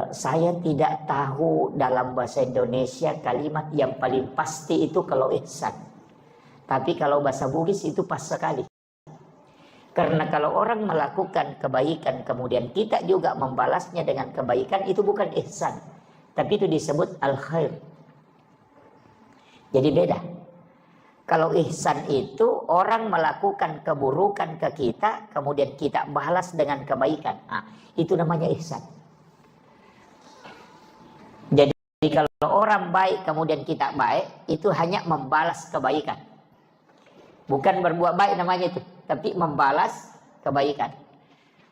Saya tidak tahu dalam bahasa Indonesia kalimat yang paling pasti itu kalau ihsan. Tapi kalau bahasa Bugis itu pas sekali. Karena kalau orang melakukan kebaikan kemudian kita juga membalasnya dengan kebaikan, itu bukan ihsan, tapi itu disebut al-khair. Jadi beda. Kalau ihsan itu orang melakukan keburukan ke kita kemudian kita balas dengan kebaikan. Nah, itu namanya ihsan. Jadi kalau orang baik kemudian kita baik, itu hanya membalas kebaikan. Bukan berbuat baik namanya itu, tapi membalas kebaikan.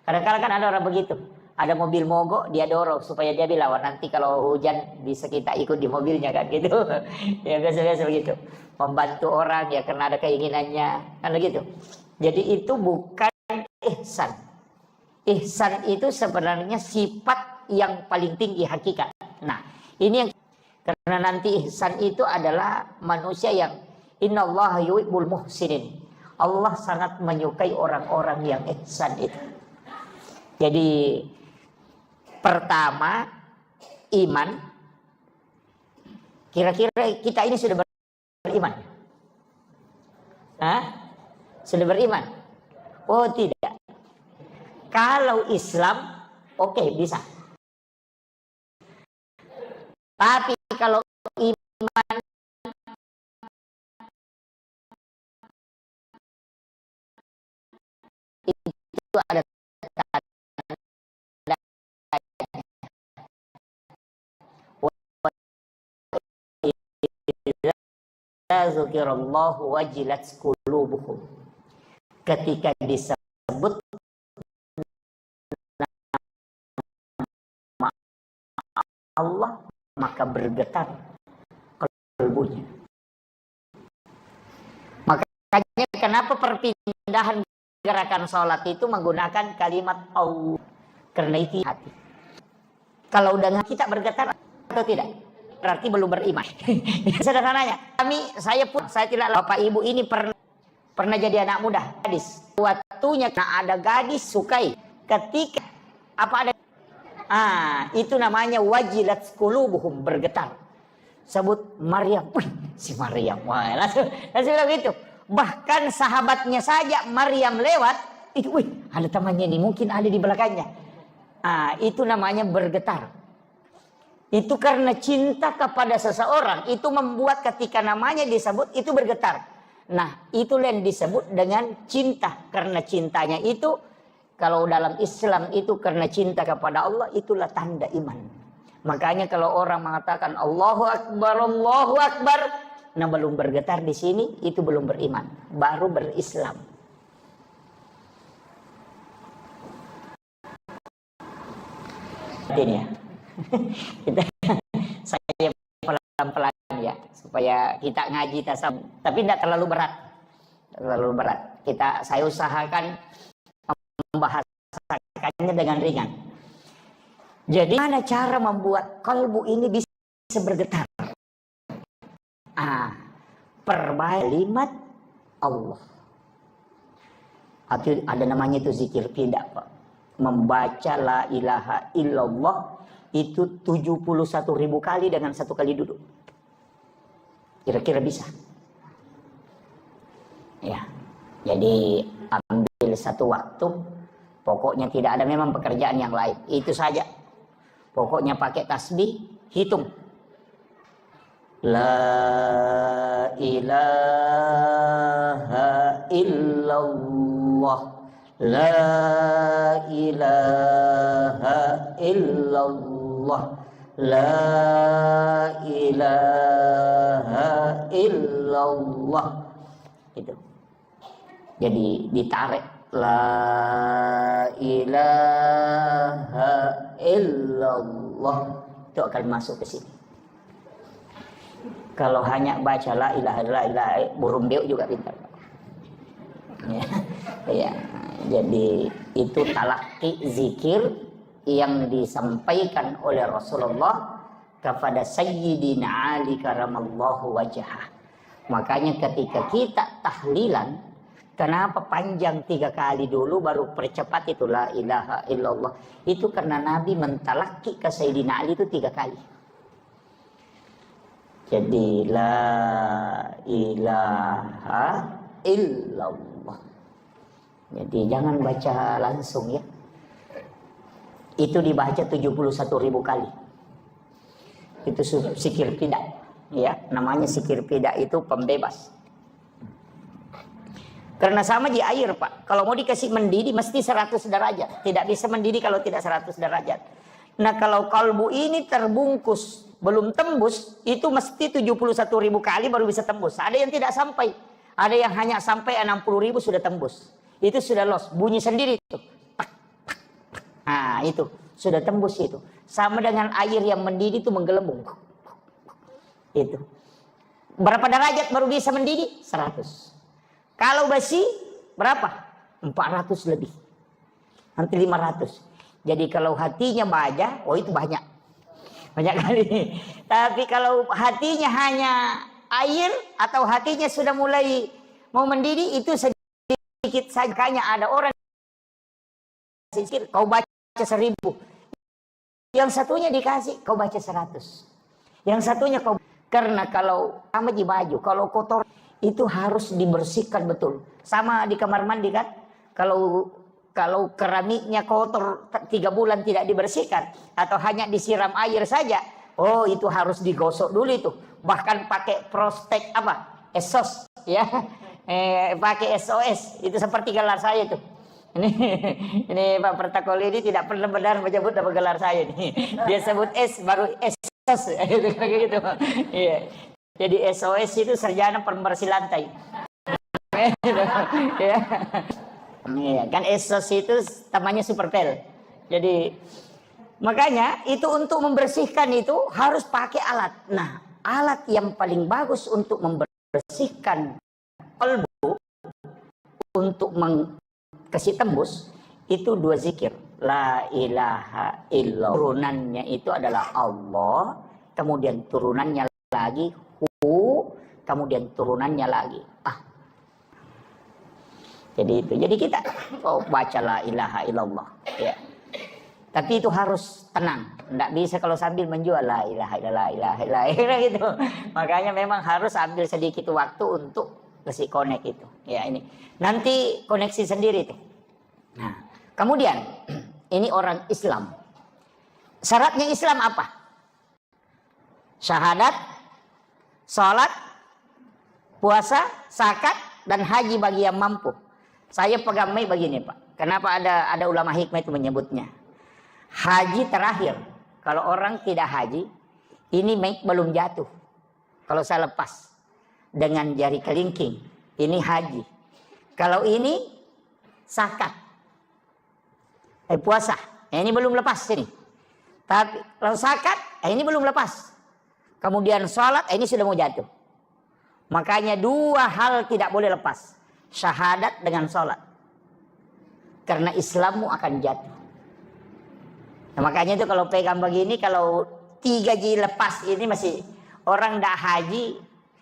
Kadang-kadang kan ada orang begitu. Ada mobil mogok, dia dorong supaya dia bilang, nanti kalau hujan bisa kita ikut di mobilnya kan gitu. Ya biasa-biasa begitu. Membantu orang ya karena ada keinginannya, kan begitu. Jadi itu bukan ihsan. Ihsan itu sebenarnya sifat yang paling tinggi hakikat. Nah, ini yang karena nanti ihsan itu adalah manusia yang innallaha yuhibbul muhsinin. Allah sangat menyukai orang-orang yang ihsan itu. Jadi pertama iman. Kira-kira kita ini sudah beriman? Hah? Sudah beriman? Oh tidak. Kalau Islam, oke, bisa. Tapi kalau iman itu ada zukirallahu wajilat qulubuhum. Ketika disebut nama Allah maka bergetar kalbunya. Makanya kenapa perpindahan gerakan sholat itu menggunakan kalimat Allah, karena itu hati. Kalau udah kita bergetar atau tidak, berarti belum beriman. Sederhananya, saya tidak, bapak ibu ini pernah jadi anak muda, gadis. Waktunya ada gadis sukai, ketika apa ada, itu namanya wajilat qulubuhum, bergetar. Sebut Maryam, si Maryam, wah, langsung bilang gitu. Bahkan sahabatnya saja Maryam lewat, itu, ada temannya ini, mungkin ada di belakangnya. Itu namanya bergetar. Itu karena cinta kepada seseorang, itu membuat ketika namanya disebut itu bergetar. Nah, itulah yang disebut dengan cinta. Karena cintanya itu, kalau dalam Islam itu karena cinta kepada Allah, itulah tanda iman. Makanya kalau orang mengatakan Allahu Akbar, Allahu Akbar, nah belum bergetar di sini, itu belum beriman, baru berislam. Ini ya. Saya pelan-pelan ya, supaya kita ngaji tasawuf, tapi tidak terlalu berat. Terlalu berat. Saya usahakan membahasakannya dengan ringan. Jadi mana cara membuat kalbu ini bisa bergetar? Perbaik kalimat Allah. Ada namanya itu zikir, tidak Pak. Membaca la ilaha illallah itu 71.000 kali dengan satu kali duduk. Kira-kira bisa? Ya. Jadi ambil satu waktu, pokoknya tidak ada memang pekerjaan yang lain. Itu saja. Pokoknya pakai tasbih, hitung. La ilaha illallah, la ilaha illallah, la ilaha illallah. Itu. Jadi ditarik la ilaha illallah, itu akan masuk ke sini. Kalau hanya baca la ilaha burung beuk juga pintar. Ya, jadi itu talaki zikir yang disampaikan oleh Rasulullah kepada Sayyidina Ali karamallahu wajhah. Makanya ketika kita tahlilan, Kenapa panjang 3 kali dulu baru percepat itu la ilaha illallah? Itu karena Nabi mentalaki ke Sayyidina Ali itu 3 kali. Jadi la ilaha illallah. Jadi jangan baca langsung ya. Itu dibaca 71.000 kali. Itu zikir pida. Ya, namanya zikir pida itu pembebas. Karena sama di air, Pak. Kalau mau dikasih mendidih mesti 100 derajat. Tidak bisa mendidih kalau tidak 100 derajat. Nah, kalau kalbu ini terbungkus, belum tembus, itu mesti 71.000 kali baru bisa tembus. Ada yang tidak sampai. Ada yang hanya sampai 60.000 sudah tembus. Itu sudah los. Bunyi sendiri itu. Nah, itu. Sudah tembus itu. Sama dengan air yang mendidih itu menggelembung. Itu. Berapa derajat baru bisa mendidih? 100. Kalau basi berapa? 400 lebih. Nanti 500. Jadi kalau hatinya baja, oh itu banyak. Banyak kali. Tapi kalau hatinya hanya air atau hatinya sudah mulai mau mendidih, itu sedikit saja. Kayaknya ada orang kau baca 1000. Yang satunya dikasih, kau baca 100. Yang satunya kau. Karena kalau sama di baju, kalau kotor itu harus dibersihkan betul. Sama di kamar mandi kan. Kalau keramiknya kotor 3 bulan tidak dibersihkan atau hanya disiram air saja, oh itu harus digosok dulu itu. Bahkan pakai prostek apa? SOS ya. Pakai SOS. Itu seperti gelar saya itu. Ini Pak Pertakol ini tidak pernah benar menyebut nama gelar saya ini. Dia sebut S baru SOS gitu. Iya. Jadi SOS itu sarjana pembersih lantai. Ya. Iya, kan SOS itu namanya superpel. Jadi makanya itu untuk membersihkan itu harus pakai alat. Nah, alat yang paling bagus untuk membersihkan kalbu untuk kasih tembus itu 2 zikir. La ilaha illallah. Turunannya itu adalah Allah, kemudian turunannya lagi kemudian turunannya lagi jadi itu. Jadi kita baca la ilaha illallah ya. Tapi itu harus tenang. Tidak bisa kalau sambil menjual la ilaha illallah gitu. Makanya memang harus ambil sedikit waktu untuk kasih connect itu. Ya ini. Nanti koneksi sendiri tuh. Nah, kemudian ini orang Islam. Syaratnya Islam apa? Syahadat, sholat, puasa, zakat, dan haji bagi yang mampu. Saya pegang begini Pak. Kenapa ada ulama hikmah itu menyebutnya? Haji terakhir. Kalau orang tidak haji, ini belum jatuh. Kalau saya lepas dengan jari kelingking, ini haji. Kalau ini zakat, puasa, ini belum lepas ini. Tapi kalau zakat, ini belum lepas. Kemudian sholat, ini sudah mau jatuh. Makanya 2 hal tidak boleh lepas. Syahadat dengan sholat. Karena Islammu akan jatuh. Nah, makanya itu kalau pegang begini, kalau 3 ji lepas ini masih orang tidak haji,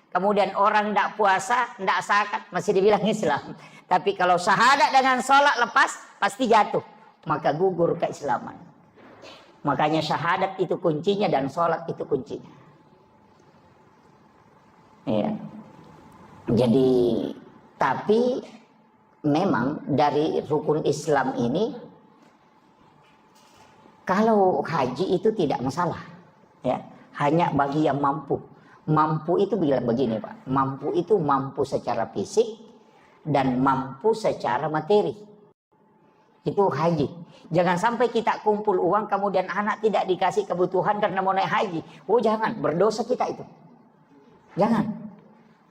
kemudian orang tidak puasa, tidak zakat, masih dibilang Islam. Tapi kalau syahadat dengan sholat lepas, pasti jatuh. Maka gugur keislaman. Makanya syahadat itu kuncinya dan sholat itu kuncinya. Ya. Jadi tapi memang dari rukun Islam ini kalau haji itu tidak masalah ya, hanya bagi yang mampu. Mampu itu bilang begini Pak, mampu itu mampu secara fisik dan mampu secara materi. Itu haji. Jangan sampai kita kumpul uang kemudian anak tidak dikasih kebutuhan karena mau naik haji. Oh jangan, berdosa kita itu. Jangan.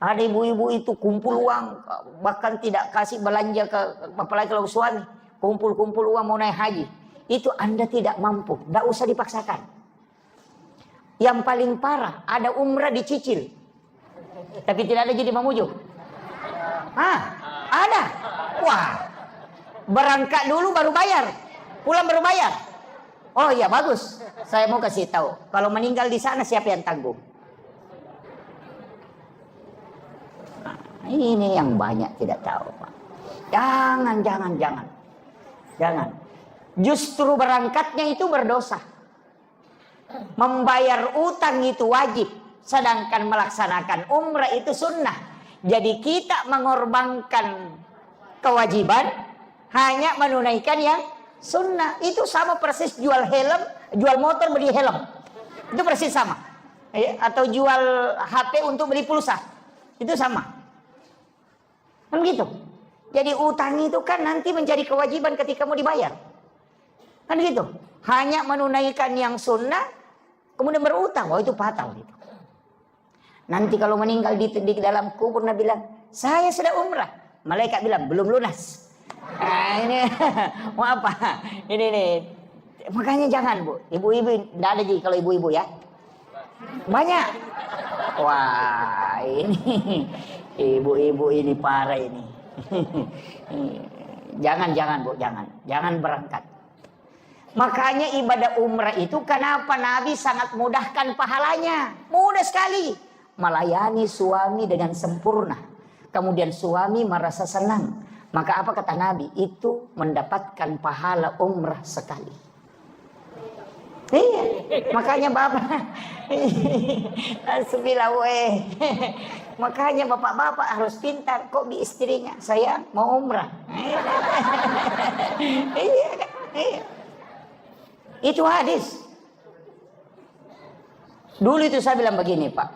Ada ibu-ibu itu kumpul uang, bahkan tidak kasih belanja ke, apalagi kalau suami, kumpul-kumpul uang mau naik haji. Itu Anda tidak mampu, tidak usah dipaksakan. Yang paling parah, ada umrah dicicil, tapi tidak ada jadi mamuju. Ada. Wah, berangkat dulu baru bayar, pulang baru bayar. Oh iya bagus, saya mau kasih tahu, kalau meninggal di sana siapa yang tanggung? Ini yang banyak tidak tahu Pak. Jangan. Justru berangkatnya itu berdosa. Membayar utang itu wajib, sedangkan melaksanakan umrah itu sunnah. Jadi kita mengorbankan kewajiban hanya menunaikan yang sunnah. Itu sama persis jual helm, jual motor beli helm. Itu persis sama. Atau jual HP untuk beli pulsa. Itu sama. Kan gitu. Jadi utang itu kan nanti menjadi kewajiban ketika mau dibayar. Kan gitu. Hanya menunaikan yang sunnah, kemudian berutang. Oh, itu fatal gitu. Nanti kalau meninggal di dalam kubur, Nabi bilang, saya sudah umrah. Malaikat bilang, belum lunas. Nah, ini mau apa? Ini nih. Makanya jangan, Bu. Ibu-ibu, tidak ada jadi kalau ibu-ibu ya. Banyak. Wah, ini ibu-ibu ini parah ini. Jangan, Bu, jangan berangkat. Makanya ibadah umrah itu kenapa Nabi sangat mudahkan pahalanya? Mudah sekali. Melayani suami dengan sempurna. Kemudian suami merasa senang. Maka apa kata Nabi? Itu mendapatkan pahala umrah sekali. Iya, makanya bapak makanya bapak-bapak harus pintar. Kok bi istrinya, saya mau umrah. Iya. Itu hadis. Dulu itu saya bilang begini, Pak.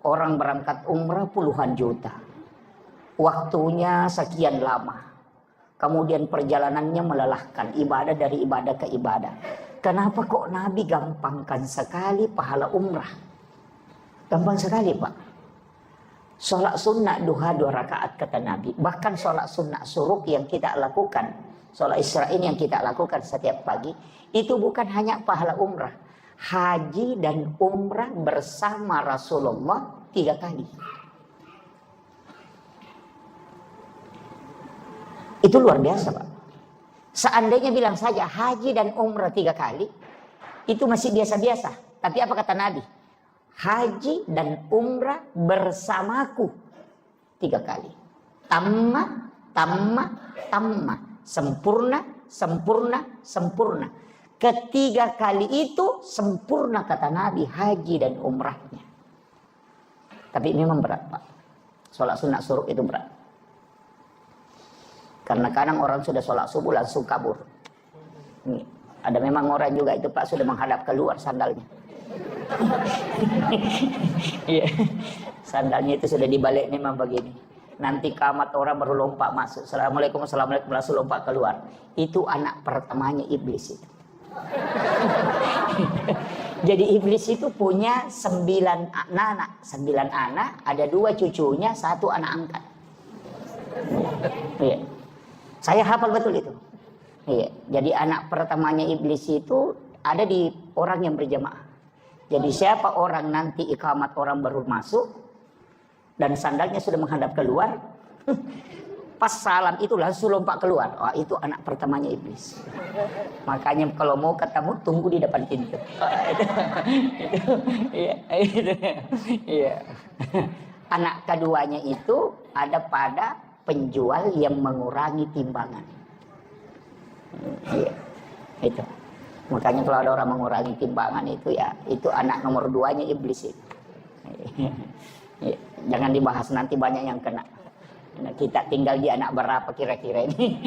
Orang berangkat umrah puluhan juta. Waktunya sekian lama. Kemudian perjalanannya melelahkan. Ibadah dari ibadah ke ibadah. Kenapa kok Nabi gampangkan sekali pahala umrah? Gampang sekali, Pak. Sholat sunnah duha 2 rakaat kata Nabi. Bahkan sholat sunnah suruk yang kita lakukan. Sholat Isra'in yang kita lakukan setiap pagi. Itu bukan hanya pahala umrah. Haji dan umrah bersama Rasulullah 3 kali. Itu luar biasa, Pak. Seandainya bilang saja haji dan umrah 3 kali, itu masih biasa-biasa. Tapi apa kata Nabi? Haji dan umrah bersamaku 3 kali. Tamma. Sempurna. Ketiga kali itu sempurna kata Nabi haji dan umrahnya. Tapi memang berat, Pak. Sholat sunat suruk itu berat. Karena kadang orang sudah sholat subuh langsung kabur. Ini, ada memang orang juga itu, Pak, sudah menghadap keluar sandalnya. Iya, sandalnya itu sudah dibalik memang begini. Nanti kamat orang baru lompat masuk. Assalamualaikum langsung lompat keluar. Itu anak pertamanya iblis itu. Jadi iblis itu punya 9 anak, ada 2 cucunya, 1 anak angkat. Iya. Saya hafal betul itu. Iya. Jadi anak pertamanya iblis itu ada di orang yang berjamaah. Jadi siapa orang nanti iqamat orang baru masuk dan sandalnya sudah menghadap keluar, pas salam itu langsung lompat keluar. Oh, itu anak pertamanya iblis. Makanya kalau mau ketemu tunggu di depan pintu. Iya. Anak keduanya itu ada pada penjual yang mengurangi timbangan. Iya. Itu. Makanya kalau ada orang mengurangi timbangan itu ya, itu anak nomor 2-nya iblis itu. Iya. Jangan dibahas, nanti banyak yang kena. Nah, kita tinggal di anak berapa kira-kira ini?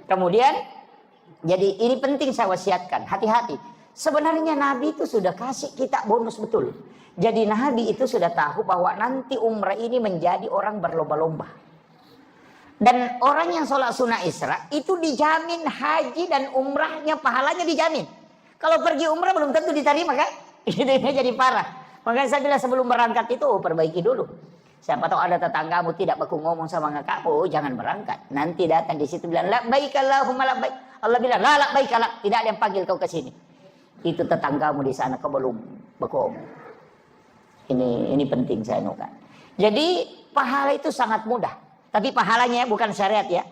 Kemudian, jadi ini penting saya wasiatkan, hati-hati. Sebenarnya Nabi itu sudah kasih kita bonus betul. Jadi Nabi itu sudah tahu bahwa nanti umrah ini menjadi orang berlomba-lomba. Dan orang yang sholat sunnah Isra itu dijamin haji dan umrahnya pahalanya dijamin. Kalau pergi umrah belum tentu diterima kan? Ini jadi parah. Makanya saya bilang sebelum berangkat itu perbaiki dulu. Siapa tahu ada tetanggamu tidak baku ngomong sama kakakmu, jangan berangkat. Nanti datang di situ bilang labbaik Allahumma labbaik. Allah bilang la labbaik la, tidak ada yang panggil kau ke sini. Itu tetanggamu di sana kau belum baku ngomong. Ini penting saya nukan. Jadi pahala itu sangat mudah. Tapi pahalanya bukan syariat ya.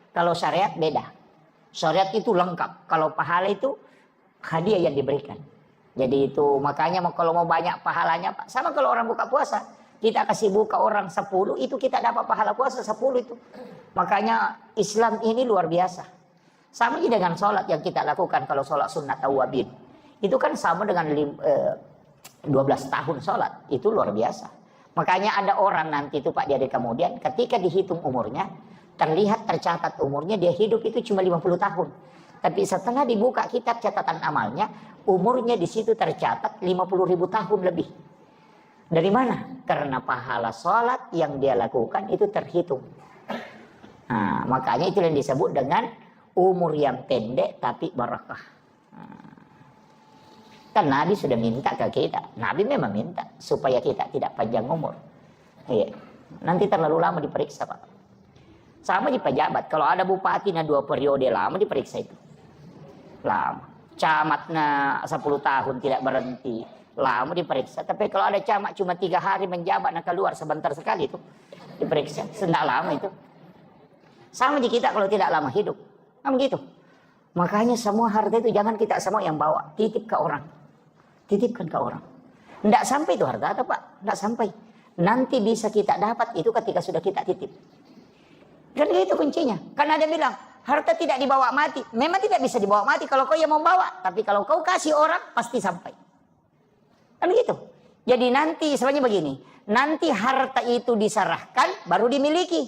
Kalau syariat beda. Syariat itu lengkap. Kalau pahala itu hadiah yang diberikan. Jadi itu makanya kalau mau banyak pahalanya, sama kalau orang buka puasa. kita kasih buka orang 10, itu kita dapat pahala puasa 10 itu. Makanya Islam ini luar biasa. Sama dengan sholat yang kita lakukan, kalau sholat sunnah tawabin. Itu kan sama dengan 12 tahun sholat, itu luar biasa. Makanya ada orang nanti itu Pak Diade kemudian ketika dihitung umurnya, terlihat tercatat umurnya dia hidup itu cuma 50 tahun. Tapi setelah dibuka kitab catatan amalnya, umurnya di situ tercatat 50.000 tahun lebih. Dari mana? Karena pahala sholat yang dia lakukan itu terhitung. Nah, makanya itu yang disebut dengan umur yang pendek tapi barakah. Kan Nabi sudah minta ke kita. Nabi memang minta supaya kita tidak panjang umur. Iya. Nanti terlalu lama diperiksa Pak. Sama di pejabat. Kalau ada bupati 2 periode lama diperiksa itu. Lama. Camatnya 10 tahun tidak berhenti. Lama diperiksa. Tapi kalau ada camat cuma 3 hari menjabat nak keluar sebentar sekali itu diperiksa. Tidak lama itu. Sama di kita kalau tidak lama hidup. Kan begitu. Makanya semua harta itu jangan kita semua yang bawa. Titip ke orang. Titipkan ke orang. Tidak sampai itu harta apa Pak? Tidak sampai. Nanti bisa kita dapat itu ketika sudah kita titip. Dan itu kuncinya. Karena ada bilang, harta tidak dibawa mati. Memang tidak bisa dibawa mati kalau kau yang mau bawa. Tapi kalau kau kasih orang, pasti sampai. Kan gitu. Jadi nanti sebenarnya begini. Nanti harta itu diserahkan, baru dimiliki.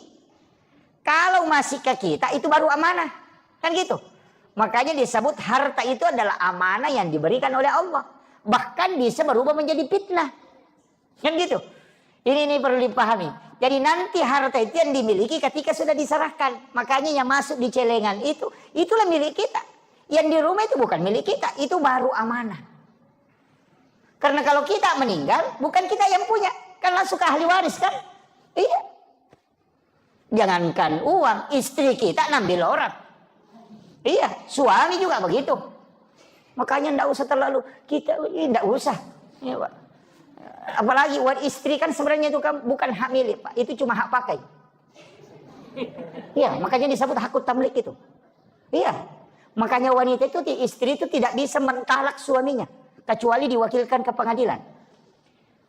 Kalau masih ke kita, itu baru amanah. Kan gitu. Makanya disebut harta itu adalah amanah yang diberikan oleh Allah. Bahkan bisa berubah menjadi fitnah. Kan gitu. Ini perlu dipahami. Jadi nanti harta itu yang dimiliki ketika sudah diserahkan. Makanya yang masuk di celengan itu, itulah milik kita. Yang di rumah itu bukan milik kita, itu baru amanah. Karena kalau kita meninggal, bukan kita yang punya. Kan langsung ke ahli waris kan? Iya. Jangankan uang, istri kita ngambil orang. Iya, suami juga begitu. Makanya tidak usah terlalu, kita tidak usah. Ya, Pak. Apalagi istri kan sebenarnya itu kan bukan hak milik Pak, itu cuma hak pakai. Iya, makanya disebut hakut tamlik itu. Iya, makanya wanita itu istri itu tidak bisa mentalak suaminya kecuali diwakilkan ke pengadilan.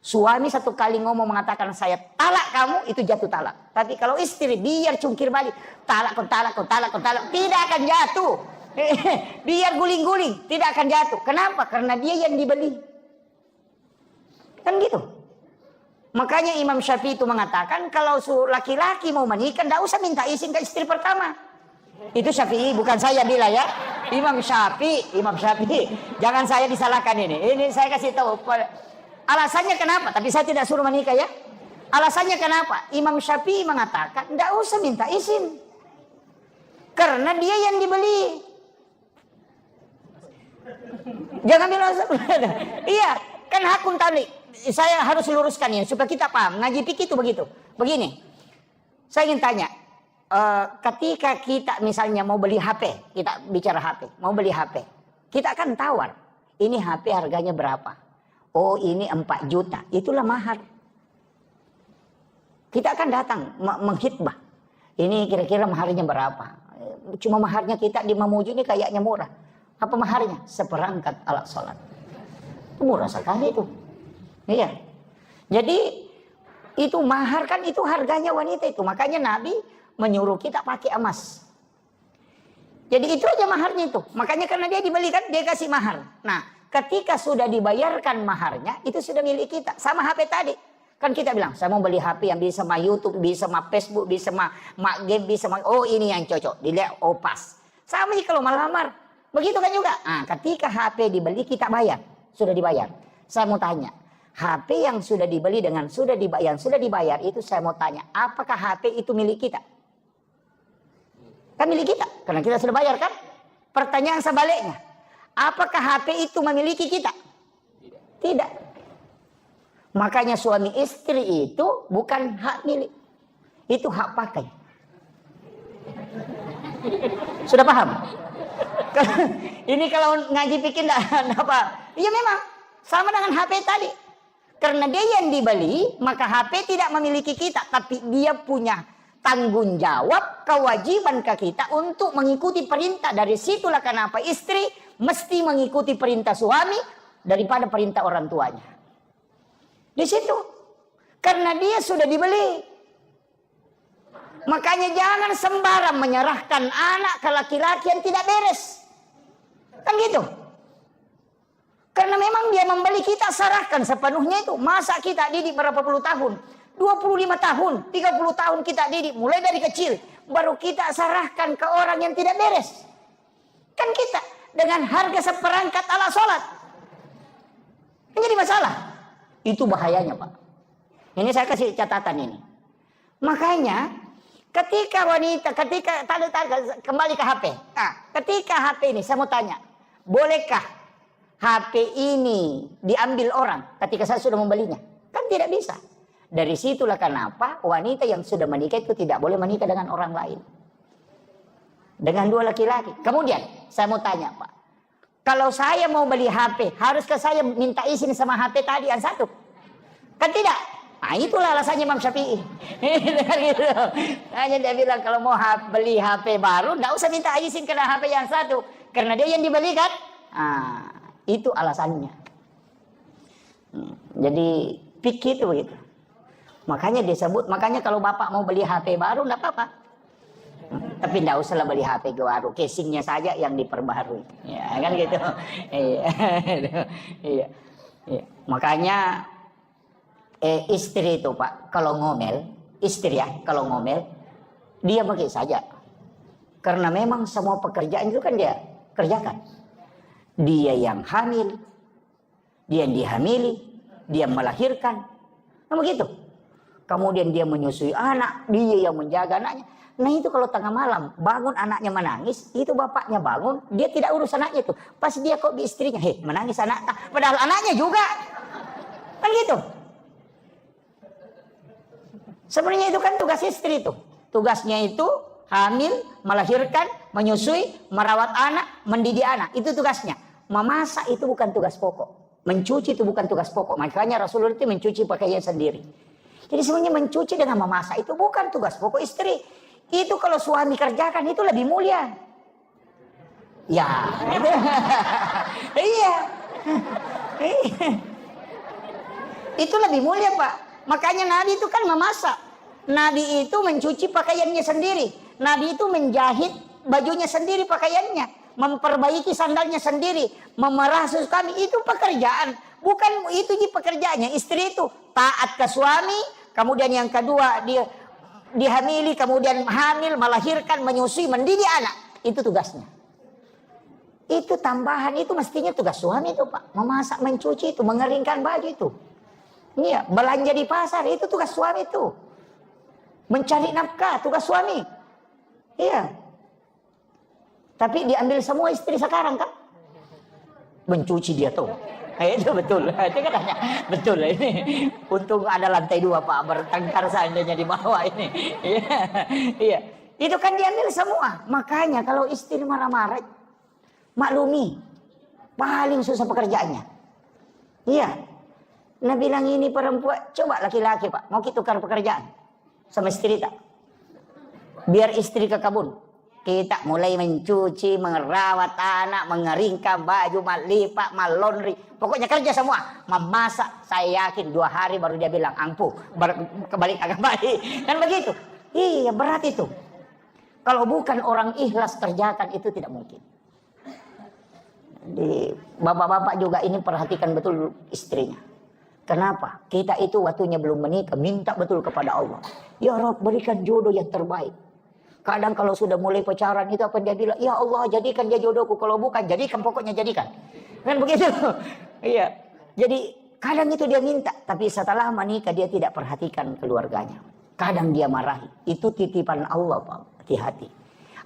Suami 1 kali ngomong mengatakan saya talak kamu, itu jatuh talak. Tapi kalau istri biar cungkir balik, talak, tidak akan jatuh. Biar guling-guling, tidak akan jatuh. Kenapa? Karena dia yang dibeli. Kan gitu. Makanya Imam Syafi'i itu mengatakan kalau laki-laki mau menikah tidak usah minta izin ke istri pertama. Itu Syafi'i, bukan saya bila ya. Imam Syafi'i. Jangan saya disalahkan ini. Ini saya kasih tahu. Alasannya kenapa? Tapi saya tidak suruh menikah ya. Alasannya kenapa? Imam Syafi'i mengatakan tidak usah minta izin. Karena dia yang dibeli. Jangan bilang iya, kan hakun talik. Saya harus luruskan ini supaya kita paham. Ngaji fikih itu begitu. Begini, saya ingin tanya, ketika kita misalnya mau beli HP, kita bicara HP, mau beli HP, kita akan tawar, ini HP harganya berapa? Oh ini 4 juta, itulah mahar. Kita akan datang menghitbah, ini kira-kira maharnya berapa? Cuma maharnya kita di Mamuju ini kayaknya murah. Apa maharnya? Seperangkat alat sholat. Murah sekali itu. Iya. Jadi itu mahar kan itu harganya wanita itu. Makanya Nabi menyuruh kita pakai emas. Jadi itu aja maharnya itu. Makanya karena dia dibelikan dia kasih mahar. Nah, ketika sudah dibayarkan maharnya itu sudah milik kita. Sama HP tadi. Kan kita bilang, saya mau beli HP yang bisa sama YouTube, bisa sama Facebook, bisa sama game, bisa sama oh ini yang cocok. Dilihat oh pas. Sama kalau melamar. Begitu kan juga. Nah, ketika HP dibeli kita bayar. Sudah dibayar. Saya mau tanya, HP yang sudah dibeli dengan sudah dibayar itu saya mau tanya, apakah HP itu milik kita? Kan milik kita, karena kita sudah bayar kan? Pertanyaan sebaliknya, apakah HP itu memiliki kita? Tidak. Makanya suami istri itu bukan hak milik, itu hak pakai. Sudah paham? Ini kalau ngaji pikir enggak apa? Iya memang sama dengan HP tadi. Karena dia yang dibeli, maka HP tidak memiliki kita. Tapi dia punya tanggung jawab, kewajiban ke kita untuk mengikuti perintah. Dari situlah kenapa istri mesti mengikuti perintah suami daripada perintah orang tuanya. Di situ. Karena dia sudah dibeli. Makanya jangan sembarang menyerahkan anak ke laki-laki yang tidak beres. Kan gitu. Karena memang dia membeli, kita serahkan sepenuhnya itu. Masa kita didik berapa puluh tahun? 25 tahun, 30 tahun kita didik. Mulai dari kecil. Baru kita serahkan ke orang yang tidak beres. Kan kita dengan harga seperangkat alat sholat. Ini jadi masalah. Itu bahayanya, Pak. Ini saya kasih catatan ini. Makanya ketika wanita, kembali ke HP. Nah, ketika HP ini saya mau tanya, bolehkah HP ini diambil orang ketika saya sudah membelinya? Kan tidak bisa. Dari situlah kenapa wanita yang sudah menikah itu tidak boleh menikah dengan orang lain. Dengan dua laki-laki. Kemudian saya mau tanya, Pak. Kalau saya mau beli HP, haruskah saya minta izin sama HP tadi yang satu? Kan tidak. Nah, itulah alasannya Imam Syafi'i. Gitu. Hanya dia bilang kalau mau beli HP baru, tidak usah minta izin kena HP yang satu. Karena dia yang dibeli kan. Nah, itu alasannya. Jadi pikir itu begitu. Makanya disebut, makanya kalau bapak mau beli HP baru tidak apa-apa. Tapi tidak usahlah beli HP baru, casingnya saja yang diperbarui. Ya kan gitu. Iya. Makanya istri itu, Pak, kalau ngomel, istri ya, kalau ngomel, dia pergi saja. Karena memang semua pekerjaan itu kan dia kerjakan. Dia yang hamil, dia yang dihamili, dia melahirkan. Nah begitu. Kemudian dia menyusui anak, dia yang menjaga anaknya. Nah itu kalau tengah malam bangun anaknya menangis, itu bapaknya bangun, dia tidak urus anaknya itu. Pas dia kok di istrinya, menangis anak, padahal anaknya juga. Kan gitu. Sebenarnya itu kan tugas istri itu. Tugasnya itu hamil, melahirkan, menyusui, merawat anak, mendidik anak. Itu tugasnya. Memasak itu bukan tugas pokok. Mencuci itu bukan tugas pokok. Makanya Rasulullah itu mencuci pakaian sendiri. Jadi sebenarnya mencuci dengan memasak itu bukan tugas pokok istri. Itu kalau suami kerjakan itu lebih mulia. Ya. Iya. Itu lebih mulia, Pak. Makanya Nabi itu kan memasak. Nabi itu mencuci pakaiannya sendiri. Nabi itu menjahit bajunya sendiri pakaiannya. Memperbaiki sandalnya sendiri, memerah susu kami, itu pekerjaan. Bukan itu pekerjaannya. Istri itu taat ke suami, kemudian yang kedua dia dihamili, kemudian hamil, melahirkan, menyusui, mendidik anak. Itu tugasnya. Itu tambahan, itu mestinya tugas suami itu, Pak. Memasak, mencuci itu, mengeringkan baju itu. Iya, belanja di pasar itu tugas suami itu. Mencari nafkah tugas suami. Iya. Tapi diambil semua istri sekarang kan? Mencuci dia tuh. Itu betul. Itu katanya betul ini. Untung ada lantai 2, Pak, bertengkar seandainya di bawah ini. Iya. Itu kan diambil semua. Makanya kalau istri marah-marah, maklumi. Paling susah pekerjaannya. Iya. Nah bilang ini perempuan, coba laki-laki, Pak, mau kita tukar pekerjaan sama istri tak? Biar istri ke kebun. Kita mulai mencuci, merawat anak, mengeringkan baju, melipat, malondri. Pokoknya kerja semua. Memasak, saya yakin 2 hari baru dia bilang, ampuh, kebalik agak baik. Kan begitu. Iya, berat itu. Kalau bukan orang ikhlas kerjakan, itu tidak mungkin. Di bapak-bapak juga ini perhatikan betul istrinya. Kenapa? Kita itu waktunya belum menikah, minta betul kepada Allah. Ya Rabb, berikan jodoh yang terbaik. Kadang kalau sudah mulai pacaran itu apa dia bilang, ya Allah jadikan dia jodohku. Kalau bukan jadikan, pokoknya jadikan. Kan begitu. Iya. Jadi kadang itu dia minta. Tapi setelah menikah dia tidak perhatikan keluarganya. Kadang dia marahi. Itu titipan Allah, Pak. Hati-hati.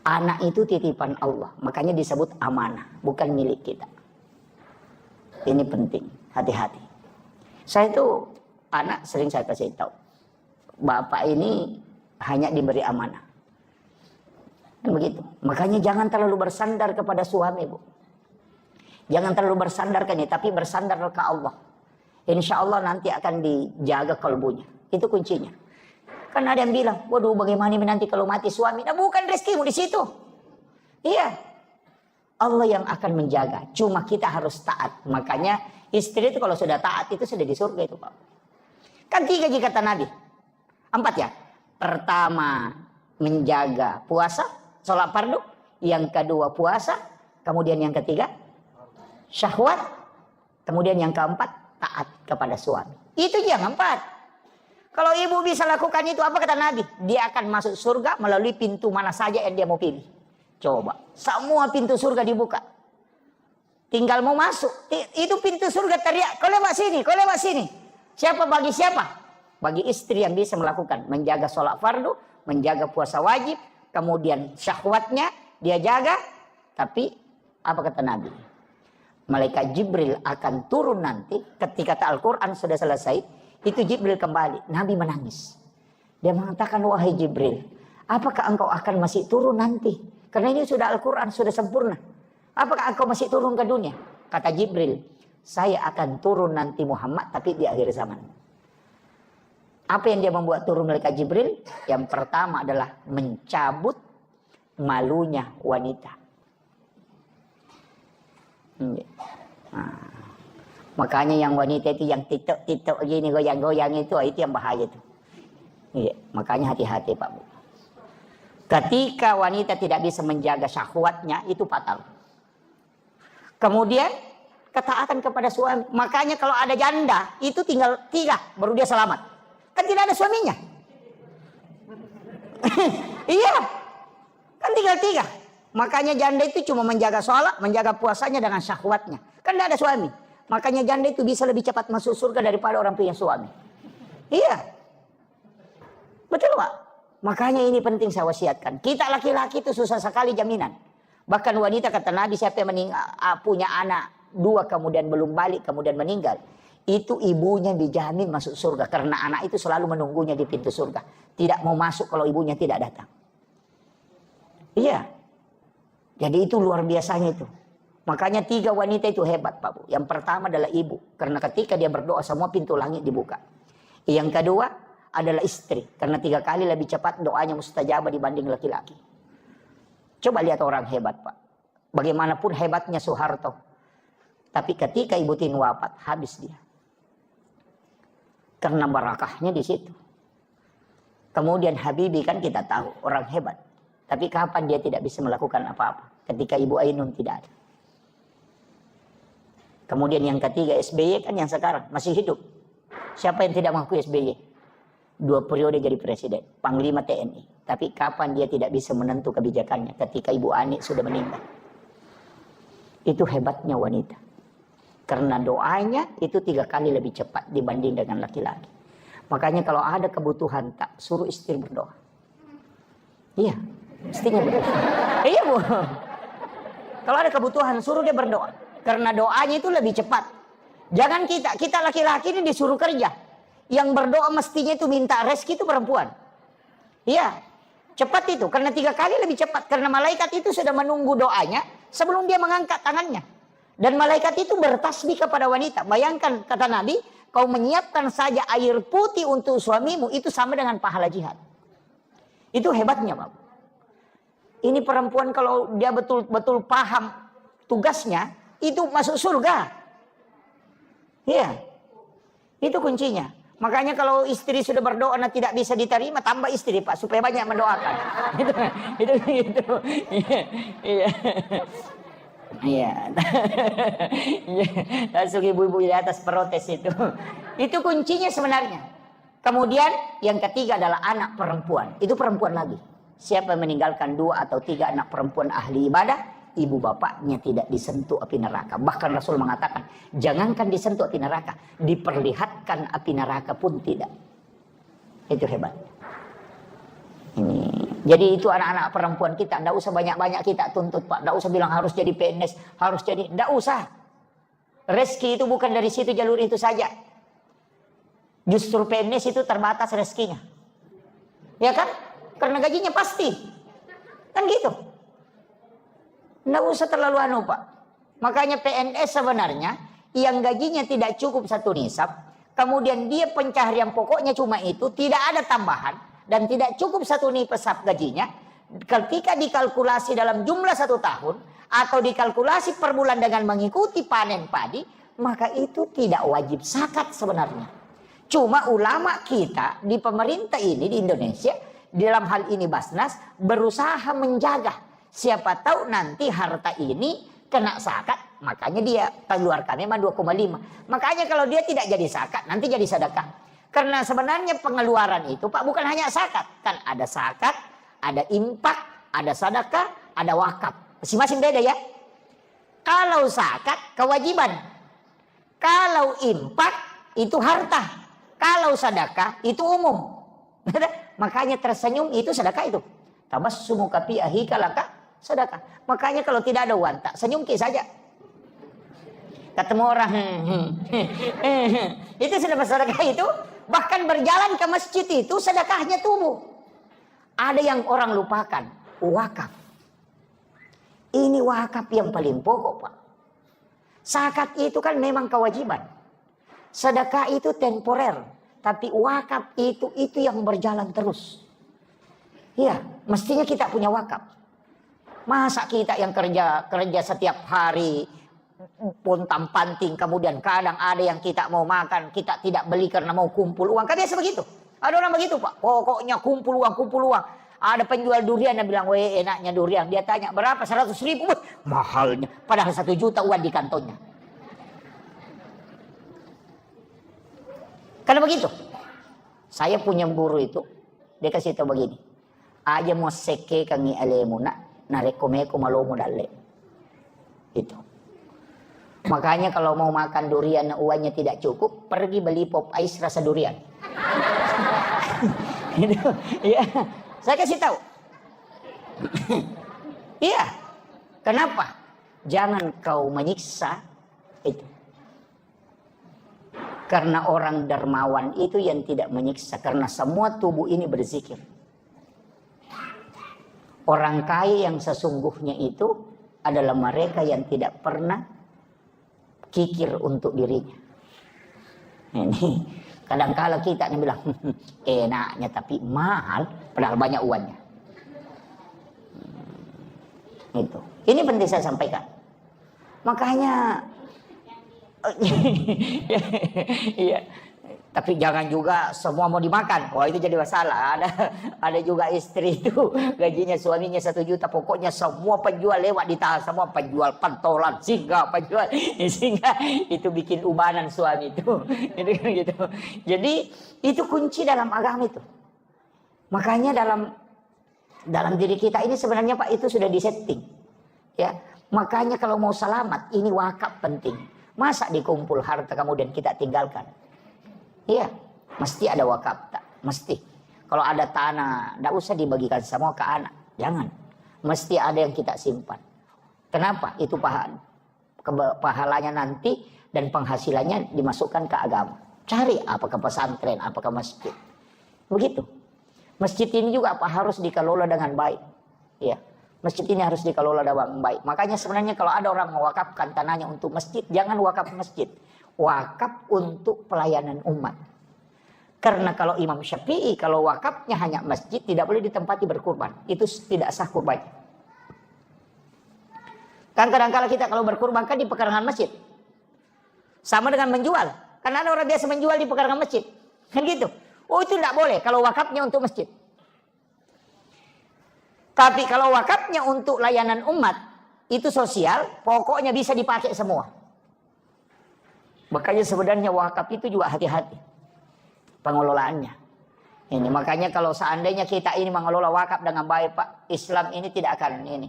Anak itu titipan Allah. Makanya disebut amanah. Bukan milik kita. Ini penting. Hati-hati. Saya itu anak sering saya kasih tahu. Bapak ini hanya diberi amanah. Dan begitu. Makanya jangan terlalu bersandar kepada suami, Bu. Jangan terlalu bersandar ke ini, tapi bersandar ke Allah. Insya Allah nanti akan dijaga kalbunya. Itu kuncinya. Kan ada yang bilang, waduh bagaimana nanti kalau mati suami? Nah bukan rezekimu di situ. Iya. Allah yang akan menjaga. Cuma kita harus taat. Makanya istri itu kalau sudah taat itu sudah di surga itu, Pak. Kan 3 jika kata Nabi. 4 ya. Pertama, menjaga puasa, sholat fardu. Yang kedua, puasa. Kemudian yang ketiga, syahwat. Kemudian yang keempat, taat kepada suami. Itu yang 4. Kalau ibu bisa lakukan itu, apa kata Nabi? Dia akan masuk surga melalui pintu mana saja yang dia mau pilih. Coba, semua pintu surga dibuka. Tinggal mau masuk. Itu pintu surga teriak, kau lewat sini, kau lewat sini. Siapa bagi siapa? Bagi istri yang bisa melakukan. Menjaga sholat fardu, menjaga puasa wajib. Kemudian syahwatnya dia jaga. Tapi apa kata Nabi? Malaikat Jibril akan turun nanti ketika Al-Quran sudah selesai. Itu Jibril kembali. Nabi menangis. Dia mengatakan, wahai Jibril, apakah engkau akan masih turun nanti? Karena ini sudah Al-Quran, sudah sempurna. Apakah engkau masih turun ke dunia? Kata Jibril, saya akan turun nanti Muhammad, tapi di akhir zaman. Apa yang dia membuat turun malaikat Jibril? Yang pertama adalah mencabut malunya wanita. Nah, makanya yang wanita itu yang titik-titik gini goyang-goyang itu yang bahaya itu. Iya, makanya hati-hati Pak Bu. Ketika wanita tidak bisa menjaga syahwatnya itu fatal. Kemudian ketaatan kepada suami. Makanya kalau ada janda itu tinggal 3 baru dia selamat. Kan tidak ada suaminya. Iya. Kan tinggal 3. Makanya janda itu cuma menjaga sholat, menjaga puasanya dengan syahwatnya. Kan tidak ada suami. Makanya janda itu bisa lebih cepat masuk surga daripada orang punya suami. Iya. Betul Pak. Makanya ini penting saya wasiatkan. Kita laki-laki itu susah sekali jaminan. Bahkan wanita kata Nabi, siapa yang punya anak 2 kemudian belum balik kemudian meninggal. Itu ibunya dijamin masuk surga. Karena anak itu selalu menunggunya di pintu surga. Tidak mau masuk kalau ibunya tidak datang. Iya. Jadi itu luar biasanya itu. Makanya 3 wanita itu hebat Pak Bu. Yang pertama adalah ibu. Karena ketika dia berdoa semua pintu langit dibuka. Yang kedua adalah istri. Karena 3 kali lebih cepat doanya mustajabah dibanding laki-laki. Coba lihat orang hebat Pak. Bagaimanapun hebatnya Soeharto. Tapi ketika Ibu Tien wafat, habis dia. Karena barakahnya di situ. Kemudian Habibie kan kita tahu orang hebat. Tapi kapan dia tidak bisa melakukan apa-apa? Ketika Ibu Ainun tidak ada. Kemudian yang ketiga SBY kan yang sekarang masih hidup. Siapa yang tidak mengakui SBY? 2 periode jadi presiden, Panglima TNI. Tapi kapan dia tidak bisa menentu kebijakannya ketika Ibu Ani sudah meninggal. Itu hebatnya wanita. Karena doanya itu 3 kali lebih cepat dibanding dengan laki-laki. Makanya kalau ada kebutuhan tak suruh istri berdoa. Iya, istrinya berdoa. Iya Bu. Kalau ada kebutuhan suruh dia berdoa. Karena doanya itu lebih cepat. Jangan kita laki-laki ini disuruh kerja. Yang berdoa mestinya itu minta rezeki itu perempuan. Iya, cepat itu. Karena 3 kali lebih cepat. Karena malaikat itu sudah menunggu doanya sebelum dia mengangkat tangannya. Dan malaikat itu bertasbih kepada wanita. Bayangkan kata Nabi, kau menyiapkan saja air putih untuk suamimu itu sama dengan pahala jihad. Itu hebatnya Pak. Ini perempuan kalau dia betul-betul paham tugasnya, itu masuk surga. Iya, itu kuncinya. Makanya kalau istri sudah berdoa dan tidak bisa diterima, tambah istri Pak, supaya banyak mendoakan. Itu. Iya. Iya. Langsung ibu-ibu di atas protes itu. Itu kuncinya sebenarnya. Kemudian yang ketiga adalah anak perempuan. Itu perempuan lagi. Siapa yang meninggalkan 2 atau 3 anak perempuan ahli ibadah, ibu bapaknya tidak disentuh api neraka. Bahkan Rasul mengatakan, jangankan disentuh api neraka, diperlihatkan api neraka pun tidak. Itu hebat. Ini. Jadi itu anak-anak perempuan kita, tidak usah banyak-banyak kita tuntut Pak. Tidak usah bilang harus jadi PNS, harus jadi, tidak usah. Rezeki itu bukan dari situ jalur itu saja. Justru PNS itu terbatas rezekinya. Ya kan? Karena gajinya pasti. Kan gitu. Nggak usah terlalu anu Pak. Makanya PNS sebenarnya yang gajinya tidak cukup 1 nisab, kemudian dia pencaharian pokoknya cuma itu, tidak ada tambahan, dan tidak cukup 1 nisab gajinya, ketika dikalkulasi dalam jumlah 1 tahun, atau dikalkulasi per bulan dengan mengikuti panen padi, maka itu tidak wajib zakat sebenarnya. Cuma ulama kita di pemerintah ini di Indonesia, di dalam hal ini Basnas, berusaha menjaga. Siapa tahu nanti harta ini kena zakat, makanya dia keluarkan memang 2,5. Makanya kalau dia tidak jadi zakat, nanti jadi sedekah. Karena sebenarnya pengeluaran itu Pak bukan hanya zakat. Kan ada zakat, ada infak, ada sedekah, ada wakaf. Masing-masing beda ya. Kalau zakat kewajiban. Kalau infak itu harta. Kalau sedekah itu umum. Makanya tersenyum itu sedekah itu. Tabassumu ka fi ahika laka sedekah. Makanya kalau tidak ada uang tak senyum ke saja. Ketemu orang itu sudah sedekah itu. Bahkan berjalan ke masjid itu sedekahnya tubuh. Ada yang orang lupakan, wakaf. Ini wakaf yang paling pokok Pak. Zakat itu kan memang kewajiban. Sedekah itu temporer. Tapi wakaf itu yang berjalan terus. Iya, mestinya kita punya wakaf. Masa kita yang kerja setiap hari, pontang panting, kemudian kadang ada yang kita mau makan, kita tidak beli karena mau kumpul uang. Kan biasa begitu. Ada orang begitu Pak. Pokoknya kumpul uang, kumpul uang. Ada penjual durian yang bilang, weh enaknya durian. Dia tanya, berapa? 100.000. Mahalnya. Padahal 1 juta uang di kantongnya. Karena begitu. Saya punya guru itu. Dia kasih tahu begini. Aja mau seke kangi alemuna. Narekomeko malomo dalle. Itu. Makanya kalau mau makan durian uangnya tidak cukup. Pergi beli pop ice rasa durian. Itu. Ya. Saya kasih tahu. Iya. Kenapa? Jangan kau menyiksa itu. Karena orang dermawan itu yang tidak menyiksa. Karena semua tubuh ini berzikir. Orang kaya yang sesungguhnya itu adalah mereka yang tidak pernah kikir untuk dirinya. Ini. Kadang-kala kita yang bilang, enaknya tapi mahal, padahal banyak uangnya. Itu. Ini penting saya sampaikan. Makanya, iya. Tapi jangan juga semua mau dimakan. Wah itu jadi masalah. Ada juga istri itu gajinya suaminya 1 juta. Pokoknya semua penjual lewat ditahan. Semua penjual pentolan, singa, penjual singa. Itu bikin ubanan suami itu. Gitu. Jadi itu kunci dalam agama itu. Makanya dalam diri kita ini sebenarnya Pak itu sudah disetting. Ya. Makanya kalau mau selamat ini wakaf penting. Masa dikumpul harta kemudian kita tinggalkan? Iya, mesti ada wakaf, tak? Mesti. Kalau ada tanah, tidak usah dibagikan semua ke anak, jangan. Mesti ada yang kita simpan. Kenapa? Itu pahalanya nanti dan penghasilannya dimasukkan ke agama. Cari apakah pesantren, apakah masjid. Begitu. Masjid ini juga harus dikelola dengan baik. Ya, masjid ini harus dikelola dengan baik. Makanya sebenarnya kalau ada orang mewakafkan tanahnya untuk masjid, jangan wakaf masjid. Wakaf untuk pelayanan umat. Karena kalau Imam Syafi'i, kalau wakafnya hanya masjid, tidak boleh ditempati berkurban. Itu tidak sah kurban. Kan kadang-kadang kita kalau berkurban kan di pekarangan masjid. Sama dengan menjual. Karena ada orang biasa menjual di pekarangan masjid. Kan gitu. Oh itu tidak boleh kalau wakafnya untuk masjid. Tapi kalau wakafnya untuk layanan umat, itu sosial, pokoknya bisa dipakai semua. Makanya sebenarnya wakaf itu juga hati-hati pengelolaannya. Ini makanya kalau seandainya kita ini mengelola wakaf dengan baik Pak, Islam ini tidak akan ini.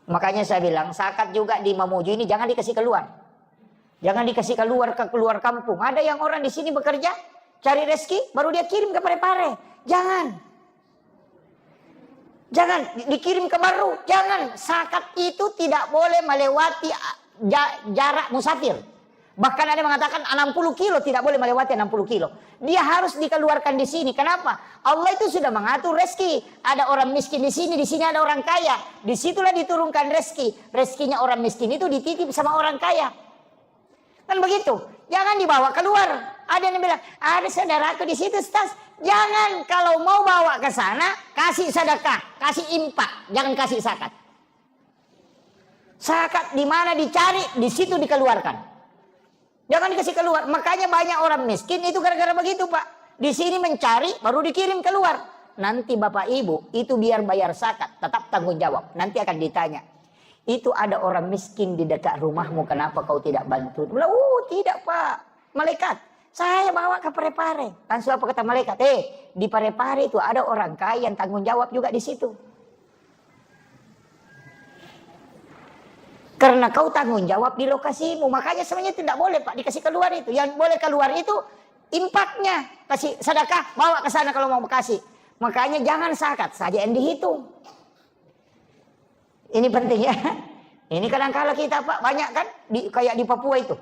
Makanya saya bilang zakat juga di Mamuju ini jangan dikasih keluar. Jangan dikasih keluar ke keluar kampung. Ada yang orang di sini bekerja, cari rezeki, baru dia kirim ke Parepare. Jangan. Jangan dikirim ke Baru. Jangan. Zakat itu tidak boleh melewati jarak musafir. Bahkan ada yang mengatakan 60 kilo tidak boleh melewati 60 kilo. Dia harus dikeluarkan di sini. Kenapa? Allah itu sudah mengatur rezeki. Ada orang miskin di sini ada orang kaya. Disitulah diturunkan rezeki. Rezekinya orang miskin itu dititip sama orang kaya. Kan begitu. Jangan dibawa keluar. Ada yang bilang, ada saudaraku di situ, Ustaz. Jangan kalau mau bawa ke sana, kasih sedekah, kasih infak, jangan kasih zakat. Zakat di mana dicari, di situ dikeluarkan. Jangan dikasih keluar. Makanya banyak orang miskin itu gara-gara begitu, Pak. Di sini mencari, baru dikirim keluar. Nanti Bapak Ibu, itu biar bayar zakat, tetap tanggung jawab. Nanti akan ditanya. Itu ada orang miskin di dekat rumahmu, kenapa kau tidak bantu? Dia bilang, tidak Pak. Malaikat, saya bawa ke Parepare. Langsung apa kata malaikat? Di Parepare itu ada orang kaya yang tanggung jawab juga di situ. Karena kau tanggung jawab di lokasimu. Makanya sebenarnya tidak boleh Pak dikasih keluar itu. Yang boleh keluar itu impaknya. Kasih sedekah, bawa ke sana kalau mau kasih. Makanya jangan zakat saja yang dihitung. Ini penting ya. Ini kadang-kala kita Pak banyak kan. Kayak di Papua itu.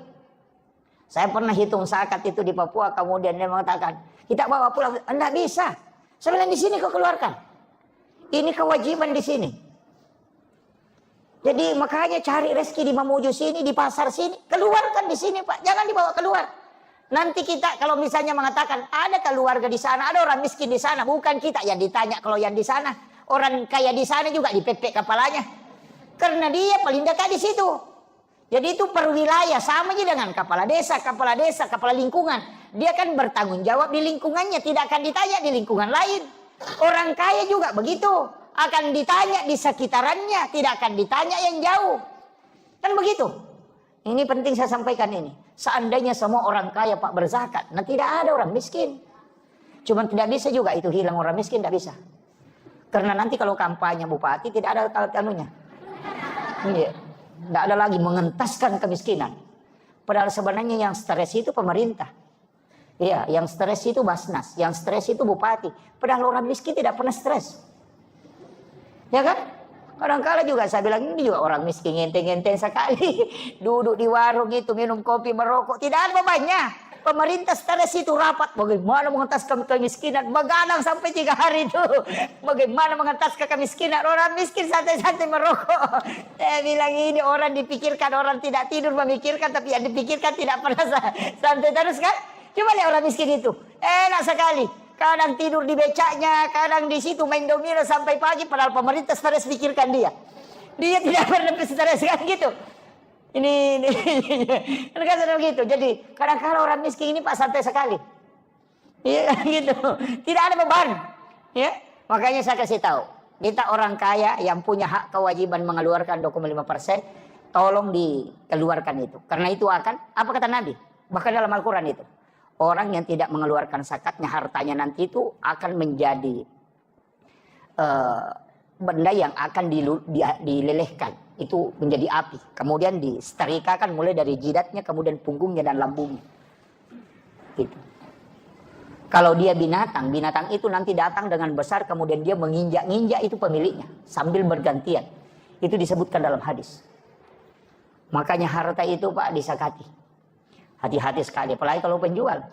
Saya pernah hitung zakat itu di Papua. Kemudian dia mengatakan, kita bawa pulang. Tidak bisa. Sebenarnya di sini kau keluarkan. Ini kewajiban di sini. Jadi makanya cari rezeki di Mamuju sini, di pasar sini. Keluarkan di sini Pak, jangan dibawa keluar. Nanti kita kalau misalnya mengatakan ada keluarga di sana, ada orang miskin di sana. Bukan kita yang ditanya kalau yang di sana. Orang kaya di sana juga dipepek kepalanya. Karena dia paling dekat di situ. Jadi itu per wilayah, sama aja dengan kepala desa, kepala lingkungan. Dia kan bertanggung jawab di lingkungannya, tidak akan ditanya di lingkungan lain. Orang kaya juga begitu. Akan ditanya di sekitarannya, tidak akan ditanya yang jauh. Kan begitu. Ini penting saya sampaikan ini. Seandainya semua orang kaya Pak berzakat, nah tidak ada orang miskin. Cuma tidak bisa juga itu hilang orang miskin, tidak bisa. Karena nanti kalau kampanye bupati tidak ada kanunya. Iya. Tidak ada lagi mengentaskan kemiskinan. Padahal sebenarnya yang stres itu pemerintah. Iya, yang stres itu Basnas, yang stres itu bupati. Padahal orang miskin tidak pernah stres. Ya kan? Kadang-kala juga saya bilang ini juga orang miskin ngenteng-ngenteng sekali. Duduk di warung itu minum kopi merokok. Tidak ada bebannya. Pemerintah stres itu rapat. Bagaimana mengentaskan kemiskinan. Begadang sampai 3 hari itu. Bagaimana mengentaskan kemiskinan. Orang miskin santai-santai merokok. Saya bilang ini orang dipikirkan. Orang tidak tidur memikirkan. Tapi yang dipikirkan tidak pernah santai terus kan. Coba lihat orang miskin itu. Enak sekali. Kadang tidur di becaknya, kadang di situ main domino sampai pagi. Padahal pemerintah stres pikirkan dia. Dia tidak pernah stres kan gitu. Ini kan begitu. Jadi kadang-kadang orang miskin ini Pak santai sekali. Iya gitu. Tidak ada beban. Ya, makanya saya kasih tahu. Kita orang kaya yang punya hak kewajiban mengeluarkan 25%, tolong dikeluarkan itu. Karena itu akan apa kata Nabi? Bahkan dalam Al-Quran itu. Orang yang tidak mengeluarkan zakatnya, hartanya nanti itu akan menjadi benda yang akan dilelehkan. Itu menjadi api. Kemudian disetrikakan mulai dari jidatnya, kemudian punggungnya dan lambungnya. Gitu. Kalau dia binatang, binatang itu nanti datang dengan besar, kemudian dia menginjak-injak itu pemiliknya. Sambil bergantian. Itu disebutkan dalam hadis. Makanya harta itu Pak disakati. Hati-hati sekali, apalagi kalau penjual.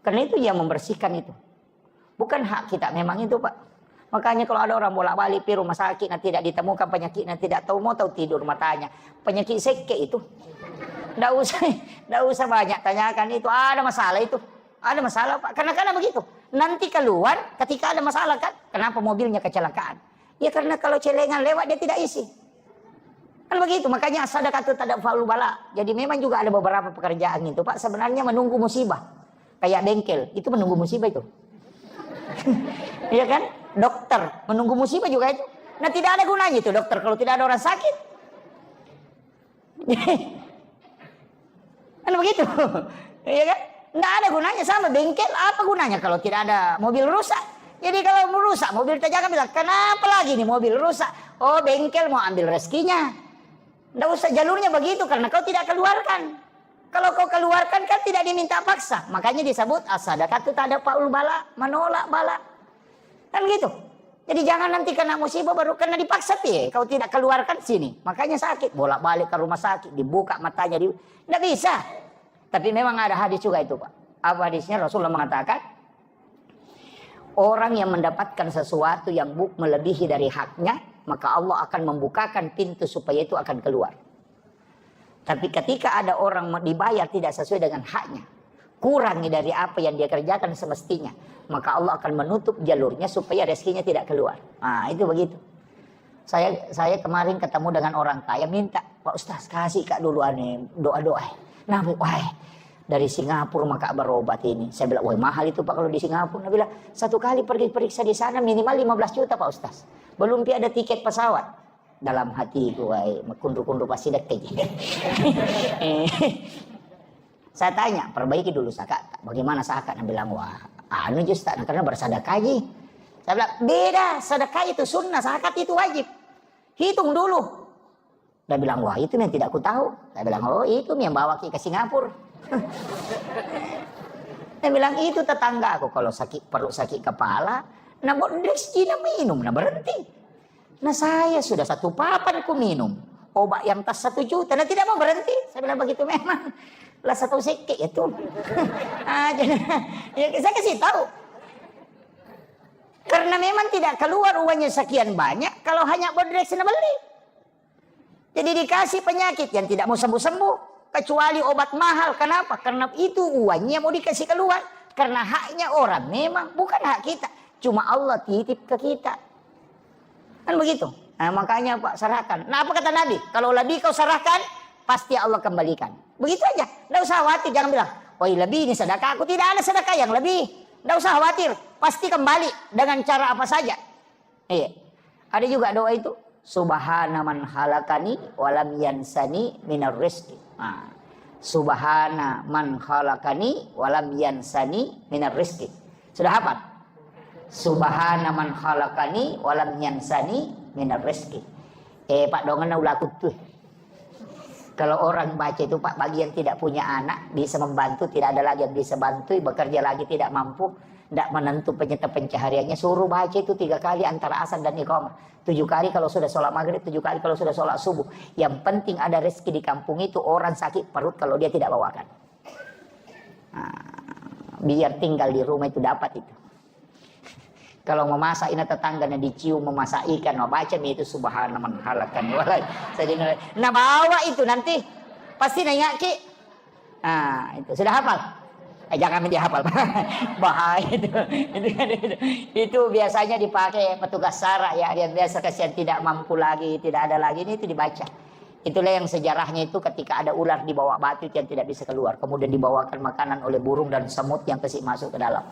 Karena itu yang membersihkan itu. Bukan hak kita, memang itu Pak. Makanya kalau ada orang bolak-balik di rumah sakit, nah tidak ditemukan penyakitnya, tidak tahu mau tahu tidur matanya. Penyakit seke itu. Tidak usah banyak tanyakan itu, ada masalah itu. Ada masalah Pak, karena begitu. Nanti keluar ketika ada masalah kan, kenapa mobilnya kecelakaan? Ya karena kalau celengan lewat dia tidak isi. Kan begitu, makanya sedekah itu tidak faul bala. Jadi memang juga ada beberapa pekerjaan itu Pak sebenarnya menunggu musibah. Kayak bengkel, itu menunggu musibah itu. Iya kan? Dokter menunggu musibah juga itu. Nah tidak ada gunanya itu dokter kalau tidak ada orang sakit. Kan begitu. Iya kan? Tidak ada gunanya, sama bengkel apa gunanya kalau tidak ada mobil rusak. Jadi kalau merusak mobil terjaga bilang, kenapa lagi nih mobil rusak? Oh bengkel mau ambil rezekinya. Tidak usah jalurnya begitu karena kau tidak keluarkan. Kalau kau keluarkan kan tidak diminta paksa. Makanya disebut as-sadaqah itu tak ada faul bala, menolak bala. Kan gitu. Jadi jangan nanti kena musibah baru kena dipaksa ya. Kau tidak keluarkan sini. Makanya sakit. Bolak-balik ke rumah sakit. Dibuka matanya. Tidak bisa. Tapi memang ada hadis juga itu Pak. Apa hadisnya? Rasulullah mengatakan. Orang yang mendapatkan sesuatu yang melebihi dari haknya. Maka Allah akan membukakan pintu supaya itu akan keluar. Tapi ketika ada orang dibayar tidak sesuai dengan haknya. Kurangi dari apa yang dia kerjakan semestinya. Maka Allah akan menutup jalurnya supaya rezekinya tidak keluar. Nah itu begitu. Saya kemarin ketemu dengan orang kaya minta, Pak Ustaz kasih Kak dulu aneh doa-doa. Nah, dari Singapura maka berobat ini. Saya bilang, wah mahal itu Pak kalau di Singapura. Dia bilang, satu kali pergi periksa di sana minimal 15 juta Pak Ustaz. Belum ada tiket pesawat. Dalam hatiku, wah kundu-kundu pasti dekat. Saya tanya, perbaiki dulu zakat. Bagaimana zakat? Dia bilang, wah anu Ustaz, karena bersedekah ji. Saya bilang, beda, sedekah itu sunnah, zakat itu wajib. Hitung dulu. Dia bilang, wah itu yang tidak aku tahu. Saya bilang, oh itu yang bawa ke Singapura. Dia bilang, itu tetangga aku kalau sakit perut sakit kepala, nah bodrex Cina minum, nah berhenti. Nah saya sudah 1 papan ku minum obat yang tas 1 juta, nah tidak mau berhenti. Saya bilang begitu memang. Lah 1 sekek itu. Ya, saya kasih tahu. Karena memang tidak keluar uangnya sekian banyak kalau hanya bodrex na beli. Jadi dikasih penyakit yang tidak mau sembuh-sembuh. Kecuali obat mahal. Kenapa? Karena itu uangnya mau dikasih keluar. Karena haknya orang memang bukan hak kita. Cuma Allah titip ke kita. Kan begitu. Nah makanya Pak serahkan. Nah apa kata Nabi? Kalau lebih kau serahkan, pasti Allah kembalikan. Begitu aja. Tidak usah khawatir. Jangan bilang, oh lebih ini sedekah. Aku tidak ada sedekah yang lebih. Tidak usah khawatir. Pasti kembali dengan cara apa saja. Iya. Ada juga doa itu. Subhana man halakani walam yansani minar rizki. Nah, Subhana man halakani walam yansani minar rizki. Sudah hafal? Subhana man halakani walam yansani minar rizki. Pak dongan ulakut tuh. Kalau orang baca itu Pak, bagi yang tidak punya anak bisa membantu, tidak ada lagi yang bisa bantu, bekerja lagi tidak mampu, tidak menentu pencahariannya, suruh baca itu 3 kali antara azan dan iqamah. 7 kali kalau sudah sholat maghrib, 7 kali kalau sudah sholat subuh. Yang penting ada rezeki di kampung itu. Orang sakit perut kalau dia tidak bawakan. Nah, biar tinggal di rumah itu dapat itu. Kalau memasak ini tetangganya dicium memasak ikan, mau baca itu subhana man halakan. Nah bawa itu nanti pasti nanya ki. Nah itu sudah hafal. Jangan dihafal. Bahaya itu. Itu biasanya dipakai petugas SARA ya, yang biasa kasihan tidak mampu lagi, tidak ada lagi, ini itu dibaca. Itulah yang sejarahnya itu ketika ada ular di bawah batu yang tidak bisa keluar, kemudian dibawakan makanan oleh burung dan semut yang kasih masuk ke dalam.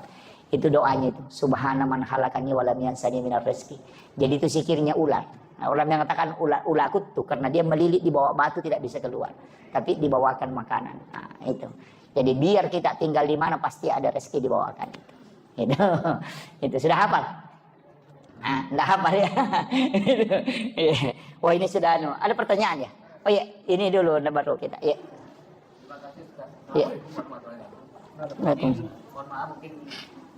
Itu doanya itu. Subhana man halakani walam yansani minar rezeki. Jadi itu zikirnya ular. Nah, orang yang mengatakan ular kutu karena dia melilit di bawah batu tidak bisa keluar, tapi dibawakan makanan. Nah, itu. Jadi biar kita tinggal di mana pasti ada rezeki dibawakan. Itu sudah hafal. Nah, enggak hafal ya. Wah ini sudah ada pertanyaan ya. Oh iya, ini dulu baru kita. Iya. Iya. Mohon maaf mungkin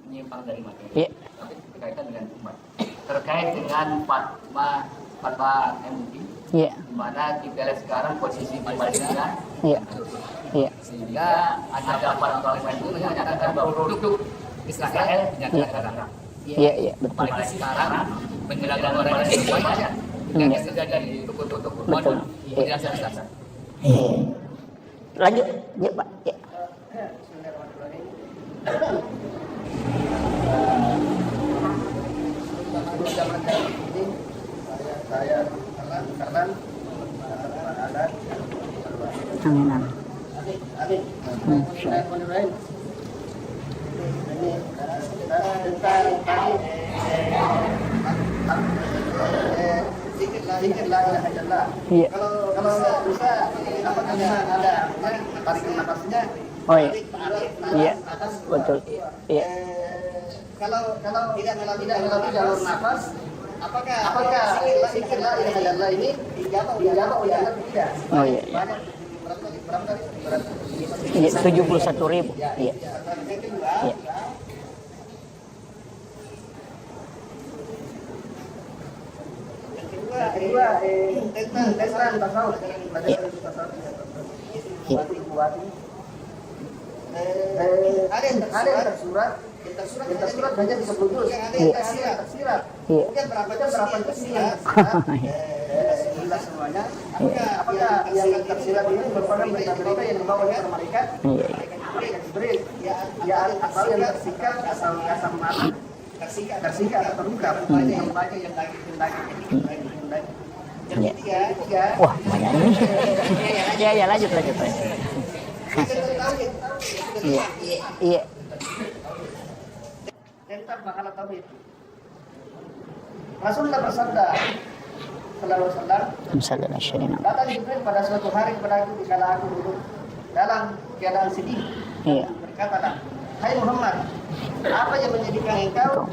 menyimpang dari materi. Iya. Tapi berkaitan dengan umat. Terkait dengan fatwa MUI. Iya. Di mana kita lihat sekarang posisi Palestina. Iya. Iya. Sehingga ada fatwa itu menyatakan bahwa produk Israel dinyatakan haram. Iya, iya, betul. Apalagi sekarang menjelang orang Indonesia banyak yang sudah dari toko-toko modul penjelasan. Lanjut, ya Pak. Ya. Saya karena ada Amin. Zikir la ilaha illallah. Iya. Kalau bisa apakah ada tarik nafasnya? Oh iya. Iya. Atas Betul. Iya. Kalau tidak melalui jalur nafas, apakah zikir la ilaha illallah ini dijawab oleh Allah tidak? Oh iya. Iya. Berapa kali? Iya, 71.000. Iya. Iya. Kedua, tentang tasawuf. Ada yang tersurat hanya di 10 juz. Ada yang tersirat. Mungkin berapa kesian? Alhamdulillah semuanya. Apakah yang tersirat ini merupakan berita-berita yang dibawa oleh mereka? Jibril. Ya asal yang tersikat, asal kasam mata. Tersikat atau terluka. Banyak yang lagi. Ya. Ketiga, Wah, banyak ini. Ya, lanjut. Iya. Iya. tentang masalah tauhid. Rasulullah bersabda sallallahu alaihi wasallam, Misalnya datang Jibril pada suatu hari kepadaku di kala aku duduk dalam keadaan sedih. Iya. Berkatalah, hai Muhammad, apa yang menjadikan engkau?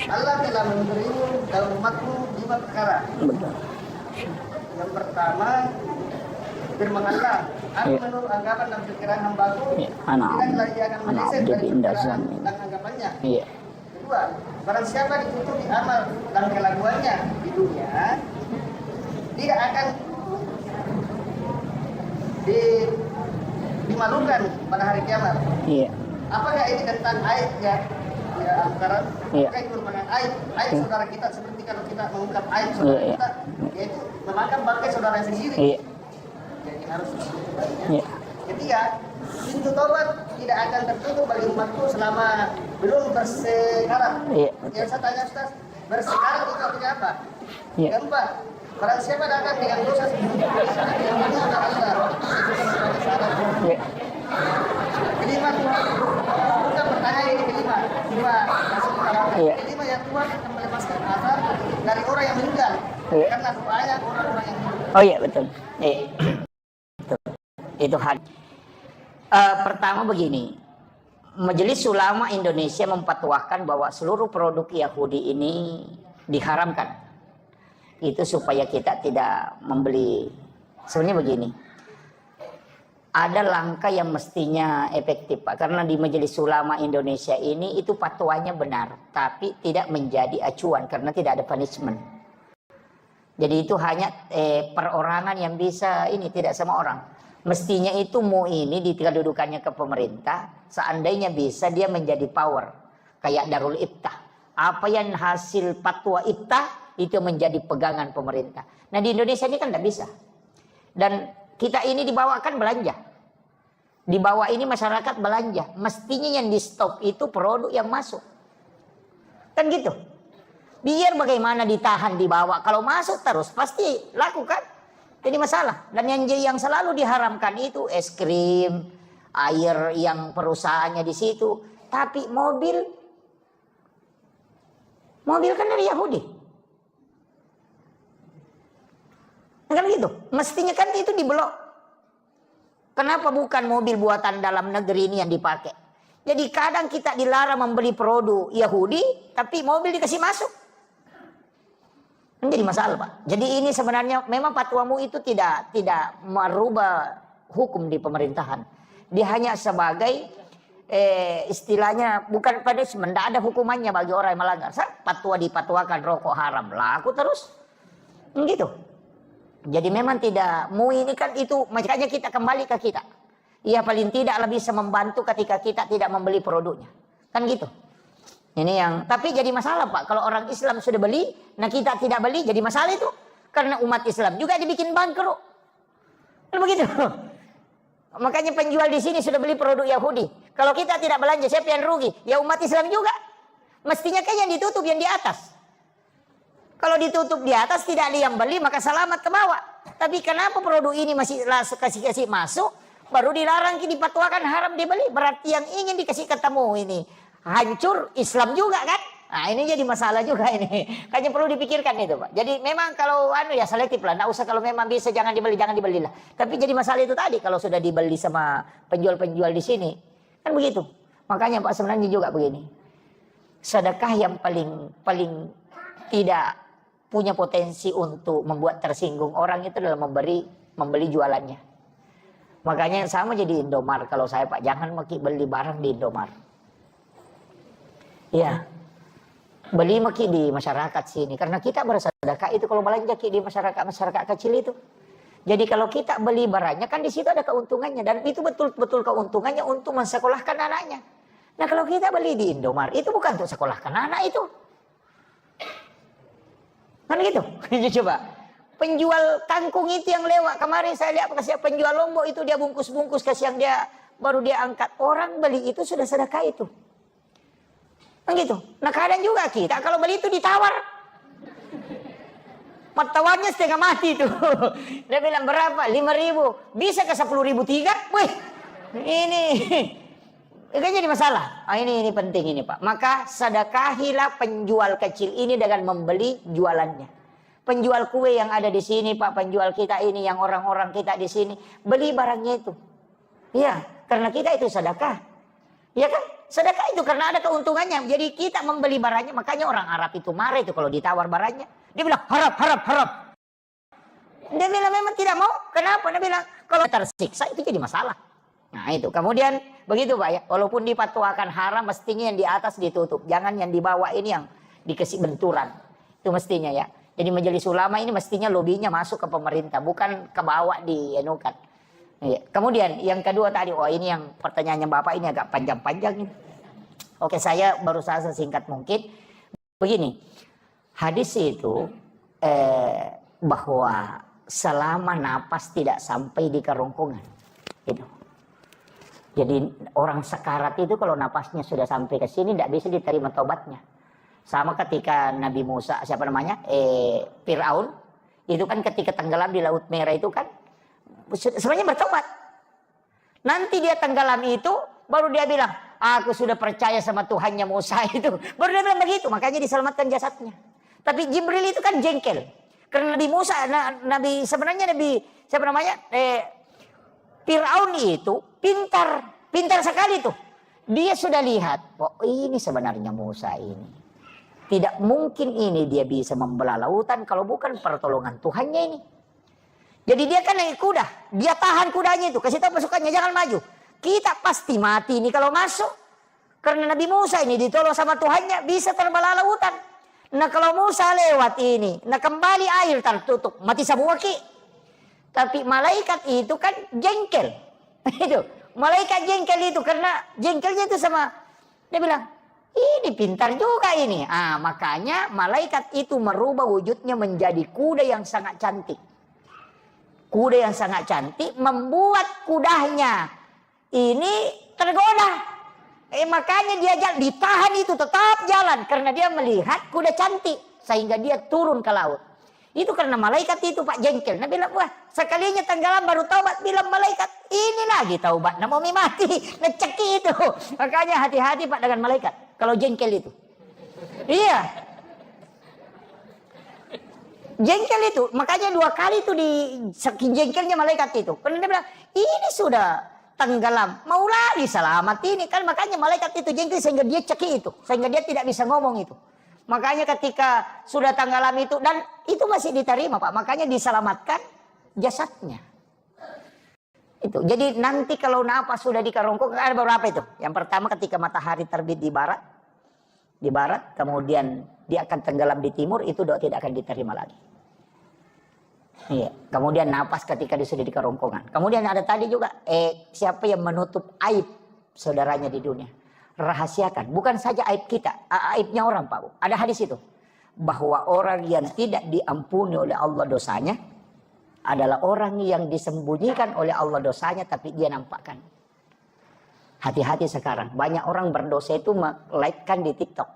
Allah telah memberimu dalam umatmu 5 perkara. Betul. Yang pertama, firman Allah, aku menurut anggapan dan pikiran hambaku, Iya. Anak. tidaklah ia akan meleset Anak, dari jadi indah pikiran zon. dan anggapannya. Iya. Kedua, barang siapa ditutupi amal dan kelakuannya di dunia, tidak akan dimalukan pada hari kiamat. Iya. Apakah ini tentang aib ya? Ya, antara Iya. itu merupakan aib saudara kita, seperti kalau kita mengungkap aib Iya, saudara iya. kita, yaitu memakan bangkai saudara sendiri. Iya. Jadi harus Iya. ketiga, pintu taubat tidak akan tertutup bagi umatku selama belum bersekarat. Iya. Yang saya tanya Ustaz, bersekarat itu artinya apa? Iya. Keempat, barang siapa datang dengan dosa sebelum yang mana ada Allah, sebagai syarat. Iya. Kelima, bukan pertanyaan ini kelima. Iya. Kelima yang Tuhan akan melepaskan azab dari orang yang meninggal. Iya. Karena doanya orang-orang yang meninggal. Oh iya, betul. Iya. Betul. Itu hal. Pertama begini, Majelis Ulama Indonesia memfatwakan bahwa seluruh produk Yahudi ini diharamkan. Itu supaya kita tidak membeli. Sebenarnya begini, ada langkah yang mestinya efektif, Pak. Karena di Majelis Ulama Indonesia ini itu fatwanya benar, tapi tidak menjadi acuan karena tidak ada punishment. Jadi itu hanya perorangan yang bisa ini, tidak semua orang. Mestinya itu ini dikedudukannya ke pemerintah, seandainya bisa dia menjadi power. Kayak Darul Iftah. Apa yang hasil fatwa Iftah, itu menjadi pegangan pemerintah. Nah di Indonesia ini kan tidak bisa. Dan kita ini dibawakan belanja. Di bawah ini masyarakat belanja. Mestinya yang di stop itu produk yang masuk. Kan gitu. Biar bagaimana ditahan di bawah. Kalau masuk terus pasti lakukan. Jadi masalah. Dan yang selalu diharamkan itu es krim, air yang perusahaannya di situ. Tapi mobil kan dari Yahudi. Kan gitu. Mestinya kan itu diblok. Kenapa bukan mobil buatan dalam negeri ini yang dipakai? Jadi kadang kita dilarang membeli produk Yahudi, tapi mobil dikasih masuk. Menjadi masalah, Pak. Jadi ini sebenarnya memang fatwamu itu tidak merubah hukum di pemerintahan. Dia hanya sebagai istilahnya bukan punishment, tidak ada hukumannya bagi orang yang melanggar. Fatwa dipatwakan rokok haram, laku terus. Gitu. Jadi memang tidak, ini kan itu, makanya kita kembali ke kita. Ya paling tidak lebih bisa membantu ketika kita tidak membeli produknya. Kan gitu. Ini yang, tapi jadi masalah Pak, kalau orang Islam sudah beli, nah kita tidak beli, jadi masalah itu. Karena umat Islam juga dibikin bangkrut. Kan begitu. Makanya penjual di sini sudah beli produk Yahudi. Kalau kita tidak belanja, siapa yang rugi? Ya umat Islam juga. Mestinya kan yang ditutup yang di atas. Kalau ditutup di atas tidak ada yang beli, maka selamat ke bawah. Tapi kenapa produk ini masih kasih masuk, baru dilarang, dipatwakan haram dibeli? Berarti yang ingin dikasih ketemu ini hancur Islam juga kan? Nah ini jadi masalah juga ini. Kayaknya perlu dipikirkan itu Pak. Jadi memang kalau ya selektif lah. Nggak usah kalau memang bisa jangan dibeli lah. Tapi jadi masalah itu tadi kalau sudah dibeli sama penjual-penjual di sini. Kan begitu. Makanya Pak sebenarnya juga begini. Sedekah yang paling tidak punya potensi untuk membuat tersinggung orang itu adalah membeli jualannya. Makanya sama jadi Indomart. Kalau saya Pak jangan beli barang di Indomart. Ya, beli di masyarakat sini. Karena kita bersedekah itu kalau belanja di masyarakat kecil itu. Jadi kalau kita beli barangnya kan di situ ada keuntungannya. Dan itu betul-betul keuntungannya untuk mensekolahkan anaknya. Nah kalau kita beli di Indomart itu bukan untuk sekolahkan anak itu. Kan gitu. Coba. Penjual kangkung itu yang lewat. Kemarin saya lihat kasih penjual lombok itu dia bungkus-bungkus kasih yang dia baru dia angkat. Orang beli itu sudah sedekah itu. Kan gitu. Nah kadang juga kita kalau beli itu ditawar. Martawannya setengah mati tuh. Dia bilang berapa? 5.000. Bisa ke 10.000 tiga? Wih, ini jadi masalah. Ini penting ini Pak. Maka sedekahilah penjual kecil ini dengan membeli jualannya. Penjual kue yang ada di sini Pak, penjual kita ini, yang orang-orang kita di sini, beli barangnya itu. Iya, karena kita itu sedekah. Ya kan? Sedekah itu karena ada keuntungannya. Jadi kita membeli barangnya, makanya orang Arab itu marah itu kalau ditawar barangnya. Dia bilang harap. Dia bilang memang tidak mau. Kenapa? Dia bilang kalau tersiksa itu jadi masalah. Nah itu. Kemudian begitu Pak ya. Walaupun dipatuakan haram, mestinya yang di atas ditutup. Jangan yang di bawah ini yang dikasih benturan. Itu mestinya ya. Jadi majelis ulama ini mestinya lobinya masuk ke pemerintah, bukan ke bawah dienukan. Ya. Kemudian yang kedua tadi, ini yang pertanyaannya Bapak ini agak panjang-panjang ini. Oke, saya berusaha sesingkat mungkin. Begini, hadis itu bahwa selama napas tidak sampai di kerongkongan. Gitu. Jadi orang sekarat itu kalau napasnya sudah sampai ke sini tidak bisa diterima tobatnya. Sama ketika Nabi Musa, Fir'aun, itu kan ketika tenggelam di Laut Merah itu kan sebenarnya bertobat. Nanti dia tenggelam itu baru dia bilang, aku sudah percaya sama Tuhannya Musa itu. Baru dia bilang begitu, makanya diselamatkan jasadnya. Tapi Jibril itu kan jengkel. Karena Nabi Musa, Fir'aun itu pintar sekali tuh. Dia sudah lihat, ini sebenarnya Musa ini. Tidak mungkin ini dia bisa membelah lautan kalau bukan pertolongan Tuhannya ini. Jadi dia kan naik kuda. Dia tahan kudanya itu. Kasih tahu pasukannya jangan maju. Kita pasti mati ini kalau masuk. Karena Nabi Musa ini ditolong sama Tuhannya bisa terbelah lautan. Nah kalau Musa lewat ini. Nah kembali air tertutup. Mati semua ki. Tapi malaikat itu kan jengkel. Itu. Malaikat jengkel itu karena jengkelnya itu sama. Dia bilang. Ini pintar juga ini. Makanya malaikat itu merubah wujudnya menjadi kuda yang sangat cantik. Kuda yang sangat cantik membuat kudanya ini tergoda. Makanya dia ditahan itu tetap jalan. Karena dia melihat kuda cantik. Sehingga dia turun ke laut. Itu karena malaikat itu Pak jengkel. Nah bilang, wah sekalinya tenggelam baru taubat. Bilang malaikat, ini lagi taubat. Nah mau mati, ngeceki itu. Makanya hati-hati Pak dengan malaikat. Kalau jengkel itu. Iya. Jengkel itu. Makanya 2 kali itu saking jengkelnya malaikat itu. Karena dia bilang, ini sudah tenggelam. Mau lagi selamat ini. Kan makanya malaikat itu jengkel sehingga dia ceki itu. Sehingga dia tidak bisa ngomong itu. Makanya ketika sudah tenggelam itu. Dan itu masih diterima Pak. Makanya diselamatkan jasadnya. Itu. Jadi nanti kalau napas sudah di kerongkongan ada beberapa itu. Yang pertama ketika matahari terbit di barat. Di barat. Kemudian dia akan tenggelam di timur. Itu doa tidak akan diterima lagi. Iya. Kemudian napas ketika dia sudah di kerongkongan. Kemudian ada tadi juga. Siapa yang menutup aib saudaranya di dunia. Rahasiakan. Bukan saja aib kita. Aibnya orang Pak. Ada hadis itu. Bahwa orang yang tidak diampuni oleh Allah dosanya. Adalah orang yang disembunyikan oleh Allah dosanya tapi dia nampakkan. Hati-hati sekarang. Banyak orang berdosa itu like-kan di TikTok.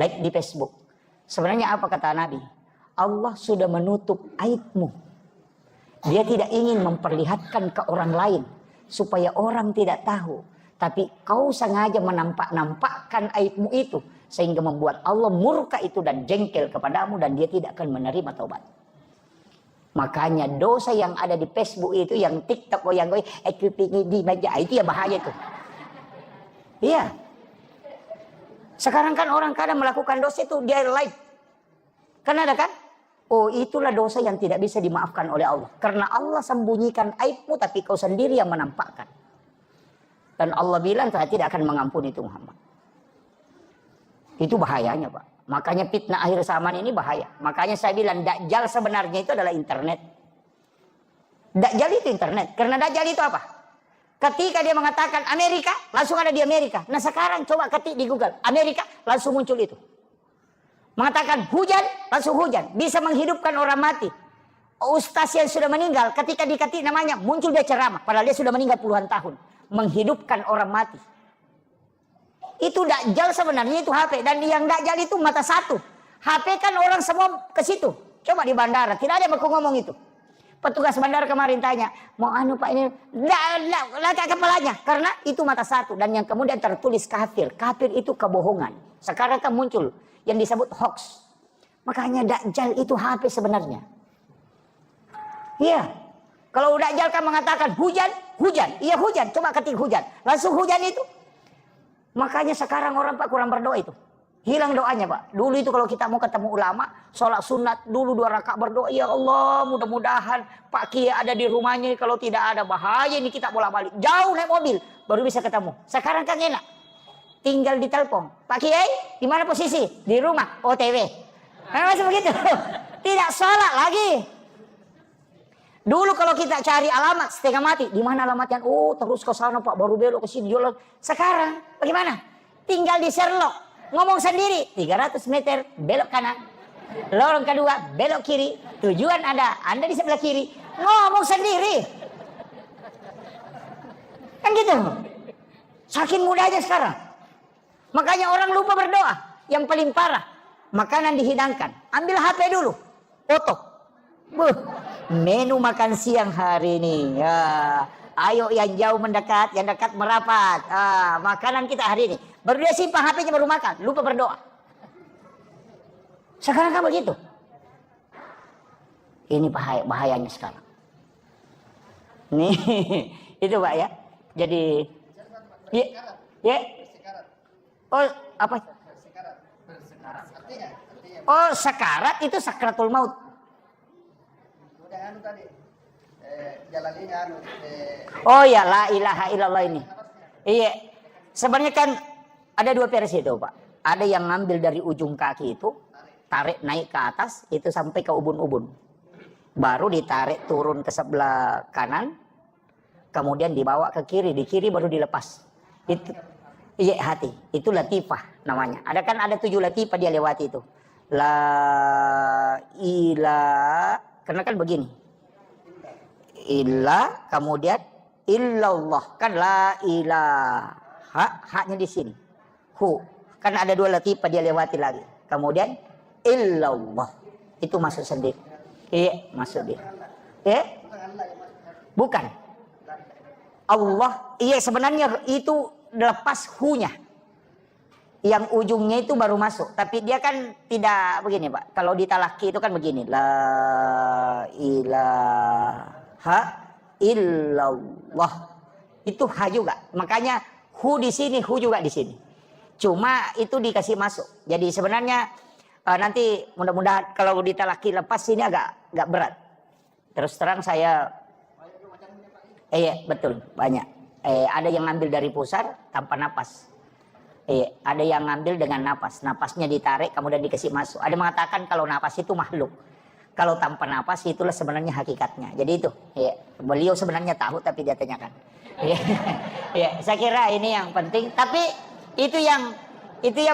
Like di Facebook. Sebenarnya apa kata Nabi? Allah sudah menutup aibmu. Dia tidak ingin memperlihatkan ke orang lain. Supaya orang tidak tahu. Tapi kau sengaja menampakkan aibmu itu. Sehingga membuat Allah murka itu dan jengkel kepadamu. Dan dia tidak akan menerima taubat. Makanya dosa yang ada di Facebook itu, yang TikTok, yang di meja, itu ya bahaya tuh. Iya. Sekarang kan orang kadang melakukan dosa itu dia live. Kan ada kan? Oh itulah dosa yang tidak bisa dimaafkan oleh Allah. Karena Allah sembunyikan aibmu tapi kau sendiri yang menampakkan. Dan Allah bilang saya tidak akan mengampuni itu Muhammad. Itu bahayanya Pak. Makanya fitnah akhir zaman ini bahaya. Makanya saya bilang Dajjal sebenarnya itu adalah internet. Dajjal itu internet. Karena Dajjal itu apa? Ketika dia mengatakan Amerika, langsung ada di Amerika. Nah sekarang coba ketik di Google. Amerika, langsung muncul itu. Mengatakan hujan, langsung hujan. Bisa menghidupkan orang mati. Ustaz yang sudah meninggal, ketika diketik namanya, muncul dia ceramah. Padahal dia sudah meninggal puluhan tahun. Menghidupkan orang mati. Itu Dajjal sebenarnya itu HP. Dan yang Dajjal itu mata satu. HP kan orang semua ke situ. Coba di bandara, tidak ada yang ngomong itu. Petugas bandara kemarin tanya, mau anu Pak ini, lacak kepalanya. Karena itu mata satu. Dan yang kemudian tertulis kafir. Kafir itu kebohongan. Sekarang kan muncul yang disebut hoax. Makanya Dajjal itu HP sebenarnya. Iya. Kalau Dajjal kan mengatakan hujan. Iya hujan. Coba ketik hujan. Langsung hujan itu. Makanya sekarang orang Pak kurang berdoa itu. Hilang doanya Pak. Dulu itu kalau kita mau ketemu ulama, sholat sunat dulu 2 rakaat berdoa. Ya Allah, mudah-mudahan Pak Kiai ada di rumahnya. Kalau tidak ada bahaya ini kita bolak-balik. Jauh naik mobil baru bisa ketemu. Sekarang kan enak. Tinggal ditelepon. Pak Kiai, di mana posisi? Di rumah. OTW. Masih begitu. Tidak sholat lagi. Dulu kalau kita cari alamat setengah mati. Di mana alamatnya? Oh, terus ke sana Pak, baru belok ke sini. Sekarang bagaimana? Tinggal di Sherlock. Ngomong sendiri, 300 meter belok kanan, lorong kedua belok kiri, tujuan Anda di sebelah kiri, ngomong sendiri. Kan gitu. Saking mudahnya sekarang. Makanya orang lupa berdoa. Yang paling parah, makanan dihidangkan. Ambil HP dulu, foto. Menu makan siang hari ini. Ya. Ayo yang jauh mendekat, yang dekat merapat. Makanan kita hari ini. Baru dia simpan HP-nya baru makan. Lupa berdoa. Sekarang kan begitu. Ini bahayanya sekarang. Nih, itu Pak ya. Jadi, ya. Oh, apa? Oh, sekarat itu sakratul maut. Oh ya, la ilaha illallah ini. Iya. Sebenarnya kan ada 2 versi itu Pak. Ada yang ngambil dari ujung kaki itu, tarik naik ke atas, itu sampai ke ubun-ubun. Baru ditarik turun ke sebelah kanan, kemudian dibawa ke kiri, di kiri baru dilepas. Itu, iya hati. Itu latifah namanya. Ada 7 latifah dia lewati itu. La ilaha, karena kan begini. Illa, kemudian illallah, kan la ilaha, haknya di sini. Hu, kan ada 2 latifah dia lewati lagi. Kemudian illallah, itu masuk sendiri. Iya, masuk dia. Bukan. Allah, iya sebenarnya itu lepas hu-nya. Yang ujungnya itu baru masuk. Tapi dia kan tidak begini Pak. Kalau di talaki itu kan begini. La ilaha illallah. Itu ha juga. Makanya hu di sini, hu juga di sini. Cuma itu dikasih masuk. Jadi sebenarnya nanti mudah-mudahan kalau di talaki lepas ini agak berat. Terus terang saya iya betul banyak. Ada yang ngambil dari pusar tanpa napas. Ada yang ngambil dengan napas. Napasnya ditarik kemudian dikasih masuk. Ada mengatakan kalau napas itu makhluk. Kalau tanpa napas itulah sebenarnya hakikatnya. Jadi itu. Beliau sebenarnya tahu tapi dia tanyakan. Saya kira ini yang penting. Tapi itu yang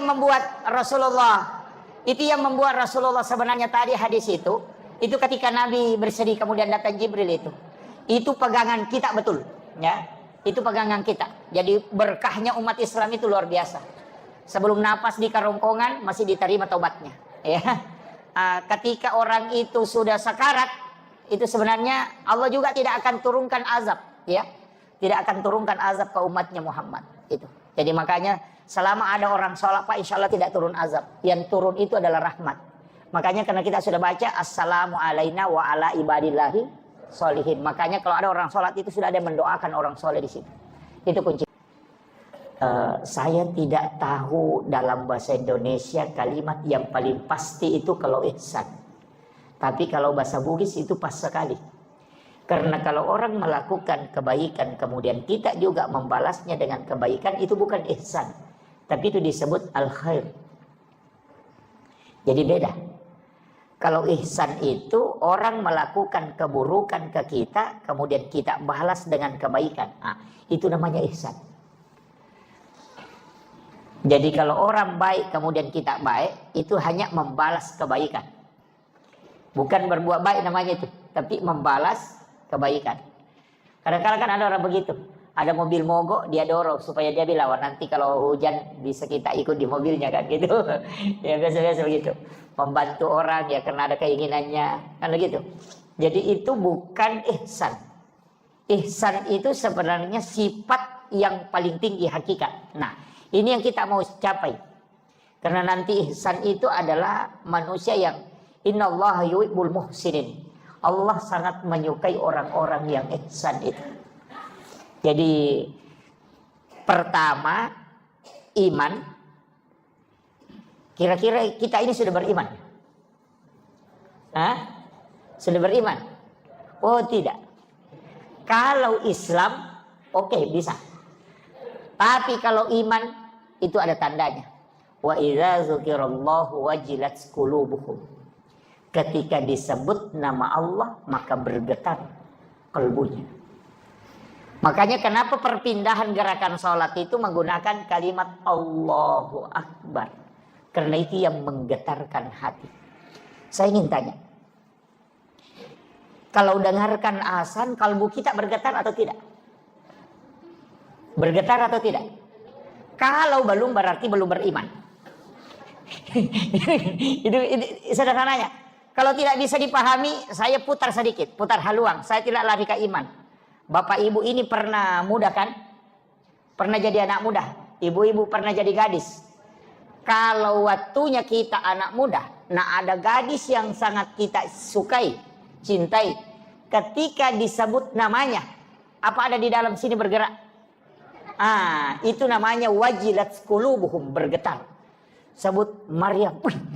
membuat Rasulullah. Itu yang membuat Rasulullah sebenarnya tadi hadis itu ketika Nabi bersedih kemudian datang Jibril itu. Itu pegangan kita betul, ya. Itu pegangan kita. Jadi berkahnya umat Islam itu luar biasa. Sebelum napas di kerongkongan masih diterima taubatnya, ya. Ketika orang itu sudah sakarat, itu sebenarnya Allah juga tidak akan turunkan azab, ya. Tidak akan turunkan azab ke umatnya Muhammad itu. Jadi makanya selama ada orang sholat Pak, insya Allah tidak turun azab. Yang turun itu adalah rahmat. Makanya karena kita sudah baca assalamu alaina wa ala ibadillahi sholihin. Makanya kalau ada orang sholat itu sudah ada yang mendoakan orang soleh di situ. Itu kunci. Saya tidak tahu dalam bahasa Indonesia kalimat yang paling pasti itu kalau ihsan. Tapi kalau bahasa Bugis itu pas sekali. Karena kalau orang melakukan kebaikan kemudian kita juga membalasnya dengan kebaikan, itu bukan ihsan. Tapi itu disebut al-khair. Jadi beda. Kalau ihsan itu orang melakukan keburukan ke kita, kemudian kita balas dengan kebaikan. Itu namanya ihsan. Jadi kalau orang baik kemudian kita baik, itu hanya membalas kebaikan. Bukan berbuat baik namanya itu, tapi membalas kebaikan. Kadang-kadang kan ada orang begitu. Ada mobil mogok, dia dorong supaya dia bilang, wah nanti kalau hujan bisa kita ikut di mobilnya kan gitu. Ya biasa-biasa begitu. Membantu orang ya karena ada keinginannya, kan begitu. Jadi itu bukan ihsan. Ihsan itu sebenarnya sifat yang paling tinggi hakikat. Nah, ini yang kita mau capai. Karena nanti ihsan itu adalah manusia yang innallaha yuhibbul muhsinin. Allah sangat menyukai orang-orang yang ihsan itu. Jadi pertama iman. Kira-kira kita ini sudah beriman? Hah? Sudah beriman? Oh tidak. Kalau Islam, oke, bisa. Tapi kalau iman itu ada tandanya. Wa idza dzukirallahu wajilat qulubuhum. Ketika disebut nama Allah maka bergetar kalbunya. Makanya kenapa perpindahan gerakan sholat itu menggunakan kalimat Allahu Akbar. Karena itu yang menggetarkan hati. Saya ingin tanya. Kalau dengarkan azan, kalbu kita bergetar atau tidak? Bergetar atau tidak? Kalau belum berarti belum beriman. itu sederhananya. Kalau tidak bisa dipahami, saya putar sedikit, putar haluan. Saya tidak lari ke iman. Bapak ibu ini pernah muda kan? Pernah jadi anak muda. Ibu-ibu pernah jadi gadis. Kalau waktunya kita anak muda, nah ada gadis yang sangat kita sukai, cintai. Ketika disebut namanya, apa ada di dalam sini bergerak? Itu namanya wajilat qulubuhum, bergetar. Sebut Maryam,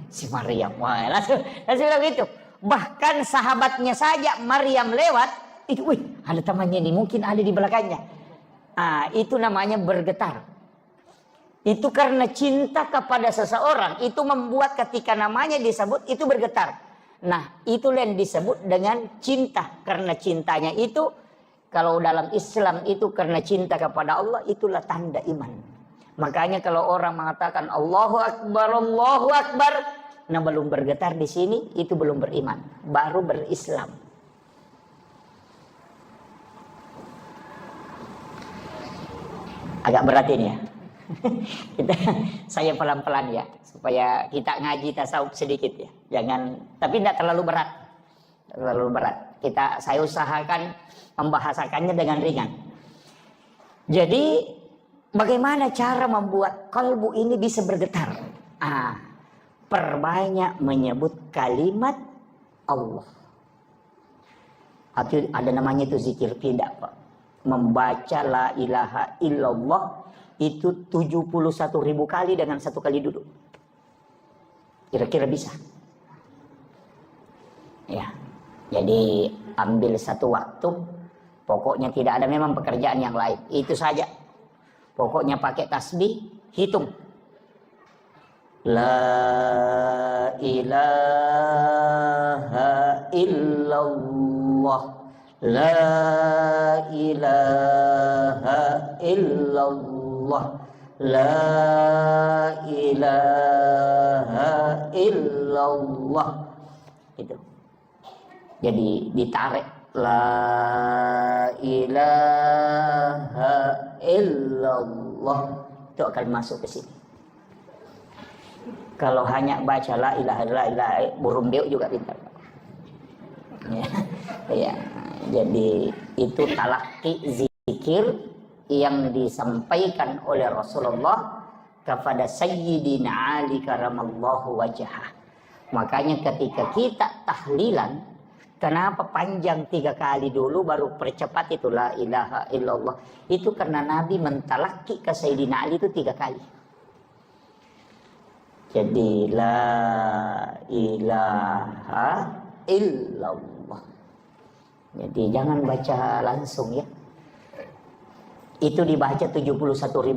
si Maryam, wah, langsung bilang gitu. Bahkan sahabatnya saja Maryam lewat, itu, ada temannya ini, mungkin ada di belakangnya. Itu namanya bergetar. Itu karena cinta kepada seseorang, itu membuat ketika namanya disebut itu bergetar. Nah, itulah yang disebut dengan cinta. Karena cintanya itu, kalau dalam Islam itu karena cinta kepada Allah, itulah tanda iman. Makanya kalau orang mengatakan Allahu Akbar, Allahu Akbar, nah belum bergetar di sini, itu belum beriman, baru berislam. Agak berat ini ya. Saya pelan-pelan ya, supaya kita ngaji tasawuf sedikit ya. Jangan, tapi tidak terlalu berat. Terlalu berat. Saya usahakan membahasakannya dengan ringan. Jadi bagaimana cara membuat kalbu ini bisa bergetar? Perbanyak menyebut kalimat Allah. Atau ada namanya itu zikir tidak, Pak. Membaca la ilaha illallah itu 71.000 kali dengan 1 kali duduk. Kira-kira bisa? Ya. Jadi ambil satu waktu, pokoknya tidak ada memang pekerjaan yang lain. Itu saja. Pokoknya pakai tasbih, hitung. La ilaha illallah. La ilaha illallah. La ilaha illallah. Itu. Jadi ditarik. La ilaha illallah. Itu akan masuk ke sini. Kalau hanya baca la ilaha burung beuk juga pintar. Ya. Jadi itu talaqi zikir yang disampaikan oleh Rasulullah kepada Sayyidina Ali karamallahu wajhah. Makanya ketika kita tahlilan, kenapa panjang 3 kali dulu baru percepat itu la ilaha illallah? Itu karena Nabi mentalaki ke Sayyidina Ali itu 3 kali. Jadi la ilaha illallah. Jadi jangan baca langsung ya. Itu dibaca 71.000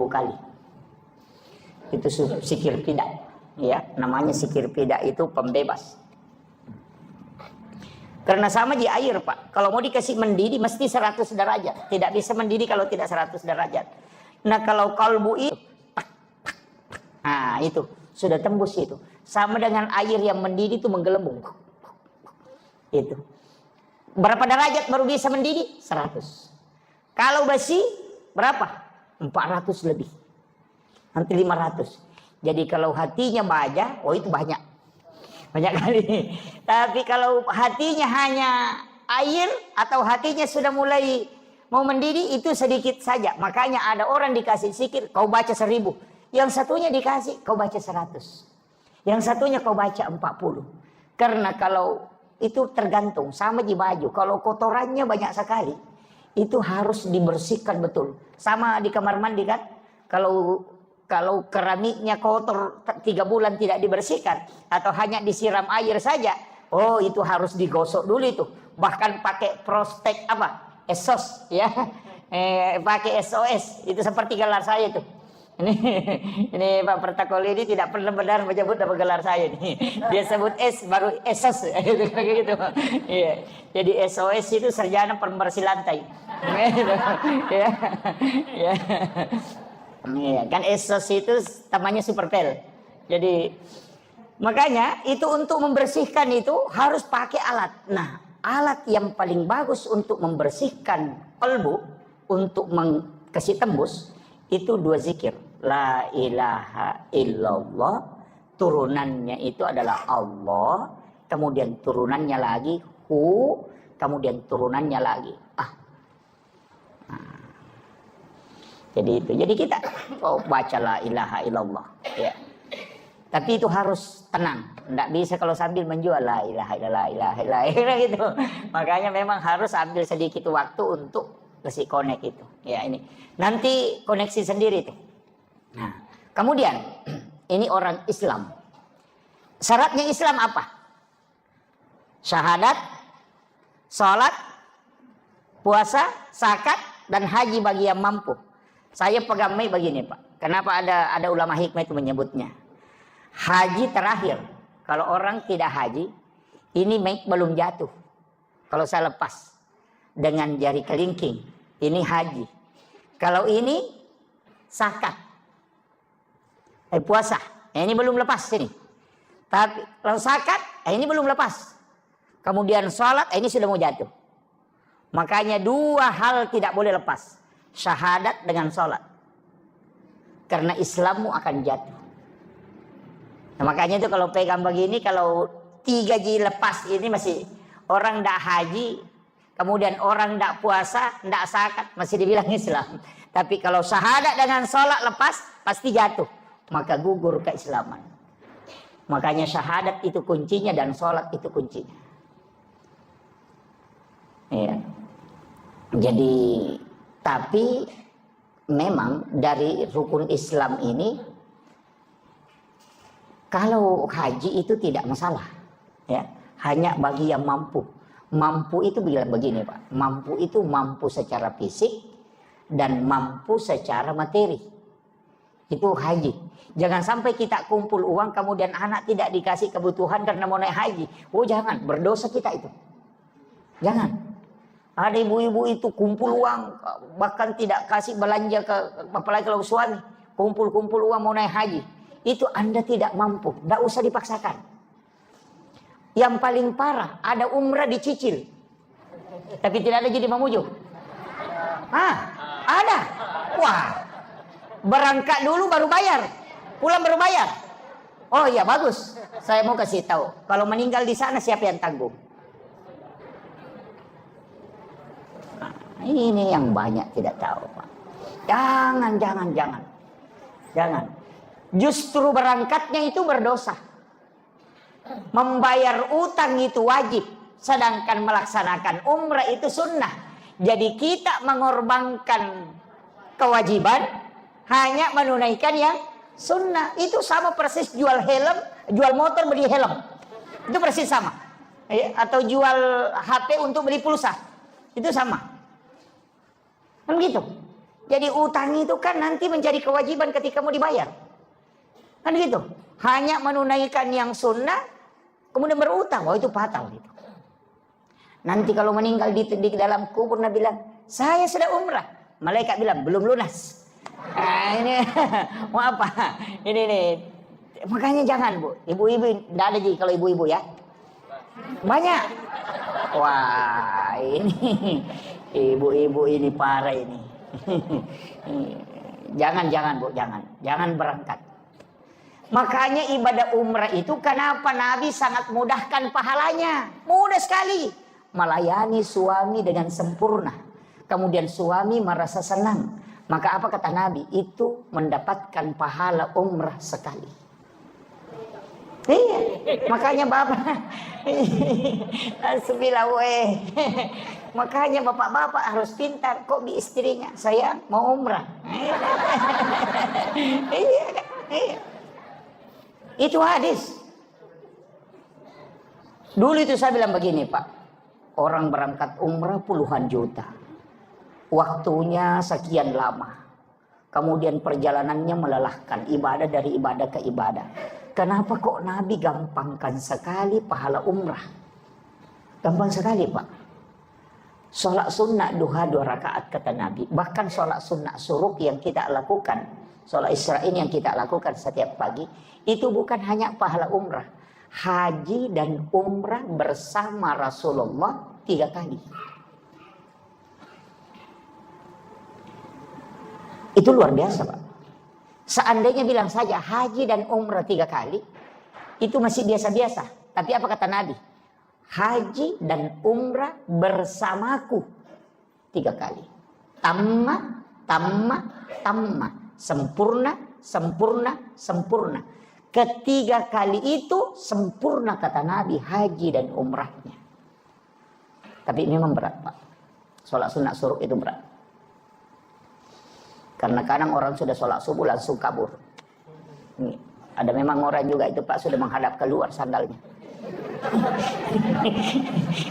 kali. Itu zikir pidak. Ya, namanya zikir pidak itu pembebas. Karena sama di air, Pak. Kalau mau dikasih mendidih mesti 100 derajat. Tidak bisa mendidih kalau tidak 100 derajat. Nah, kalau kalbu itu itu sudah tembus itu. Sama dengan air yang mendidih itu menggelembung. Itu. Berapa derajat baru bisa mendidih? 100. Kalau besi berapa? 400 lebih. Nanti 500. Jadi kalau hatinya baja, oh itu banyak. Banyak kali. Tapi kalau hatinya hanya air atau hatinya sudah mulai mau mendidih, itu sedikit saja. Makanya ada orang dikasih zikir, kau baca 1000. Yang satunya dikasih, kau baca 100. Yang satunya kau baca 40. Karena kalau itu tergantung, sama di baju. Kalau kotorannya banyak sekali, itu harus dibersihkan betul. Sama di kamar mandi kan, kalau keramiknya kotor 3 bulan tidak dibersihkan atau hanya disiram air saja, oh itu harus digosok dulu itu. Bahkan pakai prospek apa? Esos ya. Pakai SOS. Itu seperti gelar saya itu. Ini Pak Pertakol ini tidak pernah benar menyebut nama gelar saya ini. Dia sebut S baru esos gitu. Iya. Jadi SOS itu sarjana pembersih lantai. Ya. Ya. Iya, kan esos itu namanya superpel. Jadi makanya itu untuk membersihkan itu harus pakai alat. Nah, alat yang paling bagus untuk membersihkan qalbu, untuk kasih tembus, itu 2 zikir. La ilaha illallah, turunannya itu adalah Allah, kemudian turunannya lagi hu, kemudian turunannya lagi ah. Jadi itu. Jadi kita baca la ilaha illallah ya. Tapi itu harus tenang. Tidak bisa kalau sambil menjual la ilaha illallah gitu. Makanya memang harus ambil sedikit waktu untuk kasih connect itu. Ya ini. Nanti koneksi sendiri itu. Nah, kemudian ini orang Islam. Syaratnya Islam apa? Syahadat, sholat, puasa, zakat, dan haji bagi yang mampu. Saya pegamai begini Pak. Kenapa ada ulama hikmah itu menyebutnya? Haji terakhir. Kalau orang tidak haji, ini belum jatuh. Kalau saya lepas dengan jari kelingking, ini haji. Kalau ini zakat, puasa, ini belum lepas ini. Tapi kalau zakat, ini belum lepas. Kemudian sholat, ini sudah mau jatuh. Makanya 2 hal tidak boleh lepas. Syahadat dengan sholat. Karena Islammu akan jatuh. Nah, makanya itu kalau pegang begini, kalau 3 ji lepas ini masih orang tidak haji, kemudian orang tidak puasa, tidak zakat, masih dibilang Islam. Tapi kalau syahadat dengan sholat lepas, pasti jatuh. Maka gugur keislaman. Makanya syahadat itu kuncinya dan sholat itu kuncinya. Ya. Jadi tapi memang dari rukun Islam ini, kalau haji itu tidak masalah, ya, hanya bagi yang mampu. Mampu itu bilang begini Pak, mampu itu mampu secara fisik dan mampu secara materi. Itu haji. Jangan sampai kita kumpul uang kemudian anak tidak dikasih kebutuhan karena mau naik haji. Oh jangan, berdosa kita itu. Jangan. Ada ibu-ibu itu kumpul uang, bahkan tidak kasih belanja ke, apalagi kalau suami, kumpul-kumpul uang mau naik haji. Itu Anda tidak mampu, tidak usah dipaksakan. Yang paling parah, ada umrah dicicil, tapi tidak ada jadi mamuju. Ada. Wah, berangkat dulu baru bayar, pulang baru bayar. Oh iya bagus, saya mau kasih tahu, kalau meninggal di sana siapa yang tanggung? Ini yang banyak tidak tahu Pak. Jangan. Justru berangkatnya itu berdosa. Membayar utang itu wajib. Sedangkan melaksanakan umrah itu sunnah. Jadi kita mengorbankan kewajiban hanya menunaikan yang sunnah. Itu sama persis jual helm, jual motor beli helm. Itu persis sama. Atau jual HP untuk beli pulsa. Itu sama. Kan gitu. Jadi utang itu kan nanti menjadi kewajiban ketika mau dibayar. Kan gitu. Hanya menunaikan yang sunnah, kemudian berutang. Oh itu fatal gitu. Nanti kalau meninggal di dalam kubur, Nabi bilang, saya sudah umrah. Malaikat bilang, belum lunas. Nah ini, mau apa? Ini nih. Makanya jangan Bu. Ibu-ibu, tidak ada jadi kalau ibu-ibu ya. Banyak. Wah ini. Ibu-ibu ini parah ini. Jangan Bu, jangan berangkat. Makanya ibadah umrah itu kenapa Nabi sangat mudahkan pahalanya? Mudah sekali. Melayani suami dengan sempurna. Kemudian suami merasa senang. Maka apa kata Nabi? Itu mendapatkan pahala umrah sekali. Iya, makanya Bapak makanya bapak-bapak harus pintar. Kok bi istrinya, saya mau umrah. Iya, iya. Itu hadis. Dulu itu saya bilang begini Pak, orang berangkat umrah puluhan juta, waktunya sekian lama, kemudian perjalanannya melelahkan, ibadah dari ibadah ke ibadah. Kenapa kok Nabi gampangkan sekali pahala umrah? Gampang sekali Pak. Sholat sunnah duha 2 rakaat kata Nabi. Bahkan sholat sunnah suruk yang kita lakukan, sholat Isra'in yang kita lakukan setiap pagi, itu bukan hanya pahala umrah. Haji dan umrah bersama Rasulullah 3 kali. Itu luar biasa Pak. Seandainya bilang saja haji dan umrah 3 kali, itu masih biasa-biasa. Tapi apa kata Nabi? Haji dan umrah bersamaku 3 kali. Tamma, tamma, tamma. Sempurna, sempurna, sempurna. Ketiga kali itu sempurna kata Nabi haji dan umrahnya. Tapi memang berat Pak. Sholat sunat suruk itu berat. Karena kadang orang sudah sholat subuh langsung kabur. Ini, ada memang orang juga itu Pak sudah menghadap keluar sandalnya.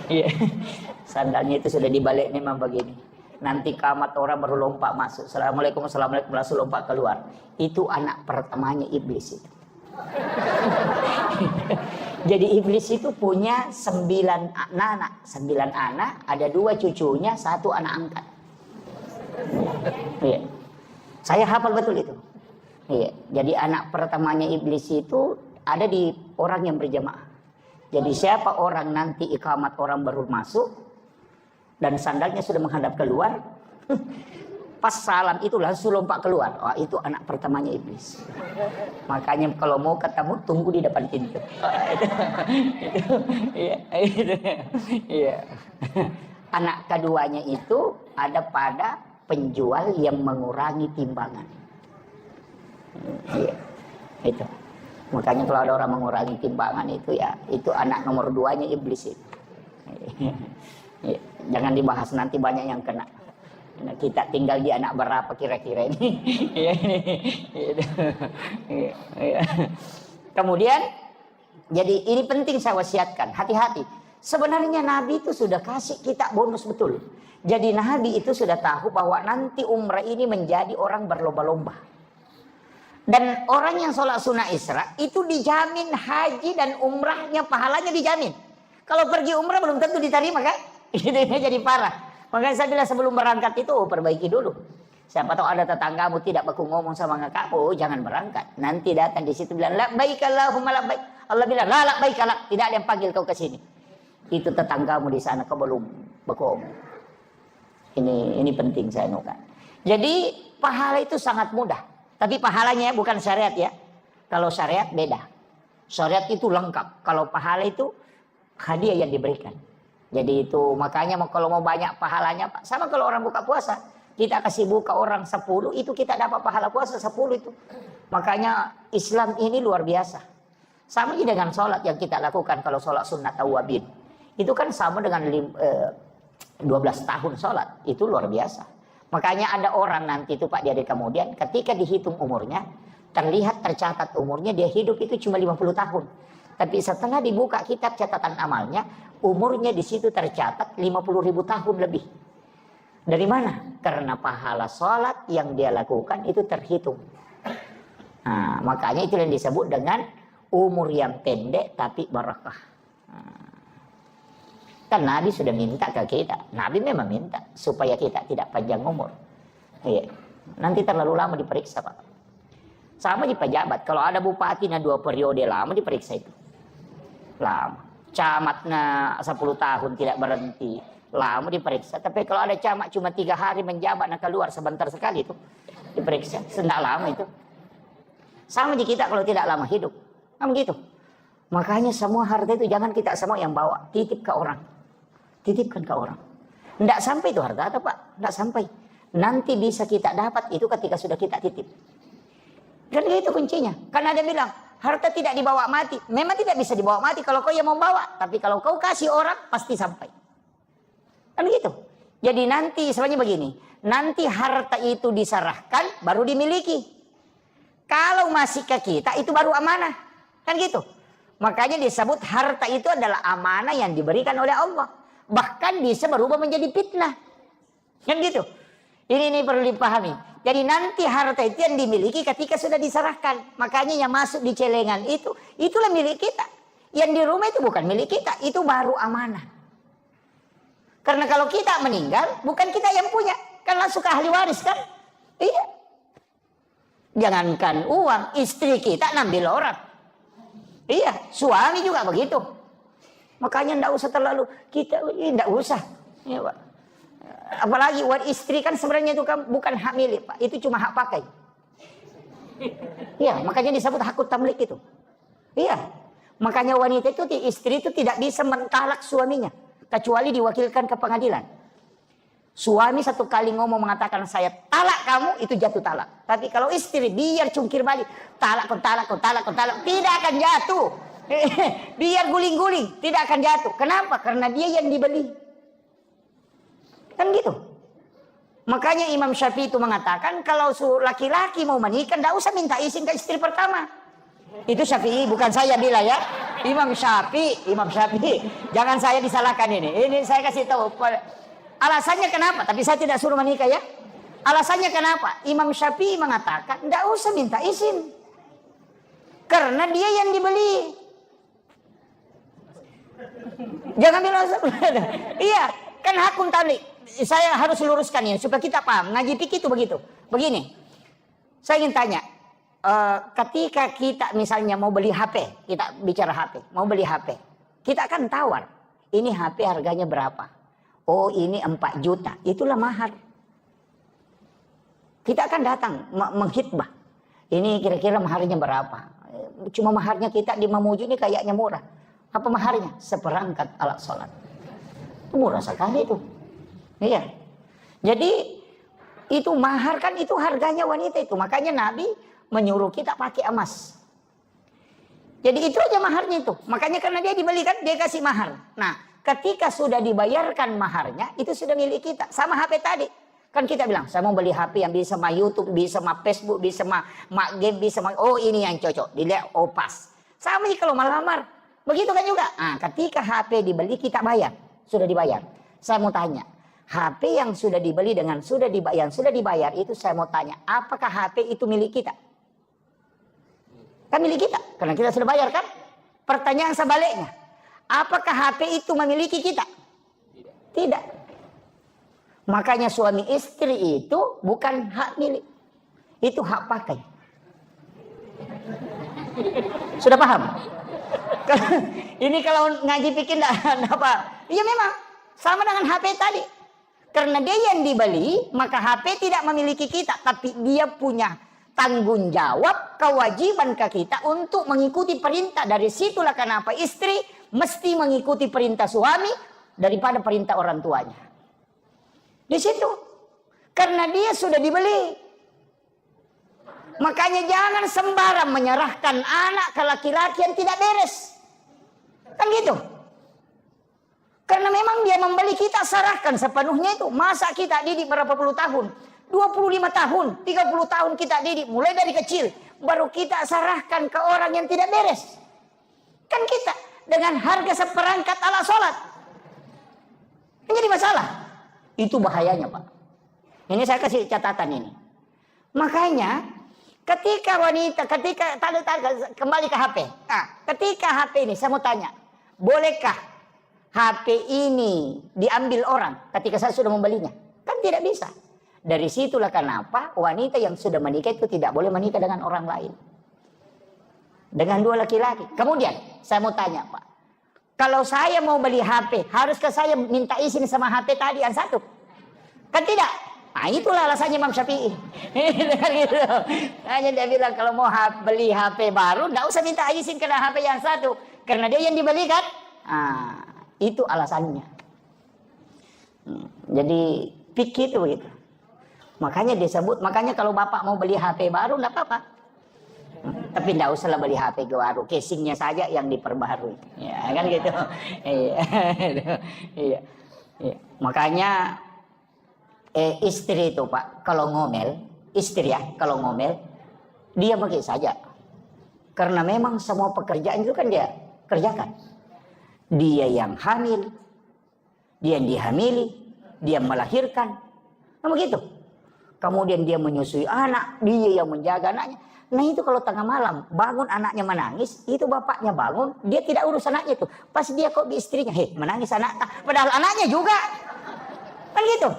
Iya, sandalnya itu sudah dibalik memang begini. Nanti kamat orang baru lompat masuk. Assalamualaikum, assalamualaikum, langsung lompat keluar. Itu anak pertamanya iblis itu. Jadi iblis itu punya 9 anak, 9 anak, ada 2 cucunya, 1 anak angkat. Iya. Saya hafal betul itu. Iya. Jadi anak pertamanya iblis itu ada di orang yang berjamaah. Jadi siapa orang nanti iqamat orang baru masuk dan sandalnya sudah menghadap keluar, pas salam itu langsung lompat keluar. Oh, itu anak pertamanya iblis. Makanya kalau mau ketemu tunggu di depan pintu. Iya. Anak keduanya itu ada pada penjual yang mengurangi timbangan. Iya. Itu. Makanya kalau ada orang mengurangi timbangan itu ya, itu anak nomor 2-nya iblis itu. Iya. Jangan dibahas nanti banyak yang kena. Nah, kita tinggal di anak berapa kira-kira ini? Kemudian, jadi ini penting saya wasiatkan, hati-hati. Sebenarnya Nabi itu sudah kasih kita bonus betul. Jadi Nabi itu sudah tahu bahwa nanti umrah ini menjadi orang berlomba-lomba. Dan orang yang sholat sunnah Isra itu dijamin haji dan umrahnya pahalanya dijamin. Kalau pergi umrah belum tentu diterima kan? Ini jadi parah. Makanya saya bilang sebelum berangkat itu perbaiki dulu. Siapa tahu ada tetanggamu tidak baku ngomong sama kakakmu, jangan berangkat. Nanti datang di situ bilang labbaik Allahumma labbaik. Allah bilang la labbaik la, tidak ada yang panggil kau ke sini. Itu tetanggamu di sana kau belum baku ngomong. Ini penting saya nukan. Jadi pahala itu sangat mudah. Tapi pahalanya bukan syariat ya. Kalau syariat beda. Syariat itu lengkap. Kalau pahala itu hadiah yang diberikan. Jadi itu makanya kalau mau banyak pahalanya Pak. Sama kalau orang buka puasa. Kita kasih buka orang 10 itu kita dapat pahala puasa 10 itu. Makanya Islam ini luar biasa. Sama dengan sholat yang kita lakukan kalau sholat sunnah tawabin. Itu kan sama dengan 12 tahun sholat. Itu luar biasa. Makanya ada orang nanti itu Pak dia kemudian ketika dihitung umurnya. Terlihat tercatat umurnya dia hidup itu cuma 50 tahun. Tapi setelah dibuka kitab catatan amalnya. Umurnya di situ tercatat 50.000 tahun lebih. Dari mana? Karena pahala sholat yang dia lakukan itu terhitung. Nah, makanya itu yang disebut dengan umur yang pendek tapi barakah. Kan Nabi sudah minta ke kita. Nabi memang minta supaya kita tidak panjang umur. Iya. Nanti terlalu lama diperiksa Pak. Sama di pejabat. Kalau ada bupati 2 periode lama diperiksa itu. Lama. Camatnya 10 tahun tidak berhenti. lama diperiksa. Tapi kalau ada camat cuma 3 hari menjabat, nak keluar sebentar sekali itu diperiksa, tidak lama itu. Sama di kita kalau tidak lama hidup, kan begitu. Makanya semua harta itu jangan kita semua yang bawa, titip ke orang, titipkan ke orang. Tidak sampai itu harta, Pak, tidak sampai. Nanti bisa kita dapat itu ketika sudah kita titip. Dan itu kuncinya. Karena ada bilang, harta tidak dibawa mati. Memang tidak bisa dibawa mati kalau kau yang mau bawa. Tapi kalau kau kasih orang, pasti sampai. Kan gitu. Jadi nanti, sebenarnya begini. Nanti harta itu diserahkan, baru dimiliki. Kalau masih ke kita, itu baru amanah. Kan gitu. Makanya disebut harta itu adalah amanah yang diberikan oleh Allah. Bahkan bisa berubah menjadi fitnah. Kan gitu. Ini perlu dipahami. Jadi nanti harta itu yang dimiliki ketika sudah diserahkan. Makanya yang masuk di celengan itu, itulah milik kita. Yang di rumah itu bukan milik kita, itu baru amanah. Karena kalau kita meninggal, bukan kita yang punya. Kan langsung ke ahli waris kan? Iya. Jangankan uang, istri kita ngambil orang. Iya, suami juga begitu. Makanya tidak usah terlalu, kita tidak usah. Iya, Pak. Apalagi istri kan sebenarnya itu kan bukan hak milik, Pak. Itu cuma hak pakai. Iya, makanya disebut hakut tamlik itu. Iya. Makanya wanita itu, istri itu tidak bisa mentalak suaminya kecuali diwakilkan ke pengadilan. Suami satu kali ngomong mengatakan saya talak kamu, itu jatuh talak. Tapi kalau istri biar cungkir balik, talak, tidak akan jatuh. Biar guling-guling, tidak akan jatuh. Kenapa? Karena dia yang dibeli. Kan gitu. Makanya Imam Syafi'i itu mengatakan kalau laki-laki mau menikah tidak usah minta izin ke istri pertama. Itu Syafi'i, bukan saya bilang ya. Imam Syafi'i. Jangan saya disalahkan ini. Ini saya kasih tahu. Alasannya kenapa? Tapi saya tidak suruh menikah ya. Alasannya kenapa? Imam Syafi'i mengatakan tidak usah minta izin. Karena dia yang dibeli. Jangan bilang iya, kan hakun talik. Saya harus luruskan ini supaya kita paham. Ngaji fikih itu begitu. Begini, saya ingin tanya, ketika kita misalnya mau beli HP, kita bicara HP, mau beli HP, kita akan tawar, ini HP harganya berapa? Oh ini 4 juta, itulah mahar. Kita akan datang menghitbah, ini kira-kira maharnya berapa? Cuma maharnya kita di Mamuju ini kayaknya murah. Apa maharnya? Seperangkat alat sholat. Murah sekali itu. Iya. Jadi itu mahar kan itu harganya wanita itu. Makanya Nabi menyuruh kita pakai emas. Jadi itu aja maharnya itu. Makanya karena dia dibelikan dia kasih mahar. Nah, ketika sudah dibayarkan maharnya itu sudah milik kita. Sama HP tadi. Kan kita bilang, saya mau beli HP yang bisa sama YouTube, bisa sama Facebook, bisa sama game, bisa sama oh ini yang cocok. Dilihat oh pas. Sama kalau melamar. Begitu kan juga. Nah, ketika HP dibeli kita bayar. Sudah dibayar. Saya mau tanya, HP yang sudah dibeli dengan sudah dibayar itu saya mau tanya, apakah HP itu milik kita? Kan milik kita, karena kita sudah bayar kan? Pertanyaan sebaliknya, apakah HP itu memiliki kita? Tidak. Makanya suami istri itu bukan hak milik, itu hak pakai. Sudah paham? Ini kalau ngaji pikir enggak apa? Iya memang sama dengan HP tadi. Karena dia yang dibeli, maka HP tidak memiliki kita. Tapi dia punya tanggung jawab, kewajiban ke kita untuk mengikuti perintah. Dari situlah kenapa istri mesti mengikuti perintah suami daripada perintah orang tuanya. Di situ. Karena dia sudah dibeli. Makanya jangan sembarang menyerahkan anak ke laki-laki yang tidak beres. Kan gitu. Karena memang dia membeli, kita serahkan sepenuhnya itu. Masa kita didik berapa puluh tahun? 25 tahun, 30 tahun kita didik. Mulai dari kecil. Baru kita serahkan ke orang yang tidak beres. Kan kita dengan harga seperangkat alat sholat. Ini jadi masalah. Itu bahayanya Pak. Ini saya kasih catatan ini. Makanya ketika wanita, kembali ke HP. Nah, ketika HP ini saya mau tanya. Bolehkah HP ini diambil orang ketika saya sudah membelinya? Kan tidak bisa. Dari situlah kenapa wanita yang sudah menikah itu tidak boleh menikah dengan orang lain. Dengan dua laki-laki. Kemudian saya mau tanya Pak. Kalau saya mau beli HP, haruskah saya minta izin sama HP tadi yang satu? Kan tidak. Nah, itulah alasannya Imam Syafi'i. Gitu. Hanya dia bilang kalau mau beli HP baru, nggak usah minta izin karena HP yang satu. Karena dia yang dibeli kan. Nah, itu alasannya. Jadi pikir itu begitu. Makanya disebut, makanya kalau bapak mau beli HP baru, nggak apa-apa. Tapi tidak usahlah beli HP baru, casingnya saja yang diperbarui, ya kan gitu. Iya. Makanya istri itu Pak, kalau ngomel, istri ya kalau ngomel, dia pergi saja. Karena memang semua pekerjaan itu kan dia kerjakan. Dia yang hamil, dia yang dihamili, dia melahirkan, nah begitu. Kemudian dia menyusui anak, dia yang menjaga anaknya. Nah itu kalau tengah malam bangun anaknya menangis, itu bapaknya bangun, dia tidak urus anaknya tuh. Pas dia kok di istrinya, menangis anak, padahal anaknya juga. Kan gitu.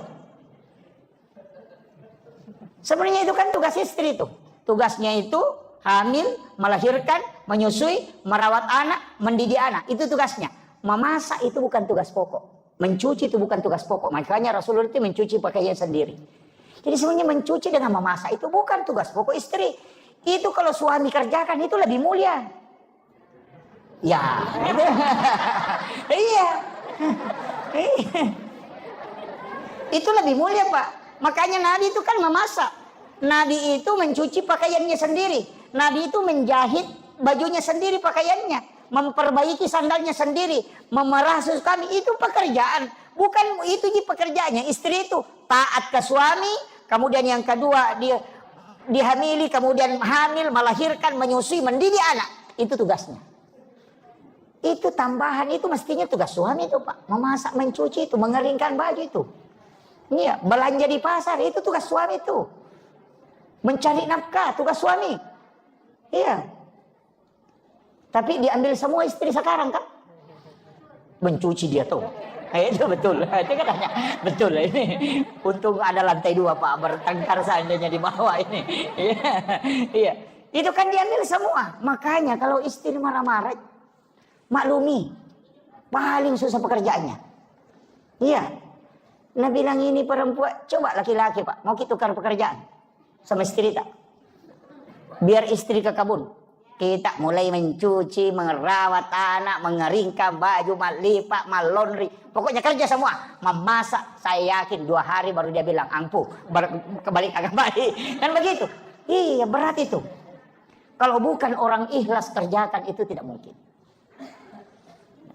Sebenarnya itu kan tugas istri tuh. Tugasnya itu hamil, melahirkan, menyusui, merawat anak, mendidik anak. Itu tugasnya. Memasak itu bukan tugas pokok. Mencuci itu bukan tugas pokok. Makanya Rasulullah itu mencuci pakaian sendiri. Jadi sebenarnya mencuci dengan memasak itu bukan tugas pokok istri. Itu kalau suami kerjakan itu lebih mulia. Ya. Iya. Itu lebih mulia Pak. Makanya Nabi itu kan memasak. Nabi itu mencuci pakaiannya sendiri. Nabi itu menjahit bajunya sendiri pakaiannya. Memperbaiki sandalnya sendiri. Memerah susu kami. Itu pekerjaan. Bukan itu pekerjaannya. Istri itu taat ke suami. Kemudian yang kedua dia dihamili, kemudian hamil, melahirkan, menyusui, mendidik anak. Itu tugasnya. Itu tambahan, itu mestinya tugas suami itu Pak. Memasak, mencuci itu, mengeringkan baju itu. Iya, belanja di pasar, itu tugas suami itu. Mencari nafkah, tugas suami. Iya. Tapi diambil semua istri sekarang kan. Mencuci dia tuh. Itu betul, itu katanya betul ini. Untung ada lantai 2 Pak, bertengkar seandainya di bawah ini. Iya, itu kan diambil semua. Makanya kalau istri marah-marah, maklumi, paling susah pekerjaannya. Iya, nah bilang ini perempuan, coba laki-laki Pak, mau kita tukar pekerjaan sama istri tak? Biar istri ke kebun. Kita mulai mencuci, merawat anak, mengeringkan baju, melipat, melondri. Pokoknya kerja semua. Memasak, saya yakin 2 hari baru dia bilang, ampuh, kebalik agak baik. Dan begitu. Iya, berat itu. Kalau bukan orang ikhlas kerjakan, itu tidak mungkin.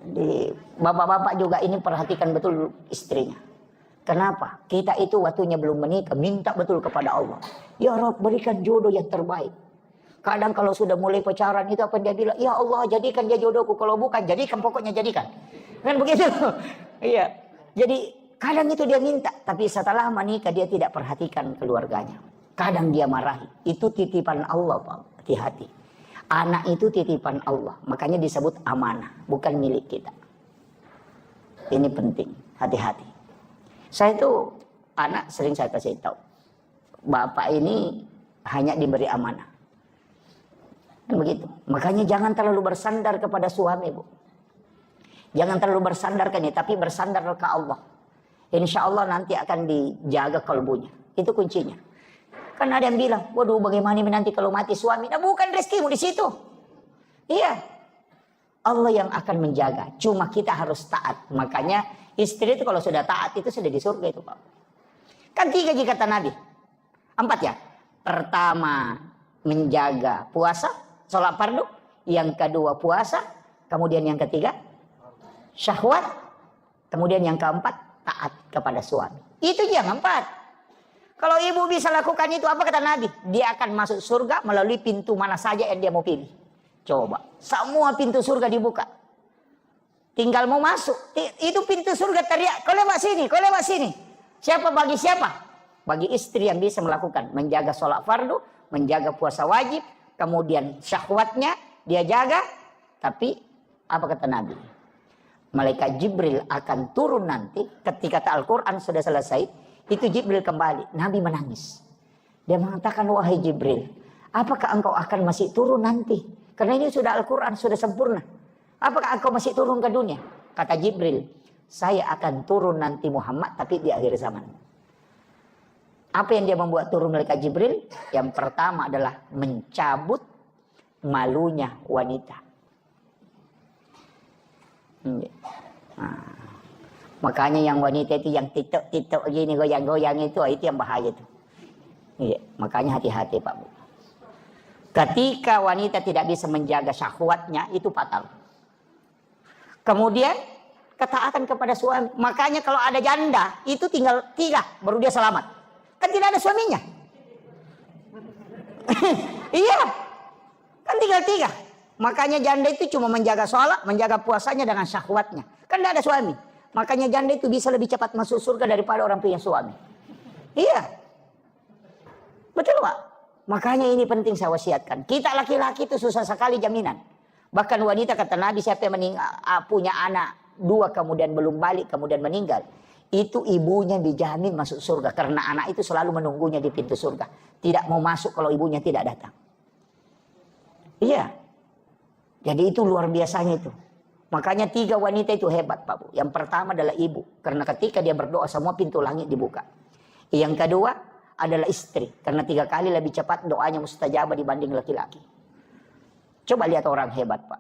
Jadi, bapak-bapak juga ini perhatikan betul istrinya. Kenapa? Kita itu waktunya belum menikah, minta betul kepada Allah. Ya Rabb, berikan jodoh yang terbaik. Kadang kalau sudah mulai pacaran itu apa dia bilang, ya Allah jadikan dia jodohku, kalau bukan jadikan, pokoknya jadikan. Kan begitu. Iya. Jadi kadang itu dia minta, tapi setelah menikah dia tidak perhatikan keluarganya. Kadang dia marahi. Itu titipan Allah Pak, hati-hati. Anak itu titipan Allah, makanya disebut amanah, bukan milik kita. Ini penting, hati-hati. Saya itu anak sering saya kasih tahu, bapak ini hanya diberi amanah. Dan begitu. Makanya jangan terlalu bersandar kepada suami, Bu. Jangan terlalu bersandar ke ini, tapi bersandar ke Allah. Insya Allah nanti akan dijaga kalbunya. Itu kuncinya. Kan ada yang bilang, waduh bagaimana nanti kalau mati suami? Nah bukan rezekimu di situ. Iya. Allah yang akan menjaga. Cuma kita harus taat. Makanya istri itu kalau sudah taat itu sudah di surga itu Pak. Kan 3 kata Nabi. 4 ya. Pertama menjaga puasa. Sholat fardu, yang kedua puasa, kemudian yang ketiga syahwat, kemudian yang keempat taat kepada suami. Itu yang 4. Kalau ibu bisa lakukan itu, apa kata Nabi? Dia akan masuk surga melalui pintu mana saja yang dia mau pilih. Coba, semua pintu surga dibuka. Tinggal mau masuk, itu pintu surga teriak, kau lewat sini, kau lewat sini. Siapa bagi siapa? Bagi istri yang bisa melakukan, menjaga sholat fardu, menjaga puasa wajib, kemudian syahwatnya dia jaga. Tapi apa kata Nabi? Malaikat Jibril akan turun nanti ketika Al-Quran sudah selesai. Itu Jibril kembali. Nabi menangis. Dia mengatakan, wahai Jibril, apakah engkau akan masih turun nanti? Karena ini sudah Al-Quran sudah sempurna. Apakah engkau masih turun ke dunia? Kata Jibril, saya akan turun nanti Muhammad, tapi di akhir zaman. Apa yang dia membuat turun malaikat Jibril? Yang pertama adalah mencabut malunya wanita. Nah, makanya yang wanita itu yang titik-titik gini goyang-goyang itu yang bahaya itu. Iya, makanya hati-hati Pak Bu. Ketika wanita tidak bisa menjaga syahwatnya itu fatal. Kemudian ketaatan kepada suami. Makanya kalau ada janda itu tinggal 3 baru dia selamat. Kan tidak ada suaminya. Iya. Kan tinggal 3. Makanya janda itu cuma menjaga sholat, menjaga puasanya dengan syahwatnya. Kan tidak ada suami. Makanya janda itu bisa lebih cepat masuk surga daripada orang punya suami. Iya. Betul Pak. Makanya ini penting saya wasiatkan. Kita laki-laki itu susah sekali jaminan. Bahkan wanita kata Nabi, siapa yang punya anak 2 kemudian belum balik kemudian meninggal, itu ibunya dijamin masuk surga karena anak itu selalu menunggunya di pintu surga. Tidak mau masuk kalau ibunya tidak datang. Iya. Jadi itu luar biasanya itu. Makanya 3 wanita itu hebat Pak Bu. Yang pertama adalah ibu. Karena ketika dia berdoa semua pintu langit dibuka. Yang kedua adalah istri. Karena 3 kali lebih cepat doanya mustajabah dibanding laki-laki. Coba lihat orang hebat Pak.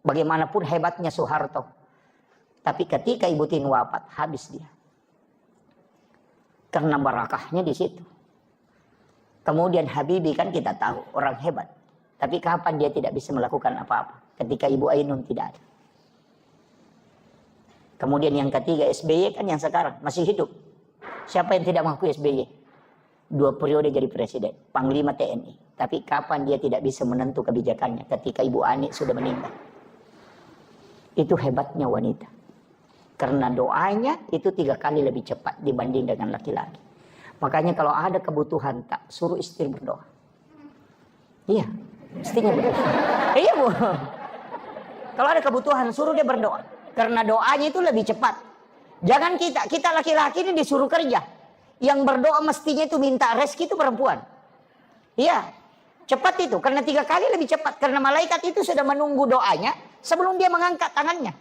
Bagaimanapun hebatnya Soeharto. Tapi ketika Ibu Tien wafat, habis dia. Karena barakahnya di situ. Kemudian Habibie kan kita tahu orang hebat. Tapi kapan dia tidak bisa melakukan apa-apa? Ketika Ibu Ainun tidak ada. Kemudian yang ketiga SBY kan yang sekarang masih hidup. Siapa yang tidak mengaku SBY? 2 periode jadi presiden, Panglima TNI. Tapi kapan dia tidak bisa menentu kebijakannya ketika Ibu Ani sudah meninggal. Itu hebatnya wanita. Karena doanya itu 3 kali lebih cepat dibanding dengan laki-laki. Makanya kalau ada kebutuhan tak suruh istri berdoa. Iya, istrinya berdoa. Iya Bu. Kalau ada kebutuhan suruh dia berdoa. Karena doanya itu lebih cepat. Jangan kita laki-laki ini disuruh kerja. Yang berdoa mestinya itu minta rezeki itu perempuan. Iya, cepat itu. Karena 3 kali lebih cepat. Karena malaikat itu sudah menunggu doanya sebelum dia mengangkat tangannya.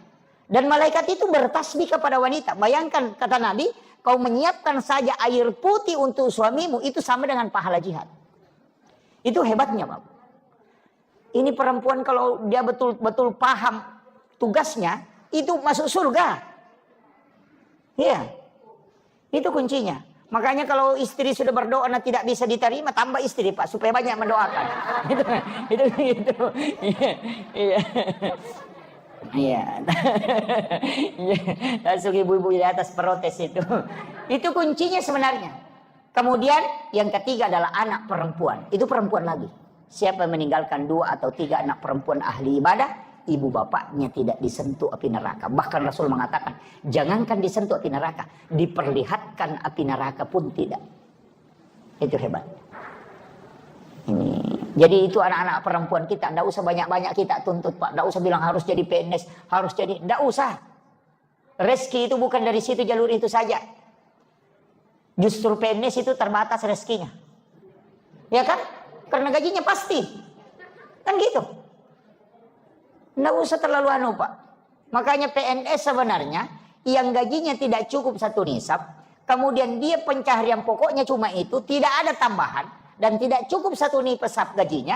Dan malaikat itu bertasbih kepada wanita. Bayangkan kata Nabi, kau menyiapkan saja air putih untuk suamimu itu sama dengan pahala jihad. Itu hebatnya Pak. Ini perempuan kalau dia betul-betul paham tugasnya, itu masuk surga. Iya, itu kuncinya. Makanya kalau istri sudah berdoa dan tidak bisa diterima, tambah istri Pak supaya banyak mendoakan. Itu. Iya. Iya. Langsung ibu-ibu di atas protes itu. Itu kuncinya sebenarnya. Kemudian yang ketiga adalah anak perempuan. Itu perempuan lagi. Siapa yang meninggalkan 2 atau 3 anak perempuan ahli ibadah, ibu bapaknya tidak disentuh api neraka. Bahkan Rasul mengatakan, jangankan disentuh api neraka, diperlihatkan api neraka pun tidak. Itu hebat. Ini. Jadi itu anak-anak perempuan kita, tidak usah banyak-banyak kita tuntut Pak. Tidak usah bilang harus jadi PNS, harus jadi, tidak usah. Rezeki itu bukan dari situ jalur itu saja. Justru PNS itu terbatas rezekinya. Ya kan? Karena gajinya pasti. Kan gitu. Nggak usah terlalu anu Pak. Makanya PNS sebenarnya yang gajinya tidak cukup 1 nisab, kemudian dia pencaharian pokoknya cuma itu, tidak ada tambahan dan tidak cukup 1 nisab gajinya,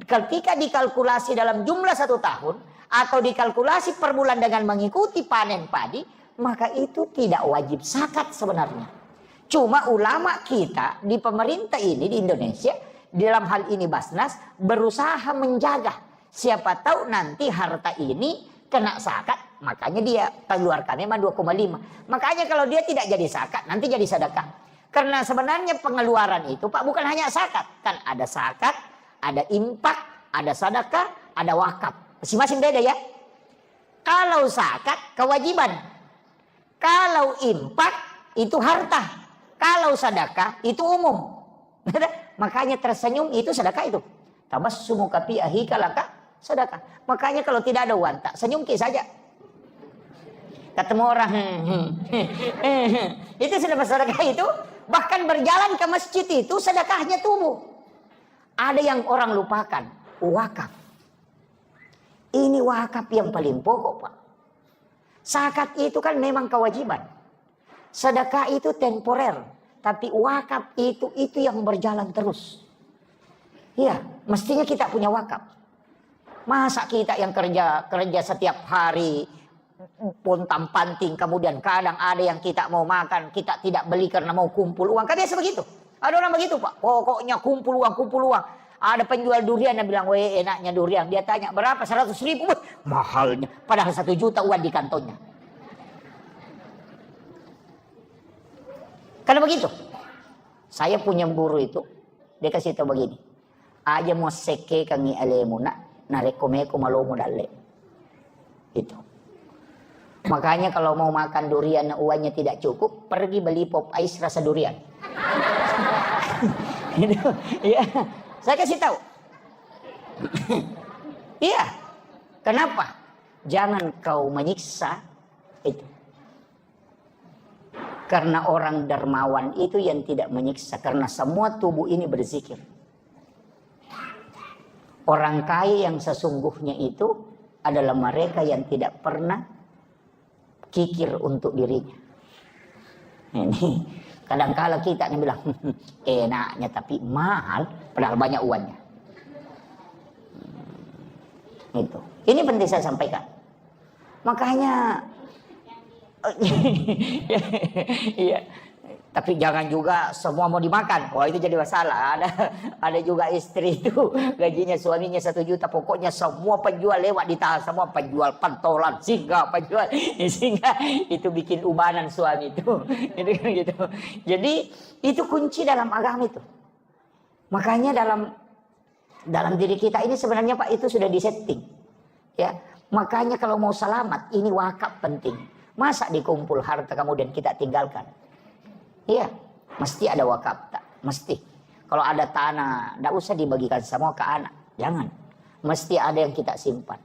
ketika dikalkulasi dalam jumlah 1 tahun atau dikalkulasi per bulan dengan mengikuti panen padi, maka itu tidak wajib zakat sebenarnya. Cuma ulama kita di pemerintah ini di Indonesia, dalam hal ini Basnas, berusaha menjaga. Siapa tahu nanti harta ini kena zakat, makanya dia keluarkan memang 2,5. Makanya kalau dia tidak jadi zakat, nanti jadi sedekah. Karena sebenarnya pengeluaran itu Pak bukan hanya zakat. Kan ada zakat, ada infak, ada sedekah, ada wakaf. Masing-masing beda ya. Kalau zakat kewajiban. Kalau infak itu harta. Kalau sedekah itu umum. Makanya tersenyum itu sedekah itu. Tabassumu kafi ahika laka sedekah. Makanya kalau tidak ada uang tak senyum saja. Ketemu orang itu sudah bersedekah itu. Bahkan berjalan ke masjid itu sedekahnya tumbuh. Ada yang orang lupakan, wakaf. Ini wakaf yang paling pokok, Pak. Zakat itu kan memang kewajiban. Sedekah itu temporer. Tapi wakaf itu yang berjalan terus. Iya, mestinya kita punya wakaf. Masa kita yang kerja setiap hari, pontang panting, kemudian kadang ada yang kita mau makan, kita tidak beli karena mau kumpul uang. Kan biasa begitu. Ada orang begitu, Pak. Pokoknya kumpul uang, kumpul uang. Ada penjual durian yang bilang, weh enaknya durian. Dia tanya, berapa? 100.000. Mahalnya. Padahal 1 juta uang di kantongnya. Karena begitu. Saya punya guru itu, dia kasih tahu begini. Aja mau seke kangi alemuna, narekomeko malomo dalle. Itu. Makanya kalau mau makan durian uangnya tidak cukup, pergi beli pop ice rasa durian. Itu, ya. Saya kasih tahu. Iya. Kenapa? Jangan kau menyiksa itu. Karena orang dermawan itu yang tidak menyiksa. Karena semua tubuh ini berzikir. Orang kaya yang sesungguhnya itu adalah mereka yang tidak pernah kikir untuk dirinya. Ini kadang-kala kita yang bilang enaknya tapi mahal, padahal banyak uangnya. Itu. Ini penting saya sampaikan. Makanya, iya. Tapi jangan juga semua mau dimakan. Wah itu jadi masalah. Ada juga istri itu gajinya suaminya 1 juta. Pokoknya semua penjual lewat ditahan. Semua penjual pentolan, singa, penjual singa. Itu bikin ubanan suami itu. Gitu. Jadi itu kunci dalam agama itu. Makanya dalam diri kita ini sebenarnya Pak itu sudah disetting. Ya. Makanya kalau mau selamat ini wakaf penting. Masa dikumpul harta kemudian kita tinggalkan? Iya, mesti ada wakaf, tak? Mesti. Kalau ada tanah, tidak usah dibagikan semua ke anak, jangan. Mesti ada yang kita simpan.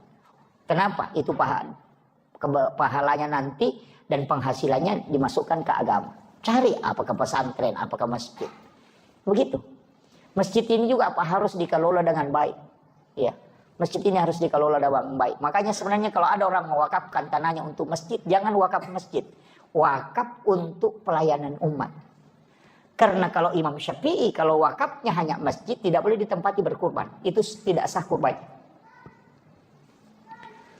Kenapa? Itu pahalanya nanti dan penghasilannya dimasukkan ke agama. Cari apakah pesantren, apakah masjid. Begitu. Masjid ini juga harus dikelola dengan baik. Iya. Masjid ini harus dikelola dengan baik. Makanya sebenarnya kalau ada orang mewakafkan tanahnya untuk masjid, jangan wakaf masjid. Wakaf untuk pelayanan umat. Karena kalau Imam Syafi'i, kalau wakafnya hanya masjid, tidak boleh ditempati berkurban. Itu tidak sah kurban.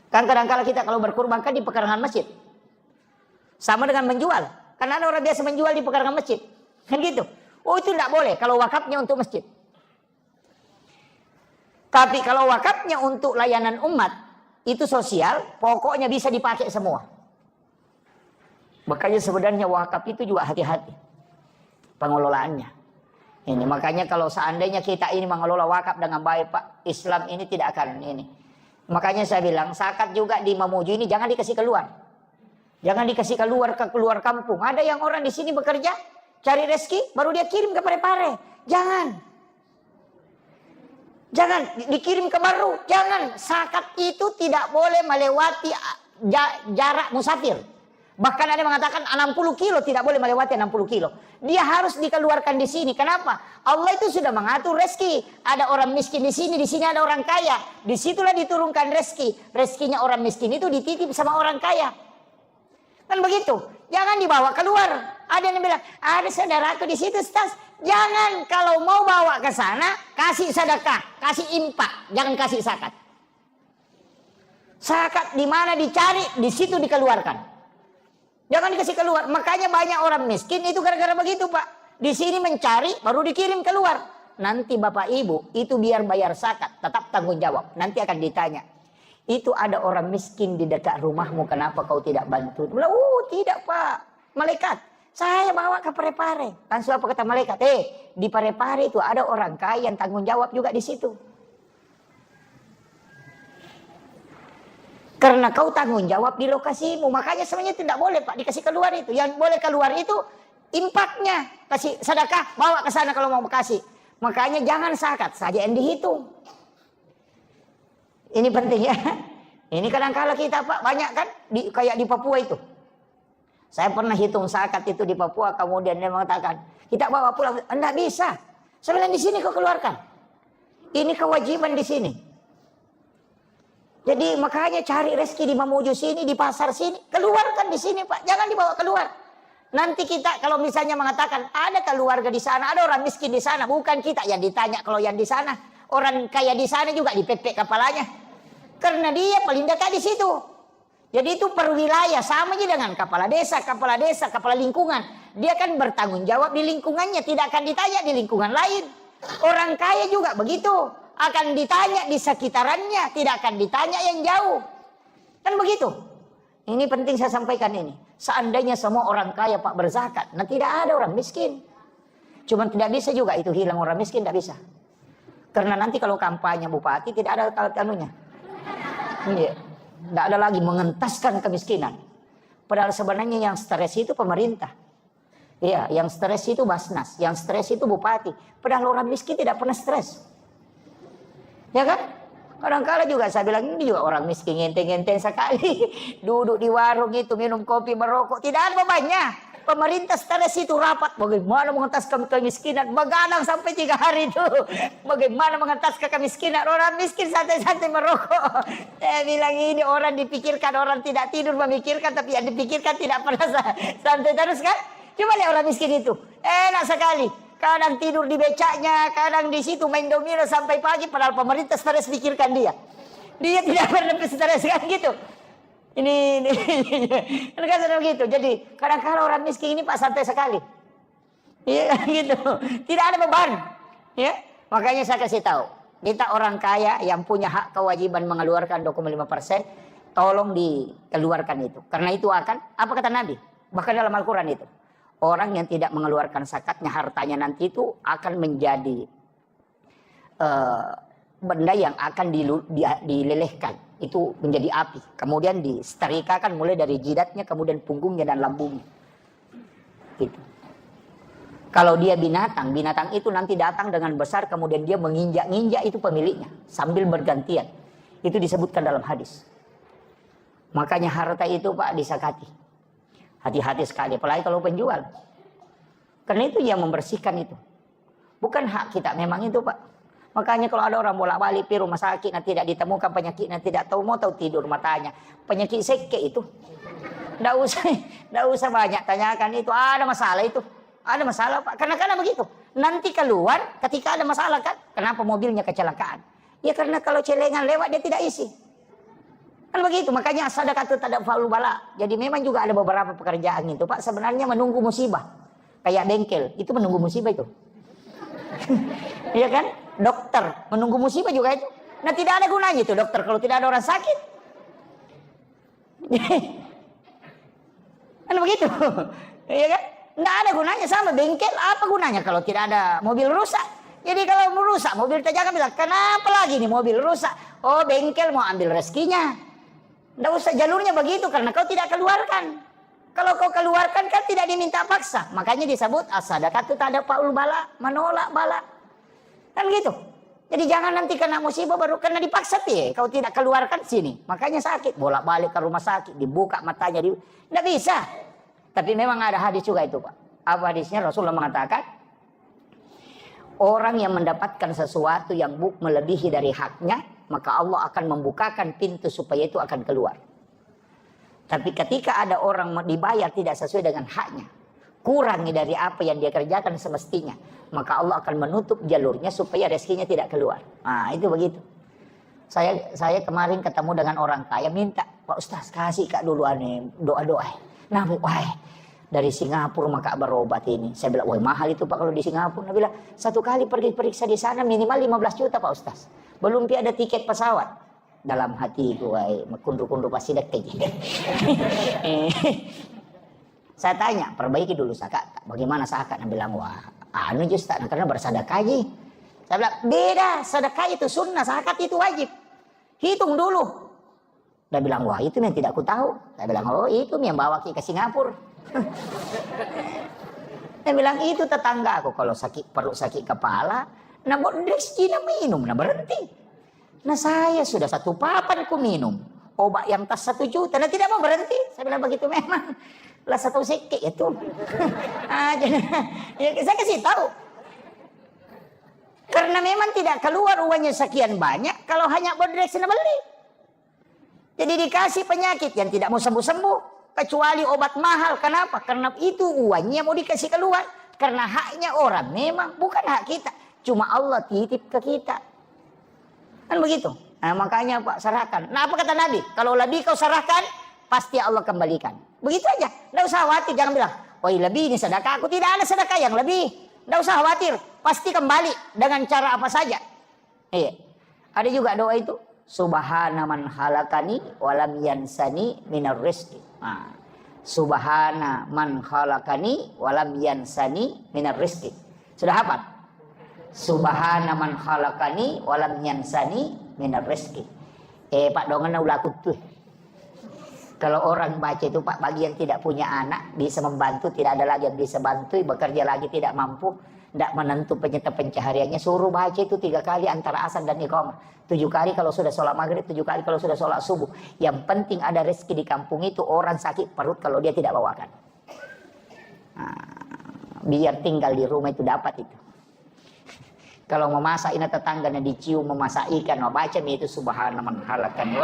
Kan kadang-kadang kita kalau berkurban kan di pekarangan masjid. Sama dengan menjual. Karena ada orang biasa menjual di pekarangan masjid. Kan gitu. Oh itu tidak boleh kalau wakafnya untuk masjid. Tapi kalau wakafnya untuk layanan umat, itu sosial, pokoknya bisa dipakai semua. Makanya sebenarnya wakaf itu juga hati-hati pengelolaannya. Ini makanya kalau seandainya kita ini mengelola wakaf dengan baik Pak, Islam ini tidak akan ini. Makanya saya bilang zakat juga di Mamuju ini jangan dikasih keluar. Jangan dikasih keluar ke keluar kampung. Ada yang orang di sini bekerja, cari rezeki, baru dia kirim ke Parepare. Jangan. Jangan dikirim ke Baru. Jangan. Zakat itu tidak boleh melewati jarak musafir. Bahkan ada yang mengatakan 60 kilo tidak boleh melewati 60 kilo. Dia harus dikeluarkan di sini. Kenapa? Allah itu sudah mengatur rezeki. Ada orang miskin di sini ada orang kaya. Disitulah diturunkan rezeki. Rezekinya orang miskin itu dititip sama orang kaya. Kan begitu. Jangan dibawa keluar. Ada yang bilang, ada saudaraku di situ, Ustaz. Jangan kalau mau bawa ke sana, kasih sedekah, kasih infak, jangan kasih zakat. Zakat di mana dicari, di situ dikeluarkan. Jangan dikasih keluar. Makanya banyak orang miskin itu gara-gara begitu Pak. Di sini mencari baru dikirim keluar. Nanti Bapak Ibu itu biar bayar zakat. Tetap tanggung jawab. Nanti akan ditanya. Itu ada orang miskin di dekat rumahmu. Kenapa kau tidak bantu? Bilang, tidak Pak. Malaikat. Saya bawa ke Parepare. Langsung apa kata malaikat? Di Parepare itu ada orang kaya yang tanggung jawab juga di situ. Karena kau tanggung jawab di lokasimu. Makanya sebenarnya tidak boleh Pak dikasih keluar itu. Yang boleh keluar itu infaknya. Kasih sedekah, bawa ke sana kalau mau kasih. Makanya jangan zakat saja yang dihitung. Ini penting ya. Ini kadang-kala kita Pak banyak kan. Kayak di Papua itu. Saya pernah hitung zakat itu di Papua. Kemudian dia mengatakan, kita bawa pulang. Tidak bisa. Saya bilang di sini kau keluarkan. Ini kewajiban di sini. Jadi makanya cari rezeki di Mamuju sini, di pasar sini. Keluarkan di sini Pak, jangan dibawa keluar. Nanti kita kalau misalnya mengatakan ada keluarga di sana, ada orang miskin di sana. Bukan kita yang ditanya kalau yang di sana. Orang kaya di sana juga dipepek kepalanya. Karena dia paling dekat di situ. Jadi itu per wilayah, sama aja dengan kepala desa, kepala lingkungan. Dia kan bertanggung jawab di lingkungannya, tidak akan ditanya di lingkungan lain. Orang kaya juga begitu, akan ditanya di sekitarannya, tidak akan ditanya yang jauh. Kan begitu. Ini penting saya sampaikan ini. Seandainya semua orang kaya Pak berzakat, nah tidak ada orang miskin. Cuman tidak bisa juga itu hilang orang miskin, tidak bisa. Karena nanti kalau kampanye bupati tidak ada kanunya. Iya. Tidak ada lagi mengentaskan kemiskinan. Padahal sebenarnya yang stres itu pemerintah. Iya, yang stres itu Basnas, yang stres itu bupati. Padahal orang miskin tidak pernah stres. Ya kan? Kadang-kadang juga saya bilang ini juga orang miskin ngenteng-ngenteng sekali. Duduk di warung itu minum kopi merokok, tidak ada bebannya. Pemerintah stres itu rapat bagaimana mengentaskan kemiskinan, begadang sampai 3 hari itu. Bagaimana mengentaskan kemiskinan, orang miskin santai-santai merokok. Saya bilang ini orang dipikirkan, orang tidak tidur memikirkan, tapi yang dipikirkan tidak pernah santai terus kan. Coba lihat orang miskin itu, enak sekali. Kadang tidur di becaknya, kadang di situ main domino sampai pagi, padahal pemerintah stres pikirkan dia. Dia tidak pernah stres kan gitu. Ini kan begitu. Jadi kadang-kadang orang miskin ini Pak santai sekali. Iya gitu. Tidak ada beban. Ya. Makanya saya kasih tahu, kita orang kaya yang punya hak kewajiban mengeluarkan 25%, tolong dikeluarkan itu. Karena itu akan apa kata Nabi? Bahkan dalam Al-Qur'an itu. Orang yang tidak mengeluarkan zakatnya, hartanya nanti itu akan menjadi benda yang akan dilelehkan. Itu menjadi api. Kemudian disetrikakan mulai dari jidatnya, kemudian punggungnya dan lambungnya. Gitu. Kalau dia binatang, binatang itu nanti datang dengan besar, kemudian dia menginjak-injak itu pemiliknya. Sambil bergantian. Itu disebutkan dalam hadis. Makanya harta itu Pak disakati. Hati-hati sekali, apalagi kalau penjual. Karena itu yang membersihkan itu. Bukan hak kita, memang itu Pak. Makanya kalau ada orang bolak-balik di rumah sakit, nah tidak ditemukan penyakitnya, tidak tahu mau tahu tidur matanya. Penyakit seke itu. Tidak usah banyak tanyakan itu, ada masalah itu. Ada masalah Pak, karena begitu. Nanti keluar ketika ada masalah kan, kenapa mobilnya kecelakaan? Ya karena kalau celengan lewat dia tidak isi. Kan begitu, makanya sedekah itu tidak faul bala. Jadi memang juga ada beberapa pekerjaan itu Pak sebenarnya menunggu musibah. Kayak bengkel, itu menunggu musibah itu. Iya kan? Dokter menunggu musibah juga itu. Nah tidak ada gunanya itu dokter kalau tidak ada orang sakit. Kan begitu. Iya kan? Nggak ada gunanya, sama bengkel apa gunanya kalau tidak ada mobil rusak. Jadi kalau merusak mobil terjaga bilang kenapa lagi nih mobil rusak? Oh bengkel mau ambil rezekinya. Nggak usah jalurnya begitu karena kau tidak keluarkan. Kalau kau keluarkan kan tidak diminta paksa. Makanya disebut as-sadaqah itu tak ada faul bala, menolak bala. Kan gitu. Jadi jangan nanti kena musibah baru kena dipaksa ya. Kau tidak keluarkan sini. Makanya sakit. Bolak-balik ke rumah sakit. Dibuka matanya. Tidak bisa. Tapi memang ada hadis juga itu Pak. Apa hadisnya? Rasulullah mengatakan. Orang yang mendapatkan sesuatu yang melebihi dari haknya. Maka Allah akan membukakan pintu supaya itu akan keluar. Tapi ketika ada orang dibayar tidak sesuai dengan haknya. Kurangi dari apa yang dia kerjakan semestinya. Maka Allah akan menutup jalurnya supaya rezekinya tidak keluar. Nah itu begitu. Saya kemarin ketemu dengan orang kaya minta. Pak Ustaz kasih Kak dulu aneh doa-doa. Nah dari Singapura maka berobat ini. Saya bilang wah mahal itu Pak kalau di Singapura. Dia bilang satu kali pergi periksa di sana minimal 15 juta Pak Ustaz. Belum ada tiket pesawat. Dalam hatiku kundu-kundu pasti dekat. Saya tanya, perbaiki dulu zakat. Bagaimana zakat? Dia bilang, wah, Ustaz, karena bersedekah ji. Saya bilang, beda, sedekah itu sunnah, zakat itu wajib. Hitung dulu. Dia bilang, wah itu yang tidak aku tahu. Saya bilang, oh itu yang bawa ke Singapura. Dia bilang, itu tetangga aku kalau perlu sakit kepala, nah rezeki minum, nah berhenti. Nah saya sudah 1 papan ku minum obat yang tas 1 juta, nah tidak mau berhenti. Saya bilang begitu memang lah 1 seke itu. Ya, saya kasih tahu. Karena memang tidak keluar uangnya sekian banyak kalau hanya bodrek beli. Jadi dikasih penyakit yang tidak mau sembuh-sembuh. Kecuali obat mahal. Kenapa? Karena itu uangnya mau dikasih keluar. Karena haknya orang. Memang bukan hak kita. Cuma Allah titip ke kita. Kan begitu. Nah, makanya Pak serahkan. Nah, apa kata Nabi? Kalau lebih kau serahkan, pasti Allah kembalikan. Begitu aja. Tidak usah khawatir. Jangan bilang, oh lebih ini sedekah. Aku tidak ada sedekah yang lebih. Tidak usah khawatir. Pasti kembali dengan cara apa saja. Iya. Ada juga doa itu. Subhana man halakani walam yansani minar rizki. Nah, Subhana man halakani walam yansani minar rizki. Sudah hafal? Subhana man halakani walam yansani minar rizki. Pak dongan ulakut tuh. Kalau orang baca itu Pak, bagi yang tidak punya anak bisa membantu, tidak ada lagi yang bisa bantu, bekerja lagi tidak mampu, tidak menentu pencahariannya, suruh baca itu 3 kali antara azan dan iqamah. 7 kali kalau sudah sholat maghrib, 7 kali kalau sudah sholat subuh. Yang penting ada rezeki di kampung itu. Orang sakit perut kalau dia tidak bawakan. Nah, biar tinggal di rumah itu dapat itu. Kalau memasak ini tetangganya dicium memasak ikan, mau baca itu subhana man halakan.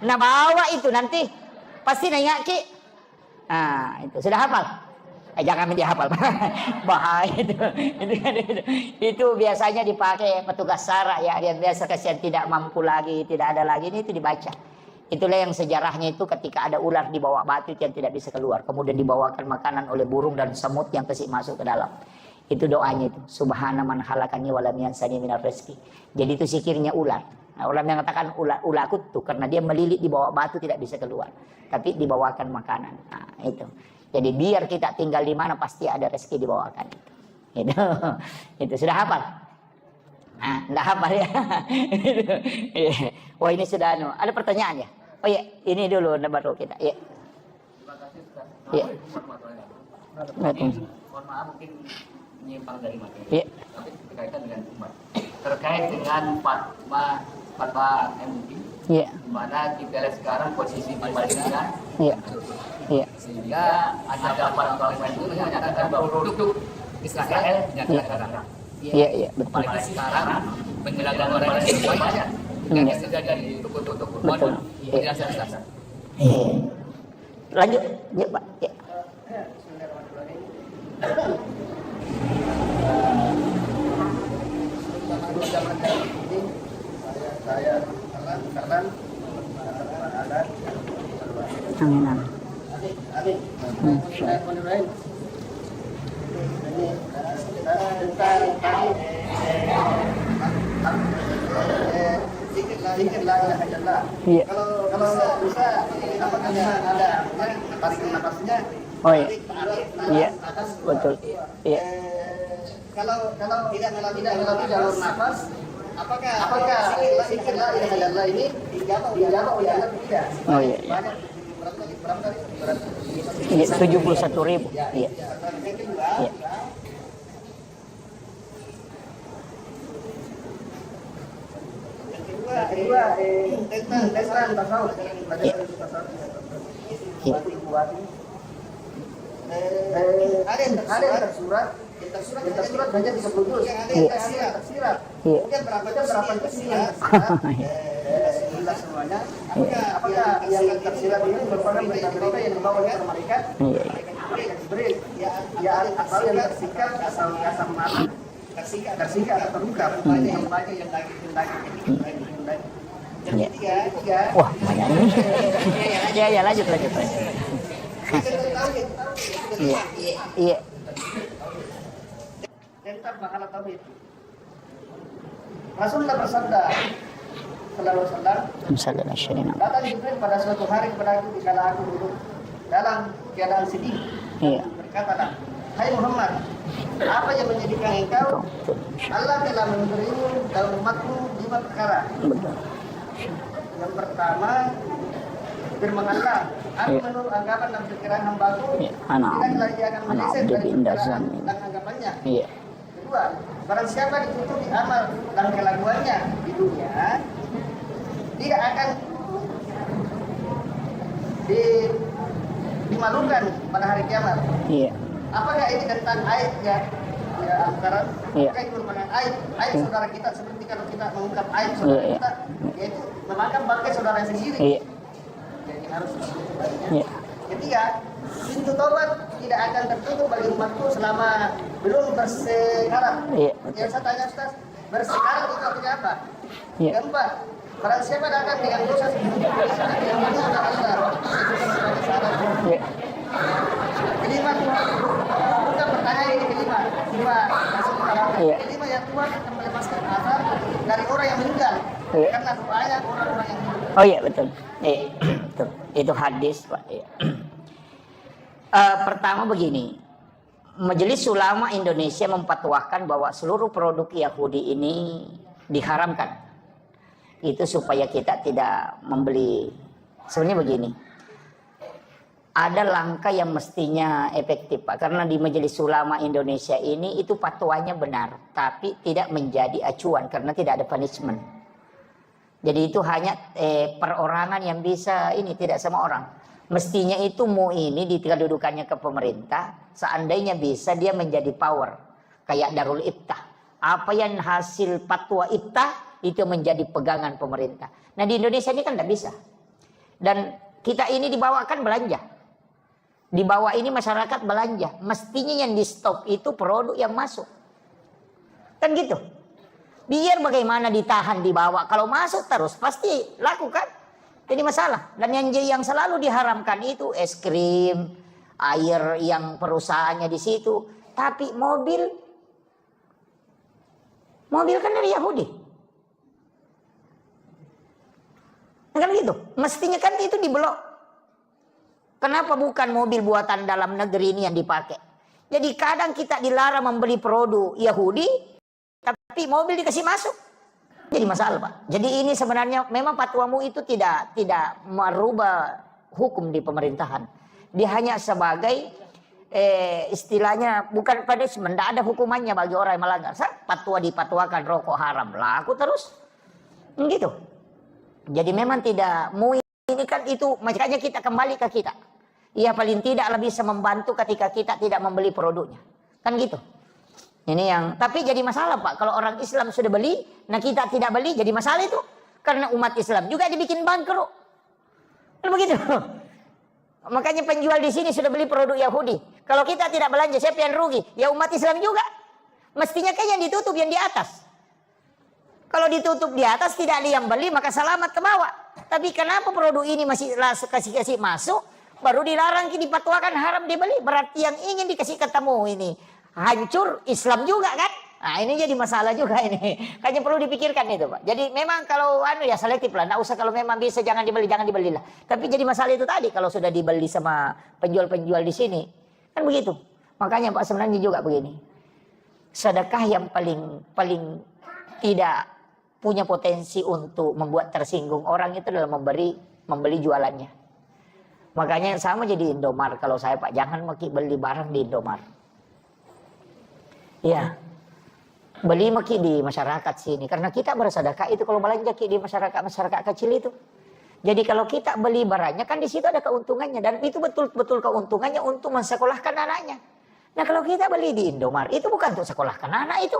Nah bawa itu nanti pasti nanya ki. Nah itu sudah hafal. Jangan dihafal. Bahaya itu. Itu biasanya dipakai petugas SARA ya, yang biasa kasihan tidak mampu lagi, tidak ada lagi, ini itu dibaca. Itulah yang sejarahnya itu ketika ada ular di bawah batu yang tidak bisa keluar, kemudian dibawakan makanan oleh burung dan semut yang kasih masuk ke dalam. Itu doanya itu. Subhana man halakani walam yansani minar rezeki. Jadi itu zikirnya ular. Nah, orang yang mengatakan ular kutu karena dia melilit di bawah batu tidak bisa keluar, tapi dibawakan makanan. Nah, itu. Jadi biar kita tinggal di mana pasti ada rezeki dibawakan. Itu sudah hafal. Nah, enggak hafal ya. Wah ini sudah ada pertanyaan ya. Oh iya, ini dulu baru kita. Iya. Terima kasih Ustaz. Iya. Mohon maaf mungkin menyimpang dari materi. Iya. Tapi berkaitan dengan umat. Terkait dengan fatwa MUI. Iya. Di mana kita lihat sekarang posisi Palestina. Iya. Iya. Sehingga ada fatwa itu menyatakan bahwa produk Israel dinyatakan haram. Iya, betul. Apalagi sekarang penjelasan orang itu banyak. Yang terjadi di toko-toko kurban penjelasan dasar. Lanjut, ya Pak. Ya. Saya karena ada Amin. Zikir la ilaha illallah. Iya. Kalau bisa apakah ada tarik nafasnya? Oh iya. Iya. Atas Betul. Iya. Kalau tidak melalui jalur nafas, apakah zikir la ilaha illallah ini dijawab oleh Allah tidak? Oh iya. Berapa kali? Iya, 71.000. Iya. Iya. Kedua, tentang tasawuf. Ada yang tersurat hanya 30 juz. Yang tersirat. Kemudian berapa kesinian? Alhamdulillah semuanya. Apakah yang tersirat ini merupakan berita-berita yang dibawa oleh malaikat? Jibril. Ya asal yang tersikat asal kasam mata. Tersikat atau terluka. Yang banyak yang lagi. Yang ketiga. Wah, banyak ini. Ya, lanjut. Iya. Iya. Tentang pahala tauhid. Rasulullah bersabda sallallahu alaihi wasallam, datang Jibril pada suatu hari kepada aku di kala aku duduk dalam keadaan sedih. Iya. Berkatalah, hai Muhammad, apa yang menjadikan engkau? Allah telah memberimu dalam umatmu 5 perkara. Betul. Yang pertama, firman Allah, aku menurut anggapan dan pikiran hambaku, tidaklah ia akan meleset dari pikiran dan anggapannya. Iya. Kedua, barang siapa ditutupi amal dan kelakuannya di dunia, dia akan dimalukan pada hari kiamat. Iya. Apakah ini tentang ayat ya? anggaran, Iya. maka itu merupakan aib saudara kita, seperti kalau kita mengungkap aib saudara Iya. kita, yaitu memakan bangkai saudara sendiri. Iya. Jadi harus Iya. ketiga, pintu tobat tidak akan tertutup bagi umatku selama belum bersekarat. Iya. Yang saya tanya Ustaz, bersekarat itu artinya apa? Iya. Keempat, barang siapa datang dengan dosa sebelum bersalah, yang itu sudah ada. Iya. Kelima, bukan pertanyaan ini kelima. Iya. Kelima yang Tuhan akan melepaskan azab dari orang yang meninggal. Iya. Karena banyak orang-orang yang meninggal. Oh iya betul. Iya. Betul. Itu hadis Pak. Iya. Pertama begini, Majelis Ulama Indonesia memfatwakan bahwa seluruh produk Yahudi ini diharamkan. Itu supaya kita tidak membeli. Sebenarnya begini, ada langkah yang mestinya efektif Pak, karena di Majelis Ulama Indonesia ini itu fatwanya benar, tapi tidak menjadi acuan karena tidak ada punishment. Jadi itu hanya perorangan yang bisa ini, tidak semua orang. Mestinya itu MUI ini di kedudukannya ke pemerintah, seandainya bisa dia menjadi power kayak Darul Iftah. Apa yang hasil fatwa Iftah itu menjadi pegangan pemerintah. Nah di Indonesia ini kan tidak bisa. Dan kita ini dibawakan belanja. Di bawah ini masyarakat belanja. Mestinya yang di stop itu produk yang masuk. Kan gitu. Biar bagaimana ditahan di bawah. Kalau masuk terus pasti lakukan. Jadi masalah. Dan yang selalu diharamkan itu es krim, air yang perusahaannya di situ. Tapi mobil kan dari Yahudi. Kan gitu. Mestinya kan itu diblok. Kenapa bukan mobil buatan dalam negeri ini yang dipakai? Jadi kadang kita dilarang membeli produk Yahudi, tapi mobil dikasih masuk. Jadi masalah Pak. Jadi ini sebenarnya memang fatwamu itu tidak merubah hukum di pemerintahan. Dia hanya sebagai istilahnya bukan punishment, tidak ada hukumannya bagi orang yang melanggar. Fatwa dipatwakan rokok haram, laku terus. Gitu. Jadi memang tidak MUI ini kan itu, makanya kita kembali ke kita. Ya paling tidak lebih bisa membantu ketika kita tidak membeli produknya. Kan gitu. Ini yang, tapi jadi masalah Pak. Kalau orang Islam sudah beli, nah kita tidak beli, jadi masalah itu. Karena umat Islam juga dibikin bangkrut. Kan begitu. Makanya penjual di sini sudah beli produk Yahudi. Kalau kita tidak belanja, siapa yang rugi? Ya umat Islam juga. Mestinya kan yang ditutup yang di atas. Kalau ditutup di atas tidak ada yang beli, maka selamat ke bawah. Tapi kenapa produk ini masih kasih masuk, baru dilarang dipatwakan haram dibeli? Berarti yang ingin dikasih ketemu ini hancur Islam juga kan? Nah ini jadi masalah juga ini. Kayaknya perlu dipikirkan itu Pak. Jadi memang kalau ya selektif lah. Nggak usah kalau memang bisa jangan dibeli lah. Tapi jadi masalah itu tadi kalau sudah dibeli sama penjual-penjual di sini. Kan begitu. Makanya Pak sebenarnya juga begini. Sedekah yang paling tidak punya potensi untuk membuat tersinggung orang itu adalah membeli jualannya. Makanya sama jadi Indomart kalau saya Pak. Jangan beli barang di Indomart. Ya, beli di masyarakat sini. Karena kita bersedekah itu kalau belanja di masyarakat kecil itu. Jadi kalau kita beli barangnya kan di situ ada keuntungannya. Dan itu betul-betul keuntungannya untuk mensekolahkan anaknya. Nah kalau kita beli di Indomart itu bukan untuk sekolahkan anak itu.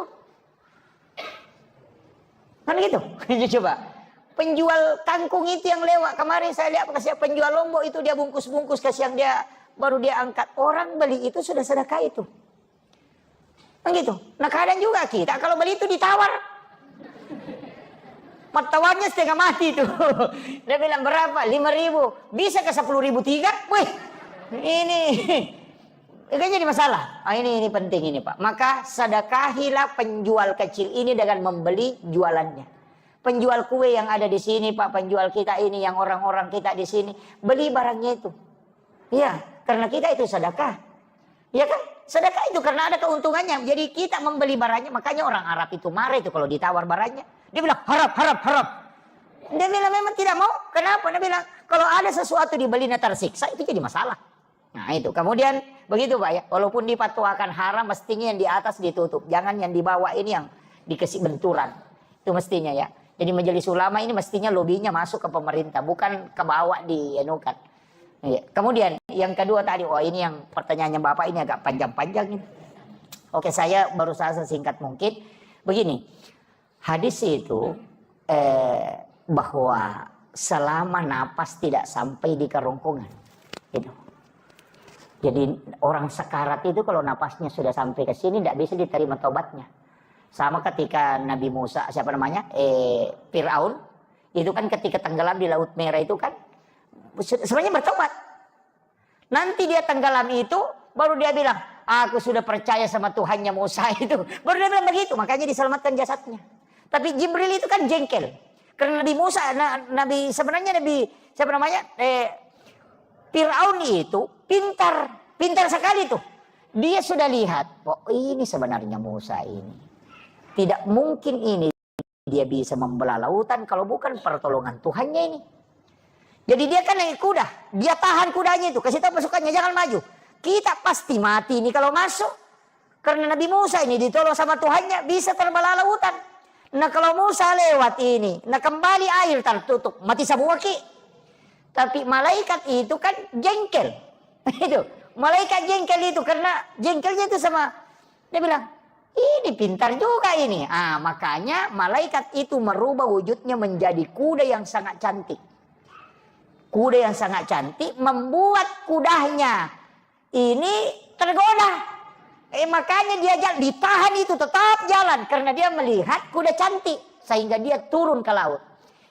Kan gitu. Coba. Penjual kangkung itu yang lewat. Kemarin saya lihat penjual lombok itu dia bungkus-bungkus kasih yang dia baru dia angkat. Orang beli itu sudah sedekah itu. Kan gitu. Nah kadang juga kita kalau beli itu ditawar. Tawarnya setengah mati tuh. Dia bilang berapa? 5.000. Bisa ke 10.000 tiga? Wih. Ini. Itu jadi masalah. Ini penting ini Pak. Maka sedekahilah penjual kecil ini dengan membeli jualannya. Penjual kue yang ada di sini Pak. Penjual kita ini yang orang-orang kita di sini. Beli barangnya itu. Iya. Karena kita itu sedekah. Ya kan? Sedekah itu karena ada keuntungannya. Jadi kita membeli barangnya. Makanya orang Arab itu marah itu kalau ditawar barangnya. Dia bilang harap. Dia bilang memang tidak mau. Kenapa? Dia bilang kalau ada sesuatu dibeli tersiksa itu jadi masalah. Nah itu. Kemudian begitu Pak ya. Walaupun dipatwakan haram mestinya yang di atas ditutup. Jangan yang di bawah ini yang dikasih benturan. Itu mestinya ya. Jadi majelis ulama ini mestinya lobinya masuk ke pemerintah. Bukan ke bawah dienukan. Ya. Kemudian yang kedua tadi, ini yang pertanyaannya Bapak ini agak panjang-panjang ini. Oke, saya berusaha sesingkat mungkin. Begini, hadis itu bahwa selama napas tidak sampai di kerongkongan, gitu. Jadi orang sekarat itu kalau napasnya sudah sampai ke sini tidak bisa diterima taubatnya. Sama ketika Nabi Musa, siapa namanya, Fir'aun, itu kan ketika tenggelam di Laut Merah itu kan sebenarnya bertobat. Nanti dia tenggelam itu baru dia bilang, aku sudah percaya sama Tuhannya Musa itu. Baru dia bilang begitu, makanya diselamatkan jasadnya. Tapi Jibril itu kan jengkel. Karena Nabi Musa, sebenarnya siapa namanya, Fir'aun itu pintar sekali tuh. Dia sudah lihat, oh ini sebenarnya Musa ini. Tidak mungkin ini dia bisa membelah lautan kalau bukan pertolongan Tuhannya ini. Jadi dia kan naik kuda, dia tahan kudanya itu, kasih tahu pasukannya jangan maju. Kita pasti mati ini kalau masuk. Karena Nabi Musa ini ditolong sama Tuhannya bisa terbelah lautan. Nah kalau Musa lewat ini, nah kembali air tertutup, mati semua ki. Tapi malaikat itu kan jengkel. Itu malaikat jengkel itu karena jengkelnya itu sama, dia bilang ini pintar juga ini. Makanya malaikat itu merubah wujudnya menjadi kuda yang sangat cantik. Kuda yang sangat cantik membuat kudanya ini tergoda. Makanya dia ditahan itu tetap jalan karena dia melihat kuda cantik sehingga dia turun ke laut.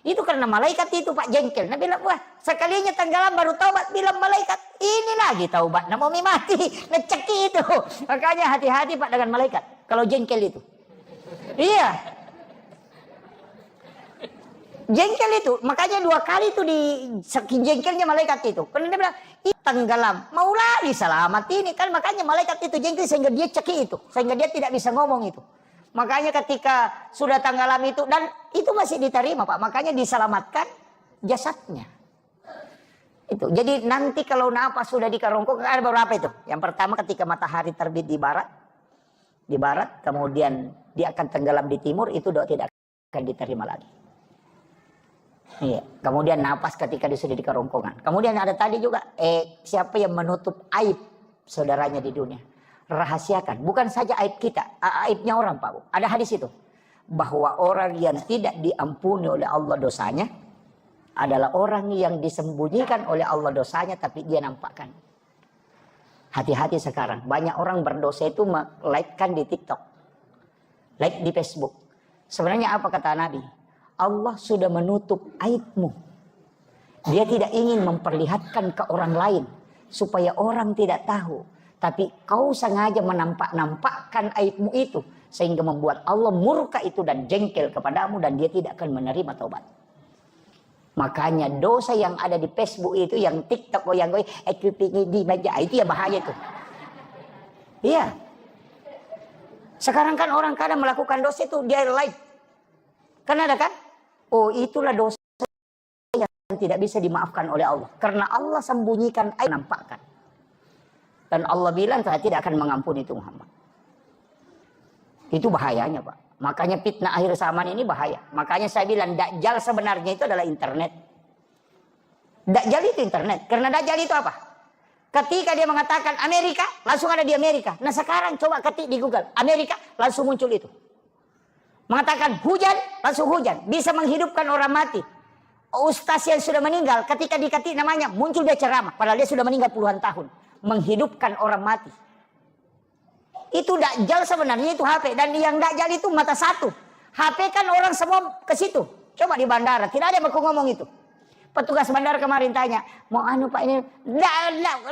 Itu karena malaikat itu Pak jengkel. Nah bilang, wah sekalinya tenggelam baru taubat. Bilang malaikat, ini lagi taubat. Nah mau mati, ngeceki itu. Makanya hati-hati Pak dengan malaikat. Kalau jengkel itu. Iya. Jengkel itu. Makanya 2 kali itu di saking jengkelnya malaikat itu. Karena dia bilang, tenggelam. Mau lagi selamat ini. Kan makanya malaikat itu jengkel sehingga dia ceki itu. Sehingga dia tidak bisa ngomong itu. Makanya ketika sudah tenggelam itu, dan itu masih diterima Pak, makanya diselamatkan jasadnya. Itu. Jadi nanti kalau napas sudah di kerongkongan, ada beberapa itu. Yang pertama ketika matahari terbit di barat, kemudian dia akan tenggelam di timur, itu doa tidak akan diterima lagi. Iya. Kemudian napas ketika dia sudah di kerongkongan. Kemudian ada tadi juga, siapa yang menutup aib saudaranya di dunia? Rahasiakan, bukan saja aib kita, aibnya orang Pak Bu. Ada hadis itu bahwa orang yang tidak diampuni oleh Allah dosanya adalah orang yang disembunyikan oleh Allah dosanya tapi dia nampakkan. Hati-hati sekarang, banyak orang berdosa itu like-kan di TikTok, like di Facebook. Sebenarnya apa kata Nabi? Allah sudah menutup aibmu. Dia tidak ingin memperlihatkan ke orang lain supaya orang tidak tahu. Tapi kau sengaja menampakkan aibmu itu sehingga membuat Allah murka itu dan jengkel kepadamu dan dia tidak akan menerima taubat. Makanya dosa yang ada di Facebook itu, yang TikTok, yang di meja itu ya bahaya itu. Iya. Sekarang kan orang kadang melakukan dosa itu dia live. Kan ada kan? Oh itulah dosa yang tidak bisa dimaafkan oleh Allah. Karena Allah sembunyikan aib nampakkan. Dan Allah bilang saya tidak akan mengampuni itu Muhammad. Itu bahayanya Pak. Makanya fitnah akhir zaman ini bahaya. Makanya saya bilang Dajjal sebenarnya itu adalah internet. Dajjal itu internet. Karena Dajjal itu apa? Ketika dia mengatakan Amerika, langsung ada di Amerika. Nah sekarang coba ketik di Google. Amerika, langsung muncul itu. Mengatakan hujan, langsung hujan. Bisa menghidupkan orang mati. Ustaz yang sudah meninggal, ketika diketik namanya, muncul dia ceramah. Padahal dia sudah meninggal puluhan tahun. Menghidupkan orang mati. Itu Dajjal sebenarnya itu HP. Dan yang Dajjal itu mata satu. HP kan orang semua ke situ. Coba di bandara, tidak ada yang mau ngomong itu. Petugas bandara kemarin tanya, mau anu Pak ini,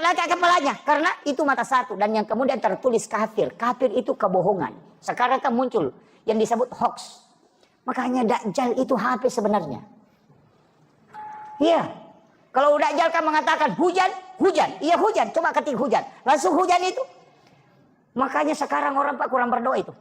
lacak kepalanya. Karena itu mata satu. Dan yang kemudian tertulis kafir. Kafir itu kebohongan. Sekarang kan muncul yang disebut hoax. Makanya Dajjal itu HP sebenarnya. Iya. Kalau Dajjal kan mengatakan hujan, hujan. Iya hujan, coba ketik hujan. Langsung hujan itu. Makanya sekarang orang Pak kurang berdoa itu.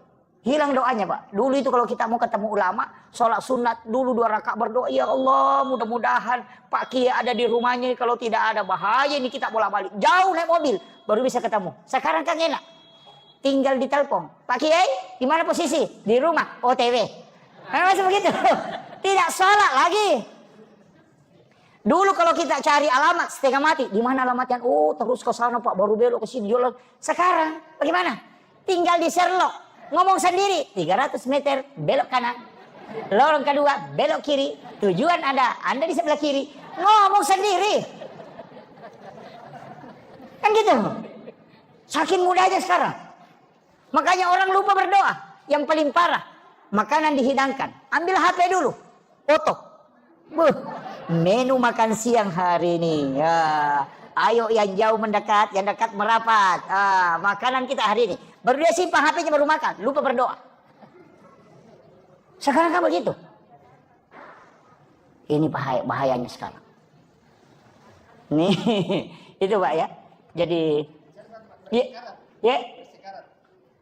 Hilang doanya Pak. Dulu itu kalau kita mau ketemu ulama, sholat sunat dulu 2 rakaat berdoa. Ya Allah mudah-mudahan Pak Kiai ada di rumahnya. Kalau tidak ada bahaya ini kita bolak-balik. Jauh naik mobil baru bisa ketemu. Sekarang kan enak. Tinggal ditelepon. Pak Kiai di mana posisi? Di rumah. OTW. Masih begitu. Tidak sholat lagi. Dulu kalau kita cari alamat setengah mati. Di mana alamatnya? Oh terus ke sana Pak baru belok ke sini. Sekarang bagaimana? tinggal di Sherlock. Ngomong sendiri, 300 meter belok kanan. Lorong kedua belok kiri. Tujuan Anda di sebelah kiri. Ngomong sendiri. Kan gitu. Saking mudahnya sekarang. Makanya orang lupa berdoa. Yang paling parah, makanan dihidangkan. Ambil HP dulu. Foto. Menu makan siang hari ini. Ya. Ayo yang jauh mendekat, yang dekat merapat. Makanan kita hari ini. Baru dia simpan HP-nya baru makan. Lupa berdoa. Sekarang kan begitu. Ini bahayanya sekarang. Nih, itu Pak ya. Jadi, ya.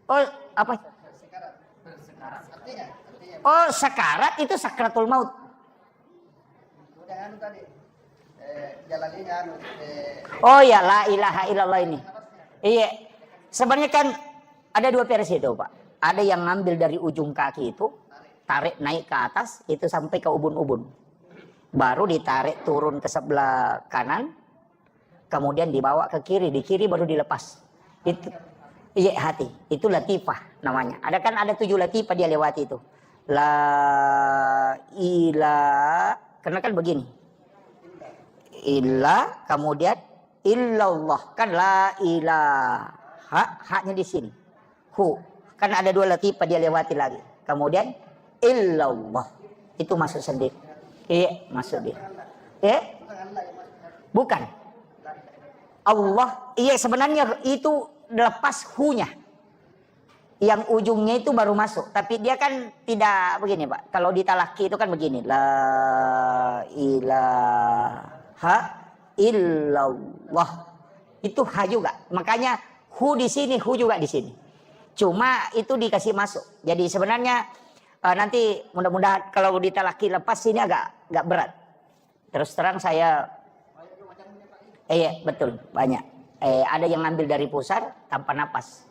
Oh, apa? Oh, sekarat itu sakratul maut. Oh ya, la ilaha illallah ini. Iya. Sebenarnya kan ada dua versi itu, Pak. Ada yang ngambil dari ujung kaki itu, tarik naik ke atas, itu sampai ke ubun-ubun. Baru ditarik turun ke sebelah kanan, kemudian dibawa ke kiri, di kiri baru dilepas. Itu iya hati, itu latifah namanya. Ada 7 latifah dia lewati itu. La ilaha, karena kan begini. Illa, kemudian illallah, kan la ilaha, haknya di sini. Hu, kan ada 2 latifah dia lewati lagi. Kemudian illallah, itu masuk sendiri. Iya, masuk dia. Bukan. Allah, iya sebenarnya itu lepas hu-nya. Yang ujungnya itu baru masuk. Tapi dia kan tidak begini Pak. Kalau di talaki itu kan begini. La ilaha illallah. Itu ha juga. Makanya hu di sini, hu juga di sini. Cuma itu dikasih masuk. Jadi sebenarnya nanti mudah-mudahan kalau di talaki lepas ini agak berat. Terus terang saya iya betul banyak. Ada yang ngambil dari pusar tanpa napas.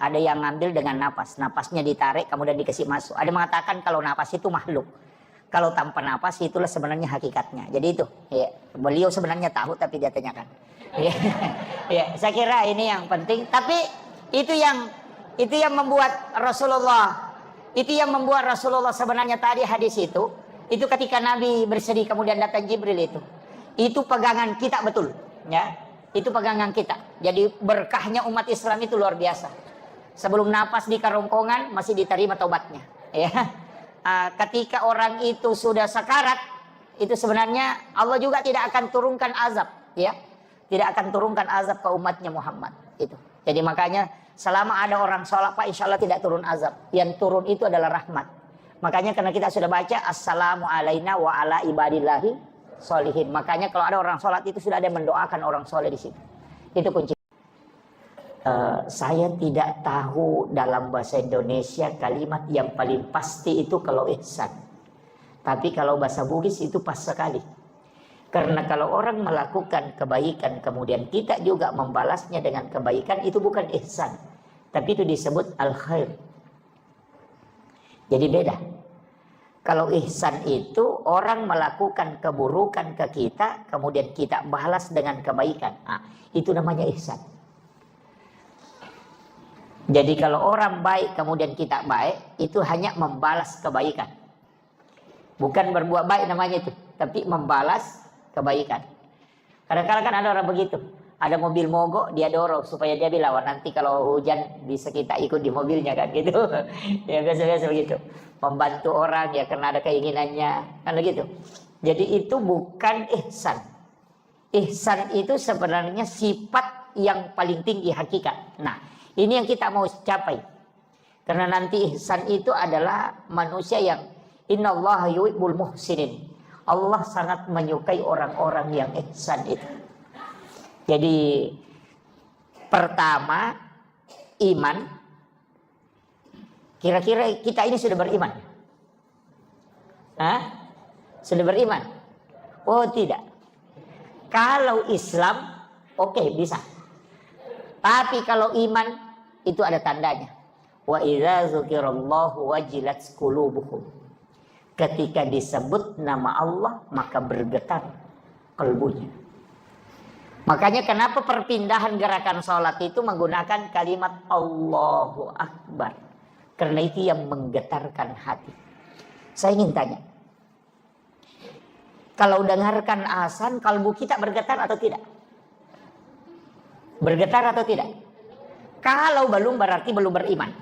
Ada yang ngambil dengan napas. Napasnya ditarik kemudian dikasih masuk. Ada mengatakan kalau napas itu makhluk. Kalau tanpa napas itulah sebenarnya hakikatnya. Jadi itu. Beliau sebenarnya tahu tapi dia tanyakan. Saya kira ini yang penting. Tapi itu yang membuat Rasulullah. Itu yang membuat Rasulullah sebenarnya tadi hadis itu ketika Nabi bersedih kemudian datang Jibril itu pegangan kita betul, ya. Itu pegangan kita. Jadi berkahnya umat Islam itu luar biasa. Sebelum napas di kerongkongan masih diterima taubatnya, ya. Ketika orang itu sudah sakarat, itu sebenarnya Allah juga tidak akan turunkan azab, ya. Tidak akan turunkan azab ke umatnya Muhammad itu. Jadi makanya selama ada orang sholat Pak, insya Allah tidak turun azab. Yang turun itu adalah rahmat. Makanya karena kita sudah baca assalamu alaina wa ala ibadillahi sholihin. Makanya kalau ada orang sholat itu sudah ada yang mendoakan orang soleh di situ. Itu kunci. Saya tidak tahu dalam bahasa Indonesia kalimat yang paling pasti itu kalau ihsan. Tapi kalau bahasa Bugis itu pas sekali. Karena kalau orang melakukan kebaikan kemudian kita juga membalasnya dengan kebaikan itu bukan ihsan. Tapi itu disebut al-khair. Jadi beda. Kalau ihsan itu orang melakukan keburukan ke kita, kemudian kita balas dengan kebaikan. Itu namanya ihsan. Jadi kalau orang baik kemudian kita baik, itu hanya membalas kebaikan. Bukan berbuat baik namanya itu, tapi membalas kebaikan. Kadang-kadang kan ada orang begitu. Ada mobil mogok, dia dorong supaya dia bilang, nanti kalau hujan bisa kita ikut di mobilnya kan gitu. Ya biasa-biasa begitu. Membantu orang ya karena ada keinginannya, kan begitu. Jadi itu bukan ihsan. Ihsan itu sebenarnya sifat yang paling tinggi hakikat. Nah, ini yang kita mau capai. Karena nanti ihsan itu adalah manusia yang innallaha yuhibbul muhsinin. Allah sangat menyukai orang-orang yang ihsan itu. Jadi pertama iman. Kira-kira kita ini sudah beriman? Sudah beriman? Oh tidak. Kalau Islam oke, bisa. Tapi kalau iman itu ada tandanya. Wa idza dzukirallahu wajilat qulubuhum. Ketika disebut nama Allah maka bergetar kalbunya. Makanya kenapa perpindahan gerakan sholat itu menggunakan kalimat Allahu Akbar. Karena itu yang menggetarkan hati. Saya ingin tanya. Kalau dengarkan azan, kalbu kita bergetar atau tidak? Bergetar atau tidak? Kalau belum berarti belum beriman.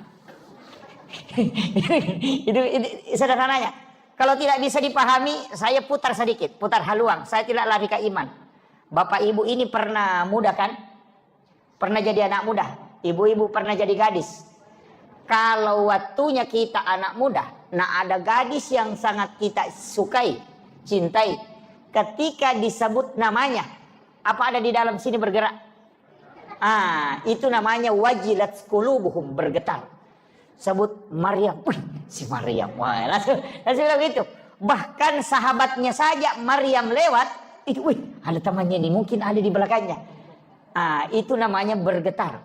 itu sederhananya. Kalau tidak bisa dipahami, saya putar sedikit, putar haluan. Saya tidak lari ke iman. Bapak ibu ini pernah muda kan? Pernah jadi anak muda. Ibu-ibu pernah jadi gadis. Kalau waktunya kita anak muda, nah ada gadis yang sangat kita sukai, cintai. Ketika disebut namanya, apa ada di dalam sini bergerak? Itu namanya wajilat qulubuhum, bergetar. Sebut Maryam, si Maryam, wah, langsung bilang gitu. Bahkan sahabatnya saja Maryam lewat, itu, ada temannya ini, mungkin ada di belakangnya. Itu namanya bergetar.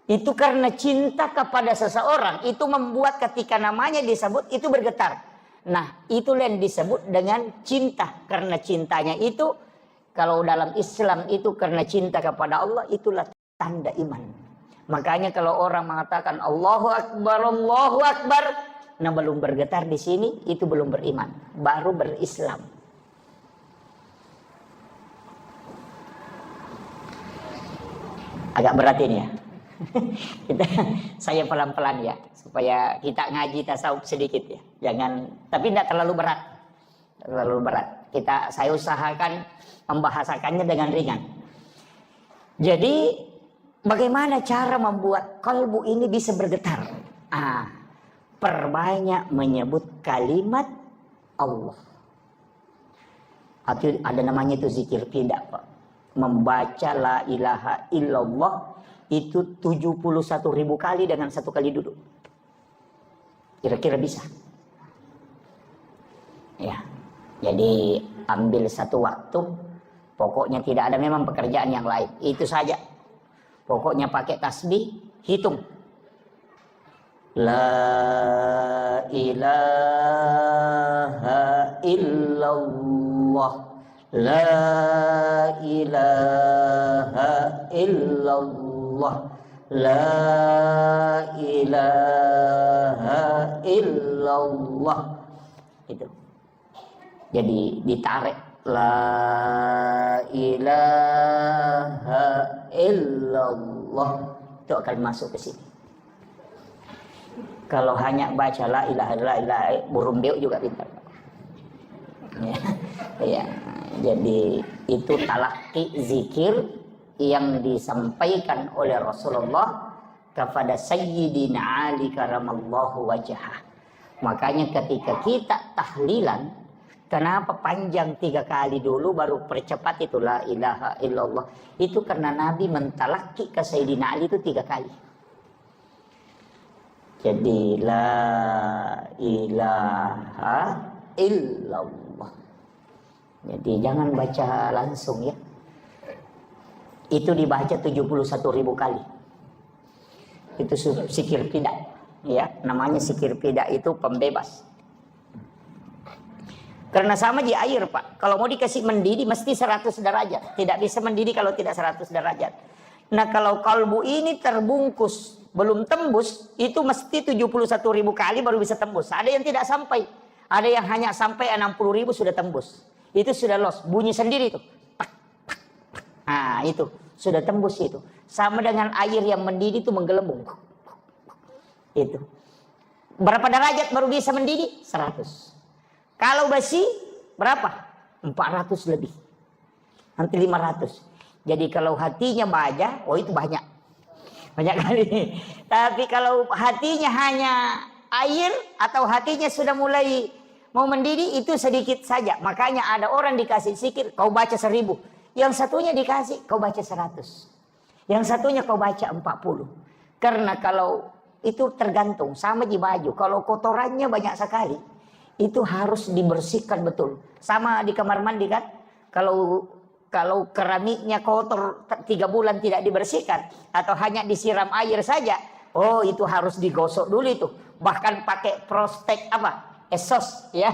Itu karena cinta kepada seseorang, itu membuat ketika namanya disebut itu bergetar. Nah, itulah yang disebut dengan cinta. Karena cintanya itu, kalau dalam Islam itu karena cinta kepada Allah, itulah tanda iman. Makanya kalau orang mengatakan Allahu Akbar, nah belum bergetar di sini, itu belum beriman, baru berislam. Agak berat ini ya. Saya pelan-pelan ya, supaya kita ngaji tasawuf sedikit ya. Jangan, tapi tidak terlalu berat. Terlalu berat. Saya usahakan membahasakannya dengan ringan. Jadi bagaimana cara membuat kalbu ini bisa bergetar? Perbanyak menyebut kalimat Allah. Ada namanya itu zikir tidak, Pak. Membaca la ilaha illallah itu 71.000 kali dengan 1 kali duduk. Kira-kira bisa. Ya. Jadi ambil satu waktu, pokoknya tidak ada memang pekerjaan yang lain. Itu saja. Pokoknya pakai tasbih, hitung. La ilaha illallah. La ilaha illallah. La ilaha illallah. Itu. Jadi ditarik. La ilaha illallah. Itu akan masuk ke sini. Kalau hanya baca la ilaha illallah, burung beuk juga pintar. Ya. Jadi itu talaqi zikir yang disampaikan oleh Rasulullah kepada Sayyidina Ali karamallahu wajhah. Makanya ketika kita tahlilan, kenapa panjang 3 kali dulu baru percepat itu la ilaha illallah? Itu karena Nabi mentalaki ke Sayyidina Ali itu 3 kali. Jadi la ilaha illallah. Jadi jangan baca langsung ya. Itu dibaca 71.000 kali. Itu zikir pidak ya, namanya zikir pidak itu pembebas. Karena sama di air, Pak. Kalau mau dikasih mendidih mesti 100 derajat. Tidak bisa mendidih kalau tidak 100 derajat. Nah, kalau kalbu ini terbungkus belum tembus, itu mesti 71.000 kali baru bisa tembus. Ada yang tidak sampai. Ada yang hanya sampai 60.000 sudah tembus. Itu sudah los, bunyi sendiri itu. Itu sudah tembus itu. Sama dengan air yang mendidih itu menggelembung. Itu. Berapa derajat baru bisa mendidih? 100. Kalau besi berapa? 400 lebih. Nanti 500. Jadi kalau hatinya baja, itu banyak. Banyak kali. Tapi kalau hatinya hanya air atau hatinya sudah mulai mau mendidih, itu sedikit saja. Makanya ada orang dikasih zikir, kau baca 1000. Yang satunya dikasih, kau baca 100. Yang satunya kau baca 40. Karena kalau itu tergantung, sama di baju. Kalau kotorannya banyak sekali, itu harus dibersihkan betul. Sama di kamar mandi kan. Kalau keramiknya kotor 3 bulan tidak dibersihkan, atau hanya disiram air saja, itu harus digosok dulu itu. Bahkan pakai prostek SOS ya,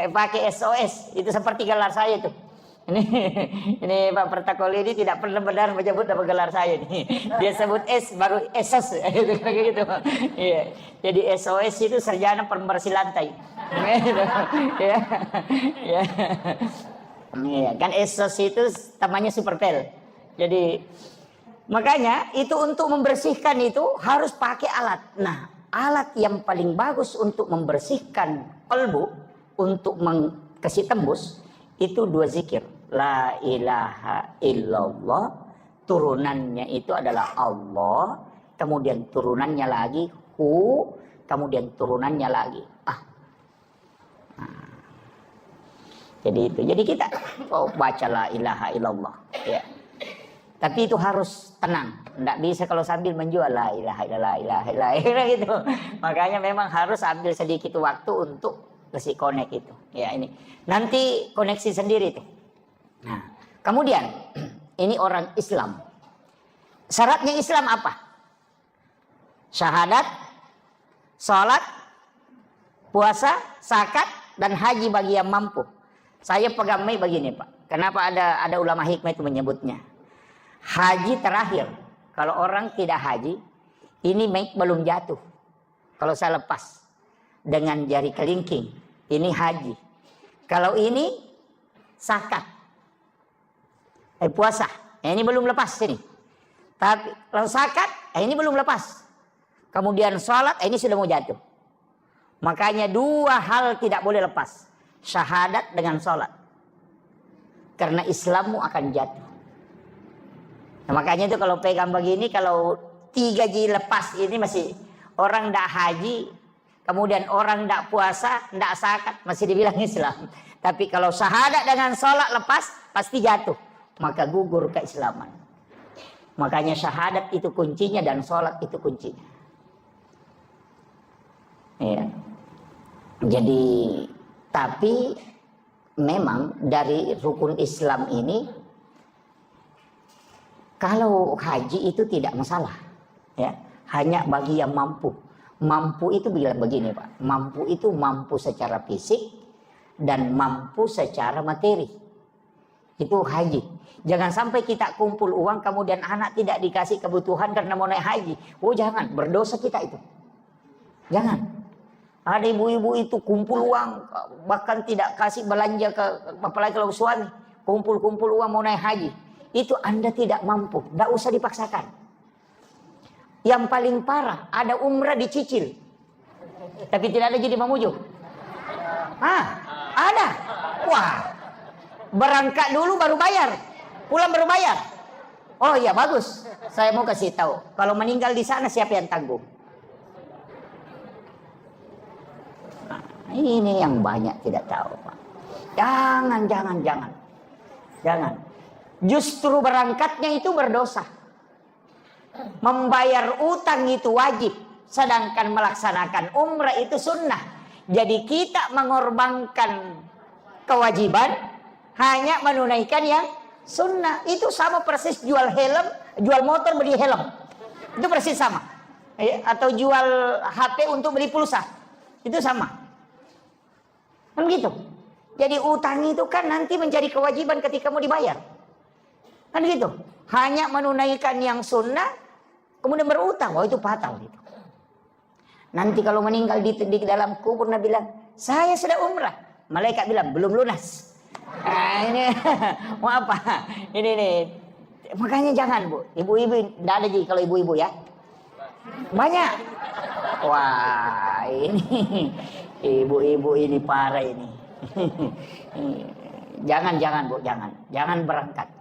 pakai SOS itu seperti gelar saya itu. Ini Pak Pertakoli ini tidak pernah benar menyebut nama gelar saya nih. Dia sebut S baru SOS gitu. Iya. Jadi SOS itu sarjana pembersih lantai. Ya. Ya. Iya, kan SOS itu namanya superpel. Jadi makanya itu untuk membersihkan itu harus pakai alat. Nah, alat yang paling bagus untuk membersihkan kalbu, untuk kasih tembus, itu 2 zikir. La ilaha illallah, turunannya itu adalah Allah, kemudian turunannya lagi hu, kemudian turunannya lagi ah. Nah, jadi kita baca la ilaha illallah ya. Tapi itu harus tenang, tidak bisa kalau sambil menjual la ilaha illallah gitu. Makanya memang harus ambil sedikit waktu untuk kasih connect itu. Ya ini nanti koneksi sendiri tuh. Nah, kemudian ini orang Islam. Syaratnya Islam apa? Syahadat, sholat, puasa, zakat, dan haji bagi yang mampu. Saya pegamai begini Pak. Kenapa ada ulama hikmah itu menyebutnya? Haji terakhir. Kalau orang tidak haji, ini belum jatuh. Kalau saya lepas dengan jari kelingking, ini haji. Kalau ini zakat, puasa, ini belum lepas ini. Tapi kalau zakat, ini belum lepas. Kemudian sholat, ini sudah mau jatuh. Makanya 2 hal tidak boleh lepas. Syahadat dengan sholat. Karena Islammu akan jatuh. Nah, makanya itu kalau pegang begini, kalau 3 ji lepas ini masih orang tidak haji, kemudian orang tidak puasa, tidak zakat, masih dibilang Islam. Tapi kalau syahadat dengan sholat lepas, pasti jatuh. Maka gugur keislaman. Makanya syahadat itu kuncinya dan sholat itu kuncinya. Ya. Jadi, tapi memang dari rukun Islam ini, kalau haji itu tidak masalah, ya, hanya bagi yang mampu. Mampu itu bilang begini Pak, mampu itu mampu secara fisik dan mampu secara materi. Itu haji. Jangan sampai kita kumpul uang kemudian anak tidak dikasih kebutuhan karena mau naik haji. Oh jangan, berdosa kita itu. Jangan. Ada ibu-ibu itu kumpul uang bahkan tidak kasih belanja ke, apalagi kalau suami kumpul-kumpul uang mau naik haji. Itu Anda tidak mampu, tidak usah dipaksakan. Yang paling parah, ada umrah dicicil, tapi tidak ada jadi mamuju. Ada. Wah, berangkat dulu baru bayar, pulang baru bayar. Oh iya bagus, saya mau kasih tahu. Kalau meninggal di sana siapa yang tanggung? Nah, ini yang banyak tidak tahu Pak. Jangan. Justru berangkatnya itu berdosa. Membayar utang itu wajib. Sedangkan melaksanakan umrah itu sunnah. Jadi kita mengorbankan kewajiban hanya menunaikan yang sunnah. Itu sama persis jual helm, jual motor beli helm. Itu persis sama. Atau jual HP untuk beli pulsa. Itu sama. Kan gitu. Jadi utang itu kan nanti menjadi kewajiban ketika mau dibayar. Kan gitu. Hanya menunaikan yang sunnah, kemudian berutang. Wah itu fatal gitu. Nanti kalau meninggal di dalam kubur, Nabi bilang, saya sudah umrah. Malaikat bilang, belum lunas. Nah ini, mau apa? Ini nih. Makanya jangan Bu. Ibu-ibu, tidak ada jadi kalau ibu-ibu ya. Banyak. Wah ini, ibu-ibu ini parah ini. Jangan Bu, jangan berangkat.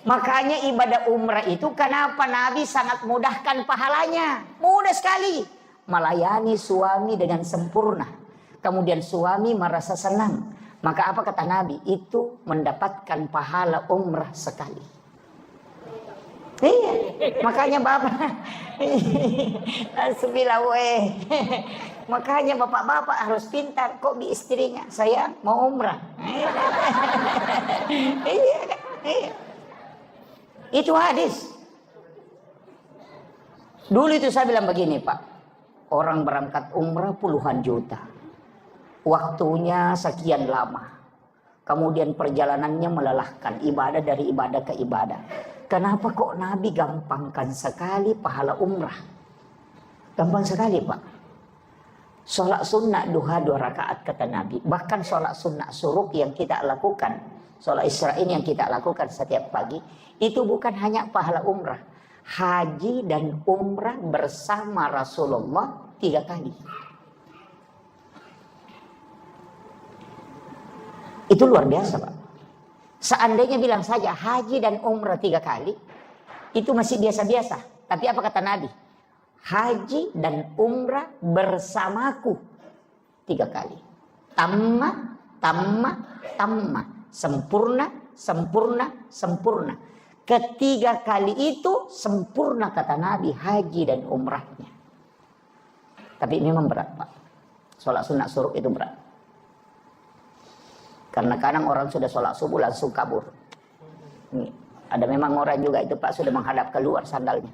Makanya ibadah umrah itu kenapa Nabi sangat mudahkan pahalanya. Mudah sekali. Melayani suami dengan sempurna. Kemudian suami merasa senang. Maka apa kata Nabi? Itu mendapatkan pahala umrah sekali. Iya. Makanya Bapak. Makanya bapak-bapak harus pintar. Kok di istrinya? Saya mau umrah. Iya. Itu hadis. Dulu itu saya bilang begini Pak. Orang berangkat umrah puluhan juta. Waktunya sekian lama. Kemudian perjalanannya melelahkan, ibadah dari ibadah ke ibadah. Kenapa kok Nabi gampangkan sekali pahala umrah? Gampang sekali, Pak. Sholat sunnah duha 2 rakaat kata Nabi. Bahkan sholat sunnah suruk yang kita lakukan, sholat Isra'in yang kita lakukan setiap pagi, itu bukan hanya pahala umrah. Haji dan umrah bersama Rasulullah 3 kali. Itu luar biasa, Pak. Seandainya bilang saja haji dan umrah 3 kali, itu masih biasa-biasa. Tapi apa kata Nabi? Haji dan umrah bersamaku 3 kali. Tamma, tamma, tamma. Sempurna, sempurna, sempurna. Ketiga kali itu sempurna kata Nabi haji dan umrahnya. Tapi memang berat, Pak. Sholat sunat suruk itu berat. Karena kadang orang sudah sholat subuh langsung kabur. Nih, ada memang orang juga itu, Pak, sudah menghadap keluar sandalnya.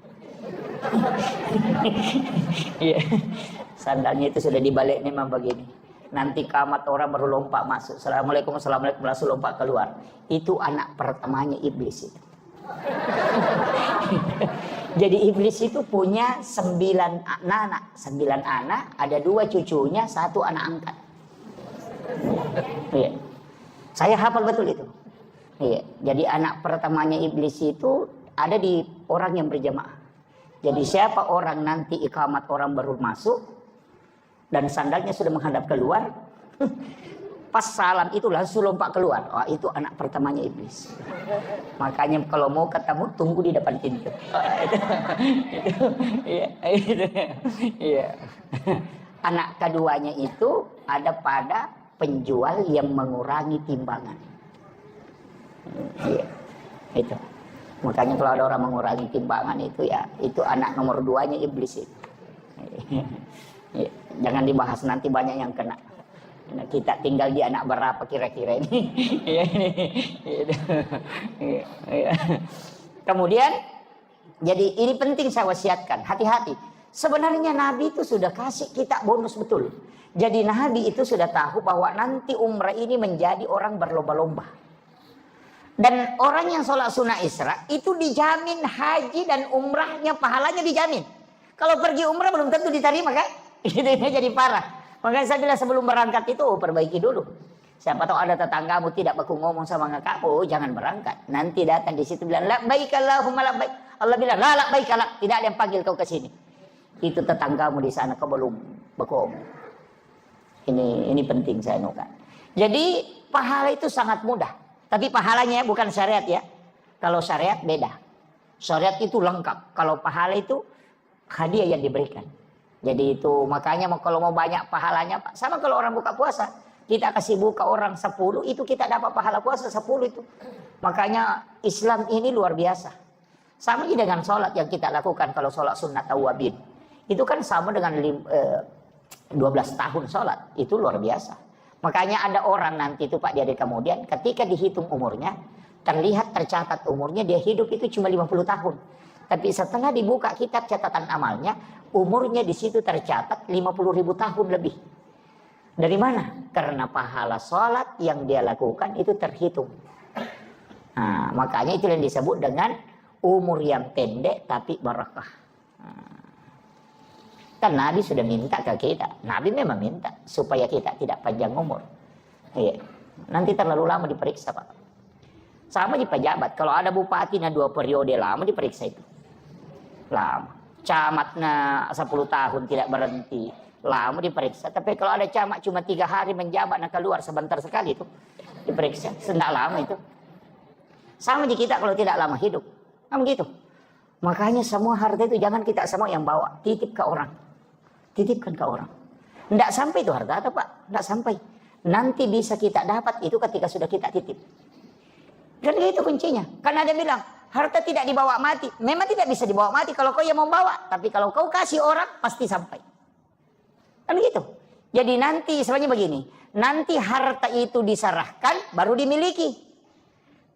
Iya, sandalnya itu sudah dibalik memang begini. Nanti kamat orang baru lompat masuk. Assalamualaikum, assalamualaikum, langsung lompat keluar. Itu anak pertamanya iblis itu. Jadi iblis itu punya 9 anak. 9 anak, ada 2 cucunya, 1 anak angkat. Iya. Saya hafal betul itu. Iya. Jadi anak pertamanya iblis itu ada di orang yang berjamaah. Jadi siapa orang nanti iqamat orang baru masuk dan sandalnya sudah menghadap keluar, pas salam itu langsung lompat keluar. Oh, itu anak pertamanya iblis. Makanya kalau mau ketemu tunggu di depan pintu. Iya. Anak keduanya itu ada pada penjual yang mengurangi timbangan. Iya, itu. Makanya kalau ada orang mengurangi timbangan itu ya, itu anak nomor 2-nya iblis itu. Iya. Jangan dibahas nanti banyak yang kena. Nah, kita tinggal di anak berapa kira-kira ini? Kemudian, jadi ini penting saya wasiatkan, hati-hati. Sebenarnya Nabi itu sudah kasih kita bonus betul. Jadi Nabi itu sudah tahu bahwa nanti umrah ini menjadi orang berlomba-lomba. Dan orang yang sholat sunnah Isra itu dijamin haji dan umrahnya pahalanya dijamin. Kalau pergi umrah belum tentu diterima kan? Ini jadi parah. Makanya saya bilang sebelum berangkat itu perbaiki dulu. Siapa tahu ada tetanggamu tidak baku ngomong sama kamu, jangan berangkat. Nanti datang di situ bilang labbaik Allahumma labbaik. Allah bilang la labbaik la, tidak ada yang panggil kau ke sini. Itu tetanggamu di sana kau belum baku ngomong. Ini penting saya nukan. Jadi pahala itu sangat mudah. Tapi pahalanya bukan syariat ya. Kalau syariat beda. Syariat itu lengkap. Kalau pahala itu hadiah yang diberikan. Jadi itu makanya kalau mau banyak pahalanya, Pak. Sama kalau orang buka puasa. Kita kasih buka orang 10, itu kita dapat pahala puasa 10 itu. Makanya Islam ini luar biasa. Sama dengan sholat yang kita lakukan kalau sholat sunnah tawabin. Itu kan sama dengan 12 tahun sholat. Itu luar biasa. Makanya ada orang nanti itu Pak dari kemudian ketika dihitung umurnya, tercatat umurnya dia hidup itu cuma 50 tahun. Tapi setelah dibuka kitab catatan amalnya, umurnya di situ tercatat 50.000 tahun lebih. Dari mana? Karena pahala sholat yang dia lakukan itu terhitung. Nah, makanya itu yang disebut dengan umur yang pendek tapi barakah. Kan Nabi sudah minta ke kita. Nabi memang minta supaya kita tidak panjang umur. Iya. Nanti terlalu lama diperiksa, Pak. Sama di pejabat. Kalau ada bupati 2 periode lama diperiksa itu. Lama. Camatnya 10 tahun tidak berhenti. Lama diperiksa. Tapi kalau ada camat cuma 3 hari menjabat keluar sebentar sekali itu diperiksa. Tidak lama itu. Sama di kita kalau tidak lama hidup. Kan begitu. Makanya semua harta itu jangan kita semua yang bawa. Titip ke orang. Titipkan ke orang. Tidak sampai itu harta apa Pak? Tidak sampai. Nanti bisa kita dapat itu ketika sudah kita titip. Dan itu kuncinya. Karena ada bilang, harta tidak dibawa mati. Memang tidak bisa dibawa mati kalau kau yang mau bawa. Tapi kalau kau kasih orang, pasti sampai. Kan gitu. Jadi nanti sebenarnya begini. Nanti harta itu diserahkan, baru dimiliki.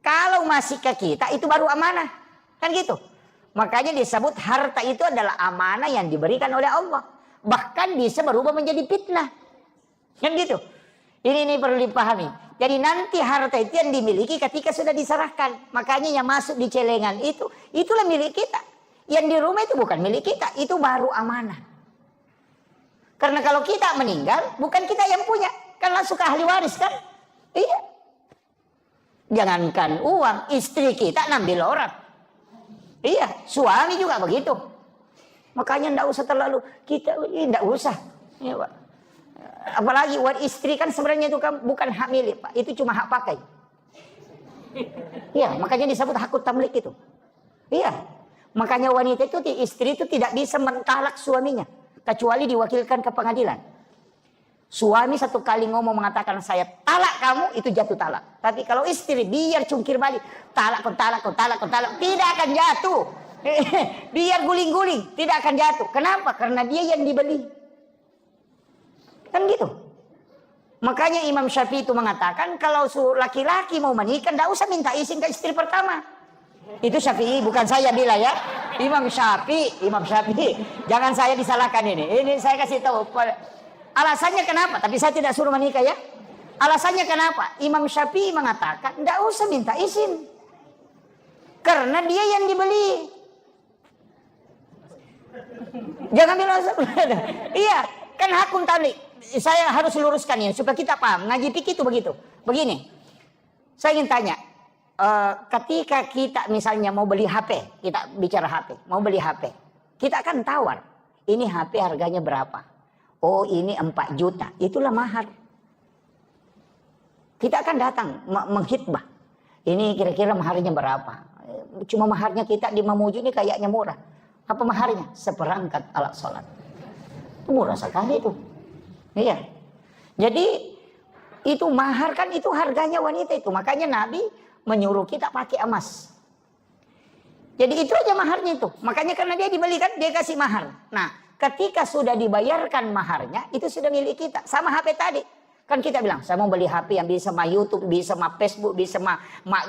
Kalau masih ke kita, itu baru amanah. Kan gitu. Makanya disebut harta itu adalah amanah yang diberikan oleh Allah. Bahkan bisa berubah menjadi fitnah. Kan gitu. Ini perlu dipahami. Jadi nanti harta itu yang dimiliki ketika sudah diserahkan. Makanya yang masuk di celengan itu, itulah milik kita. Yang di rumah itu bukan milik kita, itu baru amanah. Karena kalau kita meninggal, bukan kita yang punya. Kan langsung ke ahli waris kan? Iya. Jangankan uang, istri kita ngambil orang. Iya, suami juga begitu. Makanya enggak usah terlalu, enggak usah. Ya, Pak. Apalagi istri kan sebenarnya itu kan bukan hak milik, Pak. Itu cuma hak pakai. Iya, makanya disebut hakut tamlik itu. Iya. Makanya wanita itu, istri itu tidak bisa mentalak suaminya kecuali diwakilkan ke pengadilan. Suami satu kali ngomong mengatakan saya talak kamu, itu jatuh talak. Tapi kalau istri biar cungkir balik, talak, tidak akan jatuh. Biar guling-guling, tidak akan jatuh. Kenapa? Karena dia yang dibeli. Kan gitu. Makanya Imam Syafi'i itu mengatakan kalau laki-laki mau menikah tidak usah minta izin ke istri pertama. Itu Syafi'i, bukan saya bilang ya. Imam Syafi'i. Jangan saya disalahkan ini. Ini saya kasih tahu. Alasannya kenapa? Tapi saya tidak suruh menikah ya. Alasannya kenapa? Imam Syafi'i mengatakan tidak usah minta izin. Karena dia yang dibeli. Jangan bilang iya, kan hakun tamlik. Saya harus luruskan ini supaya kita paham. Ngaji fikih itu begitu. Begini. Saya ingin tanya, ketika kita misalnya mau beli HP, kita bicara HP, mau beli HP. Kita akan tawar. Ini HP harganya berapa? Oh, ini 4 juta. Itulah mahar. Kita akan datang menghitbah. Ini kira-kira maharnya berapa? Cuma maharnya kita di Mamuju ini kayaknya murah. Apa maharnya? Seperangkat alat sholat. Murah sekali itu. Iya. Jadi itu mahar kan itu harganya wanita itu. Makanya Nabi menyuruh kita pakai emas. Jadi itu aja maharnya itu. Makanya karena dia dibelikan dia kasih mahar. Nah, ketika sudah dibayarkan maharnya itu sudah milik kita. Sama HP tadi. Kan kita bilang saya mau beli HP yang bisa sama YouTube, bisa sama Facebook, bisa sama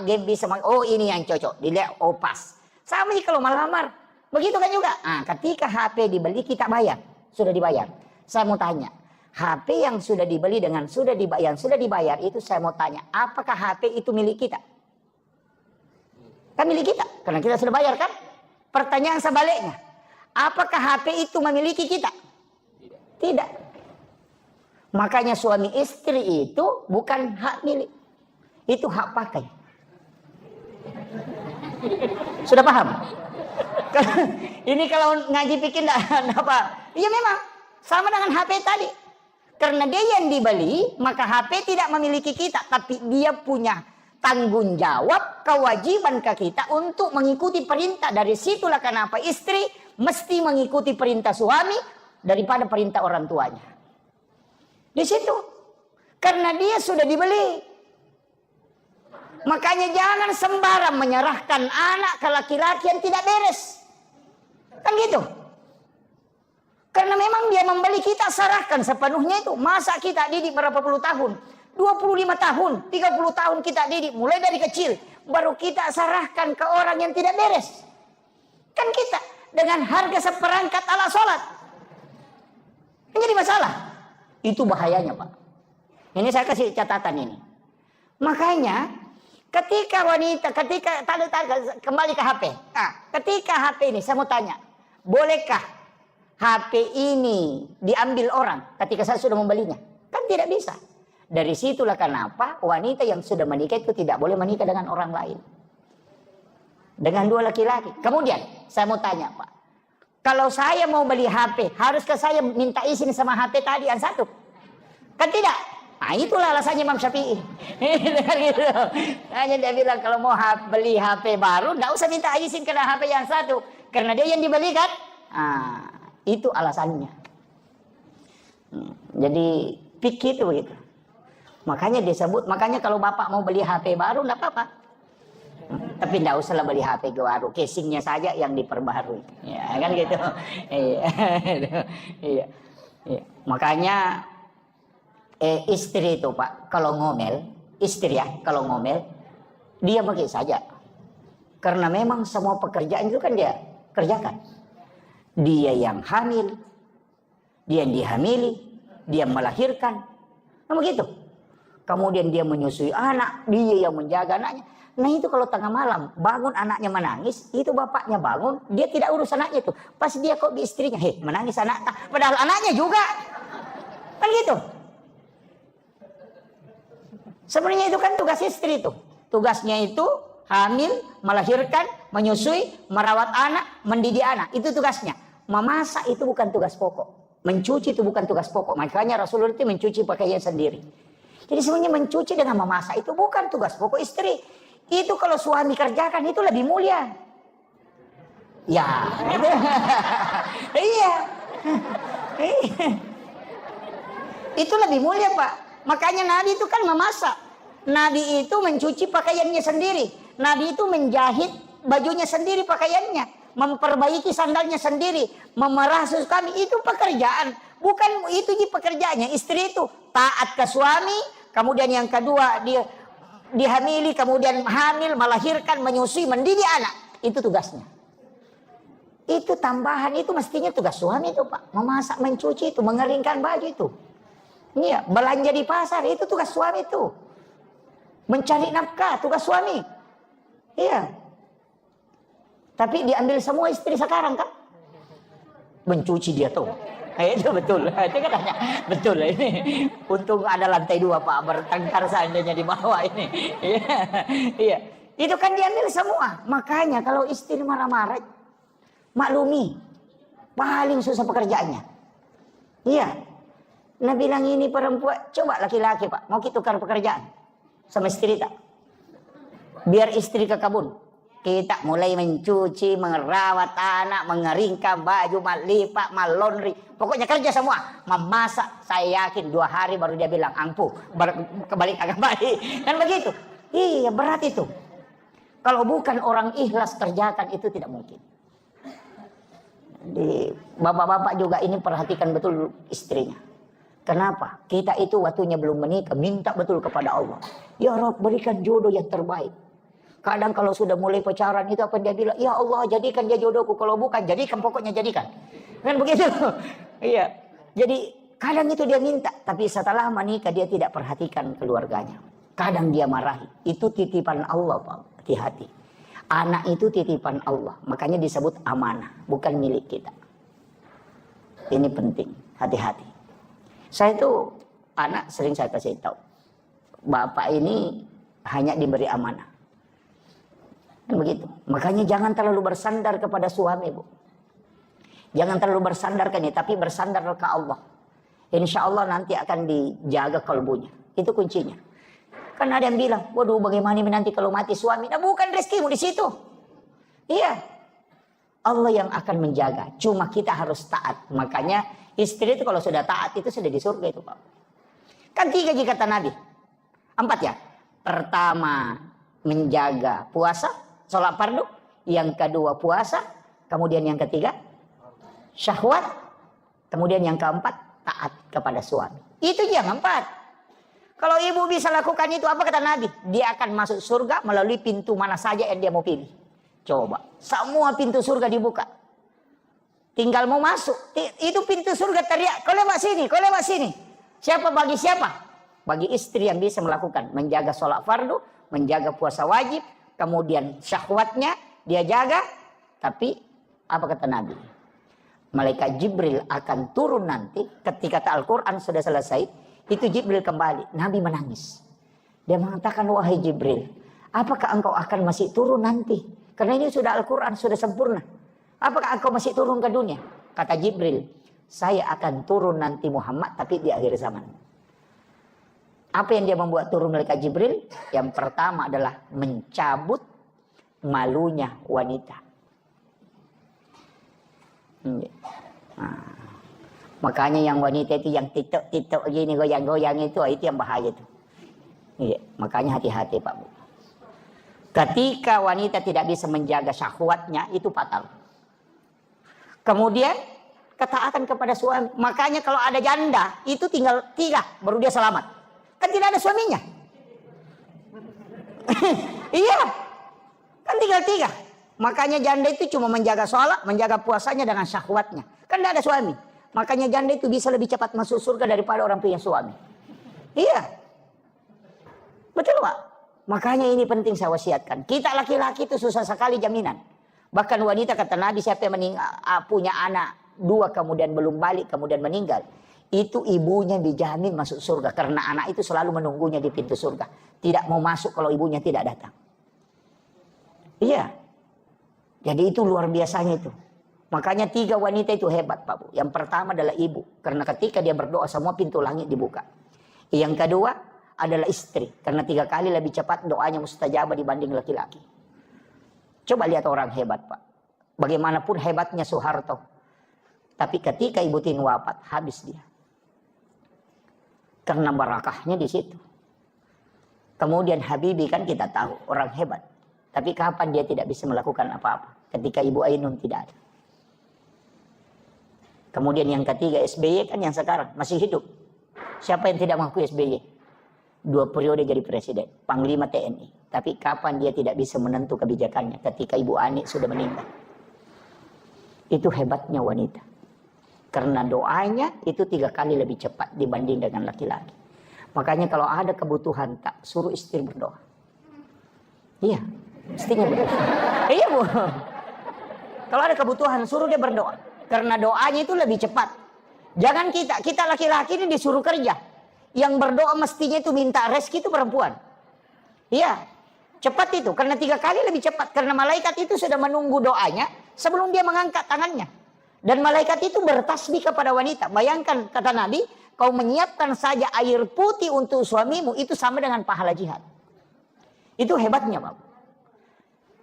game, bisa sama oh ini yang cocok. Dilihat oh pas. Sama kalau melamar. Begitu kan juga. Nah, ketika HP dibeli kita bayar. Sudah dibayar. Saya mau tanya. HP yang sudah dibeli dengan sudah dibayar itu saya mau tanya, apakah HP itu milik kita? Kan milik kita, karena kita sudah bayar kan? Pertanyaan sebaliknya, apakah HP itu memiliki kita? Tidak. Makanya suami istri itu bukan hak milik, itu hak pakai. Sudah paham? Ini kalau ngaji pikir enggak apa? Iya memang sama dengan HP tadi. Karena dia yang dibeli, maka HP tidak memiliki kita. Tapi dia punya tanggung jawab, kewajiban ke kita untuk mengikuti perintah. Dari situlah kenapa istri mesti mengikuti perintah suami daripada perintah orang tuanya. Di situ. Karena dia sudah dibeli. Makanya jangan sembarang menyerahkan anak ke laki-laki yang tidak beres. Kan gitu. Karena memang dia membeli kita serahkan sepenuhnya itu. Masa kita didik berapa puluh tahun? 25 tahun, 30 tahun kita didik. Mulai dari kecil. Baru kita serahkan ke orang yang tidak beres. Kan kita dengan harga seperangkat alat sholat. Ini jadi masalah. Itu bahayanya Pak. Ini saya kasih catatan ini. Makanya ketika wanita, kembali ke HP. Nah, ketika HP ini saya mau tanya. Bolehkah HP ini diambil orang ketika saya sudah membelinya? Kan tidak bisa. Dari situlah kenapa wanita yang sudah menikah itu tidak boleh menikah dengan orang lain. Dengan dua laki-laki. Kemudian saya mau tanya Pak. Kalau saya mau beli HP, haruskah saya minta izin sama HP tadi yang satu? Kan tidak. Nah itulah alasannya Imam Syafi'i. Gitu. Hanya dia bilang kalau mau beli HP baru, tidak usah minta izin ke HP yang satu. Karena dia yang dibeli kan. Nah, itu alasannya. Jadi pikir itu begitu. Makanya disebut, makanya kalau bapak mau beli HP baru enggak apa-apa. Tapi enggak usah beli HP baru, casingnya saja yang diperbarui. Ya kan gitu. Iya. Makanya istri itu Pak, kalau ngomel, istri ya, kalau ngomel dia pergi saja. Karena memang semua pekerjaan itu kan dia kerjakan. Dia yang hamil, dia yang dihamili, dia melahirkan. Nah begitu. kemudian dia menyusui anak, dia yang menjaga anaknya. Nah itu kalau tengah malam bangun anaknya menangis, itu bapaknya bangun, dia tidak urus anaknya itu. Pas dia kok di istrinya, menangis anak, padahal anaknya juga. Kan gitu. Sebenarnya itu kan tugas istri itu. Tugasnya itu hamil, melahirkan, menyusui, merawat anak, mendidik anak. Itu tugasnya. Memasak itu bukan tugas pokok. Mencuci itu bukan tugas pokok. Makanya Rasulullah itu mencuci pakaian sendiri. Jadi sebenarnya mencuci dengan memasak itu bukan tugas pokok istri. Itu kalau suami kerjakan itu lebih mulia. Ya. Iya. Itu lebih mulia, Pak. Makanya Nabi itu kan memasak. Nabi itu mencuci pakaiannya sendiri. Nabi itu menjahit bajunya sendiri pakaiannya. Memperbaiki sandalnya sendiri. Memerah susu kami. Itu pekerjaan. Bukan itu pekerjaannya. Istri itu taat ke suami. Kemudian yang kedua dia dihamili. Kemudian hamil, melahirkan, menyusui, mendidik anak. Itu tugasnya. Itu tambahan. Itu mestinya tugas suami itu, Pak. Memasak, mencuci itu. Mengeringkan baju itu. Iya, belanja di pasar itu tugas suami itu. Mencari nafkah tugas suami. Iya. Tapi diambil semua istri sekarang kan? Mencuci dia tuh. Itu betul. Itu katanya betul ini. Untung ada lantai 2, Pak, bertengkar seandainya di bawah ini. Iya. Iya. Itu kan diambil semua. Makanya kalau istri marah-marah, maklumi. Paling susah pekerjaannya. Iya. Nah bilang ini perempuan, coba laki-laki, Pak, mau kita tukar pekerjaan sama istri tak? Biar istri ke kebun, kita mulai mencuci, merawat anak, mengeringkan baju, melipat, malondri, pokoknya kerja semua, memasak. Saya yakin 2 hari baru dia bilang ampuh, kebalik agak baik, kan begitu. Iya berat itu. Kalau bukan orang ikhlas kerjakan itu tidak mungkin. Di bapak-bapak juga ini perhatikan betul istrinya. Kenapa? Kita itu waktunya belum menikah, minta betul kepada Allah. Ya Rabb, berikan jodoh yang terbaik. Kadang kalau sudah mulai pacaran itu apa dia bilang, ya Allah jadikan dia jodohku. Kalau bukan, jadikan, pokoknya jadikan. Kan begitu? Iya. Jadi kadang itu dia minta, tapi setelah menikah dia tidak perhatikan keluarganya. Kadang dia marahi. Itu titipan Allah, Pak. Hati-hati. Anak itu titipan Allah. Makanya disebut amanah, bukan milik kita. Ini penting, hati-hati. Saya itu anak sering saya kasih tahu, bapak ini hanya diberi amanah. Dan begitu. Makanya jangan terlalu bersandar kepada suami, Bu. Jangan terlalu bersandar ke ini, tapi bersandar ke Allah. Insya Allah nanti akan dijaga kalbunya. Itu kuncinya. Kan ada yang bilang, waduh bagaimana nanti kalau mati suami? Nah bukan rezekimu di situ. Iya. Allah yang akan menjaga. Cuma kita harus taat. Makanya istri itu kalau sudah taat itu sudah di surga itu, Pak. Kan 3 kata Nabi. 4 ya. Pertama menjaga puasa, sholat fardu. Yang kedua puasa. Kemudian yang ketiga syahwat. Kemudian yang keempat taat kepada suami. Itu yang 4. Kalau ibu bisa lakukan itu, apa kata Nabi? Dia akan masuk surga melalui pintu mana saja yang dia mau pilih. Coba, semua pintu surga dibuka. Tinggal mau masuk, itu pintu surga teriak, kau lewat sini, kau lewat sini. Siapa bagi siapa? Bagi istri yang bisa melakukan, menjaga sholat fardu, menjaga puasa wajib, kemudian syahwatnya dia jaga. Tapi apa kata Nabi? Malaikat Jibril akan turun nanti ketika Al-Quran sudah selesai. Itu Jibril kembali, Nabi menangis. Dia mengatakan, wahai Jibril, apakah engkau akan masih turun nanti? Karena ini sudah Al-Quran, sudah sempurna. Apakah engkau masih turun ke dunia? Kata Jibril, saya akan turun nanti Muhammad, tapi di akhir zaman. Apa yang dia membuat turun malaikat Jibril? Yang pertama adalah mencabut malunya wanita. Nah, makanya yang wanita itu yang titok-titok gini, goyang-goyang itu yang bahaya itu. Iya, makanya hati-hati Pak Bu. Ketika wanita tidak bisa menjaga syahwatnya, itu fatal. Kemudian ketaatan kepada suami. Makanya kalau ada janda, itu tinggal 3 baru dia selamat. Kan tidak ada suaminya. Iya, kan tinggal 3. Makanya janda itu cuma menjaga sholat, menjaga puasanya dengan syahwatnya. Kan tidak ada suami. Makanya janda itu bisa lebih cepat masuk surga daripada orang punya suami. Iya. Betul Pak? Makanya ini penting saya wasiatkan. Kita laki-laki itu susah sekali jaminan. Bahkan wanita kata Nabi, siapa yang punya anak 2 kemudian belum balik kemudian meninggal, itu ibunya dijamin masuk surga. Karena anak itu selalu menunggunya di pintu surga. Tidak mau masuk kalau ibunya tidak datang. Iya. Jadi itu luar biasanya itu. Makanya 3 wanita itu hebat Pak Bu. Yang pertama adalah ibu. Karena ketika dia berdoa semua pintu langit dibuka. Yang kedua adalah istri. Karena 3 kali lebih cepat doanya mustajabah dibanding laki-laki. Coba lihat orang hebat Pak. Bagaimanapun hebatnya Soeharto. Tapi ketika Ibu Tin wafat, habis dia. Karena barakahnya di situ. Kemudian Habibie kan kita tahu orang hebat. Tapi kapan dia tidak bisa melakukan apa-apa? Ketika Ibu Ainun tidak ada. Kemudian yang ketiga SBY kan yang sekarang masih hidup. Siapa yang tidak mengaku SBY? 2 periode jadi presiden, Panglima TNI. Tapi kapan dia tidak bisa menentu kebijakannya ketika Ibu Ani sudah meninggal? Itu hebatnya wanita. Karena doanya itu 3 kali lebih cepat dibanding dengan laki-laki. Makanya kalau ada kebutuhan tak suruh istri berdoa. Iya, istrinya berdoa. Iya Bu. Kalau ada kebutuhan suruh dia berdoa. Karena doanya itu lebih cepat. Jangan kita laki-laki ini disuruh kerja. Yang berdoa mestinya itu minta rezeki itu perempuan. Iya, cepat itu. Karena 3 kali lebih cepat. Karena malaikat itu sudah menunggu doanya sebelum dia mengangkat tangannya. Dan malaikat itu bertasbih kepada wanita. Bayangkan kata Nabi, kau menyiapkan saja air putih untuk suamimu, itu sama dengan pahala jihad. Itu hebatnya Pak.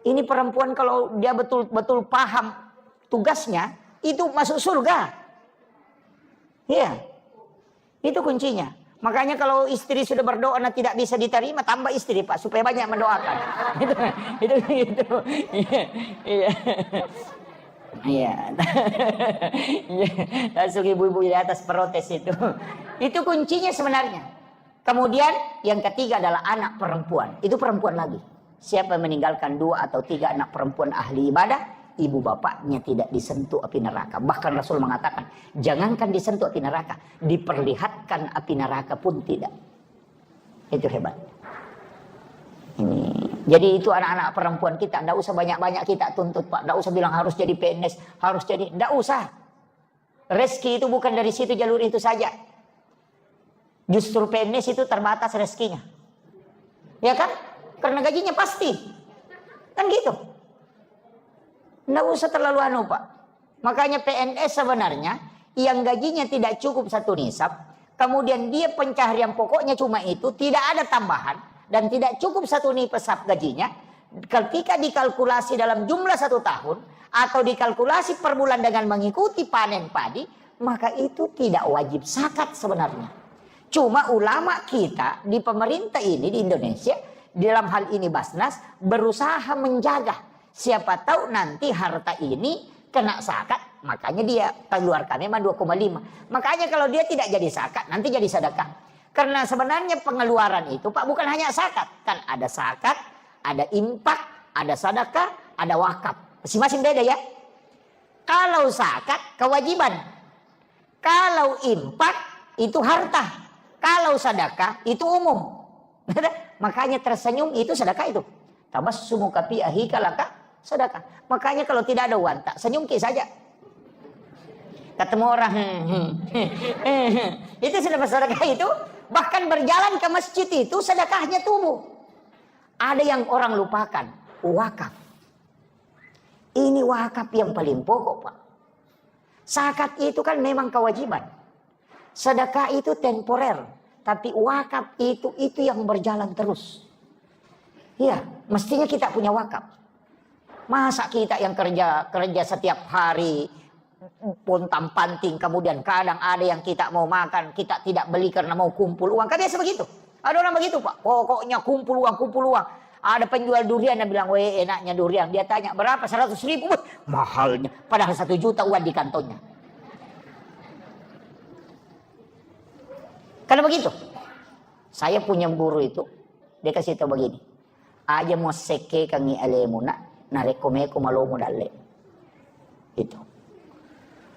Ini perempuan kalau dia betul-betul paham tugasnya, itu masuk surga. Iya, itu kuncinya. Makanya kalau istri sudah berdoa dan tidak bisa diterima, tambah istri Pak, supaya banyak mendoakan. Itu. Iya. Iya. Langsung ibu-ibu di atas protes itu. Itu kuncinya sebenarnya. Kemudian yang ketiga adalah anak perempuan. Itu perempuan lagi. Siapa yang meninggalkan 2 atau 3 anak perempuan ahli ibadah, ibu bapaknya tidak disentuh api neraka. Bahkan Rasul mengatakan, jangankan disentuh api neraka, diperlihatkan api neraka pun tidak. Itu hebat. Ini. Jadi itu anak-anak perempuan kita, tidak usah banyak-banyak kita tuntut Pak. Tidak usah bilang harus jadi PNS, harus jadi, tidak usah. Rezeki itu bukan dari situ jalur itu saja. Justru PNS itu terbatas rezekinya. Ya kan? Karena gajinya pasti. Kan gitu. Tidak usah terlalu anu Pak. Makanya PNS sebenarnya yang gajinya tidak cukup 1 nisab, kemudian dia pencaharian pokoknya cuma itu, tidak ada tambahan, dan tidak cukup 1 nisab gajinya, ketika dikalkulasi dalam jumlah 1 tahun, atau dikalkulasi per bulan dengan mengikuti panen padi, maka itu tidak wajib zakat sebenarnya. Cuma ulama kita di pemerintah ini di Indonesia, dalam hal ini Basnas, berusaha menjaga. Siapa tahu nanti harta ini kena zakat, makanya dia keluarkan memang 2,5. Makanya kalau dia tidak jadi zakat, nanti jadi sedekah. Karena sebenarnya pengeluaran itu Pak bukan hanya zakat. Kan ada zakat, ada infak, ada sedekah, ada wakaf. Masing-masing beda ya. Kalau zakat kewajiban. Kalau infak itu harta. Kalau sedekah itu umum. Makanya tersenyum itu sedekah itu. Tabassumuka fi ahika laka sedekah. Makanya kalau tidak ada uang, tak senyum saja. Ketemu orang, itu sudah bersedekah itu. Bahkan berjalan ke masjid itu sedekahnya tumbuh. Ada yang orang lupakan, wakaf. Ini wakaf yang paling pokok Pak. Zakat itu kan memang kewajiban. Sedekah itu temporer. Tapi wakaf itu yang berjalan terus. Iya, mestinya kita punya wakaf. Masa kita yang kerja setiap hari pontang panting, kemudian kadang ada yang kita mau makan, kita tidak beli karena mau kumpul uang. Kan biasa begitu. Ada orang begitu Pak. Pokoknya kumpul uang, kumpul uang. Ada penjual durian yang bilang, weh enaknya durian. Dia tanya, berapa? 100.000. Mahalnya. Padahal 1 juta uang di kantongnya. Karena begitu. Saya punya guru itu, dia kasih tahu begini. Aja mau seke kangi alemuna, narekomeko malomu dalle. Itu.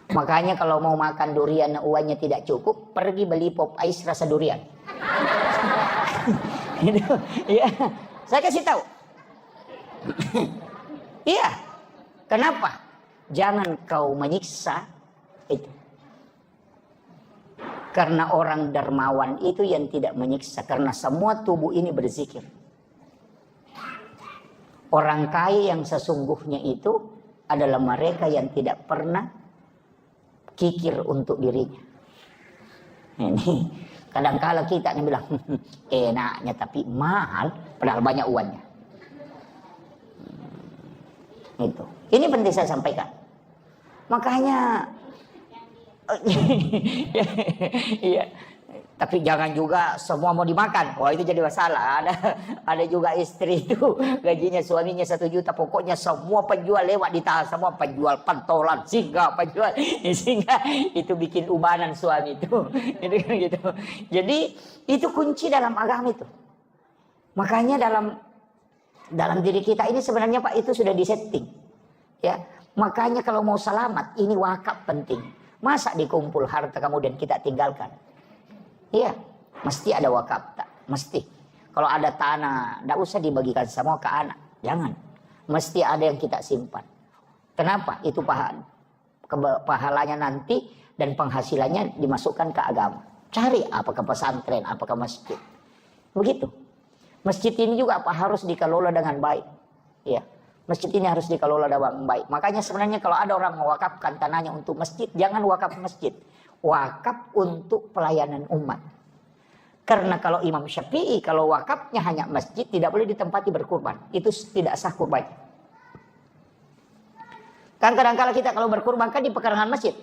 Makanya kalau mau makan durian uangnya tidak cukup, pergi beli pop ice rasa durian. Itu, ya. Saya kasih tahu. Iya. Kenapa? Jangan kau menyiksa itu. Karena orang dermawan itu yang tidak menyiksa. Karena semua tubuh ini berzikir. Orang kaya yang sesungguhnya itu adalah mereka yang tidak pernah kikir untuk dirinya. Ini kadang-kala kita nih bilang enaknya tapi mahal, padahal banyak uangnya. Itu. Ini penting saya sampaikan. Makanya iya. Tapi jangan juga semua mau dimakan. Wah, itu jadi masalah. Ada juga istri itu gajinya suaminya 1 juta, pokoknya semua penjual lewat ditahan, semua penjual pentolan, singa, penjual singa, itu bikin ubanan suami itu. Itu kan gitu. Jadi itu kunci dalam agama itu. Makanya dalam diri kita ini sebenarnya Pak itu sudah disetting. Ya. Makanya kalau mau selamat ini wakaf penting. Masa dikumpul harta kemudian kita tinggalkan? Iya, mesti ada wakaf, tak? Mesti. Kalau ada tanah, tidak usah dibagikan semua ke anak, jangan. Mesti ada yang kita simpan. Kenapa? Itu pahalanya nanti dan penghasilannya dimasukkan ke agama. Cari apakah pesantren, apakah masjid. Begitu. Masjid ini juga harus dikelola dengan baik. Iya. Masjid ini harus dikelola dengan baik. Makanya sebenarnya kalau ada orang mewakafkan tanahnya untuk masjid, jangan wakaf masjid. Wakaf untuk pelayanan umat. Karena kalau Imam Syafi'i, kalau wakafnya hanya masjid, tidak boleh ditempati berkurban. Itu tidak sah kurban. Kan kadang-kadang kita kalau berkurban kan di pekarangan masjid.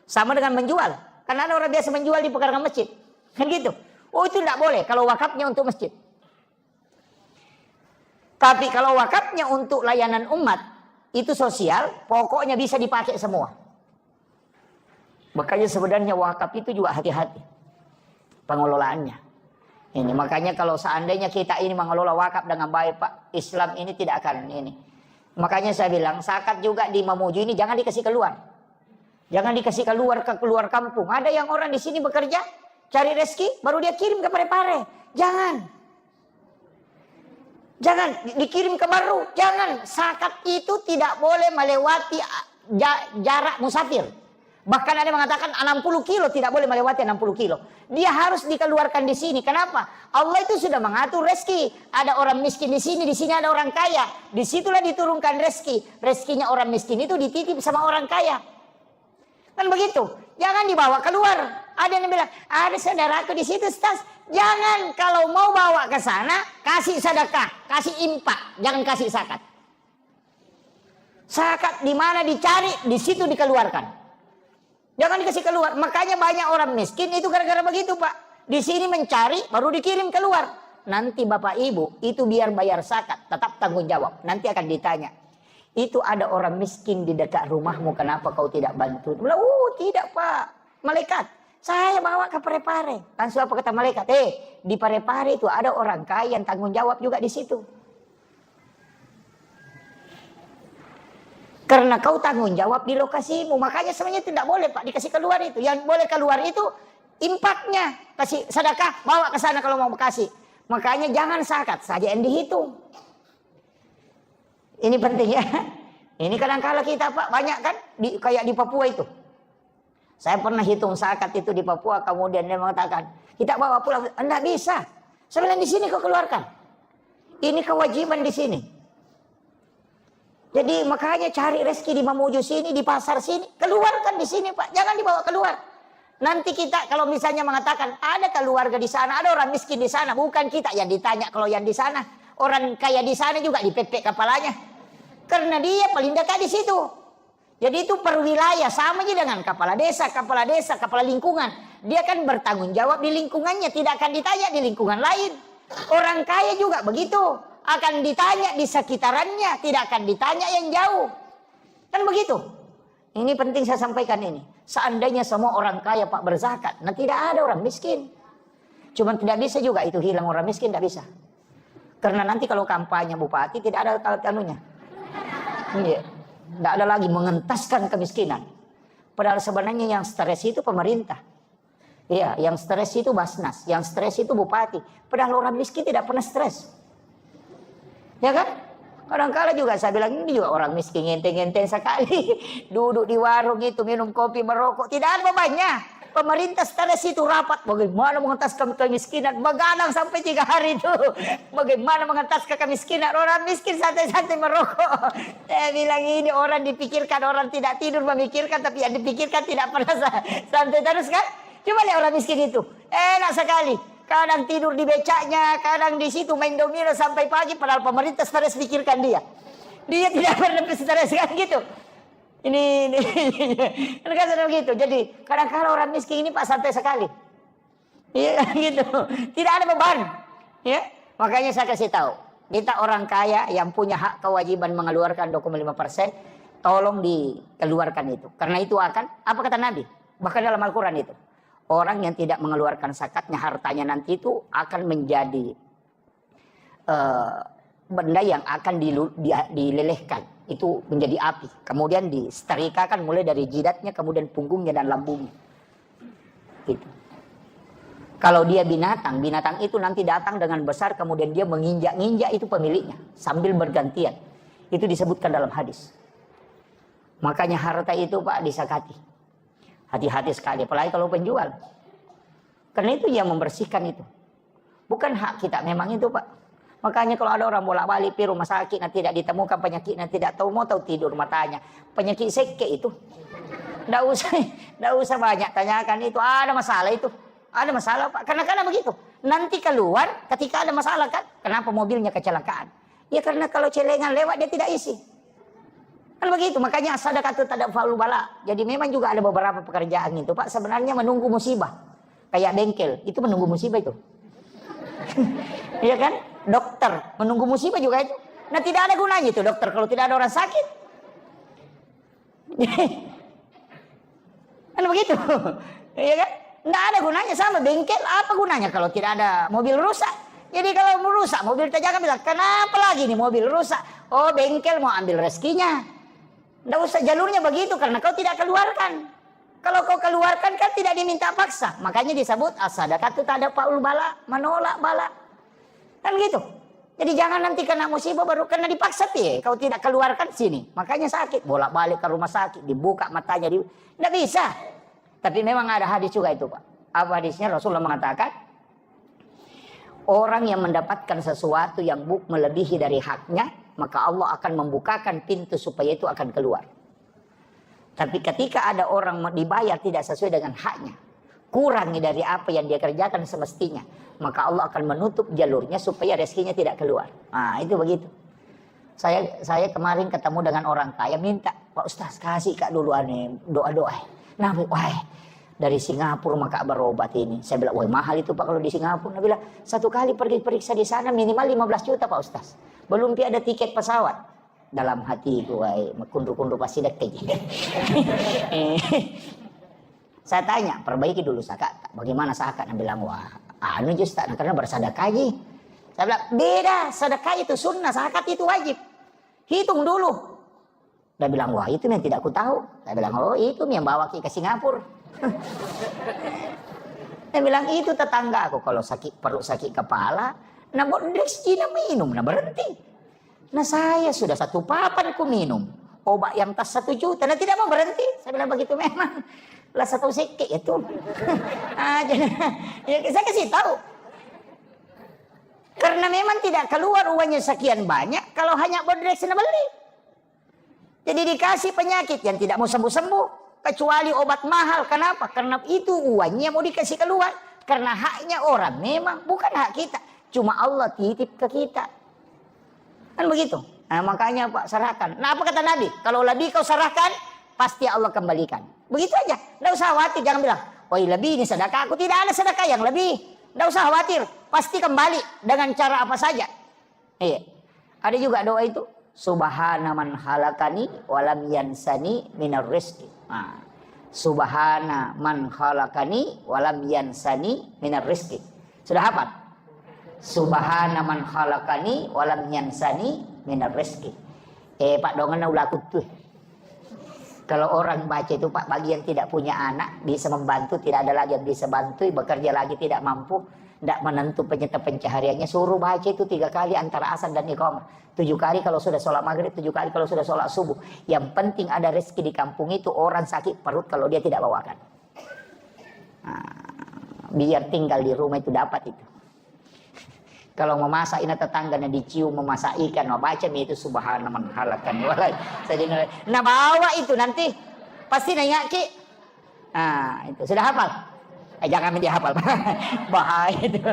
Sama dengan menjual. Karena ada orang biasa menjual di pekarangan masjid. Kan gitu. Oh, itu tidak boleh kalau wakafnya untuk masjid. Tapi kalau wakafnya untuk layanan umat, itu sosial, pokoknya bisa dipakai semua. Makanya sebenarnya wakaf itu juga hati-hati pengelolaannya. Ini makanya kalau seandainya kita ini mengelola wakaf dengan baik Pak, Islam ini tidak akan ini. Makanya saya bilang zakat juga di Mamuju ini jangan dikasih keluar. Jangan dikasih keluar ke keluar kampung. Ada yang orang di sini bekerja, cari rezeki, baru dia kirim ke Parepare. Jangan. Jangan dikirim ke Baru. Jangan. Zakat itu tidak boleh melewati jarak musafir. Bahkan ada yang mengatakan 60 kilo tidak boleh melewati 60 kilo. Dia harus dikeluarkan di sini. Kenapa? Allah itu sudah mengatur rezeki. Ada orang miskin di sini ada orang kaya. Disitulah diturunkan rezeki. Rezekinya orang miskin itu dititip sama orang kaya. Kan begitu. Jangan dibawa keluar. Ada yang bilang, ada saudaraku di situ, Ustaz. Jangan kalau mau bawa ke sana, kasih sedekah, kasih infak, jangan kasih zakat. Zakat di mana dicari, di situ dikeluarkan. Jangan dikasih keluar. Makanya banyak orang miskin itu gara-gara begitu Pak. Di sini mencari baru dikirim keluar. Nanti Bapak Ibu itu biar bayar zakat. Tetap tanggung jawab. Nanti akan ditanya. Itu ada orang miskin di dekat rumahmu. Kenapa kau tidak bantu? Bilang, tidak Pak. Malaikat. Saya bawa ke Parepare. Langsung apa kata malaikat? Di Parepare itu ada orang kaya yang tanggung jawab juga di situ. Karena kau tanggung jawab di lokasimu. Makanya sebenarnya tidak boleh Pak dikasih keluar itu. Yang boleh keluar itu impaknya. Kasih sedekah, bawa ke sana kalau mau kasih. Makanya jangan zakat saja yang dihitung. Ini penting ya. Ini kadang-kala kita Pak banyak kan. Kayak di Papua itu. Saya pernah hitung zakat itu di Papua. Kemudian dia mengatakan, kita bawa pulang. Tidak bisa. Saya bilang di sini kau keluarkan. Ini kewajiban di sini. Jadi makanya cari rezeki di Mamuju sini, di pasar sini. Keluarkan di sini Pak, jangan dibawa keluar. Nanti kita kalau misalnya mengatakan ada keluarga di sana, ada orang miskin di sana. Bukan kita yang ditanya kalau yang di sana. Orang kaya di sana juga dipepek kepalanya. Karena dia paling dekat di situ. Jadi itu per wilayah, sama aja dengan kepala desa, kepala lingkungan. Dia kan bertanggung jawab di lingkungannya, tidak akan ditanya di lingkungan lain. Orang kaya juga begitu. Akan ditanya di sekitarannya, tidak akan ditanya yang jauh. Kan begitu. Ini penting saya sampaikan ini. Seandainya semua orang kaya Pak berzakat, nah tidak ada orang miskin. Cuma tidak bisa juga itu hilang orang miskin, tidak bisa. Karena nanti kalau kampanye bupati tidak ada kanunya. Tidak ada lagi mengentaskan kemiskinan. Padahal sebenarnya yang stres itu pemerintah. Iya, yang stres itu Basnas, yang stres itu bupati. Padahal orang miskin tidak pernah stres. Ya kan? Kadang-kala juga saya bilang ini juga orang miskin ngenteng-ngenteng sekali. Duduk di warung itu minum kopi merokok, tidak ada bebannya. Pemerintah stres itu rapat bagaimana mengentaskan kemiskinan, begadang sampai 3 hari itu. Bagaimana mengentaskan kemiskinan, orang miskin santai-santai merokok. Saya bilang ini orang dipikirkan, orang tidak tidur memikirkan, tapi yang dipikirkan tidak pernah santai terus kan? Coba lihat orang miskin itu, enak sekali. Kadang tidur di becaknya, kadang di situ main domino sampai pagi, padahal pemerintah stres pikirkan dia. Dia tidak pernah stres kan gitu. Ini kan sudah begitu. Jadi kadang-kadang orang miskin ini Pak santai sekali. Iya gitu. Tidak ada beban. Ya. Makanya saya kasih tahu, kita orang kaya yang punya hak kewajiban mengeluarkan 25%, tolong dikeluarkan itu. Karena itu akan, apa kata Nabi? Bahkan dalam Al-Quran itu. Orang yang tidak mengeluarkan zakatnya, hartanya nanti itu akan menjadi benda yang akan dilelehkan. Itu menjadi api. Kemudian disetrikakan mulai dari jidatnya, kemudian punggungnya dan lambungnya. Gitu. Kalau dia binatang, binatang itu nanti datang dengan besar, kemudian dia menginjak-injak itu pemiliknya. Sambil bergantian. Itu disebutkan dalam hadis. Makanya harta itu Pak disakati. Hati-hati sekali, apalagi kalau penjual. Karena itu yang membersihkan itu. Bukan hak kita, memang itu Pak. Makanya kalau ada orang bolak-balik di rumah sakit, nah tidak ditemukan penyakitnya, tidak tahu mau tahu tidur matanya. Penyakit seke itu. Nggak usah banyak tanyakan itu. Ada masalah itu. Ada masalah Pak. Karena begitu. Nanti keluar ketika ada masalah kan. Kenapa mobilnya kecelakaan? Ya karena kalau celengan lewat dia tidak isi. Kan begitu, makanya sedekah itu tidak faul bala. Jadi memang juga ada beberapa pekerjaan itu Pak sebenarnya menunggu musibah. Kayak bengkel, itu menunggu musibah itu. Iya kan? Dokter menunggu musibah juga itu. Nah tidak ada gunanya itu dokter kalau tidak ada orang sakit. Kan begitu. Iya kan? Nggak ada gunanya, sama bengkel apa gunanya kalau tidak ada mobil rusak. Jadi kalau mau rusak mobil terjaga bilang kenapa lagi nih mobil rusak? Oh bengkel mau ambil rezekinya. Nggak usah jalurnya begitu karena kau tidak keluarkan. Kalau kau keluarkan kan tidak diminta paksa. Makanya disebut as-sadaqah itu tak ada faul bala, menolak bala. Kan gitu. Jadi jangan nanti kena musibah baru kena dipaksa ya. Kau tidak keluarkan sini. Makanya sakit. Bolak-balik ke rumah sakit. Dibuka matanya. Nggak bisa. Tapi memang ada hadis juga itu Pak. Apa hadisnya? Rasulullah mengatakan. Orang yang mendapatkan sesuatu yang melebihi dari haknya. Maka Allah akan membukakan pintu supaya itu akan keluar. Tapi ketika ada orang dibayar tidak sesuai dengan haknya. Kurangi dari apa yang dia kerjakan semestinya. Maka Allah akan menutup jalurnya supaya rezekinya tidak keluar. Nah itu begitu. Saya kemarin ketemu dengan orang kaya minta. Pak Ustaz kasih kak dulu aneh doa-doa. Nah dari Singapura maka berobat ini. Saya bilang wah mahal itu Pak kalau di Singapura. Dia bilang 1 kali pergi periksa di sana minimal 15 juta Pak Ustaz. Belum ada tiket pesawat. Dalam hatiku kundu-kundu pasti dekat. Saya tanya, perbaiki dulu zakat. Bagaimana zakat? Dia bilang, wah, Ustaz, karena bersedekah aja. Saya bilang, beda, sedekah itu sunnah, zakat itu wajib. Hitung dulu. Dia bilang, wah, itu yang tidak aku tahu. Saya bilang, oh, itu yang bawa ke Singapura. Dia bilang, itu tetangga aku kalau perlu sakit kepala, nah bodeks Cina minum, nah berhenti. Nah saya sudah 1 papan ku minum obat yang tas 1 juta, nah tidak mau berhenti. Saya bilang begitu memang lah 1 seke itu. Ya, saya kasih tahu. Karena memang tidak keluar uangnya sekian banyak kalau hanya bodrek sana beli. Jadi dikasih penyakit yang tidak mau sembuh-sembuh kecuali obat mahal. Kenapa? Karena itu uangnya mau dikasih keluar. Karena haknya orang memang bukan hak kita. Cuma Allah titip ke kita. Kan begitu. Nah, makanya Pak serahkan. Nah apa kata Nabi? Kalau lebih kau serahkan, pasti Allah kembalikan. Begitu aja. Nggak usah khawatir. Jangan bilang, oh lebih ini sedekah. Aku tidak ada sedekah yang lebih. Nggak usah khawatir. Pasti kembali dengan cara apa saja. Iya. Ada juga doa itu. Subhana man halakani walam yansani minar rizki. Nah, Subhana man halakani walam yansani minar rizki. Sudah hafal? Subhana man khalaqani walam yansani minar rizki. Pak dongan na ulakut tuh. Kalau orang baca itu Pak, bagi yang tidak punya anak bisa membantu, tidak ada lagi yang bisa bantu, bekerja lagi tidak mampu, tidak menentu pencahariannya, suruh baca itu 3 kali antara azan dan iqamah, 7 kali kalau sudah sholat maghrib, 7 kali kalau sudah sholat subuh. Yang penting ada rezeki di kampung itu. Orang sakit perut kalau dia tidak bawakan, biar tinggal di rumah itu dapat itu. Kalau mau masak ini tetangganya dicium memasak ikan, mau baca itu subhanallah man halakan walai. Nah bawa itu nanti pasti nanya ki. Itu sudah hafal? Jangan dihafal. Bahaya itu.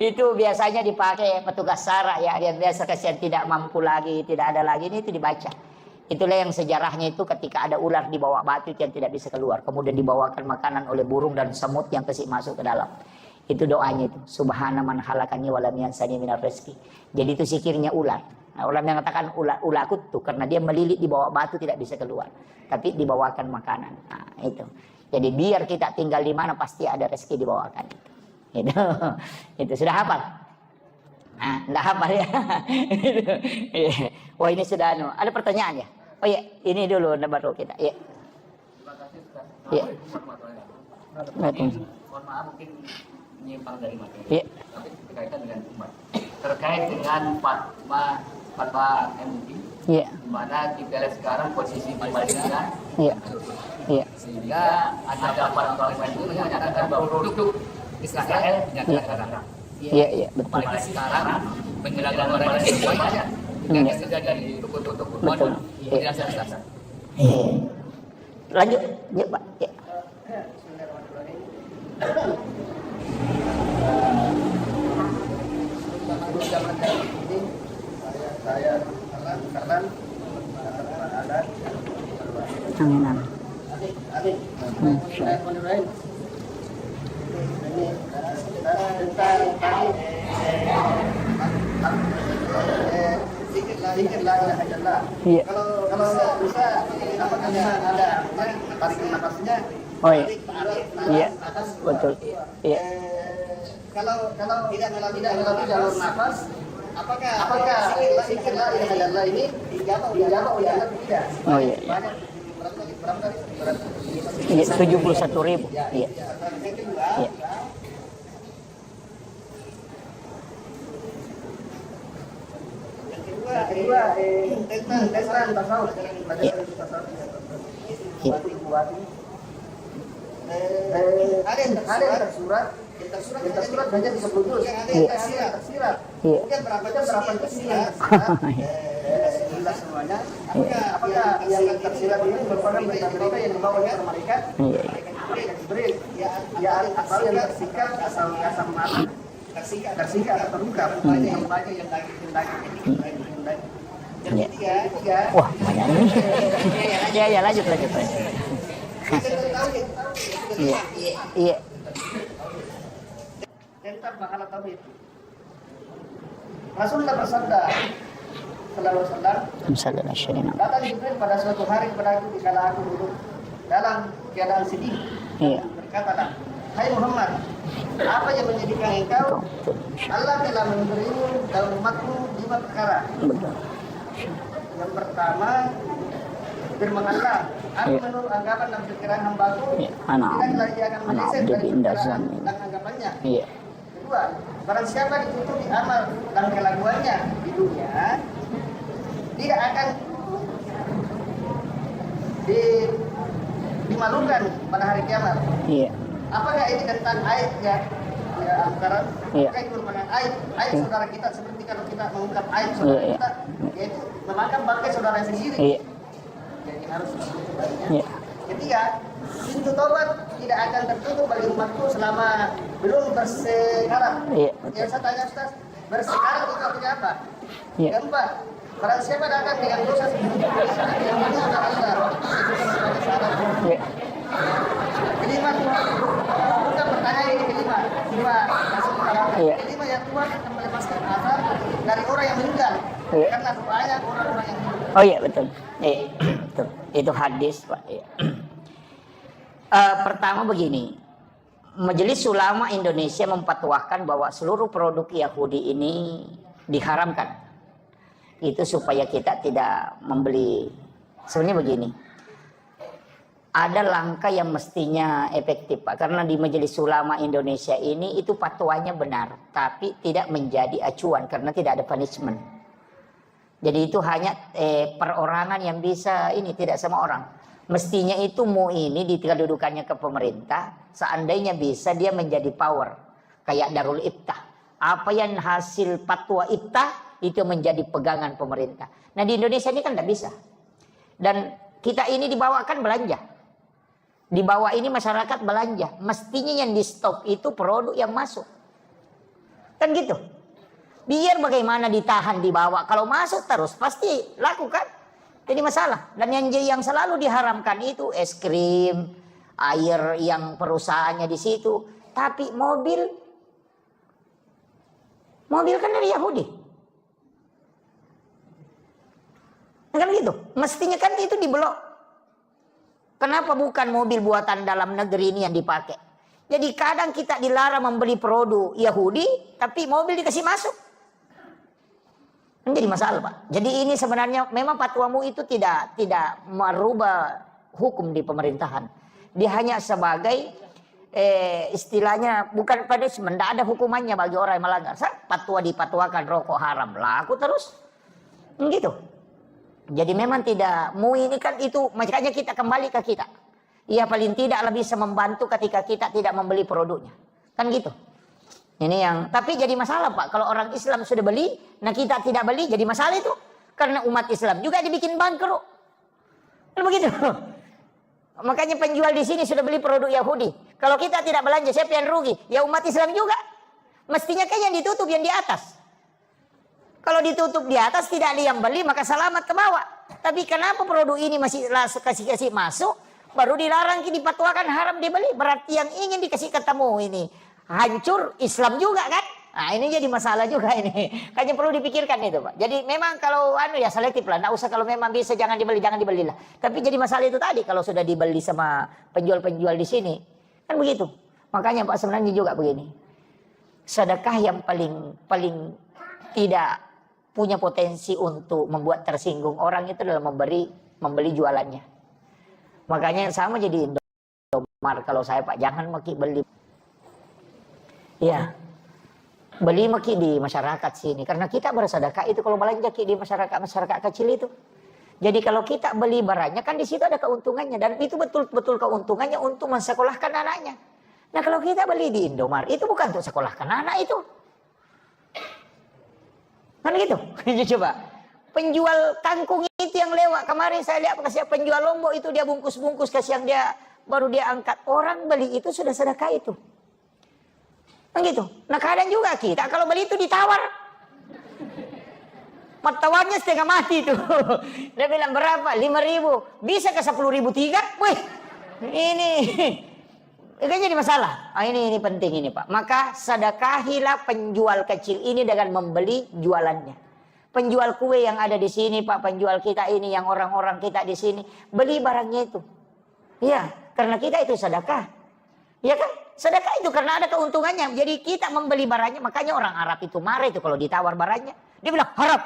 Itu biasanya dipakai petugas SARA ya, yang biasa kasihan tidak mampu lagi, tidak ada lagi, ini itu dibaca. Itulah yang sejarahnya itu ketika ada ular di bawah batu yang tidak bisa keluar, kemudian dibawakan makanan oleh burung dan semut yang kesik masuk ke dalam. Itu doanya itu, subhana man halakani walam yansani minar rezeki. Jadi itu zikirnya ular. Nah, ulama yang mengatakan ular kutu karena dia melilit di bawah batu tidak bisa keluar, tapi dibawakan makanan. Nah, itu. Jadi biar kita tinggal di mana pasti ada rezeki dibawakan. Itu sudah hafal? Enggak hafal ya. Wah ini sudah ada pertanyaan ya? Oh iya, ini dulu baru kita. Iya. Terima kasih Ustaz. Iya. Mohon maaf mungkin menyimpang dari materi. Iya. Tapi berkaitan dengan umat. Terkait dengan fatwa MUI. Iya. Di mana kita lihat sekarang posisi Palestina. Iya. Iya. Sehingga ada fatwa MUI yang menyatakan bahwa produk Israel dinyatakan haram. Iya, betul. Apalagi sekarang penyelenggaraan orang semuanya tidak terjadi di toko-toko. Mohon penjelasan Ustaz. Lanjut, ya Pak. Ya. Zaman ini saya karena ada Amin. adik Bismillahirrahmanirrahim. Ini tentang zikir la ilaha illallah. Iya. Kalau bisa apakah memang ada tarik nafasnya? Oh iya. Iya. Atas Betul. Iya. Kalau tidak melalui jalur nafas, apakah zikir la ilaha illallah ini dijawab oleh Allah tidak? Oh iya. Banyak berapa kali? Iya, 71.000. Iya. Yang Iya. kedua tentang tasawuf. Iya. Iya. Ada yang tersurat saja 30 juz. Iya. Tersirat. Iya. Kemudian berapa kesi yang jelas semuanya. Apakah yang tersirat ini merupakan berita-berita yang dibawa oleh mereka? Iya. Jibril, ya asal yang tersikat asal kasam mata, tersikat atau terluka, yang banyak yang daging. Yang ketiga, Wah, banyak ini. Ya, lanjut. Iya. Iya. tentang pahala tauhid. Rasulullah bersabda sallallahu alaihi wasallam, datang Jibril pada suatu hari kepadaku di kala aku duduk dalam keadaan sedih. Iya. Berkatalah, hai Muhammad, apa yang menjadikan engkau? Allah telah memberimu dan umatmu 5 perkara. Betul. Yang pertama, firman Allah, aku menurut anggapan dan pikiran hambaku, tidaklah ia akan meleset dari pikiran dan anggapannya. Iya. Kedua, barang siapa ditutupi amal dan kelakuannya di dunia, tidak akan dimalukan pada hari kiamat. Iya. Apakah ini tentang aib ya antara Iya. itu merupakan aib saudara kita, seperti kalau kita mengungkap aib saudara Iya. kita, yaitu memakan bangkai saudara sendiri. Iya. Jadi harus Iya. Ketiga, pintu tobat tidak akan tertutup bagi umatku selama belum bersekarat. Iya. Yang saya tanya Ustaz, bersekarat itu artinya apa? Iya. Keempat, barang siapa datang dengan dosa yang mana Allah, itu sebagai syarat. Iya. Kelima, bukan pertanyaan ini kelima masuk ke dalam. Iya. Kelima yang Tuhan akan melepaskan azab dari orang yang meninggal. Iya. Karena banyak orang-orang yang meninggal. Oh iya betul. Iya. Betul. Itu hadis Pak. Iya. Pertama begini, Majelis Ulama Indonesia memfatwakan bahwa seluruh produk Yahudi ini diharamkan. Itu supaya kita tidak membeli. Sebenarnya begini, ada langkah yang mestinya efektif, Pak. Karena di Majelis Ulama Indonesia ini itu fatwanya benar, tapi tidak menjadi acuan karena tidak ada punishment. Jadi itu hanya perorangan yang bisa ini, tidak semua orang. Mestinya itu MUI ini di kedudukannya ke pemerintah, seandainya bisa dia menjadi power kayak Darul Iftah. Apa yang hasil fatwa Iftah itu menjadi pegangan pemerintah. Nah di Indonesia ini kan tidak bisa. Dan kita ini dibawakan belanja. Di bawah ini masyarakat belanja. Mestinya yang di stop itu produk yang masuk. Kan gitu. Biar bagaimana ditahan di bawah. Kalau masuk terus pasti lakukan. Jadi masalah. Dan yang selalu diharamkan itu es krim, air yang perusahaannya di situ. Tapi mobil kan dari Yahudi. Kan gitu. Mestinya kan itu diblok. Kenapa bukan mobil buatan dalam negeri ini yang dipakai? Jadi kadang kita dilarang membeli produk Yahudi, tapi mobil dikasih masuk. Menjadi masalah, Pak. Jadi ini sebenarnya memang fatwamu itu tidak merubah hukum di pemerintahan. Dia hanya sebagai istilahnya bukan punishment, tidak ada hukumannya bagi orang yang melanggar. Fatwa dipatwakan rokok haram, laku terus. Gitu. Jadi memang tidak, MUI ini kan itu, makanya kita kembali ke kita. Ia paling tidak lebih bisa membantu ketika kita tidak membeli produknya. Kan gitu. Ini yang, tapi jadi masalah Pak, kalau orang Islam sudah beli, nah kita tidak beli, jadi masalah itu. Karena umat Islam juga dibikin bangkrut. Kan begitu. Makanya penjual di sini sudah beli produk Yahudi. Kalau kita tidak belanja, siapa yang rugi? Ya umat Islam juga. Mestinya kan yang ditutup yang di atas. Kalau ditutup di atas tidak ada yang beli maka selamat ke bawah. Tapi kenapa produk ini masih kasih masuk baru dilarang dipatwakan haram dibeli? Berarti yang ingin dikasih ketemu ini hancur Islam juga kan? Nah ini jadi masalah juga ini. Kayaknya perlu dipikirkan itu Pak. Jadi memang kalau ya selektif lah. Nggak usah kalau memang bisa jangan dibeli lah. Tapi jadi masalah itu tadi kalau sudah dibeli sama penjual-penjual di sini kan begitu. Makanya Pak sebenarnya juga begini. Sedekah yang paling tidak punya potensi untuk membuat tersinggung orang itu adalah membeli jualannya. Makanya sama jadi Indomar kalau saya Pak jangan maki beli. Ya. Beli maki di masyarakat sini karena kita bersedekah itu kalau belanja di masyarakat kecil itu. Jadi kalau kita beli barangnya kan di situ ada keuntungannya dan itu betul-betul keuntungannya untuk mensekolahkan anaknya. Nah kalau kita beli di Indomar itu bukan untuk sekolahkan anak itu. Kan gitu. Coba. Penjual kangkung itu yang lewat. Kemarin saya lihat penjual lombok itu dia bungkus-bungkus kasih yang dia baru dia angkat. Orang beli itu sudah sedekah itu. Kan gitu. Nah kadang juga kita kalau beli itu ditawar. Tawarnya setengah mati itu. Dia bilang berapa? 5.000. Bisa ke 10.000 tiga? Wih. Ini. Itu jadi masalah. Ini penting ini Pak. Maka sedekahilah penjual kecil ini dengan membeli jualannya. Penjual kue yang ada di sini Pak, penjual kita ini yang orang-orang kita di sini beli barangnya itu. Iya, karena kita itu sedekah. Iya kan? Sedekah itu karena ada keuntungannya. Jadi kita membeli barangnya, makanya orang Arab itu marah itu kalau ditawar barangnya. Dia bilang harap.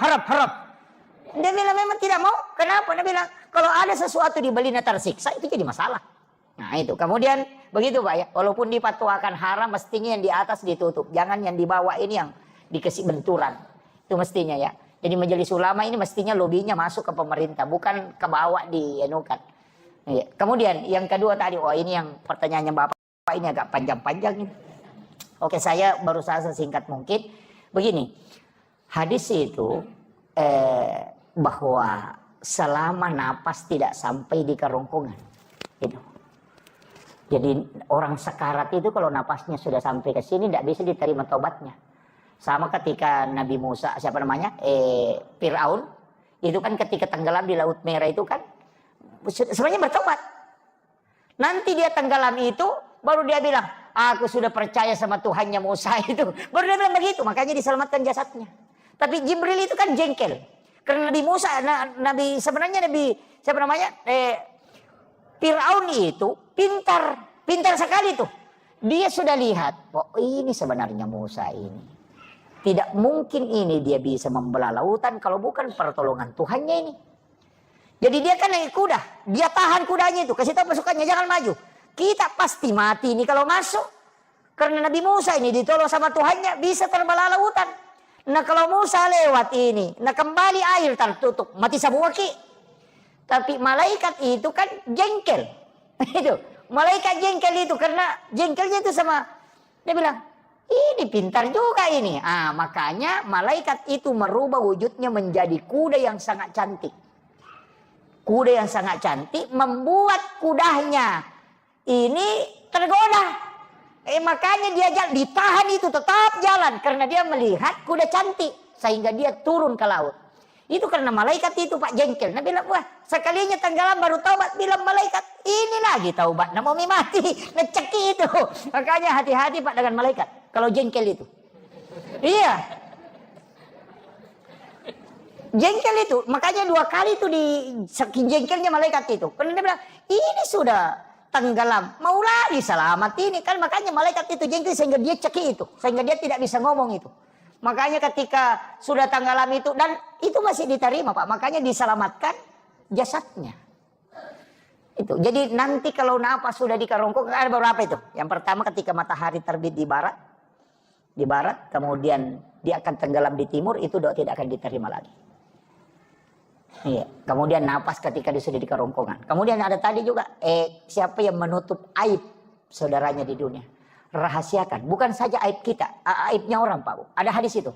Dia bilang memang tidak mau. Kenapa? Dia bilang kalau ada sesuatu dibeli tersiksa itu jadi masalah. Nah itu kemudian begitu Pak ya. Walaupun dipatwakan haram mestinya yang di atas ditutup. Jangan yang di bawah ini yang dikasih benturan. Itu mestinya ya. Jadi majelis ulama ini mestinya lobinya masuk ke pemerintah. Bukan ke bawah dienukan. Ya. Kemudian yang kedua tadi. Ini yang pertanyaannya Bapak ini agak panjang-panjang ini. Oke saya berusaha sesingkat mungkin. Begini. Hadis itu bahwa selama napas tidak sampai di kerongkongan. Gitu. Jadi orang sekarat itu kalau napasnya sudah sampai ke sini tidak bisa diterima taubatnya. Sama ketika Nabi Musa, siapa namanya? Fir'aun. Itu kan ketika tenggelam di Laut Merah itu kan sebenarnya bertobat. Nanti dia tenggelam itu baru dia bilang, aku sudah percaya sama Tuhannya Musa itu. Baru dia bilang begitu, makanya diselamatkan jasadnya. Tapi Jibril itu kan jengkel. Karena Nabi Musa, sebenarnya siapa namanya? Fir'aun itu pintar sekali tuh. Dia sudah lihat, ini sebenarnya Musa ini. Tidak mungkin ini dia bisa membelah lautan kalau bukan pertolongan Tuhannya ini. Jadi dia kan naik kuda, dia tahan kudanya itu, kasih tahu pasukannya jangan maju. Kita pasti mati ini kalau masuk. Karena Nabi Musa ini ditolong sama Tuhannya bisa terbang lautan. Nah kalau Musa lewat ini, nah kembali air tertutup, mati semua ki. Tapi malaikat itu kan jengkel. Itu malaikat jengkel itu karena jengkelnya itu sama dia bilang, ini pintar juga ini. Makanya malaikat itu merubah wujudnya menjadi kuda yang sangat cantik. Kuda yang sangat cantik membuat kudanya ini tergoda. Makanya dia ditahan itu tetap jalan karena dia melihat kuda cantik sehingga dia turun ke laut. Itu karena malaikat itu Pak jengkel. Nah bilang, wah sekalinya tenggelam baru taubat. Bilang malaikat, ini lagi taubat. Nah mau mati, ngeceki itu. Makanya hati-hati Pak dengan malaikat. Kalau jengkel itu. Iya. Jengkel itu. Makanya 2 kali itu di saking jengkelnya malaikat itu. Karena dia bilang, ini sudah tenggelam. Mau lagi selamat ini. Kan makanya malaikat itu jengkel sehingga dia ceki itu. Sehingga dia tidak bisa ngomong itu. Makanya ketika sudah tenggelam itu, dan itu masih diterima Pak, makanya diselamatkan jasadnya. Itu. Jadi nanti kalau napas sudah di kerongkongan, ada beberapa itu. Yang pertama ketika matahari terbit di barat, kemudian dia akan tenggelam di timur, itu doa tidak akan diterima lagi. Iya. Kemudian napas ketika dia sudah di kerongkongan. Kemudian ada tadi juga, siapa yang menutup aib saudaranya di dunia? Rahasiakan, bukan saja aib kita, aibnya orang Pak Bu. Ada hadis itu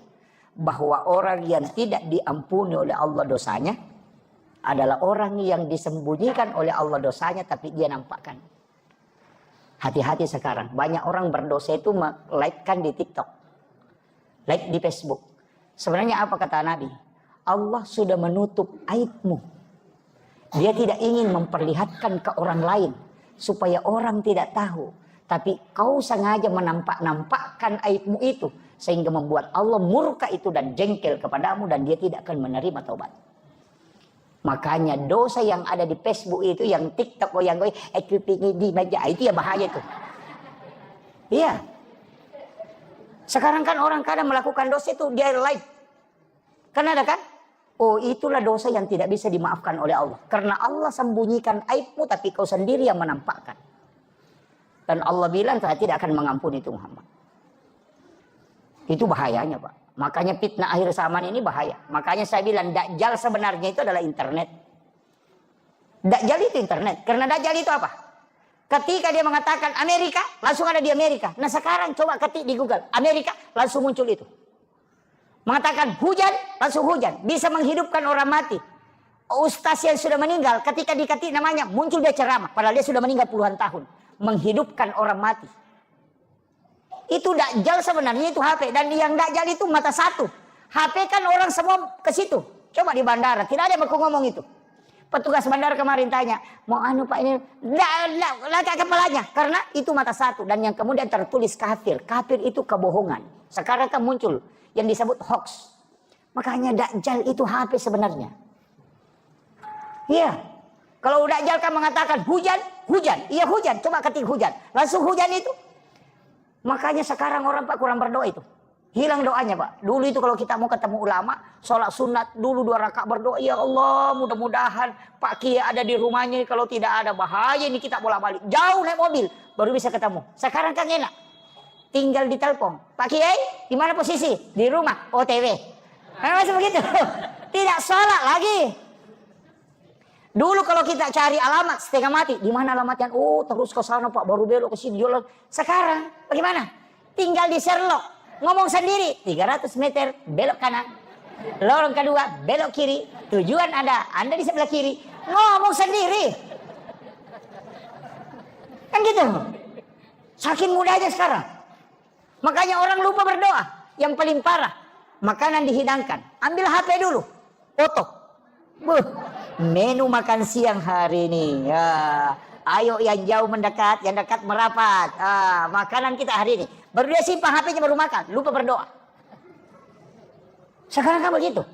bahwa orang yang tidak diampuni oleh Allah dosanya adalah orang yang disembunyikan oleh Allah dosanya tapi dia nampakkan. Hati-hati sekarang, banyak orang berdosa itu like-kan di TikTok, like di Facebook. Sebenarnya apa kata Nabi? Allah sudah menutup aibmu. Dia tidak ingin memperlihatkan ke orang lain supaya orang tidak tahu. Tapi kau sengaja menampakkan aibmu itu. Sehingga membuat Allah murka itu dan jengkel kepadamu. Dan dia tidak akan menerima taubat. Makanya dosa yang ada di Facebook itu. Yang TikTok yang di meja. Itu ya bahaya itu. Iya. Sekarang kan orang kadang melakukan dosa itu. Dia live. Kan ada kan? Oh itulah dosa yang tidak bisa dimaafkan oleh Allah. Karena Allah sembunyikan aibmu. Tapi kau sendiri yang menampakkan. Dan Allah bilang saya tidak akan mengampuni itu Muhammad. Itu bahayanya Pak. Makanya fitnah akhir zaman ini bahaya. Makanya saya bilang Dajjal sebenarnya itu adalah internet. Dajjal itu internet. Karena Dajjal itu apa? Ketika dia mengatakan Amerika, langsung ada di Amerika. Nah sekarang coba ketik di Google. Amerika, langsung muncul itu. Mengatakan hujan, langsung hujan. Bisa menghidupkan orang mati. Ustaz yang sudah meninggal, ketika diketik namanya, muncul dia ceramah. Padahal dia sudah meninggal puluhan tahun. Menghidupkan orang mati. Itu Dajjal sebenarnya itu HP. Dan yang Dajjal itu mata satu. HP kan orang semua ke situ. Coba di bandara. Tidak ada yang mau ngomong itu. Petugas bandara kemarin tanya. Mau anu Pak ini. Laka kepalanya. Karena itu mata satu. Dan yang kemudian tertulis kafir. Kafir itu kebohongan. Sekarang kan muncul. Yang disebut hoax. Makanya Dajjal itu HP sebenarnya. Iya. Kalau Dajjal kan mengatakan hujan. Iya hujan. Coba ketik hujan. Langsung hujan itu. Makanya sekarang orang Pak kurang berdoa itu. Hilang doanya Pak. Dulu itu kalau kita mau ketemu ulama. Sholat sunat dulu 2 rakaat berdoa. Ya Allah mudah-mudahan Pak Kiai ada di rumahnya. Kalau tidak ada bahaya ini kita bolak-balik. Jauh naik mobil. Baru bisa ketemu. Sekarang kan enak. Tinggal ditelepon. Pak Kiai di mana posisi? Di rumah. OTW. Masih begitu. Tidak sholat lagi. Dulu kalau kita cari alamat setengah mati, di mana alamatnya? Oh, terus ke sana Pak, baru belok ke sini. Sekarang bagaimana? Tinggal di Sherlock, ngomong sendiri. 300 meter belok kanan. Lorong kedua belok kiri. Tujuan Anda di sebelah kiri. Ngomong sendiri. Kan gitu. Saking mudahnya sekarang. Makanya orang lupa berdoa. Yang paling parah, makanan dihidangkan. Ambil HP dulu, foto. Menu makan siang hari ini. Ya, ayo yang jauh mendekat, yang dekat merapat. Makanan kita hari ini. Baru dia simpan HP-nya baru makan. Lupa berdoa. Sekarang kan begitu.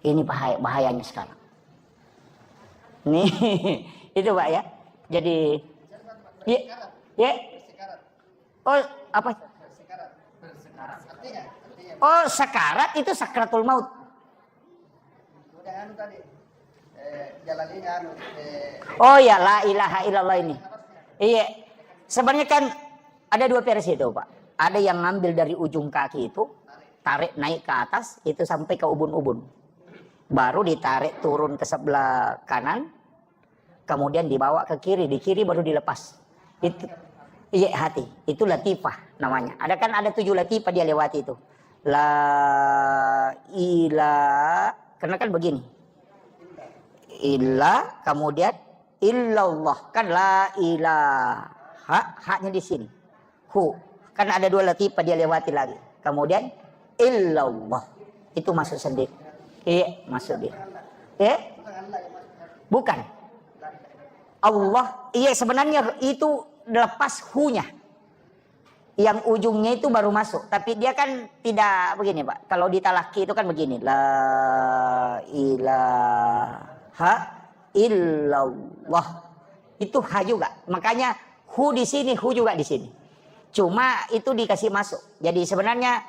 Ini bahayanya sekarang. Nih, itu Pak ya. Jadi, ya. Oh, apa? Oh, sekarat itu sakratul maut. Udah anu tadi. jalan ini Oh ya, la ilaha illallah ini. Iya. Sebenarnya kan ada dua versi itu, Pak. Ada yang ngambil dari ujung kaki itu, tarik naik ke atas, itu sampai ke ubun-ubun. Baru ditarik turun ke sebelah kanan, kemudian dibawa ke kiri, di kiri baru dilepas. Itu iya hati, itu latifah namanya. Ada 7 latifah dia lewati itu. La ilaha, karena kan begini. Illa, kemudian illallah, kan la ilaha, haknya di sini. Hu, kan ada 2 latifah dia lewati lagi. Kemudian illallah, itu masuk sendiri. Iya, masuk dia. Bukan. Allah, iya sebenarnya itu lepas hu-nya. Yang ujungnya itu baru masuk. Tapi dia kan tidak begini, Pak. Kalau di talaki itu kan begini. La ilaha illallah. Itu ha juga. Makanya hu di sini, hu juga di sini. Cuma itu dikasih masuk. Jadi sebenarnya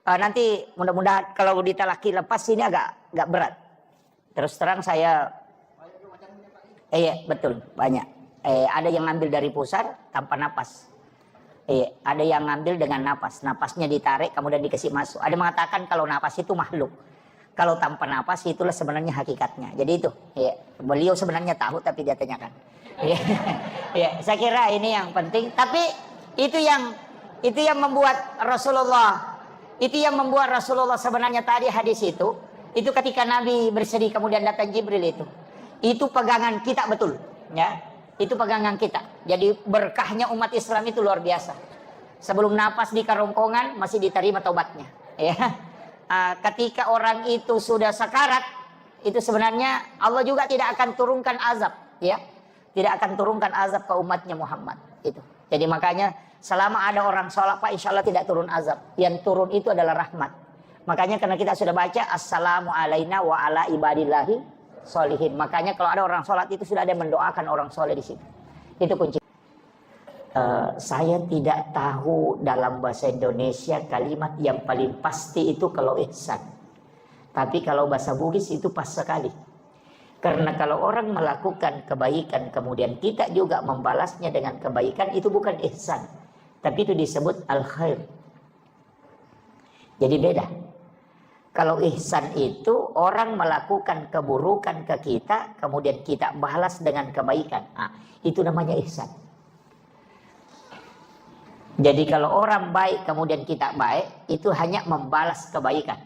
nanti mudah-mudahan kalau di talaki lepas ini agak berat. Terus terang saya iya betul banyak. Ada yang ngambil dari pusar tanpa napas. Ada yang ngambil dengan napas. Napasnya ditarik kemudian dikasih masuk. Ada mengatakan kalau napas itu makhluk. Kalau tanpa napas itulah sebenarnya hakikatnya. Jadi itu. Beliau sebenarnya tahu tapi dia tanyakan. Saya kira ini yang penting. Tapi itu yang membuat Rasulullah. Itu yang membuat Rasulullah sebenarnya tadi hadis itu ketika Nabi bersedih kemudian datang Jibril itu pegangan kita betul, ya. Itu pegangan kita. Jadi berkahnya umat Islam itu luar biasa. Sebelum napas di kerongkongan masih diterima taubatnya, ya. Ketika orang itu sudah sakarat, itu sebenarnya Allah juga tidak akan turunkan azab, ya. Tidak akan turunkan azab ke umatnya Muhammad itu. Jadi makanya selama ada orang sholat, Pak, insya Allah tidak turun azab. Yang turun itu adalah rahmat. Makanya karena kita sudah baca assalamu alaina wa ala ibadillahi sholihin. Makanya kalau ada orang sholat itu sudah ada yang mendoakan orang soleh di situ. Itu kunci. Saya tidak tahu dalam bahasa Indonesia kalimat yang paling pasti itu kalau ihsan. Tapi kalau bahasa Bugis itu pas sekali. Karena kalau orang melakukan kebaikan kemudian kita juga membalasnya dengan kebaikan, itu bukan ihsan. Tapi itu disebut al-khair. Jadi beda. Kalau ihsan itu orang melakukan keburukan ke kita, kemudian kita balas dengan kebaikan. Itu namanya ihsan. Jadi kalau orang baik kemudian kita baik, itu hanya membalas kebaikan.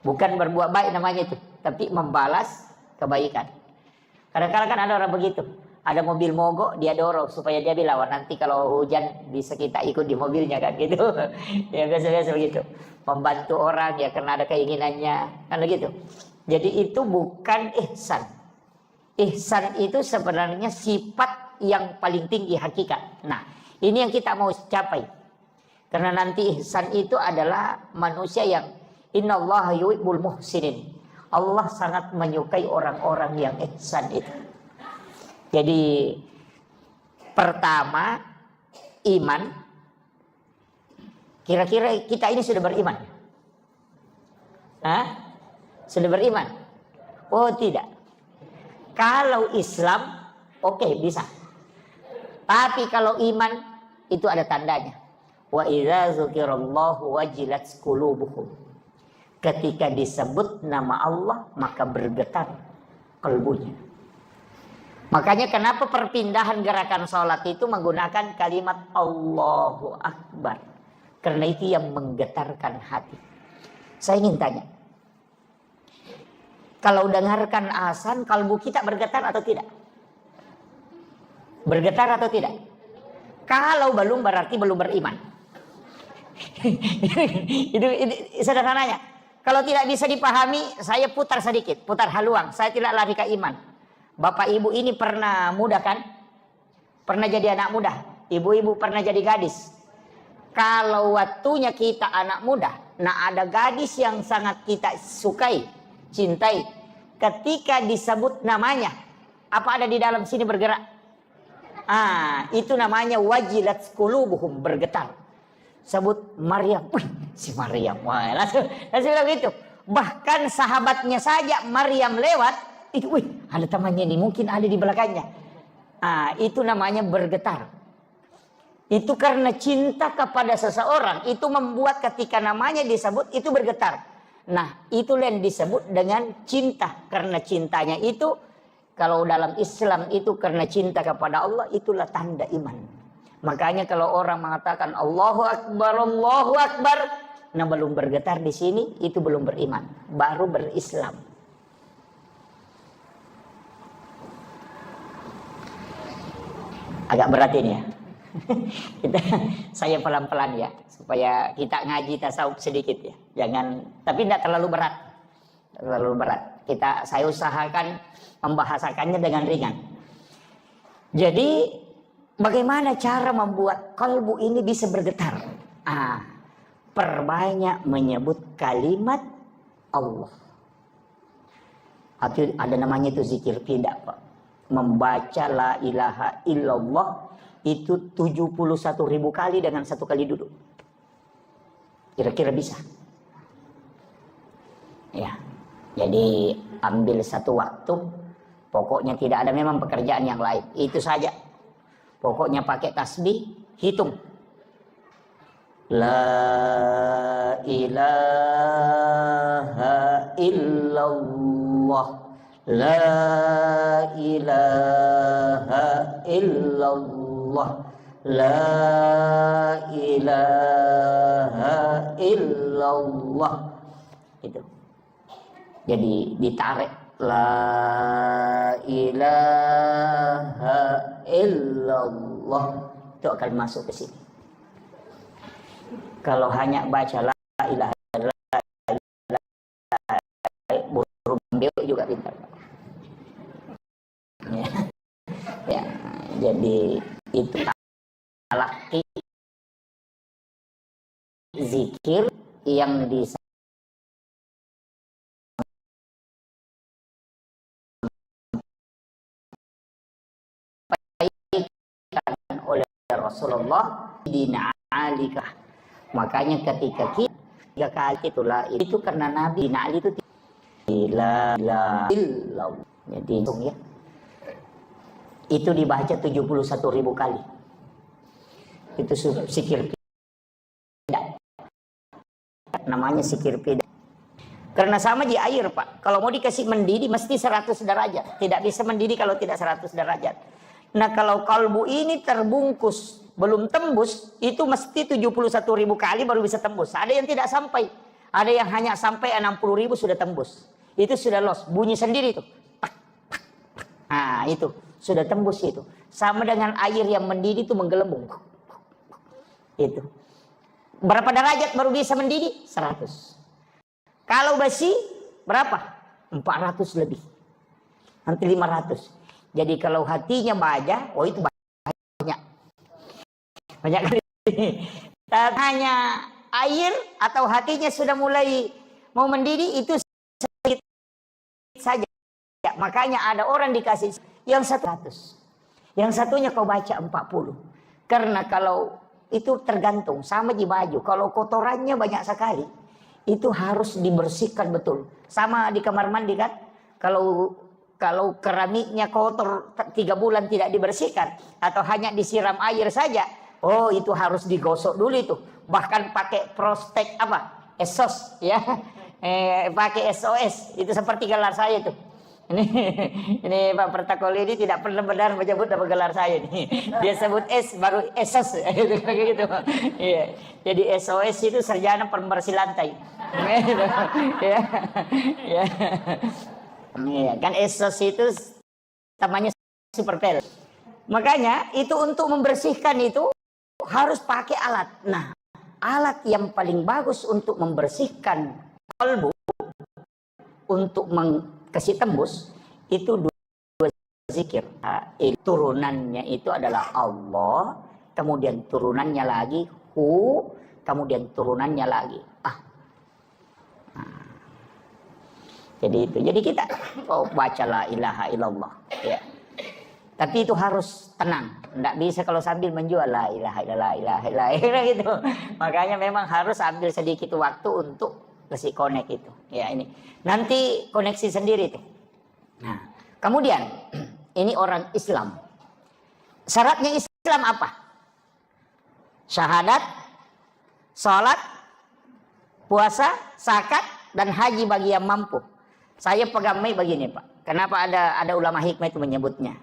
Bukan berbuat baik namanya itu, tapi membalas kebaikan. Kadang-kadang kan ada orang begitu. Ada mobil mogok, dia dorong supaya dia bilang, nanti kalau hujan bisa kita ikut di mobilnya kan gitu. Ya biasa-biasa begitu. Membantu orang ya karena ada keinginannya kan begitu. Jadi itu bukan ihsan. Ihsan itu sebenarnya sifat yang paling tinggi hakikat. Nah, ini yang kita mau capai. Karena nanti ihsan itu adalah manusia yang innallaha yuhibbul muhsinin. Allah sangat menyukai orang-orang yang ihsan itu. Jadi pertama iman. Kira-kira kita ini sudah beriman? Sudah beriman? Oh tidak. Kalau Islam oke, bisa. Tapi kalau iman itu ada tandanya. Wa idza dzukirallahu wajilat qulubuhum. Ketika disebut nama Allah maka bergetar kalbunya. Makanya kenapa perpindahan gerakan sholat itu menggunakan kalimat Allahu Akbar. Karena itu yang menggetarkan hati. Saya ingin tanya. Kalau dengarkan azan, kalbu kita bergetar atau tidak? Bergetar atau tidak? Kalau belum berarti belum beriman. itu sederhananya. Kalau tidak bisa dipahami, saya putar sedikit. Putar haluan. Saya tidak lari ke iman. Bapak ibu ini pernah muda kan? Pernah jadi anak muda. Ibu-ibu pernah jadi gadis. Kalau waktunya kita anak muda, nah ada gadis yang sangat kita sukai, cintai. Ketika disebut namanya, apa ada di dalam sini bergerak? Itu namanya wajilat qulubuhum, bergetar. Sebut Maryam, si Maryam, wah langsung bilang gitu. Bahkan sahabatnya saja Maryam lewat, Itu, wih, ada temannya nih, mungkin ada di belakangnya. Itu namanya bergetar. Itu karena cinta kepada seseorang, itu membuat ketika namanya disebut itu bergetar. Nah, itulah yang disebut dengan cinta. Karena cintanya itu, kalau dalam Islam itu karena cinta kepada Allah, itulah tanda iman. Makanya kalau orang mengatakan Allahu Akbar, Allahu Akbar, nah belum bergetar di sini, itu belum beriman, baru berislam. Agak berat ini ya. Saya pelan-pelan ya, supaya kita ngaji tasawuf sedikit ya. Jangan, tapi tidak terlalu berat. Terlalu berat. Saya usahakan membahasakannya dengan ringan. Jadi, bagaimana cara membuat kalbu ini bisa bergetar? Perbanyak menyebut kalimat Allah. Ada namanya itu zikir tidak, Pak. Membaca la ilaha illallah itu 71.000 kali dengan 1 kali duduk. Kira-kira bisa. Ya. Jadi ambil satu waktu, pokoknya tidak ada memang pekerjaan yang lain. Itu saja. Pokoknya pakai tasbih, hitung. La ilaha illallah. La ilaha illallah. La ilaha illallah. Itu. Jadi ditarik. La ilaha illallah. Itu akan masuk ke sini. Kalau hanya baca la ilaha illallah, burung beo juga pintar. Ya, jadi itu talaki zikir yang disampaikan oleh Rasulullah di na'alikah. Makanya ketika kita 3 kali itulah itu karena Nabi na'ali itu la ilaha illallah. Jadi ya. Itu dibaca 71.000 kali. Itu zikir pidah. Namanya zikir pidah. Karena sama di air, Pak. Kalau mau dikasih mendidih mesti 100 derajat. Tidak bisa mendidih kalau tidak 100 derajat. Nah, kalau kalbu ini terbungkus belum tembus, itu mesti 71.000 kali baru bisa tembus. Ada yang tidak sampai. Ada yang hanya sampai 60.000 sudah tembus. Itu sudah los, bunyi sendiri itu. Nah, itu sudah tembus itu. Sama dengan air yang mendidih itu menggelembung. Itu. Berapa derajat baru bisa mendidih? 100. Kalau besi berapa? 400 lebih. Nanti 500. Jadi kalau hatinya baja, oh itu banyak. Banyak kali. Hanya air atau hatinya sudah mulai mau mendidih, itu sedikit saja. Makanya ada orang dikasih yang 100. Yang satunya kau baca 40. Karena kalau itu tergantung sama di baju. Kalau kotorannya banyak sekali, itu harus dibersihkan betul. Sama di kamar mandi kan. Kalau keramiknya kotor 3 bulan tidak dibersihkan atau hanya disiram air saja, oh itu harus digosok dulu itu. Bahkan pakai prostek apa? Esos ya. Pakai SOS. Itu seperti gelar saya itu. Ini Pak Pertakoli ini tidak pernah benar menyebut nama gelar saya nih. Dia sebut S baru SOS gitu. Iya. Jadi SOS itu sarjana pembersih lantai. Ya. Ya. Iya, kan SOS itu namanya super pel. Makanya itu untuk membersihkan itu harus pakai alat. Nah, alat yang paling bagus untuk membersihkan kalbu untuk kasih tembus itu 2 zikir. Turunannya itu adalah Allah, kemudian turunannya lagi hu, kemudian turunannya lagi Jadi itu. Jadi kita baca la ilaha illallah ya. Tapi itu harus tenang. Tidak bisa kalau sambil menjual la ilaha illallah gitu. Makanya memang harus ambil sedikit waktu untuk kasih connect itu. Ya ini. Nanti koneksi sendiri tuh. Nah, kemudian ini orang Islam. Syaratnya Islam apa? Syahadat, sholat, puasa, zakat, dan haji bagi yang mampu. Saya pegamai begini Pak. Kenapa ada ulama hikmah itu menyebutnya?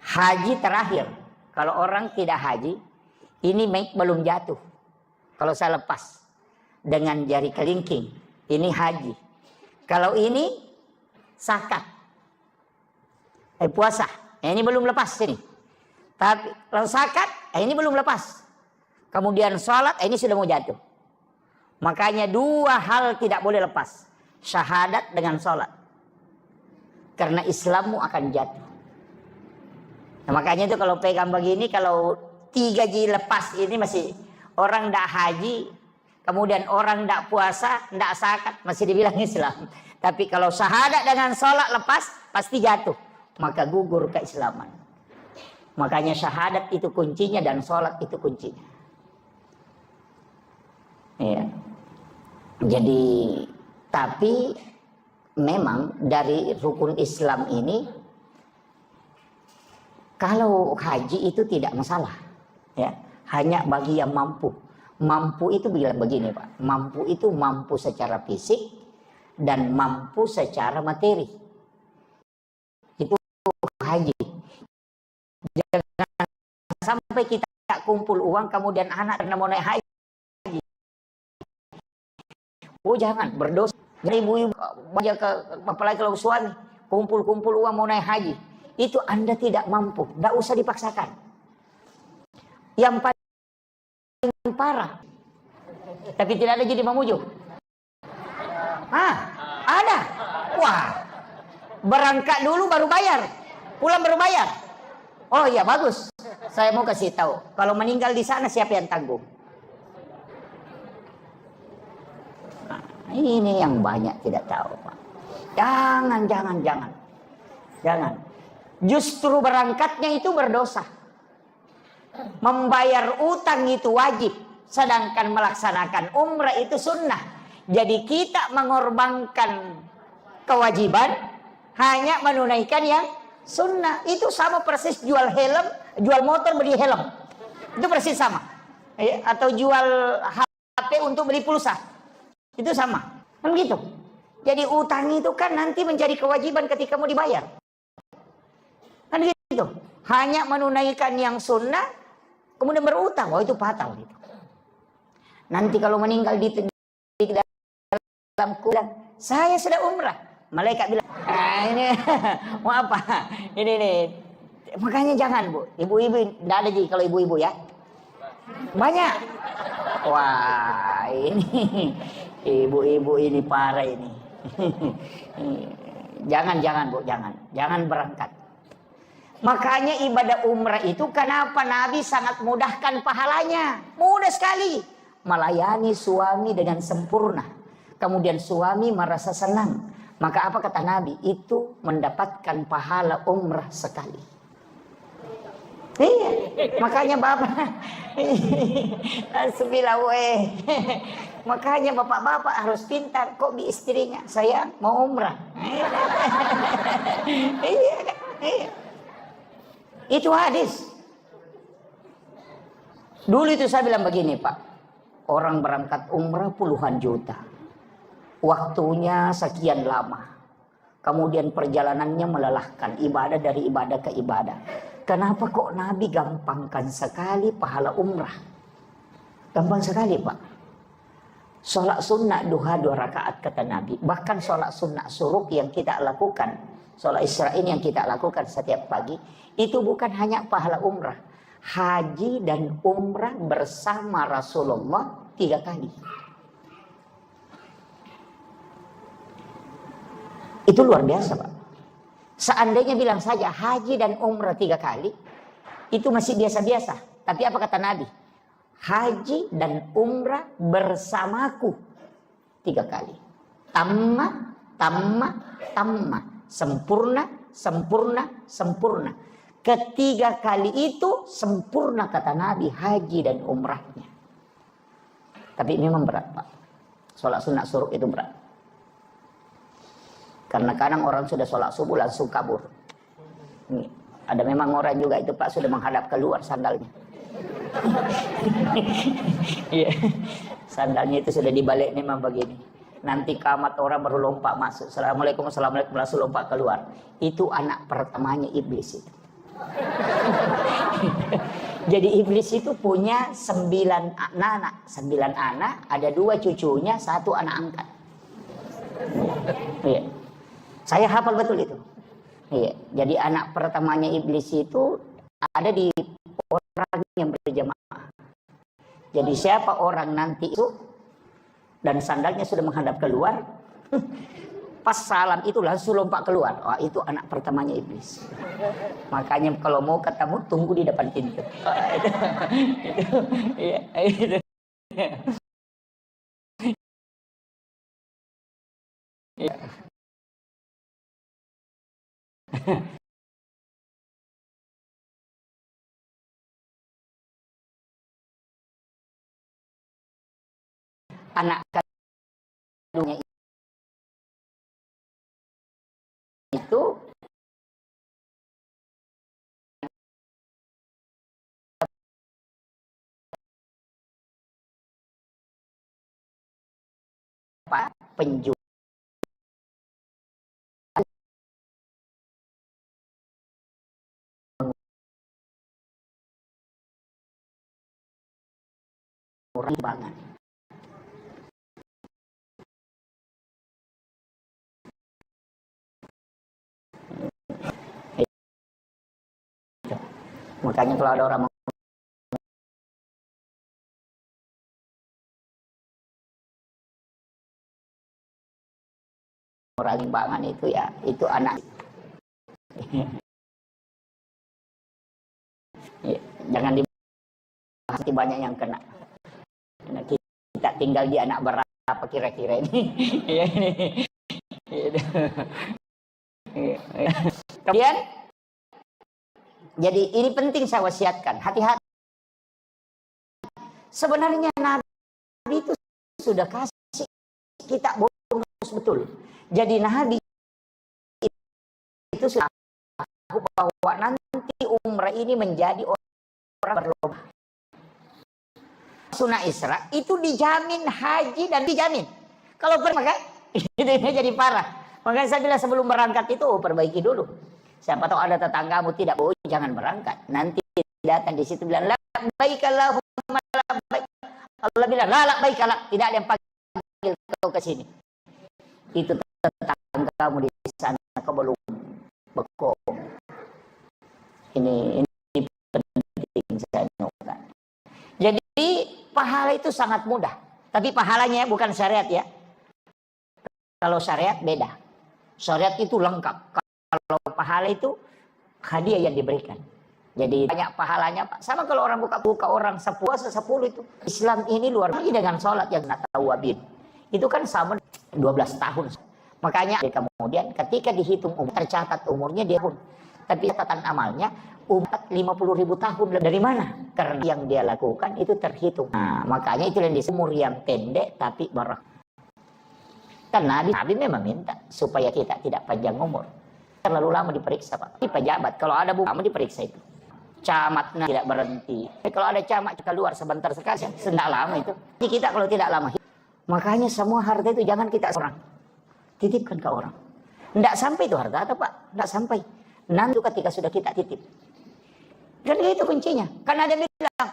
Haji terakhir. Kalau orang tidak haji, ini mic belum jatuh. Kalau saya lepas dengan jari kelingking, ini haji. Kalau ini zakat, puasa, ini belum lepas ini. Tapi kalau zakat, ini belum lepas. Kemudian sholat, ini sudah mau jatuh. Makanya dua hal tidak boleh lepas. Syahadat dengan sholat. Karena Islammu akan jatuh. Nah, makanya itu kalau pegang begini, kalau 3 ji lepas ini masih orang tidak haji, kemudian orang tidak puasa, tidak zakat, masih dibilang Islam. Tapi kalau syahadat dengan sholat lepas, pasti jatuh. Maka gugur keislaman. Makanya syahadat itu kuncinya dan sholat itu kuncinya. Ya. Jadi, tapi memang dari rukun Islam ini, kalau haji itu tidak masalah, ya, hanya bagi yang mampu. Mampu itu bilang begini Pak, mampu itu mampu secara fisik dan mampu secara materi. Itu haji. Jangan sampai kita kumpul uang kemudian anak karena mau naik haji. Oh jangan, berdosa. Jadi ibu-ibu apalagi kalau suami kumpul-kumpul uang mau naik haji. Itu Anda tidak mampu, tidak usah dipaksakan. Yang paling parah, tapi tidak ada jadi mamuju. Ada. Wah, berangkat dulu baru bayar, pulang baru bayar. Oh iya bagus. Saya mau kasih tahu, kalau meninggal di sana siapa yang tanggung? Nah, ini yang banyak tidak tahu Pak. Jangan. Justru berangkatnya itu berdosa. Membayar utang itu wajib. Sedangkan melaksanakan umrah itu sunnah. Jadi kita mengorbankan kewajiban hanya menunaikan yang sunnah. Itu sama persis jual helm, jual motor beli helm. Itu persis sama. Atau jual HP untuk beli pulsa. Itu sama. Kan gitu. Jadi utang itu kan nanti menjadi kewajiban ketika mau dibayar. Kan gitu. Hanya menunaikan yang sunnah, kemudian berutang. Oh itu fatal gitu. Nanti kalau meninggal di dalam kubur, saya sudah umrah. Malaikat bilang, ini mau apa? Ini nih. Makanya jangan Bu. Ibu-ibu, tidak ada jadi kalau ibu-ibu ya. Banyak. Wah ini ibu-ibu ini parah ini. Jangan Bu, jangan berangkat. Makanya ibadah umrah itu kenapa Nabi sangat mudahkan pahalanya. Mudah sekali. Melayani suami dengan sempurna. Kemudian suami merasa senang. Maka apa kata Nabi? Itu mendapatkan pahala umrah sekali. Iya. Makanya Bapak. Makanya bapak-bapak harus pintar. Kok di istrinya? Saya mau umrah. Iya. Itu hadis. Dulu itu saya bilang begini Pak. Orang berangkat umrah puluhan juta. Waktunya sekian lama. Kemudian perjalanannya melelahkan. Ibadah dari ibadah ke ibadah. Kenapa kok Nabi gampangkan sekali pahala umrah? Gampang sekali Pak. Sholat sunnah duha 2 rakaat kata Nabi. Bahkan sholat sunnah suruk yang kita lakukan. Sholat Isra'in yang kita lakukan setiap pagi. Itu bukan hanya pahala umrah. Haji dan umrah bersama Rasulullah 3 kali. Itu luar biasa Pak. Seandainya bilang saja haji dan umrah 3 kali. Itu masih biasa-biasa. Tapi apa kata Nabi? Haji dan umrah bersamaku 3 kali. Tamma. Sempurna. Ketiga kali itu sempurna kata Nabi haji dan umrahnya. Tapi memang berat Pak. Sholat sunnah suruk itu berat. Karena kadang orang sudah sholat subuh langsung kabur. Nih, ada memang orang juga itu Pak sudah menghadap keluar sandalnya. Iya, sandalnya itu sudah dibalik memang begini. Nanti kamat orang baru lompat masuk. Assalamualaikum, assalamualaikum, langsung lompat keluar. Itu anak pertamanya iblis itu. Jadi iblis itu punya 9 anak, 9 anak, ada 2 cucunya, 1 anak angkat. Iya. Saya hafal betul itu. Iya. Jadi anak pertamanya iblis itu ada di orang yang berjamaah. Jadi siapa orang nanti itu dan sandalnya sudah menghadap keluar, pas salam itu langsung lompat keluar. Wah, itu anak pertamanya iblis. Makanya kalau mau ketemu tunggu di depan pintu. Itu. Anak kandungnya itu apa? Penjual banget. Makanya kalau ada orang rimbangan itu ya, itu anak. Ya, jangan dibahas, banyak yang kena. Nah, kita tinggal di anak berapa kira-kira ini. Kemudian, jadi ini penting saya wasiatkan, hati-hati. Sebenarnya Nabi itu sudah kasih kita bonus betul. Jadi Nabi itu sudah tahu bahwa nanti umrah ini menjadi orang berlomba. Sunnah Isra itu dijamin haji dan dijamin. Kalau maka ini jadi parah. Makanya saya bilang sebelum berangkat itu perbaiki dulu. Siapa tahu ada tetanggamu tidak boleh, jangan berangkat. Nanti datang di situ bilang la baik Allahumma la baik. Allah bilang la baik Allah, tidak ada yang panggil kau ke sini. Itu tetanggamu di sana kau belum bekok. Ini penting saya nukar. Jadi pahala itu sangat mudah, tapi pahalanya bukan syariat ya. Kalau syariat beda. Syariat itu lengkap. Kalau pahala itu hadiah yang diberikan. Jadi banyak pahalanya Pak. Sama kalau orang buka orang puasa 10 itu. Islam ini luar biasa dengan sholat yang natawabin. Itu kan sama 12 tahun. Makanya kemudian ketika dihitung tercatat umurnya dia pun. Tapi catatan amalnya umat 50.000 tahun. Dari mana? Karena yang dia lakukan itu terhitung. Nah, makanya itu yang disebut umur yang pendek tapi barak. Karena Nabi memang minta supaya kita tidak panjang umur. Terlalu lama diperiksa Pak. Di pejabat kalau ada lama diperiksa itu. Camatnya tidak berhenti. Kalau ada camat keluar sebentar sekali, tidak lama itu. Jadi kita kalau tidak lama. Makanya semua harta itu jangan kita orang. Titipkan ke orang. Tidak sampai itu harta atau Pak. Tidak sampai. Nanti ketika sudah kita titip. Dan itu kuncinya. Karena ada bilang,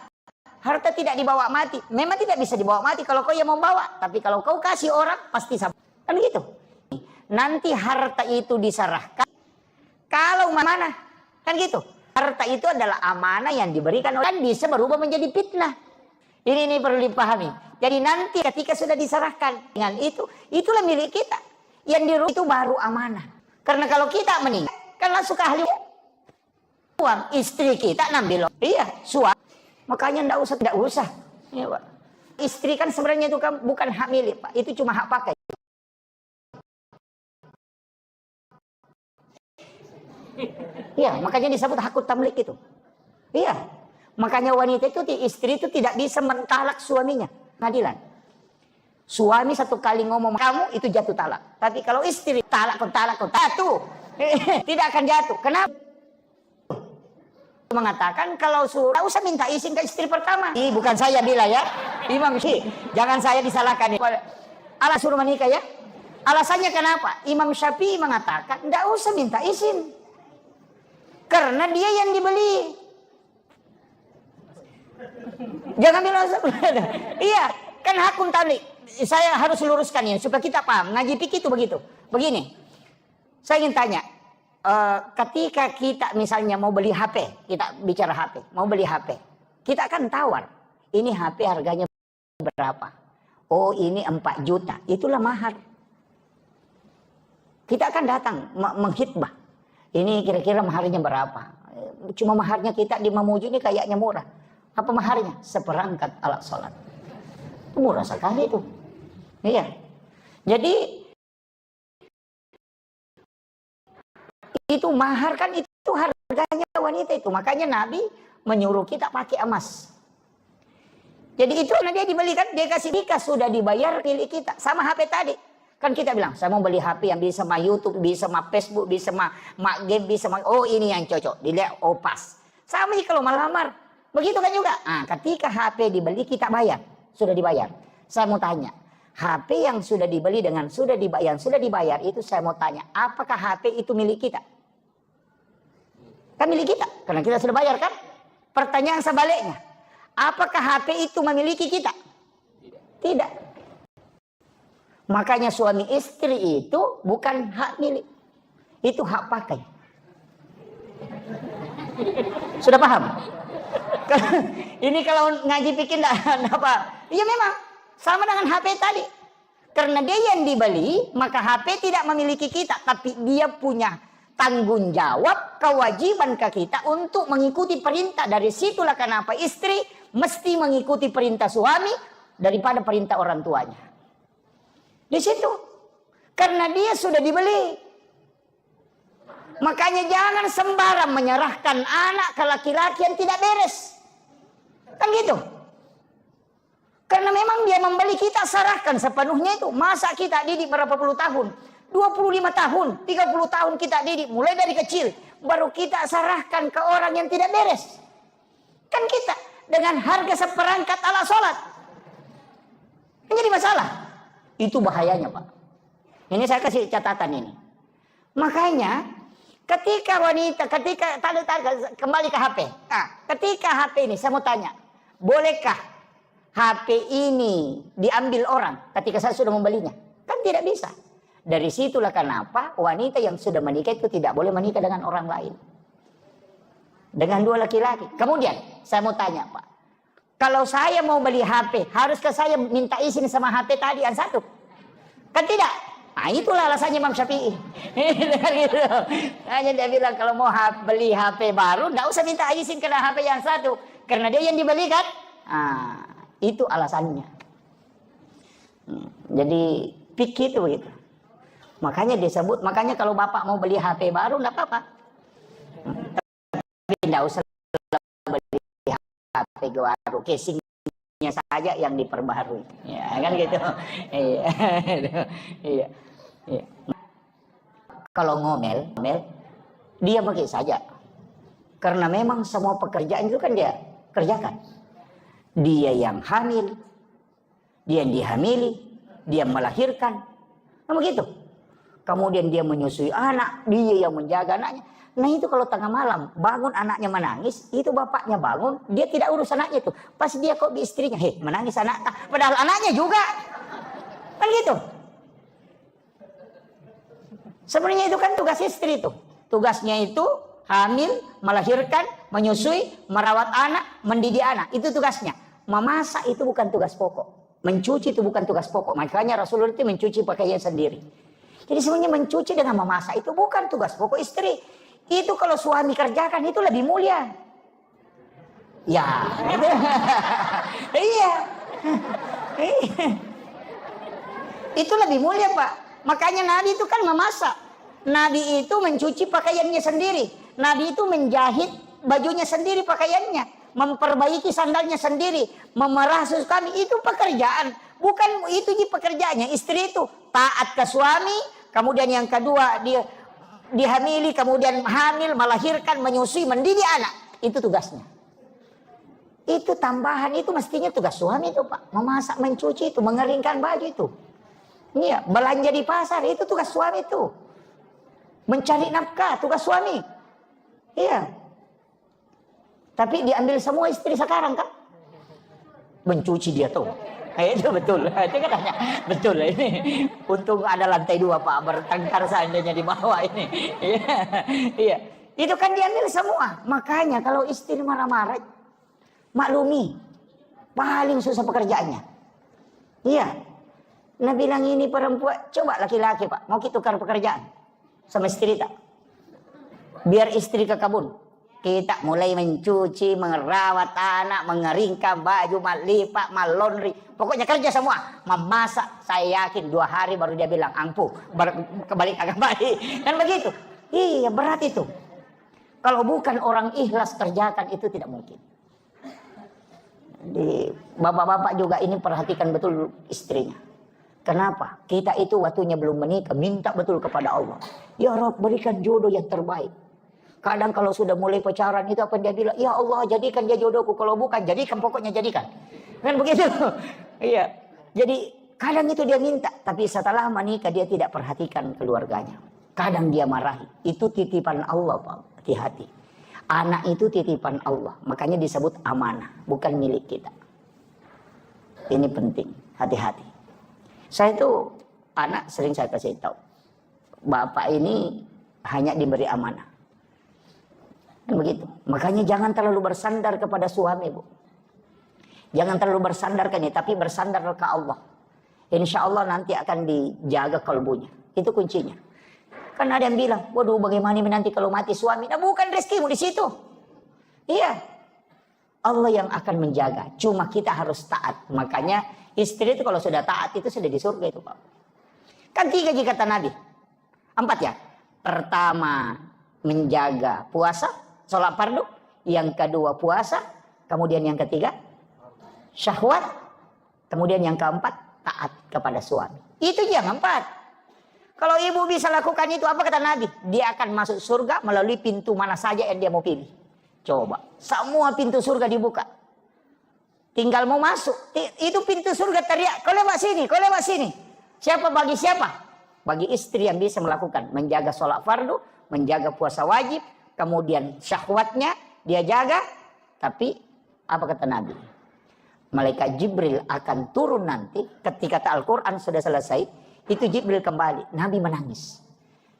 harta tidak dibawa mati. Memang tidak bisa dibawa mati kalau kau yang mau bawa. Tapi kalau kau kasih orang, pasti sampai. Kan gitu. Nanti harta itu diserahkan. Kalau mana? Kan gitu. Harta itu adalah amanah yang diberikan orang. Bisa berubah menjadi fitnah. Ini perlu dipahami. Jadi nanti ketika sudah diserahkan. Dengan itu, itulah milik kita. Yang di rumah itu baru amanah. Karena kalau kita meninggal, kan langsung ke ahli uang. Istri kita ngambil. Iya, suami. Makanya tidak usah. Ya, Pak. Istri kan sebenarnya itu kan bukan hak milik Pak. Itu cuma hak pakai. Iya, makanya disebut hakut tamlik itu. Iya, makanya wanita itu istri itu tidak bisa mentalak suaminya. Pengadilan. Suami satu kali ngomong kamu itu jatuh talak. Tapi kalau istri talak kau jatuh. Tidak akan jatuh. Kenapa? Mengatakan kalau sudah usah minta izin ke istri pertama. Bukan saya bilang ya. Imam Syafi'i. Jangan saya disalahkan. Allah suruh menikah ya. Alasannya kenapa? Imam Syafi'i mengatakan tidak usah minta izin. Karena dia yang dibeli. Jangan bilang iya, kan hakun tali. Saya harus luruskan ini supaya kita paham. Ngaji fikih itu begitu. Begini. Saya ingin tanya, ketika kita misalnya mau beli HP, kita bicara HP, mau beli HP. Kita akan tawar. Ini HP harganya berapa? Oh, ini 4 juta. Itulah mahar. Kita akan datang menghitbah. Ini kira-kira maharnya berapa? Cuma maharnya kita di Mamuju ini kayaknya murah. Apa maharnya? Seperangkat alat sholat. Murah sekali itu. Iya. Jadi itu mahar kan itu harganya wanita itu. Makanya Nabi menyuruh kita pakai emas. Jadi itu dia dibelikan, dia kasih nikah sudah dibayar milik kita. Sama HP tadi. Kan kita bilang, saya mau beli HP yang bisa sama YouTube, bisa sama Facebook, bisa sama game, bisa sama, oh ini yang cocok. Dilihat, oh pas. Sama sih kalau melamar. Begitu kan juga. Nah, ketika HP dibeli kita bayar. Sudah dibayar. Saya mau tanya. HP yang sudah dibeli dengan sudah dibayar itu saya mau tanya. Apakah HP itu milik kita? Kan milik kita. Karena kita sudah bayar kan? Pertanyaan sebaliknya. Apakah HP itu memiliki kita? Tidak. Makanya suami istri itu bukan hak milik. Itu hak pakai. Sudah paham? Ini kalau ngaji pikir apa? Iya memang. Sama dengan HP tadi. Karena dia yang dibeli, maka HP tidak memiliki kita. Tapi dia punya tanggung jawab, kewajiban ke kita untuk mengikuti perintah. Dari situlah kenapa istri mesti mengikuti perintah suami daripada perintah orang tuanya. Di situ. Karena dia sudah dibeli. Makanya jangan sembarang menyerahkan anak ke laki-laki yang tidak beres. Kan gitu. Karena memang dia membeli, kita serahkan sepenuhnya itu. Masa kita didik berapa puluh tahun? 25 tahun, 30 tahun kita didik. Mulai dari kecil. Baru kita serahkan ke orang yang tidak beres. Kan kita dengan harga seperangkat alat sholat. Ini jadi masalah. Itu bahayanya Pak. Ini saya kasih catatan ini. Makanya ketika wanita, kembali ke HP. Nah, ketika HP ini saya mau tanya. Bolehkah HP ini diambil orang ketika saya sudah membelinya? Kan tidak bisa. Dari situlah kenapa wanita yang sudah menikah itu tidak boleh menikah dengan orang lain. Dengan dua laki-laki. Kemudian saya mau tanya Pak. Kalau saya mau beli HP, haruskah saya minta izin sama HP tadi yang satu? Kan tidak. Nah itulah alasannya Imam Syafi'i. Gitu. Hanya dia bilang kalau mau beli HP baru, tidak usah minta izin ke HP yang satu. Karena dia yang dibeli kan. Nah, itu alasannya. Jadi pikir itu begitu. Makanya disebut, makanya kalau bapak mau beli HP baru, tidak apa-apa. Tapi tidak usah beli HP baru, casingnya saja yang diperbaharui, ya kan gitu. Iya. Kalau ngomel, dia pakai saja, karena memang semua pekerjaan itu kan dia kerjakan. Dia yang hamil, dia yang dihamili, dia melahirkan, nah begitu. Kemudian dia menyusui anak, dia yang menjaga anaknya. Nah itu kalau tengah malam bangun anaknya menangis, itu bapaknya bangun, dia tidak urus anaknya itu. Pas dia kok di istrinya, menangis anak, padahal anaknya juga. Kan gitu. Sebenarnya itu kan tugas istri itu. Tugasnya itu hamil, melahirkan, menyusui, merawat anak, mendidik anak. Itu tugasnya. Memasak itu bukan tugas pokok. Mencuci itu bukan tugas pokok. Makanya Rasulullah itu mencuci pakaian sendiri. Jadi sebenarnya mencuci dengan memasak itu bukan tugas pokok istri. Itu kalau suami kerjakan itu lebih mulia. Ya. Iya. Itu lebih mulia Pak. Makanya Nabi itu kan memasak. Nabi itu mencuci pakaiannya sendiri. Nabi itu menjahit bajunya sendiri pakaiannya. memperbaiki sandalnya sendiri, memerah susu kami, itu pekerjaan. Bukan itu pekerjaannya. Istri itu taat ke suami, kemudian yang kedua dia dihamili, kemudian hamil, melahirkan, menyusui, mendidik anak. Itu tugasnya. Itu tambahan, itu mestinya tugas suami itu Pak. Memasak, mencuci itu, mengeringkan baju itu. Iya, belanja di pasar, itu tugas suami itu. Mencari nafkah, tugas suami. Iya. Tapi diambil semua istri sekarang kan. Mencuci dia tuh. Itu betul. Itu katanya betul ini. Untung ada lantai 2 Pak, bertengkar seandainya di bawah ini. Iya. Iya. Itu kan diambil semua. Makanya kalau istri marah-marah, maklumi. Paling susah pekerjaannya. Iya. Nah bilang ini perempuan, coba laki-laki Pak, mau kita tukar pekerjaan sama istri tak? Biar istri ke kebun. Kita mulai mencuci, merawat anak, mengeringkan baju, melipat, malondri. Pokoknya kerja semua. Memasak, saya yakin 2 hari baru dia bilang ampuh. Kembali kagak baik. Dan begitu. Iya berat itu. Kalau bukan orang ikhlas kerjakan itu tidak mungkin. Di bapak-bapak juga ini perhatikan betul istrinya. Kenapa? Kita itu waktunya belum menikah, minta betul kepada Allah. Ya Rabb, berikan jodoh yang terbaik. Kadang kalau sudah mulai pacaran itu apa dia bilang, ya Allah jadikan dia jodohku. Kalau bukan jadikan, pokoknya jadikan. Kan begitu. Iya. Jadi kadang itu dia minta, tapi setelah menikah dia tidak perhatikan keluarganya. Kadang dia marahi. Itu titipan Allah Pak. Hati-hati. Anak itu titipan Allah. Makanya disebut amanah, bukan milik kita. Ini penting. Hati-hati. Saya itu anak sering saya kasih tahu. Bapak ini hanya diberi amanah. Dan begitu. Makanya jangan terlalu bersandar kepada suami, Bu. Jangan terlalu bersandar ke ini, tapi bersandar ke Allah. Insya Allah nanti akan dijaga kalbunya. Itu kuncinya. Kan ada yang bilang, waduh bagaimana nanti kalau mati suami? Nah bukan rezekimu di situ. Iya. Allah yang akan menjaga. Cuma kita harus taat. Makanya istri itu kalau sudah taat itu sudah di surga itu Pak. Kan 3 jika kata Nabi. 4 ya. Pertama menjaga puasa, sholat fardu. Yang kedua puasa. Kemudian yang ketiga syahwat. Kemudian yang keempat taat kepada suami. Itu yang 4. Kalau ibu bisa lakukan itu apa kata Nabi? Dia akan masuk surga melalui pintu mana saja yang dia mau pilih. Coba. Semua pintu surga dibuka. Tinggal mau masuk. Itu pintu surga teriak. Kau lewat sini, kau lewat sini. Siapa bagi siapa? Bagi istri yang bisa melakukan. Menjaga sholat fardu. Menjaga puasa wajib. Kemudian syahwatnya dia jaga. Tapi apa kata Nabi? Malaikat Jibril akan turun nanti. Ketika Al-Quran sudah selesai. Itu Jibril kembali. Nabi menangis.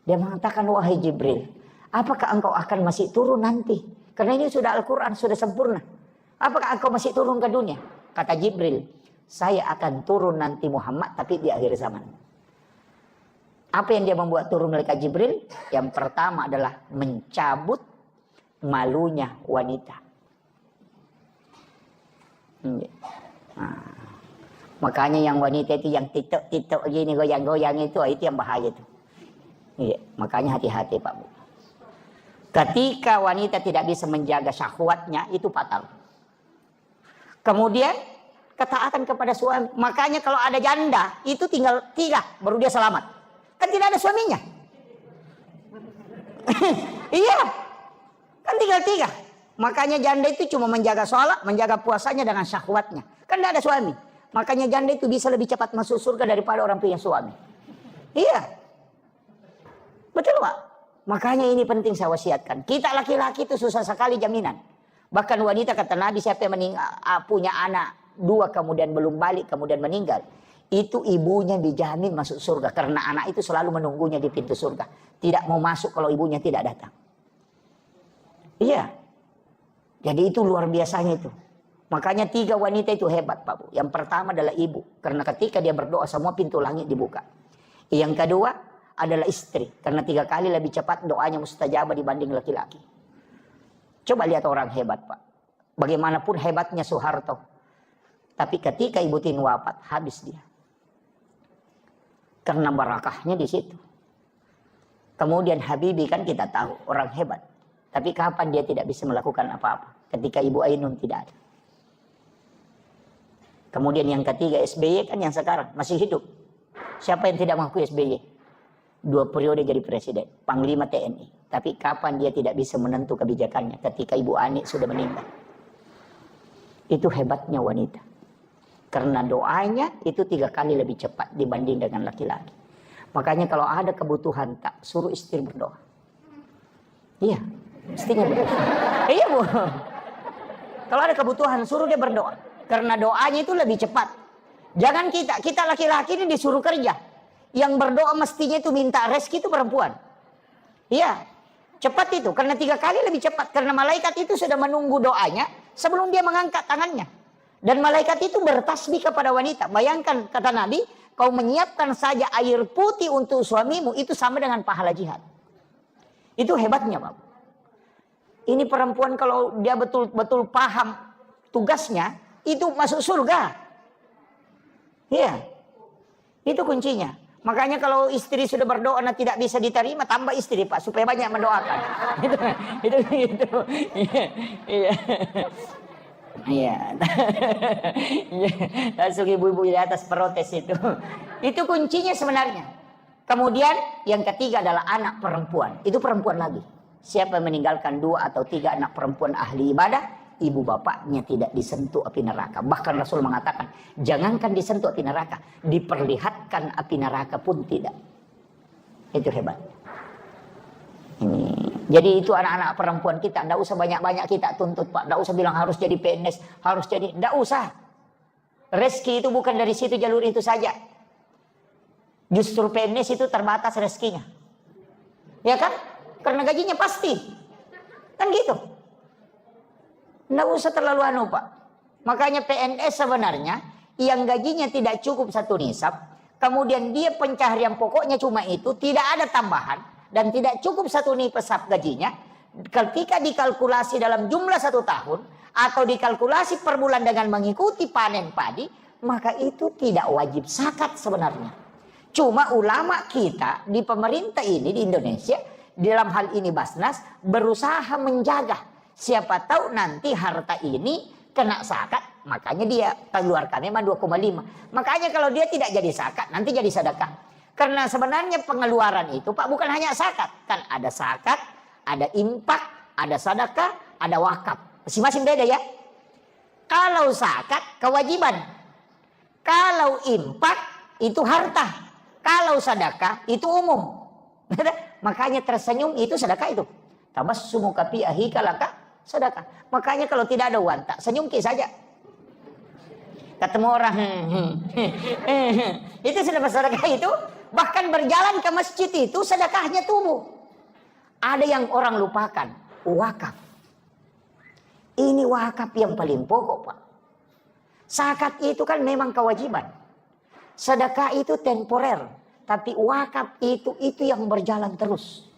Dia mengatakan, wahai Jibril. Apakah engkau akan masih turun nanti? Karena ini sudah Al-Quran, sudah sempurna. Apakah engkau masih turun ke dunia? Kata Jibril, saya akan turun nanti Muhammad, tapi di akhir zaman. Apa yang dia membuat turun malaikat Jibril? Yang pertama adalah mencabut malunya wanita. Nah, makanya yang wanita itu yang titok-titok gini, goyang-goyang itu yang bahaya itu. Iya, makanya hati-hati Pak Bu. Ketika wanita tidak bisa menjaga syahwatnya, itu fatal. Kemudian ketaatan kepada suami. Makanya kalau ada janda, itu tinggal 3 baru dia selamat. Kan tidak ada suaminya. Iya. Kan tinggal 3. Makanya janda itu cuma menjaga sholat, menjaga puasanya dengan syahwatnya. Kan tidak ada suami. Makanya janda itu bisa lebih cepat masuk surga daripada orang punya suami. Iya. Betul Pak. Makanya ini penting saya wasiatkan. Kita laki-laki itu susah sekali jaminan. Bahkan wanita kata Nabi, siapa yang punya anak 2 kemudian belum balik kemudian meninggal. Itu ibunya dijamin masuk surga. Karena anak itu selalu menunggunya di pintu surga. Tidak mau masuk kalau ibunya tidak datang. Iya. Jadi itu luar biasanya itu. Makanya 3 wanita itu hebat Pak Bu. Yang pertama adalah ibu. Karena ketika dia berdoa semua pintu langit dibuka. Yang kedua adalah istri. Karena 3 kali lebih cepat doanya mustajabah dibanding laki-laki. Coba lihat orang hebat Pak. Bagaimanapun hebatnya Soeharto. Tapi ketika Ibu Tien wafat habis dia. Karena barakahnya di situ. Kemudian Habibie kan kita tahu orang hebat. Tapi kapan dia tidak bisa melakukan apa-apa. ketika Ibu Ainun tidak ada. Kemudian yang ketiga SBY kan yang sekarang masih hidup. Siapa yang tidak mengakui SBY? 2 periode jadi presiden, Panglima TNI. Tapi kapan dia tidak bisa menentu kebijakannya ketika Ibu Ani sudah meninggal? Itu hebatnya wanita. Karena doanya itu 3 kali lebih cepat dibanding dengan laki-laki. Makanya kalau ada kebutuhan tak suruh istri berdoa. Iya, istrinya berdoa. Iya Bu. Kalau ada kebutuhan suruh dia berdoa. Karena doanya itu lebih cepat. Jangan kita laki-laki ini disuruh kerja. Yang berdoa mestinya itu minta rezeki itu perempuan. Iya, cepat itu. Karena 3 kali lebih cepat. Karena malaikat itu sudah menunggu doanya sebelum dia mengangkat tangannya. Dan malaikat itu bertasbih kepada wanita. Bayangkan kata Nabi, kau menyiapkan saja air putih untuk suamimu, itu sama dengan pahala jihad. Itu hebatnya Pak. Ini perempuan kalau dia betul-betul paham tugasnya, itu masuk surga. Iya. Itu kuncinya. Makanya kalau istri sudah berdoa dan tidak bisa diterima, tambah istri Pak, supaya banyak mendoakan. Itu. Iya. Iya. Langsung ibu-ibu di atas protes itu. Itu kuncinya sebenarnya. Kemudian yang ketiga adalah anak perempuan. Itu perempuan lagi. Siapa yang meninggalkan 2 atau 3 anak perempuan ahli ibadah, ibu bapaknya tidak disentuh api neraka. Bahkan Rasul mengatakan, jangankan disentuh api neraka, diperlihatkan api neraka pun tidak. Itu hebat. Ini. Jadi itu anak-anak perempuan kita, tidak usah banyak-banyak kita tuntut Pak. Tidak usah bilang harus jadi PNS, harus jadi, tidak usah. Rezeki itu bukan dari situ jalur itu saja. Justru PNS itu terbatas rezekinya. Ya kan? Karena gajinya pasti. Kan gitu. Tidak usah terlalu anu Pak. Makanya PNS sebenarnya yang gajinya tidak cukup 1 nisab, kemudian dia pencaharian pokoknya cuma itu, tidak ada tambahan, dan tidak cukup 1 nisab gajinya, ketika dikalkulasi dalam jumlah 1 tahun, atau dikalkulasi per bulan dengan mengikuti panen padi, maka itu tidak wajib zakat sebenarnya. Cuma ulama kita di pemerintah ini di Indonesia, dalam hal ini Basnas, berusaha menjaga. Siapa tahu nanti harta ini kena zakat, makanya dia keluarkan memang 2,5. Makanya kalau dia tidak jadi zakat, nanti jadi sedekah. Karena sebenarnya pengeluaran itu Pak bukan hanya zakat. Kan ada zakat, ada infak, ada sedekah, ada wakaf. Masing-masing beda ya. Kalau zakat kewajiban. Kalau infak itu harta. Kalau sedekah itu umum. Makanya tersenyum itu sedekah itu. Tabassumu kafi ahika laka sedekah. Makanya kalau tidak ada uang tak senyum ki saja. Ketemu orang itu sudah bersedekah itu. Bahkan berjalan ke masjid itu sedekahnya tubuh. Ada yang orang lupakan, wakaf. Ini wakaf yang paling pokok Pak. Zakat itu kan memang kewajiban. Sedekah itu temporer. Tapi wakaf itu yang berjalan terus.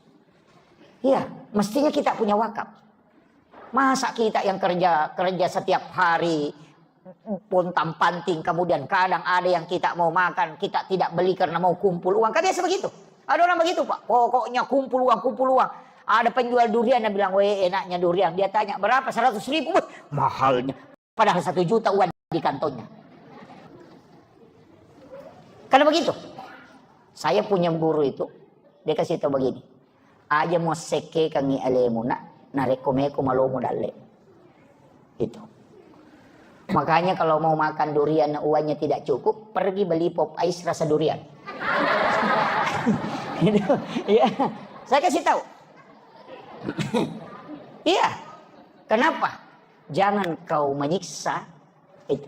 Iya, mestinya kita punya wakaf. Masa kita yang kerja setiap hari, pontang-panting, kemudian kadang ada yang kita mau makan, kita tidak beli karena mau kumpul uang. Kan biasa begitu. Ada orang begitu Pak. Pokoknya kumpul uang, kumpul uang. Ada penjual durian yang bilang, weh enaknya durian. Dia tanya, berapa? 100.000. Mahalnya. Padahal 1 juta uang di kantongnya. Karena begitu. Saya punya guru itu, dia kasih tahu begini. Aja mau seke kangi alemuna, narekomeko malomo dalle. Itu. Makanya kalau mau makan durian uangnya tidak cukup, pergi beli pop ice rasa durian. Gitu. Ya, saya kasih tahu. Iya. Kenapa? Jangan kau menyiksa itu.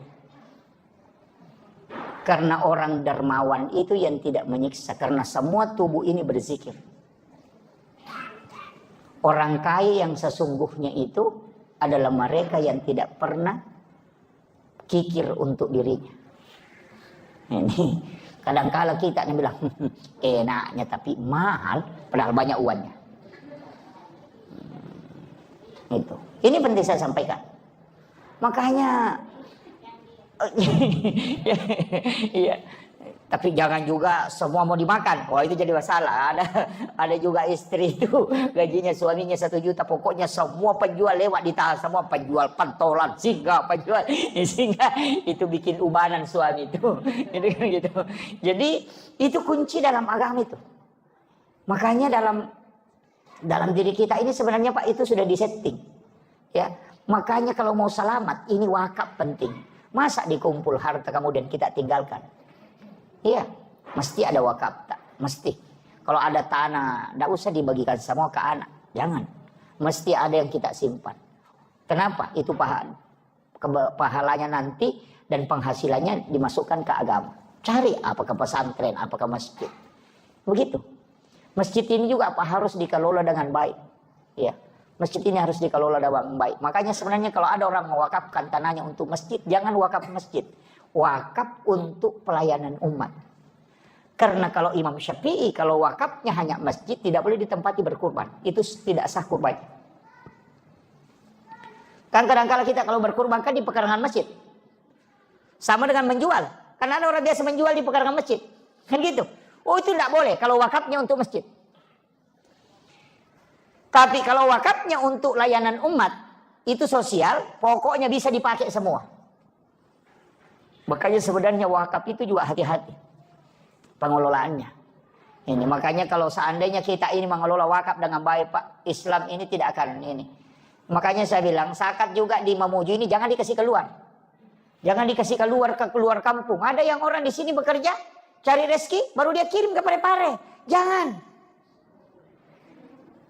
Karena orang dermawan itu yang tidak menyiksa. Karena semua tubuh ini berzikir. Orang kaya yang sesungguhnya itu adalah mereka yang tidak pernah kikir untuk dirinya. Ini kadang-kala kita yang bilang enaknya tapi mahal, padahal banyak uangnya. Itu. Ini penting saya sampaikan. Makanya iya. Tapi jangan juga semua mau dimakan. Wah, itu jadi masalah. Ada juga istri itu gajinya suaminya 1 juta, pokoknya semua penjual lewat ditahan, semua penjual pentolan, singa, penjual singa, itu bikin ubanan suami itu. Gitu. Jadi itu kunci dalam agama itu. Makanya dalam diri kita ini sebenarnya Pak itu sudah disetting. Ya. Makanya kalau mau selamat ini wakaf penting. Masa dikumpul harta kemudian kita tinggalkan? Iya, mesti ada wakaf, tak? Mesti. Kalau ada tanah, tidak usah dibagikan semua ke anak, jangan. Mesti ada yang kita simpan. Kenapa? Itu pahalanya nanti dan penghasilannya dimasukkan ke agama. Cari apakah pesantren, apakah masjid. Begitu. Masjid ini juga harus dikelola dengan baik. Ya, masjid ini harus dikelola dengan baik. Makanya sebenarnya kalau ada orang mewakafkan tanahnya untuk masjid, jangan wakaf masjid. Wakaf untuk pelayanan umat. Karena kalau Imam Syafi'i, kalau wakafnya hanya masjid, tidak boleh ditempati berkurban. Itu tidak sah kurban. Kan kadang-kadang kita kalau berkurban kan di pekarangan masjid. Sama dengan menjual. Karena ada orang biasa menjual di pekarangan masjid. Kan gitu. Oh, itu tidak boleh kalau wakafnya untuk masjid. Tapi kalau wakafnya untuk layanan umat, itu sosial, pokoknya bisa dipakai semua. Makanya sebenarnya wakaf itu juga hati-hati pengelolaannya. Ini makanya kalau seandainya kita ini mengelola wakaf dengan baik Pak, Islam ini tidak akan ini. Makanya saya bilang zakat juga di Mamuju ini jangan dikasih keluar. Jangan dikasih keluar ke keluar kampung. Ada yang orang di sini bekerja, cari rezeki, baru dia kirim ke Parepare. Jangan.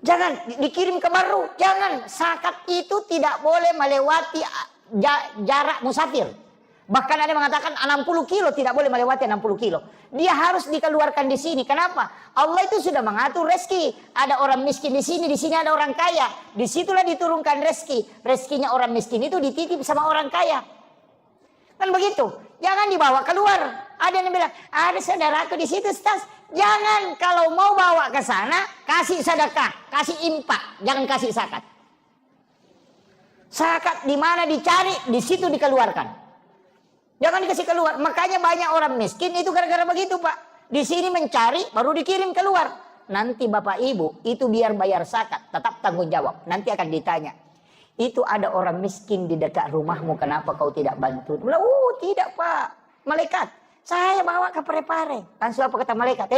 Jangan dikirim ke Baru. Jangan. Zakat itu tidak boleh melewati jarak musafir. Bahkan ada yang mengatakan 60 kilo tidak boleh melewati 60 kilo. Dia harus dikeluarkan di sini. Kenapa? Allah itu sudah mengatur rezeki. Ada orang miskin di sini ada orang kaya. Disitulah diturunkan rezeki. Rezekinya orang miskin itu dititip sama orang kaya. Kan begitu. Jangan dibawa keluar. Ada yang bilang, ada saudaraku di situ, Ustaz. Jangan kalau mau bawa ke sana, kasih sedekah, kasih infak, jangan kasih zakat. Zakat di mana dicari, di situ dikeluarkan. Jangan dikasih keluar. Makanya banyak orang miskin itu gara-gara begitu Pak. Di sini mencari baru dikirim keluar. Nanti Bapak Ibu itu biar bayar zakat. Tetap tanggung jawab. Nanti akan ditanya. Itu ada orang miskin di dekat rumahmu. Kenapa kau tidak bantu? Bilang, tidak Pak. Malaikat. Saya bawa ke Parepare. Langsung apa kata malaikat?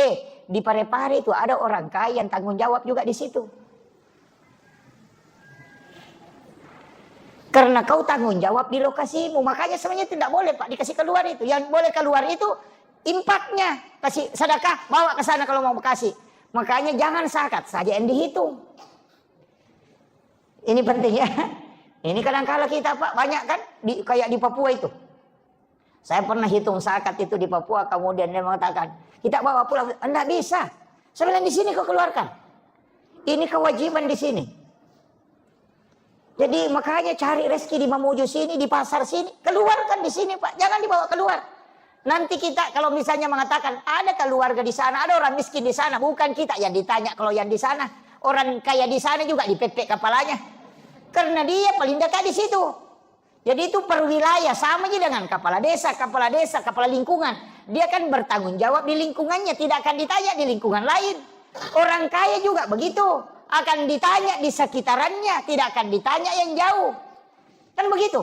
Di Parepare itu ada orang kaya yang tanggung jawab juga di situ. Karena kau tanggung jawab di lokasimu. Makanya sebenarnya tidak boleh Pak dikasih keluar itu. Yang boleh keluar itu impaknya. Kasih sedekah, bawa ke sana kalau mau kasih. Makanya jangan zakat saja yang dihitung. Ini penting ya. Ini kadang-kadang kita Pak banyak kan. Kayak di Papua itu. Saya pernah hitung zakat itu di Papua. Kemudian dia mengatakan, kita bawa pulang. Tidak bisa. Saya bilang di sini kau keluarkan. Ini kewajiban di sini. Jadi makanya cari rezeki di Mamuju sini, di pasar sini. Keluarkan di sini Pak, jangan dibawa keluar. Nanti kita kalau misalnya mengatakan ada keluarga di sana, ada orang miskin di sana. Bukan kita yang ditanya kalau yang di sana. Orang kaya di sana juga dipepek kepalanya. Karena dia paling dekat di situ. Jadi itu per wilayah, sama aja dengan kepala desa, kepala lingkungan. Dia kan bertanggung jawab di lingkungannya, tidak akan ditanya di lingkungan lain. Orang kaya juga begitu. Akan ditanya di sekitarannya, tidak akan ditanya yang jauh. Kan begitu.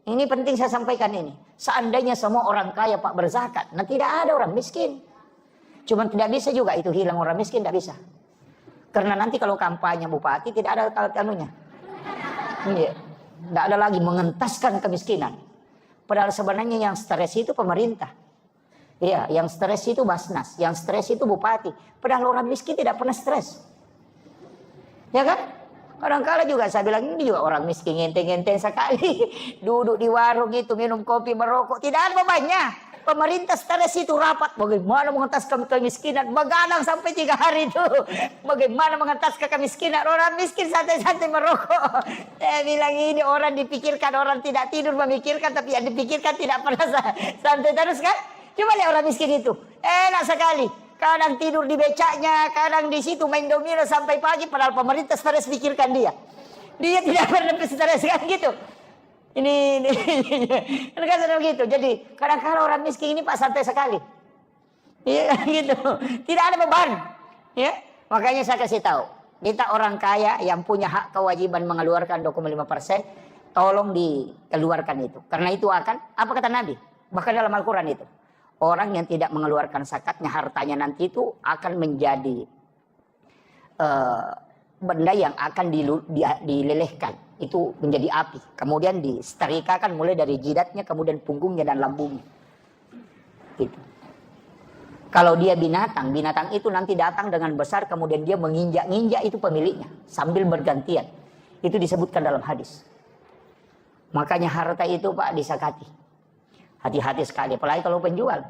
Ini penting saya sampaikan ini. Seandainya semua orang kaya Pak berzakat, nah tidak ada orang miskin. Cuma tidak bisa juga itu hilang orang miskin, tidak bisa. Karena nanti kalau kampanye bupati tidak ada kanunya. Iya. Tidak ada lagi mengentaskan kemiskinan. Padahal sebenarnya yang stres itu pemerintah. Iya, yang stres itu Basnas, yang stres itu bupati. Padahal orang miskin tidak pernah stres. Ya kan? Kadang-kala juga saya bilang ini juga orang miskin ngenteng-ngenteng sekali. Duduk di warung itu minum kopi merokok. Tidak ada bebannya. Pemerintah stres itu rapat. Bagaimana mengentaskan kemiskinan. Begadang sampai 3 hari itu. Bagaimana mengentaskan kemiskinan. Orang miskin santai-santai merokok. Saya bilang ini orang dipikirkan. Orang tidak tidur memikirkan. Tapi yang dipikirkan tidak pernah santai terus kan. Cuma lihat orang miskin itu. Enak sekali. Kadang tidur di becaknya, kadang di situ main domino sampai pagi. Padahal pemerintah stres pikirkan dia. Dia tidak pernah stres kan gitu. Ini kan begitu. Jadi kadang-kadang orang miskin ini Pak santai sekali. Iya gitu. Tidak ada beban. Ya. Makanya saya kasih tahu, kita orang kaya yang punya hak kewajiban mengeluarkan 25%, tolong dikeluarkan itu. Karena itu akan, apa kata Nabi? Bahkan dalam Al-Quran itu. Orang yang tidak mengeluarkan zakatnya, hartanya nanti itu akan menjadi benda yang akan dilelehkan. Itu menjadi api. Kemudian disetrikakan mulai dari jidatnya, kemudian punggungnya dan lambungnya. Gitu. Kalau dia binatang, binatang itu nanti datang dengan besar, kemudian dia menginjak-injak itu pemiliknya sambil bergantian. Itu disebutkan dalam hadis. Makanya harta itu Pak disakati. Hati-hati sekali, apalagi kalau penjual.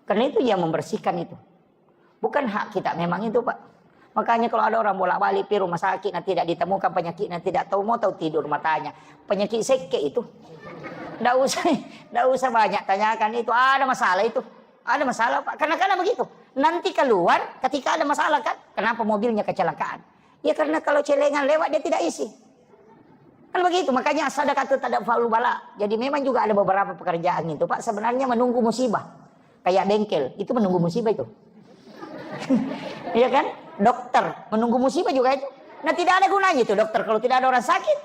Karena itu yang membersihkan itu. Bukan hak kita memang itu Pak. Makanya kalau ada orang bolak-balik di rumah sakit, tidak ditemukan penyakitnya, tidak tahu mau tahu tidur matanya. Penyakit seke itu. Nggak usah banyak tanyakan itu, ada masalah itu. Ada masalah Pak, karena begitu. Nanti keluar ketika ada masalah kan, kenapa mobilnya kecelakaan? Ya karena kalau celengan lewat dia tidak isi. Kan begitu, makanya sedekah itu tidak faul bala. Jadi memang juga ada beberapa pekerjaan itu Pak, sebenarnya menunggu musibah. Kayak bengkel, itu menunggu musibah itu. Iya kan? Dokter, menunggu musibah juga itu. Nah tidak ada gunanya itu dokter kalau tidak ada orang sakit.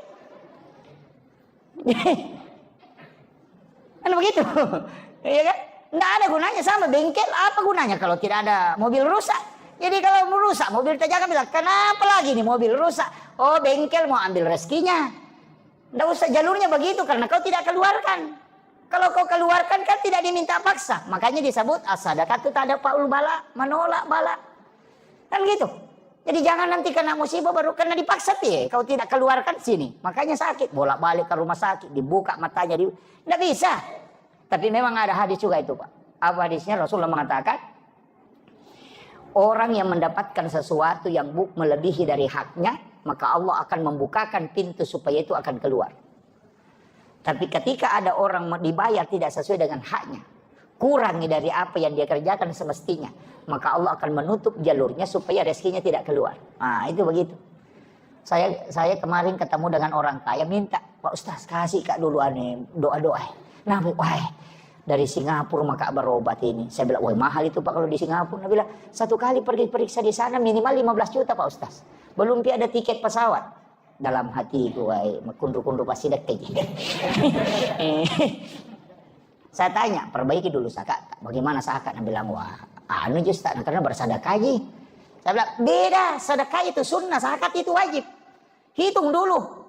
Kan begitu. Iya kan? Nggak ada gunanya, sama bengkel apa gunanya kalau tidak ada mobil rusak. Jadi kalau merusak mobil terjaga bilang kenapa lagi nih mobil rusak? Oh bengkel mau ambil rezekinya. Nggak usah jalurnya begitu karena kau tidak keluarkan. Kalau kau keluarkan kan tidak diminta paksa. Makanya disebut as-sadaqah itu tak ada faul bala, menolak bala. Kan gitu. Jadi jangan nanti kena musibah baru kena dipaksa ya. Kau tidak keluarkan sini. Makanya sakit, bolak-balik ke rumah sakit, dibuka matanya, nggak bisa. Tapi memang ada hadis juga itu Pak. Apa hadisnya? Rasulullah mengatakan, orang yang mendapatkan sesuatu yang melebihi dari haknya, maka Allah akan membukakan pintu supaya itu akan keluar. Tapi ketika ada orang dibayar tidak sesuai dengan haknya, kurangi dari apa yang dia kerjakan semestinya, maka Allah akan menutup jalurnya supaya rezekinya tidak keluar. Nah itu begitu. Saya kemarin ketemu dengan orang kaya, minta, Pak Ustaz kasih Kak dulu aneh doa-doa. Nah, dari Singapura maka berobat ini. Saya bilang, wah mahal itu Pak kalau di Singapura. Dia bilang, satu kali pergi periksa di sana minimal 15 juta Pak Ustaz. Belum ada tiket pesawat. Dalam hatiku, wah kundu-kundu pasti dekat. Saya tanya, perbaiki dulu zakat. Bagaimana zakat? Dia bilang, wah anu Ustaz, karena bersedekah aja. Saya bilang, beda, sedekah itu sunnah, zakat itu wajib. Hitung dulu.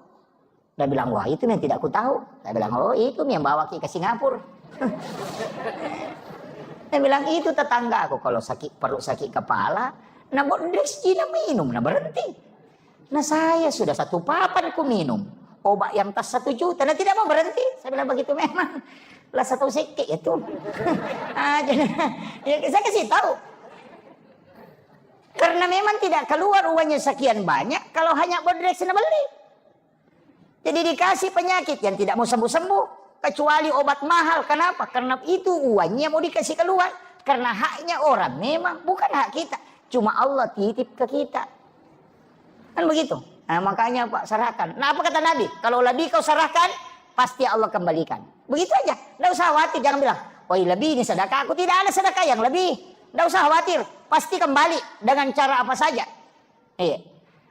Dia bilang, wah itu yang tidak aku tahu. Saya bilang, oh itu yang bawa ke Singapura. Dia bilang, itu tetangga aku kalau sakit perut sakit kepala, nah bodrex Cina minum, nah berhenti. Nah saya sudah 1 papan ku minum obat yang tas 1 juta, nah tidak mau berhenti. Saya bilang begitu memang. Lah 1 seke itu. Ya, saya kasih tahu. Karena memang tidak keluar uangnya sekian banyak kalau hanya bodrex na beli. Jadi dikasih penyakit yang tidak mau sembuh-sembuh. Kecuali obat mahal. Kenapa? Karena itu uangnya mau dikasih keluar. Karena haknya orang. Memang bukan hak kita. Cuma Allah titip ke kita. Kan begitu. Nah makanya Pak serahkan. Nah apa kata Nabi? Kalau lebih kau serahkan, pasti Allah kembalikan. Begitu aja. Nggak usah khawatir. Jangan bilang, oh lebih ini sedekah. Aku tidak ada sedekah yang lebih. Nggak usah khawatir. Pasti kembali dengan cara apa saja. Iya.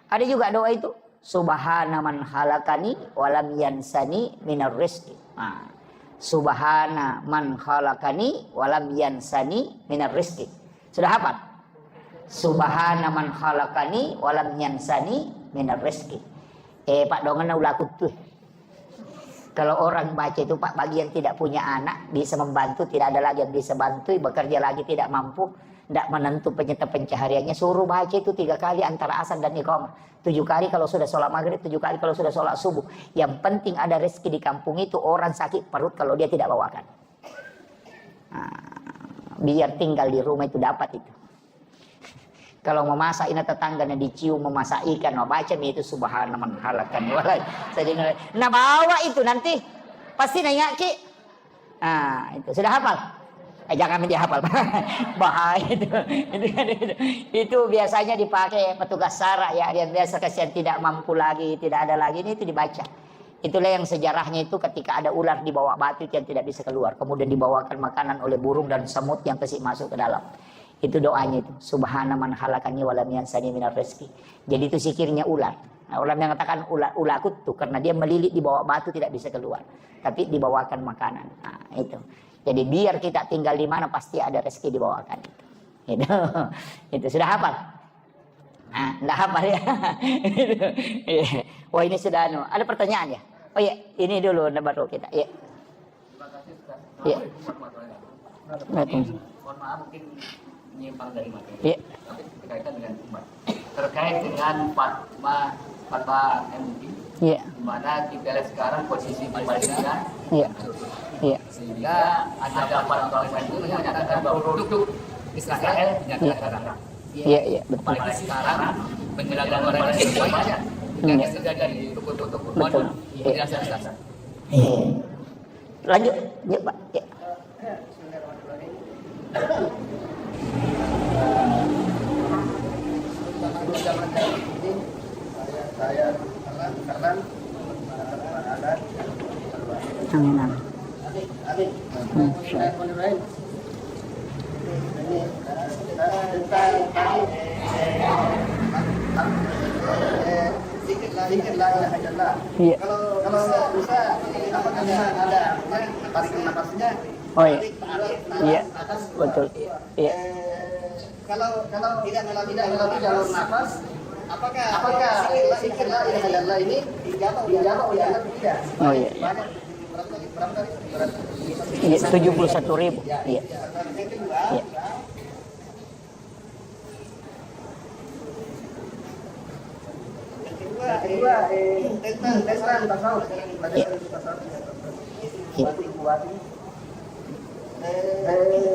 Ada juga doa itu. Subhana man halakani walam yansani minar rizki. Nah, Subhana man halakani walam yansani minar rizki. Sudah hafal? Subhana man halakani walam yansani minar rizki. Pak dongan ulakut tuh. Kalau orang baca itu Pak, bagi yang tidak punya anak bisa membantu, tidak ada lagi yang bisa bantu, bekerja lagi tidak mampu, tidak menentu pencahariannya, suruh baca itu 3 kali antara azan dan iqamah. 7 kali kalau sudah sholat maghrib, 7 kali kalau sudah sholat subuh. Yang penting ada rezeki di kampung itu. Orang sakit perut kalau dia tidak bawakan. Nah, biar tinggal di rumah itu dapat itu. Kalau memasak ini tetangganya dicium memasak ikan, mau baca itu subhana man halakan. Nah bawa itu nanti pasti nanya ki. Nah itu sudah hafal. Jangan dihafal, bahaya itu. Itu biasanya dipakai petugas SARA ya, yang biasa kasihan tidak mampu lagi, tidak ada lagi, ini itu dibaca. Itulah yang sejarahnya itu ketika ada ular di bawah batu yang tidak bisa keluar. Kemudian dibawakan makanan oleh burung dan semut yang kasih masuk ke dalam. Itu doanya itu. Subhana man khalaqani wa lam yansani minar rezeki. Jadi itu zikirnya ular. Nah, ulama yang mengatakan ular kutu karena dia melilit di bawah batu tidak bisa keluar. Tapi dibawakan makanan. Nah, itu. Jadi biar kita tinggal di mana pasti ada rezeki dibawakan. Itu. Itu sudah hafal. Nah, enggak hafal ya. Wah, ini sudah ada pertanyaan ya? Oh iya, ini dulu baru kita. Iya. Terima kasih Ustaz. Iya. Mohon maaf mungkin menyimpang dari materi. Iya. Tapi berkaitan dengan umat. Terkait dengan fatwa MUI. Iya. Di mana kita lihat sekarang posisi Palestina. Iya. Iya. Sehingga ada fatwa itu menyatakan bahwa produk Israel dinyatakan haram. Iya, iya, betul. Apalagi sekarang penyerangan orang Indonesia banyak. Yang terjadi di toko-toko Betul. penjelasan. Lanjut, ya Pak. Ya. Saya karena ada Amin. Amin. Zikir la ilaha illallah. Iya. Kalau bisa apakah memang ada tarik nafasnya? Oh iya. Iya. Atas Betul. Iya. Kalau tidak melalui jalur nafas, apakah zikir la ilaha illallah ini dijawab oleh Allah tidak? Oh iya. Banyak berapa kali? Iya, 71.000. Iya. Yang kedua, Iya. tentang tasawuf. Iya.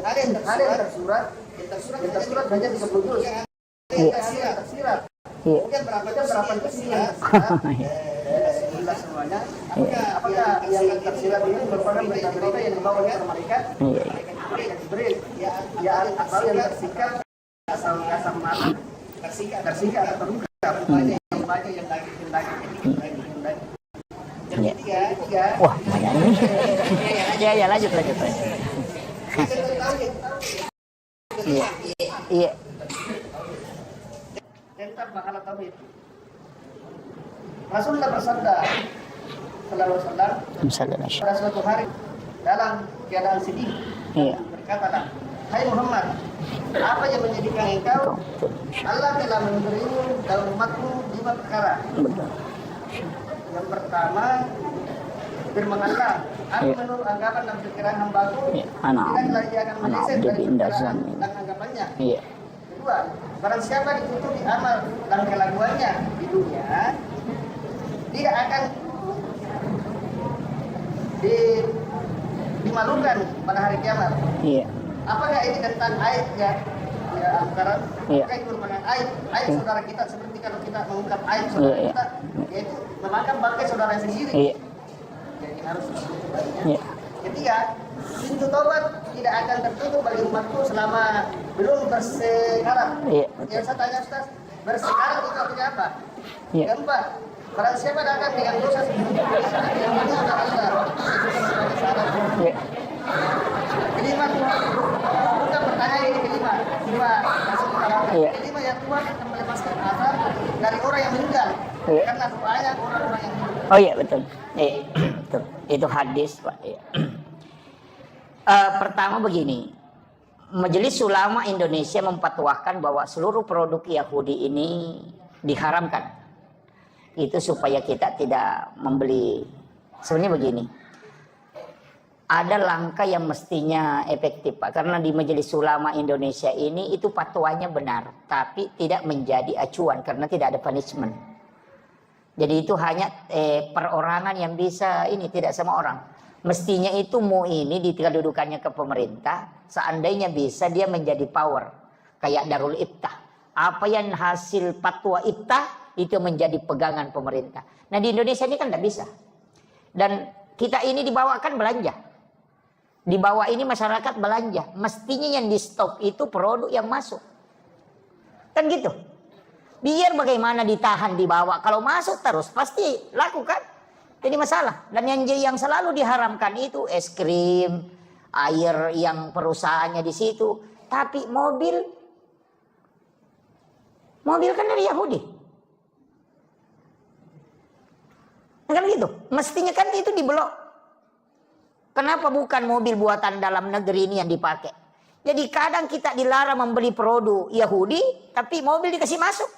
Ada yang tersurat hanya 30 juz. Tersirat. Iya. Kemudian berapa kesini yang tersirat semuanya. Apakah yang tersirat ini merupakan berita-berita yang dibawa oleh mereka? Iya. Jibril, ya asal yang tersikat asal mana? Tersikat atau terluka. Banyak yang lagi. Yang ketiga. Wah, banyak ini. Ya, lanjut. Iya. Iya. Tentang masalah tauhid. Rasulullah bersabda sallallahu alaihi wasallam pada suatu hari dalam keadaan sedih Iya. berkatalah, hai Muhammad, apa yang menjadikan engkau Allah telah memberimu dan umatmu 5 perkara. Betul. Yang pertama, firman Allah, aku menurut anggapan dan pikiran hambaku, tidaklah ia akan meleset dari pikiran dan anggapannya. Iya. Kedua, barang siapa ditutupi amal dan kelakuannya di dunia, dia akan dimalukan pada hari kiamat. Iya. Apakah ini tentang aib ya Al-Quran? Iya. Apakah itu merupakan aib saudara kita seperti kalau kita mengungkap aib saudara Iya. kita, yaitu memakan bangkai saudara sendiri. Iya. Jadi harus Iya. Ketiga, pintu taubat tidak akan tertutup bagi umatku selama belum bersekarat. Iya. Yang saya tanya Ustaz, bersekarat itu artinya apa? Iya. Keempat, barang siapa datang dengan dosa yang mana ada Allah. Iya. Kelima, bukan pertanyaan ini kelima masuk utama. Iya. Kelima yang Tuhan akan melepaskan azab dari orang yang meninggal. Iya. Karena doanya orang-orang yang meninggal. Oh iya, betul. Iya. Betul. Itu hadis, Pak. Iya. Pertama begini, Majelis Ulama Indonesia memfatwakan bahwa seluruh produk Yahudi ini diharamkan. Itu supaya kita tidak membeli. Sebenarnya begini, ada langkah yang mestinya efektif, Pak. Karena di Majelis Ulama Indonesia ini itu fatwanya benar, tapi tidak menjadi acuan karena tidak ada punishment. Jadi itu hanya perorangan yang bisa ini, tidak semua orang. Mestinya itu MUI ini dikedudukannya ke pemerintah, seandainya bisa dia menjadi power. Kayak Darul Iftah. Apa yang hasil fatwa Iftah, itu menjadi pegangan pemerintah. Nah di Indonesia ini kan tidak bisa. Dan kita ini dibawakan belanja. Di bawah ini masyarakat belanja. Mestinya yang di stop itu produk yang masuk. Kan gitu. Biar bagaimana ditahan di bawah. Kalau masuk terus pasti lakukan. Jadi masalah. Dan yang selalu diharamkan itu es krim, air yang perusahaannya di situ. Tapi mobil kan dari Yahudi. Kan gitu. Mestinya kan itu diblok. Kenapa bukan mobil buatan dalam negeri ini yang dipakai? Jadi kadang kita dilarang membeli produk Yahudi, tapi mobil dikasih masuk.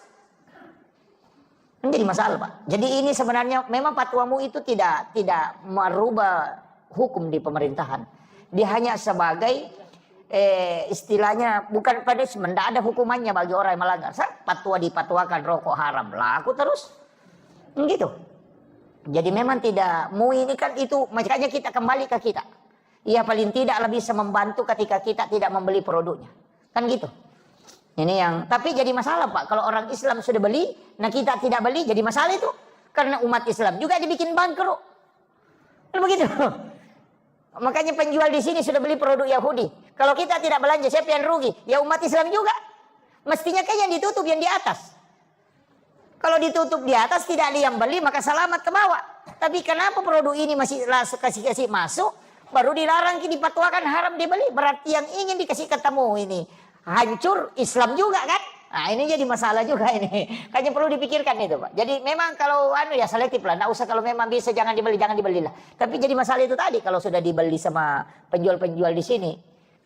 Menjadi masalah, Pak. Jadi ini sebenarnya memang fatwamu itu tidak merubah hukum di pemerintahan. Dia hanya sebagai istilahnya bukan pada tidak ada hukumannya bagi orang yang melanggar. Fatwa dipatwakan rokok haram, laku terus. Gitu. Jadi memang tidak, MUI ini kan itu makanya kita kembali ke kita. Ya paling tidak lebih bisa membantu ketika kita tidak membeli produknya. Kan gitu. Ini yang, tapi jadi masalah Pak, kalau orang Islam sudah beli, nah kita tidak beli, jadi masalah itu. Karena umat Islam juga dibikin bangkrut. Kan begitu. Makanya penjual di sini sudah beli produk Yahudi. Kalau kita tidak belanja, siapa yang rugi? Ya umat Islam juga. Mestinya kan yang ditutup yang di atas. Kalau ditutup di atas tidak ada yang beli, maka selamat ke bawah. Tapi kenapa produk ini masih kasih masuk, baru dilarang dipatwakan haram dibeli? Berarti yang ingin dikasih ketemu ini hancur Islam juga kan? Nah ini jadi masalah juga ini. Kayaknya perlu dipikirkan itu Pak. Jadi memang kalau ya selektif lah. Nggak usah kalau memang bisa jangan dibeli lah. Tapi jadi masalah itu tadi kalau sudah dibeli sama penjual-penjual di sini.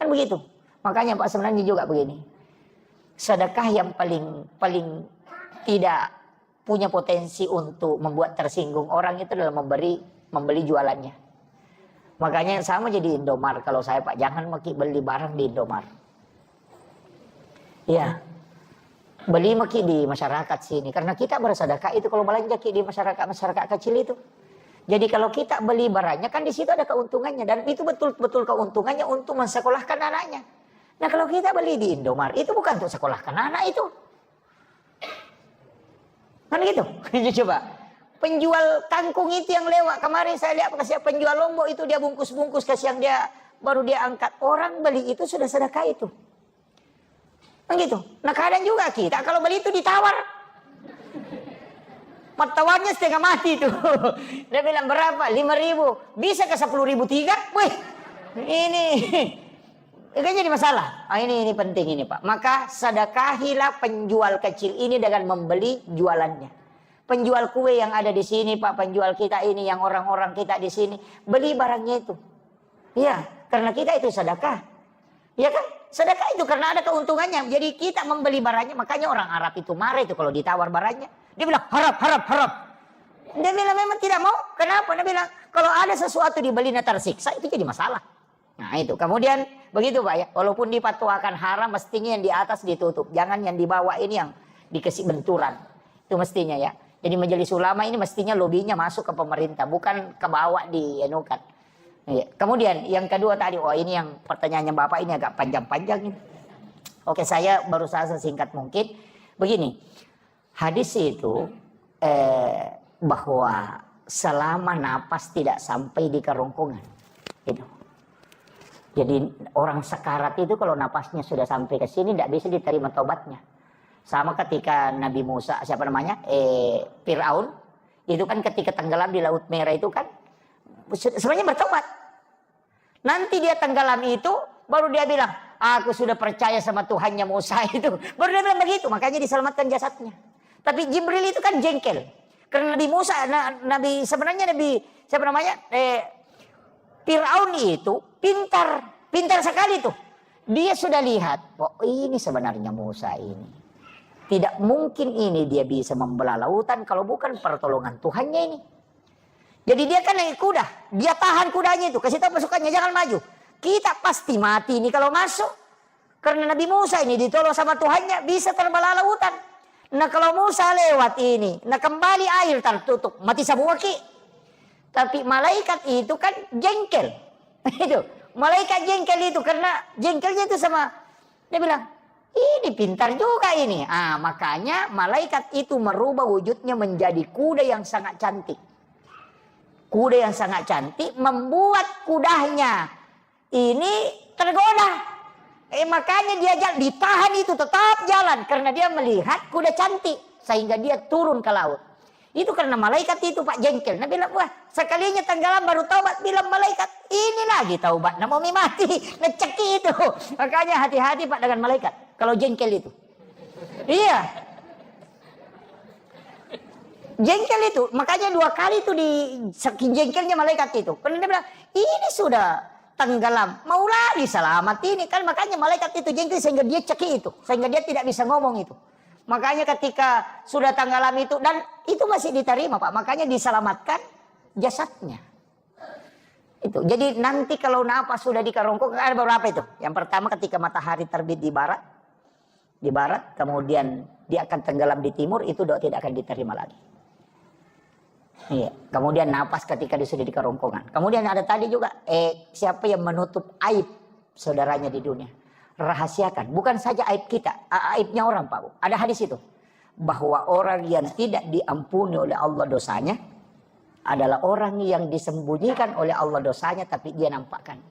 Kan begitu. Makanya Pak sebenarnya juga begini. Sedekah yang paling tidak punya potensi untuk membuat tersinggung orang itu adalah membeli jualannya. Makanya sama jadi Indomart kalau saya Pak. Jangan beli barang di Indomart. Ya, beli di masyarakat sini. Karena kita bersedekah itu kalau belanja di masyarakat kecil itu. Jadi kalau kita beli barangnya kan di situ ada keuntungannya. Dan itu betul-betul keuntungannya untuk mensekolahkan anaknya. Nah kalau kita beli di Indomart itu bukan untuk sekolahkan anak itu. Kan gitu. Coba. Penjual kangkung itu yang lewat. Kemarin saya lihat penjual lombok itu dia bungkus-bungkus kasih yang baru dia angkat. Orang beli itu sudah sedekah itu. Gitu. Nah kadang juga kita kalau beli itu ditawar. Tawarnya setengah mati tuh. Dia bilang berapa? 5.000. Bisa ke 10.000 tiga? Wih, ini kan jadi masalah. Ini penting ini Pak. Maka sedekahilah penjual kecil ini dengan membeli jualannya. Penjual kue yang ada di sini Pak, penjual kita ini yang orang-orang kita di sini beli barangnya itu. Iya, karena kita itu sedekah. Ya kan? Sedekah itu karena ada keuntungannya. Jadi kita membeli barangnya. Makanya orang Arab itu marah itu kalau ditawar barangnya. Dia bilang harap. Dia bilang memang tidak mau. Kenapa? Dia bilang kalau ada sesuatu dibeli tersiksa itu jadi masalah. Nah itu. Kemudian begitu Pak ya. Walaupun dipatwakan haram mestinya yang di atas ditutup. Jangan yang di bawah ini yang dikasih benturan. Itu mestinya ya. Jadi majelis ulama ini mestinya lobinya masuk ke pemerintah. Bukan ke bawah dienukan. Ya. Kemudian yang kedua tadi, ini yang pertanyaannya Bapak ini agak panjang-panjang ini. Oke, saya berusaha sesingkat mungkin. Begini, hadis itu bahwa selama napas tidak sampai di kerongkongan, gitu. Jadi orang sekarat itu kalau napasnya sudah sampai ke sini tidak bisa diterima tobatnya. Sama ketika Nabi Musa, Fir'aun, itu kan ketika tenggelam di Laut Merah itu kan sebenarnya bertobat. Nanti dia tenggelam itu baru dia bilang, aku sudah percaya sama Tuhannya Musa itu. Baru dia bilang begitu, makanya diselamatkan jasadnya. Tapi Jibril itu kan jengkel. Karena Nabi Musa, Fir'aun itu pintar sekali tuh. Dia sudah lihat, ini sebenarnya Musa ini. Tidak mungkin ini dia bisa membelah lautan kalau bukan pertolongan Tuhannya ini. Jadi dia kan naik kuda, dia tahan kudanya itu, kasih tahu pasukannya jangan maju. Kita pasti mati ini kalau masuk. Karena Nabi Musa ini ditolong sama Tuhannya bisa terbelah lautan. Nah kalau Musa lewat ini, nah kembali air tertutup, mati semua ki. Tapi malaikat itu kan jengkel. Itu, malaikat jengkel itu karena jengkelnya itu sama, dia bilang, ini pintar juga ini. Makanya malaikat itu merubah wujudnya menjadi kuda yang sangat cantik. Kuda yang sangat cantik membuat kudanya ini tergoda. Makanya dia ditahan itu tetap jalan karena dia melihat kuda cantik sehingga dia turun ke laut. Itu karena malaikat itu Pak jengkel. Nah bilang, wah sekalinya tenggelam baru taubat. Bilang malaikat, ini lagi taubat. Nah mau mati, ngeceki itu. Makanya hati-hati Pak dengan malaikat. Kalau jengkel itu. Iya. Jengkel itu. Makanya 2 kali itu di saking jengkelnya malaikat itu. Karena dia bilang, ini sudah tenggelam. Mau lagi selamat ini. Kan makanya malaikat itu jengkel sehingga dia ceki itu. Sehingga dia tidak bisa ngomong itu. Makanya ketika sudah tenggelam itu, dan itu masih diterima Pak, makanya diselamatkan jasadnya. Itu. Jadi nanti kalau napas sudah dikerongkong, ada beberapa itu. Yang pertama ketika matahari terbit di barat, kemudian dia akan tenggelam di timur, itu doa tidak akan diterima lagi. Iya. Kemudian napas ketika dia sudah di kerongkongan. Kemudian ada tadi juga, siapa yang menutup aib saudaranya di dunia? Rahasiakan, bukan saja aib kita, aibnya orang Pak. Ada hadis itu bahwa orang yang tidak diampuni oleh Allah dosanya adalah orang yang disembunyikan oleh Allah dosanya tapi dia nampakkan.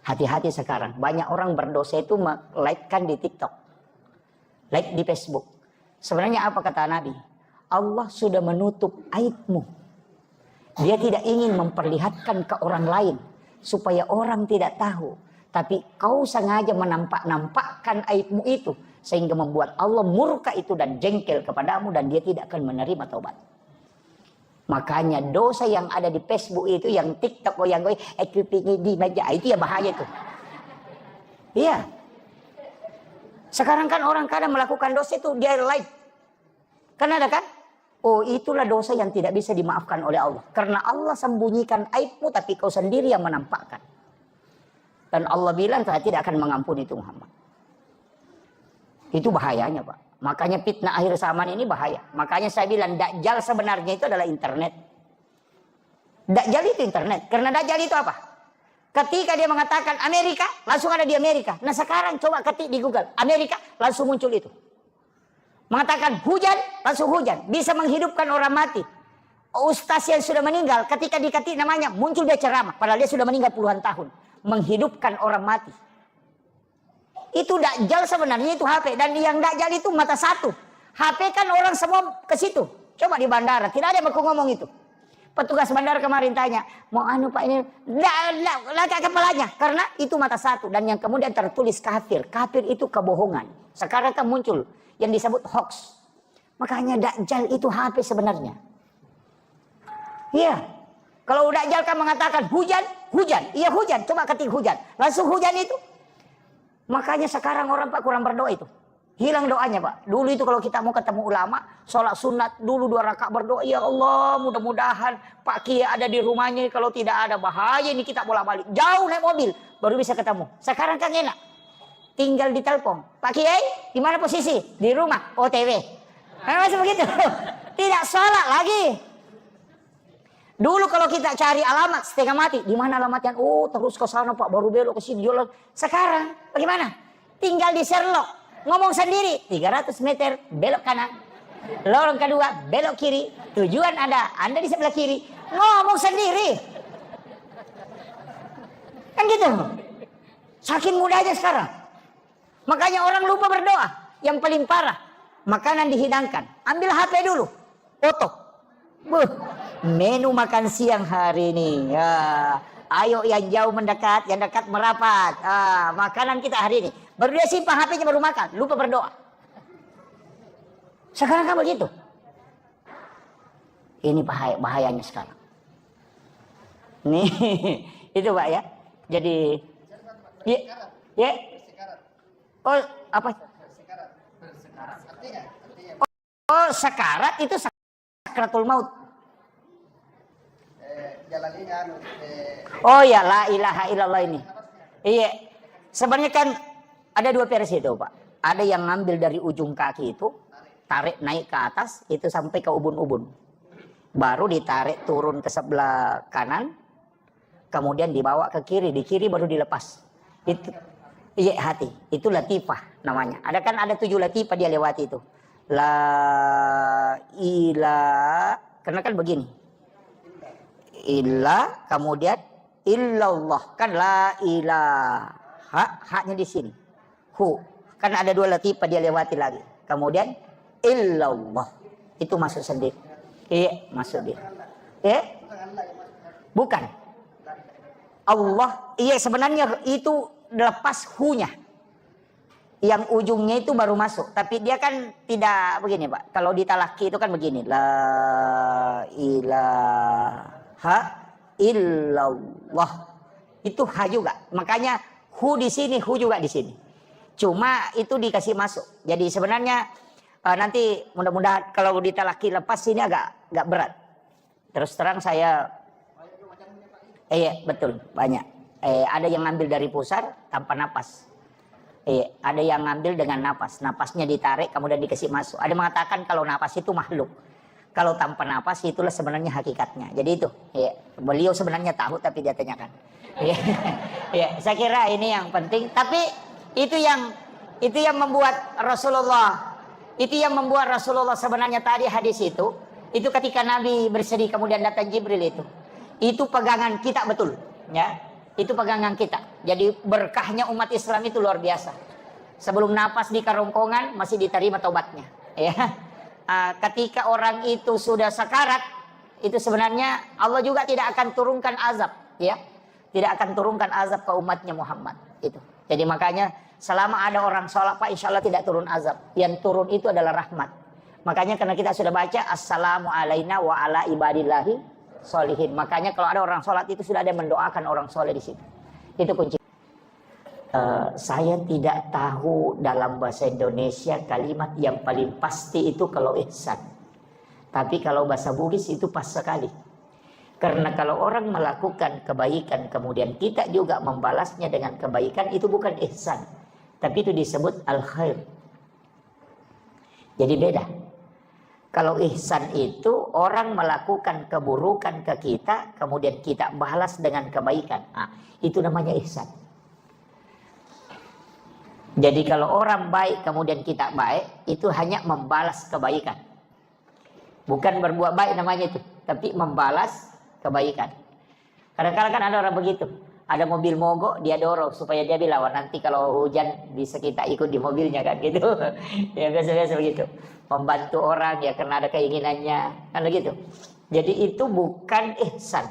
Hati-hati sekarang, banyak orang berdosa itu like-kan di TikTok, like di Facebook. Sebenarnya apa kata Nabi? Allah sudah menutup aibmu. Dia tidak ingin memperlihatkan ke orang lain supaya orang tidak tahu. Tapi kau sengaja menampakkan aibmu itu. Sehingga membuat Allah murka itu dan jengkel kepadamu. Dan dia tidak akan menerima taubat. Makanya dosa yang ada di Facebook itu. Yang TikTok yang di meja. Itu ya bahaya itu. Iya. Sekarang kan orang kadang melakukan dosa itu. Dia live. Kan ada kan? Oh itulah dosa yang tidak bisa dimaafkan oleh Allah. Karena Allah sembunyikan aibmu. Tapi kau sendiri yang menampakkan. Dan Allah bilang saya tidak akan mengampuni itu Muhammad. Itu bahayanya Pak. Makanya fitnah akhir zaman ini bahaya. Makanya saya bilang Dajjal sebenarnya itu adalah internet. Dajjal itu internet. Karena Dajjal itu apa? Ketika dia mengatakan Amerika, langsung ada di Amerika. Nah sekarang coba ketik di Google. Amerika, langsung muncul itu. Mengatakan hujan, langsung hujan. Bisa menghidupkan orang mati. Ustaz yang sudah meninggal, ketika diketik namanya, muncul dia ceramah. Padahal dia sudah meninggal puluhan tahun. Menghidupkan orang mati. Itu Dajjal sebenarnya itu HP. Dan yang Dajjal itu mata satu. HP kan orang semua ke situ. Coba di bandara. Tidak ada yang mau ngomong itu. Petugas bandara kemarin tanya. Mau anu Pak ini. Laka kepalanya. Karena itu mata satu. Dan yang kemudian tertulis kafir. Kafir itu kebohongan. Sekarang kan muncul. Yang disebut hoax. Makanya Dajjal itu HP sebenarnya. Iya. Kalau Dajjal kan mengatakan hujan, hujan. Iya hujan, coba ketik hujan. Langsung hujan itu. Makanya sekarang orang Pak kurang berdoa itu. Hilang doanya Pak. Dulu itu kalau kita mau ketemu ulama, sholat sunat dulu 2 rakaat berdoa. Ya Allah mudah-mudahan Pak Kiai ada di rumahnya. Kalau tidak ada bahaya ini kita bolak-balik. Jauh naik mobil baru bisa ketemu. Sekarang kan enak. Tinggal ditelepon. Pak Kiai di mana posisi? Di rumah. OTW. Masih begitu. Tidak sholat lagi. Dulu kalau kita cari alamat setengah mati, di mana alamatnya? Oh, terus ke sana Pak, baru belok ke sini jalan. Sekarang bagaimana? Tinggal di Sherlock, ngomong sendiri. 300 meter belok kanan. Lorong kedua belok kiri. Tujuan Anda di sebelah kiri. Ngomong sendiri. Kan gitu. Saking mudahnya sekarang. Makanya orang lupa berdoa. Yang paling parah, makanan dihidangkan. Ambil HP dulu. Foto. Menu makan siang hari ini. Ya. Ayo yang jauh mendekat, yang dekat merapat. Makanan kita hari ini. Baru dia simpan HP-nya baru makan. Lupa berdoa. Sekarang kan begitu. Ini bahayanya sekarang. Nih, itu Pak ya. Jadi, ya. Oh, apa? Oh, sekarat itu sakratul maut. Oh ya, la ilaha illallah ini. Iya. Sebenarnya kan ada 2 versi itu Pak. Ada yang ngambil dari ujung kaki itu, tarik naik ke atas, itu sampai ke ubun-ubun. Baru ditarik turun ke sebelah kanan, kemudian dibawa ke kiri, di kiri baru dilepas. Itu, iya hati. Itu latifah namanya. Ada 7 latifah dia lewati itu. La ilaha, karena kan begini. Illa, kemudian illallah, kan la ilaha, haknya di sini. Hu, kan ada 2 latifah dia lewati lagi. Kemudian illallah, itu masuk sendiri. Iya, masuk dia. Bukan. Allah, iya sebenarnya itu lepas hu-nya. Yang ujungnya itu baru masuk. Tapi dia kan tidak begini Pak. Kalau di talaki itu kan begini. La ilaha illallah. Itu ha juga. Makanya hu di sini, hu juga di sini. Cuma itu dikasih masuk. Jadi sebenarnya nanti mudah-mudahan kalau di talaki lepas ini agak berat. Terus terang saya iya betul banyak. Ada yang ngambil dari pusar tanpa napas. Ada yang ngambil dengan napas. Napasnya ditarik kemudian dikasih masuk. Ada mengatakan kalau napas itu makhluk. Kalau tanpa napas itulah sebenarnya hakikatnya. Jadi itu. Beliau sebenarnya tahu tapi dia tanyakan. Saya kira ini yang penting. Tapi itu yang membuat Rasulullah. Itu yang membuat Rasulullah sebenarnya tadi hadis itu ketika Nabi bersedih kemudian datang Jibril itu pegangan kita betul, ya. Itu pegangan kita. Jadi berkahnya umat Islam itu luar biasa. Sebelum napas di kerongkongan masih diterima taubatnya, ya. Ketika orang itu sudah sakarat, itu sebenarnya Allah juga tidak akan turunkan azab, ya. Tidak akan turunkan azab ke umatnya Muhammad itu. Jadi makanya selama ada orang sholat Pak, insya Allah tidak turun azab. Yang turun itu adalah rahmat. Makanya karena kita sudah baca assalamu alaina wa ala ibadillahi sholihin. Makanya kalau ada orang sholat itu sudah ada yang mendoakan orang soleh di situ. Itu kunci. Saya tidak tahu dalam bahasa Indonesia kalimat yang paling pasti itu kalau ihsan. Tapi kalau bahasa Bugis itu pas sekali. Karena kalau orang melakukan kebaikan kemudian kita juga membalasnya dengan kebaikan itu bukan ihsan. Tapi itu disebut al-khair. Jadi beda. Kalau ihsan itu orang melakukan keburukan ke kita, kemudian kita balas dengan kebaikan. Itu namanya ihsan. Jadi kalau orang baik kemudian kita baik, itu hanya membalas kebaikan. Bukan berbuat baik namanya itu, tapi membalas kebaikan. Kadang-kadang kan ada orang begitu. Ada mobil mogok, dia dorong supaya dia bilang, nanti kalau hujan bisa kita ikut di mobilnya kan gitu. Ya biasa-biasa begitu. Membantu orang ya karena ada keinginannya, kan begitu. Jadi itu bukan ihsan.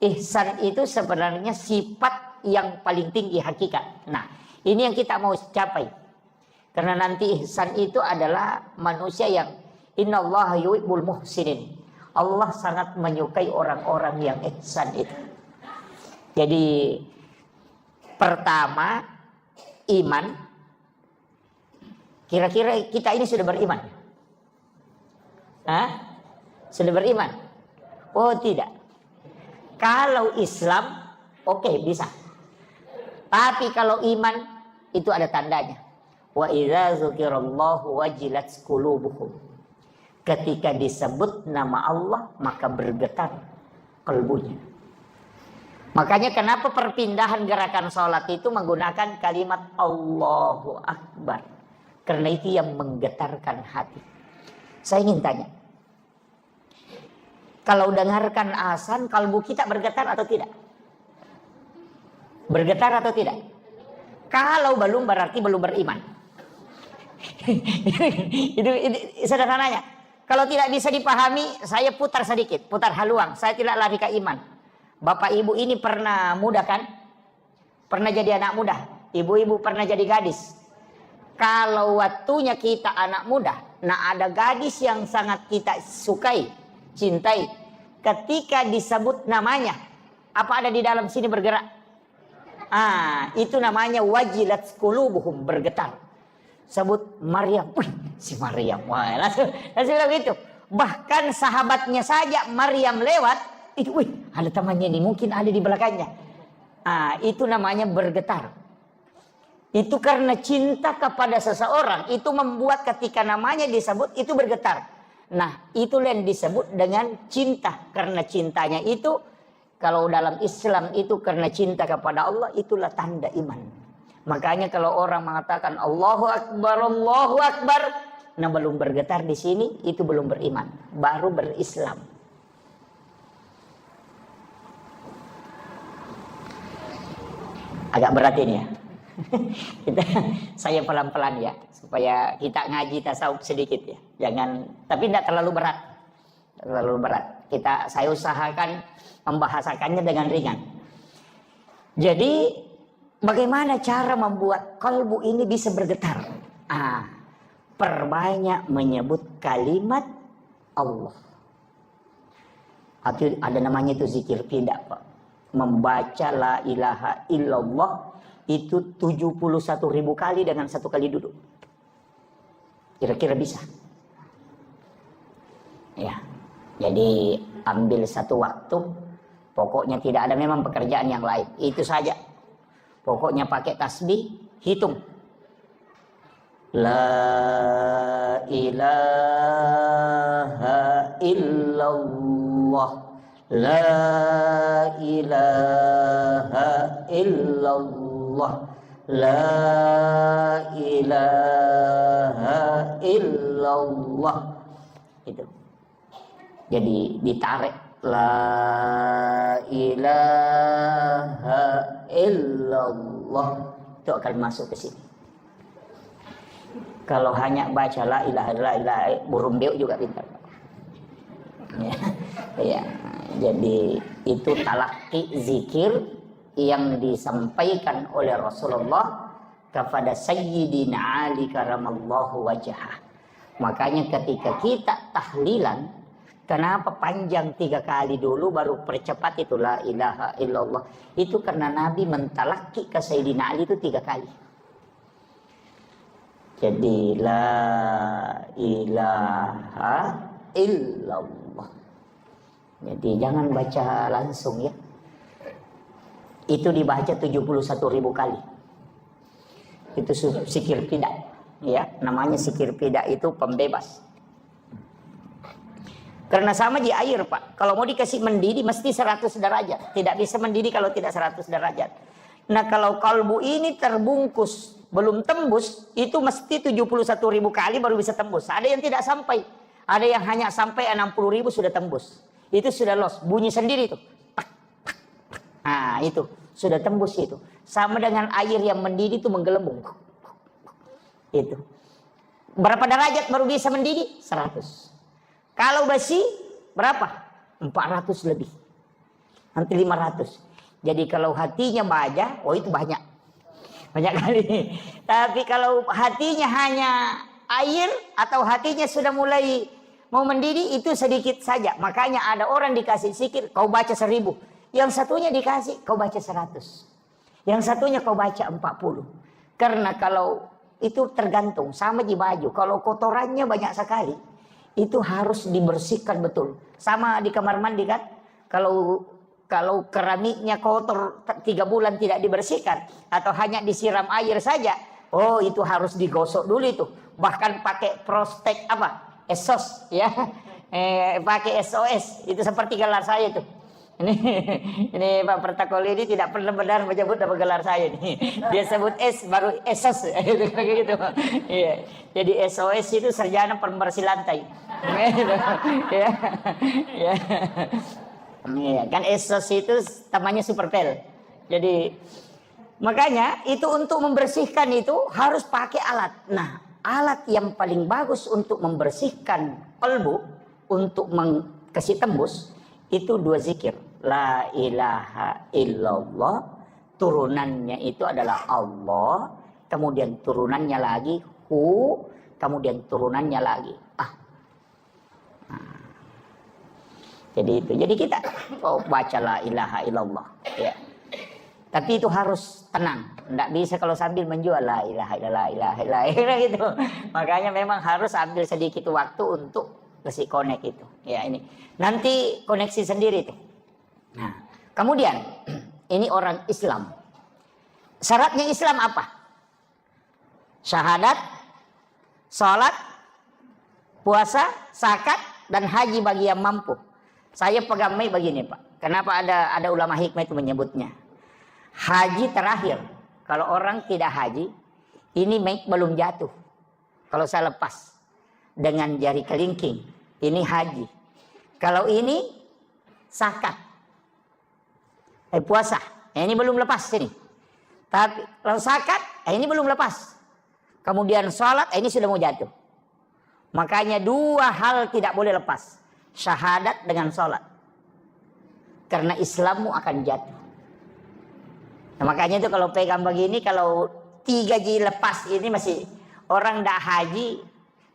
Ihsan itu sebenarnya sifat yang paling tinggi hakikat. Nah, ini yang kita mau capai. Karena nanti ihsan itu adalah manusia yang innallaha yuhibbul muhsinin. Allah sangat menyukai orang-orang yang ihsan itu. Jadi pertama iman. Kira-kira kita ini sudah beriman? Sudah beriman? Oh tidak. Kalau Islam oke, bisa. Tapi kalau iman itu ada tandanya. Wa idza dzukirallahu wajilat qulubuhum. Ketika disebut nama Allah maka bergetar kalbunya. Makanya kenapa perpindahan gerakan sholat itu menggunakan kalimat Allahu Akbar. Karena itu yang menggetarkan hati. Saya ingin tanya. Kalau dengarkan azan, kalbu kita bergetar atau tidak? Bergetar atau tidak? Kalau belum berarti belum beriman. itu sederhananya. Kalau tidak bisa dipahami, saya putar sedikit. Putar haluang. Saya tidak lari ke iman. Bapak ibu ini pernah muda kan? Pernah jadi anak muda. Ibu-ibu pernah jadi gadis. Kalau waktunya kita anak muda, nah ada gadis yang sangat kita sukai, cintai. Ketika disebut namanya, apa ada di dalam sini bergerak? Itu namanya wajilat qulubuhum, bergetar. Sebut Maryam, si Maryam, langsung bilang gitu. Bahkan sahabatnya saja Maryam lewat. Itu, ada temannya nih, mungkin ada di belakangnya. Itu namanya bergetar. Itu karena cinta kepada seseorang, itu membuat ketika namanya disebut, itu bergetar. Nah, itulah yang disebut dengan cinta. Karena cintanya itu, kalau dalam Islam itu karena cinta kepada Allah, itulah tanda iman. Makanya kalau orang mengatakan Allahu Akbar, Allahu Akbar, nah belum bergetar di sini, itu belum beriman. Baru berislam. Agak berat ini ya. Saya pelan-pelan ya, supaya kita ngaji tasawuf sedikit ya. Jangan, tapi tidak terlalu berat. terlalu berat. Saya usahakan membahasakannya dengan ringan. Jadi bagaimana cara membuat kalbu ini bisa bergetar? Perbanyak menyebut kalimat Allah. Atau ada namanya itu zikir pida, Pak. Membaca la ilaha illallah itu 71.000 kali dengan 1 kali duduk. Kira-kira bisa? Ya. Jadi ambil satu waktu, pokoknya tidak ada memang pekerjaan yang lain. Itu saja. Pokoknya pakai tasbih, hitung. La ilaha illallah. La ilaha illallah. La ilaha illallah. Itu. Jadi ditarik. La ilaha illallah. Itu akan masuk ke sini. Kalau hanya baca la ilaha burung beo juga pintar. Ya. Jadi itu talaki zikir yang disampaikan oleh Rasulullah kepada Sayyidina Ali karamallahu wajhah. Makanya ketika kita tahlilan, kenapa panjang 3 kali dulu baru percepat itu la ilaha illallah? Itu karena Nabi mentalaki ke Sayyidina Ali itu 3 kali. Jadi la ilaha illallah. Jadi jangan baca langsung ya. Itu dibaca 71.000 kali. Itu zikir pida. Ya, namanya zikir pida itu pembebas. Karena sama di air, Pak. Kalau mau dikasih mendidih mesti 100 derajat. Tidak bisa mendidih kalau tidak 100 derajat. Nah, kalau kalbu ini terbungkus belum tembus, itu mesti 71.000 kali baru bisa tembus. Ada yang tidak sampai. Ada yang hanya sampai 60.000 sudah tembus. Itu sudah los, bunyi sendiri itu. Nah, itu sudah tembus itu. Sama dengan air yang mendidih itu menggelembung. Itu. Berapa derajat baru bisa mendidih? 100. Kalau besi berapa? 400 lebih. Nanti 500. Jadi kalau hatinya baja, oh itu banyak. Banyak kali. Tapi kalau hatinya hanya air atau hatinya sudah mulai mau mendidih, itu sedikit saja. Makanya ada orang dikasih zikir, kau baca 1000. Yang satunya dikasih, kau baca 100. Yang satunya kau baca 40. Karena kalau itu tergantung, sama di baju. Kalau kotorannya banyak sekali, itu harus dibersihkan betul. Sama di kamar mandi kan. Kalau keramiknya kotor 3 bulan tidak dibersihkan, atau hanya disiram air saja, oh itu harus digosok dulu itu. Bahkan pakai prostek apa? Esos ya. Pakai SOS. Itu seperti gelar saya itu. Ini Pak Pertakoli ini tidak pernah benar menyebut nama gelar saya ini. Dia sebut S baru esos gitu. Iya. Jadi SOS itu sarjana pembersih lantai. Ya. Ya. Iya, kan esos itu namanya superpel. Jadi makanya itu untuk membersihkan itu harus pakai alat. Nah, alat yang paling bagus untuk membersihkan kalbu, untuk kasih tembus, itu 2 zikir. La ilaha illallah, turunannya itu adalah Allah, kemudian turunannya lagi hu, kemudian turunannya lagi Jadi itu. Jadi kita baca la ilaha illallah ya. Tapi itu harus tenang. Tidak bisa kalau sambil menjual la ilaha illallah gitu. Makanya memang harus ambil sedikit waktu untuk kasih connect itu. Ya ini. Nanti koneksi sendiri tuh. Nah, kemudian ini orang Islam. Syaratnya Islam apa? Syahadat, sholat, puasa, zakat, dan haji bagi yang mampu. Saya pegamai begini Pak. Kenapa ada ulama hikmah itu menyebutnya? Haji terakhir. Kalau orang tidak haji, ini mic belum jatuh. Kalau saya lepas dengan jari kelingking, ini haji. Kalau ini zakat, puasa, ini belum lepas ini. Tapi kalau zakat, ini belum lepas. Kemudian sholat, ini sudah mau jatuh. Makanya 2 hal tidak boleh lepas. syahadat dengan sholat. Karena Islammu akan jatuh. Nah, makanya itu kalau pegang begini, kalau 3 ji lepas ini masih orang ndak haji,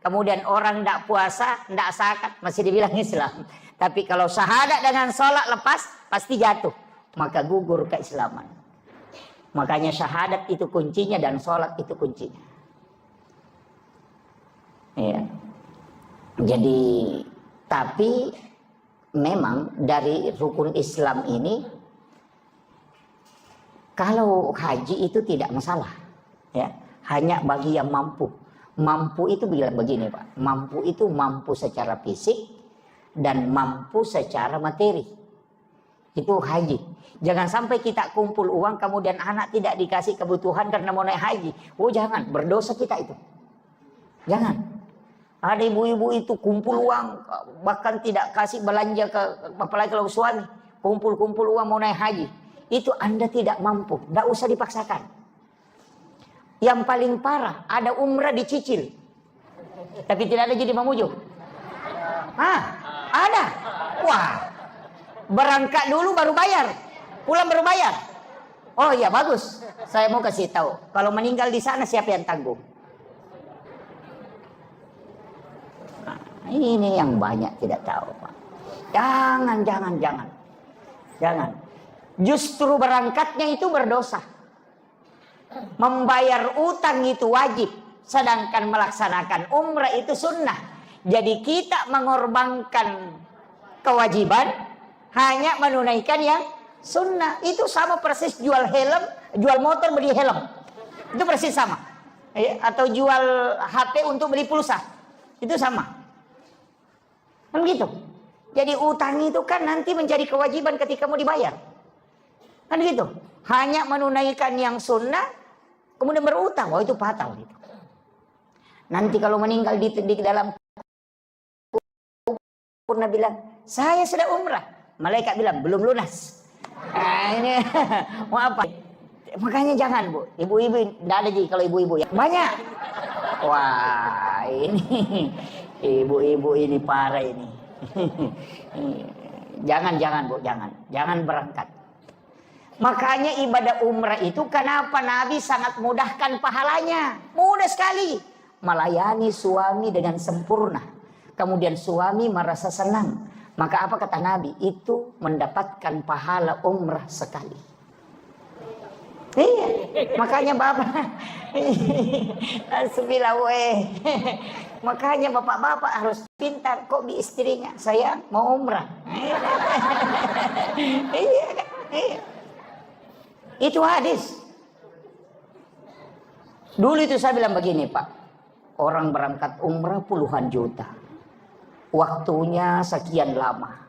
kemudian orang ndak puasa, ndak zakat, masih dibilang Islam. Tapi kalau syahadat dengan sholat lepas, pasti jatuh. Maka gugur keislaman. Makanya syahadat itu kuncinya dan sholat itu kuncinya. Ya. Jadi, tapi memang dari rukun Islam ini, kalau haji itu tidak masalah, ya, hanya bagi yang mampu. Mampu itu bilang begini Pak, mampu itu mampu secara fisik dan mampu secara materi. Itu haji. Jangan sampai kita kumpul uang kemudian anak tidak dikasih kebutuhan karena mau naik haji. Oh jangan, berdosa kita itu. Jangan. Ada ibu-ibu itu kumpul uang, bahkan tidak kasih belanja ke, apalagi kalau suami, kumpul-kumpul uang mau naik haji. Itu Anda tidak mampu, tidak usah dipaksakan. Yang paling parah, ada umrah dicicil, tapi tidak ada jadi mamuju. Ada. Wah, berangkat dulu baru bayar, pulang baru bayar. Oh iya bagus, saya mau kasih tahu, kalau meninggal di sana siapa yang tanggung? Ini yang banyak tidak tahu, Pak. Jangan. Justru berangkatnya itu berdosa. Membayar utang itu wajib. Sedangkan melaksanakan umrah itu sunnah. Jadi kita mengorbankan kewajiban hanya menunaikan yang sunnah. Itu sama persis jual helm, jual motor beli helm. Itu persis sama. Atau jual HP untuk beli pulsa. Itu sama. Kan gitu. Jadi utang itu kan nanti menjadi kewajiban ketika mau dibayar. Kan gitu. Hanya menunaikan yang sunnah, kemudian berutang. Wah itu fatal gitu. Nanti kalau meninggal di dalam kubur bilang, saya sudah umrah. Malaikat bilang, belum lunas. Nah ini, mau apa? Makanya jangan Bu. Ibu-ibu, tidak ada kalau ibu-ibu ya. Banyak. Wah ini. Ibu-ibu ini parah ini. Jangan Bu, jangan berangkat. Makanya ibadah umrah itu kenapa Nabi sangat mudahkan pahalanya? Mudah sekali. Melayani suami dengan sempurna. Kemudian suami merasa senang. Maka apa kata Nabi? Itu mendapatkan pahala umrah sekali. Iya, makanya Bapak makanya bapak-bapak harus pintar kok di istrinya. Saya mau umrah. Iya. Itu hadis. Dulu itu saya bilang begini Pak. Orang berangkat umrah puluhan juta. Waktunya sekian lama.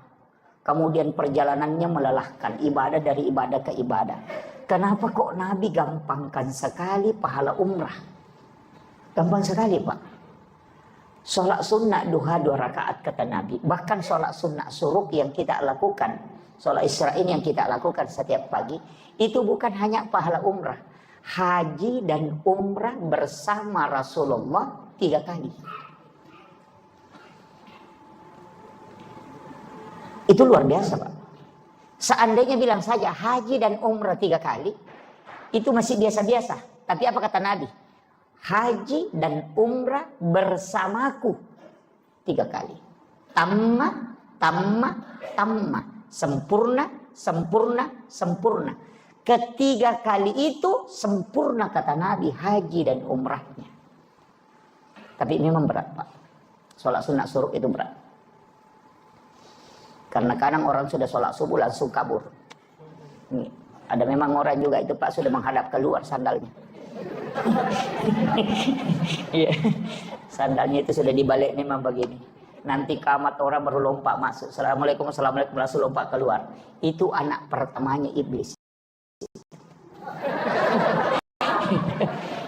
Kemudian perjalanannya melelahkan. Ibadah dari ibadah ke ibadah. Kenapa kok Nabi gampangkan sekali pahala umrah? Gampang sekali Pak. Sholat sunnah duha 2 rakaat kata Nabi. Bahkan sholat sunnah suruk yang kita lakukan. Sholat Isra'in yang kita lakukan setiap pagi. Itu bukan hanya pahala umrah. Haji dan umrah bersama Rasulullah 3 kali. Itu luar biasa Pak. Seandainya bilang saja haji dan umrah 3 kali, itu masih biasa-biasa. Tapi apa kata Nabi? Haji dan umrah bersamaku 3 kali. Tamma. Sempurna. Ketiga kali itu sempurna kata Nabi haji dan umrahnya. Tapi memang berat Pak. Sholat sunat suruk itu berat. Karena kadang orang sudah sholat subuh langsung kabur. Ini, ada memang orang juga itu Pak sudah menghadap keluar sandalnya. Iya, sandalnya itu sudah dibalik memang begini. Nanti kamat orang baru lompat masuk. Assalamualaikum langsung lompat keluar. Itu anak pertamanya iblis.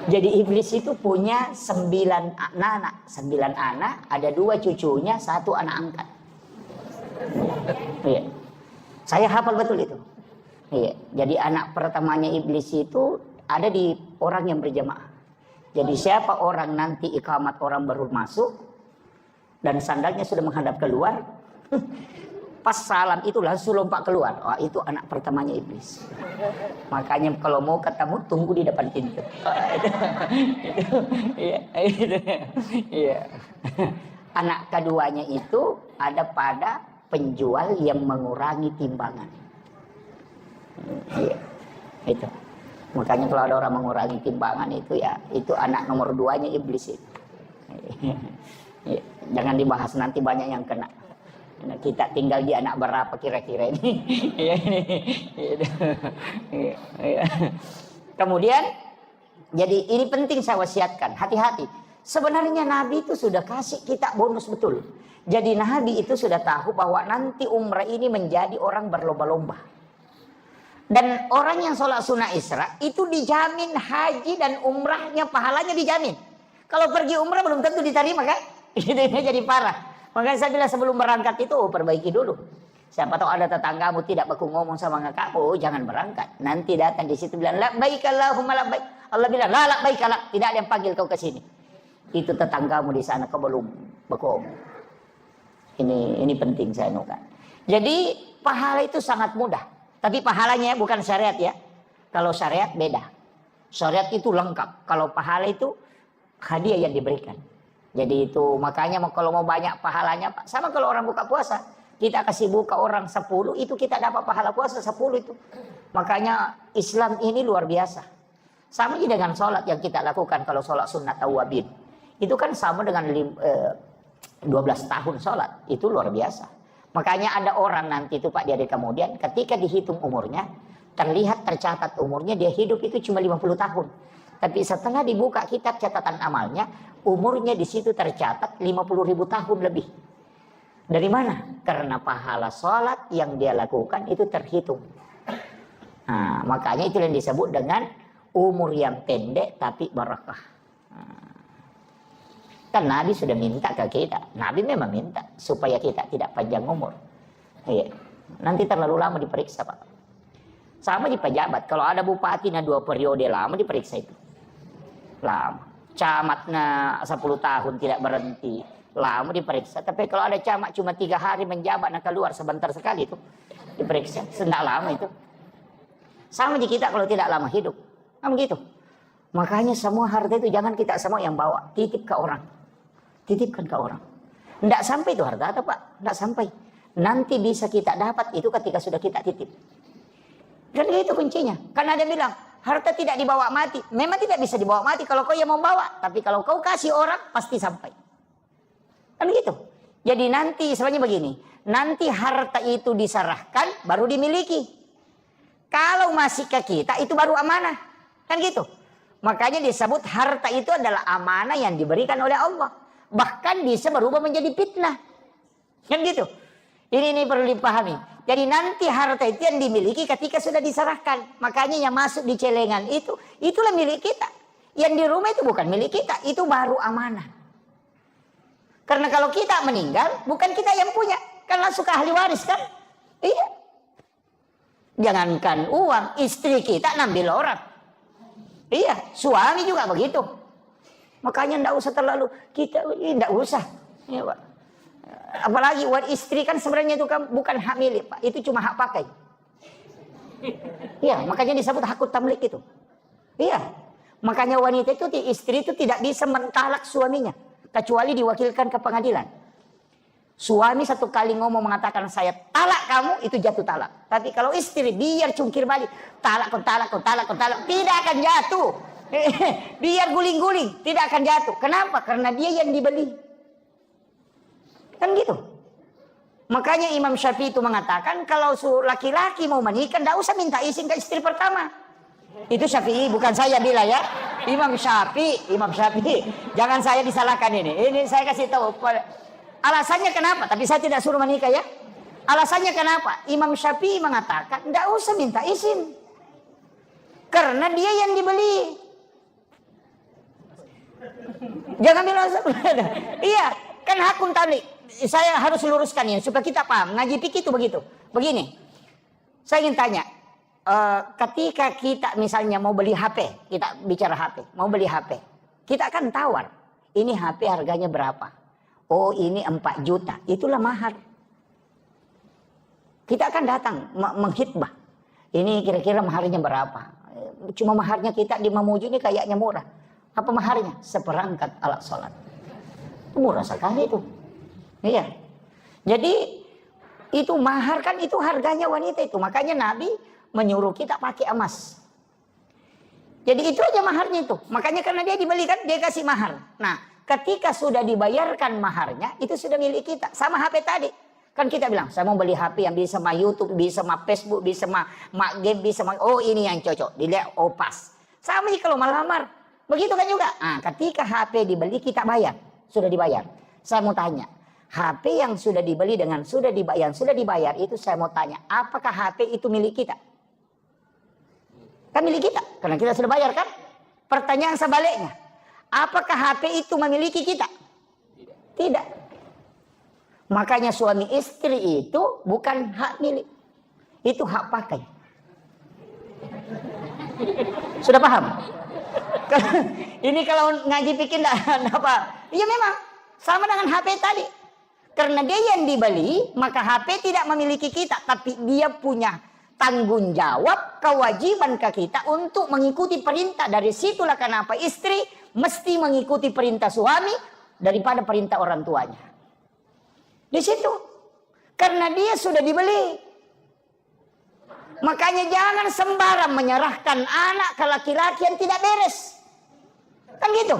Jadi iblis itu punya 9 anak. 9 anak, ada 2 cucunya, 1 anak angkat. Iya. Saya hafal betul itu. Iya. Jadi anak pertamanya iblis itu ada di orang yang berjamaah. Jadi siapa orang nanti ikamat orang baru masuk dan sandalnya sudah menghadap keluar, Pas salam itu langsung lompat keluar. Wah, itu anak pertamanya iblis. Makanya kalau mau ketemu tunggu di depan pintu. Iya. Anak keduanya itu ada pada penjual yang mengurangi timbangan. Iya. Itu. Makanya kalau ada orang mengurangi timbangan itu ya, itu anak nomor 2-nya iblis itu. Iya. Jangan dibahas, nanti banyak yang kena. Nah, kita tinggal di anak berapa kira-kira ini. Kemudian, jadi ini penting saya wasiatkan, hati-hati. Sebenarnya Nabi itu sudah kasih kita bonus betul. Jadi Nabi itu sudah tahu bahwa nanti umrah ini menjadi orang berlomba-lomba. Dan orang yang sholat sunnah Isra itu dijamin haji dan umrahnya pahalanya dijamin. Kalau pergi umrah belum tentu diterima kan? Ini jadi parah. Makanya saya bilang sebelum berangkat itu perbaiki dulu. Siapa tahu ada tetanggamu tidak baku ngomong sama kamu, jangan berangkat. Nanti datang di situ bilang labbaik Allahumma labbaik. Allah bilang la labbaik la, tidak ada yang panggil kau ke sini. Itu tetanggamu di sana kau belum baku ngomong. Ini penting saya nukan. Jadi pahala itu sangat mudah. Tapi pahalanya bukan syariat ya. Kalau syariat beda. Syariat itu lengkap. Kalau pahala itu hadiah yang diberikan. Jadi itu makanya kalau mau banyak pahalanya, sama kalau orang buka puasa, kita kasih buka orang 10, itu kita dapat pahala puasa 10 itu. Makanya Islam ini luar biasa. Sama dengan sholat yang kita lakukan kalau sholat sunnah tawabin. Itu kan sama dengan 12 tahun sholat, itu luar biasa. Makanya ada orang nanti itu Pak Diadi kemudian ketika dihitung umurnya, terlihat tercatat umurnya dia hidup itu cuma 50 tahun. Tapi setelah dibuka kitab catatan amalnya, umurnya di situ tercatat 50.000 tahun lebih. Dari mana? Karena pahala sholat yang dia lakukan itu terhitung. Nah, makanya itu yang disebut dengan umur yang pendek tapi barakah. Kan Nabi sudah minta ke kita. Nabi memang minta supaya kita tidak panjang umur. Iya. Nanti terlalu lama diperiksa Pak. Sama di pejabat. Kalau ada bupati 2 periode lama diperiksa itu. Lama. Camatnya 10 tahun tidak berhenti. Lama diperiksa. Tapi kalau ada camat cuma 3 hari menjabat nak keluar sebentar sekali itu diperiksa. Tidak lama itu. Sama di kita kalau tidak lama hidup. Kan begitu. Makanya semua harta itu jangan kita semua yang bawa. Titip ke orang. Titipkan ke orang. Tidak sampai itu harta atau Pak. Tidak sampai. Nanti bisa kita dapat itu ketika sudah kita titip. Dan itu kuncinya. Karena ada bilang, harta tidak dibawa mati. Memang tidak bisa dibawa mati kalau kau yang mau bawa. Tapi kalau kau kasih orang, pasti sampai. Kan gitu. Jadi nanti sebenarnya begini. Nanti harta itu diserahkan, baru dimiliki. Kalau masih ke kita, itu baru amanah. Kan gitu. Makanya disebut harta itu adalah amanah yang diberikan oleh Allah. Bahkan bisa berubah menjadi fitnah. Kan gitu. Ini perlu dipahami. Jadi nanti harta itu yang dimiliki ketika sudah diserahkan. Makanya yang masuk di celengan itu, itulah milik kita. Yang di rumah itu bukan milik kita, itu baru amanah. Karena kalau kita meninggal, bukan kita yang punya. Kan langsung ke ahli waris kan? Iya. Jangankan uang, istri kita ngambil orang. Iya, suami juga begitu. Makanya tidak usah terlalu, kita tidak usah. Ya, Pak. Apalagi buat istri kan sebenarnya itu kan bukan hak milik Pak, itu cuma hak pakai. Iya, makanya disebut hakut tamlik itu. Iya, makanya wanita itu, istri itu tidak bisa mentalak suaminya, kecuali diwakilkan ke pengadilan. Suami satu kali ngomong mengatakan saya talak kamu, itu jatuh talak. Tapi kalau istri biar cungkir balik, talak, tidak akan jatuh. Biar guling-guling, tidak akan jatuh. Kenapa? Karena dia yang dibeli. Kan gitu. Makanya Imam Syafi'i itu mengatakan kalau laki-laki mau menikah tidak usah minta izin ke istri pertama. Itu Syafi'i, bukan saya bilang ya. Imam Syafi'i. Jangan saya disalahkan ini. Ini saya kasih tahu. Alasannya kenapa? Tapi saya tidak suruh menikah ya. Alasannya kenapa? Imam Syafi'i mengatakan tidak usah minta izin. Karena dia yang dibeli. Jangan bilang iya, kan hakun tamlik. Saya harus luruskan ini supaya kita paham. Ngaji fikih itu begitu. Begini, saya ingin tanya, ketika kita misalnya mau beli HP, kita bicara HP, mau beli HP, kita akan tawar, ini HP harganya berapa? Oh ini 4 juta, itulah mahar. Kita akan datang menghitbah. Ini kira-kira maharnya berapa? Cuma maharnya kita di Mamuju ini kayaknya murah. Apa maharnya? Seperangkat alat sholat. Murah sekali itu. Iya. Jadi itu mahar kan itu harganya wanita itu. Makanya Nabi menyuruh kita pakai emas. Jadi itu aja maharnya itu. Makanya karena dia dibelikan dia kasih mahar. Nah, ketika sudah dibayarkan maharnya itu sudah milik kita. Sama HP tadi. Kan kita bilang, saya mau beli HP yang bisa sama YouTube, bisa sama Facebook, bisa sama game, bisa sama oh ini yang cocok. Dilihat oh pas. Sama sih kalau melamar. Begitu kan juga. Nah, ketika HP dibeli kita bayar. Sudah dibayar. Saya mau tanya, HP yang sudah dibeli dengan sudah dibayar itu saya mau tanya, apakah HP itu milik kita? Kan milik kita, karena kita sudah bayar kan? Pertanyaan sebaliknya, apakah HP itu memiliki kita? Tidak. Makanya suami istri itu bukan hak milik, itu hak pakai. Sudah paham? Ini kalau ngaji pikir enggak apa? Iya memang sama dengan HP tadi. Karena dia yang dibeli, maka HP tidak memiliki kita, tapi dia punya tanggung jawab, kewajiban ke kita untuk mengikuti perintah. Dari situlah kenapa istri mesti mengikuti perintah suami daripada perintah orang tuanya. Di situ. Karena dia sudah dibeli. Makanya jangan sembarang menyerahkan anak ke laki-laki yang tidak beres. Kan gitu.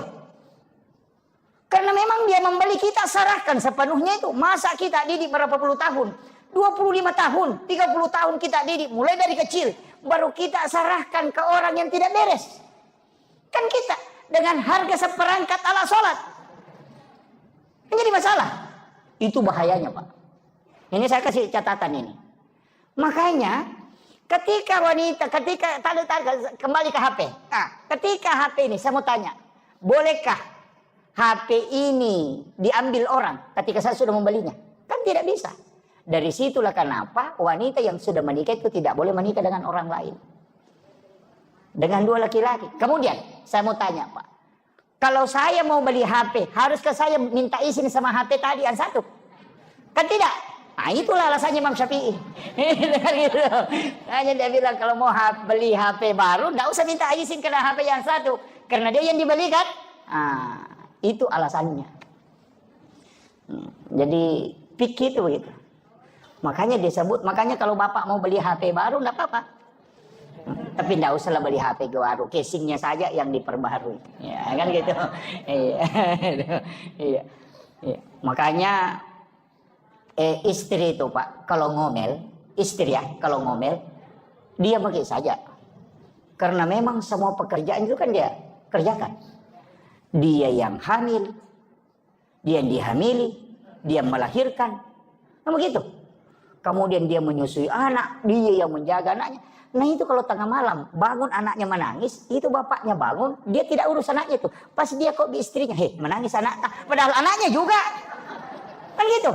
Karena memang dia membeli, kita serahkan sepenuhnya itu. Masa kita didik berapa puluh tahun? 25 tahun, 30 tahun kita didik. Mulai dari kecil. Baru kita serahkan ke orang yang tidak beres. Kan kita dengan harga seperangkat alat sholat. Ini jadi masalah. Itu bahayanya Pak. Ini saya kasih catatan ini. Makanya ketika wanita, kembali ke HP. Nah, ketika HP ini saya mau tanya. Bolehkah HP ini diambil orang ketika saya sudah membelinya? Kan tidak bisa. Dari situlah kenapa wanita yang sudah menikah itu tidak boleh menikah dengan orang lain. Dengan dua laki-laki. Kemudian saya mau tanya Pak. Kalau saya mau beli HP, haruskah saya minta izin sama HP tadi yang satu? Kan tidak. Nah itulah alasannya Imam Syafi'i. Gitu. Hanya dia bilang kalau mau beli HP baru, tidak usah minta izin ke HP yang satu. Karena dia yang dibelikan. Nah, itu alasannya. Jadi pikir itu begitu. Makanya disebut, makanya kalau bapak mau beli HP baru enggak apa-apa. Tapi enggak usahlah beli HP baru, casingnya saja yang diperbarui. Ya kan gitu. Iya. Iya. Makanya istri itu Pak, kalau ngomel, istri ya, kalau ngomel dia pergi saja. Karena memang semua pekerjaan itu kan dia kerjakan. Dia yang hamil, dia yang dihamili, dia melahirkan. Nah begitu. Kemudian dia menyusui anak, dia yang menjaga anaknya. Nah itu kalau tengah malam bangun anaknya menangis, itu bapaknya bangun, dia tidak urus anaknya itu. Pas dia kok di istrinya, menangis anak, padahal anaknya juga. Kan gitu.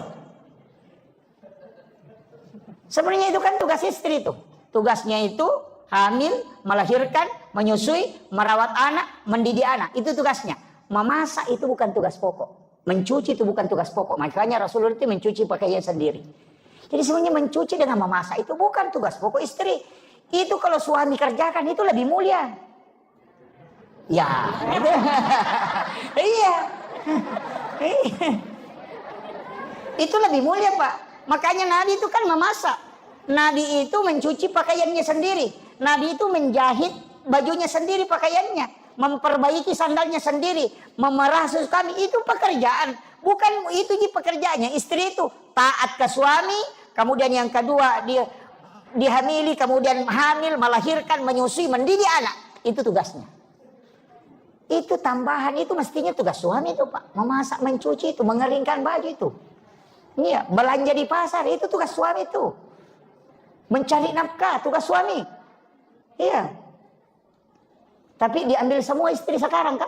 Sebenarnya itu kan tugas istri itu. Tugasnya itu hamil, melahirkan, menyusui, merawat anak, mendidik anak. Itu tugasnya. Memasak itu bukan tugas pokok. Mencuci itu bukan tugas pokok. Makanya Rasulullah itu mencuci pakaian sendiri. Jadi sebenarnya mencuci dengan memasak itu bukan tugas pokok istri. Itu kalau suami kerjakan itu lebih mulia. Ya. Iya. Itu lebih mulia Pak. Makanya Nabi itu kan memasak. Nabi itu mencuci pakaiannya sendiri. Nabi itu menjahit bajunya sendiri pakaiannya. Memperbaiki sandalnya sendiri. Memerah susu kami. Itu pekerjaan. Bukan itu pekerjaannya. Istri itu taat ke suami. Kemudian yang kedua dia dihamili. Kemudian hamil, melahirkan, menyusui, mendidik anak. Itu tugasnya. Itu tambahan. Itu mestinya tugas suami itu Pak. Memasak, mencuci itu. Mengeringkan baju itu. Iya, belanja di pasar itu tugas suami itu. Mencari nafkah tugas suami. Iya. Tapi diambil semua istri sekarang kan?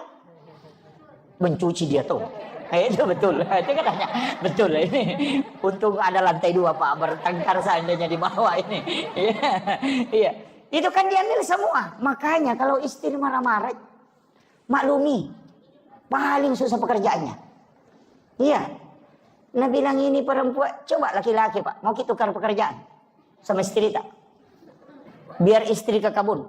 Mencuci dia tuh. Itu betul. Itu katanya betul ini. Untung ada lantai 2 Pak, bertengkar seandainya di bawah ini. Iya. Iya. Itu kan diambil semua. Makanya kalau istri marah-marah, maklumi. Paling susah pekerjaannya. Iya. Nah bilang ini perempuan, coba laki-laki Pak, mau kita tukar pekerjaan. sama istri tak? Biar istri ke kebun.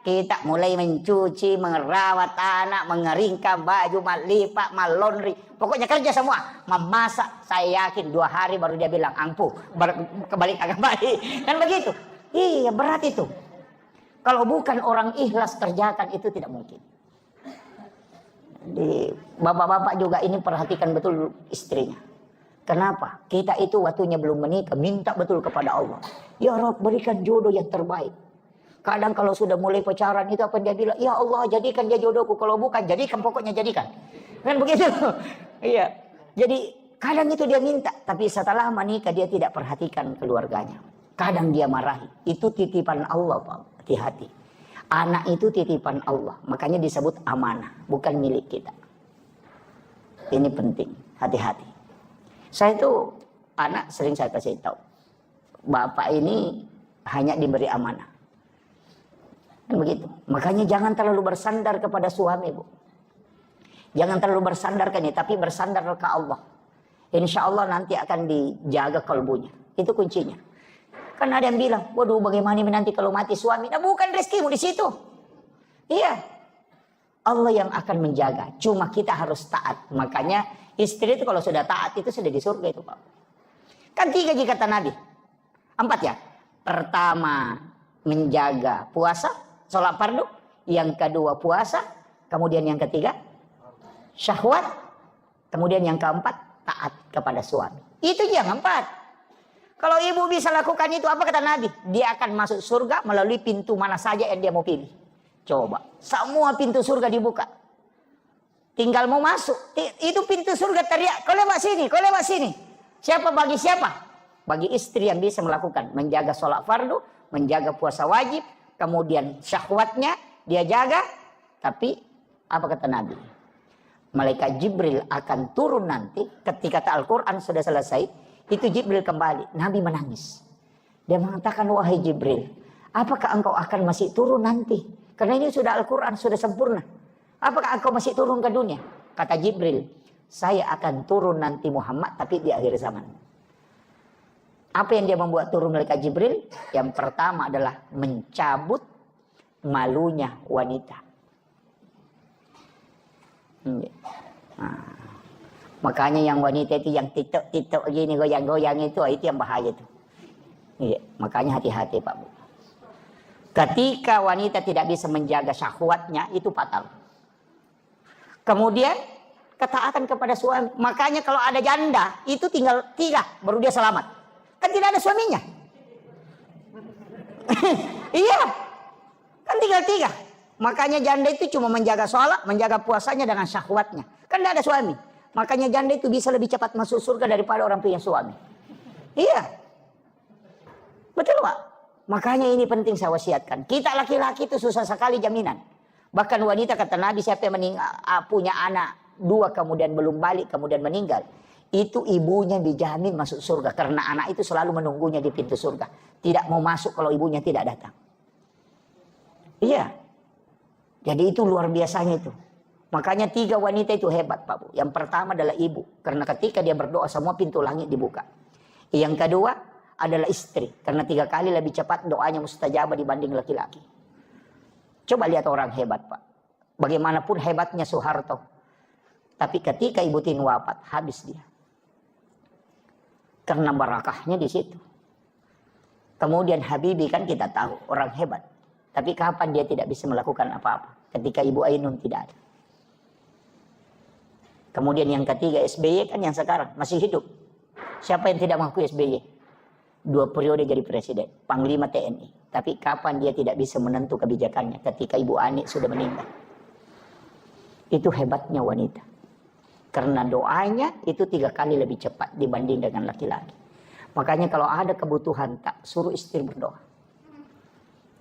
Kita mulai mencuci, merawat anak, mengeringkan baju, melipat, laundry. Pokoknya kerja semua. Memasak, saya yakin 2 hari baru dia bilang, ampuh, kembali agak baik. Kan begitu. Iya, berat itu. Kalau bukan orang ikhlas kerjakan itu tidak mungkin. Jadi bapak-bapak juga ini perhatikan betul istrinya. Kenapa? Kita itu waktunya belum menikah, minta betul kepada Allah. Ya Rabb, berikan jodoh yang terbaik. Kadang kalau sudah mulai pacaran itu apa dia bilang, ya Allah jadikan dia jodohku, kalau bukan jadikan, pokoknya jadikan. Kan begitu. Iya. Jadi kadang itu dia minta, tapi setelah menikah dia tidak perhatikan keluarganya. Kadang dia marahi. Itu titipan Allah, Pak. Hati-hati. Anak itu titipan Allah, makanya disebut amanah, bukan milik kita. Ini penting, hati-hati. Saya itu anak sering saya kasih tahu, bapak ini hanya diberi amanah. Dan begitu. Makanya jangan terlalu bersandar kepada suami, Bu. Jangan terlalu bersandar ke ini, tapi bersandar ke Allah. Insya Allah nanti akan dijaga kalbunya. Itu kuncinya. Kan ada yang bilang, waduh bagaimana nanti kalau mati suami? Nah bukan rezekimu di situ. Iya. Allah yang akan menjaga. Cuma kita harus taat. Makanya istri itu kalau sudah taat itu sudah di surga itu, Pak. Kan 3 jika kata Nabi. 4 ya. Pertama menjaga puasa, sholat fardu. Yang kedua puasa. Kemudian yang ketiga syahwat. Kemudian yang keempat taat kepada suami. Itu yang 4. Kalau ibu bisa lakukan itu, apa kata Nabi? Dia akan masuk surga melalui pintu mana saja yang dia mau pilih. Coba, semua pintu surga dibuka. Tinggal mau masuk. Itu pintu surga teriak, kau lewat sini, kau lewat sini. Siapa bagi siapa? Bagi istri yang bisa melakukan. Menjaga sholat fardu, menjaga puasa wajib. Kemudian syahwatnya dia jaga. Tapi, apa kata Nabi? Malaikat Jibril akan turun nanti ketika Al-Quran sudah selesai. Itu Jibril kembali. Nabi menangis. Dia mengatakan, wahai Jibril, apakah engkau akan masih turun nanti? Karena ini sudah Al-Quran, sudah sempurna. Apakah engkau masih turun ke dunia? Kata Jibril, saya akan turun nanti Muhammad, tapi di akhir zaman. Apa yang dia membuat turun malaikat Jibril? Yang pertama adalah mencabut malunya wanita. Nah. Makanya yang wanita itu yang titok-titok gini goyang-goyang itu yang bahaya itu. Iya, makanya hati-hati Pak Bu. Ketika wanita tidak bisa menjaga syahwatnya itu fatal. Kemudian ketaatan kepada suami. Makanya kalau ada janda itu tinggal 3 baru dia selamat. Kan tidak ada suaminya. Iya. Kan tinggal 3. Makanya janda itu cuma menjaga sholat, menjaga puasanya dengan syahwatnya. Kan tidak ada suami. Makanya janda itu bisa lebih cepat masuk surga daripada orang punya suami. Iya. Betul Pak. Makanya ini penting saya wasiatkan. Kita laki-laki itu susah sekali jaminan. Bahkan wanita kata Nabi siapa yang punya anak 2 kemudian belum balik kemudian meninggal. Itu ibunya dijamin masuk surga. Karena anak itu selalu menunggunya di pintu surga. Tidak mau masuk kalau ibunya tidak datang. Iya. Jadi itu luar biasanya itu. Makanya 3 wanita itu hebat Pak Bu. Yang pertama adalah ibu. Karena ketika dia berdoa semua pintu langit dibuka. Yang kedua adalah istri. Karena 3 kali lebih cepat doanya mustajabah dibanding laki-laki. Coba lihat orang hebat Pak. Bagaimanapun hebatnya Soeharto. Tapi ketika Ibu Tin wafat habis dia. Karena barakahnya di situ. Kemudian Habibie kan kita tahu orang hebat. Tapi kapan dia tidak bisa melakukan apa-apa? Ketika Ibu Ainun tidak ada. Kemudian yang ketiga SBY kan yang sekarang masih hidup. Siapa yang tidak mengakui SBY? 2 periode jadi presiden, Panglima TNI. Tapi kapan dia tidak bisa menentu kebijakannya ketika Ibu Ani sudah meninggal? Itu hebatnya wanita. Karena doanya itu 3 kali lebih cepat dibanding dengan laki-laki. Makanya kalau ada kebutuhan tak suruh istri berdoa.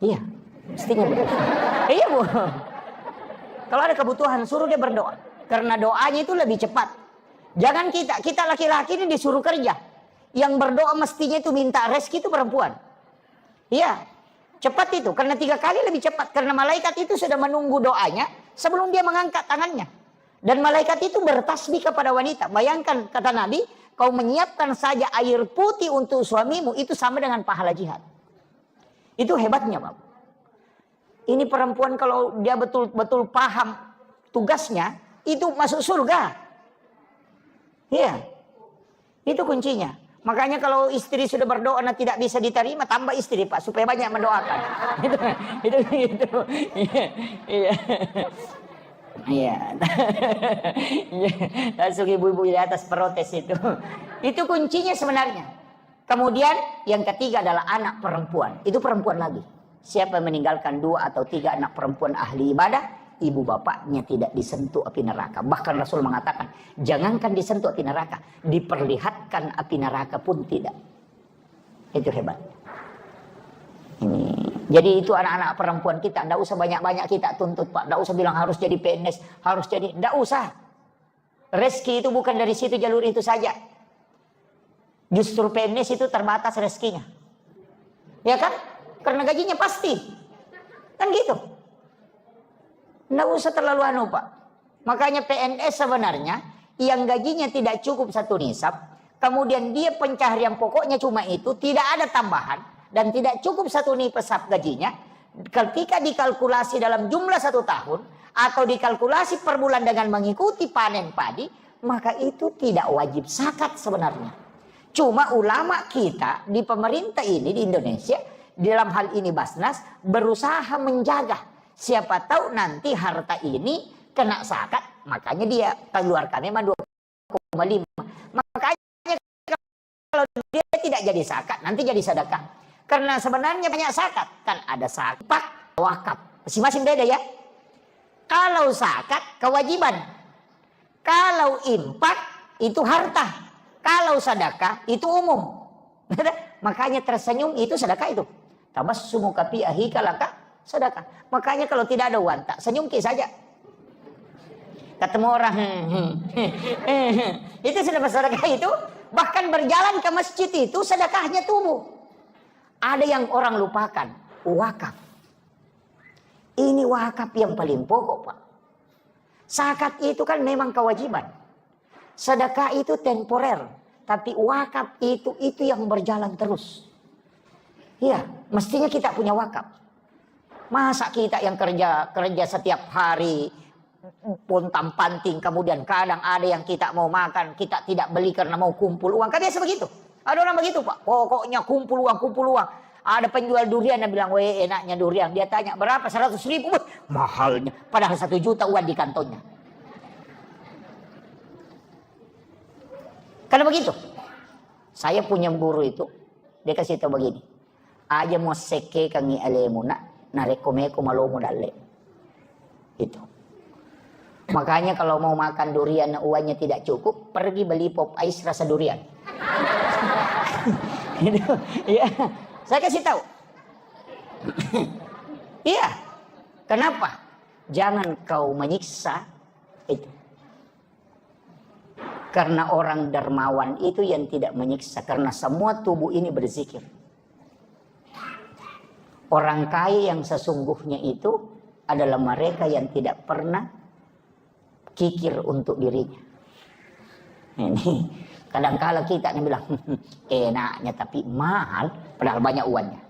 Iya, istrinya berdoa. Iya Bu. Kalau ada kebutuhan suruh dia berdoa. Karena doanya itu lebih cepat. Jangan kita laki-laki ini disuruh kerja. Yang berdoa mestinya itu minta rezeki itu perempuan. Iya, cepat itu. Karena 3 kali lebih cepat. Karena malaikat itu sudah menunggu doanya sebelum dia mengangkat tangannya. Dan malaikat itu bertasbih kepada wanita. Bayangkan kata Nabi, kau menyiapkan saja air putih untuk suamimu itu sama dengan pahala jihad. Itu hebatnya, Pak. Ini perempuan kalau dia betul-betul paham tugasnya, itu masuk surga. Iya. Itu kuncinya. Makanya kalau istri sudah berdoa dan tidak bisa diterima, tambah istri, Pak, supaya banyak mendoakan. Itu. Iya. Iya. Langsung ibu-ibu di atas protes itu. Itu kuncinya sebenarnya. Kemudian yang ketiga adalah anak perempuan. Itu perempuan lagi. Siapa yang meninggalkan 2 atau 3 anak perempuan ahli ibadah, ibu bapaknya tidak disentuh api neraka. Bahkan Rasul mengatakan, jangankan disentuh api neraka, diperlihatkan api neraka pun tidak. Itu hebat. Ini. Jadi itu anak-anak perempuan kita, tidak usah banyak-banyak kita tuntut, Pak. Tidak usah bilang harus jadi PNS, harus jadi, tidak usah. Rezeki itu bukan dari situ, jalur itu saja. Justru PNS itu terbatas rezekinya. Ya kan? Karena gajinya pasti. Kan gitu. Nggak usah terlalu anu, Pak. Makanya PNS sebenarnya yang gajinya tidak cukup 1 nisab, kemudian dia pencaharian pokoknya cuma itu, tidak ada tambahan, dan tidak cukup 1 nisab gajinya, ketika dikalkulasi dalam jumlah 1 tahun, atau dikalkulasi per bulan dengan mengikuti panen padi, maka itu tidak wajib zakat sebenarnya. Cuma ulama kita di pemerintah ini di Indonesia, dalam hal ini Basnas, berusaha menjaga. Siapa tahu nanti harta ini kena zakat, makanya dia keluarkan memang 2,5. Makanya kalau dia tidak jadi zakat, nanti jadi sedekah. Karena sebenarnya banyak zakat, kan ada zakat, wakaf, masing-masing beda ya. Kalau zakat kewajiban, kalau infak itu harta, kalau sedekah itu umum. Makanya tersenyum itu sedekah itu. Tabassumu kafi ahika laka sedekah. Makanya kalau tidak ada uang, tak senyum saja. Ketemu orang, itu sudah bersedekah itu. Bahkan berjalan ke masjid itu sedekahnya tubuh. Ada yang orang lupakan, wakaf. Ini wakaf yang paling pokok, Pak. Zakat itu kan memang kewajiban. Sedekah itu temporer, tapi wakaf itu yang berjalan terus. Iya, mestinya kita punya wakaf. Masa kita yang kerja setiap hari pontang-panting, kemudian kadang ada yang kita mau makan, kita tidak beli karena mau kumpul uang. Kan biasa begitu. Ada orang begitu, Pak. Pokoknya kumpul uang, kumpul uang. Ada penjual durian yang bilang, weh enaknya durian. Dia tanya, berapa? 100.000. Mahalnya. Padahal 1 juta uang di kantongnya. Karena begitu. Saya punya guru itu, dia kasih tahu begini. Aja mau seke kangi alemuna, narekomeko malomo dalle. Itu. Makanya kalau mau makan durian uangnya tidak cukup, pergi beli pop ice rasa durian. Itu, ya. Saya kasih tahu. Iya. Kenapa? Jangan kau menyiksa itu. Karena orang dermawan itu yang tidak menyiksa. Karena semua tubuh ini berzikir. Orang kaya yang sesungguhnya itu adalah mereka yang tidak pernah kikir untuk dirinya. Ini kadang-kala kita yang bilang enaknya tapi mahal, padahal banyak uangnya.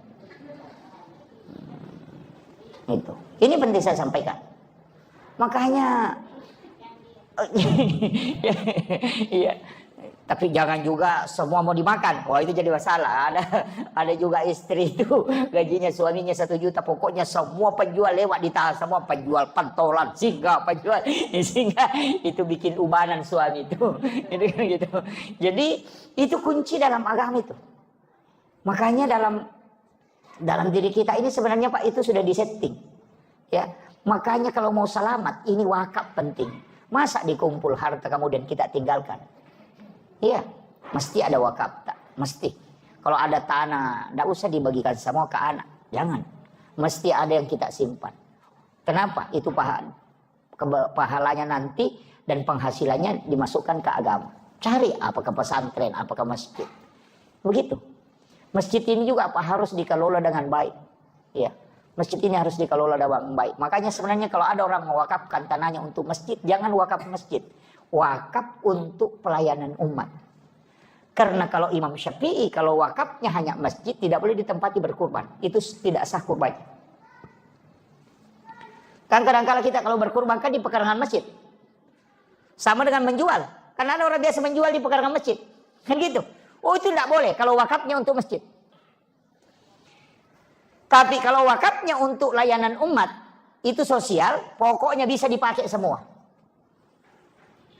Itu. Ini penting saya sampaikan. Makanya iya. Tapi jangan juga semua mau dimakan. Wah, itu jadi masalah. Ada juga istri itu gajinya suaminya 1 juta, pokoknya semua penjual lewat ditahan, semua penjual pentolan, singa penjual singa, itu bikin ubanan suami itu. Gitu. Jadi itu kunci dalam agama itu. Makanya dalam diri kita ini sebenarnya Pak itu sudah disetting. Ya. Makanya kalau mau selamat ini wakaf penting. Masa dikumpul harta kemudian kita tinggalkan? Iya, mesti ada wakaf, mesti. Kalau ada tanah, tidak usah dibagikan semua ke anak, jangan. Mesti ada yang kita simpan. Kenapa? Itu pahalanya nanti dan penghasilannya dimasukkan ke agama. Cari apakah pesantren, apakah masjid. Begitu. Masjid ini juga harus dikelola dengan baik. Ya, masjid ini harus dikelola dengan baik. Makanya sebenarnya kalau ada orang mewakafkan tanahnya untuk masjid, jangan wakaf masjid. Wakaf untuk pelayanan umat. Karena kalau Imam Syafi'i, kalau wakafnya hanya masjid, tidak boleh ditempati berkurban. Itu tidak sah kurbannya. Kan kadang-kala kita kalau berkurban kan di pekarangan masjid. Sama dengan menjual. Karena ada orang biasa menjual di pekarangan masjid. Kan gitu. Oh, itu tidak boleh kalau wakafnya untuk masjid. Tapi kalau wakafnya untuk layanan umat, itu sosial, pokoknya bisa dipakai semua.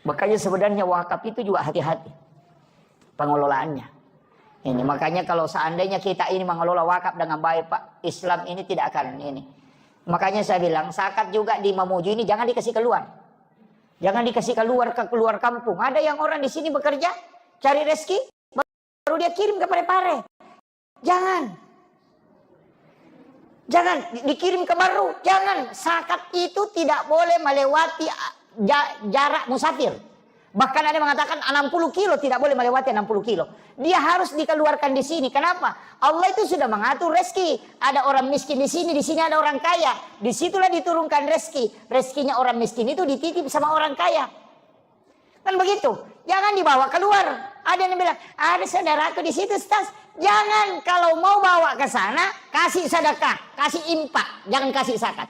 Makanya sebenarnya wakaf itu juga hati-hati pengelolaannya. Ini makanya kalau seandainya kita ini mengelola wakaf dengan baik, Pak, Islam ini tidak akan ini. Makanya saya bilang zakat juga di Mamuju ini jangan dikasih keluar. Jangan dikasih keluar ke keluar kampung. Ada yang orang di sini bekerja, cari rezeki, baru dia kirim ke Parepare. Jangan. Jangan dikirim ke Baru. Jangan. Zakat itu tidak boleh melewati jarak musafir. Bahkan ada yang mengatakan 60 kilo tidak boleh melewati 60 kilo. Dia harus dikeluarkan di sini. Kenapa? Allah itu sudah mengatur rezeki. Ada orang miskin di sini ada orang kaya. Disitulah diturunkan rezeki. Rezekinya orang miskin itu dititip sama orang kaya. Kan begitu. Jangan dibawa keluar. Ada yang bilang, ada saudaraku di situ, Ustaz. Jangan, kalau mau bawa ke sana, kasih sedekah, kasih infak, jangan kasih zakat.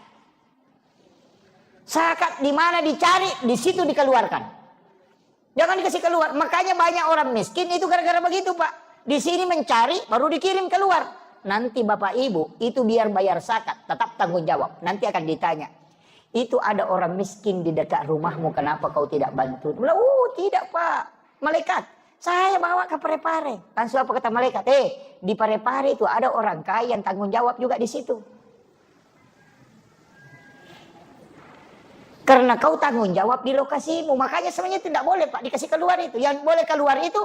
Zakat di mana dicari, di situ dikeluarkan. Jangan dikasih keluar. Makanya banyak orang miskin itu gara-gara begitu, Pak. Di sini mencari, baru dikirim keluar. Nanti Bapak Ibu, itu biar bayar zakat, tetap tanggung jawab. Nanti akan ditanya. Itu ada orang miskin di dekat rumahmu, kenapa kau tidak bantu? Bilang, tidak, Pak. Malaikat, saya bawa ke Parepare. Langsung apa kata malaikat? Di Parepare itu ada orang kaya yang tanggung jawab juga di situ. Karena kau tanggung jawab di lokasimu. Makanya sebenarnya tidak boleh, Pak, dikasih keluar itu. Yang boleh keluar itu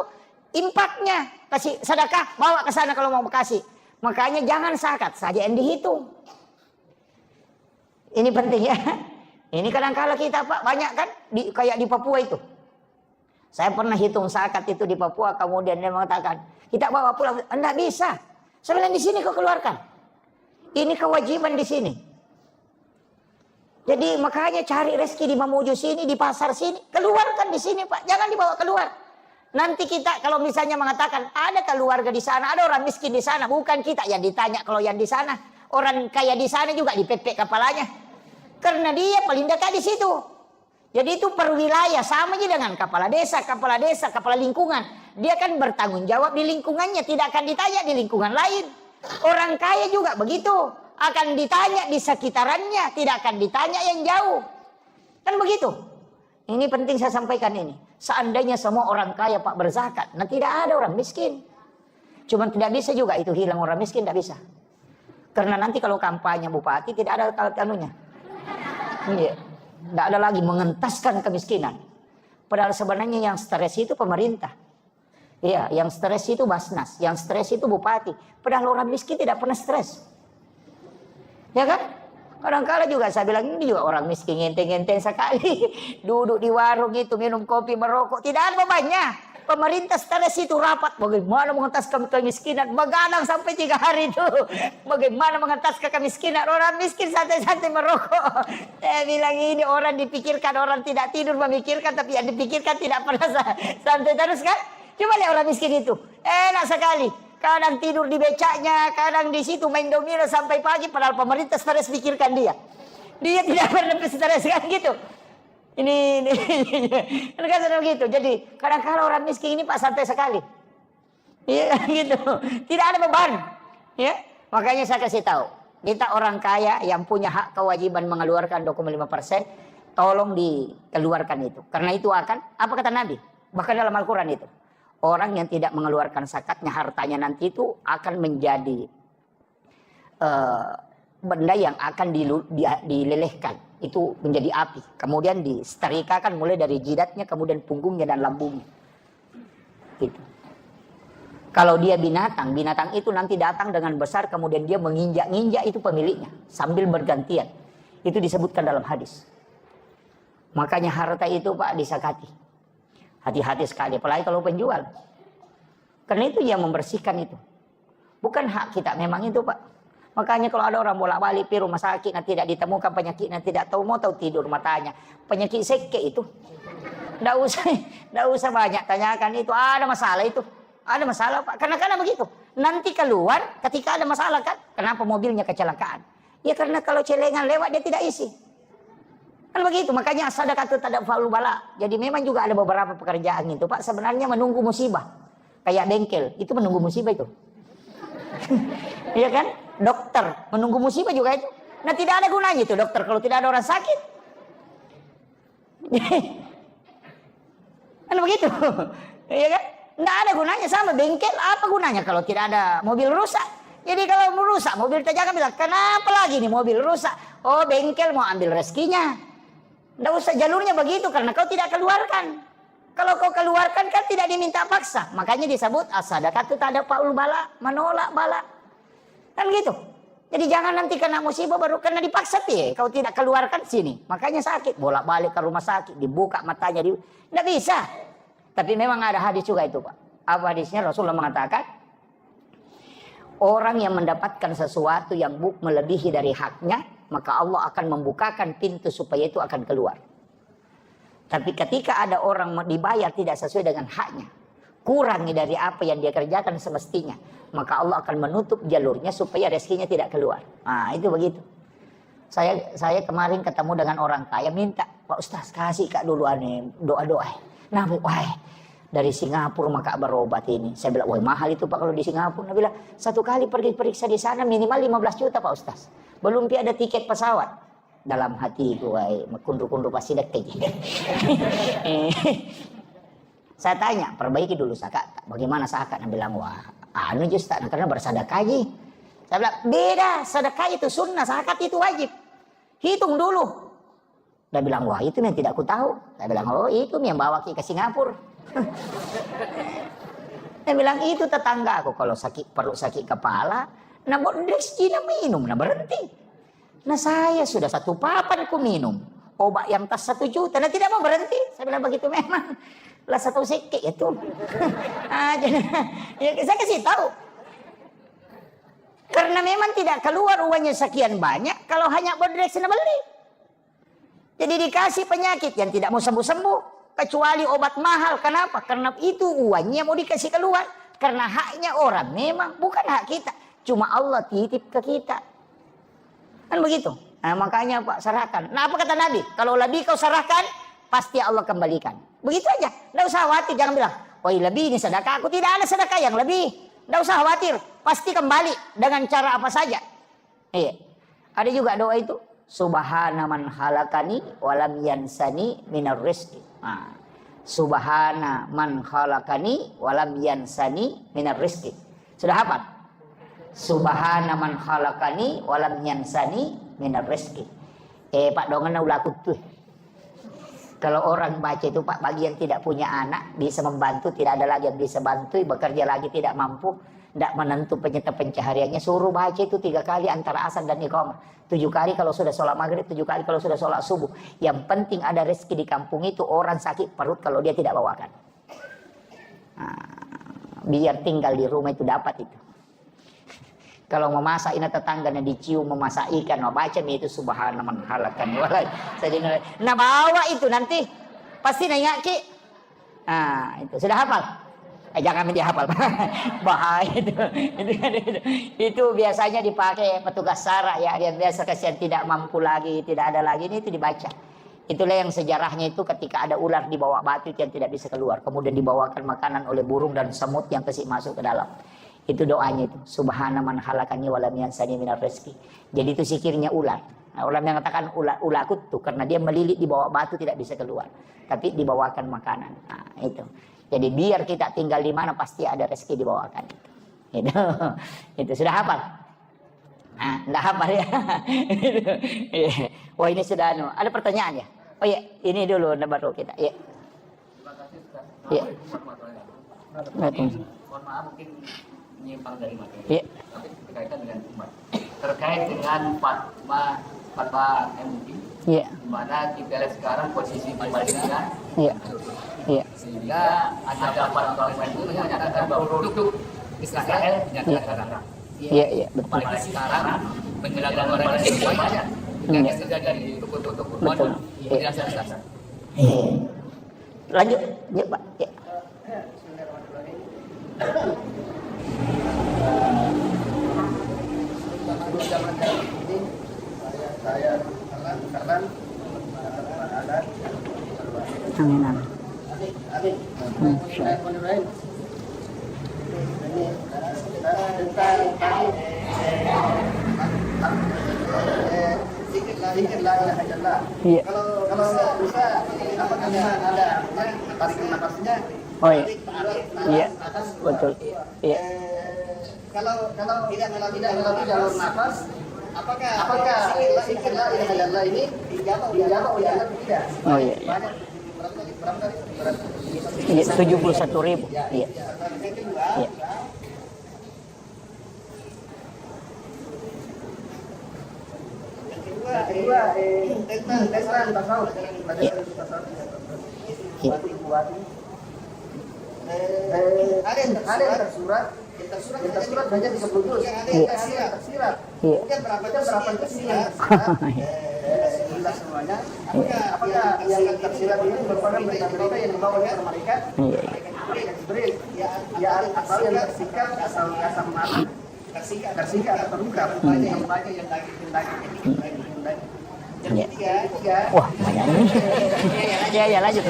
impaknya. Kasih sedekah, bawa ke sana kalau mau kasih. Makanya jangan zakat saja yang dihitung. Ini penting ya. Ini kadang-kala kita, Pak, banyak kan. Kayak di Papua itu. Saya pernah hitung zakat itu di Papua. Kemudian dia mengatakan, kita bawa pulang. Tidak bisa. Sebenarnya di sini kau keluarkan. Ini kewajiban di sini. Jadi makanya cari rezeki di Mamuju sini, di pasar sini. Keluarkan di sini, Pak. Jangan dibawa keluar. Nanti kita kalau misalnya mengatakan ada keluarga di sana, ada orang miskin di sana. Bukan kita yang ditanya kalau yang di sana. Orang kaya di sana juga dipepek kepalanya. Karena dia paling dekat di situ. Jadi itu per wilayah. Sama aja dengan kepala desa, kepala lingkungan. Dia kan bertanggung jawab di lingkungannya. Tidak akan ditanya di lingkungan lain. Orang kaya juga begitu. Akan ditanya di sekitarannya, tidak akan ditanya yang jauh. Kan begitu. Ini penting saya sampaikan ini. Seandainya semua orang kaya, Pak, berzakat, nah tidak ada orang miskin. Cuman tidak bisa juga itu hilang orang miskin, tidak bisa. Karena nanti kalau kampanye bupati tidak ada anunya. Tidak ada lagi mengentaskan kemiskinan. Padahal sebenarnya yang stres itu pemerintah. Iya, yang stres itu Basnas, yang stres itu bupati. Padahal orang miskin tidak pernah stres. Ya kan? Kadang-kala juga saya bilang ini juga orang miskin ngenteng-ngenteng sekali. Duduk di warung itu minum kopi merokok. Tidak ada bebannya. Pemerintah stres itu rapat. Bagaimana mengentaskan kemiskinan? Begadang sampai 3 hari itu. Bagaimana mengentaskan kemiskinan? Orang miskin santai-santai merokok. Saya bilang ini orang dipikirkan. Orang tidak tidur memikirkan. Tapi yang dipikirkan tidak pernah santai terus kan? Coba lihat orang miskin itu. Enak sekali. Kadang tidur di becaknya, kadang di situ main domino sampai pagi. Padahal pemerintah stres pikirkan dia. Dia tidak pernah stres kan gitu. Ini kan gitu. Jadi kadang-kadang orang miskin ini, Pak, santai sekali. Iya gitu. Tidak ada beban. Ya, makanya saya kasih tahu. Kita orang kaya yang punya hak kewajiban mengeluarkan 25%, tolong dikeluarkan itu. Karena itu akan apa kata Nabi? Bahkan dalam Al-Quran itu. Orang yang tidak mengeluarkan zakatnya, hartanya nanti itu akan menjadi benda yang akan dilelehkan. Itu menjadi api. Kemudian disetrikakan mulai dari jidatnya, kemudian punggungnya dan lambungnya. Gitu. Kalau dia binatang, binatang itu nanti datang dengan besar, kemudian dia menginjak-injak itu pemiliknya. Sambil bergantian. Itu disebutkan dalam hadis. Makanya harta itu, Pak, disakati. Hati-hati sekali, apalagi kalau penjual. Karena itu yang membersihkan itu. Bukan hak kita memang itu, Pak. Makanya kalau ada orang bolak-balik pi rumah sakit, nah tidak ditemukan penyakitnya, tidak tahu mau tahu tidur matanya. Penyakit seke itu. Nggak usah banyak tanyakan itu, ada masalah itu. Ada masalah Pak. Karena begitu. Nanti keluar ketika ada masalah kan. Kenapa mobilnya kecelakaan? Ya karena kalau celengan lewat dia tidak isi. Kan begitu. Makanya sedekah itu tidak faul bala. Jadi memang juga ada beberapa pekerjaan itu Pak. Sebenarnya menunggu musibah. Kayak bengkel. Itu menunggu musibah itu. Iya kan? Dokter menunggu musibah juga itu. Nah tidak ada gunanya itu dokter kalau tidak ada orang sakit. Kan begitu. Iya kan? Nggak ada gunanya. Sama bengkel apa gunanya kalau tidak ada mobil rusak. Jadi kalau rusak mobil terjaga bilang kenapa lagi nih mobil rusak. Oh bengkel mau ambil rezekinya. Nggak usah jalurnya begitu karena kau tidak keluarkan. Kalau kau keluarkan kan tidak diminta paksa. Makanya disebut as-sadaqah itu tak ada faul bala, menolak bala. Kan gitu. Jadi jangan nanti kena musibah baru kena dipaksa ya. Kau tidak keluarkan sini. Makanya sakit. Bolak-balik ke rumah sakit. Dibuka matanya. Nggak bisa. Tapi memang ada hadis juga itu Pak. Apa hadisnya? Rasulullah mengatakan. Orang yang mendapatkan sesuatu yang melebihi dari haknya. Maka Allah akan membukakan pintu supaya itu akan keluar. Tapi ketika ada orang dibayar tidak sesuai dengan haknya. Kurangi dari apa yang dia kerjakan semestinya. Maka Allah akan menutup jalurnya supaya rezekinya tidak keluar. Nah itu begitu. Saya kemarin ketemu dengan orang kaya minta. Pak Ustaz kasih Kak dulu aneh doa-doa. Nah wah dari Singapura maka berobat ini. Saya bilang wah mahal itu Pak kalau di Singapura. Dia bilang satu kali pergi periksa di sana minimal 15 juta Pak Ustaz. Belum ada tiket pesawat. Dalam hatiku wah kundu-kundu pasti dekat. Saya tanya, perbaiki dulu zakat. Bagaimana zakat? Dia bilang, wah, anu Ustaz, karena bersedekah. Saya bilang, beda, sedekah itu sunnah, zakat itu wajib. Hitung dulu. Dia bilang, wah itu yang tidak aku tahu. Saya bilang, oh itu yang bawa ke Singapura. Dia bilang, itu tetangga aku. Kalau perut sakit kepala, nah bodrex Cina minum, nah berhenti. Nah saya sudah 1 papan ku minum. Obat yang tas 1 juta, nah tidak mau berhenti. Saya bilang, begitu memang. Lah 1 sikit itu. Ya, saya kasih tahu. Karena memang tidak keluar uangnya sekian banyak kalau hanya bodrex beli. Jadi dikasih penyakit yang tidak mau sembuh-sembuh kecuali obat mahal. Kenapa? Karena itu uangnya mau dikasih keluar. Karena haknya orang memang bukan hak kita. Cuma Allah titip ke kita. Kan begitu. Nah, makanya Pak serahkan. Nah apa kata Nabi? Kalau lebih kau serahkan pasti Allah kembalikan. Begitu aja. Tidak usah khawatir. Jangan bilang, oh lebih ini sedekah. Aku tidak ada sedekah yang lebih. Tidak usah khawatir. Pasti kembali dengan cara apa saja. Iya. Ada juga doa itu. Subhana man halakani walam yansani minar rizki. Nah, Subhana man halakani walam yansani minar rizki. Sudah hafal? Subhana man halakani walam yansani minar rizki. Pak dongan ulah tuh. Kalau orang baca itu Pak, bagi yang tidak punya anak, bisa membantu, tidak ada lagi yang bisa bantu, bekerja lagi tidak mampu, tidak menentu pencahariannya, suruh baca itu 3 kali antara azan dan iqamah. 7 kali kalau sudah sholat maghrib, 7 kali kalau sudah sholat subuh. Yang penting ada rezeki di kampung itu, orang sakit perut kalau dia tidak bawakan. Nah, biar tinggal di rumah itu dapat itu. Kalau memasak ini tetangganya dicium memasak ikan, mau baca itu subhanallah man halakan walai. Nah bawa itu nanti pasti nanya ki. Nah itu sudah hafal. Jangan dia hafal. Bahaya itu. Itu biasanya dipakai petugas SARA ya. Dia biasa kasihan tidak mampu lagi, tidak ada lagi ini itu dibaca. Itulah yang sejarahnya itu ketika ada ular di bawah batu yang tidak bisa keluar. Kemudian dibawakan makanan oleh burung dan semut yang kasih masuk ke dalam. Itu doanya itu. Subhana man halakani walam yansani minar rezeki. Jadi itu zikirnya ular. Nah, orang yang mengatakan ular kutu karena dia melilit di bawah batu tidak bisa keluar. Tapi dibawakan makanan. Nah, itu. Jadi biar kita tinggal di mana pasti ada rezeki dibawakan. Itu sudah hafal. Nah, enggak hafal ya. Wah ini sudah ada pertanyaan ya. Oh iya, ini dulu baru kita. Iya. Terima kasih Ustaz. Iya. Mohon maaf mungkin menyimpang dari materi. Iya. Tapi berkaitan dengan umat. Terkait dengan fatwa MUI. Iya. Di mana kita lihat sekarang posisi di Palestina. Iya. Iya. Sehingga ada fatwa MUI itu menyatakan bahwa produk Israel dinyatakan haram. Iya, iya, betul. Apalagi sekarang menjelang orang Indonesia banyak yang terjadi di toko-toko. Betul. Penjelasan Ustaz. Lanjut, ya Pak. Ya. Zaman ini saya karena ada Amin, amin. adik saya menurut ini tentang sedikit la ilaha illallah. Iya. Kalau bisa apakah ada tarik nafasnya? Oh iya. Iya. Betul. Iya. Kalau tidak melalui jalur nafas, apakah zikir la ilaha illallah ini dijawab oleh Allah tidak? Oh iya. Banyak berapa Iya, 71.000. Iya. Iya. kedua tentang tasawuf. Iya. Iya. Ada yang tersurat hanya 30 juz. Iya. Tersirat. Iya. Kemudian berapa juz yang tersirat? Jelas semuanya. Apakah yang tersirat ini merupakan berita-berita yang dibawa oleh malaikat? Iya. Jibril, ya atau yang tersikat asal mana? Tersikat atau terluka? Yang baca yang daging. Iya. Ketiga, Wah, banyak ini. Ya, lanjut.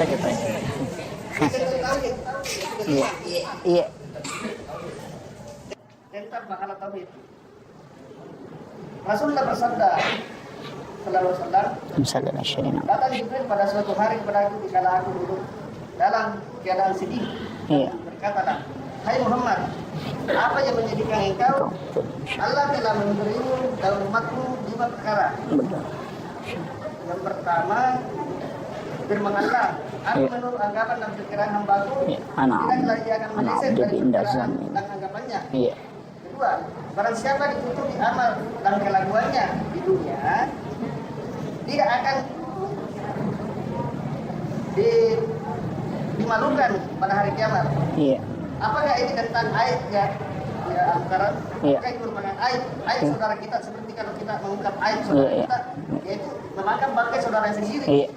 Iya. Iya. tentang masalah tauhid. Rasulullah bersabda sallallahu alaihi wasallam, Misalnya datang Jibril pada suatu hari kepadaku dikala aku duduk dalam keadaan sedih. Iya. Berkatalah, hai Muhammad, apa yang menjadikan engkau? Allah telah memberimu dan umatmu 5 perkara. Betul. Yang pertama, firman Allah, aku Iya. menurut anggapan dan pikiran hambaku, Iya. Anak tidaklah ia akan meleset abdi dari indah pikiran zani. dan anggapannya. Iya. Kedua, barang siapa ditutupi amal dan kelakuannya di dunia, tidak akan dimalukan pada hari kiamat. Iya. Apakah ini tentang aib ya Al-Quran? Iya. Apakah itu merupakan aib saudara kita, seperti kalau kita mengungkap aib Iya, saudara iya. kita, yaitu memakan bangkai saudara sendiri. Iya.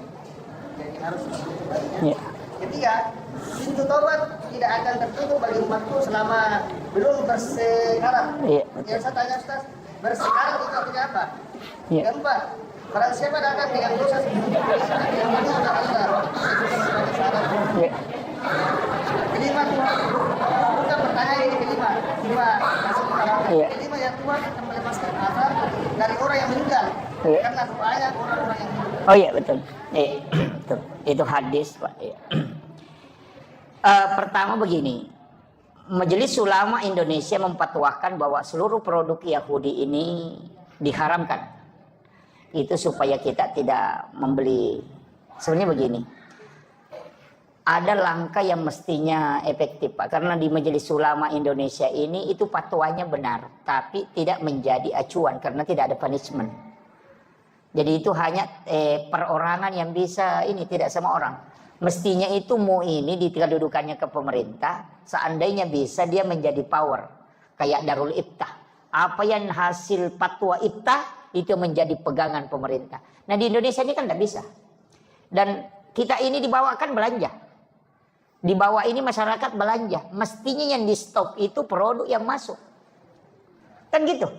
Jadi harus seperti itu baiknya. Iya. Ketiga, pintu taubat tidak akan tertutup bagi umatku selama belum bersekarat. Iya. Yang saya tanya Ustaz, bersekarat itu artinya apa? Iya. Keempat, barang siapa datang dengan dosa sebelumnya, yang mana ada Allah, itu sebagai syarat. Iya. Kelima, bukan pertanyaan ini kelima masuk ke dalam. Iya. Kelima yang Tuhan akan melepaskan azab dari orang yang meninggal. Iya. Karena doanya orang-orang yang meninggal. Oh iya betul. Iya. Betul. Itu hadis, Pak. Iya. Pertama begini, Majelis Ulama Indonesia memfatwakan bahwa seluruh produk Yahudi ini diharamkan. Itu supaya kita tidak membeli. Sebenarnya begini, ada langkah yang mestinya efektif, Pak. Karena di Majelis Ulama Indonesia ini itu fatwanya benar, tapi tidak menjadi acuan karena tidak ada punishment. Jadi itu hanya perorangan yang bisa ini, tidak semua orang. Mestinya itu MUI ini dikedudukannya ke pemerintah, seandainya bisa dia menjadi power kayak Darul Iftah. Apa yang hasil fatwa Iftah itu menjadi pegangan pemerintah. Nah di Indonesia ini kan tidak bisa. Dan kita ini dibawakan belanja. Di bawah ini masyarakat belanja. Mestinya yang di stop itu produk yang masuk. Kan gitu.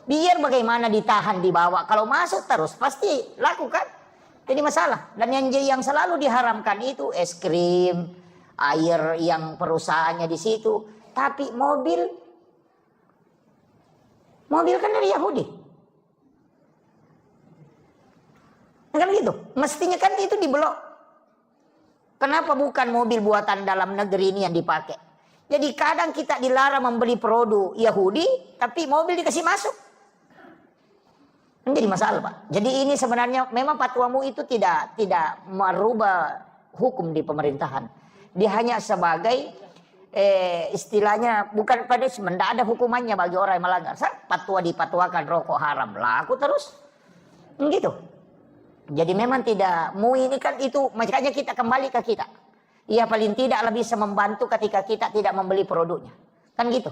Biar bagaimana ditahan di bawah. Kalau masuk terus pasti lakukan. Jadi masalah. Dan yang selalu diharamkan itu es krim, air yang perusahaannya di situ. Tapi mobil kan dari Yahudi. Kan gitu. Mestinya kan itu diblok. Kenapa bukan mobil buatan dalam negeri ini yang dipakai? Jadi kadang kita dilarang membeli produk Yahudi, tapi mobil dikasih masuk. Menjadi masalah, Pak. Jadi ini sebenarnya memang fatwamu itu tidak merubah hukum di pemerintahan. Dia hanya sebagai istilahnya bukan punishment, tidak ada hukumannya bagi orang yang melanggar. Fatwa dipatwakan rokok haram, laku terus. Gitu. Jadi memang tidak, MUI ini kan itu, makanya kita kembali ke kita. Ia paling tidak lebih bisa membantu ketika kita tidak membeli produknya. Kan gitu.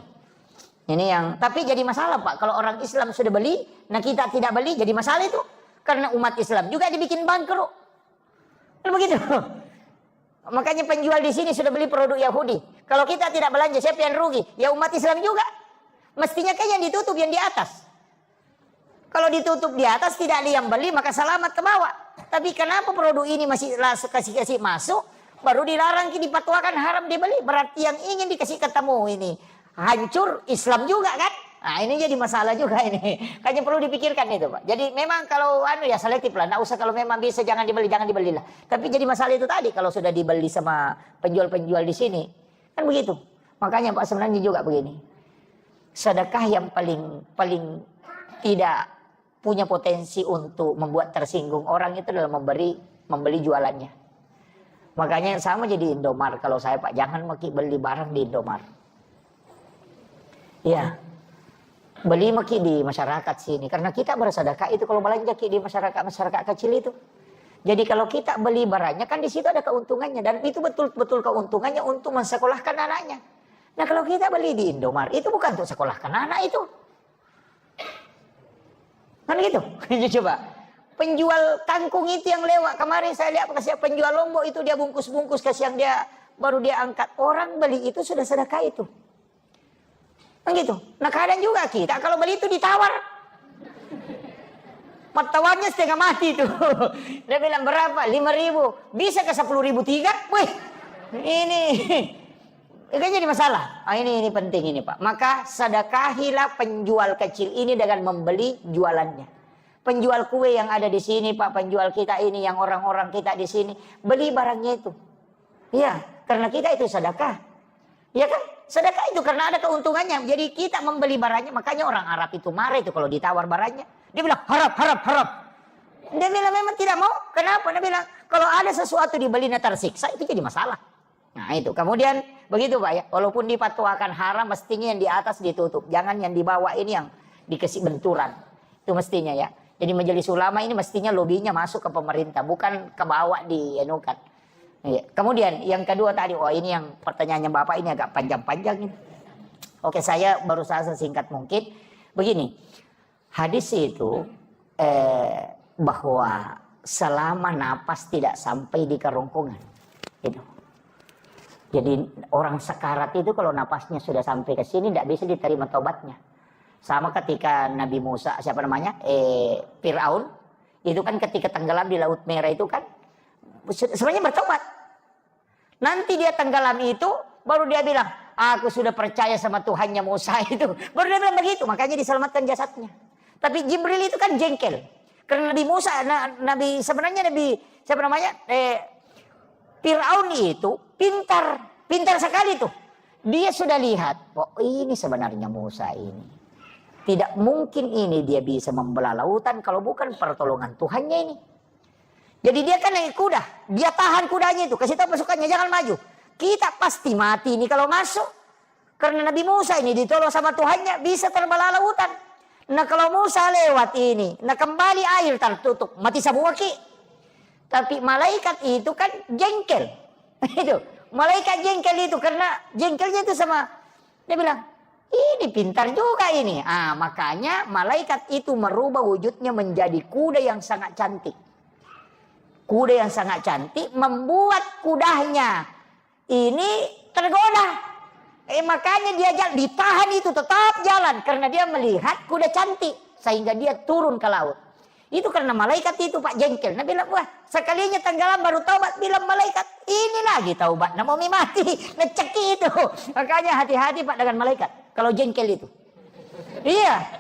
Ini yang, tapi jadi masalah Pak, kalau orang Islam sudah beli, nah kita tidak beli, jadi masalah itu. Karena umat Islam juga dibikin bangkrut. Kan begitu. Makanya penjual di sini sudah beli produk Yahudi. Kalau kita tidak belanja, siapa yang rugi? Ya umat Islam juga. Mestinya kan yang ditutup yang di atas. Kalau ditutup di atas tidak ada yang beli, maka selamat ke bawah. Tapi kenapa produk ini masih kasih masuk, baru dilarang, dipatwakan haram dibeli? Berarti yang ingin dikasih ketemu ini hancur Islam juga kan? Nah ini jadi masalah juga ini. Kayaknya perlu dipikirkan itu Pak. Jadi memang kalau ya selektif lah. Nggak usah kalau memang bisa jangan dibeli lah. Tapi jadi masalah itu tadi kalau sudah dibeli sama penjual-penjual di sini. Kan begitu. Makanya Pak sebenarnya juga begini. Sedekah yang paling tidak punya potensi untuk membuat tersinggung orang itu adalah membeli jualannya. Makanya sama jadi Indomart. Kalau saya Pak jangan beli barang di Indomart. Ya. Beli maki di masyarakat sini karena kita bersedekah itu kalau belanja di masyarakat kecil itu. Jadi kalau kita beli barangnya kan di situ ada keuntungannya dan itu betul-betul keuntungannya untuk mensekolahkan anaknya. Nah kalau kita beli di Indomart itu bukan untuk sekolahkan anak itu. Kan gitu. Coba penjual kangkung itu yang lewat kemarin saya lihat kasih penjual lombok itu dia bungkus-bungkus kasih yang dia baru dia angkat orang beli itu sudah sedekah itu. Kan gitu. Nah kadang juga kita kalau beli itu ditawar. Tawarnya setengah mati tuh. Dia bilang berapa? 5.000. Bisa ke 10.000 tiga? Wih. Ini jadi masalah. Ini penting ini Pak. Maka sedekahilah penjual kecil ini dengan membeli jualannya. Penjual kue yang ada di sini Pak, penjual kita ini yang orang-orang kita di sini beli barangnya itu. Iya, karena kita itu sedekah. Ya kan? Sedekah itu karena ada keuntungannya. Jadi kita membeli barangnya. Makanya orang Arab itu marah itu kalau ditawar barangnya. Dia bilang haram. Dia bilang memang tidak mau. Kenapa? Dia bilang kalau ada sesuatu dibeli tersiksa itu jadi masalah. Nah itu. Kemudian begitu Pak ya. Walaupun dipatwakan haram mestinya yang di atas ditutup. Jangan yang di bawah ini yang dikasih benturan. Itu mestinya ya. Jadi majelis ulama ini mestinya lobinya masuk ke pemerintah. Bukan ke bawah dienukan. Ya. Kemudian yang kedua tadi, ini yang pertanyaannya Bapak ini agak panjang-panjang ini. Oke, saya berusaha sesingkat mungkin. Begini, hadis itu bahwa selama napas tidak sampai di kerongkongan. Gitu. Jadi orang sekarat itu kalau napasnya sudah sampai ke sini tidak bisa diterima tobatnya. Sama ketika Nabi Musa, Fir'aun, itu kan ketika tenggelam di Laut Merah itu kan sebenarnya bertobat. Nanti dia tenggelam itu baru dia bilang, aku sudah percaya sama Tuhannya Musa itu. Baru dia bilang begitu, makanya diselamatkan jasadnya. Tapi Jibril itu kan jengkel. Karena Nabi Musa, Fir'aun itu pintar sekali tuh. Dia sudah lihat, ini sebenarnya Musa ini. Tidak mungkin ini dia bisa membelah lautan kalau bukan pertolongan Tuhannya ini. Jadi dia kan naik kuda, dia tahan kudanya itu, kasih tahu pasukannya jangan maju. Kita pasti mati ini kalau masuk. Karena Nabi Musa ini ditolong sama Tuhannya bisa terbelah lautan. Nah kalau Musa lewat ini, nah kembali air tertutup, mati semua ki. Tapi malaikat itu kan jengkel. Itu malaikat jengkel itu karena jengkelnya itu sama dia bilang, ini pintar juga ini. Makanya malaikat itu merubah wujudnya menjadi kuda yang sangat cantik. Kuda yang sangat cantik membuat kudanya ini tergoda. Makanya dia ditahan itu tetap jalan karena dia melihat kuda cantik sehingga dia turun ke laut. Itu karena malaikat itu Pak jengkel. Nah bilang wah sekalinya tenggelam baru taubat. Bilang malaikat ini lagi taubat. Nah mau mati ngeceki itu. Makanya hati-hati Pak dengan malaikat kalau jengkel itu. Iya.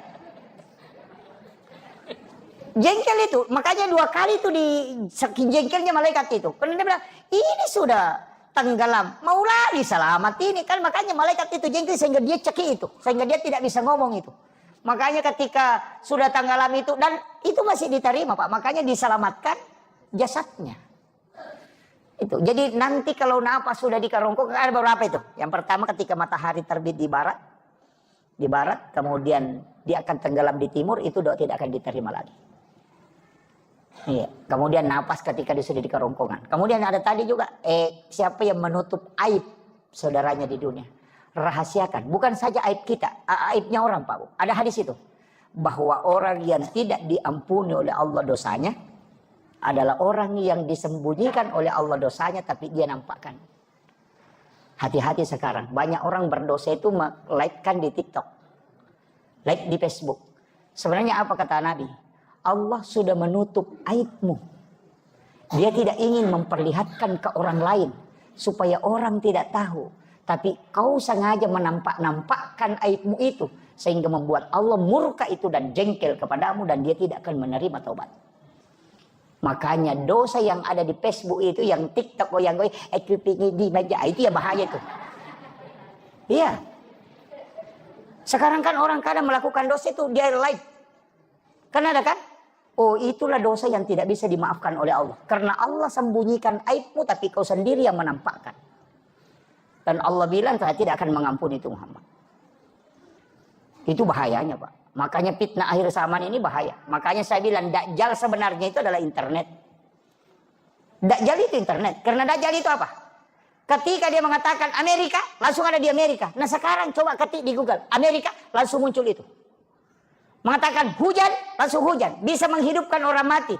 Jengkel itu, makanya 2 kali itu di saking jengkelnya malaikat itu. Karena dia bilang, ini sudah tenggelam, mau lagi selamat ini kan. Makanya malaikat itu jengkel sehingga dia ceki itu, sehingga dia tidak bisa ngomong itu. Makanya ketika sudah tenggelam itu dan itu masih diterima Pak, makanya diselamatkan jasadnya. Itu. Jadi nanti kalau napas sudah di kerongkong ada beberapa itu. Yang pertama ketika matahari terbit di barat, kemudian dia akan tenggelam di timur, itu doa tidak akan diterima lagi. Iya. Kemudian napas ketika dia sudah di kerongkongan. Kemudian ada tadi juga siapa yang menutup aib saudaranya di dunia, rahasiakan. Bukan saja aib kita, aibnya orang Pak Bu. Ada hadis itu bahwa orang yang tidak diampuni oleh Allah dosanya adalah orang yang disembunyikan oleh Allah dosanya tapi dia nampakkan. Hati-hati sekarang. Banyak orang berdosa itu like-kan di TikTok. Like di Facebook. Sebenarnya apa kata Nabi? Allah sudah menutup aibmu. Dia tidak ingin memperlihatkan ke orang lain. Supaya orang tidak tahu. Tapi kau sengaja menampakkan aibmu itu. Sehingga membuat Allah murka itu dan jengkel kepadamu. Dan dia tidak akan menerima taubat. Makanya dosa yang ada di Facebook itu, yang TikTok, yang di meja, itu ya bahaya tuh. Iya. Sekarang kan orang kadang melakukan dosa itu dia live. Kan ada kan? Oh, itulah dosa yang tidak bisa dimaafkan oleh Allah. Karena Allah sembunyikan aibmu tapi kau sendiri yang menampakkan. Dan Allah bilang saya tidak akan mengampuni itu Muhammad. Itu bahayanya, Pak. Makanya fitnah akhir zaman ini bahaya. Makanya saya bilang Dajjal sebenarnya itu adalah internet. Dajjal itu internet. Karena Dajjal itu apa? Ketika dia mengatakan Amerika, langsung ada di Amerika. Nah sekarang coba ketik di Google. Amerika, langsung muncul itu. Mengatakan hujan, langsung hujan. Bisa menghidupkan orang mati.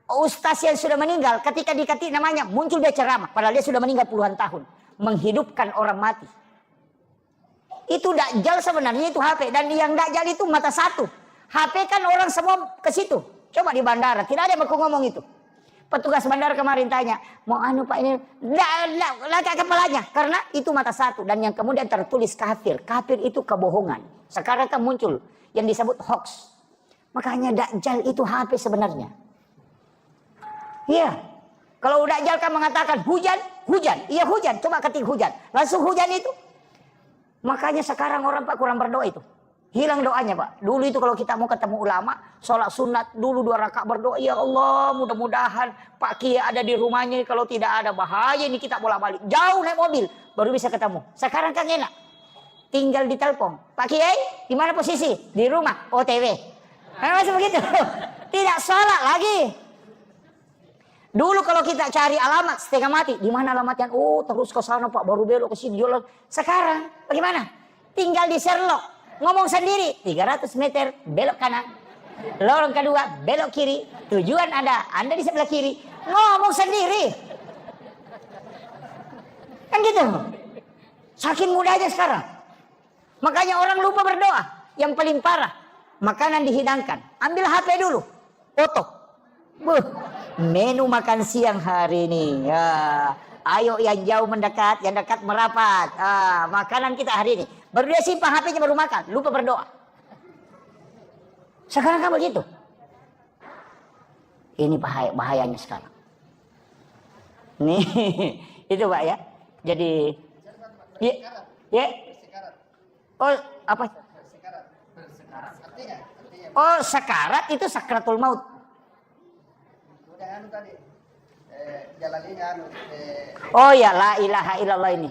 Ustaz yang sudah meninggal, ketika diketik namanya, muncul dia ceramah. Padahal dia sudah meninggal puluhan tahun. Menghidupkan orang mati. Itu Dajjal sebenarnya itu HP. Dan yang Dajjal itu mata satu. HP kan orang semua ke situ. Coba di bandara. Tidak ada yang ngomong itu. Petugas bandara kemarin tanya. Mau anu Pak ini. Laka kepalanya. Karena itu mata satu. Dan yang kemudian tertulis kafir. Kafir itu kebohongan. Sekarang kan muncul. Yang disebut hoax. Makanya Dajjal itu HP sebenarnya. Iya. Kalau Dajjal kan mengatakan hujan. Hujan. Iya hujan. Coba ketik hujan. Langsung hujan itu. Makanya sekarang orang Pak kurang berdoa itu. Hilang doanya Pak. Dulu itu kalau kita mau ketemu ulama. Sholat sunat dulu 2 rakaat berdoa. Ya Allah mudah-mudahan Pak Kiai ada di rumahnya. Kalau tidak ada bahaya ini kita bolak-balik. Jauh naik mobil baru bisa ketemu. Sekarang kan enak. Tinggal di telepon. Pak Kiai di mana posisi? Di rumah. OTW. Masih begitu. Tidak sholat lagi. Dulu kalau kita cari alamat setengah mati, di mana alamatnya? Oh, terus ke sana Pak, baru belok ke sini jalan. Sekarang bagaimana? Tinggal di Sherlock, ngomong sendiri. 300 meter belok kanan. Lorong kedua belok kiri. Tujuan Anda di sebelah kiri. Ngomong sendiri. Kan gitu. Saking mudahnya sekarang. Makanya orang lupa berdoa. Yang paling parah, makanan dihidangkan. Ambil HP dulu, foto. Menu makan siang hari ini. Ya. Ayo yang jauh mendekat, yang dekat merapat. Makanan kita hari ini. Baru dia simpan HP-nya baru makan. Lupa berdoa. Sekarang kan begitu. Ini bahayanya sekarang. Nih, itu Pak ya. Jadi, ya. Oh, apa? Oh, sekarat itu sakratul maut. Oh ya, la ilaha illallah ini.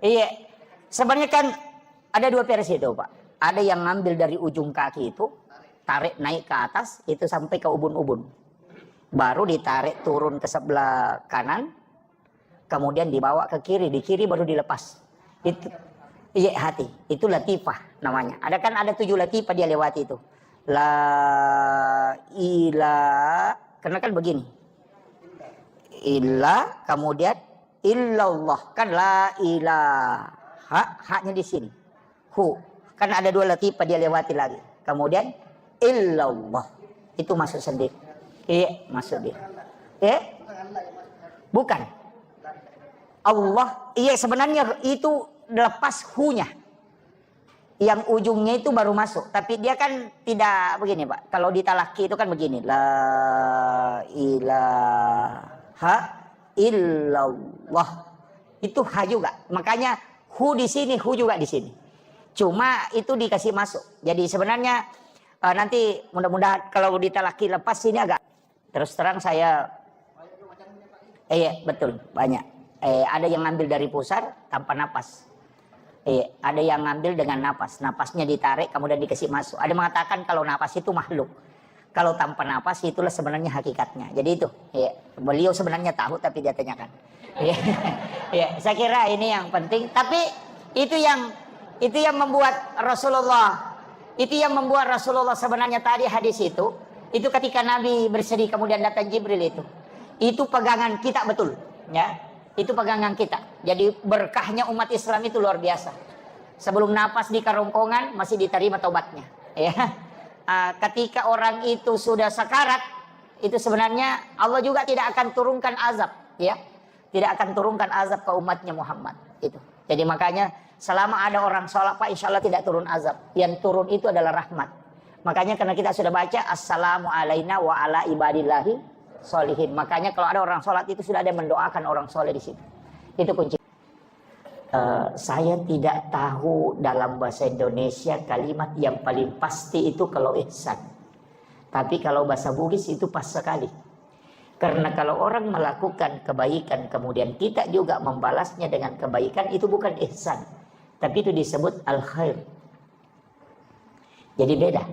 Iya. Sebenarnya kan ada 2 versi itu Pak. Ada yang ngambil dari ujung kaki itu, tarik naik ke atas, itu sampai ke ubun-ubun. Baru ditarik turun ke sebelah kanan, kemudian dibawa ke kiri, di kiri baru dilepas. Itu, iya hati. Itu latifah namanya. Ada kan ada 7 latifah dia lewati itu. La ilaha, karena kan begini. Illa, kemudian illallah, kan la ilaha, haknya di sini. Hu, kan ada 2 latifah dia lewati lagi. Kemudian illallah, itu masuk sendiri. Iya, masuk dia. Bukan. Allah, iya sebenarnya itu lepas hu-nya. Yang ujungnya itu baru masuk. Tapi dia kan tidak begini Pak. Kalau di talaki itu kan begini. La ilaha illallah. Itu ha juga. Makanya hu di sini, hu juga di sini. Cuma itu dikasih masuk. Jadi sebenarnya nanti mudah-mudahan kalau di talaki lepas sini agak. Terus terang saya. Iya betul banyak. Ada yang ngambil dari pusar tanpa napas. Ada yang ngambil dengan napas. Napasnya ditarik kemudian dikasih masuk. Ada mengatakan kalau napas itu makhluk. Kalau tanpa napas itulah sebenarnya hakikatnya. Jadi itu. Beliau sebenarnya tahu tapi dia tanyakan. Saya kira ini yang penting. Tapi itu yang membuat Rasulullah. Itu yang membuat Rasulullah sebenarnya tadi hadis itu. Itu ketika Nabi bersedih kemudian datang Jibril itu pegangan kita betul, ya. Itu pegangan kita. Jadi berkahnya umat Islam itu luar biasa. Sebelum napas di kerongkongan masih diterima taubatnya, ya. Ketika orang itu sudah sakarat, itu sebenarnya Allah juga tidak akan turunkan azab, ya. Tidak akan turunkan azab ke umatnya Muhammad itu. Jadi makanya selama ada orang sholat, Pak, insya Allah tidak turun azab. Yang turun itu adalah rahmat. Makanya karena kita sudah baca assalamu alaina wa ala ibadillahi sholihin. Makanya kalau ada orang sholat itu sudah ada yang mendoakan orang soleh di situ. Itu kunci. Saya tidak tahu dalam bahasa Indonesia kalimat yang paling pasti itu kalau ihsan. Tapi kalau bahasa Bugis itu pas sekali. Karena kalau orang melakukan kebaikan kemudian kita juga membalasnya dengan kebaikan, itu bukan ihsan, tapi itu disebut al-khair. Jadi beda.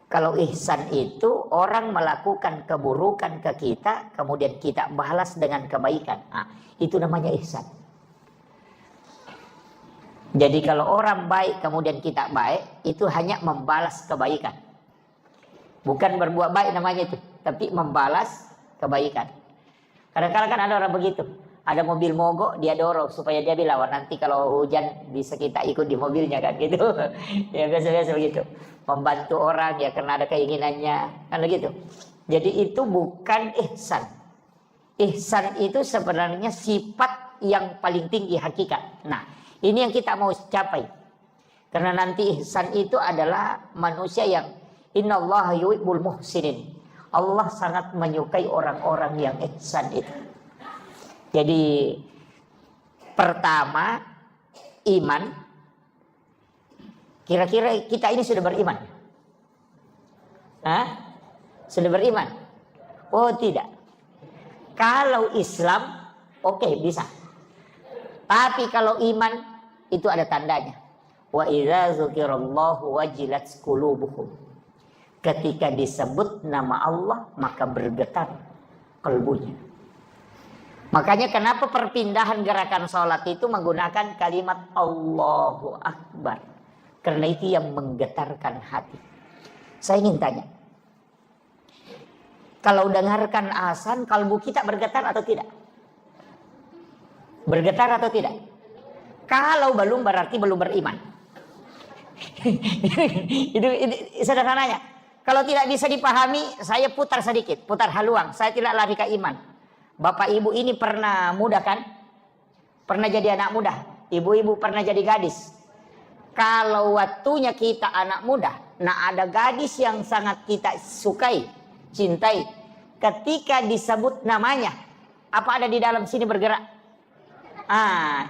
Kalau ihsan itu orang melakukan keburukan ke kita kemudian kita balas dengan kebaikan. Itu namanya ihsan. Jadi kalau orang baik kemudian kita baik, itu hanya membalas kebaikan. Bukan berbuat baik namanya itu, tapi membalas kebaikan. Kadang-kadang kan ada orang begitu. Ada mobil mogok, dia dorong supaya dia bilang, nanti kalau hujan bisa kita ikut di mobilnya kan gitu. Ya biasa-biasa begitu. Membantu orang ya karena ada keinginannya, kan begitu. Jadi itu bukan ihsan. Ihsan itu sebenarnya sifat yang paling tinggi hakikat. Nah, ini yang kita mau capai. Karena nanti ihsan itu adalah manusia yang innallaha yuhibbul muhsinin. Allah sangat menyukai orang-orang yang ihsan itu. Jadi pertama iman. Kira-kira kita ini sudah beriman? Sudah beriman? Oh tidak. Kalau Islam oke, bisa. Tapi kalau iman itu ada tandanya. Wa idza dzukirallahu wajilat qulubuhum. Ketika disebut nama Allah maka bergetar kalbunya. Makanya kenapa perpindahan gerakan sholat itu menggunakan kalimat Allahu Akbar. Karena itu yang menggetarkan hati. Saya ingin tanya. Kalau dengarkan azan, kalbu kita bergetar atau tidak? Bergetar atau tidak? Kalau belum berarti belum beriman. itu sederhananya. Kalau tidak bisa dipahami, saya putar sedikit, putar haluan. Saya tidak lari ke iman. Bapak ibu ini pernah muda kan? Pernah jadi anak muda. Ibu-ibu pernah jadi gadis. Kalau waktunya kita anak muda, nah ada gadis yang sangat kita sukai, cintai. Ketika disebut namanya, apa ada di dalam sini bergerak?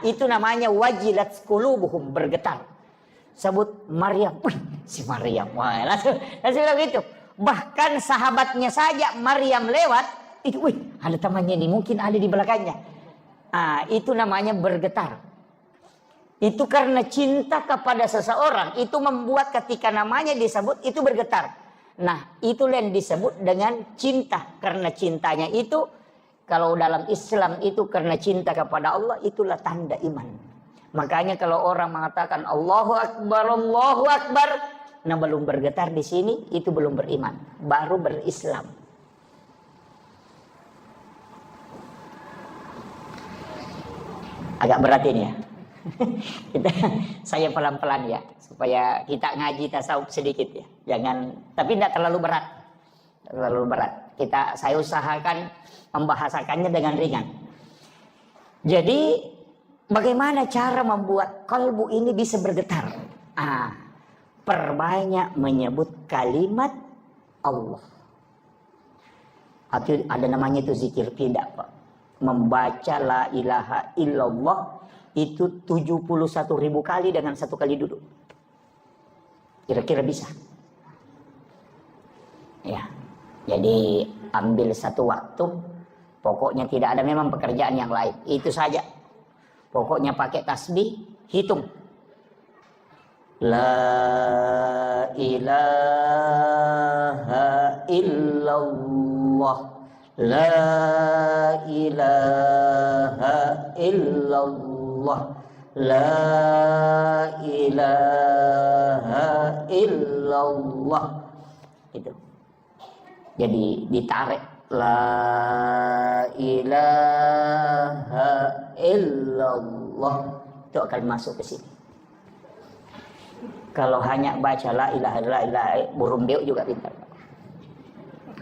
Itu namanya wajilat qulubuhum, bergetar. Sebut Maryam, si Maryam, wah, langsung bilang gitu. Bahkan sahabatnya saja Maryam lewat, itu, ada temannya ini, mungkin ada di belakangnya. Itu namanya bergetar. Itu karena cinta kepada seseorang, itu membuat ketika namanya disebut itu bergetar. Nah, itulah yang disebut dengan cinta. Karena cintanya itu, kalau dalam Islam itu karena cinta kepada Allah, itulah tanda iman. Makanya kalau orang mengatakan Allahu Akbar, nah belum bergetar di sini, itu belum beriman, baru berislam. Agak berat ini ya. Saya pelan-pelan ya, supaya kita ngaji tasawuf sedikit ya. Jangan, tapi tidak terlalu berat. Terlalu berat. Saya usahakan membahasakannya dengan ringan. Jadi bagaimana cara membuat kalbu ini bisa bergetar? Perbanyak menyebut kalimat Allah. Atau ada namanya itu zikir tidak, Pak. Membaca la ilaha illallah itu 71.000 kali dengan 1 kali duduk. Kira-kira bisa? Ya. Jadi ambil satu waktu, pokoknya tidak ada memang pekerjaan yang lain. Itu saja. Pokoknya pakai tasbih, hitung. La ilaha illallah. La ilaha illallah. La ilaha illallah. Itu. Jadi ditarik la ilaha illallah, itu akan masuk ke sini. Kalau hanya baca la ilaha illallah, burung beo juga pintar.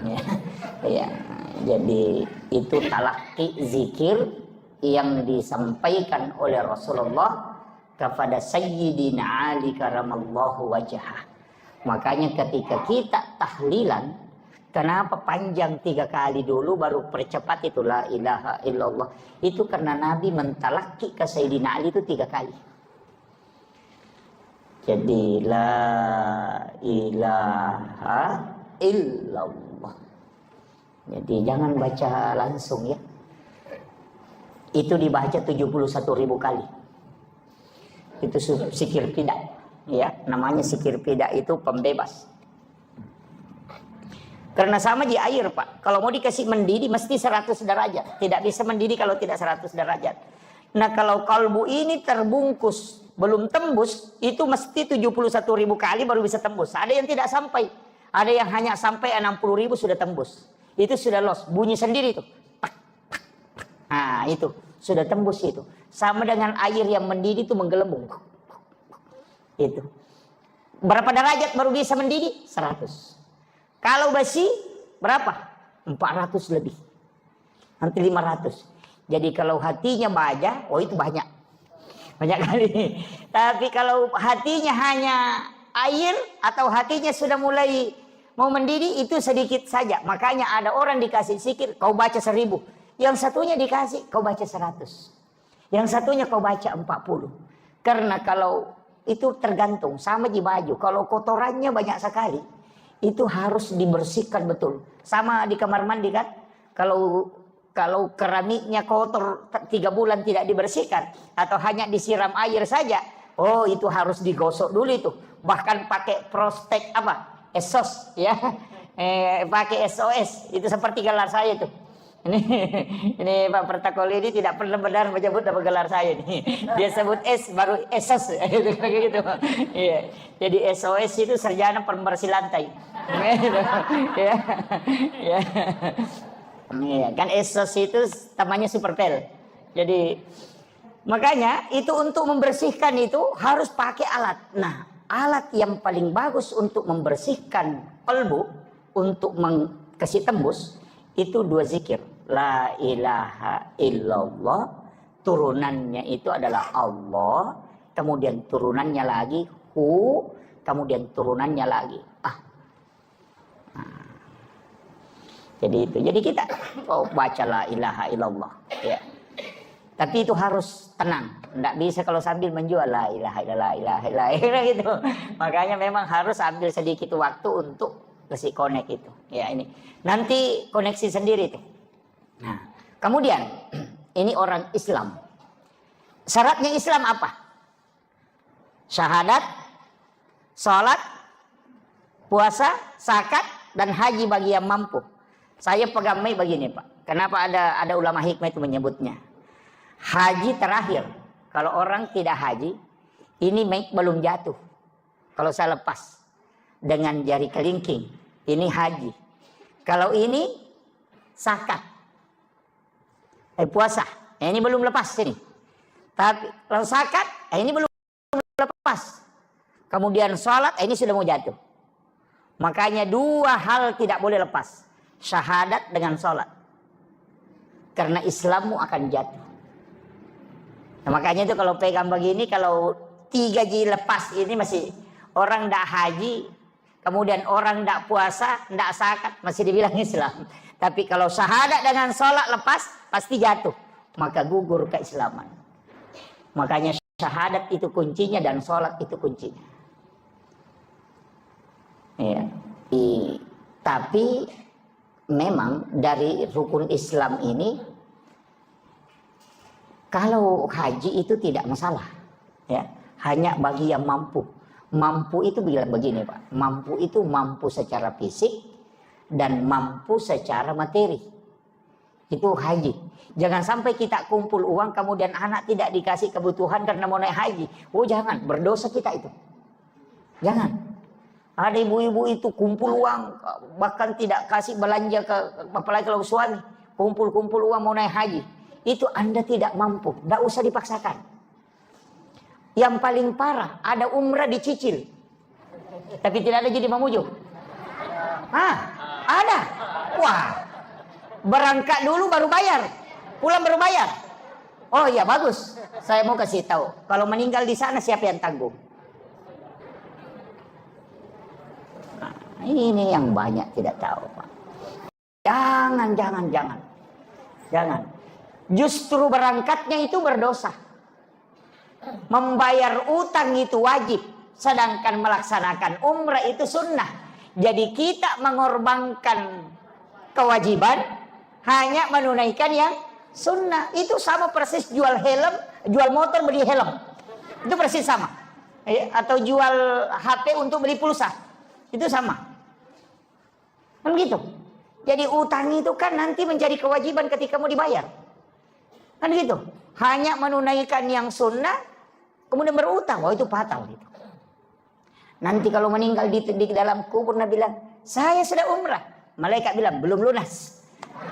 Ya, ya. Jadi itu talaki zikir yang disampaikan oleh Rasulullah kepada Sayyidina Ali karamallahu wajhah. Makanya ketika kita tahlilan, kenapa panjang 3 kali dulu baru percepat itu la ilaha illallah? Itu karena Nabi mentalaki ke Sayyidina Ali itu 3 kali. Jadi la ilaha illallah. Jadi jangan baca langsung ya. Itu dibaca 71.000 kali. Itu sikir pidak ya, namanya sikir pidak itu pembebas. Karena sama di air, Pak. Kalau mau dikasih mendidih mesti 100 derajat. Tidak bisa mendidih kalau tidak 100 derajat. Nah, kalau kalbu ini terbungkus belum tembus, itu mesti 71.000 kali baru bisa tembus. Ada yang tidak sampai. Ada yang hanya sampai 60.000 sudah tembus. Itu sudah los, bunyi sendiri itu. Nah, itu sudah tembus itu. Sama dengan air yang mendidih itu menggelembung. Itu. Berapa derajat baru bisa mendidih? 100. Kalau besi berapa? 400 lebih. Nanti 500. Jadi kalau hatinya baja, oh itu banyak. Banyak kali. Tapi kalau hatinya hanya air atau hatinya sudah mulai mau mendidih, itu sedikit saja. Makanya ada orang dikasih zikir, kau baca 1000. Yang satunya dikasih, kau baca 100. Yang satunya kau baca 40. Karena kalau itu tergantung, sama di baju. Kalau kotorannya banyak sekali, itu harus dibersihkan betul. Sama di kamar mandi kan, kalau keramiknya kotor 3 bulan tidak dibersihkan atau hanya disiram air saja, oh itu harus digosok dulu itu. Bahkan pakai prospek apa? Esos ya. Pakai SOS. Itu seperti gelar saya itu. Ini Pak Pertakol ini tidak pernah benar menyebut nama gelar saya ini. Dia sebut S baru esos gitu. Iya. Jadi SOS itu sarjana pembersih lantai. Ya. Ya. Iya, kan esos itu namanya superpel. Jadi makanya itu untuk membersihkan itu harus pakai alat. Nah, alat yang paling bagus untuk membersihkan kalbu, untuk kasih tembus, itu 2 zikir. La ilaha illallah, turunannya itu adalah Allah, kemudian turunannya lagi hu, kemudian turunannya lagi ah. Jadi itu. Jadi kita baca la ilaha illallah ya. Tapi itu harus tenang. Tidak bisa kalau sambil menjual la ilaha illallah gitu. Makanya memang harus ambil sedikit waktu untuk kasih connect itu. Ya ini. Nanti koneksi sendiri itu. Nah, kemudian ini orang Islam. Syaratnya Islam apa? Syahadat, sholat, puasa, zakat, dan haji bagi yang mampu. Saya pegamai begini Pak. Kenapa ada ulama hikmah itu menyebutnya? Haji terakhir. Kalau orang tidak haji, ini belum jatuh. Kalau saya lepas dengan jari kelingking, ini haji. Kalau ini zakat, puasa, ini belum lepas ini. Tapi kalau zakat, ini belum lepas. Kemudian sholat, ini sudah mau jatuh. Makanya 2 hal tidak boleh lepas. Syahadat dengan sholat. Karena Islammu akan jatuh. Nah, makanya itu kalau pegang begini, kalau 3 ji lepas ini masih orang tidak haji, kemudian orang tidak puasa, tidak zakat, masih dibilang Islam. Tapi kalau syahadat dengan sholat lepas, pasti jatuh. Maka gugur keislaman. Makanya syahadat itu kuncinya dan sholat itu kuncinya. Ya. Tapi memang dari rukun Islam ini, kalau haji itu tidak masalah, ya, hanya bagi yang mampu. Mampu itu bilang begini Pak, mampu itu mampu secara fisik dan mampu secara materi. Itu haji. Jangan sampai kita kumpul uang kemudian anak tidak dikasih kebutuhan karena mau naik haji. Oh jangan, berdosa kita itu. Jangan. Ada ibu-ibu itu kumpul uang, bahkan tidak kasih belanja ke, apalagi kalau suami, kumpul-kumpul uang mau naik haji. Itu Anda tidak mampu, tidak usah dipaksakan. Yang paling parah, ada umrah dicicil, tapi tidak ada jadi mamuju. Ada. Wah, berangkat dulu baru bayar, pulang baru bayar. Oh iya bagus, saya mau kasih tahu, kalau meninggal di sana siapa yang tanggung? Ini yang banyak tidak tahu, Pak. Jangan. Justru berangkatnya itu berdosa. Membayar utang itu wajib, sedangkan melaksanakan umrah itu sunnah. Jadi kita mengorbankan kewajiban hanya menunaikan yang sunnah. Itu sama persis jual helm, jual motor beli helm. Itu persis sama. Atau jual HP untuk beli pulsa. Itu sama. Kan gitu. Jadi utang itu kan nanti menjadi kewajiban ketika mau dibayar. Kan gitu. Hanya menunaikan yang sunnah, kemudian berutang. Wah itu fatal gitu. Nanti kalau meninggal di dalam kubur, Nabi bilang, saya sudah umrah. Malaikat bilang, belum lunas.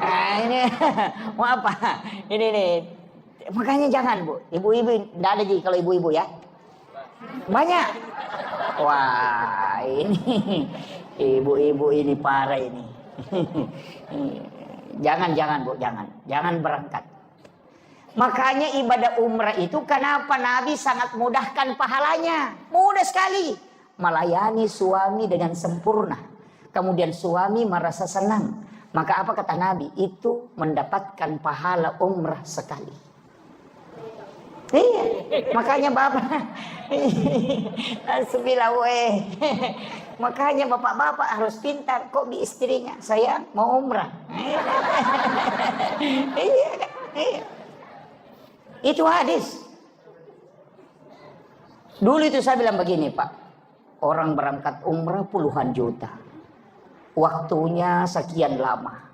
Nah ini, mau apa? Ini nih. Makanya jangan Bu. Ibu-ibu, tidak ada jadi kalau ibu-ibu ya. Banyak. Wah ini. Ibu-ibu ini parah ini. Jangan Bu, jangan berangkat. Makanya ibadah umrah itu kenapa Nabi sangat mudahkan pahalanya? Mudah sekali. Melayani suami dengan sempurna. Kemudian suami merasa senang. Maka apa kata Nabi? Itu mendapatkan pahala umrah sekali. Iya, makanya Bapak makanya bapak-bapak harus pintar. Kok bi istrinya, saya mau umrah. Iya. Itu hadis. Dulu itu saya bilang begini Pak, orang berangkat umrah puluhan juta, waktunya sekian lama,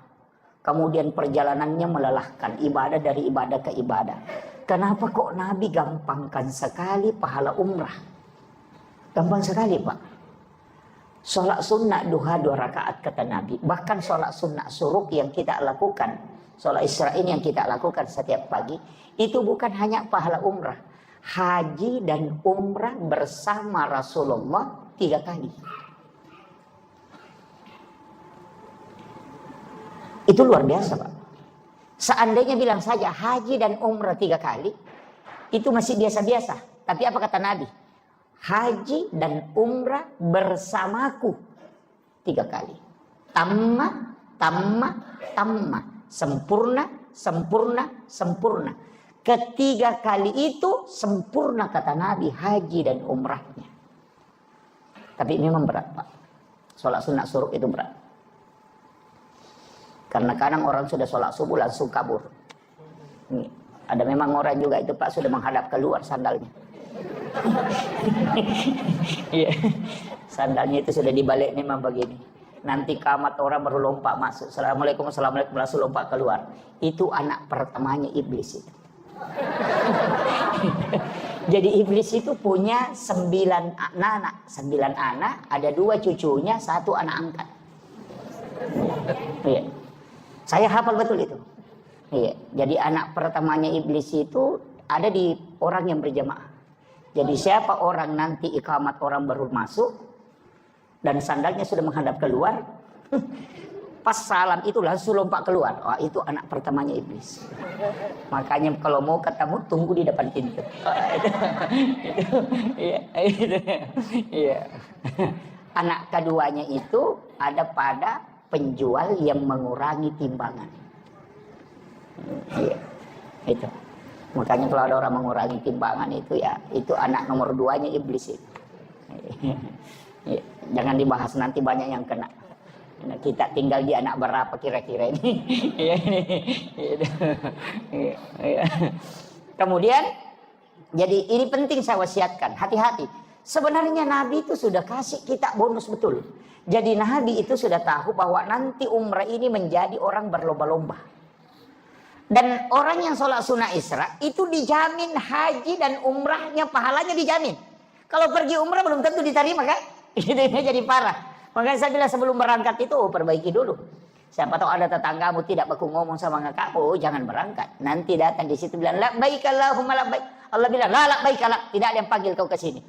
kemudian perjalanannya melelahkan, ibadah dari ibadah ke ibadah. Kenapa kok Nabi gampangkan sekali pahala umrah? Gampang sekali Pak. Sholat sunnah duha 2 rakaat kata Nabi. Bahkan sholat sunnah suruk yang kita lakukan, sholat Isra ini yang kita lakukan setiap pagi, itu bukan hanya pahala umrah. Haji dan umrah bersama Rasulullah 3 kali. Itu luar biasa Pak. Seandainya bilang saja haji dan umrah 3 kali, itu masih biasa-biasa. Tapi apa kata Nabi? Haji dan umrah bersamaku 3 kali. Tamma. Sempurna. Ketiga kali itu sempurna kata Nabi haji dan umrahnya. Tapi memang berat Pak. Sholat sunat suruk itu berat. Karena kadang orang sudah sholat subuh langsung kabur. Ini, ada memang orang juga itu Pak sudah menghadap keluar sandalnya. Iya, sandalnya itu sudah dibalik memang begini. Nanti kamat orang baru lompat masuk. Assalamualaikum langsung lompat keluar. Itu anak pertamanya iblis itu. Jadi iblis itu punya 9 anak, ada 2 cucunya, 1 anak angkat. Iya. Saya hafal betul itu. Iya. Jadi anak pertamanya iblis itu ada di orang yang berjamaah. Jadi siapa orang nanti iqamat orang baru masuk dan sandalnya sudah menghadap keluar, pas salam itu langsung lompat keluar. Wah, itu anak pertamanya iblis. Makanya kalau mau ketemu tunggu di depan pintu. Iya. Anak keduanya itu ada pada penjual yang mengurangi timbangan. Iya. Itu. Makanya kalau ada orang mengurangi timbangan itu ya, itu anak nomor 2-nya iblis itu. Iya. Jangan dibahas nanti banyak yang kena. Nah, kita tinggal di anak berapa kira-kira ini. Kemudian, jadi ini penting saya wasiatkan, hati-hati. Sebenarnya Nabi itu sudah kasih kita bonus betul. Jadi Nabi itu sudah tahu bahwa nanti umrah ini menjadi orang berlomba-lomba. Dan orang yang sholat sunnah Isra itu dijamin haji dan umrahnya pahalanya dijamin. Kalau pergi umrah belum tentu diterima kan? Ini jadi parah. Makanya saya bilang sebelum berangkat itu perbaiki dulu. Siapa tahu ada tetanggamu tidak baku ngomong sama kakakmu, jangan berangkat. Nanti datang di situ bilang labbaik Allahumma labbaik. Allah bilang la labbaik la, tidak ada yang panggil kau ke sini.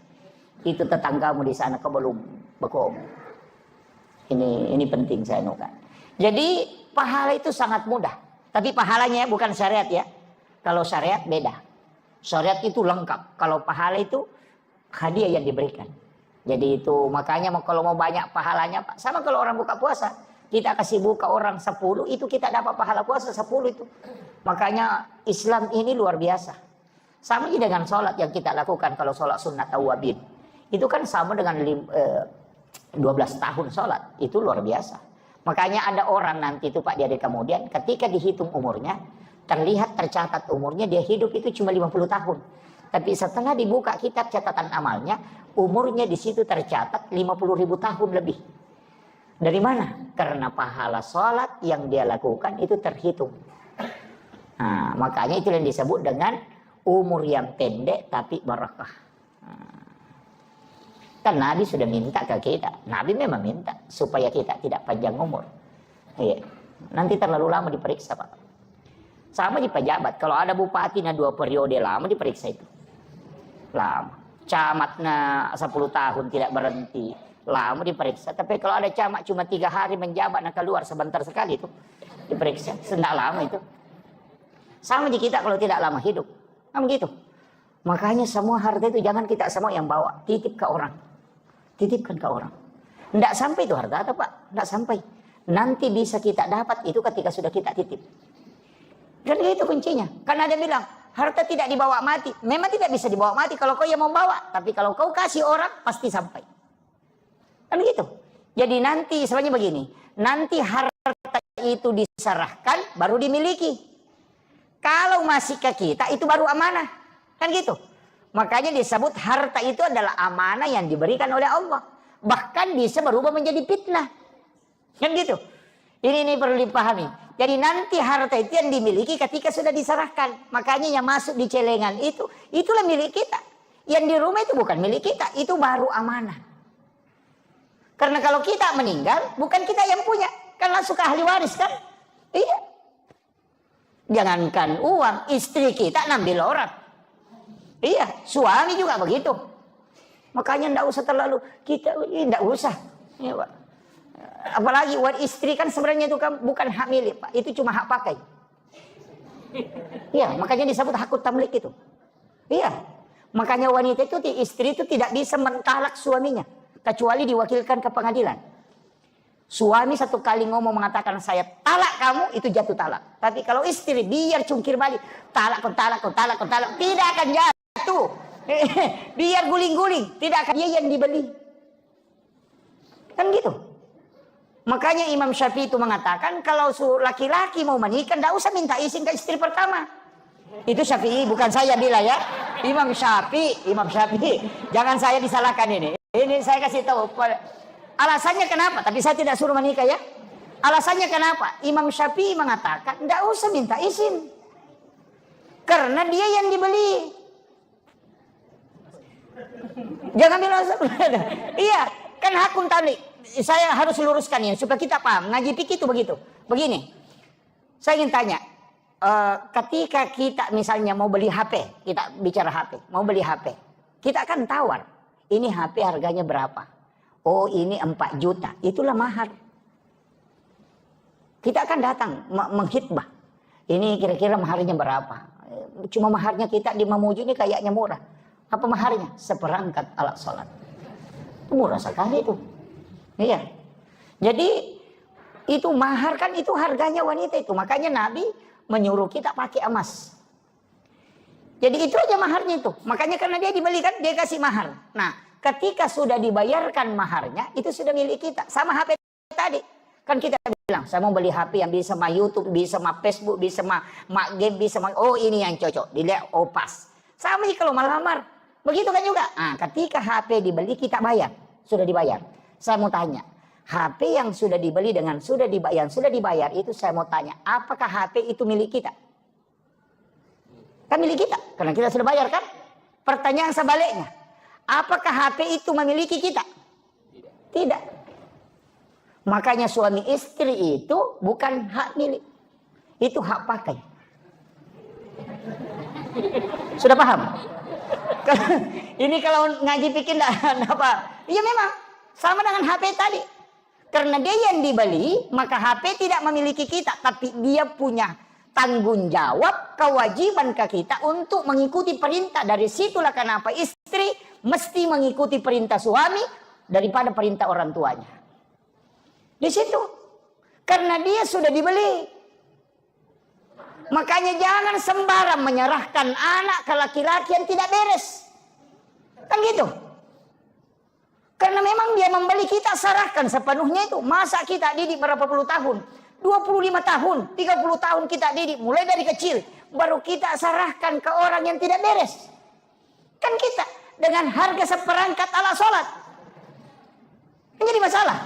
Itu tetanggamu di sana kau belum baku ngomong. Ini penting saya nukan. Jadi pahala itu sangat mudah. Tapi pahalanya bukan syariat ya. Kalau syariat beda. Syariat itu lengkap. Kalau pahala itu hadiah yang diberikan. Jadi itu makanya kalau mau banyak pahalanya Pak. Sama kalau orang buka puasa. Kita kasih buka orang 10, itu kita dapat pahala puasa 10 itu. Makanya Islam ini luar biasa. Sama dengan sholat yang kita lakukan kalau sholat sunnah tawabin. Itu kan sama dengan 12 tahun sholat. Itu luar biasa. Makanya ada orang nanti itu Pak, dia kemudian ketika dihitung umurnya, terlihat tercatat umurnya dia hidup itu cuma 50 tahun. Tapi setelah dibuka kitab catatan amalnya, umurnya di situ tercatat 50.000 tahun lebih. Dari mana? Karena pahala sholat yang dia lakukan itu terhitung. Nah, makanya itu yang disebut dengan umur yang pendek tapi barakah. Kan Nabi sudah minta ke kita. Nabi memang minta supaya kita tidak panjang umur. Iya. Nanti terlalu lama diperiksa Pak. Sama di pejabat. Kalau ada bupati 2 periode lama diperiksa itu. Lama. Camatnya 10 tahun tidak berhenti. Lama diperiksa. Tapi kalau ada camat cuma 3 hari menjabat nak keluar sebentar sekali itu diperiksa. Tidak lama itu. Sama di kita kalau tidak lama hidup. Nah begitu. Makanya semua harta itu jangan kita semua yang bawa. Titip ke orang. Titipkan ke orang. Tidak sampai itu harta apa Pak. Tidak sampai. Nanti bisa kita dapat itu ketika sudah kita titip. Dan itu kuncinya. Karena ada bilang harta tidak dibawa mati. Memang tidak bisa dibawa mati kalau kau yang mau bawa. Tapi kalau kau kasih orang pasti sampai. Kan gitu. Jadi nanti sebenarnya begini. Nanti harta itu diserahkan baru dimiliki. Kalau masih ke kita itu baru amanah. Kan gitu. Makanya disebut harta itu adalah amanah yang diberikan oleh Allah. Bahkan bisa berubah menjadi fitnah. Kan gitu. Ini perlu dipahami. Jadi nanti harta itu yang dimiliki ketika sudah diserahkan. Makanya yang masuk di celengan itu, itulah milik kita. Yang di rumah itu bukan milik kita. Itu baru amanah. Karena kalau kita meninggal, bukan kita yang punya. Kan langsung ke ahli waris kan? Iya. Jangankan uang, istri kita ngambil orang. Iya, suami juga begitu. Makanya tidak usah terlalu, tidak usah. Ya, Pak. Apalagi uang istri kan sebenarnya itu kan bukan hak milik Pak. Itu cuma hak pakai. Iya, makanya disebut hakut tamlik itu. Iya. Makanya wanita itu, istri itu tidak bisa mentalak suaminya. Kecuali diwakilkan ke pengadilan. Suami 1 kali ngomong mengatakan saya talak kamu, itu jatuh talak. Tapi kalau istri biar cungkir balik. Talak. Tidak akan jatuh. Biar guling-guling. Tidak akan dia yang dibeli. Kan gitu. Makanya Imam Syafi'i itu mengatakan kalau laki-laki mau menikah tidak usah minta izin ke istri pertama. Itu Syafi'i, bukan saya bilang ya. Imam Syafi'i. Jangan saya disalahkan ini. Ini saya kasih tahu. Alasannya kenapa? Tapi saya tidak suruh menikah ya. Alasannya kenapa? Imam Syafi'i mengatakan tidak usah minta izin. Karena dia yang dibeli. Jangan bilang iya, kan hakun tadi. Saya harus luruskan ini supaya kita paham. Ngaji fikih itu begitu. Begini. Saya ingin tanya, ketika kita misalnya mau beli HP, kita bicara HP, mau beli HP. Kita akan tawar. Ini HP harganya berapa? Oh, ini 4 juta. Itulah mahar. Kita akan datang menghitbah. Ini kira-kira maharnya berapa? Cuma maharnya kita di Mamuju ini kayaknya murah. Apa maharnya? Seperangkat alat sholat. Murah sekali itu. Iya. Jadi itu mahar kan itu harganya wanita itu. Makanya Nabi menyuruh kita pakai emas. Jadi itu aja maharnya itu. Makanya karena dia dibelikan dia kasih mahar. Nah, ketika sudah dibayarkan maharnya itu sudah milik kita. Sama HP tadi. Kan kita bilang saya mau beli HP yang bisa sama YouTube, bisa sama Facebook, bisa sama game, bisa sama oh ini yang cocok. Dilihat oh pas. Sama sih kalau melamar. Begitu kan juga. Nah, ketika HP dibeli kita bayar. Sudah dibayar. Saya mau tanya, HP yang sudah dibeli dengan sudah dibayar itu saya mau tanya, apakah HP itu milik kita? Kan milik kita, karena kita sudah bayar kan? Pertanyaan sebaliknya, apakah HP itu memiliki kita? Tidak. Makanya suami istri itu bukan hak milik. Itu hak pakai. Sudah paham? Ini kalau ngaji pikir enggak apa. Iya memang sama dengan HP tadi. Karena dia yang dibeli, maka HP tidak memiliki kita, tapi dia punya tanggung jawab, kewajiban ke kita untuk mengikuti perintah. Dari situlah kenapa istri mesti mengikuti perintah suami daripada perintah orang tuanya. Di situ. Karena dia sudah dibeli. Makanya jangan sembarang menyerahkan anak ke laki-laki yang tidak beres. Kan gitu. Karena memang dia membeli, kita serahkan sepenuhnya itu. Masa kita didik berapa puluh tahun? 25 tahun, 30 tahun kita didik. Mulai dari kecil. Baru kita serahkan ke orang yang tidak beres. Kan kita dengan harga seperangkat alat sholat. Kan jadi masalah.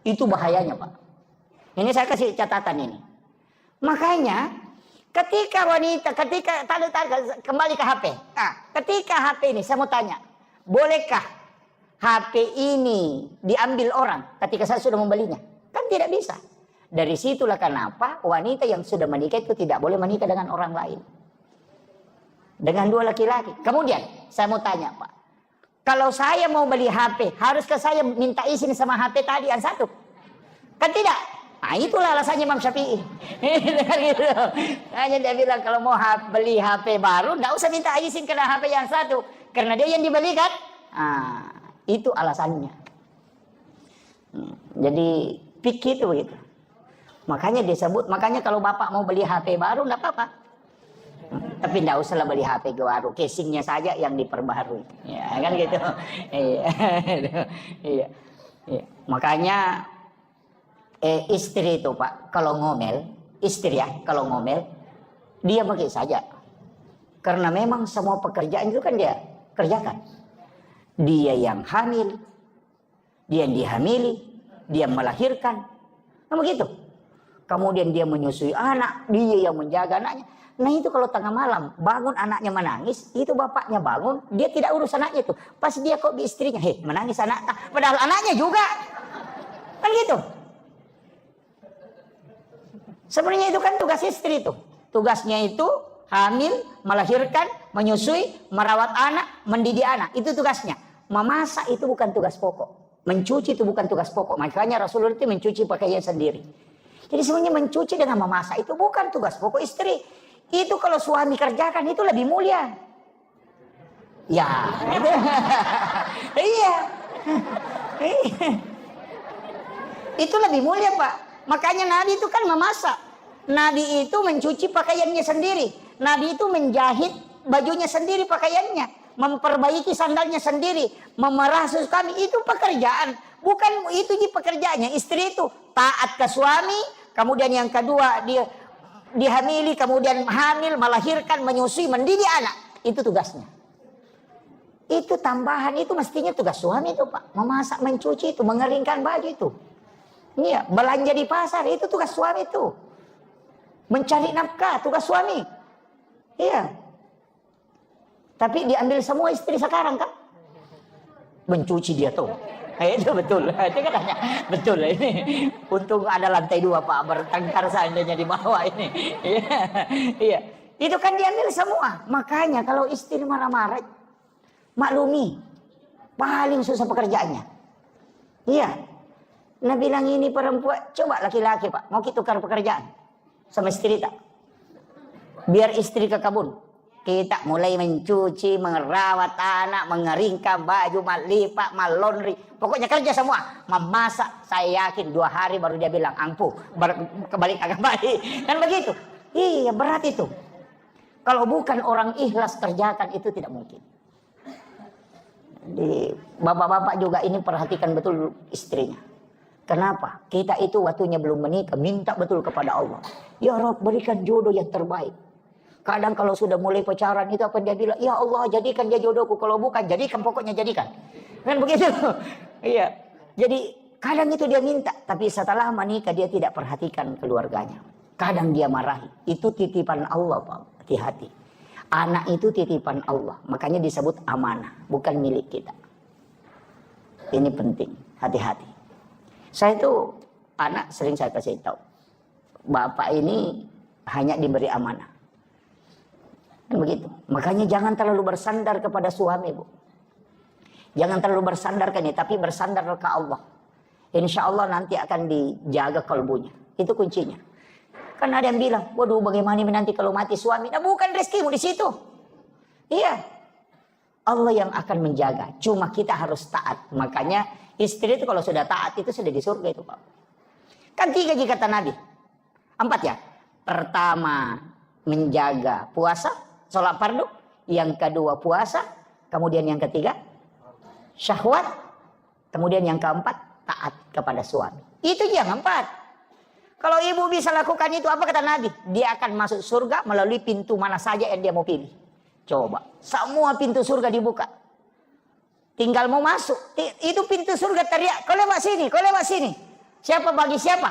Itu bahayanya Pak. Ini saya kasih catatan ini. Makanya ketika wanita, kembali ke HP. Nah, ketika HP ini saya mau tanya. Bolehkah HP ini diambil orang ketika saya sudah membelinya? Kan tidak bisa. Dari situlah kenapa wanita yang sudah menikah itu tidak boleh menikah dengan orang lain. Dengan dua laki-laki. Kemudian saya mau tanya Pak. Kalau saya mau beli HP, haruskah saya minta izin sama HP tadi yang satu? Kan tidak. Nah itulah alasannya Imam Syafi'i. Gitu. Hanya dia bilang kalau mau beli HP baru, tidak usah minta izin ke HP yang satu. Karena dia yang dibeli kan. Nah, itu alasannya. Jadi pikir itu begitu. Makanya disebut, makanya kalau bapak mau beli HP baru enggak apa-apa. Tapi enggak usah beli HP baru, casingnya saja yang diperbarui. Ya kan gitu. Iya. Iya. Makanya istri itu Pak, kalau ngomel, istri ya, kalau ngomel dia pergi saja. Karena memang semua pekerjaan itu kan dia kerjakan. Dia yang hamil, dia yang dihamili, dia melahirkan, nah begitu. Kemudian dia menyusui anak, dia yang menjaga anaknya. Nah itu kalau tengah malam bangun anaknya menangis, itu bapaknya bangun, dia tidak urus anaknya itu. Pas dia kok di istrinya, menangis anak, padahal anaknya juga, kan gitu. Sebenarnya itu kan tugas istri itu, tugasnya itu hamil, melahirkan, menyusui, merawat anak, mendidik anak, itu tugasnya. Memasak itu bukan tugas pokok. Mencuci itu bukan tugas pokok. Makanya Rasulullah itu mencuci pakaian sendiri. Jadi sebenarnya mencuci dengan memasak itu bukan tugas pokok istri. Itu kalau suami kerjakan itu lebih mulia. Ya. Iya. Itu lebih mulia Pak. Makanya Nabi itu kan memasak. Nabi itu mencuci pakaiannya sendiri. Nabi itu menjahit bajunya sendiri pakaiannya. Memperbaiki sandalnya sendiri, memerah susu kami, itu pekerjaan. Bukan itu di pekerjaannya. Istri itu taat ke suami, kemudian yang kedua dia dihamili, kemudian hamil, melahirkan, menyusui, mendidik anak. Itu tugasnya. Itu tambahan, itu mestinya tugas suami itu Pak. Memasak, mencuci itu, mengeringkan baju itu. Iya, belanja di pasar, itu tugas suami itu. Mencari nafkah, tugas suami. Iya. Tapi diambil semua istri sekarang kan? Mencuci dia tuh. Itu betul. Itu katanya betul ini. Untung ada lantai 2 Pak, bertengkar seandainya di bawah ini. Iya. Itu kan diambil semua. Makanya kalau istri marah-marah, maklumi. Paling susah pekerjaannya. Iya. Nah bilang ini perempuan, coba laki-laki Pak, mau kita tukar pekerjaan sama istri tak? Biar istri ke kebun. Kita mulai mencuci, merawat anak, mengeringkan baju, melipat, malondri. Pokoknya kerja semua. Memasak, saya yakin 2 hari baru dia bilang, ampuh, kebalik agak baik. Kan begitu. Iya, berat itu. Kalau bukan orang ikhlas kerjakan, itu tidak mungkin. Jadi, bapak-bapak juga ini perhatikan betul istrinya. Kenapa? Kita itu waktunya belum menikah, minta betul kepada Allah. Ya Rabb, berikan jodoh yang terbaik. Kadang kalau sudah mulai pacaran itu apa dia bilang, ya Allah jadikan dia jodohku, kalau bukan jadikan, pokoknya jadikan. Kan begitu. Iya. Jadi kadang itu dia minta, tapi setelah menikah dia tidak perhatikan keluarganya. Kadang dia marahi. Itu titipan Allah Pak, hati-hati. Anak itu titipan Allah, makanya disebut amanah, bukan milik kita. Ini penting. hati-hati. Saya itu anak sering saya kasih tahu, bapak ini hanya diberi amanah. Dan begitu. Makanya jangan terlalu bersandar kepada suami, Bu. Jangan terlalu bersandar ke ini, tapi bersandar ke Allah. Insya Allah nanti akan dijaga kalbunya. Itu kuncinya. Kan ada yang bilang, waduh bagaimana nanti kalau mati suami? Nah bukan rezekimu di situ. Iya. Allah yang akan menjaga. Cuma kita harus taat. Makanya istri itu kalau sudah taat itu sudah di surga itu, Pak. Kan 3 kata Nabi. 4 ya. Pertama menjaga puasa, sholat fardu. Yang kedua puasa. Kemudian yang ketiga syahwat. Kemudian yang keempat taat kepada suami. Itu yang 4. Kalau ibu bisa lakukan itu, apa kata Nabi? Dia akan masuk surga melalui pintu mana saja yang dia mau pilih. Coba, semua pintu surga dibuka. Tinggal mau masuk. Itu pintu surga teriak, kau lewat sini, kau lewat sini. Siapa bagi siapa?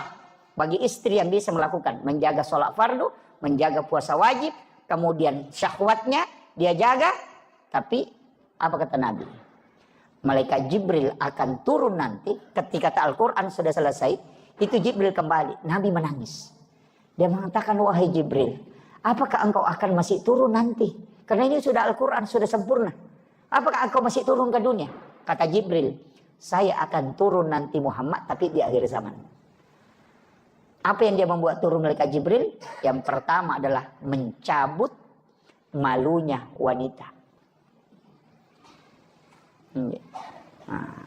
Bagi istri yang bisa melakukan. Menjaga sholat fardu, menjaga puasa wajib. Kemudian syahwatnya dia jaga. Tapi, apa kata Nabi? Malaikat Jibril akan turun nanti ketika Al-Quran sudah selesai. Itu Jibril kembali. Nabi menangis. Dia mengatakan, wahai Jibril, apakah engkau akan masih turun nanti? Karena ini sudah Al-Quran, sudah sempurna. Apakah engkau masih turun ke dunia? Kata Jibril, saya akan turun nanti Muhammad, tapi di akhir zaman. Apa yang dia membuat turun malaikat Jibril? Yang pertama adalah mencabut malunya wanita. Nah,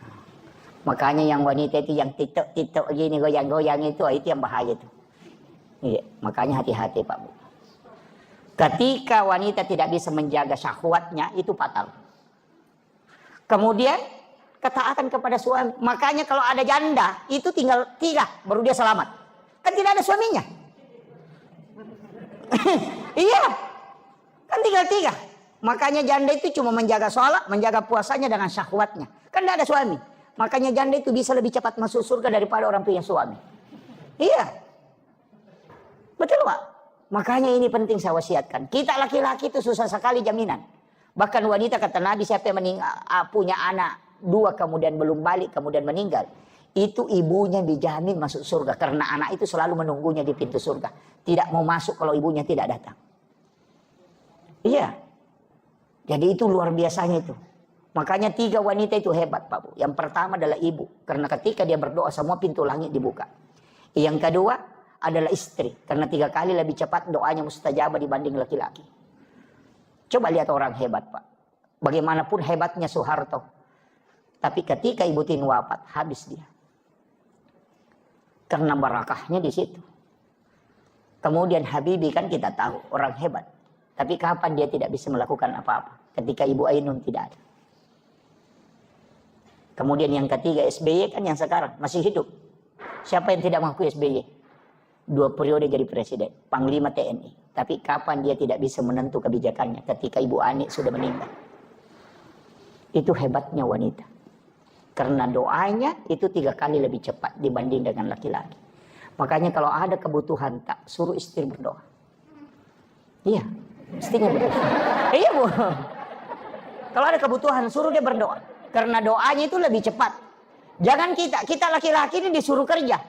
makanya yang wanita itu yang titok-titok gini goyang-goyang itu yang bahaya itu. Iya, makanya hati-hati Pak Bu. Ketika wanita tidak bisa menjaga syahwatnya itu fatal. Kemudian ketaatan kepada suami. Makanya kalau ada janda itu tinggal 3 baru dia selamat. Kan tidak ada suaminya. Iya. Kan tinggal 3. Makanya janda itu cuma menjaga sholat, menjaga puasanya dengan syahwatnya. Kan tidak ada suami. Makanya janda itu bisa lebih cepat masuk surga daripada orang punya suami. Iya. Betul Pak? Makanya ini penting saya wasiatkan. Kita laki-laki itu susah sekali jaminan. Bahkan wanita kata Nabi, siapa yang punya anak 2 kemudian belum balik kemudian meninggal. Itu ibunya dijamin masuk surga. Karena anak itu selalu menunggunya di pintu surga. Tidak mau masuk kalau ibunya tidak datang. Iya. Jadi itu luar biasanya itu. Makanya 3 wanita itu hebat Pak Bu. Yang pertama adalah ibu. Karena ketika dia berdoa semua pintu langit dibuka. Yang kedua adalah istri. Karena 3 kali lebih cepat doanya mustajabah dibanding laki-laki. Coba lihat orang hebat Pak. Bagaimanapun hebatnya Soeharto. Tapi ketika Ibu Tin wafat, habis dia. Karena barakahnya di situ. Kemudian Habibie kan kita tahu orang hebat. Tapi kapan dia tidak bisa melakukan apa-apa? Ketika Ibu Ainun tidak ada. Kemudian yang ketiga SBY kan yang sekarang masih hidup. Siapa yang tidak mengakui SBY? 2 periode jadi presiden, Panglima TNI. Tapi kapan dia tidak bisa menentu kebijakannya ketika Ibu Ani sudah meninggal. Itu hebatnya wanita. Karena doanya itu 3 kali lebih cepat dibanding dengan laki-laki. Makanya kalau ada kebutuhan tak suruh istri berdoa. Iya, istrinya berdoa. Iya Bu. Kalau ada kebutuhan suruh dia berdoa. Karena doanya itu lebih cepat. Jangan kita laki-laki ini disuruh kerja.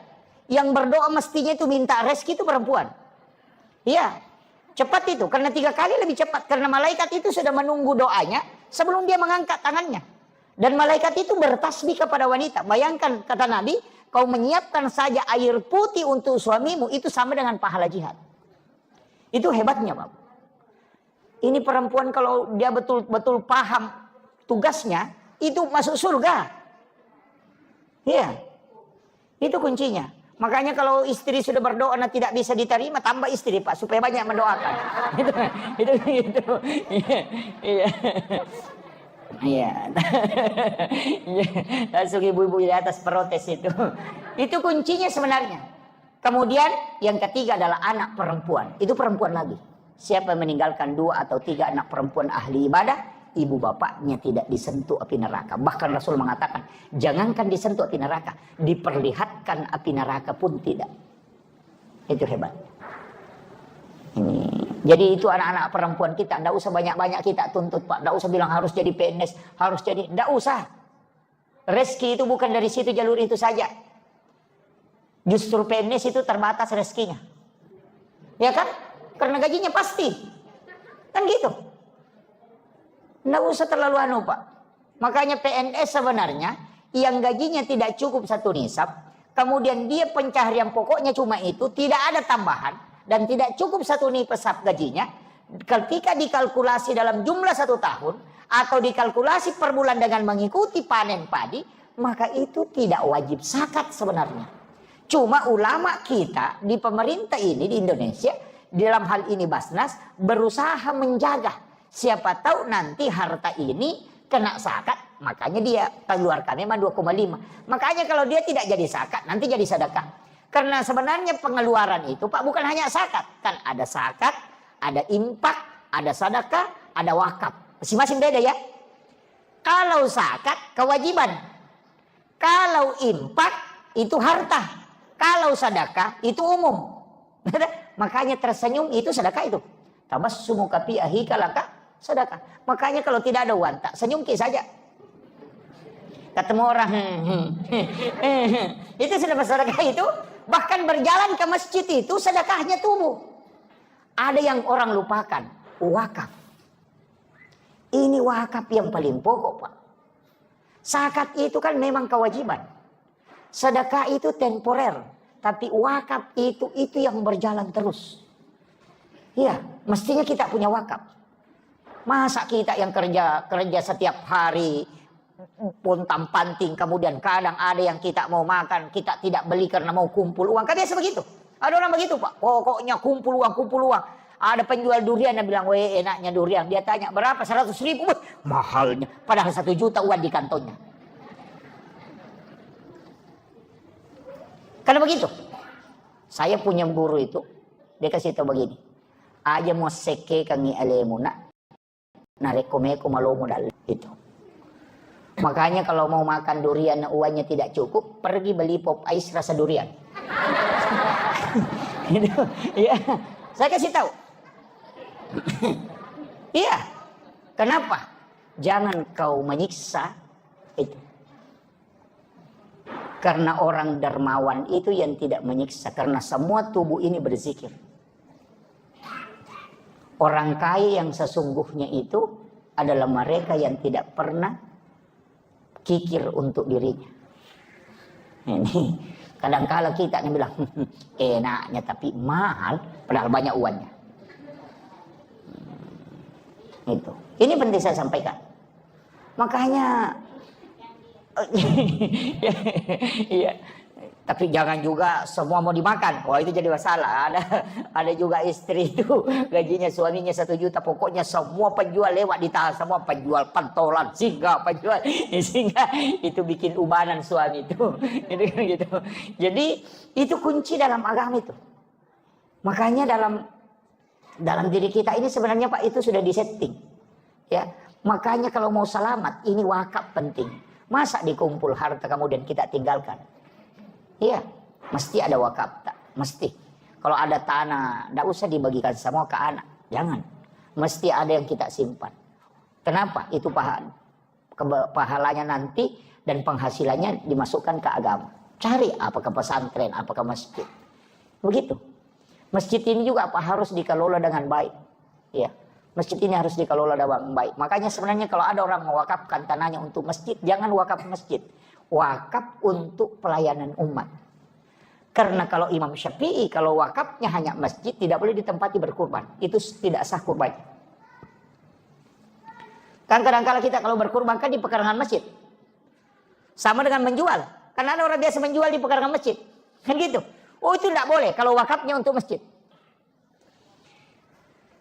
Yang berdoa mestinya itu minta rezeki itu perempuan. Iya, cepat itu. Karena 3 kali lebih cepat. Karena malaikat itu sudah menunggu doanya sebelum dia mengangkat tangannya. Dan malaikat itu bertasbih kepada wanita. Bayangkan kata Nabi, kau menyiapkan saja air putih untuk suamimu itu sama dengan pahala jihad. Itu hebatnya Pak. Ini perempuan kalau dia betul-betul paham tugasnya, itu masuk surga. Iya, itu kuncinya. Makanya kalau istri sudah berdoa dan tidak bisa diterima, tambah istri Pak, supaya banyak mendoakan. Itu. Iya. Iya. Langsung ibu-ibu di atas protes itu. Itu kuncinya sebenarnya. Kemudian yang ketiga adalah anak perempuan. Itu perempuan lagi. Siapa yang meninggalkan 2 atau 3 anak perempuan ahli ibadah, ibu bapaknya tidak disentuh api neraka. Bahkan Rasul mengatakan, jangankan disentuh api neraka, diperlihatkan api neraka pun tidak. Itu hebat. Ini. Jadi itu anak-anak perempuan kita, tidak usah banyak-banyak kita tuntut Pak. Tidak usah bilang harus jadi PNS, harus jadi, tidak usah. Rezeki itu bukan dari situ jalur itu saja. Justru PNS itu terbatas rezekinya. Ya kan? Karena gajinya pasti. Kan gitu. Nggak usah terlalu anu Pak. Makanya PNS sebenarnya yang gajinya tidak cukup 1 nisab, kemudian dia pencaharian pokoknya cuma itu, tidak ada tambahan, dan tidak cukup 1 nisab gajinya, ketika dikalkulasi dalam jumlah 1 tahun, atau dikalkulasi per bulan dengan mengikuti panen padi, maka itu tidak wajib zakat sebenarnya. Cuma ulama kita di pemerintah ini di Indonesia, dalam hal ini Basnas, berusaha menjaga. Siapa tahu nanti harta ini kena zakat, makanya dia keluarkan memang 2,5. Makanya kalau dia tidak jadi zakat, nanti jadi sedekah. Karena sebenarnya pengeluaran itu Pak bukan hanya zakat, kan ada zakat, ada infak, ada sedekah, ada wakaf. Masing-masing beda ya. Kalau zakat kewajiban, kalau infak itu harta, kalau sedekah itu umum. Makanya tersenyum itu sedekah itu. Tabassumu ka fi ahika laka sedekah. Makanya kalau tidak ada uang, tak senyum saja. Ketemu orang, itu sudah bersedekah itu. Bahkan berjalan ke masjid itu sedekahnya tubuh. Ada yang orang lupakan, wakaf. Ini wakaf yang paling pokok Pak. Zakat itu kan memang kewajiban. Sedekah itu temporer. Tapi wakaf itu yang berjalan terus. Iya, mestinya kita punya wakaf. Masa kita yang kerja setiap hari pontang-panting, kemudian kadang ada yang kita mau makan, kita tidak beli karena mau kumpul uang. Kan biasa begitu. Ada orang begitu Pak. Pokoknya kumpul uang, kumpul uang. Ada penjual durian yang bilang, weh enaknya durian. Dia tanya, berapa? 100.000. Mahalnya. Padahal 1 juta uang di kantongnya. Karena begitu. Saya punya guru itu, dia kasih tahu begini. Aja mau seke kangi alemuna, narekomeko malomo dal itu. Makanya kalau mau makan durian uangnya tidak cukup, pergi beli pop ice rasa durian. Itu, ya. Saya kasih tahu. Iya. Kenapa? Jangan kau menyiksa itu. Karena orang dermawan itu yang tidak menyiksa. Karena semua tubuh ini berzikir. Orang kaya yang sesungguhnya itu adalah mereka yang tidak pernah kikir untuk dirinya. Ini kadang-kala kita yang bilang enaknya tapi mahal, padahal banyak uangnya. Itu. Ini penting saya sampaikan. Makanya iya. Tapi jangan juga semua mau dimakan. Wah itu jadi masalah. Ada juga istri itu gajinya suaminya 1 juta. Pokoknya semua penjual lewat ditahan. Semua penjual pentolan, singa, penjual singa. Itu bikin ubanan suami itu. Itu kan gitu. Jadi itu kunci dalam agama itu. Makanya dalam diri kita ini sebenarnya Pak itu sudah disetting. Ya. Makanya kalau mau selamat ini wakaf penting. Masa dikumpul harta kemudian kita tinggalkan? Iya, mesti ada wakaf, tak? Mesti. Kalau ada tanah, tidak usah dibagikan semua ke anak, jangan. Mesti ada yang kita simpan. Kenapa? Itu pahalanya nanti dan penghasilannya dimasukkan ke agama. Cari apa ke pesantren, apa ke masjid. Begitu. Masjid ini juga apa harus dikelola dengan baik. Iya. Masjid ini harus dikelola dengan baik. Makanya sebenarnya kalau ada orang mewakafkan tanahnya untuk masjid, jangan wakaf masjid. Wakaf untuk pelayanan umat. Karena kalau Imam Syafi'i, kalau wakafnya hanya masjid, tidak boleh ditempati berkurban. Itu tidak sah kurban. Kan kadang-kadang kita kalau berkurban kan di pekarangan masjid. Sama dengan menjual. Karena ada orang biasa menjual di pekarangan masjid. Kan gitu. Oh itu tidak boleh kalau wakafnya untuk masjid.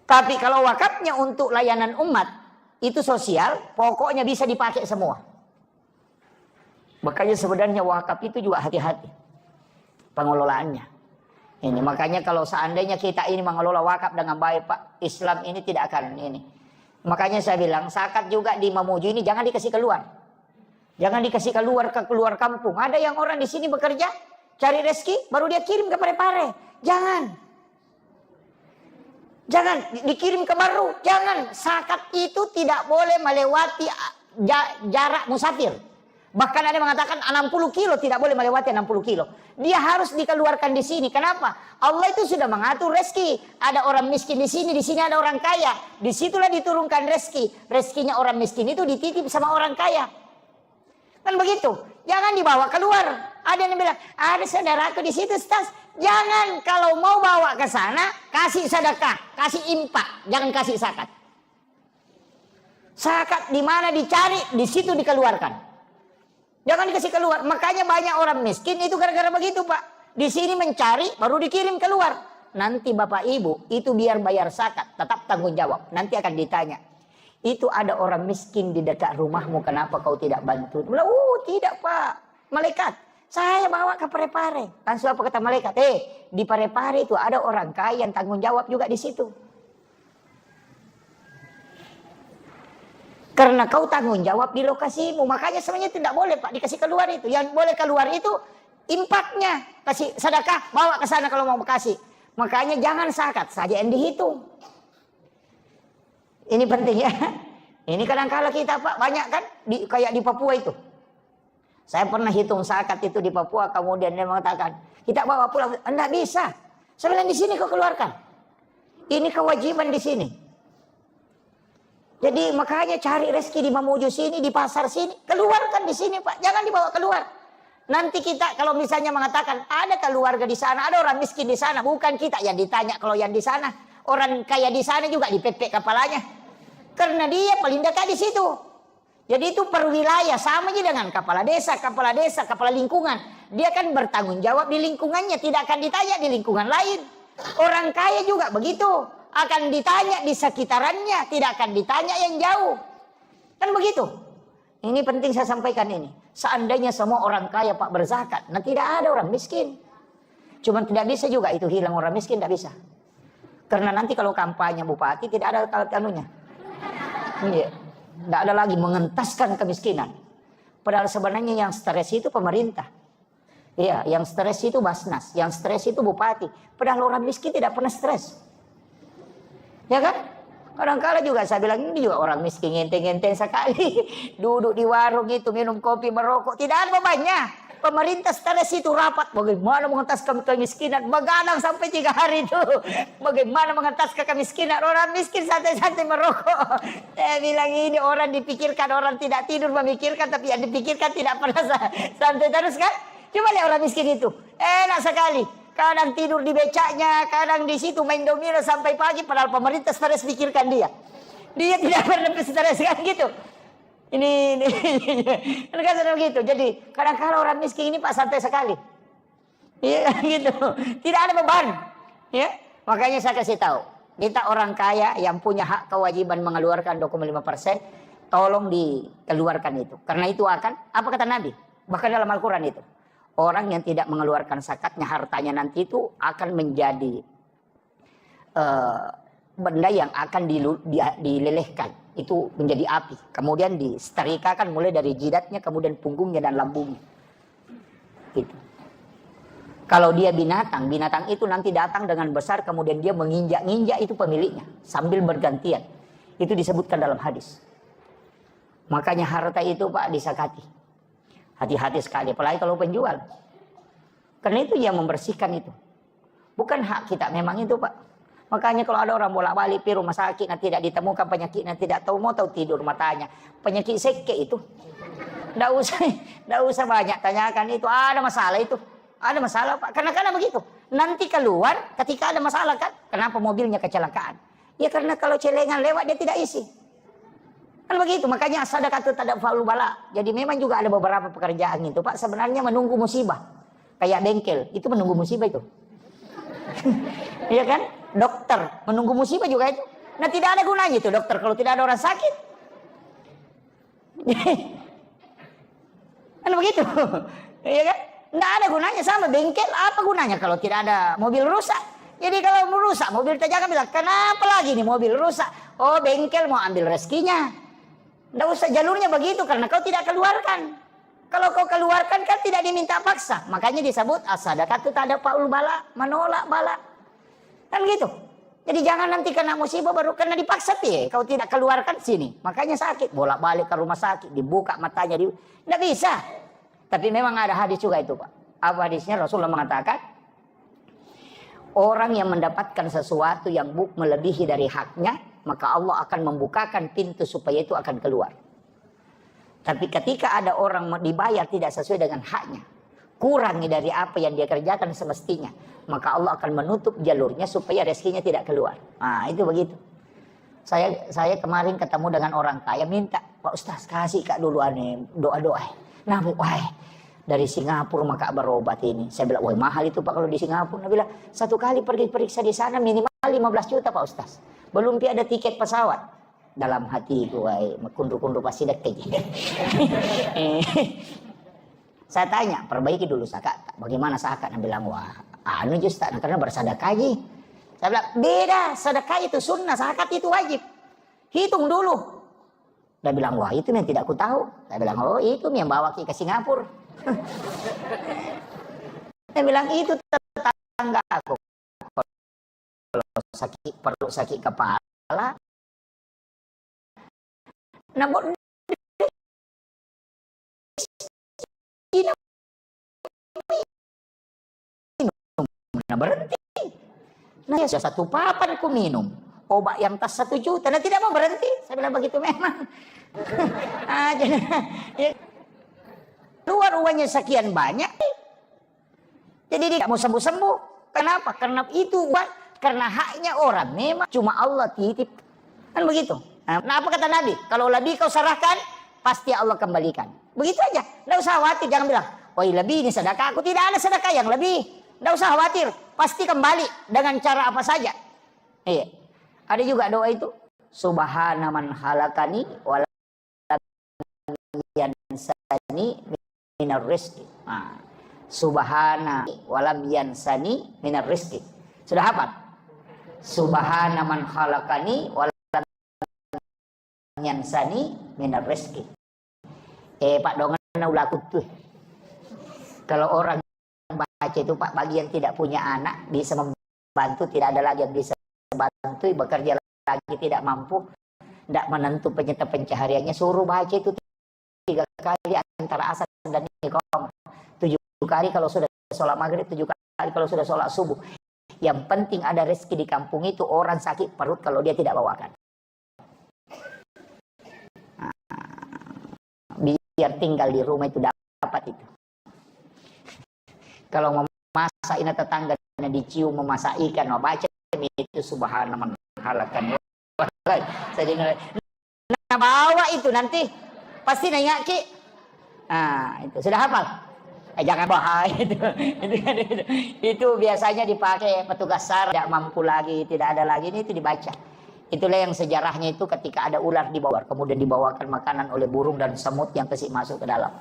Tapi kalau wakafnya untuk layanan umat, itu sosial, pokoknya bisa dipakai semua. Makanya sebenarnya wakaf itu juga hati-hati pengelolaannya. Ini makanya kalau seandainya kita ini mengelola wakaf dengan baik Pak, Islam ini tidak akan ini. Makanya saya bilang zakat juga di Mamuju ini jangan dikasih keluar. Jangan dikasih keluar ke keluar kampung. Ada yang orang di sini bekerja, cari rezeki, baru dia kirim ke Parepare. Jangan. Jangan dikirim ke Baru. Jangan. Zakat itu tidak boleh melewati jarak musafir. Bahkan ada yang mengatakan 60 kilo tidak boleh melewati 60 kilo. Dia harus dikeluarkan di sini. Kenapa? Allah itu sudah mengatur rezeki. Ada orang miskin di sini ada orang kaya. Disitulah diturunkan rezeki. Rezekinya orang miskin itu dititip sama orang kaya. Kan begitu. Jangan dibawa keluar. Ada yang bilang, ada saudaraku di situ, Ustaz. Jangan, kalau mau bawa ke sana, kasih sedekah, kasih infak, jangan kasih zakat. Zakat di mana dicari, di situ dikeluarkan. Jangan dikasih keluar. Makanya banyak orang miskin itu gara-gara begitu, Pak. Di sini mencari, baru dikirim keluar. Nanti Bapak Ibu, itu biar bayar zakat, tetap tanggung jawab. Nanti akan ditanya. Itu ada orang miskin di dekat rumahmu, kenapa kau tidak bantu? Bilang, tidak Pak, malaikat. Saya bawa ke Parepare. Langsung apa kata malaikat? Di Parepare itu ada orang kaya yang tanggung jawab juga di situ. Karena kau tanggung jawab di lokasimu. Makanya sebenarnya tidak boleh Pak dikasih keluar itu. Yang boleh keluar itu impaknya. Kasih sedekah, bawa ke sana kalau mau kasih. Makanya jangan zakat saja yang dihitung. Ini penting ya. Ini kadang-kala kita Pak banyak kan. Kayak di Papua itu. Saya pernah hitung zakat itu di Papua. Kemudian dia mengatakan, kita bawa pulang. Enggak bisa. Saya bilang di sini kau keluarkan. Ini kewajiban di sini. Jadi makanya cari rezeki di Mamuju sini, di pasar sini. Keluarkan di sini Pak, jangan dibawa keluar. Nanti kita kalau misalnya mengatakan ada keluarga di sana, ada orang miskin di sana. Bukan kita yang ditanya kalau yang di sana. Orang kaya di sana juga dipepek kepalanya. Karena dia paling dekat di situ. Jadi itu per wilayah, sama aja dengan kepala desa, kepala lingkungan. Dia kan bertanggung jawab di lingkungannya, tidak akan ditanya di lingkungan lain. Orang kaya juga begitu. Akan ditanya di sekitarannya, tidak akan ditanya yang jauh. Kan begitu. Ini penting saya sampaikan ini. Seandainya semua orang kaya Pak berzakat, nah tidak ada orang miskin. Cuman tidak bisa juga itu hilang orang miskin, tidak bisa. Karena nanti kalau kampanye bupati tidak ada kanunya. Iya. Tidak ada lagi mengentaskan kemiskinan. Padahal sebenarnya yang stres itu pemerintah. Iya, yang stres itu Basnas, yang stres itu bupati. Padahal orang miskin tidak pernah stres. Ya kan? Kadang-kadang juga saya bilang ini juga orang miskin ngenteng-ngenteng sekali. Duduk di warung itu minum kopi merokok. Tidak ada bebannya. Pemerintah stres itu rapat. Bagaimana mengentaskan kemiskinan. Begadang sampai 3 hari itu. Bagaimana mengentaskan kemiskinan. Orang miskin santai-santai merokok. Saya bilang ini orang dipikirkan. Orang tidak tidur memikirkan. Tapi yang dipikirkan tidak pernah santai terus kan. Coba lihat orang miskin itu. Enak sekali. Kadang tidur di becaknya, kadang di situ main domino sampai pagi. Padahal pemerintah stres pikirkan dia. Dia tidak pernah stres kan gitu. Ini kan begitu. Jadi kadang-kadang orang miskin ini Pak santai sekali. Iya gitu. Tidak ada beban. Ya, makanya saya kasih tahu. Kita orang kaya yang punya hak kewajiban mengeluarkan 25%, tolong dikeluarkan itu. Karena itu akan apa kata Nabi? Bahkan dalam Al-Quran itu. Orang yang tidak mengeluarkan zakatnya, hartanya nanti itu akan menjadi benda yang akan dilelehkan. Itu menjadi api. Kemudian disetrikakan mulai dari jidatnya, kemudian punggungnya dan lambungnya. Gitu. Kalau dia binatang, binatang itu nanti datang dengan besar, kemudian dia menginjak-injak itu pemiliknya. Sambil bergantian. Itu disebutkan dalam hadis. Makanya harta itu Pak disakati. Hati-hati sekali, apalagi kalau penjual. Karena itu yang membersihkan itu. Bukan hak kita memang itu Pak. Makanya kalau ada orang bolak-balik di rumah sakit, nah tidak ditemukan penyakitnya, tidak tahu mau tahu tidur matanya. Penyakit seke itu. Tidak usah banyak tanyakan itu. Ada masalah itu. Ada masalah Pak. Karena begitu. Nanti keluar ketika ada masalah kan. Kenapa mobilnya kecelakaan? Ya karena kalau celengan lewat dia tidak isi. Kan begitu, makanya sedekah itu tidak faul bala. Jadi memang juga ada beberapa pekerjaan itu Pak sebenarnya menunggu musibah. Kayak bengkel, itu menunggu musibah itu. Iya kan? Dokter menunggu musibah juga itu. Nah tidak ada gunanya itu dokter kalau tidak ada orang sakit. Kan begitu. Iya kan? Tidak ada gunanya sama bengkel. Apa gunanya kalau tidak ada mobil rusak? Jadi kalau merusak mobil terjaga bilang, kenapa lagi nih mobil rusak? Oh bengkel mau ambil rezekinya. Tidak usah jalurnya begitu karena kau tidak keluarkan. Kalau kau keluarkan kan tidak diminta paksa. Makanya disebut as-sadaqah itu tak ada faul bala, menolak bala. Kan gitu. Jadi jangan nanti kena musibah baru kena dipaksa kau tidak keluarkan sini. Makanya sakit, bolak-balik ke rumah sakit, dibuka matanya, tidak bisa. Tapi memang ada hadis juga itu, Pak. Apa hadisnya? Rasulullah mengatakan, orang yang mendapatkan sesuatu yang melebihi dari haknya, maka Allah akan membukakan pintu supaya itu akan keluar. Tapi ketika ada orang dibayar tidak sesuai dengan haknya, kurangi dari apa yang dia kerjakan semestinya, maka Allah akan menutup jalurnya supaya rezekinya tidak keluar. Nah, itu begitu. Saya kemarin ketemu dengan orang kaya, minta, Pak Ustaz kasih Kak dulu doa-doa. Nah, wah, dari Singapura maka berobat ini. Saya bilang, wah mahal itu Pak kalau di Singapura. Dia bilang, satu kali pergi periksa di sana minimal 15 juta Pak Ustaz. Belum ada tiket pesawat. Dalam hatiku, wah, kundu-kundu pasti dekat. Saya tanya, perbaiki dulu zakat. Bagaimana zakat? Dia bilang, wah, Ustaz, karena bersedekah. Saya bilang, beda, sedekah itu sunnah, zakat itu wajib. Hitung dulu. Dia bilang, wah itu yang tidak aku tahu. Saya bilang, oh itu yang bawa ke Singapura. Dia bilang, itu tetangga aku. Kalau perlu sakit kepala, namun berhenti. Nah, ya satu papan ku minum. Obat yang tas 1 juta. Nah, tidak mau berhenti. Saya bilang begitu memang. Keluar uangnya sekian banyak. Jadi dia tidak mau sembuh-sembuh. Kenapa? Karena itu karena haknya orang. Memang cuma Allah titip. Kan begitu. Nah, apa kata Nabi? Kalau lebih kau serahkan, pasti Allah kembalikan. Begitu aja. Tidak usah khawatir. Jangan bilang, oh lebih ini sedekah. Aku tidak ada sedekah yang lebih. Tidak usah khawatir. Pasti kembali dengan cara apa saja. Iya. Ada juga doa itu. Subhana man halakani walam yansani minar rizki. Subhana walam yansani minar rizki. Sudah hafal? Subhana man halakani walam yansani minar rizki. Pak dongan ulakut tuh. Kalau orang baca itu Pak, bagi yang tidak punya anak bisa membantu, tidak ada lagi yang bisa bantu, bekerja lagi tidak mampu, tidak menentu pencahariannya, suruh baca itu 3 kali antara asar dan iqamah, 7 kali kalau sudah sholat maghrib, 7 kali kalau sudah sholat subuh. Yang penting ada rezeki di kampung itu. Orang sakit perut kalau dia tidak bawakan, biar tinggal di rumah itu dapat itu. Kalau mau masak ini tetangga dicium memasak ikan, mau baca itu subhana man halakan. Saya dengar, nah bawa itu nanti pasti nanya ki. Itu sudah hafal. Jangan bawa itu biasanya dipakai petugas SAR, tidak mampu lagi, tidak ada lagi, ini itu dibaca. Itulah yang sejarahnya itu ketika ada ular dibawa, kemudian dibawakan makanan oleh burung dan semut yang masuk ke dalam.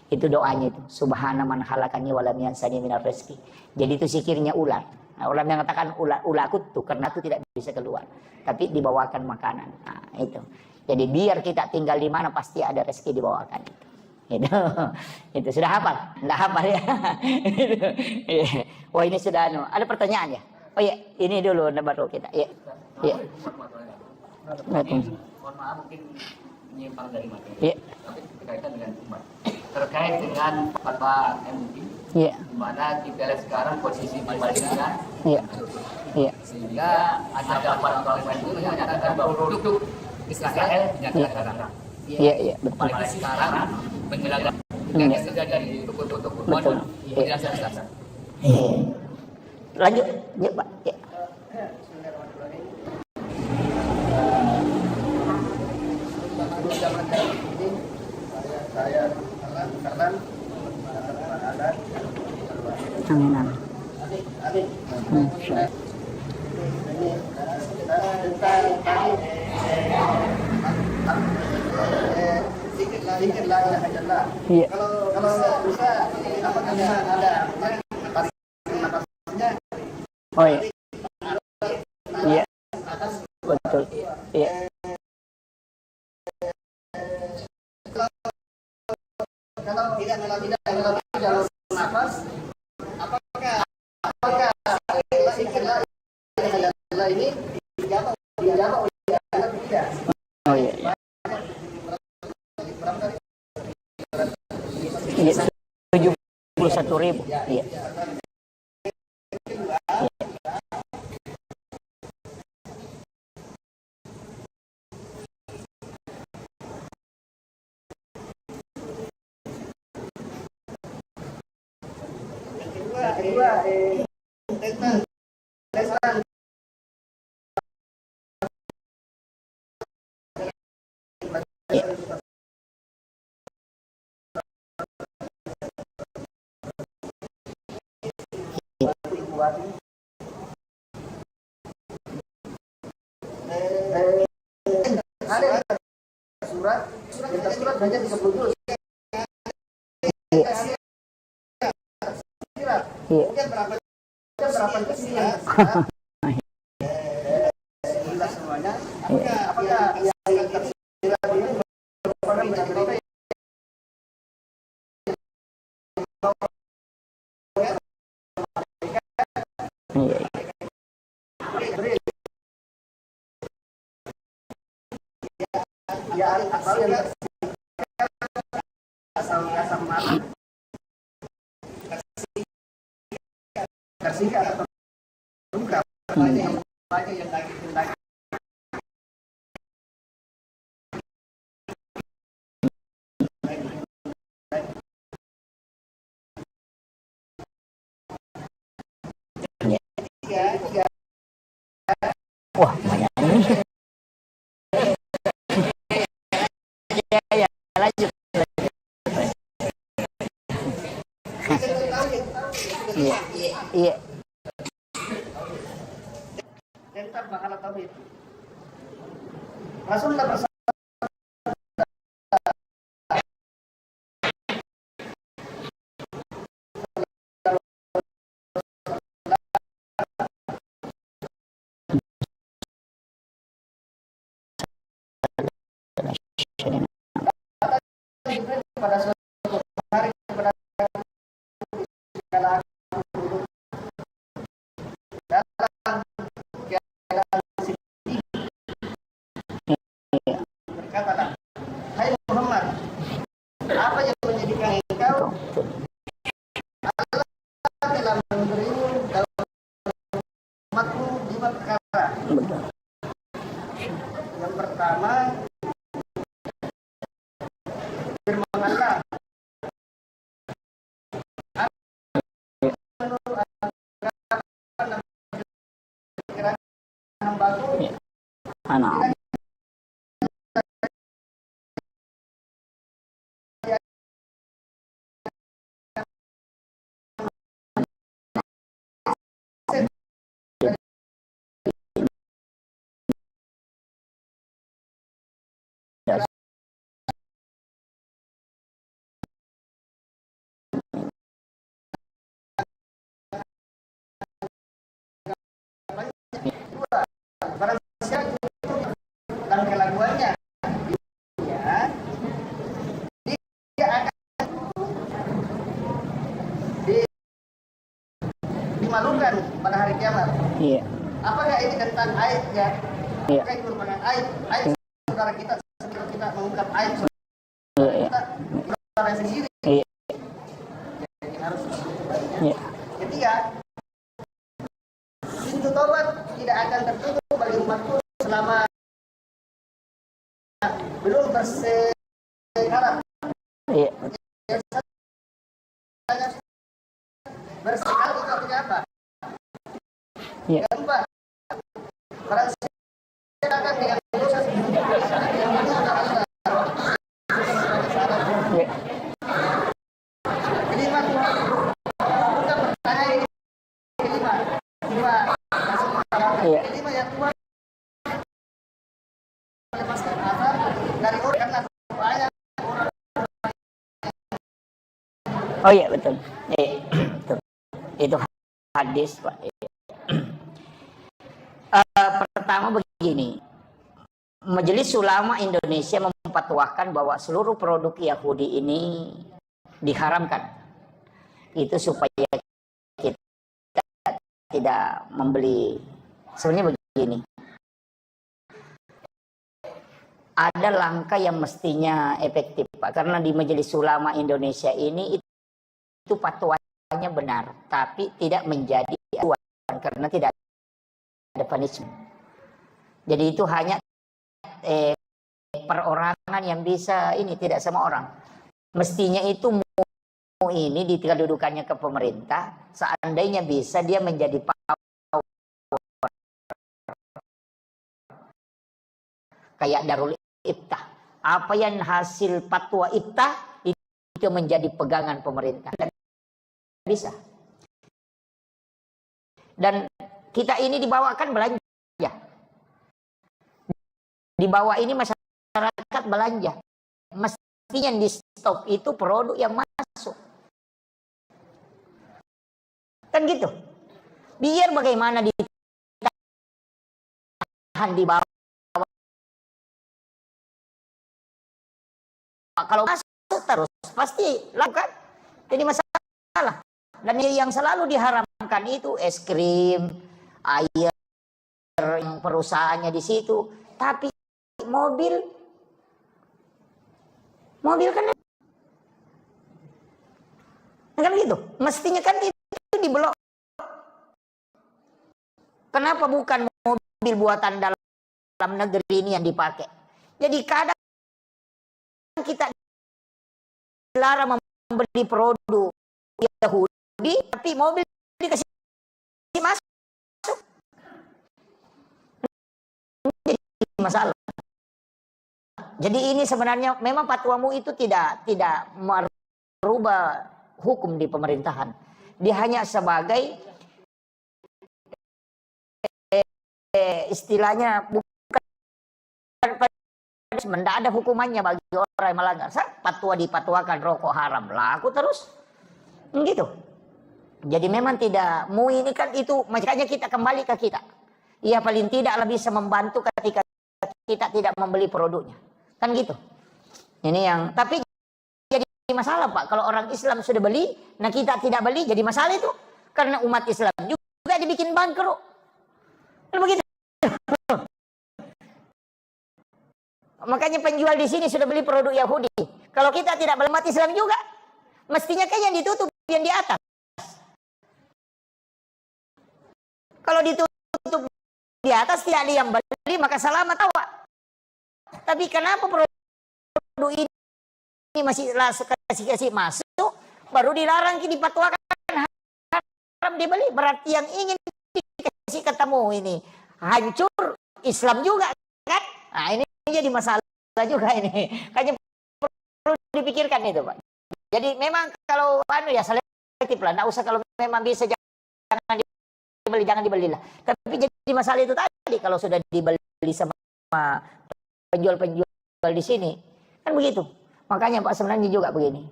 Itu doanya itu. Subhana man halakani walam yansani minar rizki. Jadi itu zikirnya ular. Nah, orang yang mengatakan ulakut tuh karena itu tidak bisa keluar. Tapi dibawakan makanan. Nah, itu. Jadi biar kita tinggal di mana pasti ada rezeki dibawakan. Itu sudah hafal? Enggak hafal ya. Wah ini sudah ada pertanyaan ya? Oh iya, ini dulu baru kita. Iya. Iya. Mohon maaf mungkin menyimpang dari materi. Iya. Tapi berkaitan dengan umat. Terkait dengan fatwa MUI. Iya. Di mana kita lihat sekarang posisi Palestina. Iya. Iya. Sehingga ada fatwa MUI yang menyatakan bahwa produk Israel dinyatakan haram. Iya, iya, betul. Apalagi sekarang menjelang dan sudah dari toko-toko modern tidak selesai. Lanjut, ya Pak. Ya. Amin, amin. Zikir la ilaha illallah. Iya. Kalau bisa apakah ada napasnya? Oh iya. Iya. Betul. Iya. Kalau tidak jalur nafas, apakah zikir la ilaha illallah ini 21.000. Iya. Yang kedua, tentang ada surat hanya 30 dus. Mungkin berapa kesi yang jelas semuanya. Apakah yang tersirat ini merupakan berita ya asal yang asal mata tersingkat atau bukan banyak yang lagi Wah, banyak ini. Ya, lanjut. Iya, iya. tentang pahala tauhid. Rasulullah bersabda pada suatu hari kepada segala dalam keadaan sedih berkatalah, hai Muhammad, apa yang menjadikan engkau Allah telah memberimu dalam umatmu 5 perkara. Yang pertama, firman Allah, hambaku Anak. barang siapa dan kelakuannya ya, dia akan dimalukan pada hari kiamat. Iya. Apakah ini tentang aib ya? Iya. Apakah itu merupakan aib saudara kita sebelum kita mengungkap aib Iya. kita saudara sendiri? Iya. Jadi harus Iya. ketiga, pintu tobat tidak akan tertutup bagi umatku selama belum bersekarang. Iya. Bersekarang itu artinya apa? Iya. Yang keempat, barang siapa akan dengan dosa Iya. kelima, bukan pertanyaan ini kelima Iya. kelima yang kuat melepaskan azab dari orang karena banyak Oh iya, betul. Iya. Betul. Itu hadis, Pak. Pertama begini, Majelis Ulama Indonesia memfatwakan bahwa seluruh produk Yahudi ini diharamkan. Itu supaya kita tidak membeli. Sebenarnya begini, ada langkah yang mestinya efektif, Pak, karena di Majelis Ulama Indonesia ini itu itu fatwanya benar, tapi tidak menjadi acuan karena tidak ada punishment. Jadi itu hanya perorangan yang bisa ini, tidak semua orang. Mestinya itu ini di kedudukannya ke pemerintah, seandainya bisa dia menjadi kayak Darul Iftah. Apa yang hasil fatwa Iftah itu menjadi pegangan pemerintah. Dan bisa. Dan kita ini dibawakan belanja. Di bawah ini masyarakat belanja. Mestinya yang di stop itu produk yang masuk. Kan gitu. Biar bagaimana ditahan di bawah. Kalau masuk terus pasti lakukan. Jadi masalah. Dan yang selalu diharamkan itu es krim, air yang perusahaannya di situ. Tapi mobil kan gitu. Mestinya kan itu diblok. Kenapa bukan mobil buatan dalam negeri ini yang dipakai? Jadi kadang kita dilarang membeli produk Yahudi, tapi mobil dikasih masuk. Jadi masalah. Jadi ini sebenarnya memang fatwamu itu tidak merubah hukum di pemerintahan. Dia hanya sebagai istilahnya bukan, tidak ada hukumannya bagi orang yang melanggar. Fatwa dipatwakan rokok haram, laku terus, gitu. Jadi memang tidak, mu ini kan itu, makanya kita kembali ke kita. Ya paling tidak lebih bisa membantu ketika kita tidak membeli produknya, kan gitu. Ini yang, tapi jadi masalah Pak, kalau orang Islam sudah beli, nah kita tidak beli, jadi masalah itu. Karena umat Islam juga dibikin bangkrut. Kan begitu. Makanya penjual di sini sudah beli produk Yahudi. Kalau kita tidak beli, umat Islam juga, mestinya kan yang ditutup yang di atas. Kalau ditutup di atas tidak ada yang beli, maka selamat tawa. Tapi kenapa produk ini masih kasih masuk, baru dilarang dipatwakan haram dibeli? Berarti yang ingin dikasih ketemu ini hancur Islam juga kan? Nah ini jadi masalah juga ini. Kayaknya perlu dipikirkan itu Pak. Jadi memang kalau ya selektif lah, nggak usah, kalau memang bisa jangan dibelilah. Tapi jadi masalah itu tadi, kalau sudah dibeli sama penjual-penjual di sini, kan begitu. Makanya Pak sebenarnya juga begini.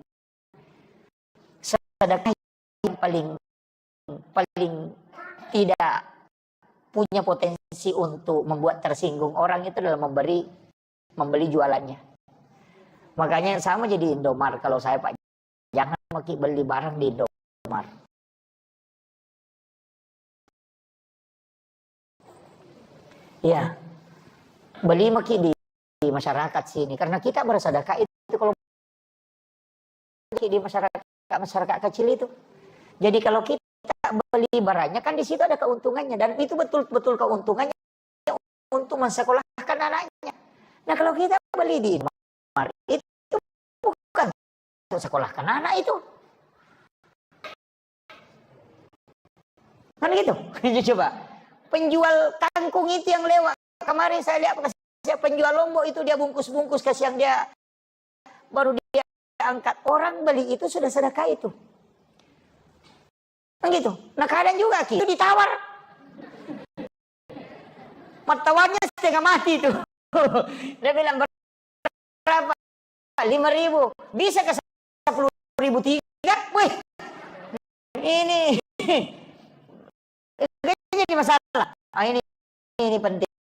Sedekah yang paling tidak punya potensi untuk membuat tersinggung orang itu adalah membeli jualannya. Makanya sama jadi Indomart kalau saya Pak, jangan beli barang di Indomart. Ya, beli di masyarakat sini, karena kita bersedekah itu kalau di masyarakat kecil itu. Jadi kalau kita beli barangnya kan di situ ada keuntungannya, dan itu betul-betul keuntungannya untuk mensekolahkan anaknya. Nah kalau kita beli di Indomaret itu bukan untuk sekolahkan anak itu, kan gitu. Coba penjual kangkung itu yang lewat kemarin saya lihat, penjual lombok itu dia bungkus-bungkus kasih yang dia baru dia angkat, orang beli itu sudah sedekah itu. Kan gitu. Nah kadang juga itu ditawar. Tawarnya setengah mati itu. Dia bilang berapa? 5.000. Bisa ke 10.000 tiga. Wih. Ini jadi masalah. Ini penting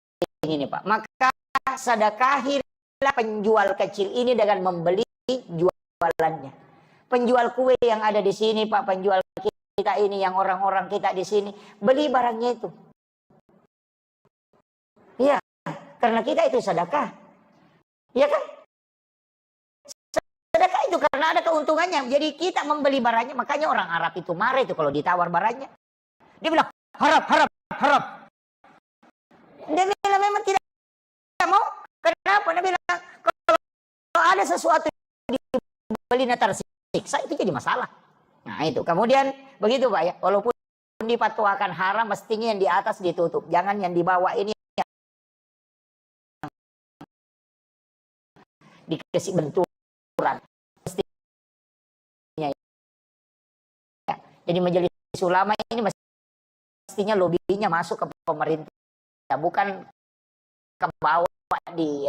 ini Pak. Maka sedekahilah penjual kecil ini dengan membeli jualannya. Penjual kue yang ada di sini Pak, penjual kita ini yang orang-orang kita di sini, beli barangnya itu. Iya, karena kita itu sedekah. Iya kan? Sedekah itu karena Karena ada keuntungannya. Jadi kita membeli barangnya. Makanya orang Arab itu marah itu kalau ditawar barangnya. Dia bilang, haram, haram, haram. Dia bilang memang tidak mau. Kenapa? Dia bilang, kalau ada sesuatu dibeli tersiksa, itu jadi masalah. Nah itu. Kemudian begitu Pak ya. Walaupun dipatuakan haram, mestinya yang di atas ditutup. Jangan yang di bawah ini dikasih benturan. Mestinya ya. Jadi majelis ulama ini mestinya lobbynya masuk ke pemerintah, bukan ke bawah di.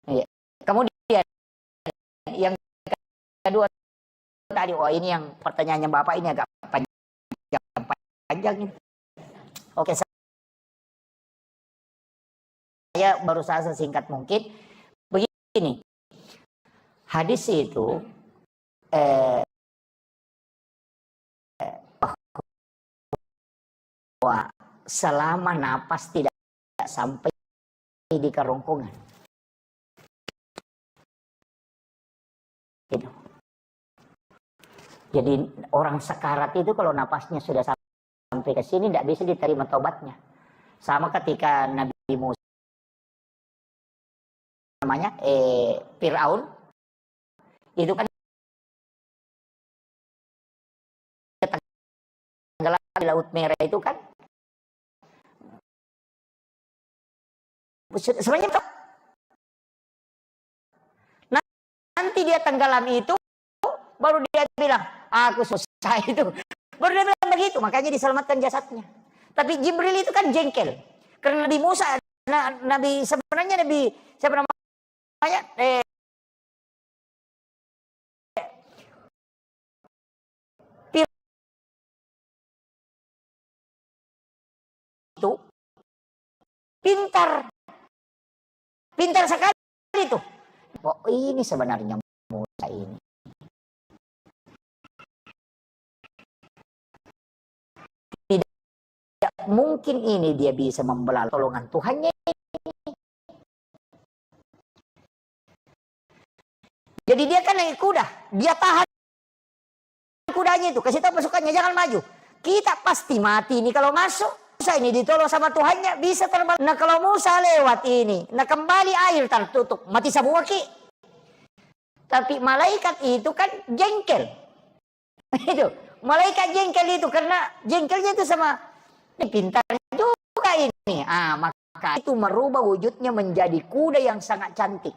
Ya. Kemudian yang kedua tadi, ini yang pertanyaannya Bapak ini agak panjang ini. Oke, saya baru saja singkat mungkin. Begini, hadis itu bahwa selama napas tidak sampai di kerongkongan, gitu. Jadi orang sekarat itu kalau napasnya sudah sampai ke sini tidak bisa diterima tobatnya. Sama ketika Nabi Musa namanya Fir'aun itu kan tenggelam di Laut Merah itu kan sebenarnya nanti dia tenggelam itu baru dia bilang aku susah itu, baru dia bilang begitu, makanya diselamatkan jasadnya. Tapi Jibril itu kan jengkel karena Nabi Musa, Nabi sebenarnya Nabi siapa namanya itu pintar sekali itu. Oh ini sebenarnya Musa ini. Tidak mungkin ini dia bisa membelah tolongan Tuhannya. Jadi dia kan naik kuda, dia tahan kudanya itu, kasih tahu pasukannya jangan maju. Kita pasti mati ini kalau masuk. Musa ini ditolong sama Tuhannya bisa terbang. Nah kalau Musa lewat ini, nah kembali air tertutup, mati semua ki. Tapi malaikat itu kan jengkel. Itu malaikat jengkel itu karena jengkelnya itu sama pintar juga ini. Maka itu merubah wujudnya menjadi kuda yang sangat cantik.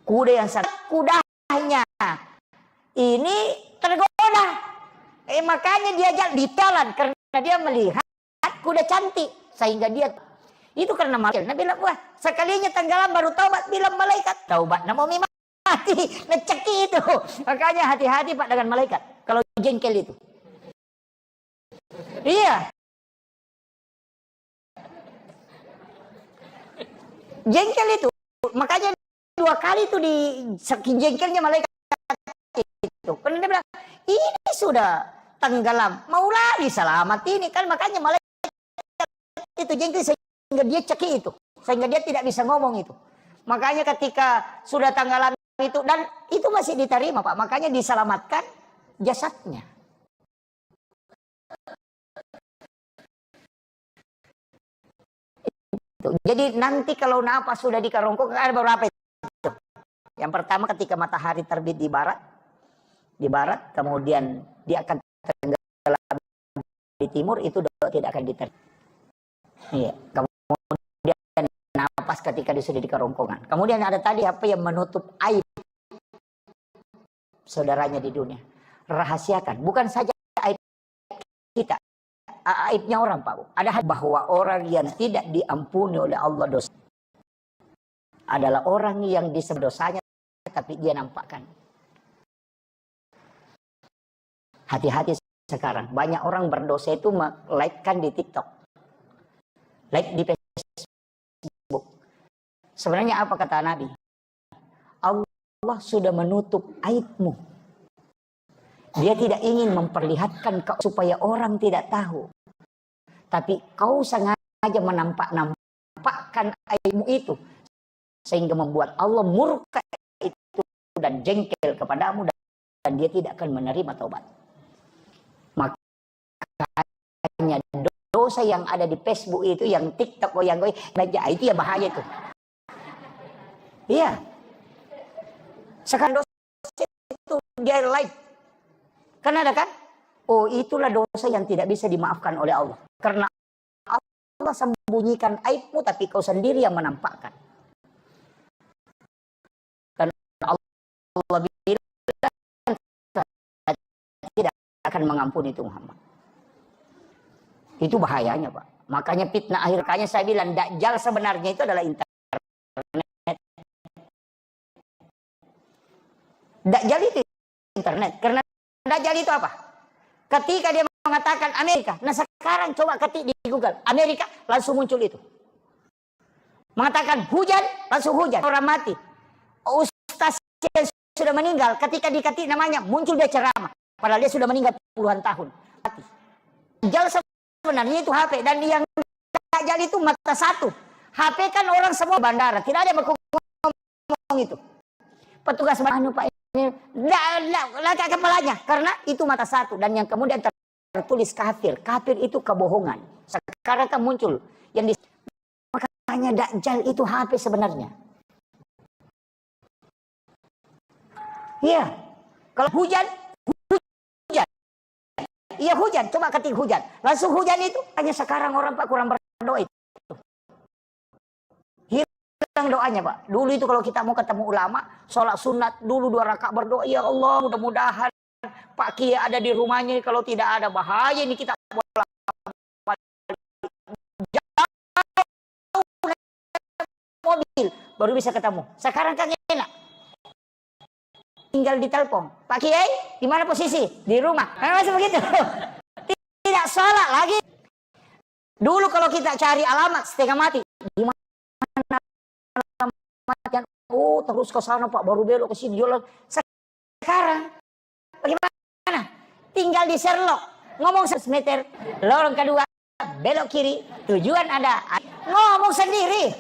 Kuda yang sangat, kudanya ini tergoda. Makanya dia ditelan karena dia melihat kuda cantik sehingga dia itu karena malaikat. Nah bilang wah sekalinya tenggelam baru taubat, bilang malaikat taubat mau mati ngeceki itu. Makanya hati-hati Pak dengan malaikat kalau jengkel itu. Iya. Jengkel itu. Makanya 2 kali itu di saking jengkelnya malaikat itu. Karena dia bilang ini sudah tenggelam, mau lagi selamat ini kan, makanya malaikat itu jengkel sehingga dia ceki itu, sehingga dia tidak bisa ngomong itu. Makanya ketika sudah tenggelam itu dan itu masih diterima Pak, makanya diselamatkan jasadnya. Jadi nanti kalau napas sudah di kerongkongan ada beberapa itu. Yang pertama ketika matahari terbit di barat, kemudian dia akan tenggelam di timur, itu tidak akan diterima. Iya. Kemudian napas ketika dia sudah di kerongkongan. Kemudian ada tadi apa yang menutup aib saudaranya di dunia. Rahasiakan, bukan saja aib kita, aibnya orang Pak. Ada bahwa orang yang tidak diampuni oleh Allah dosa adalah orang yang disebut dosanya tapi dia nampakkan. Hati-hati sekarang. Banyak orang berdosa itu like-kan di TikTok. Like di Facebook. Sebenarnya apa kata Nabi? Allah sudah menutup aibmu. Dia tidak ingin memperlihatkan kau supaya orang tidak tahu. Tapi kau sengaja menampak menampakkan aibmu itu sehingga membuat Allah murka itu dan jengkel kepadamu dan dia tidak akan menerima taubat. Makanya dosa yang ada di Facebook itu, yang TikTok, yang meja itu ya bahaya itu. Iya. Sekarang dosa itu dia live. Kan ada kan? Oh, itulah dosa yang tidak bisa dimaafkan oleh Allah. Karena Allah sembunyikan aibmu tapi kau sendiri yang menampakkan. Dan Allah bilang tidak akan mengampuni itu Muhammad. Itu bahayanya, Pak. Makanya fitnah akhir kayaknya saya bilang Dajjal sebenarnya itu adalah internet. Dajjal itu internet. Karena Dajjal itu apa? Ketika dia mengatakan Amerika. Nah sekarang coba ketik di Google. Amerika langsung muncul itu. Mengatakan hujan, langsung hujan. Orang mati. Ustaz yang sudah meninggal. Ketika diketik namanya muncul dia ceramah. Padahal dia sudah meninggal puluhan tahun. Mati. Dajjal sebenarnya itu HP. Dan yang Dajjal itu mata satu. HP kan orang semua bandara. Tidak ada yang ngomong itu. Petugas anu Pak ini lagak kepalanya karena itu mata satu dan yang kemudian tertulis kafir. Kafir itu kebohongan. Sekarang kan muncul yang makanya Dajjal itu HP sebenarnya. Iya. Kalau hujan. Iya hujan, coba ketik hujan. Langsung hujan itu hanya sekarang orang Pak kurang berdoa itu. Doanya Pak. Dulu itu kalau kita mau ketemu ulama, sholat sunat dulu 2 rakaat berdoa, ya Allah mudah-mudahan Pak Kiai ada di rumahnya. Kalau tidak ada bahaya ini kita bolak mobil baru bisa ketemu. Sekarang kan enak. Tinggal ditelepon. Pak Kiai, di mana posisi? Di rumah. Masih begitu. Tidak sholat lagi. Dulu kalau kita cari alamat setengah mati. Di mana? Oh terus ke sana Pak, baru belok ke sini jualan. Sekarang bagaimana? Tinggal di Sherlock, ngomong 100 meter, lorong kedua, belok kiri, tujuan ada, ngomong sendiri.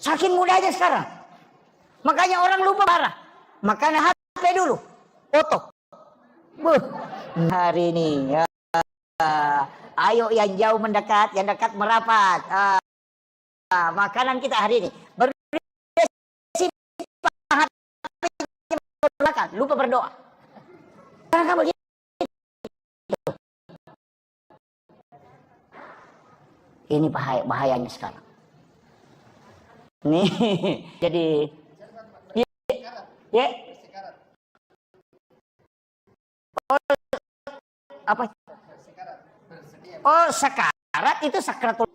Saking mudahnya sekarang. Makanya orang lupa parah. Makanya HP dulu, foto. Hari ini ya, ayo yang jauh mendekat, yang dekat merapat. Makanan kita hari ini berisi belakang, lupa berdoa. Karena begitu. Ini bahayanya sekarang. Nih, jadi ya. Apa? Oh, sekarat itu sakratul.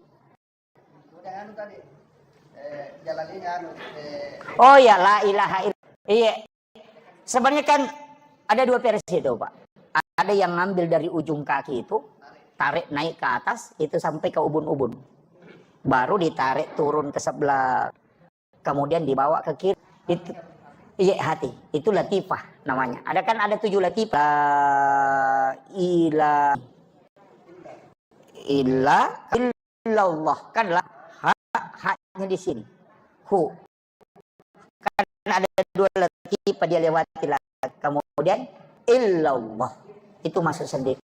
Oh ya la ilaha illallah. Iya. Sebenarnya kan ada 2 versi itu Pak. Ada yang ngambil dari ujung kaki itu, tarik naik ke atas, itu sampai ke ubun-ubun. Baru ditarik turun ke sebelah, kemudian dibawa ke kiri. Itu iya hati. Itu latifah namanya. Ada kan ada 7 latifah. Illallah kan lah. Haknya di sini. Hu. Karena ada 2 latifah dia lewati lah. Kemudian illallah. Itu masuk sendiri.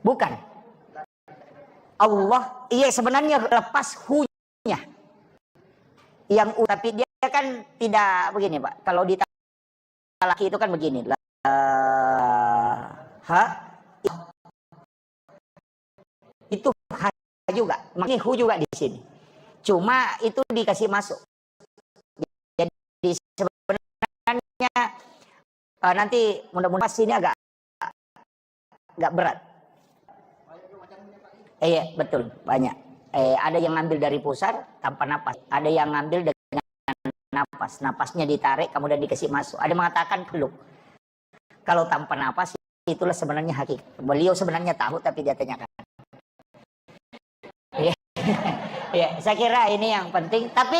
Bukan. Allah. Iya sebenarnya lepas hu-nya. Yang tapi dia kan tidak begini Pak. Kalau di laki itu kan begini. Itu juga, makanya hu juga di sini. Cuma itu dikasih masuk. Jadi sebenarnya nanti mudah-mudahan sini agak berat. Iya betul banyak. Ada yang ngambil dari pusar tanpa napas. Ada yang ngambil dengan napas. Napasnya ditarik kemudian dikasih masuk. Ada mengatakan peluk. Kalau tanpa napas itulah sebenarnya hakikat. Beliau sebenarnya tahu tapi dia tanyakan. Ya, saya kira ini yang penting. Tapi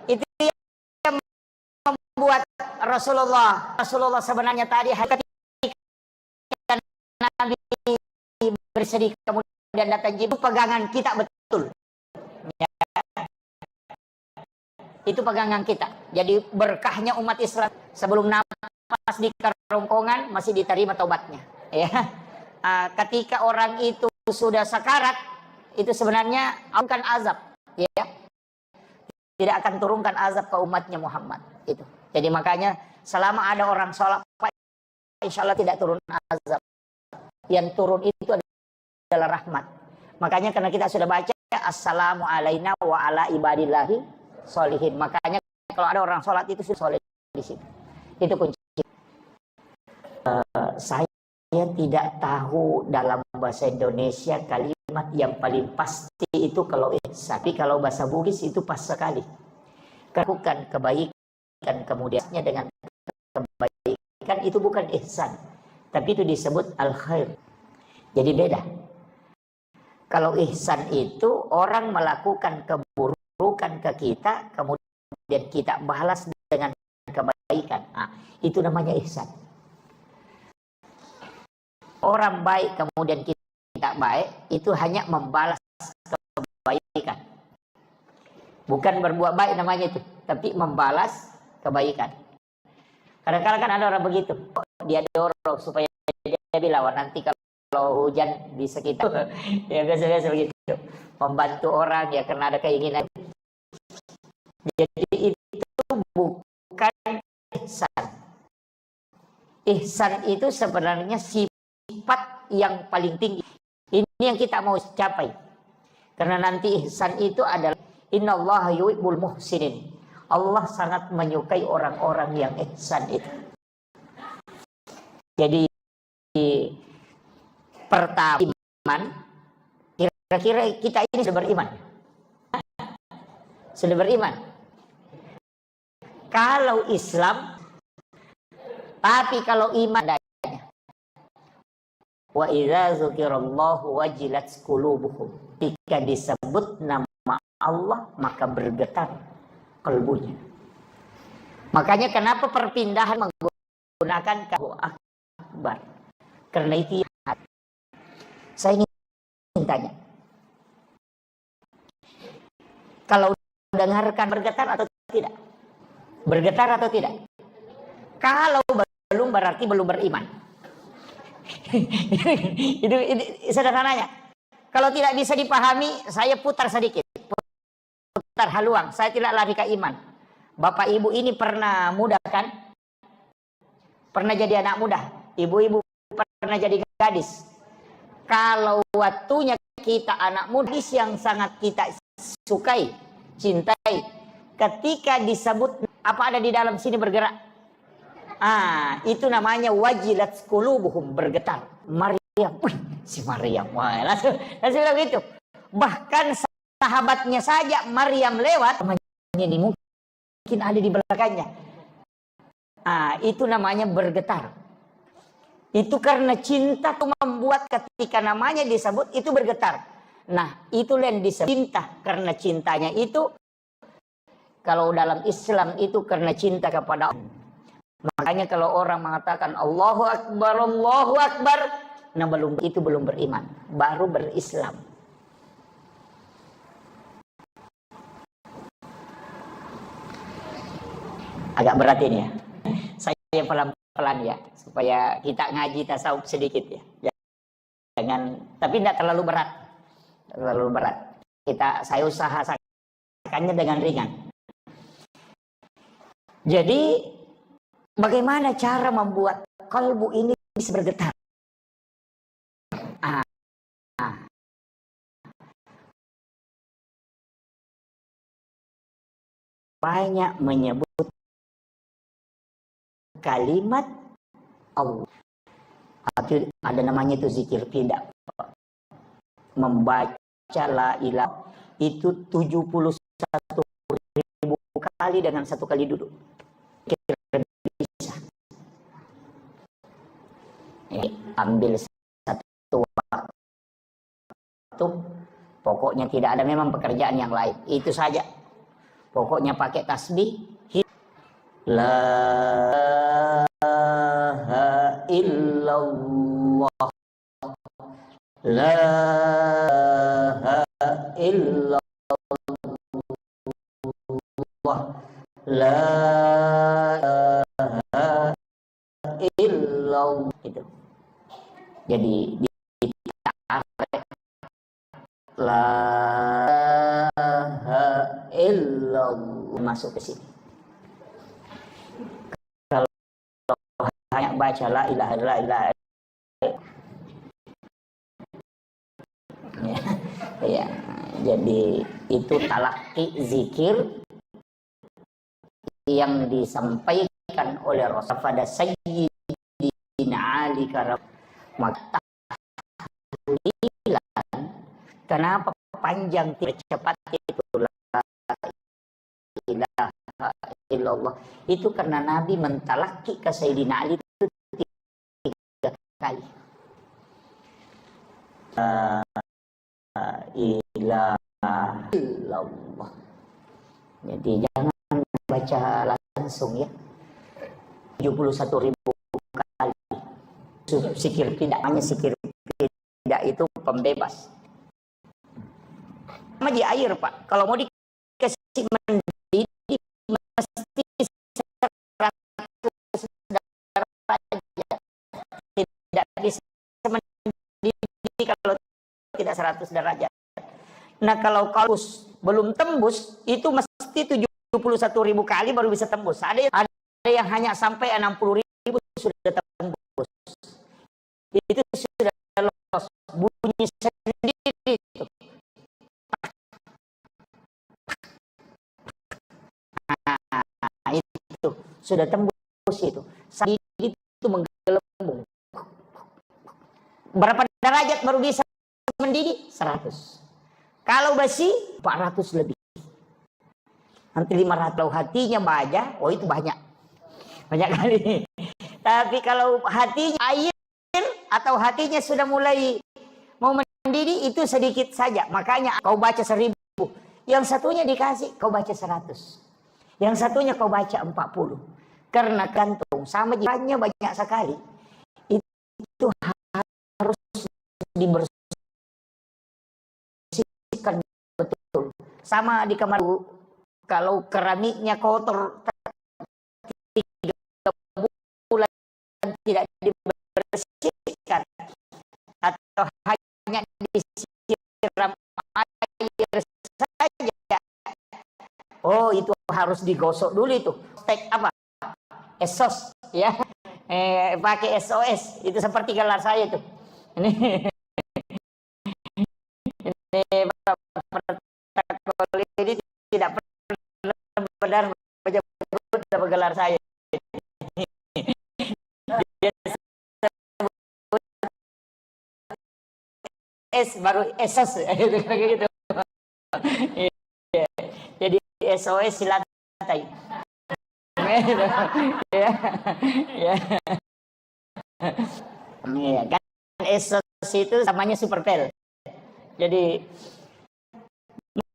itu yang membuat Rasulullah sebenarnya tadi ketika Nabi bersedih, kemudian datang Jibril, pegangan kita betul. Ya. Itu pegangan kita. Jadi berkahnya umat Islam sebelum nafas di kerongkongan masih diterima taubatnya. Ya. Ketika orang itu sudah sakarat, itu sebenarnya akan azab. Ya. Tidak akan turunkan azab ke umatnya Muhammad. Itu. Jadi makanya selama ada orang sholat, insya Allah tidak turun azab. Yang turun itu adalah rahmat. Makanya karena kita sudah baca assalamu alaina wa ala ibadillahi sholihin. Makanya kalau ada orang sholat itu sudah soleh di situ. Itu kunci. Saya tidak tahu dalam bahasa Indonesia kalimat yang paling pasti itu kalau ihsan. Tapi kalau bahasa Bugis itu pas sekali. Lakukan kebaikan kemudiannya dengan kebaikan itu bukan ihsan. Tapi itu disebut al-khair. Jadi beda. Kalau ihsan itu orang melakukan keburukan ke kita, kemudian kita balas dengan kebaikan. Itu namanya ihsan. Orang baik kemudian kita baik, itu hanya membalas kebaikan. Bukan berbuat baik namanya itu, tapi membalas kebaikan. Kadang-kadang kan ada orang begitu, dia dorong supaya dia bilang nanti kalau hujan bisa kita, ya biasa-biasa begitu, membantu orang ya karena ada keinginan. Jadi itu bukan ihsan. Ihsan itu sebenarnya sifat yang paling tinggi. Ini yang kita mau capai. Karena nanti ihsan itu adalah innallaha yuhibbul muhsinin. Allah sangat menyukai orang-orang yang ihsan itu. Jadi pertama iman, kira-kira kita ini sudah beriman. Sudah beriman. Kalau Islam, tapi kalau iman adanya. Wa idza dzukirallahu wajilat qulubuhum. Jika disebut nama Allah maka bergetar kalbunya. Makanya kenapa perpindahan menggunakan Allahu Akbar? Karena itu saya ingin tanya. Kalau dengarkan bergetar atau tidak? Bergetar atau tidak? Kalau belum berarti belum beriman. itu sederhananya. Kalau tidak bisa dipahami, saya putar sedikit. Putar haluan, saya tidak lari ke iman. Bapak ibu ini pernah muda kan? Pernah jadi anak muda. Ibu-ibu pernah jadi gadis. Kalau waktunya kita anak muda yang sangat kita sukai, cintai, ketika disebut apa ada di dalam sini bergerak, itu namanya wajilat qulubuhum, bergetar. Maryam, si Maryam, wah, langsung bilang gitu. Bahkan sahabatnya saja Maryam lewat, ini mungkin ada di belakangnya. Itu namanya bergetar. Itu karena cinta itu membuat ketika namanya disebut itu bergetar. Nah, itu yang disebut cinta. Karena cintanya itu, kalau dalam Islam itu karena cinta kepada Allah. Makanya kalau orang mengatakan Allahu Akbar, nah itu belum beriman, baru berislam. Agak berat ini ya. Saya pelan-pelan ya, supaya kita ngaji tasawuf sedikit ya. Jangan, tapi tidak terlalu berat. Terlalu berat. Saya usahakannya dengan ringan. Jadi bagaimana cara membuat kalbu ini bisa bergetar? Banyak menyebut kalimat Allah. Ada namanya itu zikir, tidak. Membaca la ilaha itu 71.000 kali dengan satu kali duduk. Bisa. Ambil satu waktu, pokoknya tidak ada memang pekerjaan yang lain. Itu saja. Pokoknya pakai tasbih. La ilaha illallah La ilaha illallah. La ilaha illallah. Itu. Jadi ditarik. La ilaha illallah masuk ke sini. Kalau hanya baca la ilaha illallah, ya, jadi itu talaki zikir yang disampaikan oleh Rasul pada Sayyidina Ali karena maka kenapa panjang tidak cepat itu la ilaha illallah itu karena Nabi mentalaki ke Sayyidina Ali itu 3 kali. Ilaha illallah. Jadi jangan baca langsung ya. 71.000 kali. Sikir tidak, hanya sikir tidak itu pembebas. Sama di air Pak, kalau mau dikasih mendidih mesti 100 derajat. Tidak bisa mendidih kalau tidak 100 derajat. Nah kalau kalus belum tembus itu mesti 71.000 kali baru bisa tembus. Ada yang hanya sampai 60.000 sudah tembus. Itu sudah lolos, bunyi sendiri itu. Nah, itu sudah tembus itu. Saat itu menggelembung. Berapa derajat baru bisa mendidih? 100. Kalau besi 400 lebih. Nanti 500. Kalau hatinya baja, oh itu banyak. Banyak kali. Tapi kalau hatinya air atau hatinya sudah mulai mau mendidih itu sedikit saja. Makanya kau baca 1000. Yang satunya dikasih kau baca 100. Yang satunya kau baca 40. Karena gantung sama jiwanya banyak sekali. Itu harus dibersihkan betul. Sama di kamar kalau keramiknya kotor 3 bulan tidak dibersihkan atau hanya disiram air saja, oh itu harus digosok dulu itu. Stek apa? SOS ya. Pakai SOS itu seperti gelar saya itu. Ini ini tidak benar menyebut gelar saya. S baru SOS gitu. Jadi SOS silatai. Ya. Ya kan SOS itu namanya superpel. Jadi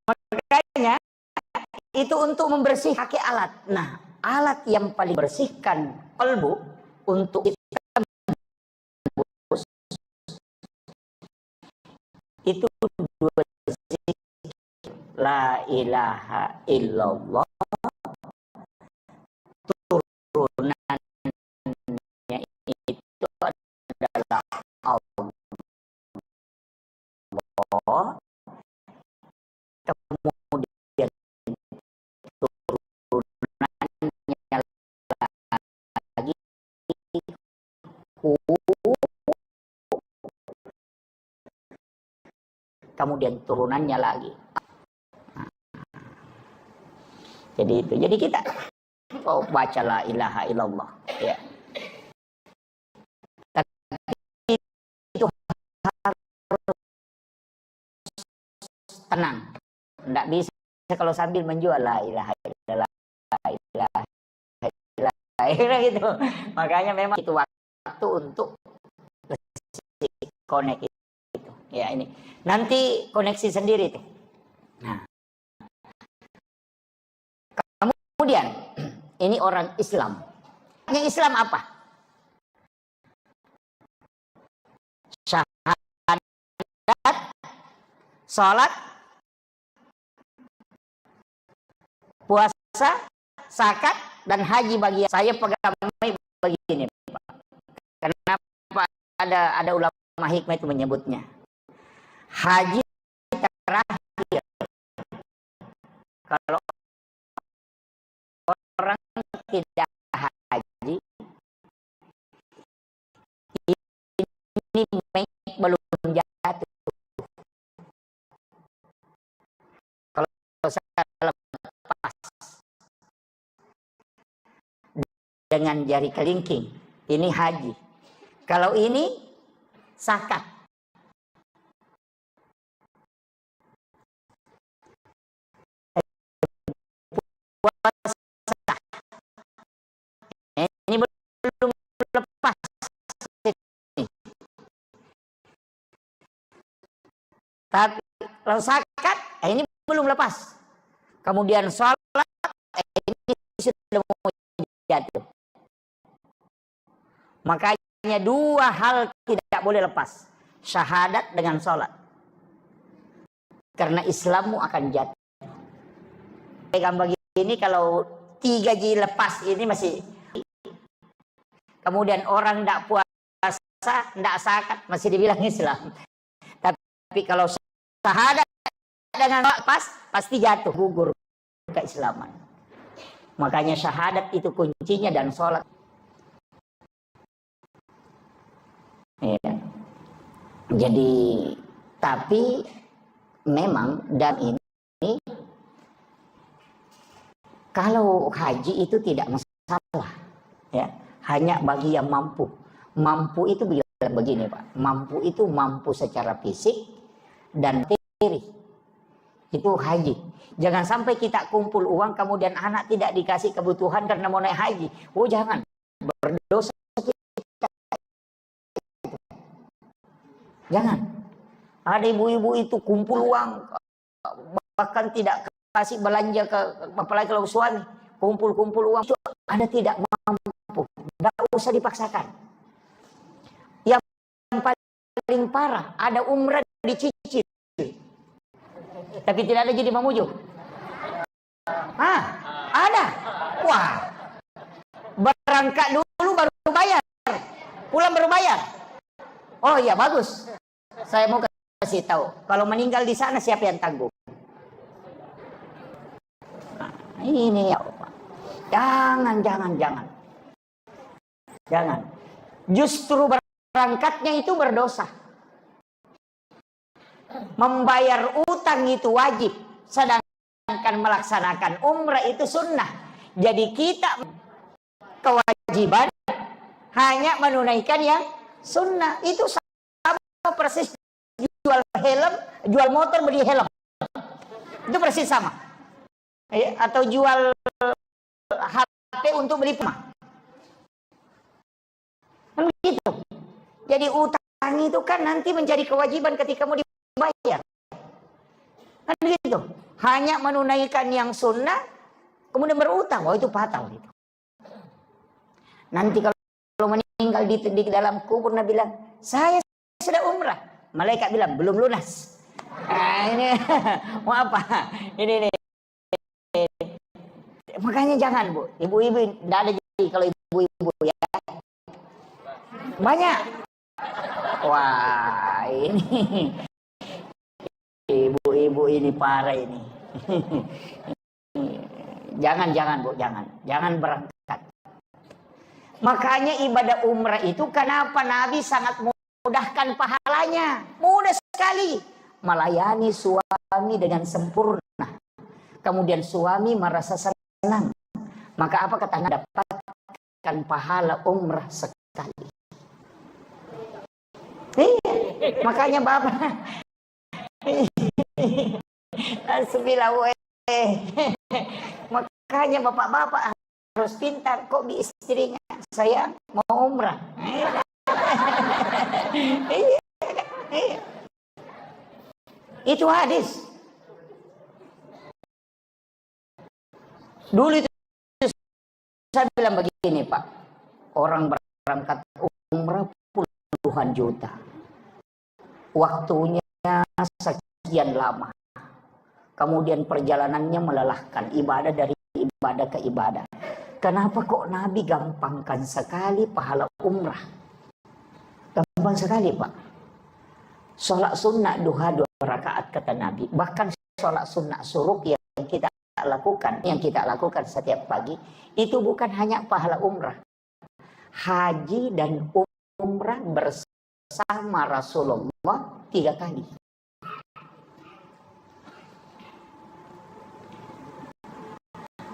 makanya itu untuk membersih kaki alat. Nah, alat yang paling bersihkan kalbu untuk kita itu 2 zikir. La ilaha illallah, turunannya itu adalah Allah, kemudian turunannya lagi kemudian turunannya lagi. Jadi itu. Jadi kita baca la ilaha illallah ya. Tapi itu harus tenang. Enggak bisa kalau sambil menjual la ilaha illallah, la ilaha illallah gitu. Makanya memang itu waktu untuk connect itu. Ya ini. Nanti koneksi sendiri tuh. Nah. Kemudian ini orang Islam. Yang Islam apa? Syahadat sholat, puasa, zakat, dan haji bagi saya pegang begini, Pak. Kenapa ada ulama hikmah itu menyebutnya haji terakhir. Kalau orang tidak haji, ini belum jatuh. Kalau saya lepas dengan jari kelingking, ini haji. Kalau ini zakat. Ini belum lepas. Tapi kalau zakat, ini belum lepas. Kemudian sholat, ini sudah mau jatuh. Makanya dua hal tidak boleh lepas. Syahadat dengan sholat. Karena Islammu akan jatuh. Pegang begini, kalau 3G lepas ini masih. Kemudian orang tidak puasa, tidak zakat, masih dibilang Islam. Tapi kalau syahadat dengan lepas, pasti jatuh, gugur keislaman. Makanya syahadat itu kuncinya dan sholat. Ya. Jadi, tapi memang dan ini kalau haji itu tidak masalah, ya, hanya bagi yang mampu. Mampu itu begini, Pak. Mampu itu mampu secara fisik dan materi. Itu haji. Jangan sampai kita kumpul uang kemudian anak tidak dikasih kebutuhan karena mau naik haji. Oh jangan, berdosa kita. Jangan. Ada ibu-ibu itu kumpul uang, bahkan tidak kasih belanja ke, apalagi kalau suami, kumpul uang itu ada tidak mampu, tidak usah dipaksakan. Yang paling parah ada umrah dicicil, tapi tidak ada jadi mamuju. Ada. Wah, berangkat dulu baru bayar, pulang baru bayar. Oh iya bagus. Saya mau kasih tahu, kalau meninggal di sana siapa yang tanggung? Nah, ini ya Pak. Jangan. Justru berangkatnya itu berdosa. Membayar utang itu wajib, sedangkan melaksanakan umrah itu sunnah. Jadi kita kewajiban hanya menunaikan yang sunnah. Itu sama persis jual helm, jual motor beli helm. Itu persis sama. Atau jual HP untuk beli rumah. Kan begitu. Jadi utang itu kan nanti menjadi kewajiban ketika mau dibayar. Kan begitu. Hanya menunaikan yang sunnah, kemudian berutang. Oh itu fatal gitu. Nanti kalau meninggal di dalam kubur, Nabi bilang, saya sudah umrah. Malaikat bilang, belum lunas. Nah, ini mau apa? Ini. Makanya jangan, Bu. Ibu-ibu tidak ada jadi kalau ibu-ibu ya. Banyak. Wah, ini ibu-ibu ini parah ini. Jangan, Bu, jangan berangkat. Makanya ibadah umrah itu kenapa Nabi sangat mudahkan pahalanya? Mudah sekali. Melayani suami dengan sempurna. Kemudian suami merasa senang. Maka apa kata Nabi? Dapatkan pahala umrah sekali. Makanya Bapak makanya bapak-bapak harus pintar. Kok di istrinya saya mau umrah. Itu hadis. Dulu itu saya bilang begini Pak, orang berangkat umrah puluhan juta, waktunya sekian lama. Kemudian perjalanannya melelahkan, ibadah dari ibadah ke ibadah. Kenapa kok Nabi gampangkan sekali pahala umrah? Gampang sekali, Pak. Sholat sunnah duha 2 rakaat kata Nabi. Bahkan sholat sunnah suruk yang kita lakukan setiap pagi, itu bukan hanya pahala umrah. Haji dan umrah bersama Rasulullah 3 kali.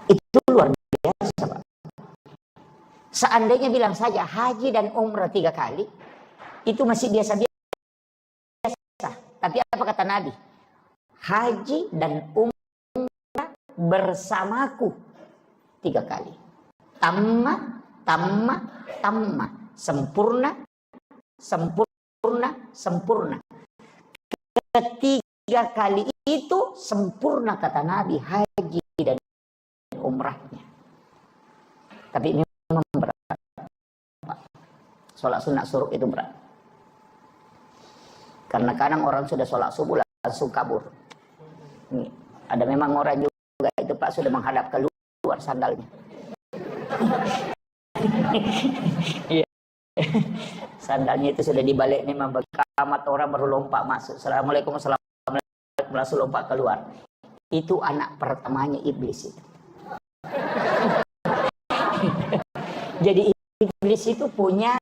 Itu luar biasa, Pak. Seandainya bilang saja haji dan umrah 3 kali, itu masih biasa-biasa. Tapi apa kata Nabi? Haji dan umrah bersamaku 3 kali. Tamma. Sempurna. Ketiga kali itu sempurna kata Nabi haji dan umrahnya. Tapi ini memang berat. Sholat sunat suruk itu berat. Karena kadang orang sudah sholat subuh langsung kabur. Ini, ada memang orang juga itu Pak sudah menghadap keluar sandalnya. Sandalnya itu sudah dibalik nih membekamat, orang baru lompat masuk. Assalamualaikum langsung lompat keluar. Itu anak pertamanya iblis itu. Jadi iblis itu punya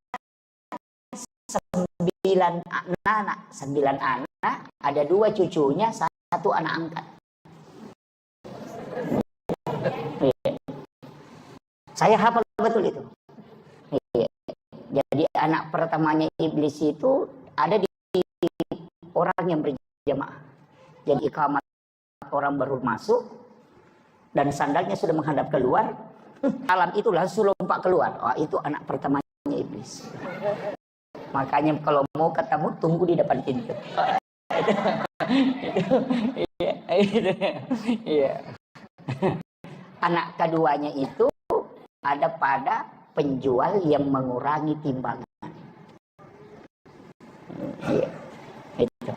9 anak, ada 2 cucunya, 1 anak angkat. Saya hafal betul itu. Jadi anak pertamanya iblis itu ada di orang yang berjamaah. Jadi iqamat orang baru masuk dan sandalnya sudah menghadap keluar, alam itu langsung lompat keluar. Oh, itu anak pertamanya iblis. Makanya kalau mau ketemu tunggu di depan pintu. Anak keduanya itu ada pada penjual yang mengurangi timbangan. Itu.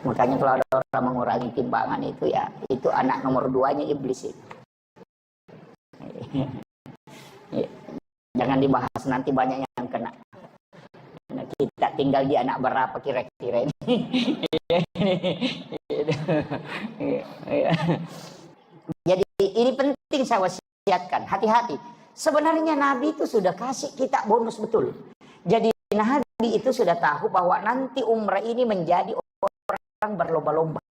Makanya kalau ada orang mengurangi timbangan itu ya, itu anak nomor 2-nya iblis itu. Jangan dibahas, nanti banyak yang kena. Nah, kita tinggal di anak berapa kira-kira ini. Jadi ini penting saya wasiatkan, hati-hati. Sebenarnya Nabi itu sudah kasih kita bonus betul. Jadi Nabi itu sudah tahu bahwa nanti umrah ini menjadi orang berlomba-lomba.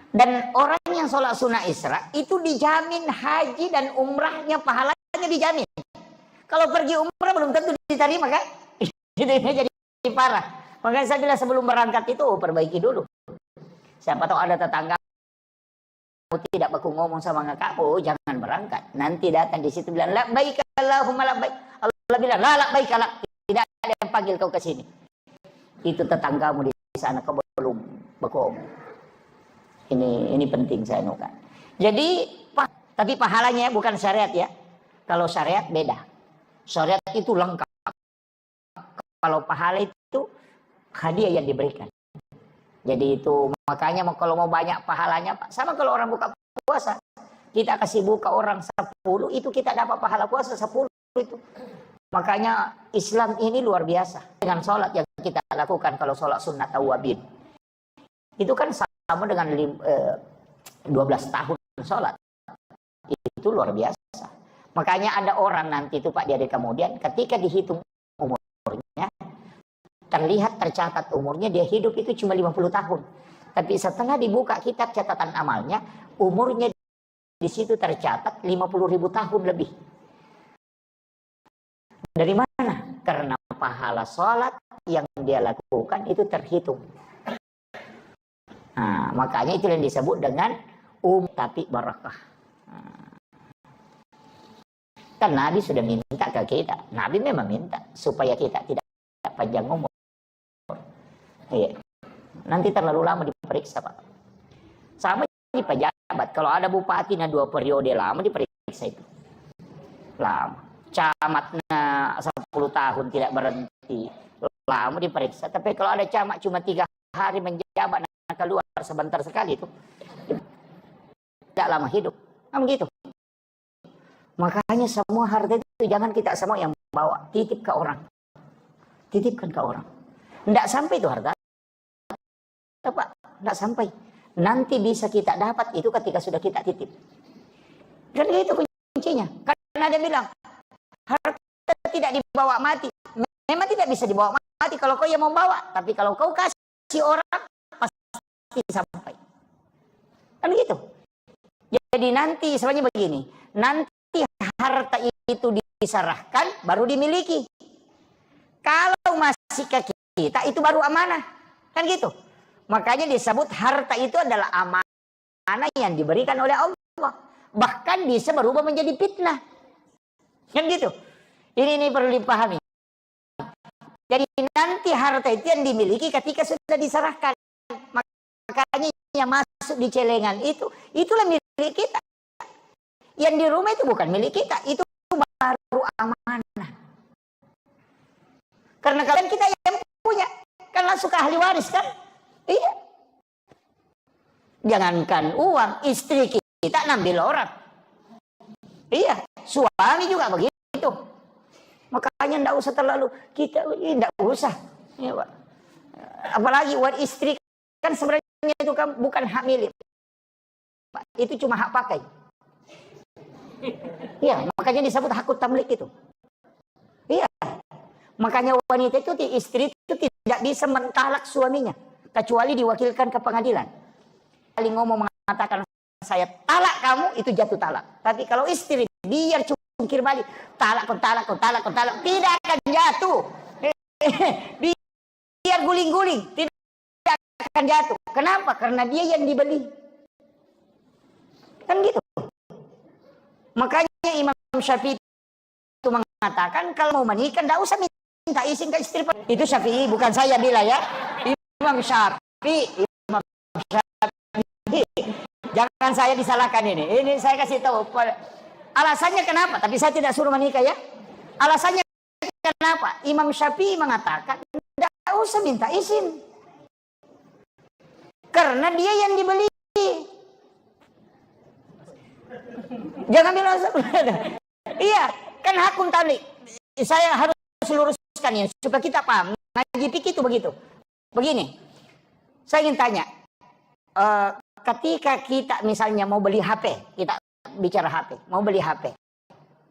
Dan orang yang sholat sunnah Isra itu dijamin haji dan umrahnya pahalanya dijamin. Kalau pergi umrah belum tentu diterima kan? Itu jadi parah. Makanya saya bilang sebelum berangkat itu perbaiki dulu. Siapa tahu ada tetangga tidak baku ngomong sama kakakmu, jangan berangkat. Nanti datang di situ bilang labbaik Allahumma labbaik. Allah bilang la labbaik la. Tidak ada yang panggil kau ke sini. Itu tetanggamu di sana kau belum baku ngomong. Ini penting saya nukan. Jadi tapi pahalanya bukan syariat ya. Kalau syariat beda. Syariat itu lengkap. Kalau pahala itu hadiah yang diberikan. Jadi itu makanya kalau mau banyak pahalanya Pak, sama kalau orang buka puasa, kita kasih buka orang 10 itu kita dapat pahala puasa 10 itu. Makanya Islam ini luar biasa. Dengan sholat yang kita lakukan kalau sholat sunnah tawabin, itu kan sama dengan 12 tahun sholat, itu luar biasa. Makanya ada orang nanti itu Pak dari kemudian ketika dihitung umurnya, terlihat tercatat umurnya dia hidup itu cuma 50 tahun. Tapi setelah dibuka kitab catatan amalnya, umurnya di situ tercatat 50.000 tahun lebih. Dari mana? Karena pahala sholat yang dia lakukan itu terhitung. Nah, makanya itu yang disebut dengan tapi barakah. Kan Nabi sudah minta ke kita. Nabi memang minta supaya kita tidak panjang umur. Iya. Nanti terlalu lama diperiksa Pak. Sama di pejabat. Kalau ada bupati 2 periode lama diperiksa itu. Lama. Camatnya 10 tahun tidak berhenti. Lama diperiksa. Tapi kalau ada camat cuma 3 hari menjabat pejabat nak keluar sebentar sekali itu. Tidak lama hidup. Kan begitu. Makanya semua harta itu jangan kita semua yang bawa. Titip ke orang. Titipkan ke orang. Tidak sampai itu harta. Pak, tidak sampai. Nanti bisa kita dapat itu ketika sudah kita titip. Dan itu kuncinya. Karena dia bilang, harta tidak dibawa mati. Memang tidak bisa dibawa mati kalau kau yang mau bawa. Tapi kalau kau kasih orang, pasti sampai. Kan begitu. Jadi nanti sebenarnya begini. Nanti harta itu diserahkan, baru dimiliki. Kalau masih ke kita, itu baru amanah. Kan gitu. Makanya disebut harta itu adalah amanah yang diberikan oleh Allah. Bahkan bisa berubah menjadi fitnah. Kan gitu. Ini perlu dipahami. Jadi nanti harta itu yang dimiliki ketika sudah diserahkan. Makanya yang masuk di celengan itulah milik kita. Yang di rumah itu bukan milik kita. Itu baru amanah. Karena kalian kita yang punya. Kan langsung ke ahli waris kan. Iya. Jangankan uang, istri kita ngambil orang. Iya, suami juga begitu. Makanya enggak usah terlalu kita enggak usah. Ya, Pak. Apalagi buat istri kan sebenarnya itu kan bukan hak milik. Itu cuma hak pakai. Iya, makanya disebut hakut tamlik itu. Iya. Makanya wanita itu istri itu tidak bisa mentalak suaminya. Kecuali diwakilkan ke pengadilan. Kali ngomong mengatakan saya talak kamu, itu jatuh talak. Tapi kalau istri biar cungkir balik, talak, tidak akan jatuh. Biar guling-guling, tidak akan jatuh. Kenapa? Karena dia yang dibeli. Kan gitu. Makanya Imam Syafi'i itu mengatakan kalau mau menikah tidak usah minta izin ke istri. Itu Syafi'i, bukan saya bilang ya. Imam Syafi'i. Jangan saya disalahkan ini. Ini saya kasih tahu. Alasannya kenapa? Tapi saya tidak suruh menikah ya. Alasannya kenapa? Imam Syafi'i mengatakan tidak usah minta izin. Karena dia yang dibeli. Jangan bilang iya, kan hakun tadi. Saya harus luruskan ya supaya kita paham. Ngaji fikih itu begitu. Begini. Saya ingin tanya, ketika kita misalnya mau beli HP, kita bicara HP, mau beli HP,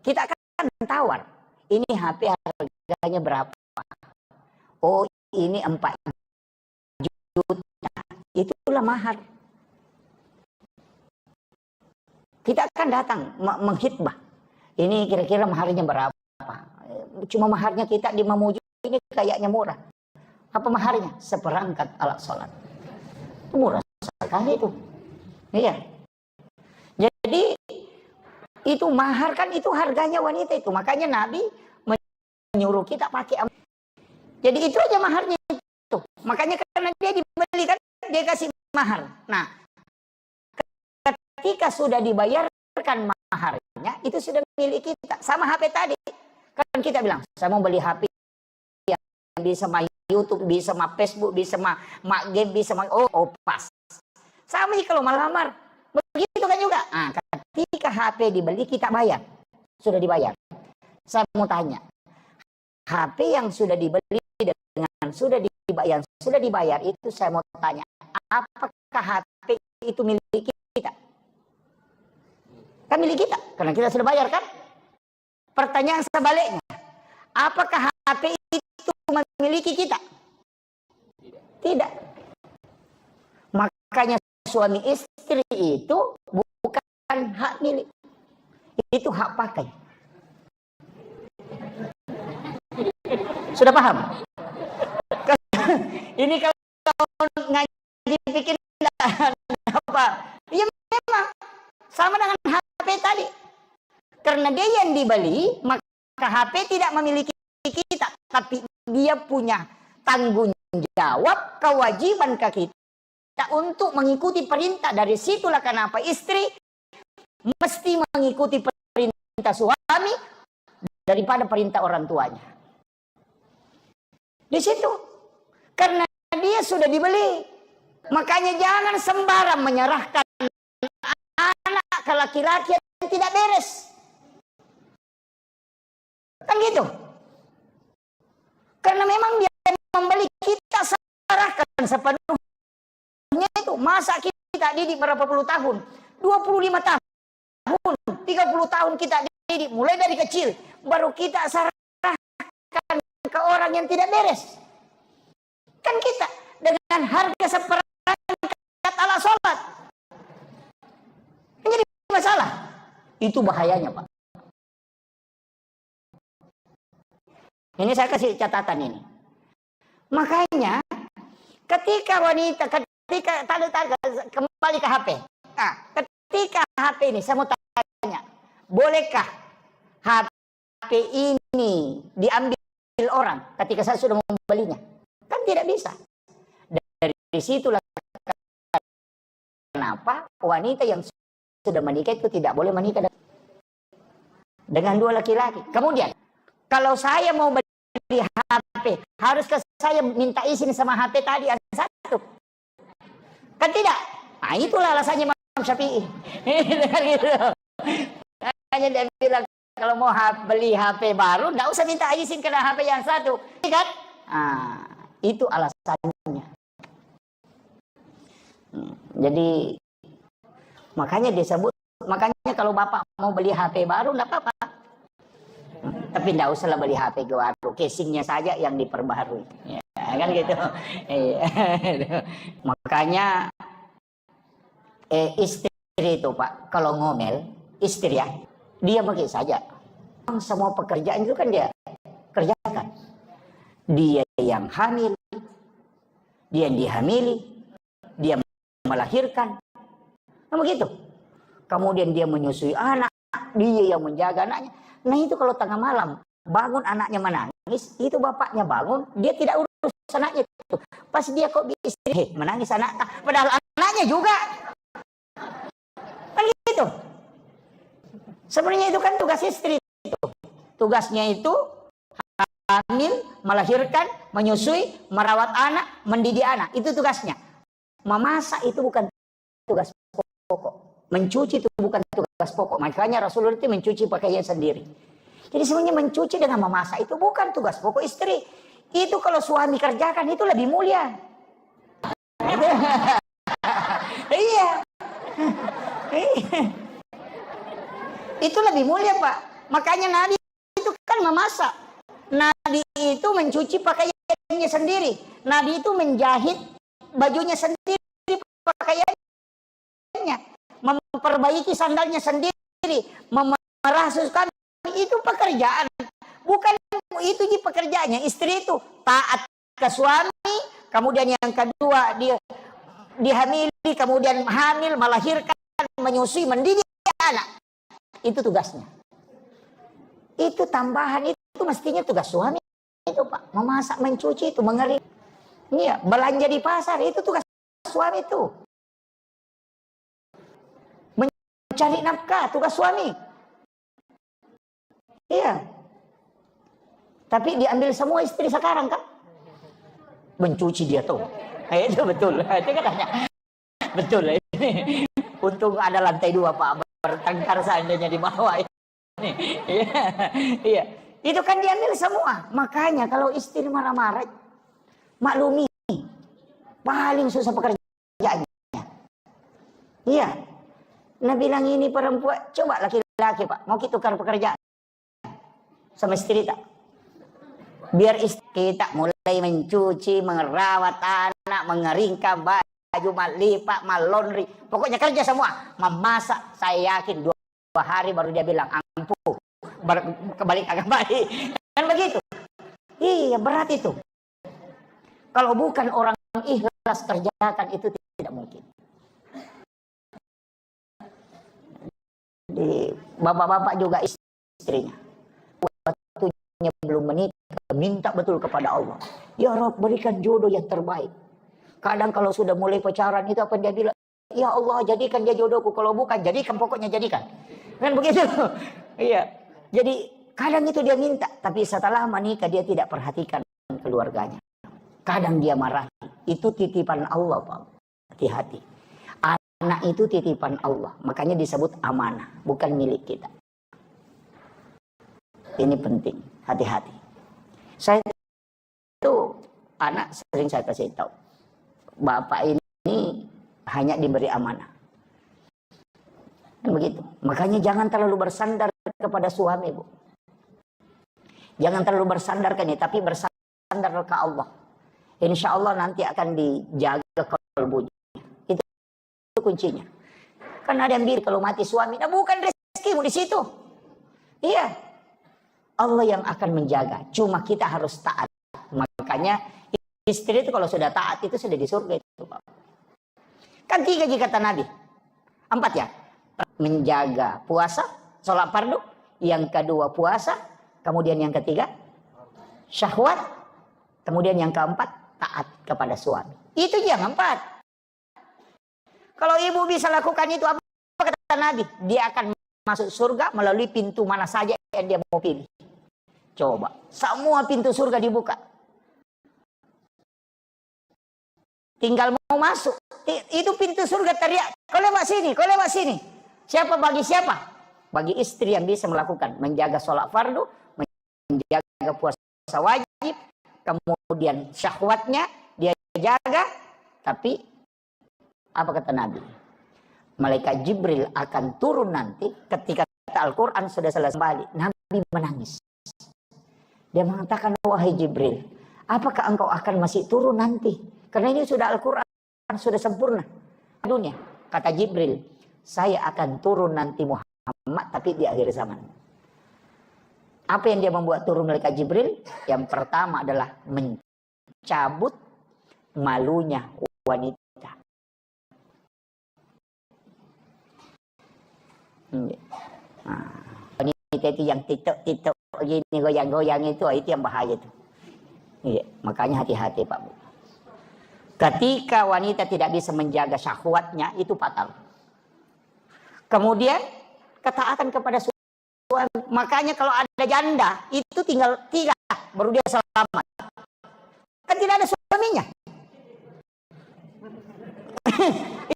kita akan tawar, ini HP harganya berapa? Oh, ini 4 juta, itulah mahar. Kita akan datang menghitbah, ini kira-kira maharnya berapa? Cuma maharnya kita di Mamuju ini kayaknya murah. Apa maharnya? Seperangkat alat sholat. Murah sekali itu. Iya. Jadi itu mahar kan itu harganya wanita itu. Makanya Nabi menyuruh kita pakai. Jadi itu aja maharnya itu. Makanya karena dia dibeli kan dia kasih mahar. Nah, ketika sudah dibayarkan maharnya itu sudah milik kita. Sama HP tadi. Kan kita bilang, saya mau beli HP yang bisa main YouTube, bisa sama Facebook, bisa sama game, bisa sama pas. Sama kalau melamar. Begitu kan juga. Nah, ketika HP dibeli kita bayar. Sudah dibayar. Saya mau tanya. HP yang sudah dibeli dengan sudah dibayar itu saya mau tanya. Apakah HP itu milik kita? Kan milik kita. Karena kita sudah bayar kan? Pertanyaan sebaliknya. Apakah HP itu memiliki kita? Tidak. Makanya suami istri itu bukan hak milik. Itu hak pakai. Sudah paham? Ini kalau ngaji pikir apa? Ya memang sama dengan HP tadi. Karena dia yang dibeli, maka HP tidak memiliki kita, tapi dia punya tanggung jawab, kewajiban ke kita untuk mengikuti perintah. Dari situlah kenapa istri mesti mengikuti perintah suami daripada perintah orang tuanya. Di situ. Karena dia sudah dibeli. Makanya jangan sembarang menyerahkan anak ke laki-laki yang tidak beres. Kan gitu. Karena memang dia membeli, kita serahkan sepenuhnya itu. Masa kita didik berapa puluh tahun? 25 tahun. 30 tahun kita didik. Mulai dari kecil. Baru kita serahkan ke orang yang tidak beres. Kan kita dengan harga seperangkat alat sholat. Menjadi masalah. Itu bahayanya, Pak. Ini saya kasih catatan ini. Makanya ketika wanita, kembali ke HP. Nah, ketika HP ini saya mau tanya, bolehkah HP ini diambil orang ketika saya sudah membelinya? Kan tidak bisa. Dari situlah kenapa wanita yang sudah menikah itu tidak boleh menikah dengan dua laki-laki. Kemudian kalau saya mau beli HP, haruskah saya minta izin sama HP tadi yang satu? Kan tidak. Nah, itulah alasannya Imam Syafi'i. Gitu. Hanya dia bilang kalau mau beli HP baru, tidak usah minta izin ke HP yang satu. Kan? Nah, itu alasannya. Jadi makanya disebut, makanya kalau bapak mau beli HP baru tidak apa-apa. Tapi tidak usahlah beli HP baru, casingnya saja yang diperbarui. Ya, kan gitu. Makanya istri itu Pak, kalau ngomel, istri ya, dia bagi saja. Semua pekerjaan itu kan dia kerjakan. Dia yang hamil, dia yang dihamili, dia melahirkan. Nah, begitu. Kemudian dia menyusui anak, dia yang menjaga anaknya. Nah itu kalau tengah malam bangun anaknya menangis, itu bapaknya bangun, dia tidak urus anaknya itu. Pas dia kok istri menangis anak, padahal anaknya juga. Kan gitu. Sebenarnya itu kan tugas istri itu. Tugasnya itu hamil, melahirkan, menyusui, merawat anak, mendidik anak. Itu tugasnya. Memasak itu bukan tugas pokok. Mencuci itu bukan tugas pokok. Makanya Rasulullah itu mencuci pakaian sendiri. Jadi sebenarnya mencuci dengan memasak itu bukan tugas pokok istri. Itu kalau suami kerjakan itu lebih mulia. Iya. Itu lebih mulia, Pak. Makanya Nabi itu kan memasak. Nabi itu mencuci pakaiannya sendiri. Nabi itu menjahit bajunya sendiri, pakaiannya. Memperbaiki sandalnya sendiri, merasukan, itu pekerjaan. Bukan itu di pekerjaannya. Istri itu taat ke suami, kemudian yang kedua dia dihamili, kemudian hamil, melahirkan, menyusui, mendidik anak. Itu tugasnya. Itu tambahan, itu mestinya tugas suami itu Pak. Memasak, mencuci itu, mengering. Iya, belanja di pasar itu tugas suami itu. Cari nafkah, tugas suami. Iya. Tapi diambil semua istri sekarang kan. Mencuci dia tuh. Itu betul. Itu katanya. Betul. Untung ada lantai 2 Pak. Bertengkar seandainya di bawah. Iya. Iya. Itu kan diambil semua. Makanya kalau istri marah-marah, maklumi. Paling susah pekerjaannya. Iya. Nah bilang ini perempuan, coba laki-laki Pak, mau kita tukar pekerjaan sama istri tak? Biar istri kita mulai mencuci, merawat anak, mengeringkan baju, melipat, laundry, pokoknya kerja semua. Memasak, saya yakin 2 hari baru dia bilang ampuh, kembali agak baik. Kan begitu? Iya berat itu. Kalau bukan orang ikhlas kerjakan itu tidak mungkin. Di bapak-bapak juga istrinya waktunya belum menikah minta betul kepada Allah, ya Rabb berikan jodoh yang terbaik. Kadang kalau sudah mulai pacaran itu apa dia bilang, ya Allah jadikan dia jodohku, kalau bukan jadikan, pokoknya jadikan, kan begitu. Iya, jadi kadang itu dia minta, tapi setelah menikah dia tidak perhatikan keluarganya. Kadang dia marah, itu titipan Allah Pak. Hati-hati. Anak itu titipan Allah, makanya disebut amanah, bukan milik kita. Ini penting, hati-hati. Saya itu anak sering saya kasih tahu, bapak ini hanya diberi amanah. Dan begitu. Makanya jangan terlalu bersandar kepada suami, Bu. Jangan terlalu bersandar ke ini, tapi bersandar ke Allah. Insya Allah nanti akan dijaga kalbunya. Itu kuncinya. Kan ada yang bilang kalau mati suami, nah bukan rezekimu di situ. Iya. Allah yang akan menjaga. Cuma kita harus taat. Makanya istri itu kalau sudah taat itu sudah di surga itu, Pak. Kan 3 jika kata Nabi. 4 ya. Menjaga puasa, sholat fardu. Yang kedua puasa. Kemudian yang ketiga syahwat. Kemudian yang keempat taat kepada suami. Itu yang 4. Kalau ibu bisa lakukan itu, apa kata Nabi? Dia akan masuk surga melalui pintu mana saja yang dia mau pilih. Coba, semua pintu surga dibuka. Tinggal mau masuk. Itu pintu surga teriak, kau lewat sini, kau lewat sini. Siapa bagi siapa? Bagi istri yang bisa melakukan. Menjaga sholat fardu, menjaga puasa wajib, kemudian syahwatnya dia jaga. Tapi apa kata Nabi? Malaikat Jibril akan turun nanti ketika Al-Quran sudah selesai kembali. Nabi menangis. Dia mengatakan, wahai Jibril, apakah engkau akan masih turun nanti? Karena ini sudah Al-Quran, sudah sempurna dunia. Kata Jibril, saya akan turun nanti Muhammad, tapi di akhir zaman. Apa yang dia membuat turun malaikat Jibril? Yang pertama adalah mencabut malunya wanita. Nah, wanita itu yang titok-titok gini goyang-goyang itu yang bahaya itu. Iya, makanya hati-hati Pak Bu. Ketika wanita tidak bisa menjaga syahwatnya itu fatal. Kemudian ketaatan kepada suami. Makanya kalau ada janda itu tinggal 3 baru dia selamat. Kan tidak ada suaminya.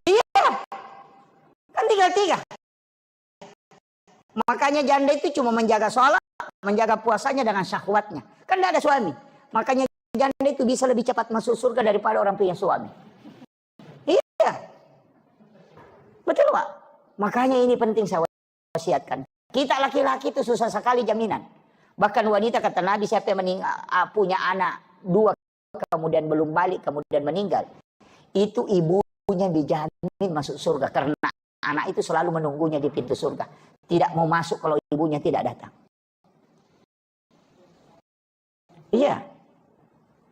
Iya. Kan tinggal 3. Makanya janda itu cuma menjaga sholat, menjaga puasanya dengan syahwatnya. Kan tidak ada suami. Makanya janda itu bisa lebih cepat masuk surga daripada orang punya suami. Iya. Betul Pak. Makanya ini penting saya wasiatkan. Kita laki-laki itu susah sekali jaminan. Bahkan wanita kata Nabi, siapa yang punya anak 2 kemudian belum balik, kemudian meninggal. Itu ibunya dijamin masuk surga. Karena anak itu selalu menunggunya di pintu surga. Tidak mau masuk kalau ibunya tidak datang. Iya.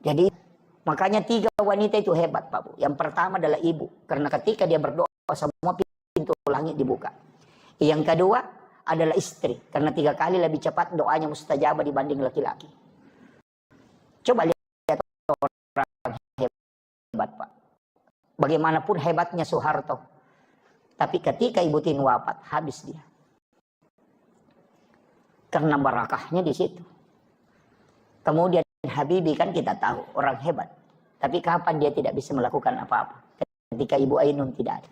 Jadi makanya 3 wanita itu hebat Pak Bu. Yang pertama adalah ibu. Karena ketika dia berdoa semua pintu langit dibuka. Yang kedua adalah istri. Karena 3 kali lebih cepat doanya mustajabah dibanding laki-laki. Coba lihat orang hebat Pak. Bagaimanapun hebatnya Soeharto. Tapi ketika Ibu Tien wafat, habis dia. Karena barakahnya di situ. Kemudian Habibie kan kita tahu orang hebat. Tapi kapan dia tidak bisa melakukan apa-apa? Ketika Ibu Ainun tidak ada.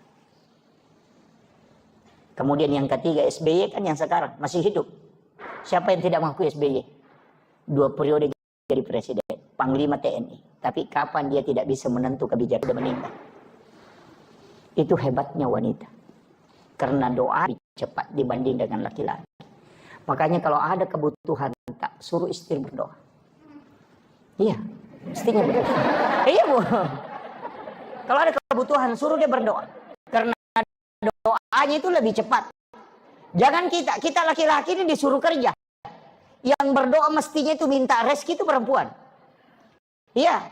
Kemudian yang ketiga SBY kan yang sekarang masih hidup. Siapa yang tidak mengakui SBY? 2 periode jadi presiden, Panglima TNI. Tapi kapan dia tidak bisa menentu kebijakan, sudah meninggal. Itu hebatnya wanita. Karena doa cepat dibanding dengan laki-laki. Makanya kalau ada kebutuhan, tak suruh istri berdoa. Iya, istrinya berdoa. Iya Bu. Kalau ada kebutuhan, suruh dia berdoa. Karena doanya itu lebih cepat. Jangan kita laki-laki ini disuruh kerja. Yang berdoa mestinya itu minta rezeki itu perempuan. Iya.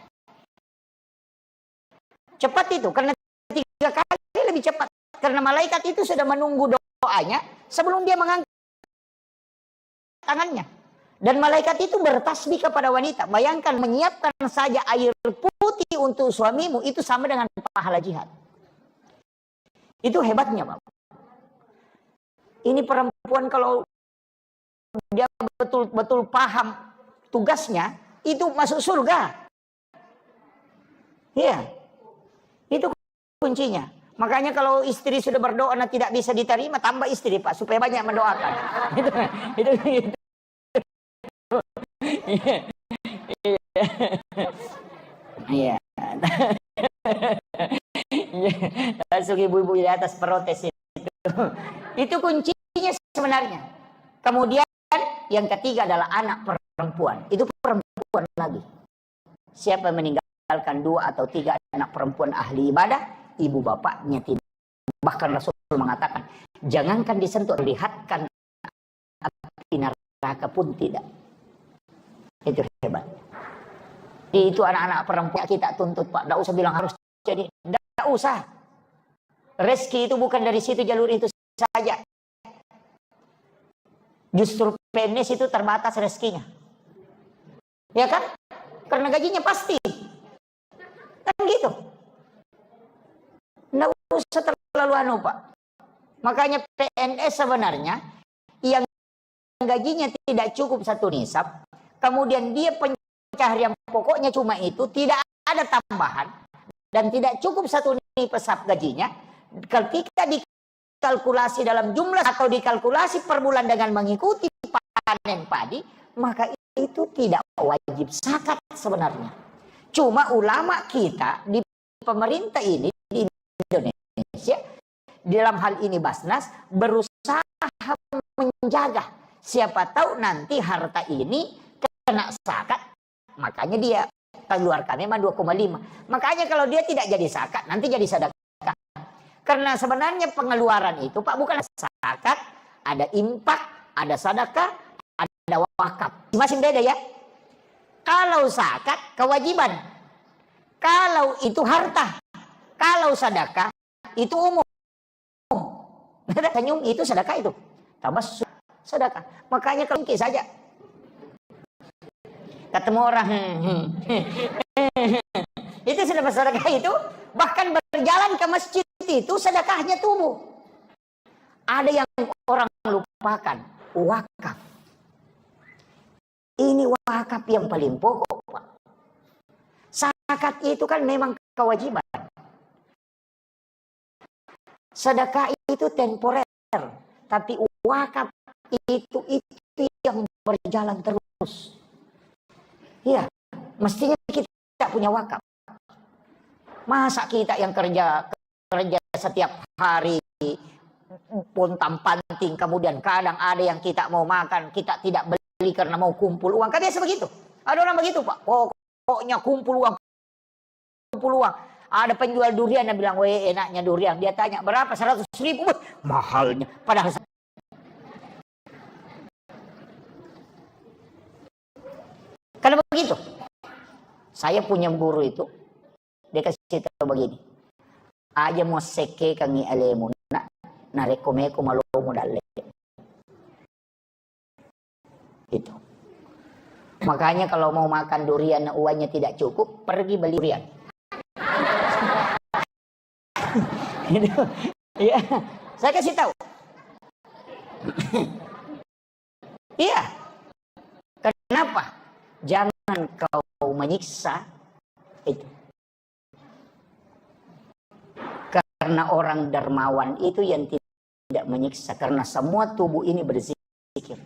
Cepat itu, karena 3 kali lebih cepat. Karena malaikat itu sudah menunggu doanya sebelum dia mengangkat tangannya. Dan malaikat itu bertasbih kepada wanita. Bayangkan menyiapkan saja air putih untuk suamimu itu sama dengan pahala jihad. Itu hebatnya Pak. Ini perempuan kalau dia betul-betul paham tugasnya, itu masuk surga. Iya. Itu kuncinya. Makanya kalau istri sudah berdoa dan tidak bisa diterima, tambah istri Pak, supaya banyak mendoakan. itu. Iya. Langsung ibu-ibu di atas protes itu. Itu kuncinya sebenarnya. Kemudian yang ketiga adalah anak perempuan. Itu perempuan lagi. Siapa yang meninggalkan 2 atau 3 anak perempuan ahli ibadah, ibu bapaknya tidak. Bahkan Rasul mengatakan, jangankan disentuh, lihatkan api neraka pun tidak. Itu hebat. Itu anak-anak perempuan kita tuntut Pak. Tidak usah bilang harus jadi. Tidak usah. Rezeki itu bukan dari situ, jalur itu saja. Justru PNS itu terbatas rezekinya. Ya kan? Karena gajinya pasti. Kan gitu. Tidak usah terlalu anu Pak. Makanya PNS sebenarnya yang gajinya tidak cukup 1 nisab, kemudian dia pencaharian pokoknya cuma itu, tidak ada tambahan, dan tidak cukup 1 nisab gajinya, ketika dikalkulasi dalam jumlah atau dikalkulasi per bulan dengan mengikuti panen padi, maka itu tidak wajib zakat sebenarnya. Cuma ulama kita di pemerintah ini di Indonesia, dalam hal ini Basnas, berusaha menjaga. Siapa tahu nanti harta ini kena zakat, makanya dia keluarkan memang 2,5. Makanya kalau dia tidak jadi zakat, nanti jadi sedekah. Karena sebenarnya pengeluaran itu Pak bukan zakat, ada infak, ada sedekah, ada wakaf. Masih beda ya. Kalau zakat kewajiban, kalau itu harta, kalau sedekah itu umum. Senyum itu sedekah itu, tambah sedekah. Makanya kelingki saja. Ketemu orang, itu sudah bersedekah itu, bahkan berjalan ke masjid itu sedekahnya tubuh. Ada yang orang lupakan, wakaf. Ini wakaf yang paling pokok, Pak. Zakat itu kan memang kewajiban. Sedekah itu temporer, tapi wakaf itu yang berjalan terus. Ya, mestinya kita punya wakaf. Masa kita yang kerja setiap hari pontang-panting, kemudian kadang ada yang kita mau makan, kita tidak beli karena mau kumpul uang. Kan biasa begitu. Ada orang begitu, Pak. Pokoknya kumpul uang. Ada penjual durian yang bilang, weh enaknya durian. Dia tanya, berapa? 100.000. Mahalnya. Padahal karena begitu. Saya punya guru itu, dia kasih tahu begini. Aja mau seke kangi alemu na rekomeko malomo dalle. Itu. Makanya kalau mau makan durian uangnya tidak cukup, pergi beli durian. Iya, saya kasih tahu. Iya. Kenapa? Jangan kau menyiksa itu. Karena orang dermawan itu yang tidak menyiksa, karena semua tubuh ini berzikir.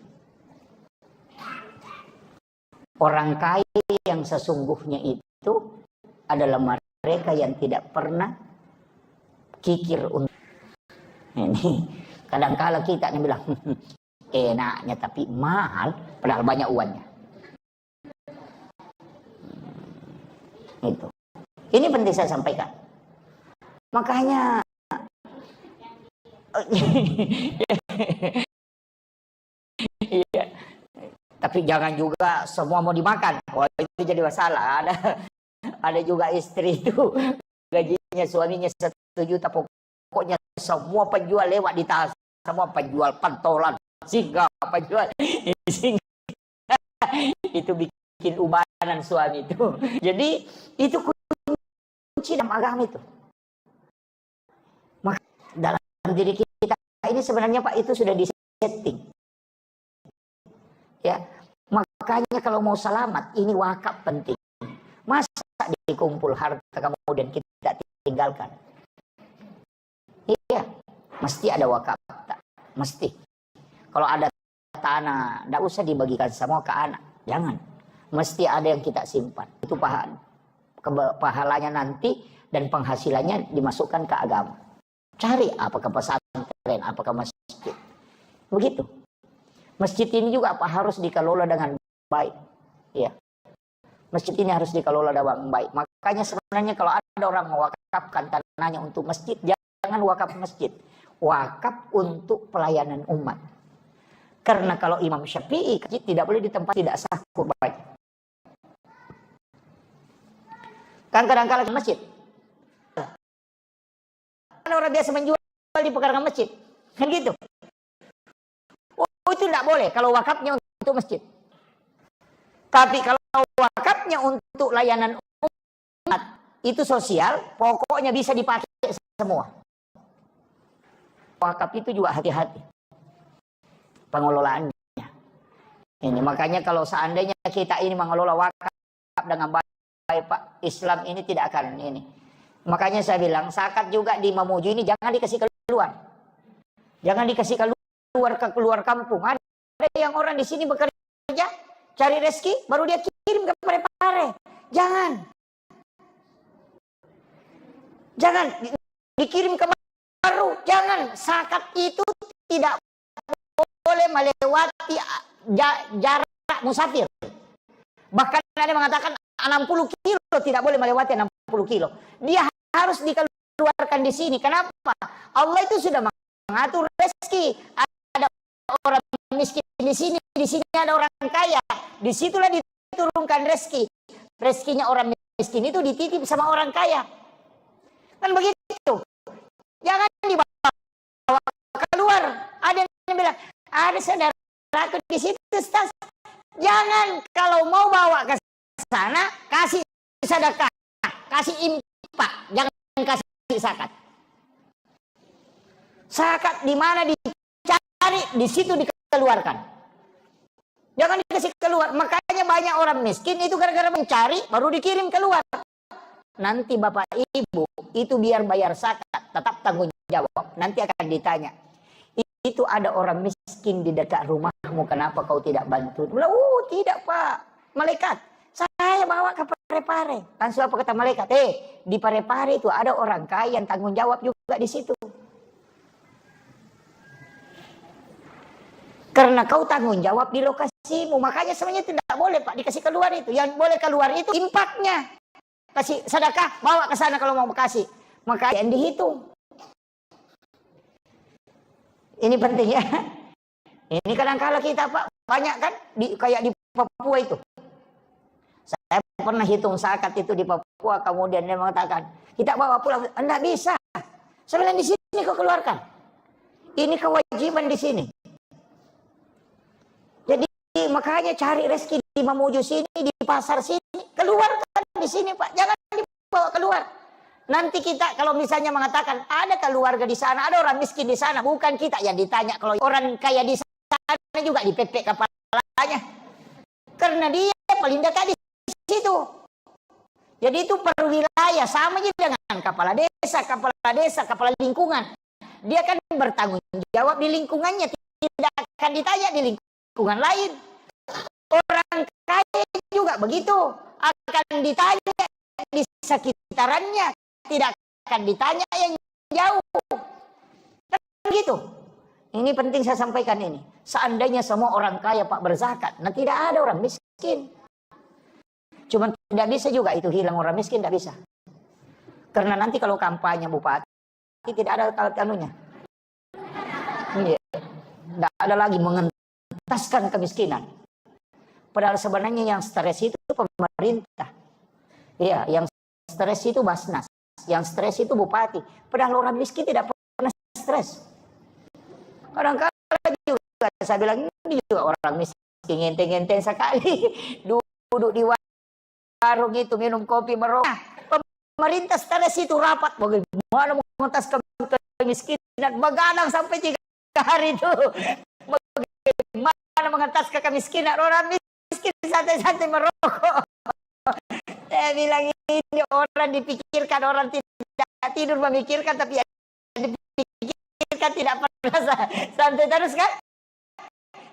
Orang kaya yang sesungguhnya itu adalah mereka yang tidak pernah kikir untuk ini. Kadang-kala kita nih bilang enaknya tapi mahal, padahal banyak uangnya. Itu. Ini penting saya sampaikan. Makanya iya. Tapi jangan juga semua mau dimakan. Wah, itu jadi masalah. Ada juga istri itu gajinya suaminya 1 juta, pokoknya semua penjual lewat di tas, semua penjual pentolan, singa penjual itu bikin ubanan suami itu. Jadi itu kunci dalam agama itu. Maka dalam diri kita ini sebenarnya Pak itu sudah disetting. Ya, makanya kalau mau selamat ini wakaf penting. Masa dikumpul harta kemudian kita tinggalkan? Iya, mesti ada wakaf. Mesti. Kalau ada tanah, tidak usah dibagikan semua ke anak. Jangan. Mesti ada yang kita simpan. Itu pahalanya nanti dan penghasilannya dimasukkan ke agama. Cari apakah pesantren, apakah masjid. Begitu. Masjid ini juga harus dikelola dengan baik. Ya. Masjid ini harus dikelola dengan baik. Makanya sebenarnya kalau ada orang mewakafkan tanahnya untuk masjid, jangan wakaf masjid. Wakaf untuk pelayanan umat. Karena kalau Imam Syafi'i tidak boleh ditempati tidak sah kurban. Kan kadang-kadang masjid. Ada orang biasa menjual di pekarangan masjid. Kan gitu. Oh, itu tidak boleh kalau wakafnya untuk masjid. Tapi kalau wakafnya untuk layanan umat, itu sosial, pokoknya bisa dipakai semua. Wakaf itu juga hati-hati pengelolaannya. Ini makanya kalau seandainya kita ini mengelola wakaf dengan baik, Pak, Islam ini tidak akan ini. Makanya saya bilang zakat juga di Mamuju ini jangan dikasih keluar. Jangan dikasih keluar kampung. Ada yang orang di sini bekerja, cari rezeki, baru dia kirim ke Parepare. Jangan dikirim ke baru. Jangan. Zakat itu tidak boleh melewati jarak musafir. Bahkan ada yang mengatakan 60 kilo tidak boleh melewati 60 kilo. Dia harus dikeluarkan di sini. Kenapa? Allah itu sudah mengatur rezeki. Ada orang miskin di sini ada orang kaya. Disitulah diturunkan rezeki. Rezekinya orang miskin itu dititip sama orang kaya. Kan begitu. Jangan dibawa keluar. Ada yang bilang, ada saudaraku di situ, Ustaz. Jangan kalau mau bawa ke sana, kasih sedekah, kasih infak, jangan kasih zakat. Zakat di mana dicari, di situ dikeluarkan. Jangan dikasih keluar. Makanya banyak orang miskin itu gara-gara mencari, baru dikirim keluar. Nanti Bapak Ibu itu biar bayar zakat, tetap tanggung jawab. Nanti akan ditanya. Itu ada orang miskin di dekat rumahmu, kenapa kau tidak bantu? Tidak Pak, malaikat. Saya bawa ke Parepare. Langsung apa kata malaikat? Di Parepare itu ada orang kaya yang tanggung jawab juga di situ. Karena kau tanggung jawab di lokasimu, makanya sebenarnya tidak boleh Pak dikasih keluar itu. Yang boleh keluar itu infaknya. Kasih sedekah, bawa ke sana kalau mau kasih. Makanya yang dihitung. Ini penting ya. Ini kadang-kala kita Pak banyak kan kayak di Papua itu. Saya pernah hitung zakat itu di Papua, kemudian dia mengatakan kita bawa pulang, enggak bisa. Sebenarnya di sini kau keluarkan. Ini kewajiban di sini. Jadi makanya cari rezeki di Mamuju sini, di pasar sini, keluarkan di sini Pak, jangan dibawa keluar. Nanti kita kalau misalnya mengatakan ada keluarga di sana, ada orang miskin di sana, bukan kita yang ditanya. Kalau orang kaya di sana juga dipepek kepalanya. Karena dia paling dekat di situ. Jadi itu per wilayah, sama aja dengan kepala desa, kepala lingkungan. Dia kan bertanggung jawab di lingkungannya, tidak akan ditanya di lingkungan lain. Orang kaya juga begitu, akan ditanya di sekitarannya. Tidak akan ditanya yang jauh. Kan begitu. Ini penting saya sampaikan ini. Seandainya semua orang kaya Pak berzakat, nah tidak ada orang miskin. Cuman tidak bisa juga itu hilang orang miskin, tidak bisa. Karena nanti kalau kampanye bupati tidak ada kanunya. Tidak ada lagi mengentaskan kemiskinan. Padahal sebenarnya yang stres itu pemerintah. Iya, yang stres itu Basnas. Yang stres itu bupati. Padahal orang miskin tidak pernah stres. Kadang-kadang juga saya bilang ini juga orang miskin ngenteng-ngenteng sekali. Duduk di warung itu minum kopi merokok. Pemerintah stres itu rapat. Bagaimana mengentas kemiskinan. Begadang sampai 3 hari itu. Bagaimana mengentas kemiskinan. Orang miskin santai-santai merokok. Saya bilang ini orang dipikirkan, orang tidak tidur memikirkan, tapi yang kan tidak pernah santai terus kan?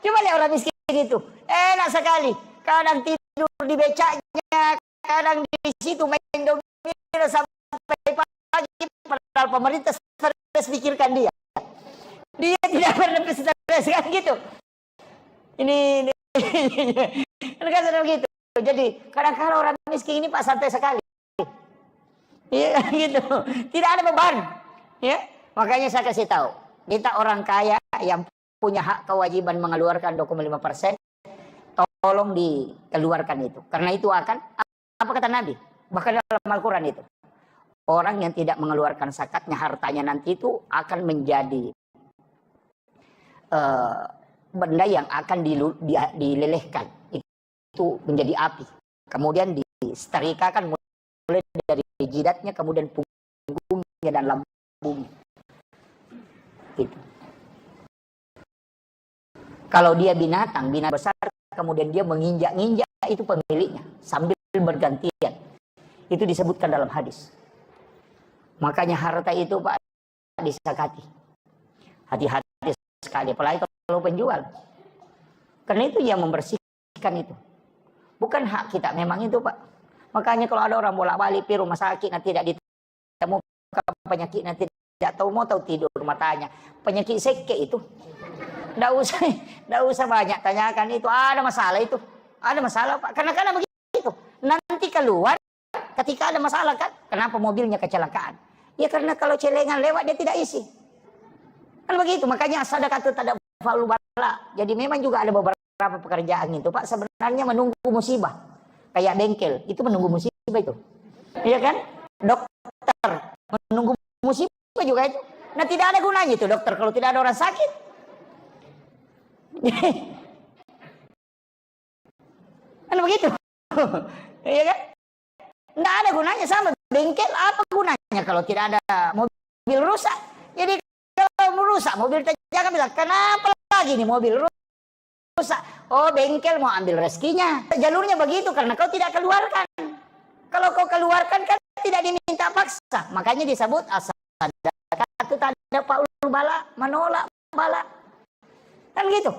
Coba lihat orang miskin itu, enak sekali. Kadang tidur di becaknya, kadang di situ main domino sampai pagi. Padahal pemerintah stres pikirkan dia. Dia tidak pernah stres kan gitu. Ini kan begitu. Jadi kadang-kadang orang miskin ini Pak santai sekali. Iya gitu. Tidak ada beban. Ya. Makanya saya kasih tahu, kita orang kaya yang punya hak kewajiban mengeluarkan 25%, tolong dikeluarkan itu. Karena itu akan, apa kata Nabi? Bahkan dalam Al-Quran itu. Orang yang tidak mengeluarkan zakatnya, hartanya nanti itu akan menjadi benda yang akan dilelehkan. Itu menjadi api. Kemudian disetrikakan mulai dari jidatnya, kemudian punggungnya dan lambungnya. Gitu. Kalau dia binatang besar, kemudian dia menginjak-injak, itu pemiliknya sambil bergantian. Itu disebutkan dalam hadis. Makanya harta itu Pak disakati. Hati-hati sekali, apalagi kalau penjual. Karena itu yang membersihkan itu. Bukan hak kita memang itu Pak. Makanya kalau ada orang bolak-balik di rumah sakit, nanti tidak ditemukan penyakit, nanti tidak tahu mau tahu tidur matanya. Penyakit seke itu. Nggak usah banyak tanyakan itu. Ada masalah itu. Ada masalah Pak. Karena begitu. Nanti keluar ketika ada masalah kan. Kenapa mobilnya kecelakaan? Ya karena kalau celengan lewat dia tidak isi. Kan begitu. Makanya sedekah itu tidak faul bala. Jadi memang juga ada beberapa pekerjaan itu Pak. Sebenarnya menunggu musibah. Kayak bengkel. Itu menunggu musibah itu. Iya kan? Dokter. Menunggu musibah juga itu. Nah tidak ada gunanya itu dokter. Kalau tidak ada orang sakit. Kan begitu. Iya kan? Nggak ada gunanya sama bengkel. Apa gunanya kalau tidak ada mobil rusak? Jadi kalau rusak mobil jangan bilang kenapa lagi nih mobil rusak? Oh bengkel mau ambil rezekinya. Jalurnya begitu karena kau tidak keluarkan. Kalau kau keluarkan kan tidak diminta paksa. Makanya disebut as-sadaqah itu tanda faul bala, menolak bala. Kan gitu.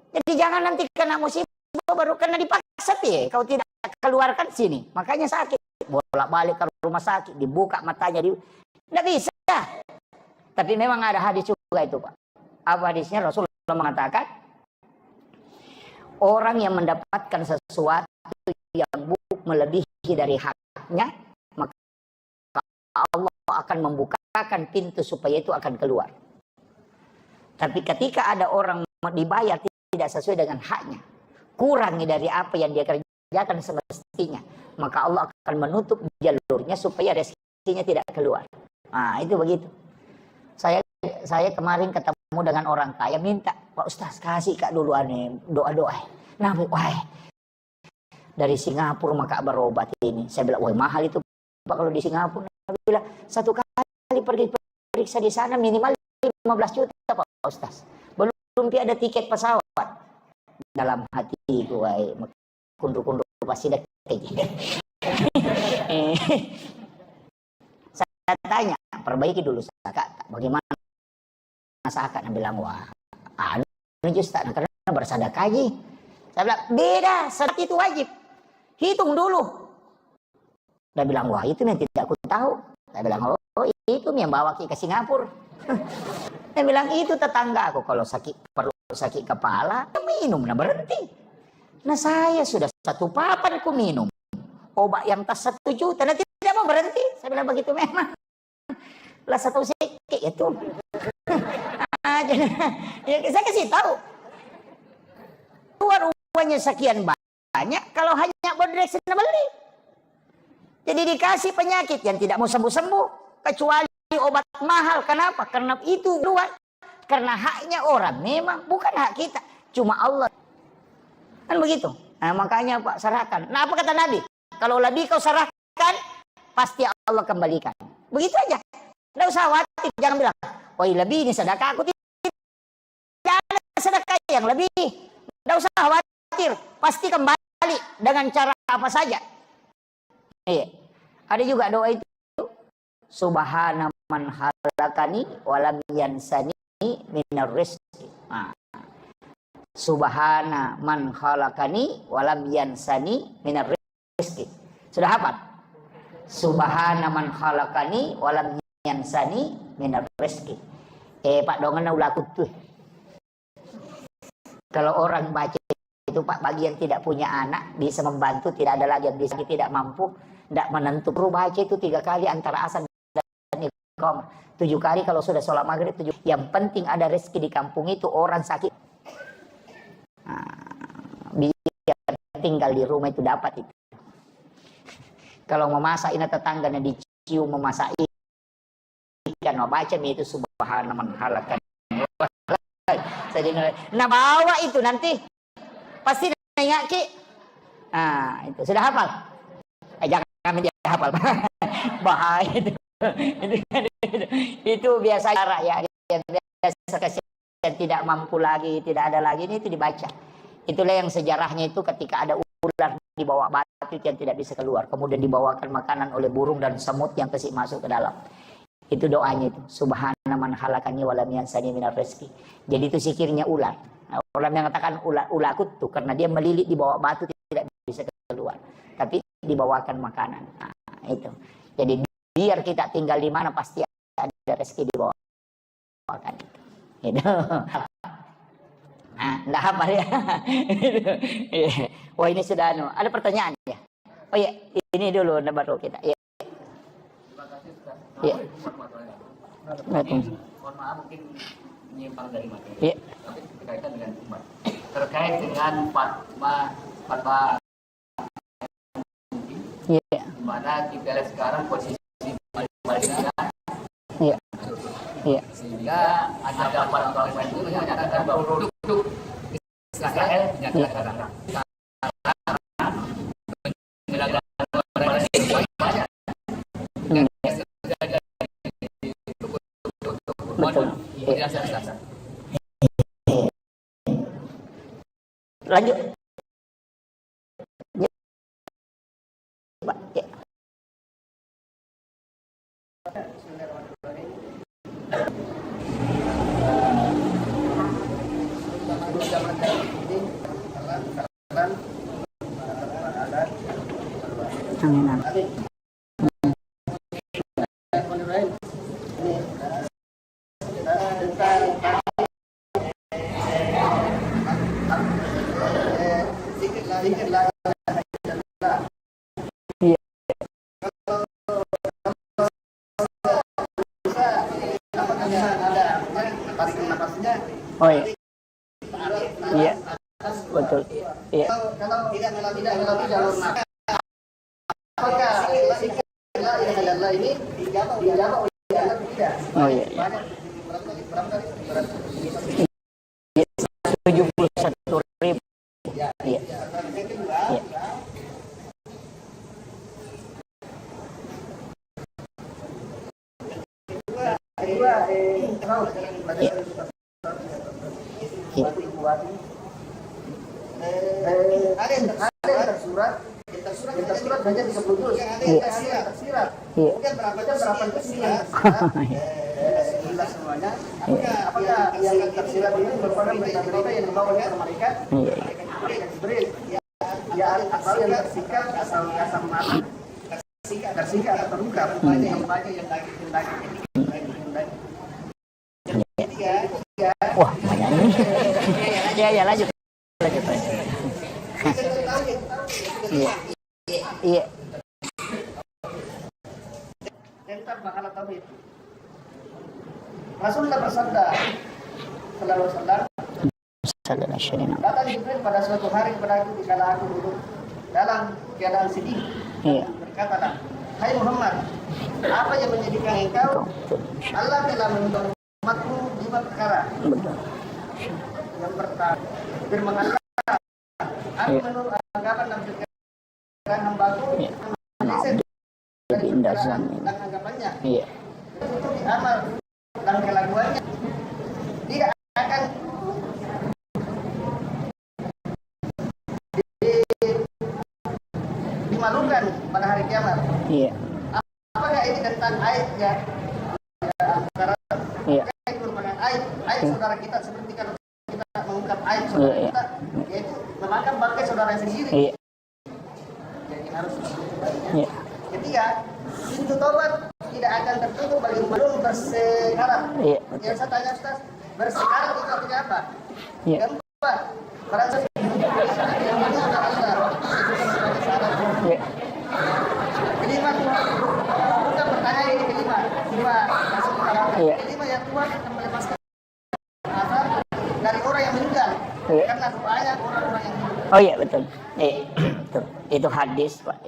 Jadi jangan nanti kena musibah baru kena dipaksa ya. Kau tidak keluarkan sini. Makanya sakit. Bolak-balik ke rumah sakit. Dibuka matanya. Tidak bisa. Tapi memang ada hadis juga itu Pak. Apa hadisnya? Rasulullah mengatakan. Orang yang mendapatkan sesuatu yang melebihi dari haknya. Maka Allah akan membukakan pintu supaya itu akan keluar. Tapi ketika ada orang dibayar tidak sesuai dengan haknya, kurangi dari apa yang dia kerjakan semestinya, maka Allah akan menutup jalurnya supaya rezekinya tidak keluar. Nah itu begitu. Saya kemarin ketemu dengan orang kaya minta, Pak Ustaz kasih Kak dulu aneh doa-doa. Nah wah dari Singapura maka berobat ini. Saya bilang wah mahal itu Pak kalau di Singapura. Saya bilang satu kali pergi periksa di sana minimal 15 juta Pak Ustaz. Belum ada tiket pesawat. Dalam hatiku kundu-kundu pasti dah kayak gitu. Saya tanya, perbaiki dulu zakat. Bagaimana zakat? Dia bilang wah, ini justru karena bersedekah aja. Saya bilang beda, zakat itu wajib. Hitung dulu. Dia bilang wah itu yang tidak aku tahu. Saya bilang oh itu yang bawa ke Singapura. Dia bilang itu tetangga aku kalau perlu sakit kepala minum nah berhenti. Nah saya sudah 1 papan ku minum obat yang tas 1 juta nanti tidak mau berhenti. Saya bilang begitu memang lah 1 seke itu. Ya, saya kasih tahu keluar uangnya sekian banyak kalau hanya berdresin beli. Jadi dikasih penyakit yang tidak mau sembuh-sembuh kecuali obat mahal. Kenapa? Karena itu luar. Karena haknya orang. Memang bukan hak kita. Cuma Allah. Kan begitu. Nah, makanya Pak serahkan. Nah apa kata Nabi? Kalau lebih kau serahkan, pasti Allah kembalikan. Begitu aja. Tidak usah khawatir. Jangan bilang, oh lebih ini sedekah. Aku tidak ada sedekah yang lebih. Tidak usah khawatir. Pasti kembali dengan cara apa saja. Iya. Ada juga doa itu. Subhana man halakani walam yansani minar rizqi. Subhana man halakani walam yansani minar rizqi. Sudah hafal? Subhana man halakani walam yansani minar rizqi. Pak dongan ulah kutu. Kalau orang baca itu Pak, bagi yang tidak punya anak bisa membantu, tidak ada lagi yang bisa, tidak mampu, tidak menentu, perlu baca itu 3 kali antara azan dan iqamah, 7 kali kalau sudah sholat maghrib 7. Yang penting ada rezeki di kampung itu, orang sakit biar tinggal di rumah itu dapat itu. Kalau mau masak ini tetangganya dicium memasak ikan, mau baca itu subhana man halakani. Nah bawa itu nanti pasti nanya Ki. Itu sudah hafal? Jangan dia hafal. Bahaya itu. Itu biasa cara ya. Biasa kesian tidak mampu lagi, tidak ada lagi, ini itu dibaca. Itulah yang sejarahnya itu ketika ada ular di bawah batu yang tidak bisa keluar, kemudian dibawakan makanan oleh burung dan semut yang kasih masuk ke dalam. Itu doanya itu, subhana man halakani walam yansani minar rezeki. Jadi itu zikirnya ular. Nah, orang yang mengatakan ular kutu karena dia melilit di bawah batu tidak bisa keluar, tapi dibawakan makanan. Nah, itu. Jadi biar kita tinggal di mana pasti ada rezeki dibawakan itu. Itu. Nah, enggak hafal ya. Wah, ini sudah ada pertanyaan ya. Oh iya, ini dulu baru kita. Ya. Ya. Mohon maaf mungkin menyimpang dari materi. Ya. Tapi berkaitan dengan umat. Terkait dengan fatwa Ya. di mana kita lihat sekarang posisi Malaysia. Ya. Ya. Sehingga ada fatwa itu menyatakan bahwa produk Israel dinyatakan menyerahkan orang banyak. Betul. Ya. Lanjut. Ya. Pak, ya. Amin. Oh iya. Iya. Betul. Iya. Kalau tidak melalui jalur nafas, apakah zikir la ilaha illallah ini dijawab oleh Allah tidak? Oh iya. Iya. 71.000. Iya. Iya. Ada yang tersurat hanya 30 juz. Tersirat. Kemudian berapa kesinian? Jelas semuanya. Apakah yang tersirat ini merupakan berita-berita yang dibawa oleh mereka? Jibril. Ya asal yang tersikat, asal mana? Tersikat atau terungkap. Yang banyak yang daging. Wah, banyak ini. Ya, lanjut. Iya. Iya. Tentang masalah tauhid. Rasulullah bersabda sallallahu alaihi wasallam, datang Jibril pada suatu hari kepada aku dikala aku duduk dalam keadaan sedih. Iya. Berkatalah, hai Muhammad, apa yang menjadikan engkau? Allah telah menuntut umatku 5 perkara. Betul. Yang pertama, firman Allah, aku menurut anggapan dan pikiran hambaku, Jadi indah suami. dan anggapannya, Iya. untuk amal dan kelakuannya tidak akan dimalukan pada hari kiamat. Iya. Apakah ini tentang ayatnya aib saudara kita, seperti kalau kita mengungkap aib saudara kita, yaitu memakan bangkai saudara sendiri. Jadi harus seperti. Ketiga, pintu tobat tidak akan tertutup bagi belum bersekarang. Yang saya tanya Ustaz, bersekarang itu artinya apa? Keempat, barang kelima, bukan pertanyaan ini kelima masuk ke dalam. Kelima yang Tuhan akan melepaskan azab dari orang yang meninggal karena doanya orang-orang yang meninggal. Oh iya betul. Betul. Itu hadis Pak.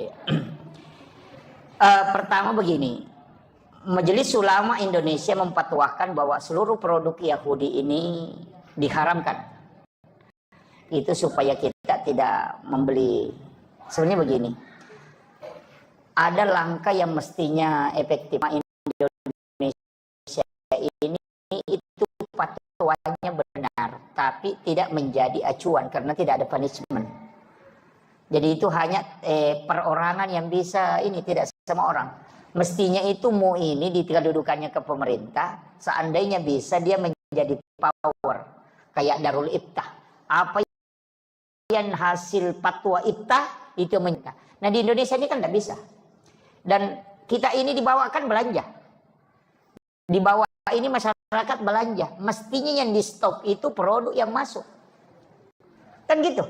Pertama begini, Majelis Ulama Indonesia memfatwakan bahwa seluruh produk Yahudi ini diharamkan. Itu supaya kita tidak membeli. Sebenarnya begini, ada langkah yang mestinya efektif. Indonesia ini itu fatwanya benar, tapi tidak menjadi acuan karena tidak ada punishment. Jadi itu hanya perorangan yang bisa ini, tidak semua orang. Mestinya itu ini dikedudukannya ke pemerintah, seandainya bisa dia menjadi power kayak Darul Iftah. Apa yang hasil fatwa Iftah itu menyita. Nah di Indonesia ini kan tidak bisa. Dan kita ini dibawakan belanja. Dibawa ini masyarakat belanja. Mestinya yang di stop itu produk yang masuk. Kan gitu.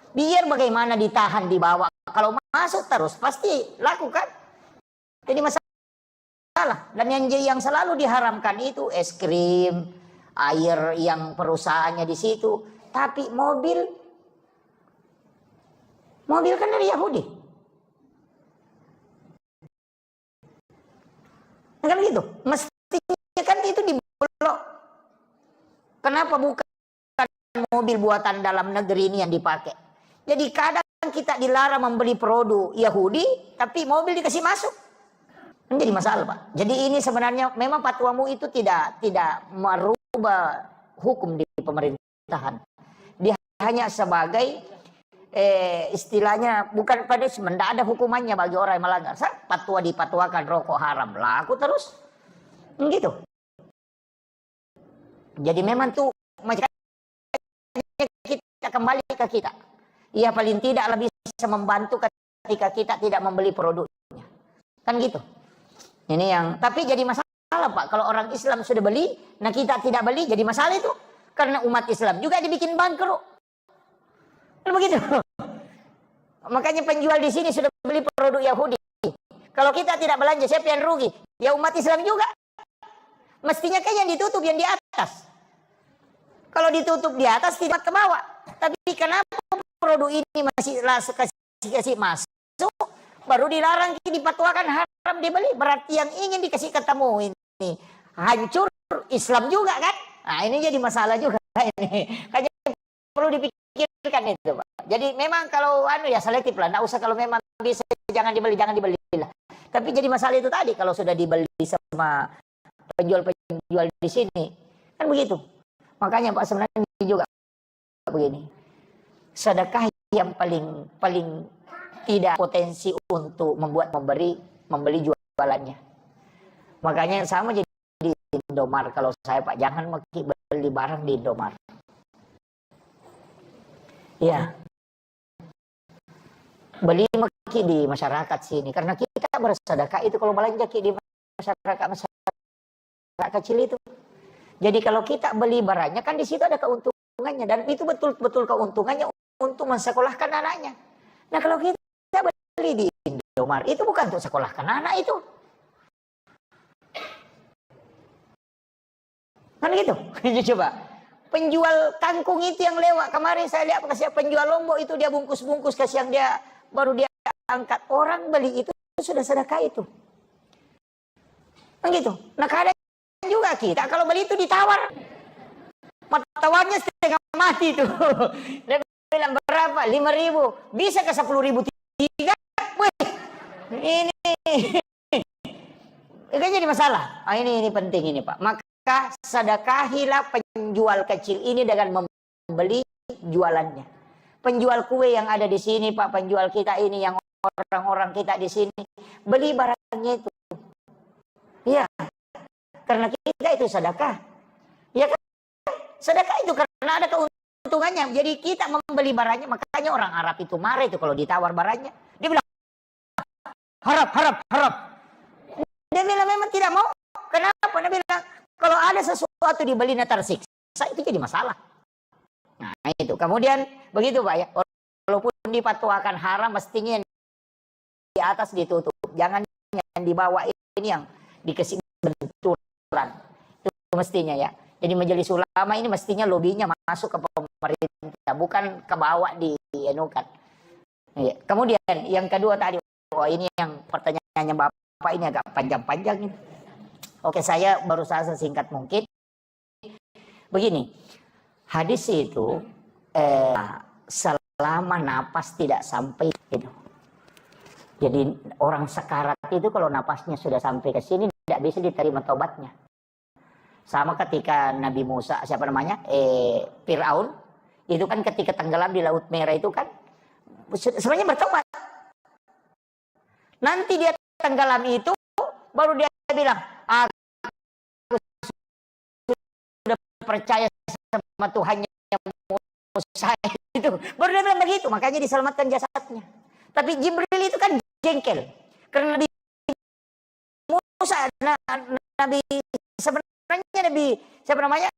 Biar bagaimana ditahan dibawa. Kalau masuk terus pasti lakukan. Jadi masalah. Dan yang selalu diharamkan itu es krim, air yang perusahaannya di situ. Tapi mobil kan dari Yahudi. Kan gitu. Mestinya kan itu diblok. Kenapa bukan mobil buatan dalam negeri ini yang dipakai? Jadi kadang kita dilarang membeli produk Yahudi, tapi mobil dikasih masuk. Menjadi masalah, Pak. Jadi ini sebenarnya memang fatwamu itu tidak merubah hukum di pemerintahan. Dia hanya sebagai istilahnya bukan punishment, tidak ada hukumannya bagi orang yang melanggar. Fatwa dipatwakan rokok haram, laku terus, gitu. Jadi memang tuh kita kembali ke kita. Ya paling tidak lebih bisa membantu ketika kita tidak membeli produknya, kan gitu. Ini yang tapi jadi masalah Pak. Kalau orang Islam sudah beli, nah kita tidak beli, jadi masalah itu. Karena umat Islam juga dibikin bangkrut. Begitu. Makanya penjual di sini sudah beli produk Yahudi. Kalau kita tidak belanja, siapa yang rugi? Ya umat Islam juga. Mestinya kan yang ditutup yang di atas. Kalau ditutup di atas tidak ke bawah. Tapi kenapa produk ini masih kasih masuk, baru dilarang dipatwakan haram dibeli? Berarti yang ingin dikasih ketemu ini hancur Islam juga kan? Nah ini jadi masalah juga ini. Kayaknya perlu dipikirkan itu Pak. Jadi memang kalau ya selektif lah, nggak usah kalau memang bisa jangan dibeli lah. Tapi jadi masalah itu tadi kalau sudah dibeli sama penjual di sini kan begitu. Makanya Pak sebenarnya juga begini. Sedekah yang paling tidak potensi untuk membeli jualannya. Makanya sama jadi di Indomart kalau saya Pak, jangan beli barang di Indomart. Ya. Beli di masyarakat sini karena kita bersedekah itu kalau belanja di masyarakat kecil itu. Jadi kalau kita beli barangnya kan di situ ada keuntungannya dan itu betul-betul keuntungannya untuk mensekolahkan anaknya. Nah kalau kita beli di Indomart itu bukan untuk sekolahkan anak itu. Kan gitu. Coba. Penjual kangkung itu yang lewat kemarin saya lihat kasih penjual lombok itu dia bungkus-bungkus kasih yang dia baru dia angkat, orang beli itu sudah sedekah itu. Kan gitu. Nah kadang juga kita kalau beli itu ditawar. Tawarnya setengah mati itu. Dia bilang berapa? 5.000. Bisa ke 10.000 tiga. Wih. Ini kan jadi masalah. Ini penting ini Pak. Maka sedekahilah penjual kecil ini dengan membeli jualannya. Penjual kue yang ada di sini Pak, penjual kita ini yang orang-orang kita di sini beli barangnya itu. Iya. Karena kita itu sedekah. Ya kan? Sedekah itu karena ada keuntungannya. Jadi kita membeli barangnya, makanya orang Arab itu marah itu kalau ditawar barangnya. Dia bilang, harap, harap, harap. Dia bilang memang tidak mau. Kenapa? Dia bilang, kalau ada sesuatu dibeli tersiksa, itu jadi masalah. Nah itu. Kemudian begitu Pak ya. Walaupun dipatuakan haram, mestinya yang di atas ditutup. Jangan yang di bawah ini yang dikasih benturan. Itu mestinya ya. Jadi majelis ulama ini mestinya lobinya masuk ke pemerintah, bukan ke bawah dienukan. Ya. Kemudian yang kedua tadi, ini yang pertanyaannya Bapak ini agak panjang-panjang ini. Oke, saya berusaha sesingkat mungkin. Begini, hadis itu selama napas tidak sampai gitu. Jadi orang sekarat itu kalau napasnya sudah sampai ke sini tidak bisa diterima taubatnya. Sama ketika Nabi Musa, siapa namanya? Fir'aun, itu kan ketika tenggelam di Laut Merah itu kan sebenarnya bertobat. Nanti dia tenggelam itu baru dia bilang, aku sudah percaya sama Tuhan yang Musa itu. Baru dia bilang begitu, makanya diselamatkan jasadnya. Tapi Jibril itu kan jengkel. Karena Nabi Musa, Nabi sebenarnya Nabi siapa namanya?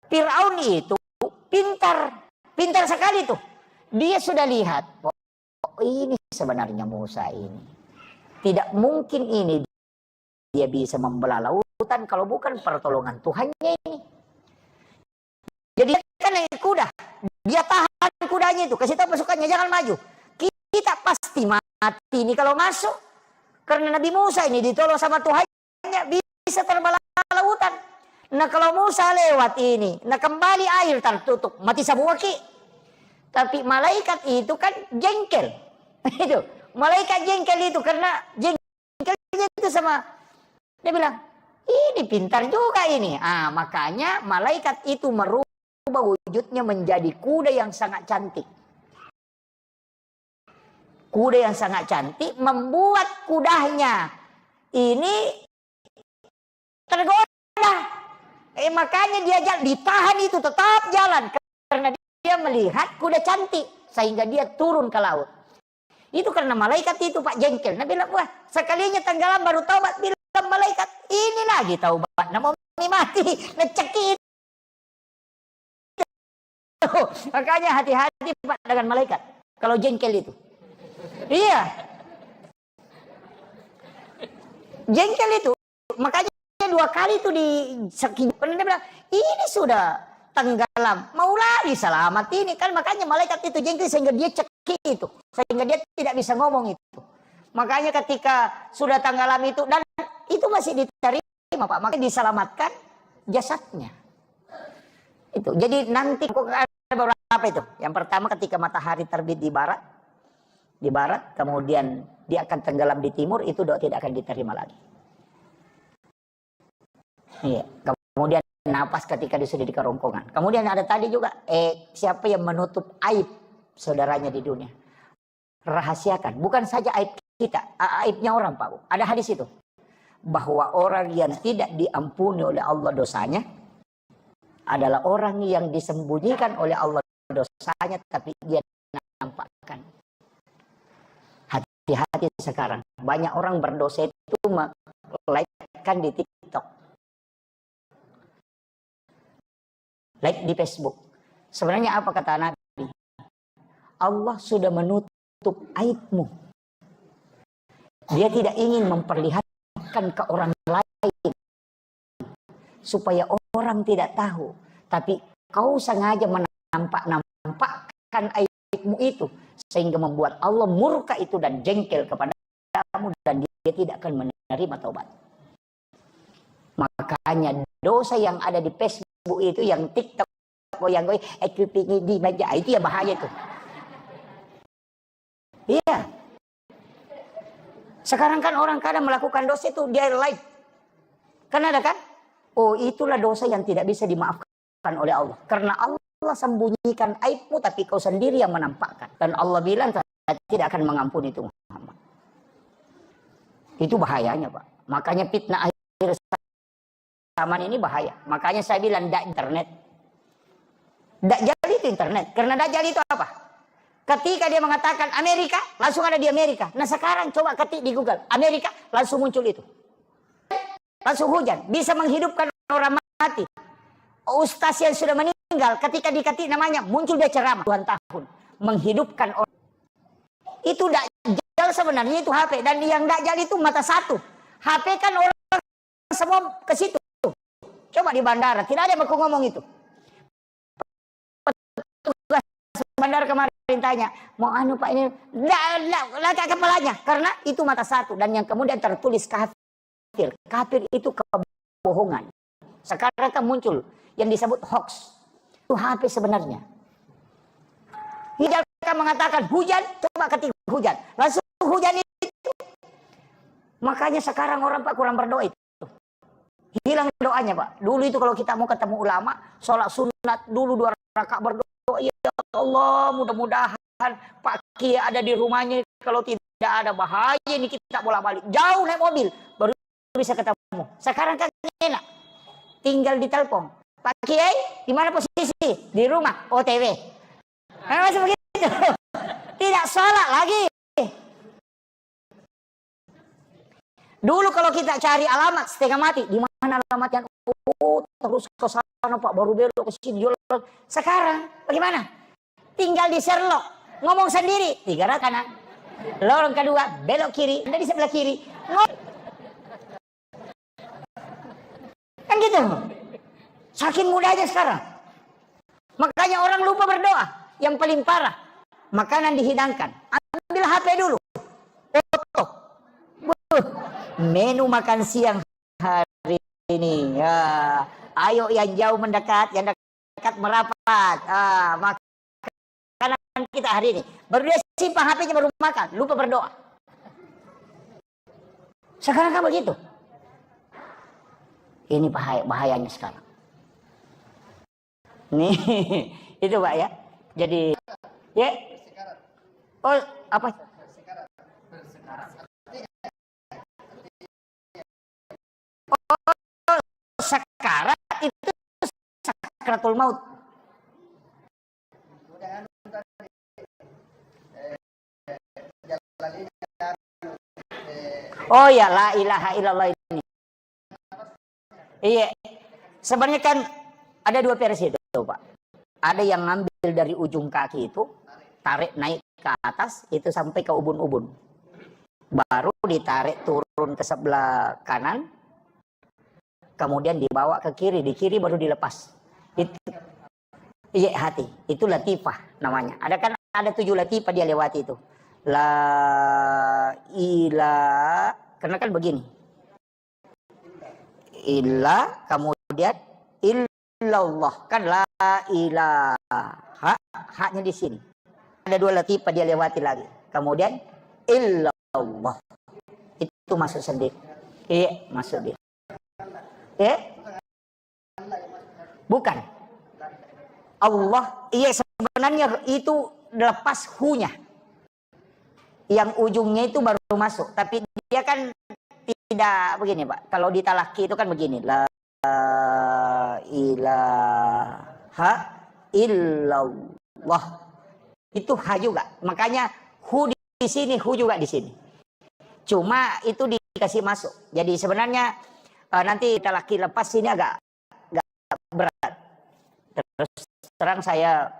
Fir'aun itu pintar sekali tuh. Dia sudah lihat, oh ini sebenarnya Musa ini. Tidak mungkin ini dia bisa membelah lautan kalau bukan pertolongan Tuhannya ini. Jadi kan naik kuda, dia tahan kudanya itu, kasih tahu pasukannya jangan maju. Kita pasti mati ini kalau masuk. Karena Nabi Musa ini ditolong sama Tuhannya bisa terbelah lautan. Nah kalau Musa lewat ini, nah kembali air tertutup, mati semua ki. Tapi malaikat itu kan jengkel. Itu malaikat jengkel itu karena jengkelnya itu sama. Dia bilang, ini pintar juga ini. Makanya malaikat itu merubah wujudnya menjadi kuda yang sangat cantik. Kuda yang sangat cantik membuat kudanya ini tergoda. Makanya dia ditahan itu tetap jalan karena dia melihat kuda cantik sehingga dia turun ke laut. Itu karena malaikat itu Pak jengkel. Nah bilang, wah sekalinya tenggelam baru taubat. Bilang malaikat, ini lagi taubat. Nah mau mati, ngecekit. Makanya hati-hati Pak dengan malaikat. Kalau jengkel itu. Iya. Jengkel itu. Makanya 2 kali itu di sekian. Dia bilang, ini sudah tenggelam. Mau lagi selamat ini. Kan makanya malaikat itu jengkel sehingga dia cekik itu. Sehingga dia tidak bisa ngomong itu. Makanya ketika sudah tenggelam itu. Dan itu masih diterima Pak. Makanya diselamatkan jasadnya. Itu. Jadi nanti ada beberapa itu. Yang pertama ketika matahari terbit di barat. Kemudian dia akan tenggelam di timur, itu doa tidak akan diterima lagi. Iya. Kemudian napas ketika sudah di kerongkongan. Kemudian ada tadi juga siapa yang menutup aib saudaranya di dunia. Rahasiakan, bukan saja aib kita, aibnya orang Pak. Ada hadis itu. Bahwa orang yang tidak diampuni oleh Allah dosanya adalah orang yang disembunyikan oleh Allah dosanya tapi dia nampakkan. Hati-hati sekarang. Banyak orang berdosa itu like-kan di TikTok. Like di Facebook. Sebenarnya apa kata Nabi? Allah sudah menutup aibmu. Dia tidak ingin memperlihatkan ke orang lain. Supaya orang tidak tahu. Tapi kau sengaja menampakkan aibmu itu. Sehingga membuat Allah murka itu dan jengkel kepadamu. Dan dia tidak akan menerima taubat. Makanya dosa yang ada di Facebook itu, yang TikTok, goyang-goyang, di meja, itu ya bahaya itu. Iya. Sekarang kan orang kadang melakukan dosa itu, dia live. Kan ada kan? Oh itulah dosa yang tidak bisa dimaafkan oleh Allah. Karena Allah sembunyikan aibmu tapi kau sendiri yang menampakkan. Dan Allah bilang saya tidak akan mengampuni itu Muhammad. Itu bahayanya Pak. Makanya fitnah akhir zaman ini bahaya. Makanya saya bilang tidak internet. Dajjal itu internet. Karena Dajjal itu apa? Ketika dia mengatakan Amerika, langsung ada di Amerika. Nah sekarang coba ketik di Google Amerika, langsung muncul itu. Langsung hujan. Bisa menghidupkan orang mati. Ustaz yang sudah meninggal, ketika diketik namanya, muncul dia ceramah. Puluhan tahun. Menghidupkan orang. Itu Dajjal sebenarnya itu HP. Dan yang Dajjal itu mata satu. HP kan orang semua ke situ. Coba di bandara, tidak ada yang mau ngomong itu. Petugas bandara kemarin tanya, mau anu Pak ini, lacak kepalanya. Karena itu mata satu. Dan yang kemudian tertulis kafir. Kafir itu kebohongan. Sekarang kan muncul yang disebut hoax. Itu HP sebenarnya. Hidayah mengatakan hujan, coba ketik hujan. Langsung hujan itu. Makanya sekarang orang Pak kurang berdoa itu. Hilang doanya Pak. Dulu itu kalau kita mau ketemu ulama, sholat sunat dulu 2 rakaat berdoa. Ya Allah, mudah-mudahan Pak Kiai ada di rumahnya. Kalau tidak ada bahaya ini kita bolak-balik. Jauh naik mobil baru bisa ketemu. Sekarang kan enak. Tinggal ditelepon. Pak Kiai, di mana posisi? Di rumah, OTW. Masih begitu. Tidak sholat lagi. Dulu kalau kita cari alamat setengah mati, di mana alamatnya? Oh, terus ke sana Pak, baru belok ke sini. Sekarang bagaimana? Tinggal di Sherlock, ngomong sendiri, 3 rakaat kanan. Lorong kedua, belok kiri, ada di sebelah kiri. Kan gitu. Saking mudahnya sekarang. Makanya orang lupa berdoa. Yang paling parah, makanan dihidangkan. Ambil HP dulu. Foto. Menu makan siang hari ini. Ya. Ayo yang jauh mendekat, yang dekat merapat. Makanan kita hari ini. Baru dia simpan HP-nya baru makan. Lupa berdoa. Sekarang kan begitu. Ini bahayanya sekarang. Nih, itu Pak ya. Jadi, ya. Oh, apa? Oh, sekarat itu sakaratul maut. Oh ya, la ilaha illallah ini. Iya. Sebenarnya kan ada 2 versi itu, Pak. Ada yang ngambil dari ujung kaki itu, tarik naik ke atas, itu sampai ke ubun-ubun. Baru ditarik turun ke sebelah kanan, kemudian dibawa ke kiri, di kiri baru dilepas. Itu, iya hati, itu latifah namanya. Ada 7 latifah dia lewati itu. La ilah, karena kan begini. Ilah, kemudian illallah, kan la ilaha, haknya di sini. Ada 2 latifah dia lewati lagi. Kemudian illallah, itu masuk sendiri. Iya, masuk dia. Bukan. Allah, iya sebenarnya itu lepas hu-nya. Yang ujungnya itu baru masuk. Tapi dia kan tidak begini Pak. Kalau di talaki itu kan begini. La ilaha illallah. Itu ha juga. Makanya hu di sini, hu juga di sini. Cuma itu dikasih masuk. Jadi sebenarnya nanti talaki lepas ini agak berat. Terus terang saya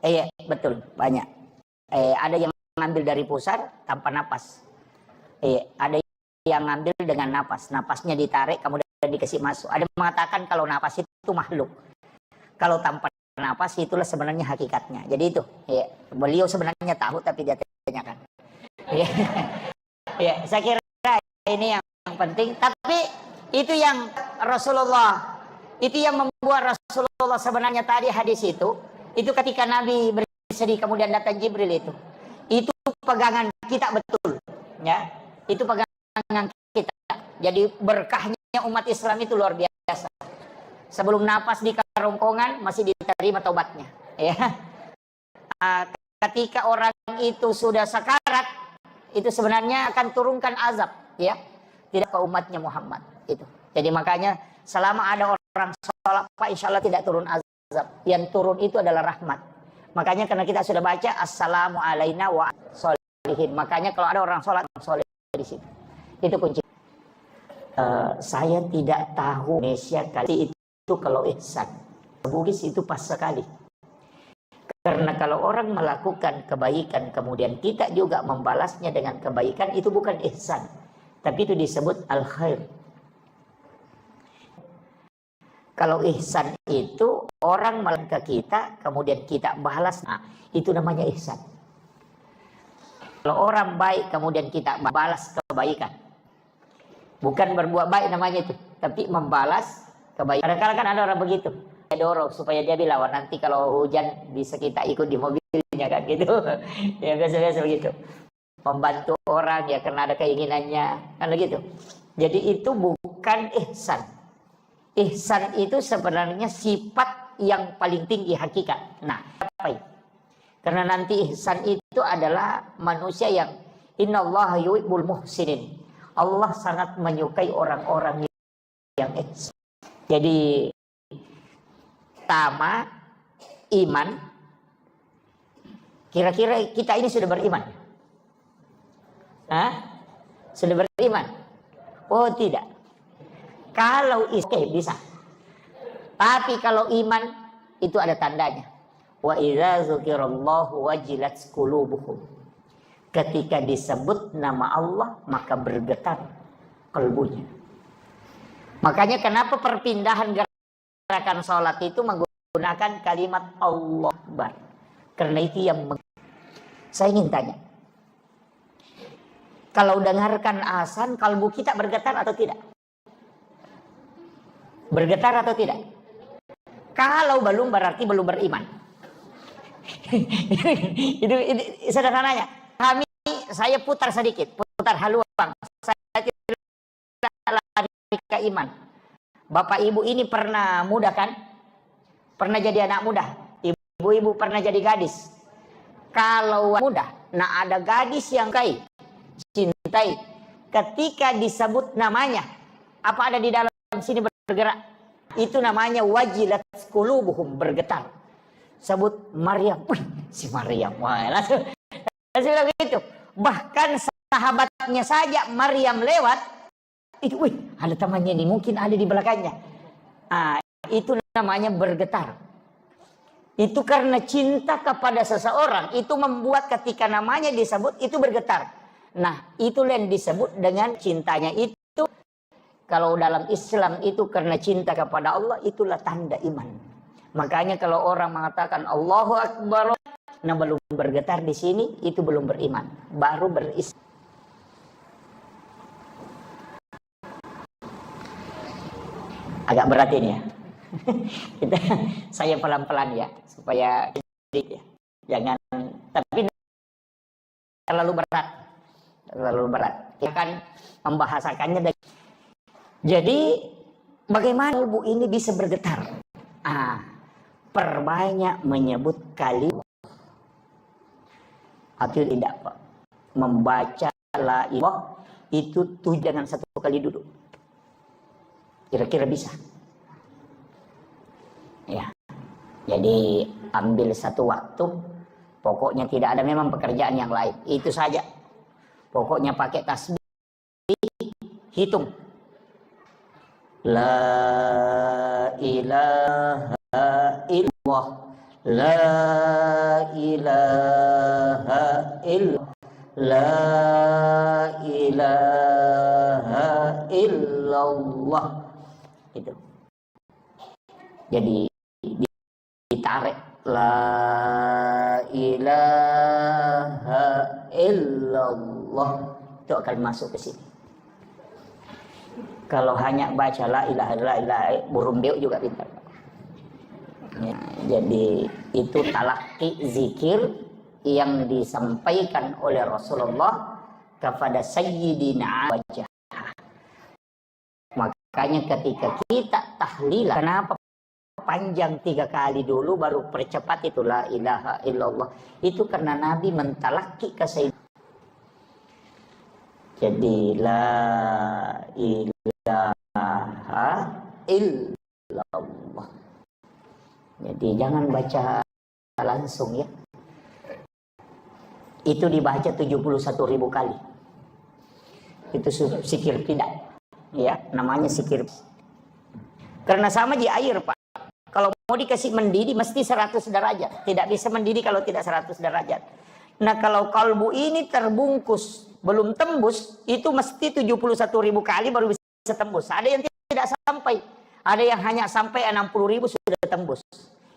iya betul banyak. Ada yang ngambil dari pusar tanpa napas. Ada yang ngambil dengan napas. Napasnya ditarik kemudian dikasih masuk. Ada yang mengatakan kalau napas itu makhluk. Kalau tanpa napas itulah sebenarnya hakikatnya. Jadi itu. Beliau sebenarnya tahu tapi dia tanyakan. Saya kira ini yang penting. Tapi itu yang Rasulullah. Itu yang membuat Rasulullah sebenarnya tadi hadis itu ketika Nabi bersedih kemudian datang Jibril itu pegangan kita betul ya, itu pegangan kita. Jadi berkahnya umat Islam itu luar biasa. Sebelum napas di kerongkongan masih diterima taubatnya ya. Ketika orang itu sudah sakarat itu sebenarnya akan turunkan azab ya, tidak ke umatnya Muhammad. Itu. Jadi makanya selama ada orang sholat, Pak, insya Allah tidak turun azab. Yang turun itu adalah rahmat. Makanya karena kita sudah baca assalamu alaina wa sholihin. Makanya kalau ada orang sholat, soleh di situ. Itu kunci. Saya tidak tahu Indonesia kali itu kalau ihsan. Bugis itu pas sekali. Karena kalau orang melakukan kebaikan kemudian kita juga membalasnya dengan kebaikan, itu bukan ihsan, tapi itu disebut al-khair. Kalau ihsan itu orang melakukan ke kita kemudian kita balas, nah, itu namanya ihsan. Kalau orang baik kemudian kita balas kebaikan, bukan berbuat baik namanya itu, tapi membalas kebaikan. Kadang-kadang kan ada orang begitu, dorong supaya dia bilang, nanti kalau hujan bisa kita ikut di mobilnya kan gitu. Ya biasa-biasa begitu. Membantu orang ya karena ada keinginannya kan begitu. Jadi itu bukan ihsan. Ihsan itu sebenarnya sifat yang paling tinggi hakikat. Nah, apa itu? Karena nanti ihsan itu adalah manusia yang innallaha yuhibbul muhsinin. Allah sangat menyukai orang-orang yang ihsan. Jadi pertama, iman. Kira-kira kita ini sudah beriman? Hah? Sudah beriman? Oh tidak. Kalau bisa. Tapi kalau iman itu ada tandanya. Wa idza dzukirallahu wajilat qulubuhum. Ketika disebut nama Allah maka bergetar kalbunya. Makanya kenapa perpindahan gerakan sholat itu menggunakan kalimat Allah Akbar. Karena itu yang saya ingin tanya, kalau dengarkan azan kalbu kita bergetar atau tidak? Bergetar atau tidak? Kalau belum berarti belum beriman. itu sederhananya. Saya putar sedikit, putar haluan. Saya tidak lari ke iman. Bapak ibu ini pernah muda kan? Pernah jadi anak muda. Ibu-ibu pernah jadi gadis. Kalau muda, nah ada gadis yang cintai. Ketika disebut namanya, apa ada di dalam sini bergerak? Itu namanya wajilat qulubuhum, bergetar. Sebut Maryam, si Maryam. Wah, langsung begitu. Bahkan sahabatnya saja Maryam lewat, itu, ada temannya nih, mungkin ada di belakangnya. Itu namanya bergetar. Itu karena cinta kepada seseorang, itu membuat ketika namanya disebut, itu bergetar. Nah, itulah yang disebut dengan cintanya itu. Kalau dalam Islam itu karena cinta kepada Allah, itulah tanda iman. Makanya kalau orang mengatakan Allahu Akbar, nah belum bergetar di sini, itu belum beriman. Baru berislam. Agak berat ini ya. Saya pelan-pelan ya, supaya sedikit ya. Jangan, tapi terlalu berat. Terlalu berat. Kita akan membahasakannya. Jadi, bagaimana kalbu ini bisa bergetar? Perbanyak menyebut kalimat. Atau tidak, Pak. Membaca la ilaha itu 7 dengan 1 kali duduk. Kira-kira bisa. Ya. Jadi ambil satu waktu, pokoknya tidak ada memang pekerjaan yang lain. Itu saja. Pokoknya pakai tasbih, hitung. La ilaha illallah. La ilaha illallah. La ilaha illallah. Itu. Jadi ditarik la ilaha illallah, itu akan masuk ke sini. Kalau hanya baca la ilaha illallah, burung beo juga pintar. Ya, jadi itu talaki zikir yang disampaikan oleh Rasulullah kepada Sayyidina wajah. Makanya ketika kita tahlilan, kenapa panjang 3 kali dulu baru percepat itu la ilaha illallah? Itu karena Nabi mentalaki ke Sayyidina. Jadi la ilaha illallah. Jadi jangan baca langsung ya. Itu dibaca 71.000 kali. Itu zikir tidak. Ya, namanya zikir. Karena sama di air, Pak. Kalau mau dikasih mendidih mesti 100 derajat. Tidak bisa mendidih kalau tidak 100 derajat. Nah, kalau kalbu ini terbungkus, belum tembus, itu mesti 71.000 kali baru bisa tembus. Ada yang tidak sampai. Ada yang hanya sampai 60.000 sudah tembus.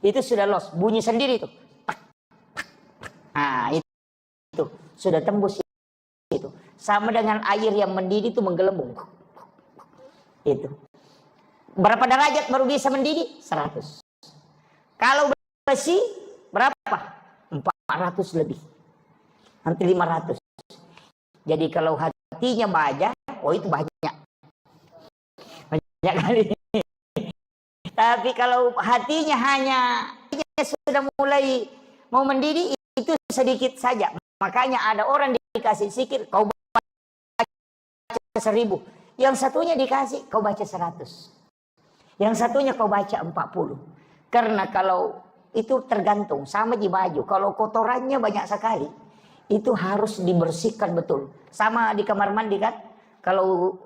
Itu sudah loss. Bunyi sendiri itu. Nah, itu sudah tembus itu. Sama dengan air yang mendidih itu menggelembung. Itu. Berapa derajat baru bisa mendidih? 100. Kalau besi berapa? 400 lebih. Nanti 500. Jadi kalau hatinya banyak, oh itu banyak. Banyak kali. Tapi kalau hatinya hanya sudah mulai mau mendidih, itu sedikit saja. Makanya ada orang dikasih zikir, kau baca 1000. Yang satunya dikasih, kau baca 100. Yang satunya kau baca 40. Karena kalau itu tergantung, sama di baju. Kalau kotorannya banyak sekali, itu harus dibersihkan betul. Sama di kamar mandi kan, kalau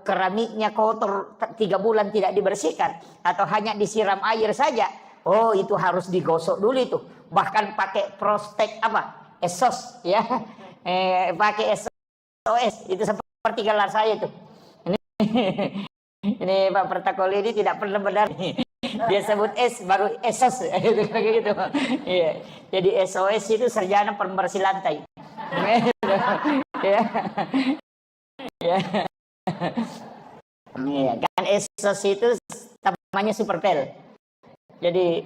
keramiknya kotor 3 bulan tidak dibersihkan, atau hanya disiram air saja, oh itu harus digosok dulu itu. Bahkan pakai prostek apa? Esos ya. Pakai SOS. Itu seperti gelar saya itu. Ini Pak Pertakoli ini tidak pernah benar. Dia sebut S baru SOS gitu. Iya. Jadi SOS itu sarjana pembersih lantai. Ya. Ya. Iya, kan SOS itu namanya superpel. Jadi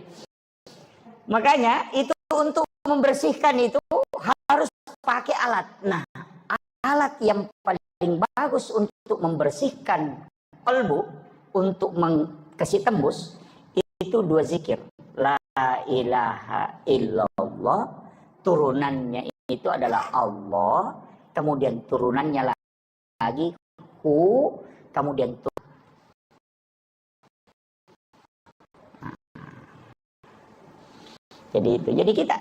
makanya itu untuk membersihkan itu harus pakai alat. Nah, alat yang paling bagus untuk membersihkan kalbu, untuk kasih tembus, itu 2 zikir. La ilaha illallah, turunannya itu adalah Allah, kemudian turunannya lagi hu, kemudian jadi itu. Jadi kita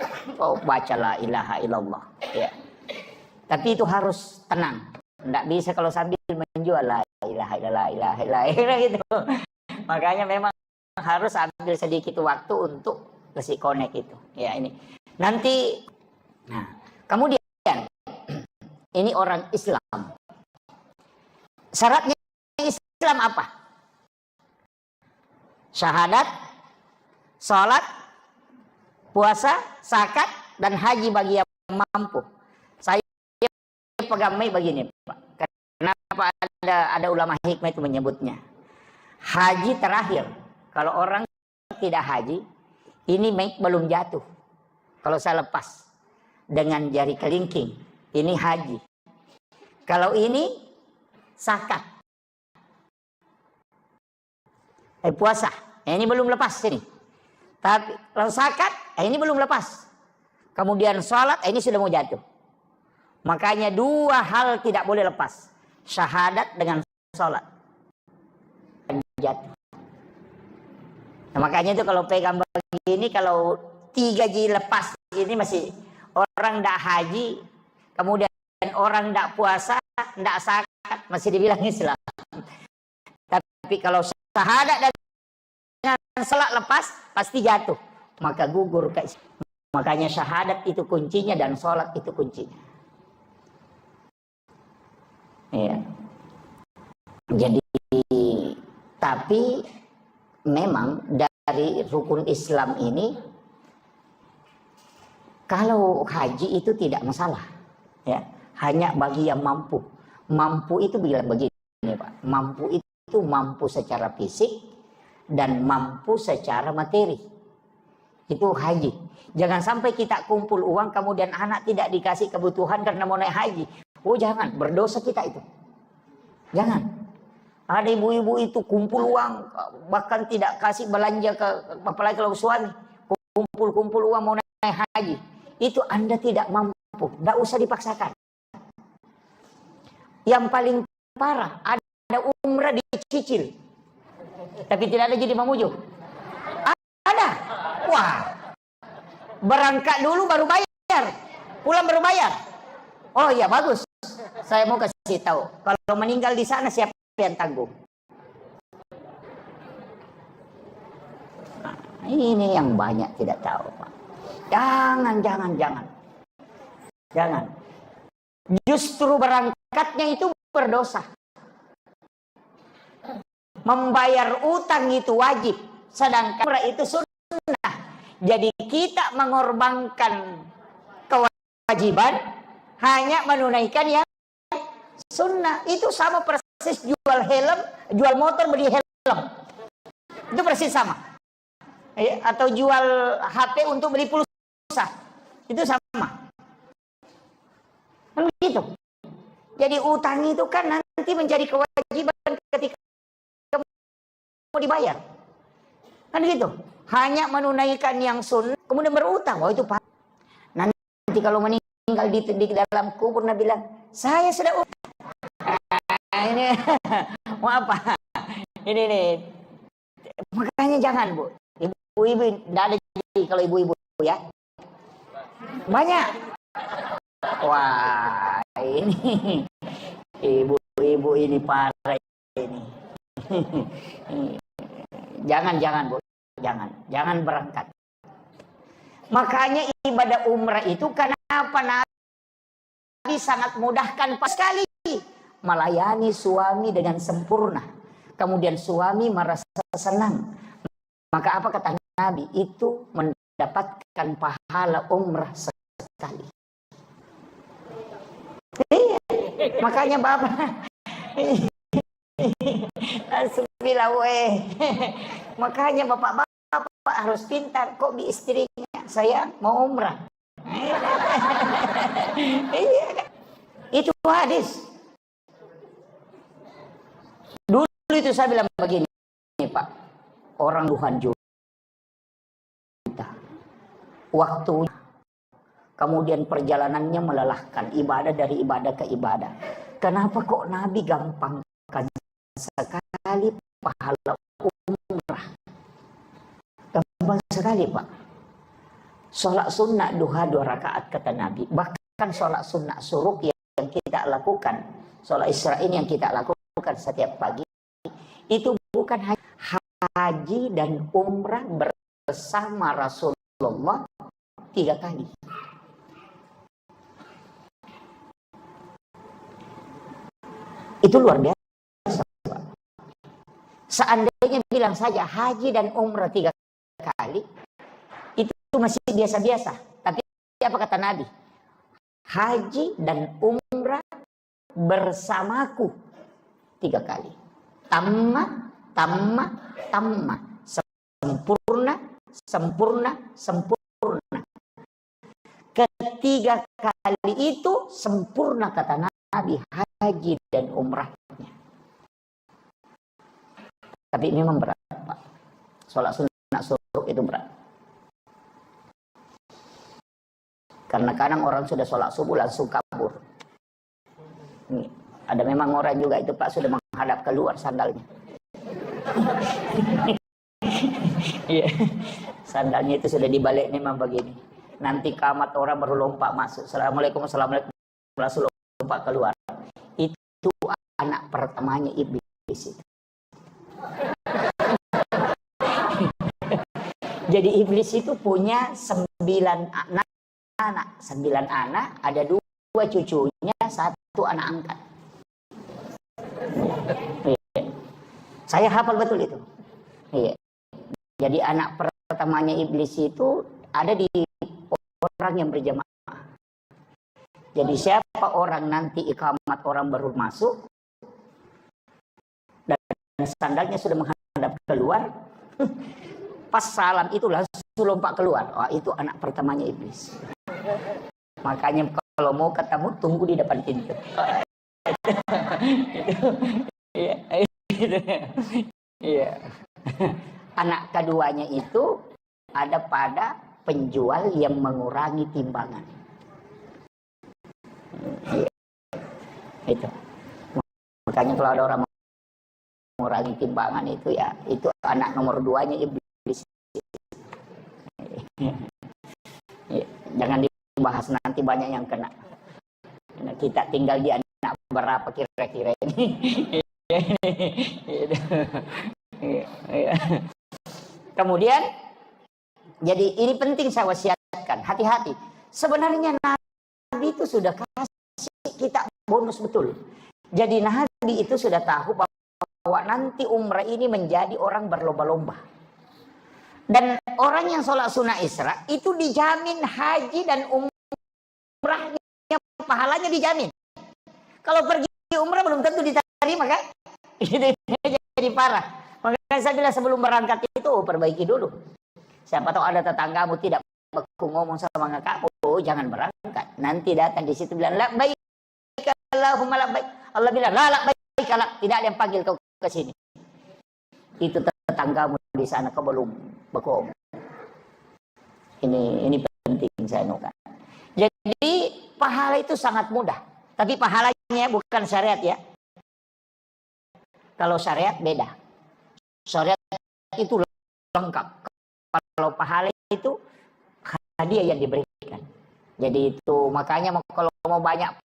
baca la ilaha illallah ya. Tapi itu harus tenang. Tidak bisa kalau sambil menjual la ilaha illallah gitu. Makanya memang harus ambil sedikit waktu untuk kasih connect itu. Ya ini. Nanti nah, kemudian ini orang Islam. Syaratnya Islam apa? Syahadat, sholat, puasa, zakat, dan haji bagi yang mampu. Saya pegamai begini, Pak. Kenapa ada ulama hikmah itu menyebutnya? Haji terakhir. Kalau orang tidak haji, ini mic belum jatuh. Kalau saya lepas dengan jari kelingking, ini haji. Kalau ini zakat, puasa, ini belum lepas ini. Tapi kalau zakat, ini belum lepas. Kemudian sholat, ini sudah mau jatuh. Makanya 2 hal tidak boleh lepas. Syahadat dengan sholat. Jatuh. Nah, makanya itu kalau pegang begini, kalau 3 ji lepas ini masih orang tidak haji, kemudian orang tidak puasa, tidak zakat, masih dibilang Islam. Tapi kalau syahadat dengan sholat lepas, pasti jatuh. Maka gugur. Makanya syahadat itu kuncinya dan sholat itu kuncinya. Ya. Jadi tapi memang dari rukun Islam ini kalau haji itu tidak masalah ya, hanya bagi yang mampu. Mampu itu bilang begini Pak, mampu itu mampu secara fisik dan mampu secara materi. Itu haji. Jangan sampai kita kumpul uang kemudian anak tidak dikasih kebutuhan karena mau naik haji. Oh jangan, berdosa kita itu. Jangan. Ada ibu-ibu itu kumpul uang, bahkan tidak kasih belanja ke, apalagi kalau suami. Kumpul uang mau naik haji. Itu Anda tidak mampu, tidak usah dipaksakan. Yang paling parah, ada umrah dicicil. tapi tidak ada jadi memujuk. Ada. Wah. Berangkat dulu baru bayar. Pulang baru bayar. Oh iya bagus. Saya mau kasih tahu. Kalau meninggal di sana siapa yang tanggung? Nah, ini yang banyak tidak tahu, Pak. Jangan. Justru berangkatnya itu berdosa. Membayar utang itu wajib. Sedangkan itu sunnah. Jadi kita mengorbankan kewajiban hanya menunaikan yang sunnah. Itu sama persis jual helm, jual motor beli helm. Itu persis sama. Atau jual HP untuk beli pulsa. Itu sama. Kan begitu. Jadi utang itu kan nanti menjadi kewajiban ketika mau dibayar. Kan gitu. Hanya menunaikan yang sunnah kemudian berutang. Oh itu Pak. Nanti kalau meninggal di dalam kubur Nabi bilang, "Saya sudah utang." Ini mau apa? Ini nih. Makanya jangan, Bu. Ibu-ibu enggak ada jadi kalau ibu-ibu ya. Banyak. Wah, ini ibu-ibu ini parah ini. Jangan Bu, jangan berangkat. Makanya ibadah umrah itu kenapa Nabi sangat mudahkan pas sekali melayani suami dengan sempurna. Kemudian suami merasa senang. Maka apa kata Nabi? Itu mendapatkan pahala umrah sekali. Makanya Bapak makanya bapak harus pintar. Kok di istrinya saya mau umrah. Itu hadis. Dulu itu saya bilang begini Pak, orang Tuhan juta waktunya, kemudian perjalanannya melelahkan, ibadah dari ibadah ke ibadah. Kenapa kok Nabi gampangkan sekali pahala umrah? Gampang sekali Pak. Sholat sunnah duha 2 rakaat kata Nabi. Bahkan sholat sunnah suruk yang kita lakukan, sholat Isra'in yang kita lakukan setiap pagi, itu bukan hanya haji dan umrah bersama Rasulullah 3 kali. Itu luar biasa. Seandainya bilang saja haji dan umrah 3 kali, itu masih biasa-biasa. Tapi apa kata Nabi? Haji dan umrah bersamaku 3 kali. Tamma. Sempurna. Ketiga kali itu sempurna kata Nabi, haji dan umrahnya. Tapi memang berat Pak. Sholat sunnah suruk itu berat. Karena kadang orang sudah sholat subuh langsung kabur. Ini, ada memang orang juga itu Pak sudah menghadap keluar sandalnya. Iya, sandalnya itu sudah dibalik memang begini. Nanti kamat orang baru lompat masuk. Assalamualaikum langsung lompat keluar. Itu anak pertamanya iblis itu. Jadi iblis itu punya 9 anak, 9 anak, ada 2 cucunya, 1 anak angkat. Saya hafal betul itu. Jadi anak pertamanya iblis itu ada di orang yang berjamaah. Jadi siapa orang nanti iqamat orang baru masuk dan sandalnya sudah menghadap keluar, pas salam itu langsung lompat keluar. Oh, itu anak pertamanya iblis. Makanya kalau mau ketemu tunggu di depan pintu. Iya. Anak keduanya itu ada pada penjual yang mengurangi timbangan. Itu. Makanya kalau ada orang mengurangi timbangan itu ya, itu anak nomor 2-nya iblis. Jangan dibahas, nanti banyak yang kena. Kita tinggal di anak berapa kira-kira ini. Kemudian, jadi ini penting saya wasiatkan, hati-hati. Sebenarnya Nabi itu sudah kasih kita bonus betul. Jadi Nabi itu sudah tahu bahwa nanti umrah ini menjadi orang berlomba-lomba. Dan orang yang sholat sunnah Isra itu dijamin haji dan umrahnya, pahalanya dijamin. Kalau pergi umrah belum tentu diterima kan? Itu jadi parah. Makanya saya bilang sebelum berangkat itu perbaiki dulu. Siapa tahu ada tetanggamu tidak baku ngomong sama kakakmu, jangan berangkat. Nanti datang di situ bilang labbaik Allahumma labbaik. Allah bilang la labbaik, tidak ada yang panggil kau ke sini. Itu tetanggamu di sana kau belum baku. Ini penting saya nukan. Jadi pahala itu sangat mudah. Tapi pahalanya bukan syariat ya. Kalau syariat beda. Syariat itu lengkap. Kalau pahala itu hadiah yang diberikan. Jadi itu makanya kalau mau banyak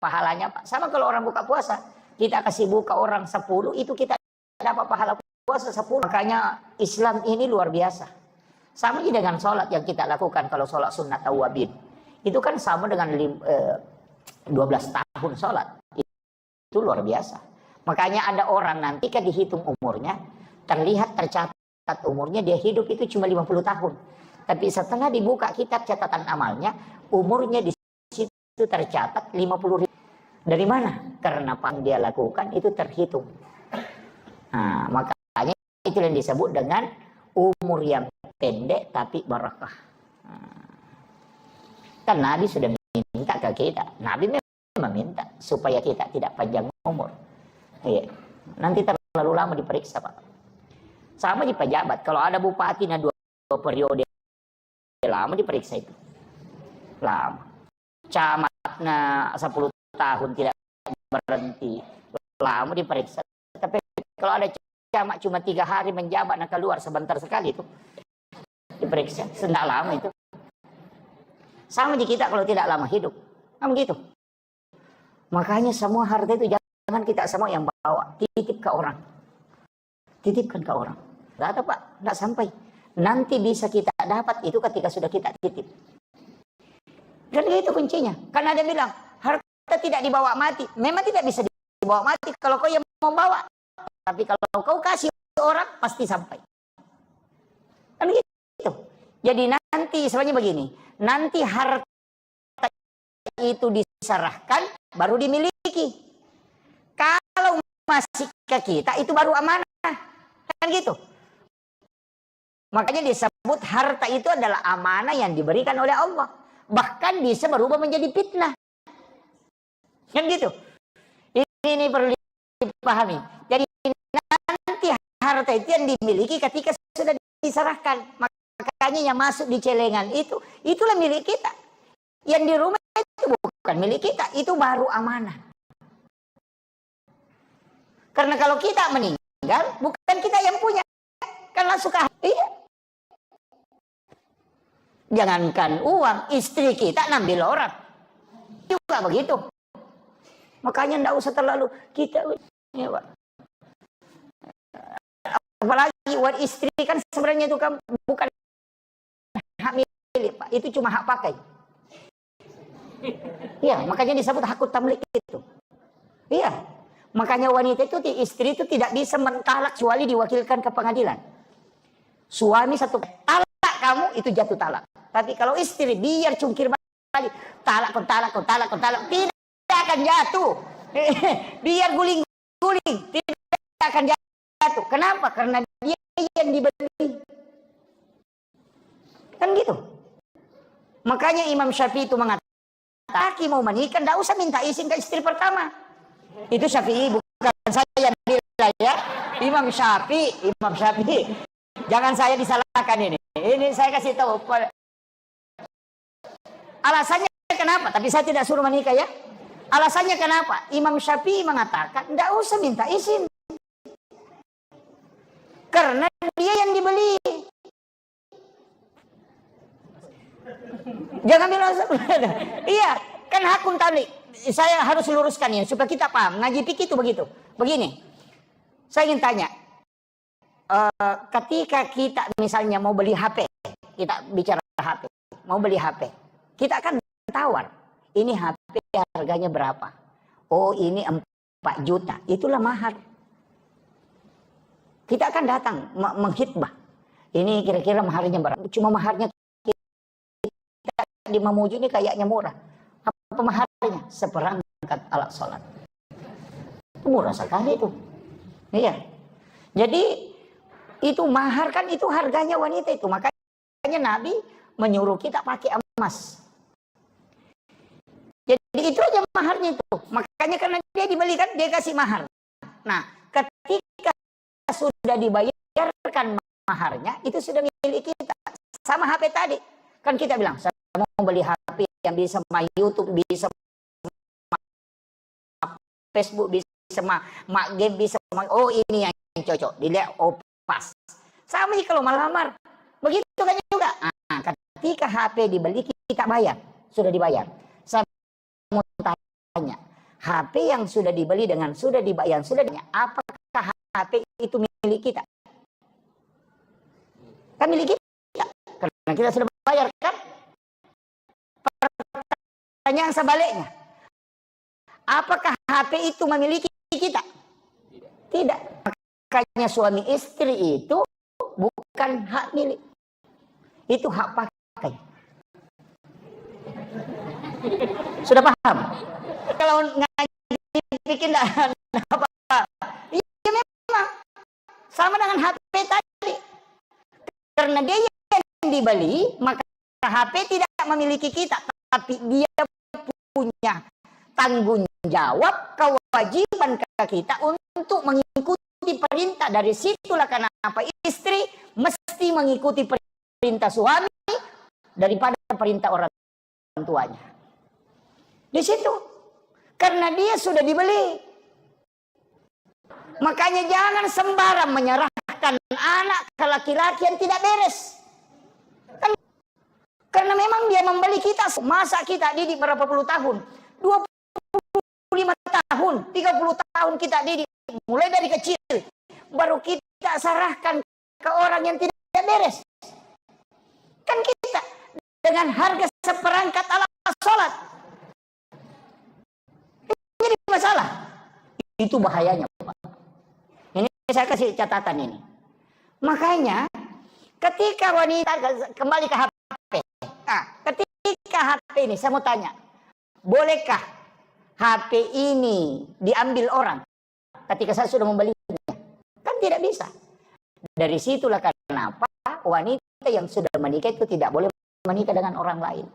pahalanya Pak. Sama kalau orang buka puasa. Kita kasih buka orang 10 itu kita dapat pahala puasa 10. Makanya Islam ini luar biasa. Sama dengan sholat yang kita lakukan. Kalau sholat sunnah tawabin. Itu kan sama dengan 12 tahun sholat. Itu luar biasa. Makanya ada orang nanti kan dihitung umurnya. Terlihat tercatat umurnya dia hidup itu cuma 50 tahun. Tapi setelah dibuka kitab catatan amalnya, umurnya di situ tercatat 50.000. Dari mana? Karena apa yang dia lakukan itu terhitung. Nah, makanya itu yang disebut dengan umur yang pendek tapi barakah. Kan Nabi sudah minta ke kita. Nabi memang minta supaya kita tidak panjang umur. Iya. Nanti terlalu lama diperiksa Pak. Sama di pejabat. Kalau ada bupati na 2 periode lama diperiksa itu. Lama. Camatnya 10 tahun tidak berhenti. Lama diperiksa. Tapi kalau ada camat cuma 3 hari menjabat nak keluar sebentar sekali itu diperiksa. Tidak lama itu. Sama di kita kalau tidak lama hidup. Kan begitu. Makanya semua harta itu jangan kita semua yang bawa. Titip ke orang. Titipkan ke orang. Tidak ada Pak. Tidak sampai. Nanti bisa kita dapat itu ketika sudah kita titip. Dan itu kuncinya. Karena ada bilang, harta tidak dibawa mati. Memang tidak bisa dibawa mati kalau kau yang mau bawa. Tapi kalau kau kasih orang, pasti sampai. Kan gitu. Jadi nanti, sebenarnya begini. Nanti harta itu diserahkan, baru dimiliki. Kalau masih ke kita, itu baru amanah. Kan gitu. Makanya disebut harta itu adalah amanah yang diberikan oleh Allah. Bahkan bisa berubah menjadi fitnah. Kan gitu. Ini perlu dipahami. Jadi nanti harta itu yang dimiliki ketika sudah diserahkan. Makanya yang masuk di celengan itu, itulah milik kita. Yang di rumah itu bukan milik kita. Itu baru amanah. Karena kalau kita meninggal, bukan kita yang punya. Kan langsung ke iya. Jangankan uang, istri kita ngambil orang. Juga begitu. Makanya tidak usah terlalu kita. Ya, Pak. Apalagi buat istri kan sebenarnya itu kan bukan hak milik Pak. Itu cuma hak pakai. Iya, makanya disebut hakut tamlik itu. Iya. Makanya wanita itu, istri itu tidak bisa mentalak kecuali diwakilkan ke pengadilan. Suami satu talak kamu itu jatuh talak. Tapi kalau istri biar cungkir balik, talak, tidak akan jatuh. Biar guling-guling, tidak akan jatuh. Kenapa? Karena dia yang dibeli. Kan gitu. Makanya Imam Syafi'i itu mengatakan, laki mau menikah, tidak usah minta izin ke istri pertama. Itu Syafi'i, bukan saya bilang ya. Imam Syafi'i. Jangan saya disalahkan ini. Ini saya kasih tahu. Alasannya kenapa? Tapi saya tidak suruh menikah ya. Alasannya kenapa? Imam Syafi'i mengatakan, tidak usah minta izin. Jangan bilang iya, kan hakun tadi. Saya harus luruskan ini supaya kita paham. Ngaji fikih itu begitu. Begini. Saya ingin tanya. Ketika kita misalnya mau beli HP, kita bicara HP, mau beli HP. Kita akan tawar. Ini HP harganya berapa? Oh, ini 4 juta. Itulah mahar. Kita akan datang menghitbah. Ini kira-kira maharnya berapa? Cuma maharnya kita di Mamuju ini kayaknya murah. Apa maharnya? Seperangkat alat sholat. Itu murah sekali itu. Iya. Jadi itu mahar kan itu harganya wanita itu. Makanya Nabi menyuruh kita pakai emas. Jadi itu aja maharnya itu. Makanya karena dia dibelikan dia kasih mahar. Nah, ketika sudah dibayarkan maharnya, itu sudah milik kita. Sama HP tadi. Kan kita bilang, saya mau beli HP yang bisa main YouTube, bisa Facebook, bisa game, bisa oh ini yang cocok. Dilihat, oh pas. Sama kalau melamar. Begitu kan juga. Nah, ketika HP dibeli, kita bayar. Sudah dibayar. Saya mau tanya, HP yang sudah dibeli dengan sudah dibayar, apakah HP itu milik kita? Kan milik kita, karena kita sudah bayar kan? Pertanyaan sebaliknya, apakah HP itu memiliki kita? Tidak. Makanya suami istri itu bukan hak milik, itu hak pakai. Sudah paham? Kalau ngaji bikin apa? Iya memang sama dengan HP tadi. Karena dia yang dibeli, maka HP tidak memiliki kita, tapi dia punya tanggung jawab, kewajiban ke kita untuk mengikuti perintah. Dari situlah kenapa istri mesti mengikuti perintah suami daripada perintah orang tuanya. Di situ, karena dia sudah dibeli. Makanya jangan sembarang menyerahkan anak ke laki-laki yang tidak beres. Kan, karena memang dia membeli kita. Masa kita didik berapa puluh tahun? 25 tahun, 30 tahun kita didik. Mulai dari kecil. Baru kita serahkan ke orang yang tidak beres. Kan kita dengan harga seperangkat alat sholat. Jadi masalah. Itu bahayanya, Pak. Ini saya kasih catatan ini. Makanya ketika wanita kembali ke HP. Nah, ketika HP ini saya mau tanya. Bolehkah HP ini diambil orang ketika saya sudah membelinya? Kan tidak bisa. Dari situlah kenapa wanita yang sudah menikah itu tidak boleh menikah dengan orang lain.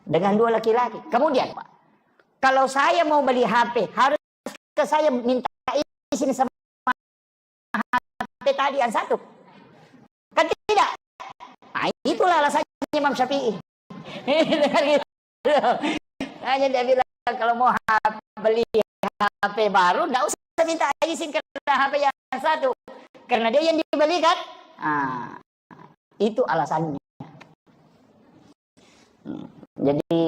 Dengan dua laki-laki. Kemudian, Pak, kalau saya mau beli HP, harus ke saya minta izin sama HP tadi yang satu. Kan tidak. Nah, itulah alasannya Imam Syafi'i. Hanya dia bilang kalau mau beli HP baru, tidak usah minta izin karena HP yang satu. Karena dia yang dibeli kan. Nah, itu alasannya. Jadi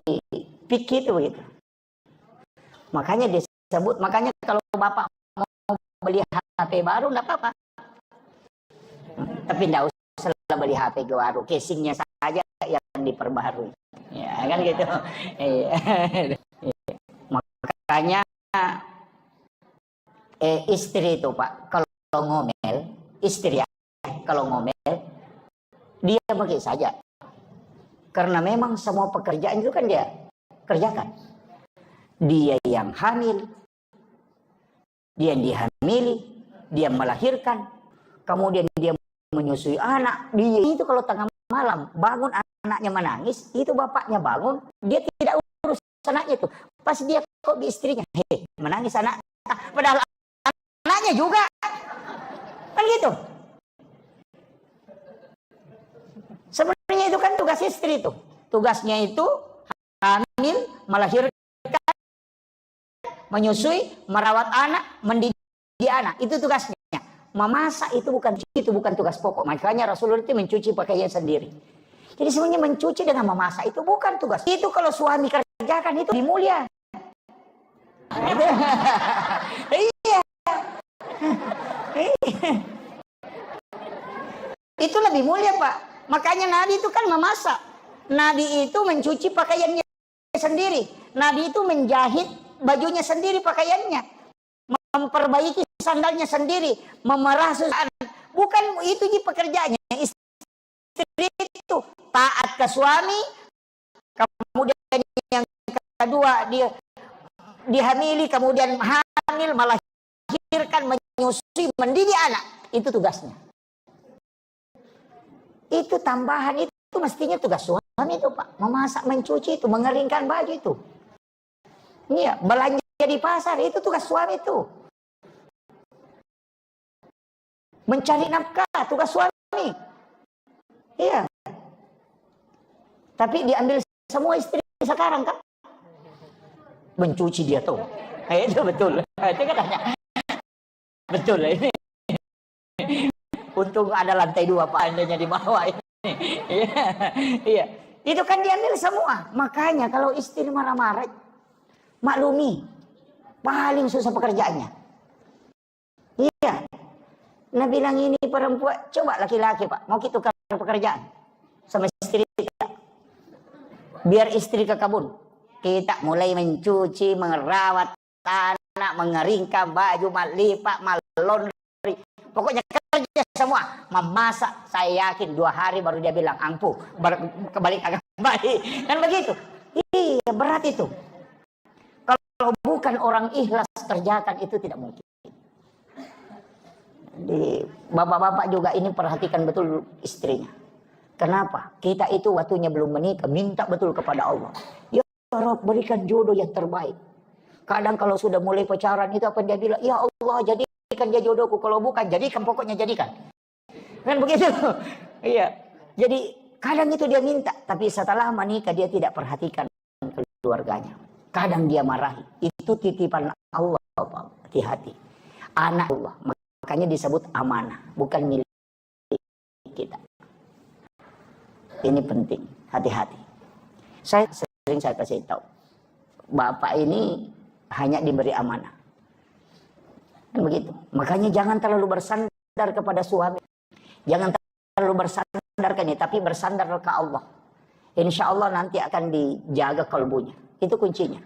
pikir itu begitu. Makanya disebut, makanya kalau Bapak mau beli HP baru enggak apa-apa. Tapi enggak usah beli HP baru, casingnya saja yang diperbarui. Ya kan gitu. Makanya istri itu Pak, kalau ngomel, istri ya, kalau ngomel dia pergi saja. Karena memang semua pekerjaan itu kan dia kerjakan. Dia yang hamil, dia yang dihamili, dia melahirkan, kemudian dia menyusui anak. Dia itu kalau tengah malam bangun anaknya menangis, itu bapaknya bangun, dia tidak urus anaknya itu. Pas dia kok di istrinya, menangis anak, padahal anaknya juga, kan gitu. Sebenarnya itu kan tugas istri itu. Tugasnya itu hamil, melahirkan, menyusui, merawat anak, mendidik anak. Itu tugasnya. Memasak itu bukan tugas pokok. Makanya Rasulullah itu mencuci pakaian sendiri. Jadi semuanya mencuci dengan memasak itu bukan tugas. Itu kalau suami kerjakan itu lebih mulia. Iya. Itu lebih mulia, Pak. Makanya Nabi itu kan memasak. Nabi itu mencuci pakaiannya sendiri. Nabi itu menjahit bajunya sendiri, pakaiannya. Memperbaiki sandalnya sendiri. Memerah susah. Bukan itu di pekerjaannya. Istri itu taat ke suami. Kemudian yang kedua dia dihamili, kemudian hamil, melahirkan, menyusui, mendidik anak. Itu tugasnya. Itu tambahan, itu mestinya tugas suami itu, Pak. Memasak, mencuci itu, mengeringkan baju itu. Iya, belanja di pasar itu tugas suami itu. Mencari nafkah tugas suami. Iya. Tapi diambil semua istri sekarang kan. Mencuci dia tuh. Itu betul. Itu katanya. Betul ini. Untung ada lantai 2, Pak, andanya di bawah ini. Iya. Iya. Itu kan diambil semua. Makanya kalau istri marah-marah, maklumi. Paling susah pekerjaannya. Iya. Nah bilang ini perempuan, coba laki-laki, Pak, mau kita tukar pekerjaan sama istri kita. Biar istri ke kebun. Kita mulai mencuci, merawat anak, mengeringkan baju, melipat, melondri. Pokoknya kerja semua. Memasak, saya yakin 2 hari baru dia bilang, ampuh, kembali agak baik. Kan begitu. Iya, berat itu. Kalau bukan orang ikhlas kerjakan itu tidak mungkin. Di bapak-bapak juga ini perhatikan betul istrinya. Kenapa? Kita itu waktunya belum menikah, minta betul kepada Allah. Ya Rabb, berikan jodoh yang terbaik. Kadang kalau sudah mulai pacaran itu apa dia bilang, ya Allah jadikan dia jodohku, kalau bukan jadikan, pokoknya jadikan. Kan begitu? Iya. Jadi kadang itu dia minta, tapi setelah menikah dia tidak perhatikan keluarganya. Kadang dia marahi. Itu titipan Allah, Pak. Hati-hati. Anak Allah. Makanya disebut amanah, bukan milik kita. Ini penting, hati-hati. Saya kasih tahu, bapak ini hanya diberi amanah. Dan begitu. Makanya jangan terlalu bersandar kepada suami. Jangan terlalu bersandar ke ini, tapi bersandar ke Allah. Insya Allah nanti akan dijaga kalbunya. Itu kuncinya.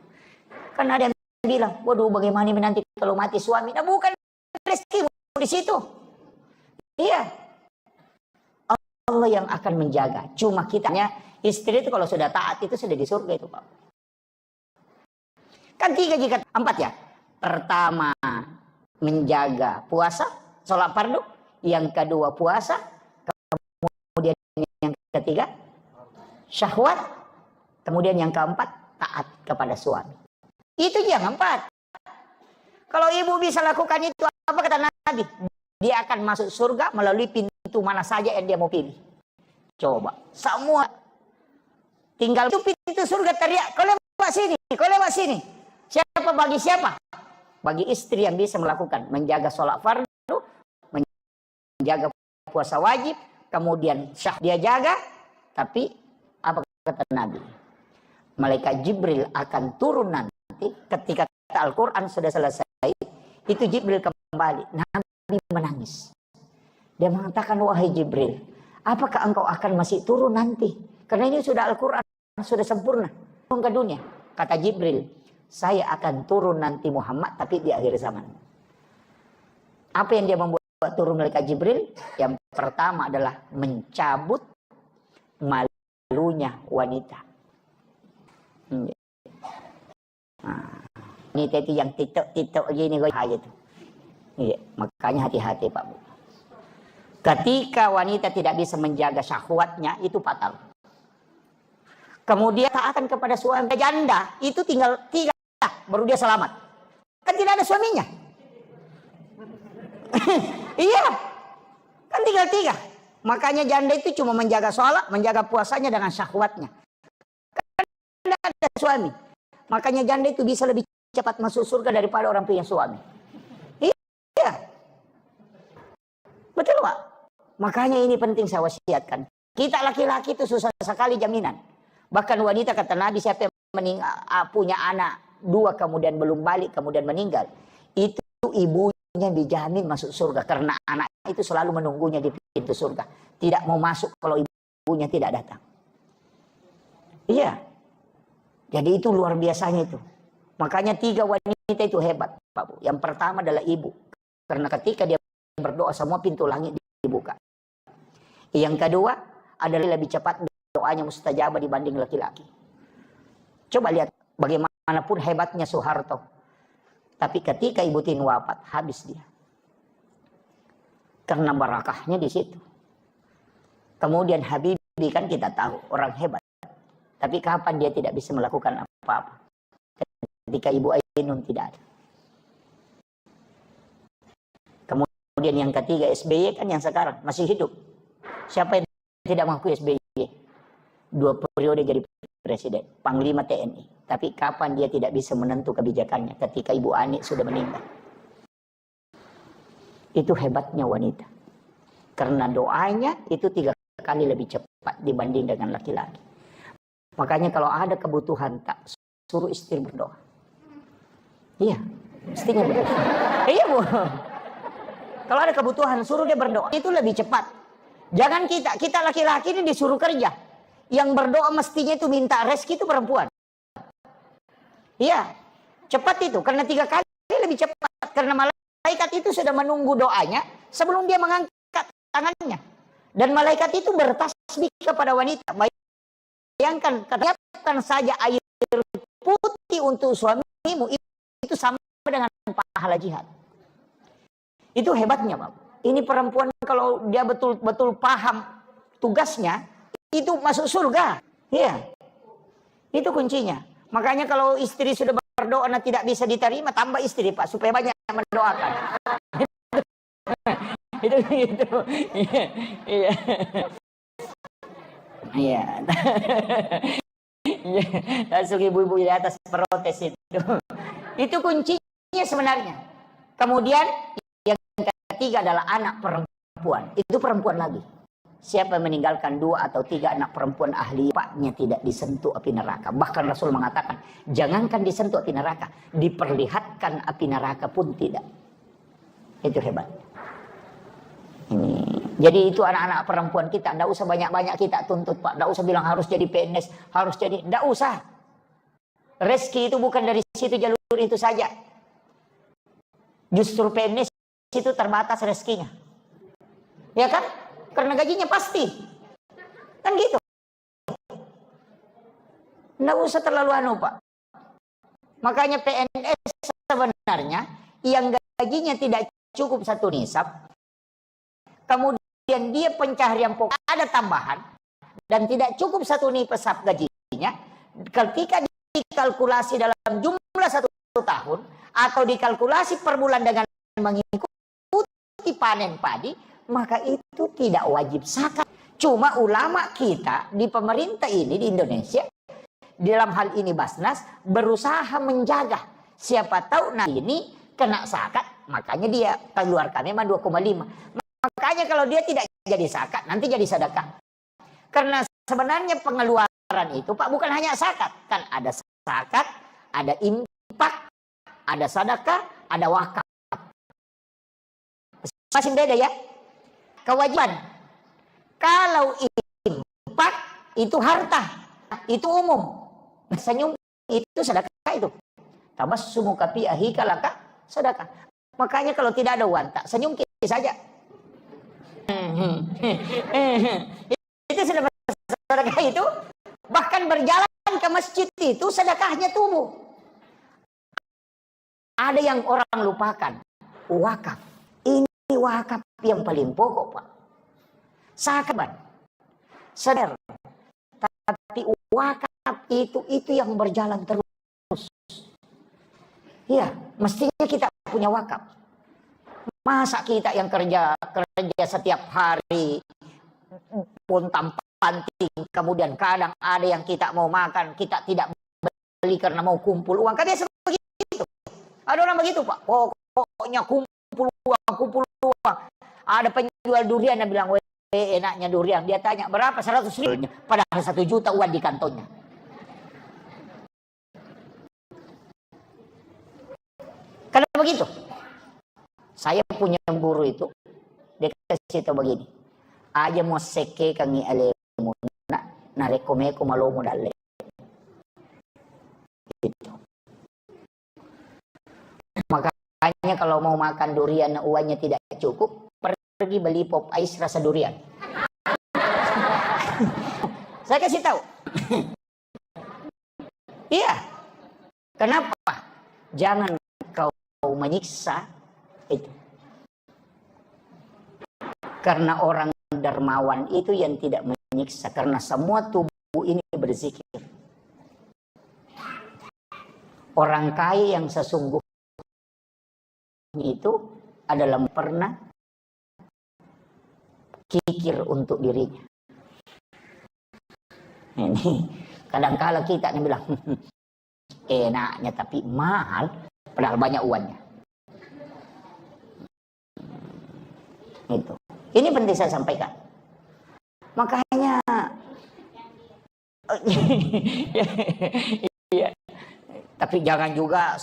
Kan ada yang bilang, waduh bagaimana nanti kalau mati suami? Nah bukan rezeki di situ. Iya. Allah yang akan menjaga. Cuma kitanya, istri itu kalau sudah taat itu sudah di surga itu, Pak. Kan 3 jika 4 ya. Pertama, menjaga puasa, sholat fardu. Yang kedua puasa. Kemudian yang ketiga, syahwat. Kemudian yang keempat, taat kepada suami. Itu yang 4. Kalau ibu bisa lakukan itu, apa kata Nabi? Dia akan masuk surga melalui pintu mana saja yang dia mau pilih. Coba, semua. Tinggal itu pintu surga teriak, kau lewat sini, kau lewat sini. Siapa bagi siapa? Bagi istri yang bisa melakukan. Menjaga sholat fardu, menjaga puasa wajib, kemudian syah dia jaga. Tapi, apa kata Nabi? Malaikat Jibril akan turun nanti ketika Al-Quran sudah selesai. Itu Jibril kembali. Nabi menangis. Dia mengatakan, wahai Jibril, apakah engkau akan masih turun nanti? Karena ini sudah Al-Quran, sudah sempurna. Turun ke dunia. Kata Jibril, saya akan turun nanti Muhammad, tapi di akhir zaman. Apa yang dia membuat turun malaikat Jibril? Yang pertama adalah mencabut malunya wanita. Nah, wanita itu yang titik-titik gini itu. Iya, makanya hati-hati Pak Bu. Ketika wanita tidak bisa menjaga syahwatnya, itu fatal. Kemudian taatan kepada suami janda, itu tinggal 3 baru dia selamat. Kan tidak ada suaminya. Iya, kan tinggal 3. Makanya janda itu cuma menjaga sholat, menjaga puasanya dengan syahwatnya. Kan tidak ada suami. Makanya janda itu bisa lebih cepat masuk surga daripada orang punya suami. Iya. Betul Pak. Makanya ini penting saya wasiatkan. Kita laki-laki itu susah sekali jaminan. Bahkan wanita kata Nabi, siapa yang punya anak 2 kemudian belum balik kemudian meninggal, itu ibunya dijamin masuk surga karena anak itu selalu menunggunya di pintu surga. Tidak mau masuk kalau ibunya tidak datang. Iya. Jadi itu luar biasanya itu. Makanya 3 wanita itu hebat, Pak Bu. Yang pertama adalah ibu. Karena ketika dia berdoa semua pintu langit dibuka. Yang kedua adalah lebih cepat doanya mustajabah dibanding laki-laki. Coba lihat bagaimanapun hebatnya Soeharto. Tapi ketika Ibu Tin wafat, habis dia. Karena barakahnya di situ. Kemudian Habibie kan kita tahu orang hebat. Tapi kapan dia tidak bisa melakukan apa-apa? Ketika Ibu Ainun tidak ada. Kemudian yang ketiga SBY kan yang sekarang masih hidup. Siapa yang tidak mengakui SBY? 2 periode jadi presiden, Panglima TNI. Tapi kapan dia tidak bisa menentu kebijakannya ketika Ibu Ani sudah meninggal? Itu hebatnya wanita. Karena doanya itu 3 kali lebih cepat dibanding dengan laki-laki. Makanya kalau ada kebutuhan tak suruh istri berdoa. Iya, istrinya berdoa. Iya Bu. Kalau ada kebutuhan suruh dia berdoa. Itu lebih cepat. Jangan kita laki-laki ini disuruh kerja. Yang berdoa mestinya itu minta rezeki itu perempuan. Iya, cepat itu. Karena 3 kali lebih cepat. Karena malaikat itu sudah menunggu doanya sebelum dia mengangkat tangannya. Dan malaikat itu bertasbih kepada wanita. Bayangkan, katakan saja air putih untuk suamimu itu sama dengan pahala jihad. Itu hebatnya, Pak. Ini perempuan kalau dia betul-betul paham tugasnya, itu masuk surga. Iya. Itu kuncinya. Makanya kalau istri sudah berdoa dan tidak bisa diterima, tambah istri, Pak, supaya banyak yang mendoakan. Itu. Iya. Iya. Langsung ibu-ibu di atas protes itu. Itu kuncinya sebenarnya. Kemudian yang ketiga adalah anak perempuan. Itu perempuan lagi. Siapa yang meninggalkan 2 atau 3 anak perempuan ahli, paknya tidak disentuh api neraka. Bahkan Rasul mengatakan, jangankan disentuh api neraka, diperlihatkan api neraka pun tidak. Itu hebat. Ini. Jadi itu anak-anak perempuan kita, tidak usah banyak-banyak kita tuntut, Pak. Tidak usah bilang harus jadi PNS, harus jadi, tidak usah. Rezeki itu bukan dari situ jalur itu saja. Justru PNS itu terbatas rezekinya. Ya kan? Karena gajinya pasti. Kan gitu. Nggak usah terlalu anu, Pak. Makanya PNS sebenarnya yang gajinya tidak cukup 1 nisab, kemudian dia pencaharian pokok ada tambahan, dan tidak cukup 1 nisab gajinya, ketika dikalkulasi dalam jumlah 1 tahun, atau dikalkulasi per bulan dengan mengikuti panen padi, maka itu tidak wajib zakat. Cuma ulama kita di pemerintah ini di Indonesia, dalam hal ini Basnas, berusaha menjaga. Siapa tahu nanti ini kena zakat, makanya dia keluarkan memang 2,5. Makanya kalau dia tidak jadi zakat, nanti jadi sedekah. Karena sebenarnya pengeluaran itu, Pak, bukan hanya zakat. Kan ada zakat, ada infak, ada sedekah, ada wakaf. Masih beda ya? Kewajiban. Kalau infak itu harta, itu umum. Senyum itu sedekah itu. Tabassumu kafi ahika laka sedekah. Makanya kalau tidak ada uang, tak senyum saja. Itu sedekah itu. Bahkan berjalan ke masjid itu sedekahnya tubuh. Ada yang orang lupakan. Wakaf. Ini wakaf yang paling pokok, Pak. Zakat, sadar. Tapi wakaf itu yang berjalan terus. Iya, mestinya kita punya wakaf. Masa kita yang kerja setiap hari pontang-panting, kemudian kadang ada yang kita mau makan, kita tidak beli karena mau kumpul uang. Kan biasa begitu. Ada orang begitu, Pak. Pokoknya kumpul uang. Ada penjual durian yang bilang, enaknya durian. Dia tanya, berapa? 100.000. Padahal 1 juta uang di kantongnya. Karena begitu. Saya punya guru itu, dia kasih tahu begini. Aja mau seke kangi alemu na rekomeko malomo dalle. Gitu. Makanya kalau mau makan durian uangnya tidak cukup, pergi beli pop ice rasa durian. Saya kasih tahu. Iya. Kenapa? Jangan kau menyiksa itu. Karena orang dermawan itu yang tidak menyiksa. Karena semua tubuh ini berzikir. Orang kaya yang sesungguhnya itu adalah pernah kikir untuk dirinya. Ini kadang-kala kita nih bilang enaknya tapi mahal, padahal banyak uangnya. Itu. Ini penting saya sampaikan. Makanya ya, tapi jangan juga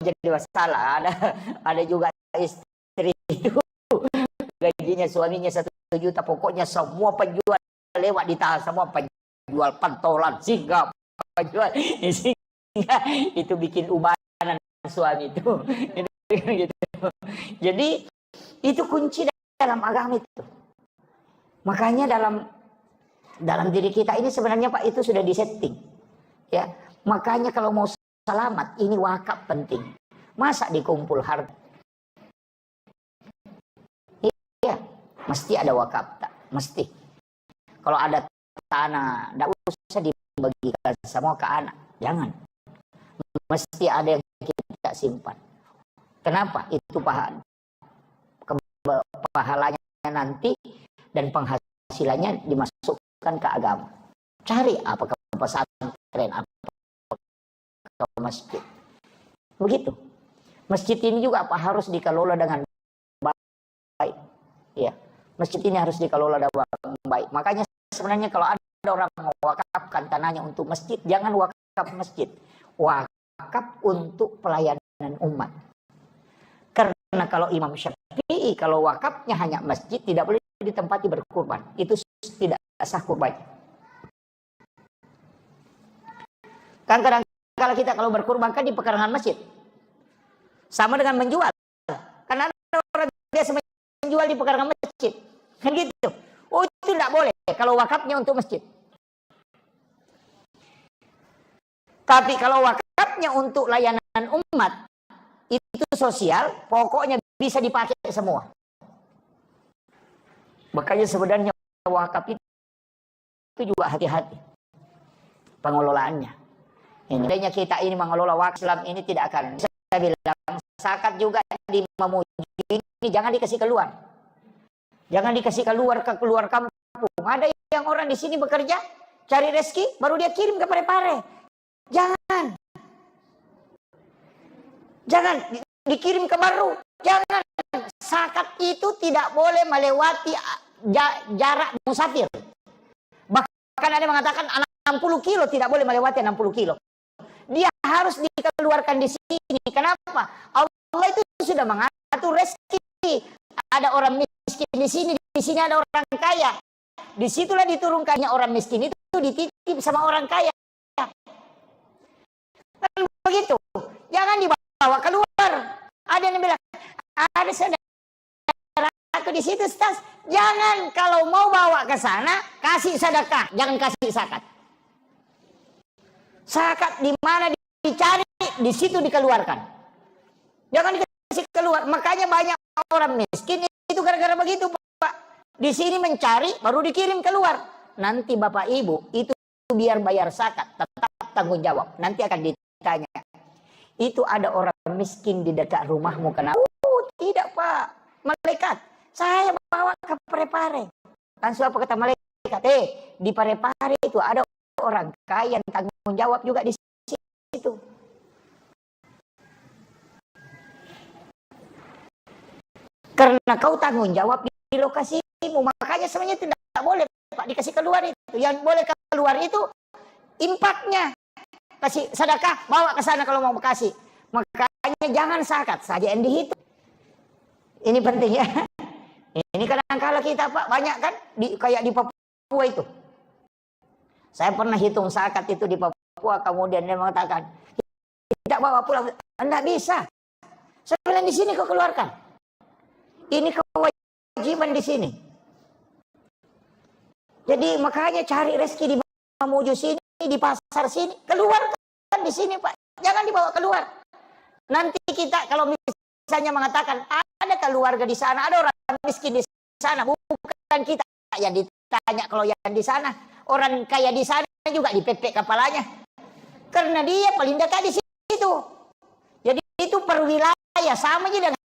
jadi masalah. Ada juga istri itu gajinya suaminya 1 juta, pokoknya semua penjual lewat ditahan, semua penjual pentolan singgah, penjual singgah, itu bikin ubanan suami itu. Gitu. Jadi itu kunci dalam agama itu. Makanya dalam diri kita ini sebenarnya Pak itu sudah disetting. Ya, makanya kalau mau selamat ini wakaf penting. Masa dikumpul harta? Iya, mesti ada wakaf, tak? Mesti. Kalau ada tanah, tidak usah dibagikan semua ke anak, jangan. Mesti ada yang kita simpan. Kenapa? Itu pahalanya nanti dan penghasilannya dimasukkan ke agama. Cari apa ke pesantren, apa ke masjid. Begitu. Masjid ini juga apa harus dikelola dengan baik. Ya, masjid ini harus dikelola dengan baik. Makanya sebenarnya kalau ada orang mewakafkan tanahnya untuk masjid, jangan wakaf masjid. Wakaf untuk pelayanan umat. Karena kalau Imam Syafi'i kalau wakafnya hanya masjid tidak boleh ditempati berkurban. Itu tidak sah kurban. Kan kadang-kadang kita kalau berkurban kan di pekarangan masjid. Sama dengan menjual. Karena ada orang biasa menjual di pekarangan masjid. Kan gitu. Oh itu tidak boleh kalau wakafnya untuk masjid. Tapi kalau wakafnya untuk layanan umat, itu sosial, pokoknya bisa dipakai semua. Makanya sebenarnya wakaf itu juga hati-hati pengelolaannya. Ini kita ini mengelola wakaf Islam ini tidak akan. Saya bilang zakat juga di Mamuju ini jangan dikasih keluar. Jangan dikasih keluar ke keluar kampung. Ada yang orang di sini bekerja, cari rezeki, baru dia kirim ke Parepare. Jangan. Jangan dikirim ke Baru. Jangan. Zakat itu tidak boleh melewati jarak musafir. Bahkan ada yang mengatakan 60 kilo tidak boleh melewati 60 kilo. Dia harus dikeluarkan di sini. Kenapa? Allah itu sudah mengatur rezeki. Ada orang miskin di sini ada orang kaya. Disitulah diturunkannya orang miskin itu dititip sama orang kaya. Kan begitu. Jangan dibawa keluar. Ada yang bilang, ada saudara aku di situ, Stas. Jangan kalau mau bawa ke sana kasih sedekah, jangan kasih zakat. Zakat di mana dicari, di situ dikeluarkan. Jangan dikasih keluar. Makanya banyak orang miskin itu gara-gara begitu, Pak. Di sini mencari baru dikirim keluar. Nanti Bapak Ibu itu biar bayar zakat tetap tanggung jawab. Nanti akan ditanya. Itu ada orang miskin di dekat rumahmu kenapa? Tidak Pak, malaikat. Saya bawa ke Parepare. Langsung apa kata malaikat? Di Parepare itu ada orang kaya yang tanggung jawab juga di situ. Karena kau tanggung jawab di lokasi rezekimu. Makanya sebenarnya tidak boleh Pak dikasih keluar itu. Yang boleh keluar itu impaknya. Kasih sedekah, bawa ke sana kalau mau kasih. Makanya jangan zakat saja yang dihitung. Ini penting ya. Ini kadang-kala kita Pak banyak kan kayak di Papua itu. Saya pernah hitung zakat itu di Papua, kemudian dia mengatakan, tidak bawa pulang. Anda bisa. Saya bilang di sini kau keluarkan. Ini kewajiban di sini. Jadi makanya cari rezeki di Mamuju sini, di pasar sini, keluarkan di sini Pak. Jangan dibawa keluar. Nanti kita kalau misalnya mengatakan ada keluarga di sana, ada orang miskin di sana, bukan kita yang ditanya kalau yang di sana. Orang kaya di sana juga dipepek kepalanya. Karena dia paling dekat di situ. Jadi itu per wilayah sama aja dengan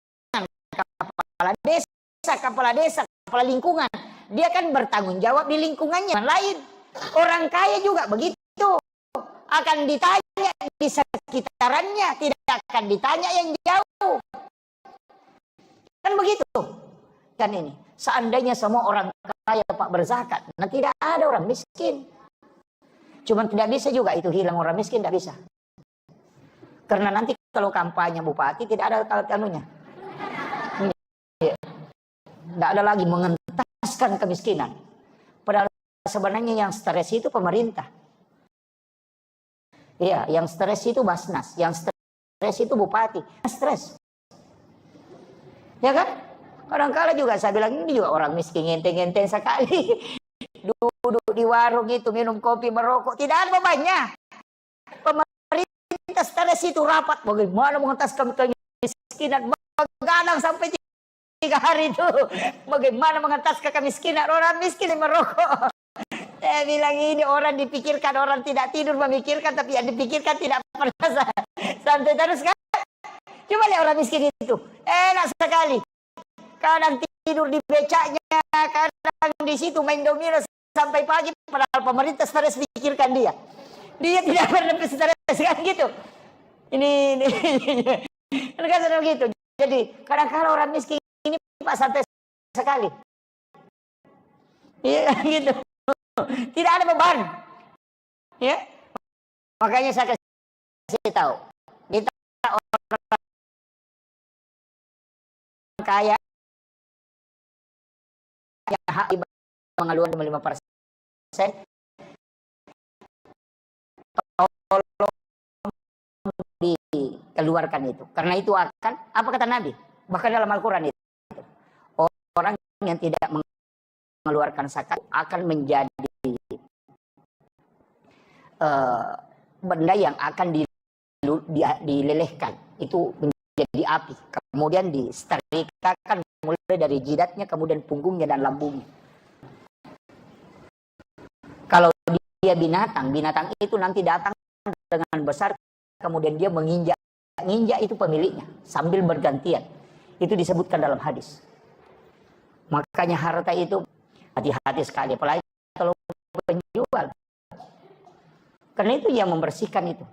kepala desa, kepala lingkungan. Dia kan bertanggung jawab di lingkungannya lain. Orang kaya juga begitu. Akan ditanya di sekitarannya, tidak akan ditanya yang jauh. Kan begitu. Kan ini. Seandainya semua orang kaya Pak berzakat, nah tidak ada orang miskin. Cuman tidak bisa juga itu hilang orang miskin, tidak bisa. Karena nanti kalau kampanye bupati tidak ada kanunya. Tidak ada lagi mengentaskan kemiskinan. Padahal sebenarnya yang stres itu pemerintah. Iya, yang stres itu Basnas, yang stres itu bupati. Stres. Ya kan? Kadang-kala juga saya bilang ini juga orang miskin ngenteng-ngenteng sekali. Duduk di warung itu minum kopi merokok. Tidak ada bebannya. Pemerintah stres itu rapat. Bagaimana mengentaskan kemiskinan. Begadang sampai 3 hari itu. Bagaimana mengentaskan kemiskinan. Orang miskin yang merokok. Saya bilang ini orang dipikirkan. Orang tidak tidur memikirkan. Tapi yang dipikirkan tidak pernah santai terus kan. Cuma lihat orang miskin itu. Enak sekali. Kadang tidur di becaknya, kadang di situ main domino sampai pagi. Padahal pemerintah stres pikirkan dia. Dia tidak pernah stres kan gitu. Ini kan gitu. Jadi kadang-kadang orang miskin ini Pak santai sekali. Iya gitu. Tidak ada beban. Ya. Makanya saya kasih tahu. Kita orang kaya yang hak mengaluan 5%, tolong dikeluarkan itu. Karena itu akan, apa kata Nabi? Bahkan dalam Al-Quran itu. Orang yang tidak mengeluarkan zakat akan menjadi benda yang akan dilelehkan. Itu menjadi api. Kemudian disterikakan mulai dari jidatnya, kemudian punggungnya dan lambungnya. Kalau dia binatang itu nanti datang dengan besar, kemudian dia menginjak itu pemiliknya sambil bergantian. Itu disebutkan dalam hadis. Makanya harta itu hati-hati sekali, apalagi kalau penjual. Karena itu yang membersihkan itu.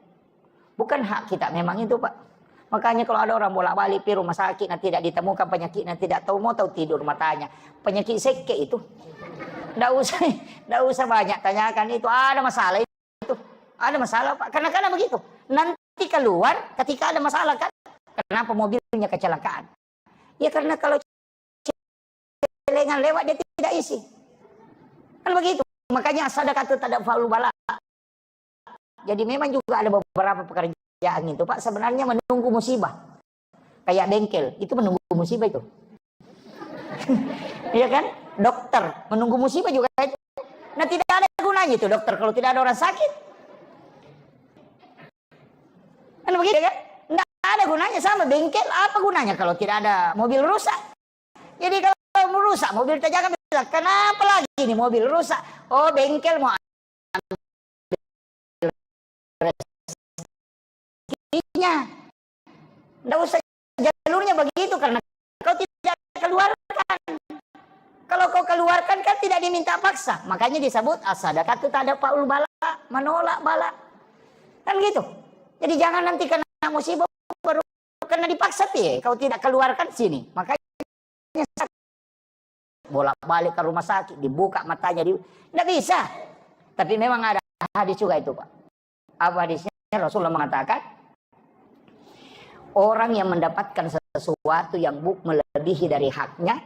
Bukan hak kita memang itu Pak. Makanya kalau ada orang bolak-balik di rumah sakit nah tidak ditemukan penyakitnya, tidak tahu mau tahu tidur matanya. Penyakit seke itu. Enggak usah banyak tanyakan itu. Ada masalah itu. Ada masalah Pak. Karena begitu. Nanti keluar ketika ada masalah kan. Kenapa mobilnya kecelakaan? Ya karena kalau celengan lewat dia tidak isi. Kan begitu. Makanya sedekah itu tidak faul bala. Jadi memang juga ada beberapa pekerjaan itu Pak sebenarnya menunggu musibah. Kayak bengkel, itu menunggu musibah itu. Iya kan? Dokter menunggu musibah juga itu. Nah tidak ada gunanya itu dokter kalau tidak ada orang sakit. Kan begitu kan? Tidak ada gunanya sama bengkel, apa gunanya kalau tidak ada mobil rusak. Jadi kalau rusak mobil terjaga bilang, kenapa lagi ini mobil rusak? Oh bengkel mau tidak usah jalurnya begitu karena kau tidak keluarkan. Kalau kau keluarkan kan tidak diminta paksa. Makanya disebut as-sadaqah itu tak ada faul bala, menolak bala. Kan gitu. Jadi jangan nanti kena musibah baru kena dipaksa kau tidak keluarkan sini. Makanya bolak-balik ke rumah sakit, dibuka matanya, nggak bisa. Tapi memang ada hadis juga itu, Pak. Apa hadisnya? Rasulullah mengatakan, orang yang mendapatkan sesuatu yang melebihi dari haknya,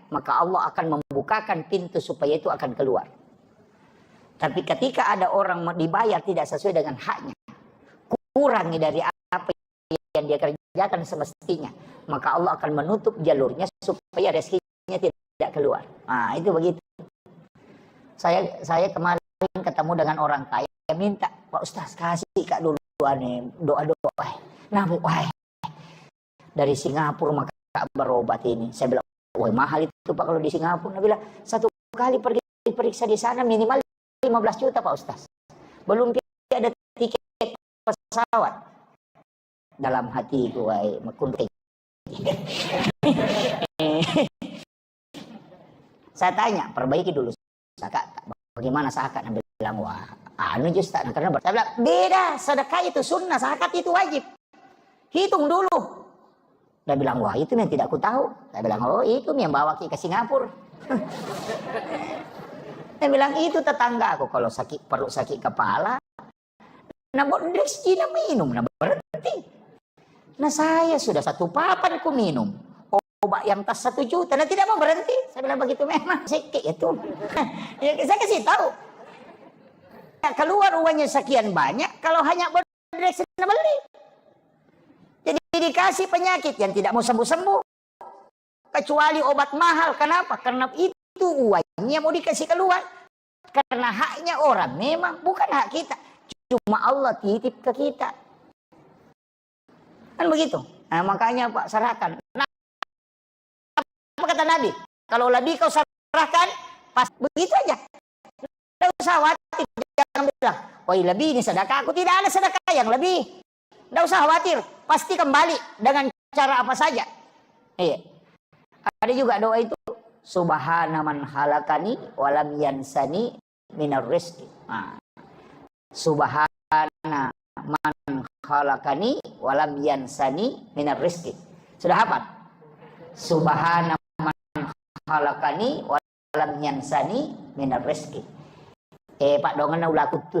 maka Allah akan membukakan pintu supaya itu akan keluar. Tapi ketika ada orang dibayar tidak sesuai dengan haknya, kurangi dari apa yang dia kerjakan semestinya, maka Allah akan menutup jalurnya supaya rezekinya tidak keluar. Nah, itu begitu. Saya kemarin ketemu dengan orang kaya, minta, Pak Ustaz kasih Kak dulu doa-doa. Nah, dari Singapura maka berobat ini. Saya bilang, wah mahal itu Pak kalau di Singapura. Dia bilang, satu kali pergi periksa di sana minimal 15 juta Pak Ustaz. Belum ada tiket pesawat. Dalam hatiku, saya tanya, perbaiki dulu zakat. Bagaimana zakat? Nabi bilang, wah, Ustaz. Karena saya bilang, beda, sedekah itu sunnah, zakat itu wajib. Hitung dulu. Dia bilang, wah itu yang tidak aku tahu. Saya bilang, oh itu yang bawa ke Singapura. Dia bilang, itu tetangga aku kalau sakit perut sakit kepala. Nah, Bodrex Cina minum, nah berhenti. Nah saya sudah 1 papan ku minum. Obat yang tas 1 juta, nah tidak mau berhenti. Saya bilang begitu memang sikit itu. Ya, saya kasih tahu. Nah, keluar uangnya sekian banyak, kalau hanya Bodrex Cina beli. Jadi dikasih penyakit yang tidak mau sembuh-sembuh. Kecuali obat mahal, kenapa? Karena itu uangnya mau dikasih keluar. Karena haknya orang, memang bukan hak kita. Cuma Allah titip ke kita. Kan begitu. Nah, makanya Pak serahkan. Nah, apa kata Nabi? Kalau lebih kau serahkan, pas begitu aja. Tidak usah khawatir. Jangan bilang, oh lebih ini sedekah. Aku tidak ada sedekah yang lebih. Tidak usah khawatir. Pasti kembali dengan cara apa saja. Iya. Ada juga doa itu. Subhana man halakani walam yansani minar rizki. Nah, Subhana man halakani walam yansani minar rizki. Sudah hafal? Subhana man halakani walam yansani minar rizki. Pak dongan ulah kutu.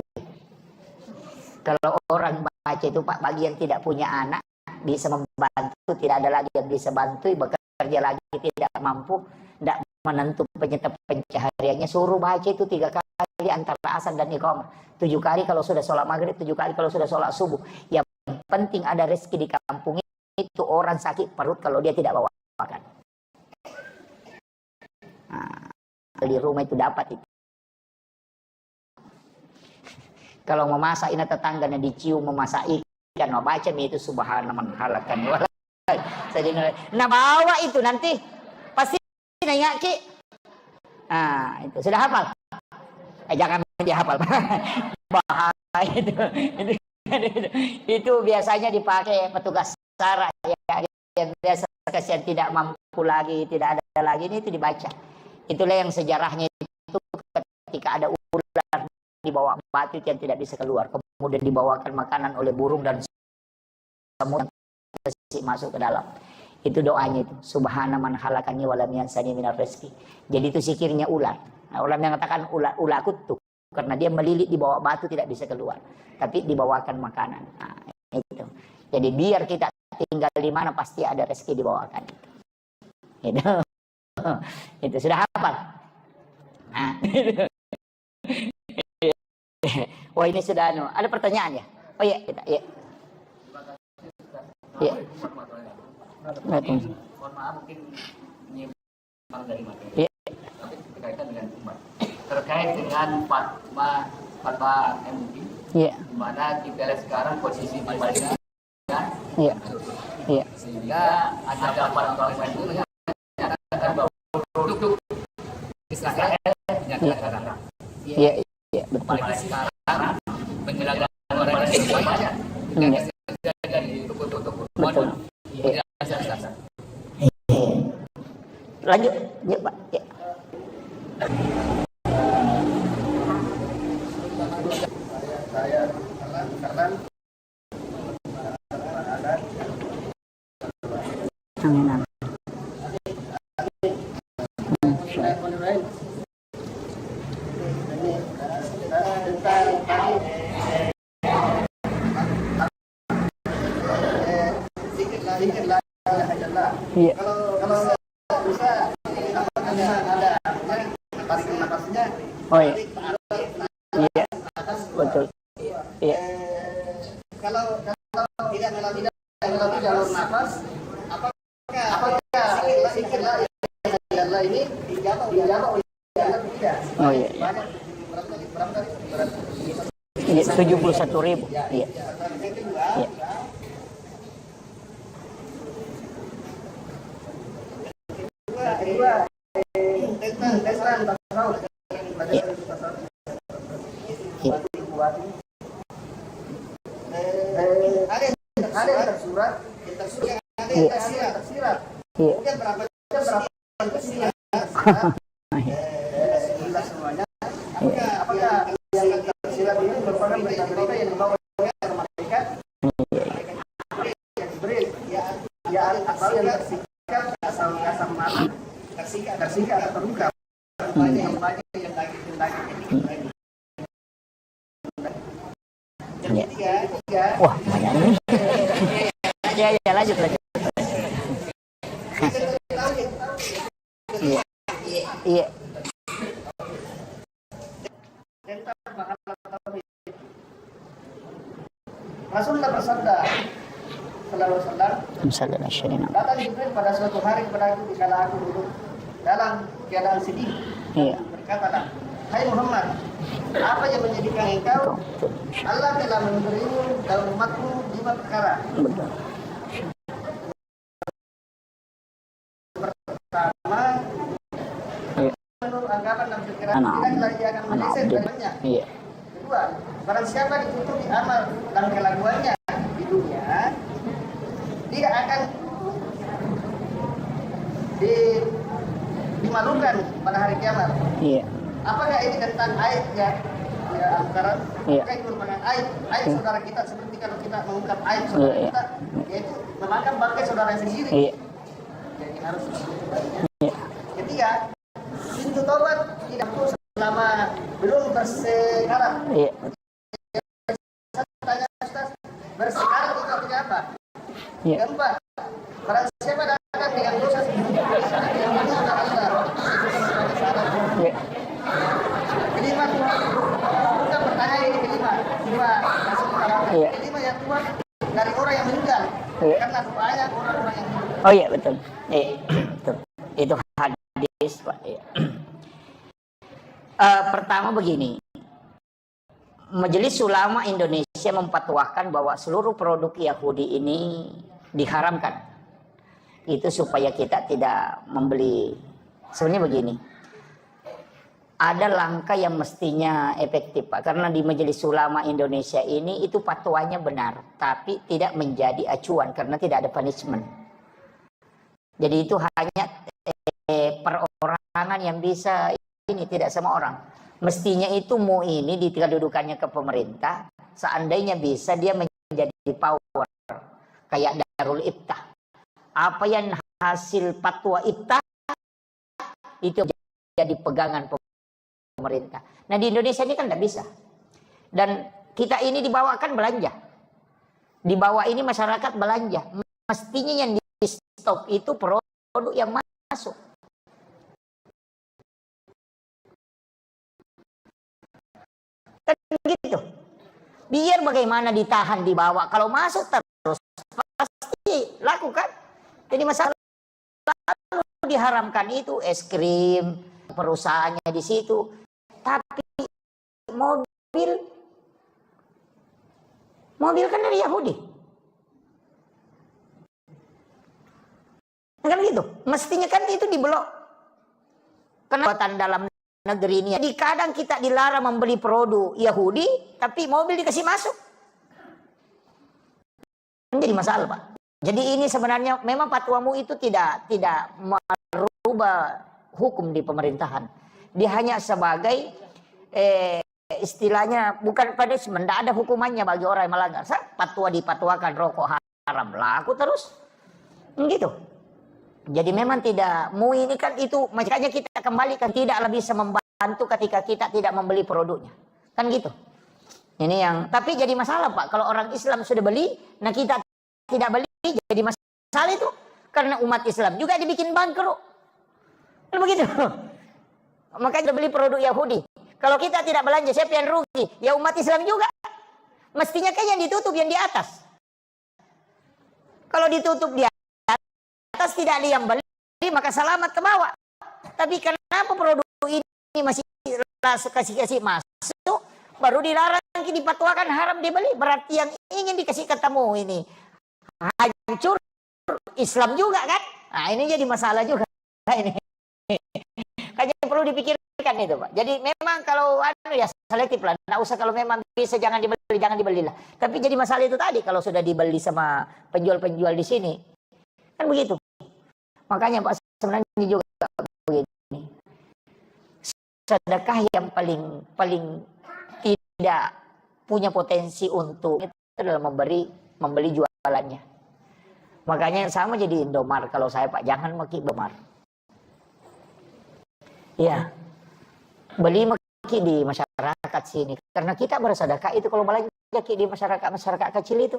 Kalau orang baca itu Pak, bagi yang tidak punya anak bisa membantu, tidak ada lagi yang bisa bantu, bekerja lagi tidak mampu, tidak menentu pencahariannya, suruh baca itu 3 kali antara azan dan iqamah, 7 kali kalau sudah sholat maghrib, 7 kali kalau sudah sholat subuh. Yang penting ada rezeki di kampung itu. Orang sakit perut kalau dia tidak bawa makan. Nah, di rumah itu dapat itu. Kalau mau masak ini tetangganya dicium memasak ikan, mau baca itu subhana man halakan. Nah bawa itu nanti pasti nanya Ki. Nah itu sudah hafal. Jangan dihafal. Bahaya itu. Itu biasanya dipakai petugas SARA yang biasa kasihan tidak mampu lagi, tidak ada lagi, ini itu dibaca. Itulah yang sejarahnya itu ketika ada ular dibawa batu yang tidak bisa keluar, kemudian dibawakan makanan oleh burung dan semut yang masuk ke dalam. Itu doanya itu, subhana man halakani walam yansani minar rezeki. Jadi itu zikirnya ular. Nah, orang yang mengatakan ular kutuk karena dia melilit di bawah batu tidak bisa keluar, tapi dibawakan makanan. Nah, itu. Jadi biar kita tinggal di mana pasti ada rezeki dibawakan. Itu sudah hafal. Nah, wah ini sudah ada pertanyaan ya? Oh iya, kita ya. Iya. Mohon maaf mungkin menyimpang dari materi. Iya. Tapi berkaitan dengan umat. Terkait dengan fatwa MUI. Iya. Di mana kita lihat sekarang posisi di Madinah. Iya. Iya. Sehingga ada fatwa itu menyatakan bahwa produk Israel nyata-nyata. Iya. Iya, betul. Apalagi sekarang penyelenggaraan orang semuanya dari toko-toko Betul. tidak rasa. Lanjut, ya Pak. Ya. karena Amin. Iya. Kalau bisa ada tarik nafasnya. Oh iya. Iya. Betul. Iya. Kalau tidak melalui jalur nafas, apakah zikir la ilaha illallah ini dijawab oleh tidak? Oh iya. Iya. Iya, 71.000. Iya. Iya. Kedua, tentang tasawuf. Iya. Iya. Ada yang tersurat, ada yang tersirat. Iya. Kemudian berapa kesinian semuanya. Apakah yang tersirat ini merupakan berita-berita yang dibawa oleh malaikat? Jibril, ya asal yang tersikat, asal mati, tersikat atau terluka. Banyak yang daging. Wah, banyak ini. Ya, ya, lanjut. Iya. Iya. Rasulullah bersabda, sallallahu alaihi wasallam, datang Jibril pada suatu hari kepadaku dikala aku duduk dalam keadaan sedih. Iya. Berkatalah, hai Muhammad, apa yang menjadikan engkau? Allah telah memberimu dan umatmu 5 perkara. Betul. Pertama, Iya. menurut anggapan dan pikiran Anak. tidaklah ia akan meleset darinya. Iya. Kedua, barang siapa ditutupi amal dan kelakuannya di dunia, tidak akan dimalukan pada hari kiamat. Iya. Apakah ini tentang aib ya Al-Quran? Iya. Apakah itu merupakan aib saudara kita seperti kalau kita mengungkap aib saudara Iya. kita, yaitu memakan bangkai saudara sendiri. Iya. Jadi harus Iya. ketiga, pintu taubat tidak tutup selama belum bersekarat. Iya. Tanya Ustaz, bersekarat itu artinya apa? Iya. Keempat, barang siapa datang dengan dosa Iya. kelima, bukan pertanyaan ini kelima masuk dalam Iya. kelima yang keluar dari orang yang meninggal. Iya. Karena doanya orang-orang yang meninggal. Oh iya, betul. Iya. Betul. Itu hadis, Pak. Iya. Pertama begini. Majelis Ulama Indonesia memfatwakan bahwa seluruh produk Yahudi ini diharamkan. Itu supaya kita tidak membeli. Sebenarnya begini. Ada langkah yang mestinya efektif, Pak. Karena di Majelis Ulama Indonesia ini itu fatwanya benar, tapi tidak menjadi acuan karena tidak ada punishment. Jadi itu hanya perorangan yang bisa ini, tidak semua orang. Mestinya itu MUI ini di kedudukannya ke pemerintah, seandainya bisa dia menjadi power kayak Darul Iftah. Apa yang hasil fatwa Iftah itu jadi pegangan pemerintah. Nah di Indonesia ini kan tidak bisa. Dan kita ini dibawakan belanja. Di bawah ini masyarakat belanja. Mestinya yang di stop itu produk yang masuk. Kan gitu. Biar bagaimana ditahan di bawah. Kalau masuk terus pasti lakukan. Jadi masalah lalu diharamkan itu es krim, perusahaannya di situ. Tapi mobil kan dari Yahudi. Kan gitu. Mestinya kan itu diblok. Kenapa dalam negeri ini? Jadi kadang kita dilarang membeli produk Yahudi, tapi mobil dikasih masuk. Menjadi masalah, Pak. Jadi ini sebenarnya memang fatwamu itu tidak merubah hukum di pemerintahan. Dia hanya sebagai istilahnya bukan punishment, tidak ada hukumannya bagi orang yang melanggar. Fatwa dipatwakan rokok haram, laku terus. Gitu. Jadi memang tidak, MUI ini kan itu, makanya kita kembalikan tidaklah bisa membantu ketika kita tidak membeli produknya. Kan gitu. Ini yang, tapi jadi masalah Pak, kalau orang Islam sudah beli, nah kita tidak beli, jadi masalah itu. Karena umat Islam juga dibikin bangkrut. Kan begitu. Makanya beli produk Yahudi. Kalau kita tidak belanja, siapa yang rugi? Ya umat Islam juga. Mestinya kan yang ditutup yang di atas. Kalau ditutup di atas tidak ada yang beli, maka selamat ke bawah. Tapi kenapa produk ini masih kasih masuk, baru dilarang, dipatuakan haram dibeli? Berarti yang ingin dikasih ketemu ini hancur Islam juga kan? Nah ini jadi masalah juga. Ini kayaknya perlu dipikirkan itu Pak. Jadi memang kalau ya selektif lah. Nggak usah, kalau memang bisa jangan dibelilah. Tapi jadi masalah itu tadi, kalau sudah dibeli sama penjual-penjual di sini, kan begitu. Makanya Pak sebenarnya juga begini. Sedekah yang paling tidak punya potensi untuk itu adalah membeli jualannya. Makanya sama jadi Indomart. Kalau saya Pak, jangan pakai Indomart. Ya, beli maki di masyarakat sini. Karena kita bersedekah itu kalau belanja di masyarakat kecil itu.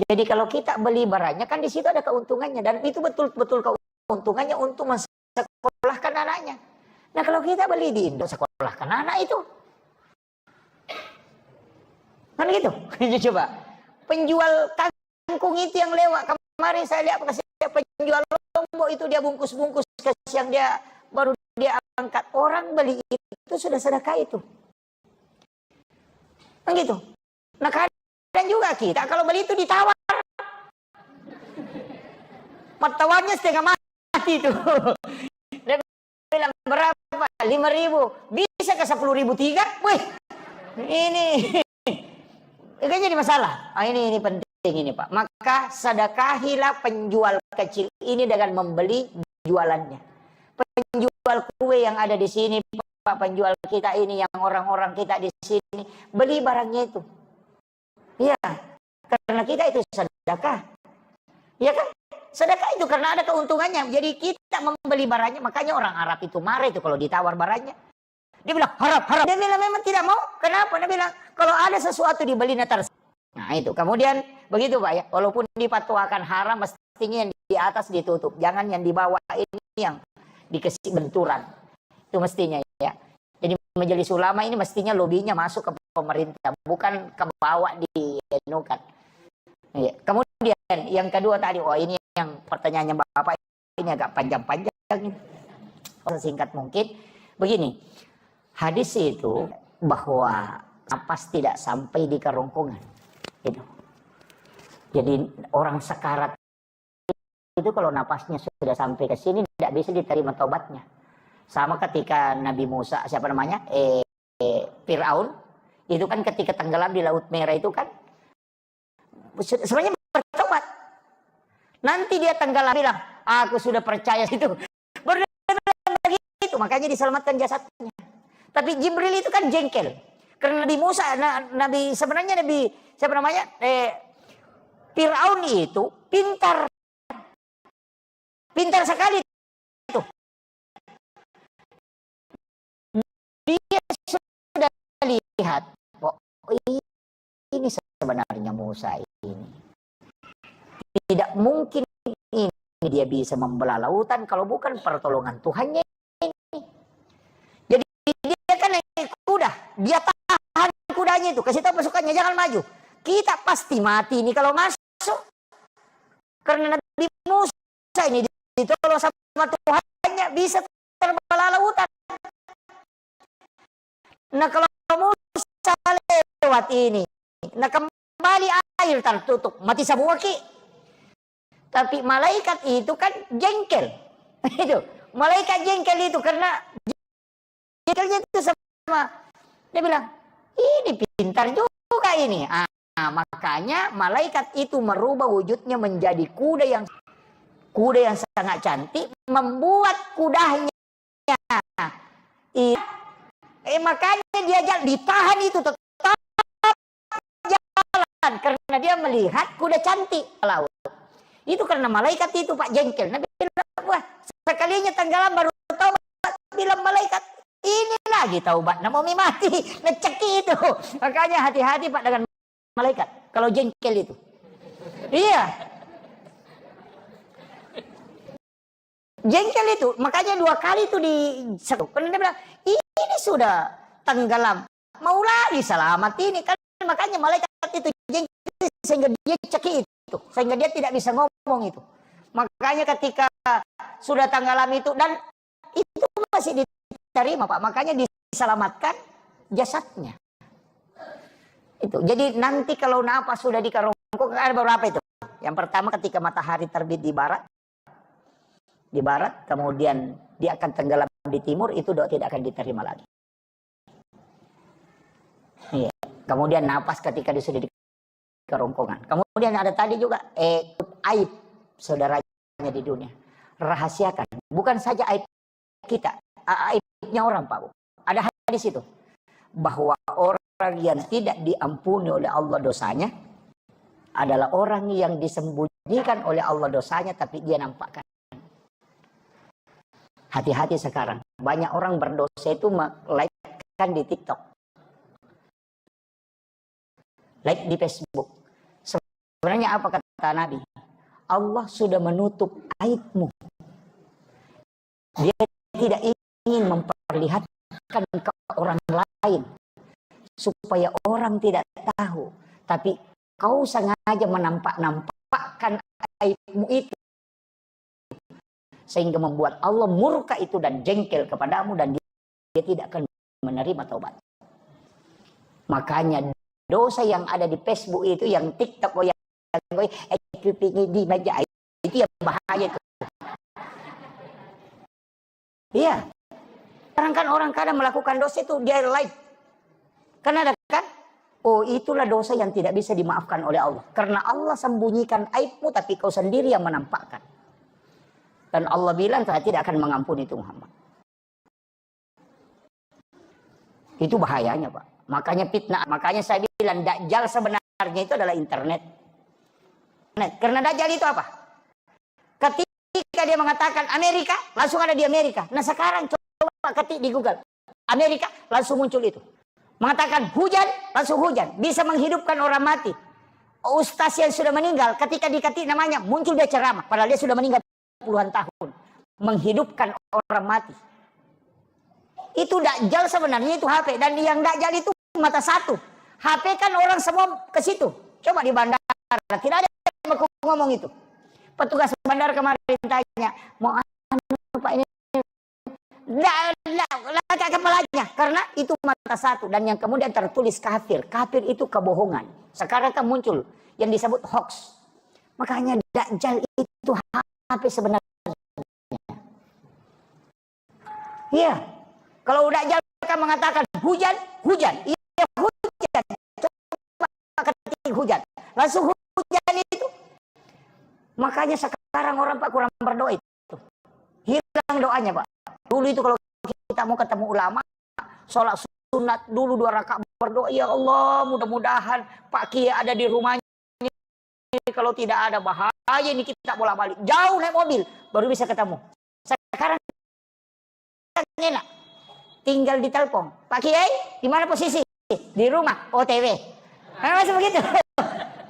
Jadi kalau kita beli barangnya kan di situ ada keuntungannya, dan itu betul-betul keuntungannya untuk mensekolahkan anaknya. Nah kalau kita beli di Indo, sekolahkan anak itu. Kan gitu. Coba penjual kangkung itu yang lewat kemarin saya lihat penjual lombok itu, dia bungkus-bungkus yang dia baru dia angkat, orang beli itu sudah sedekah itu. Kan gitu. Nah kadang juga kita kalau beli itu ditawar. Tawarnya setengah mati itu. Dia bilang berapa? 5.000. Bisa ke 10.000 tiga? Wih. Ini jadi masalah. Ini penting ini Pak. Maka sedekahilah penjual kecil ini dengan membeli jualannya. Penjual kue yang ada di sini Pak, penjual kita ini yang orang-orang kita di sini, beli barangnya itu. Iya, karena kita itu sedekah. Iya kan? Sedekah itu karena ada keuntungannya. Jadi kita membeli barangnya, makanya orang Arab itu marah itu kalau ditawar barangnya. Dia bilang haram. Dia bilang memang tidak mau. Kenapa? Dia bilang kalau ada sesuatu dibeli netar. Nah itu. Kemudian begitu Pak ya. Walaupun dipatuakan haram, mestinya yang di atas ditutup. Jangan yang di bawah ini yang dikasih benturan. Itu mestinya ya. Jadi majelis ulama ini mestinya lobinya masuk ke pemerintah, bukan ke bawah dienukan. Ya. Kemudian yang kedua tadi, ini yang pertanyaannya Bapak ini agak panjang-panjang ini. Singkat mungkin. Begini, hadis itu bahwa napas tidak sampai di kerongkongan. Gitu. Jadi orang sekarat itu kalau napasnya sudah sampai ke sini tidak bisa diterima taubatnya. Sama ketika Nabi Musa, siapa namanya? Fir'aun, itu kan ketika tenggelam di Laut Merah itu kan sebenarnya bertobat. Nanti dia tenggelam bilang, aku sudah percaya itu. Baru begitu, makanya diselamatkan jasadnya. Tapi Jibril itu kan jengkel. Karena Nabi Musa, sebenarnya siapa namanya? Fir'aun itu pintar sekali itu. Dia sudah lihat, oh ini sebenarnya Musa ini tidak mungkin ini dia bisa membelah lautan kalau bukan pertolongan Tuhannya ini. Jadi dia kan naik kuda, dia tahan kudanya itu, kasih tahu pasukannya jangan maju. Kita pasti mati ini kalau masuk. Karena Nabi Musa ini ditolong sama Tuhannya bisa terbelah lautan. Nah kalau Musa lewat ini, nah kembali air tertutup, mati semua ki. Tapi malaikat itu kan jengkel. Itu malaikat jengkel itu karena jengkelnya itu sama. Dia bilang, ini pintar juga ini. Makanya malaikat itu merubah wujudnya menjadi kuda yang sangat cantik, membuat kudanya makanya dia ditahan itu tetap jalan karena dia melihat kuda cantik laut. Itu karena malaikat itu Pak jengkel. Nabi bilang, wah sekalinya tenggelam baru taubat. Bilang malaikat, ini lagi taubat, mau mati, ngeceki itu. Makanya hati-hati Pak dengan malaikat kalau jengkel itu. Iya. Jengkel itu, makanya 2 kali itu diseru. Karena dia bilang, ini sudah tenggelam, mau lagi selamat ini kan. Makanya malaikat itu jengkel sehingga dia cekik itu, sehingga dia tidak bisa ngomong itu. Makanya ketika sudah tenggelam itu, dan itu masih diterima Pak, makanya diselamatkan jasadnya. Itu. Jadi nanti kalau napas sudah di kerongkongan ada beberapa itu. Yang pertama ketika matahari terbit di barat, kemudian dia akan tenggelam di timur, itu doa tidak akan diterima lagi. Iya. Kemudian napas ketika dia sudah di kerongkongan. Kemudian ada tadi juga aib saudaranya di dunia. Rahasiakan. Bukan saja aib kita, aibnya orang Pak Bu. Ada hadis itu bahwa orang yang tidak diampuni oleh Allah dosanya adalah orang yang disembunyikan oleh Allah dosanya tapi dia nampakkan. Hati-hati sekarang. Banyak orang berdosa itu like-kan di TikTok. Like di Facebook. Sebenarnya apa kata Nabi? Allah sudah menutup aibmu. Dia tidak ingin memperlihatkan ke orang lain supaya orang tidak tahu, tapi kau sengaja menampakkan aibmu itu sehingga membuat Allah murka itu dan jengkel kepadamu dan dia tidak akan menerima taubat. Makanya dosa yang ada di Facebook itu, yang TikTok yang di meja itu yang bahaya itu. Iya. Sekarang kan orang kadang melakukan dosa itu dia live. Karena ada kan? Oh, itulah dosa yang tidak bisa dimaafkan oleh Allah. Karena Allah sembunyikan aibmu tapi kau sendiri yang menampakkan. Dan Allah bilang saya tidak akan mengampuni itu Muhammad. Itu bahayanya Pak. Makanya fitnah. Makanya saya bilang Dajjal sebenarnya itu adalah internet. Karena Dajjal itu apa? Ketika dia mengatakan Amerika, langsung ada di Amerika. Nah sekarang coba ketik di Google. Amerika, langsung muncul itu. Mengatakan hujan, langsung hujan. Bisa menghidupkan orang mati. Ustaz yang sudah meninggal, ketika diketik namanya, muncul dia ceramah. Padahal dia sudah meninggal puluhan tahun. Menghidupkan orang mati. Itu Dajjal sebenarnya itu HP. Dan yang Dajjal itu mata satu. HP kan orang semua ke situ. Coba di bandara. Tidak ada yang ngomong itu. Petugas bandara kemarin tanya. Mau Pak ini? Tidak kepalanya. Karena itu mata satu. Dan yang kemudian tertulis kafir. Kafir itu kebohongan. Sekarang kan muncul yang disebut hoax. Makanya Dajjal itu HP sebenarnya. Iya. Kalau Dajjal kan mengatakan hujan, hujan. Iya hujan. Coba ketik hujan. Langsung hujan itu. Makanya sekarang orang Pak kurang berdoa itu. Hilang doanya Pak. Dulu itu kalau kita mau ketemu ulama, sholat sunat dulu 2 rakaat berdoa. Ya Allah mudah-mudahan Pak Kiai ada di rumahnya. Kalau tidak ada bahaya ini kita bolak-balik. Jauh naik mobil baru bisa ketemu. Sekarang enak. Tinggal di telepon. Pak Kiai di mana posisi? Di rumah. OTW. Masih begitu.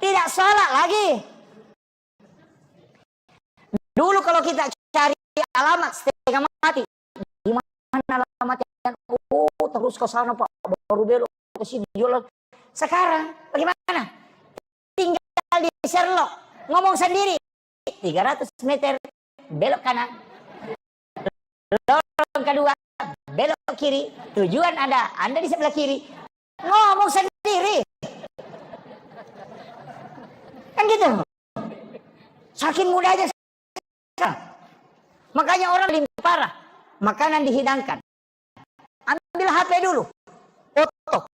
Tidak sholat lagi. Dulu kalau kita cari alamat setengah mati. Di mana alamatnya? Oh, terus ke sana Pak. Baru belok ke sini jualan. Sekarang bagaimana? Tinggal di Sherlock. Ngomong sendiri. 300 meter belok kanan. Lorong kedua belok kiri. Tujuan Anda di sebelah kiri. Ngomong sendiri. Kan gitu. Saking mudahnya. Makanya orang lebih parah. Makanan dihidangkan. Ambil HP dulu. Foto.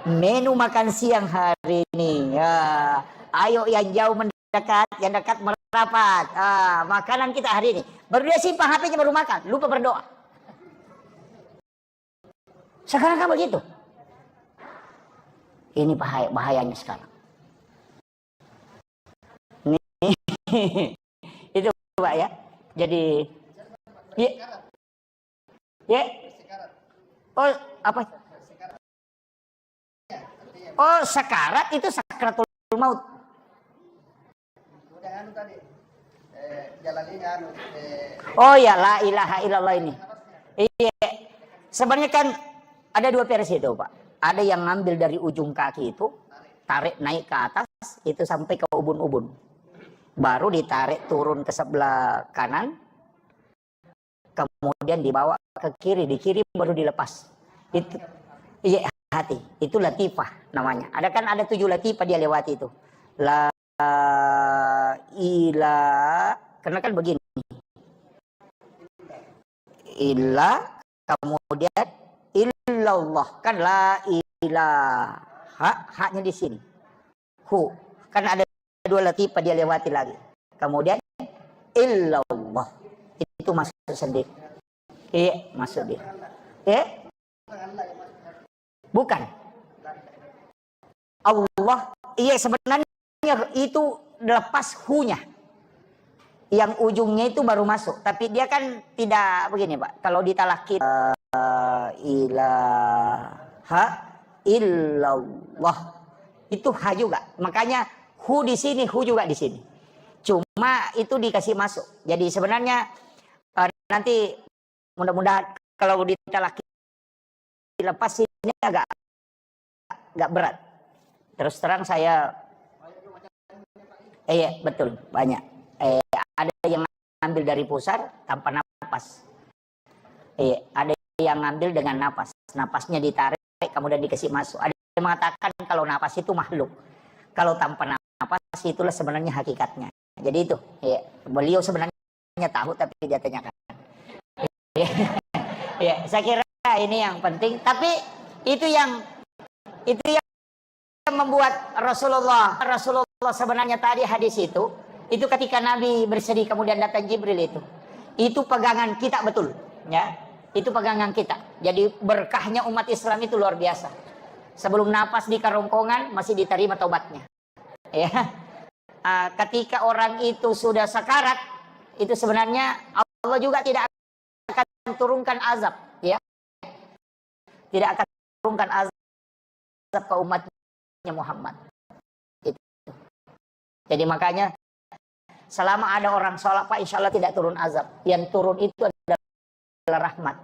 Menu makan siang hari ini. Ya. Ayo yang jauh mendekat, yang dekat merapat. Makanan kita hari ini. Baru dia simpan HP-nya baru makan. Lupa berdoa. Sekarang kan begitu. Ini bahayanya sekarang. Itu Pak ya. Jadi ya. Oh, apa? Oh, sekarat itu sakaratul maut. jalan ini Oh ya, la ilaha illallah ini. Iya. Sebenarnya kan ada dua versi itu, Pak. Ada yang ngambil dari ujung kaki itu, tarik naik ke atas, itu sampai ke ubun-ubun. Baru ditarik turun ke sebelah kanan, kemudian dibawa ke kiri, di kiri baru dilepas. Itu iya hati. Itu latifah namanya. Ada 7 latifah dia lewati itu. La ilah, karena kan begini. Ilah, kemudian illallah, kan la ilaha, haknya di sini. Hu, kan ada 2 latifah dia lewati lagi. Kemudian illallah, itu masuk sendiri. Iya, masuk dia. Bukan. Allah, iya sebenarnya itu lepas hu-nya. Yang ujungnya itu baru masuk. Tapi dia kan tidak begini, Pak. Kalau ditalakin ilaha illallah, itu ha juga. Makanya hu di sini, hu juga di sini. Cuma itu dikasih masuk. Jadi sebenarnya nanti mudah-mudahan kalau ditalakin lepas ini agak berat. Terus terang saya iya betul banyak. Ada yang ngambil dari pusar tanpa napas. Ada yang ngambil dengan napas. Napasnya ditarik kemudian dikasih masuk. Ada yang mengatakan kalau napas itu makhluk. Kalau tanpa napas itulah sebenarnya hakikatnya. Jadi itu beliau sebenarnya tahu tapi dia tanyakan. Saya kira ini yang penting. Tapi itu yang membuat Rasulullah sebenarnya tadi hadis itu ketika Nabi bersedih kemudian datang Jibril itu pegangan kita betul, ya. Itu pegangan kita. Jadi berkahnya umat Islam itu luar biasa. Sebelum napas di kerongkongan masih diterima taubatnya. Ya. Ketika orang itu sudah sakarat, itu sebenarnya Allah juga tidak akan turunkan azab, ya. Tidak akan turunkan azab ke umatnya Muhammad. Itu. Jadi makanya selama ada orang sholat, Pak, insya Allah tidak turun azab. Yang turun itu adalah rahmat.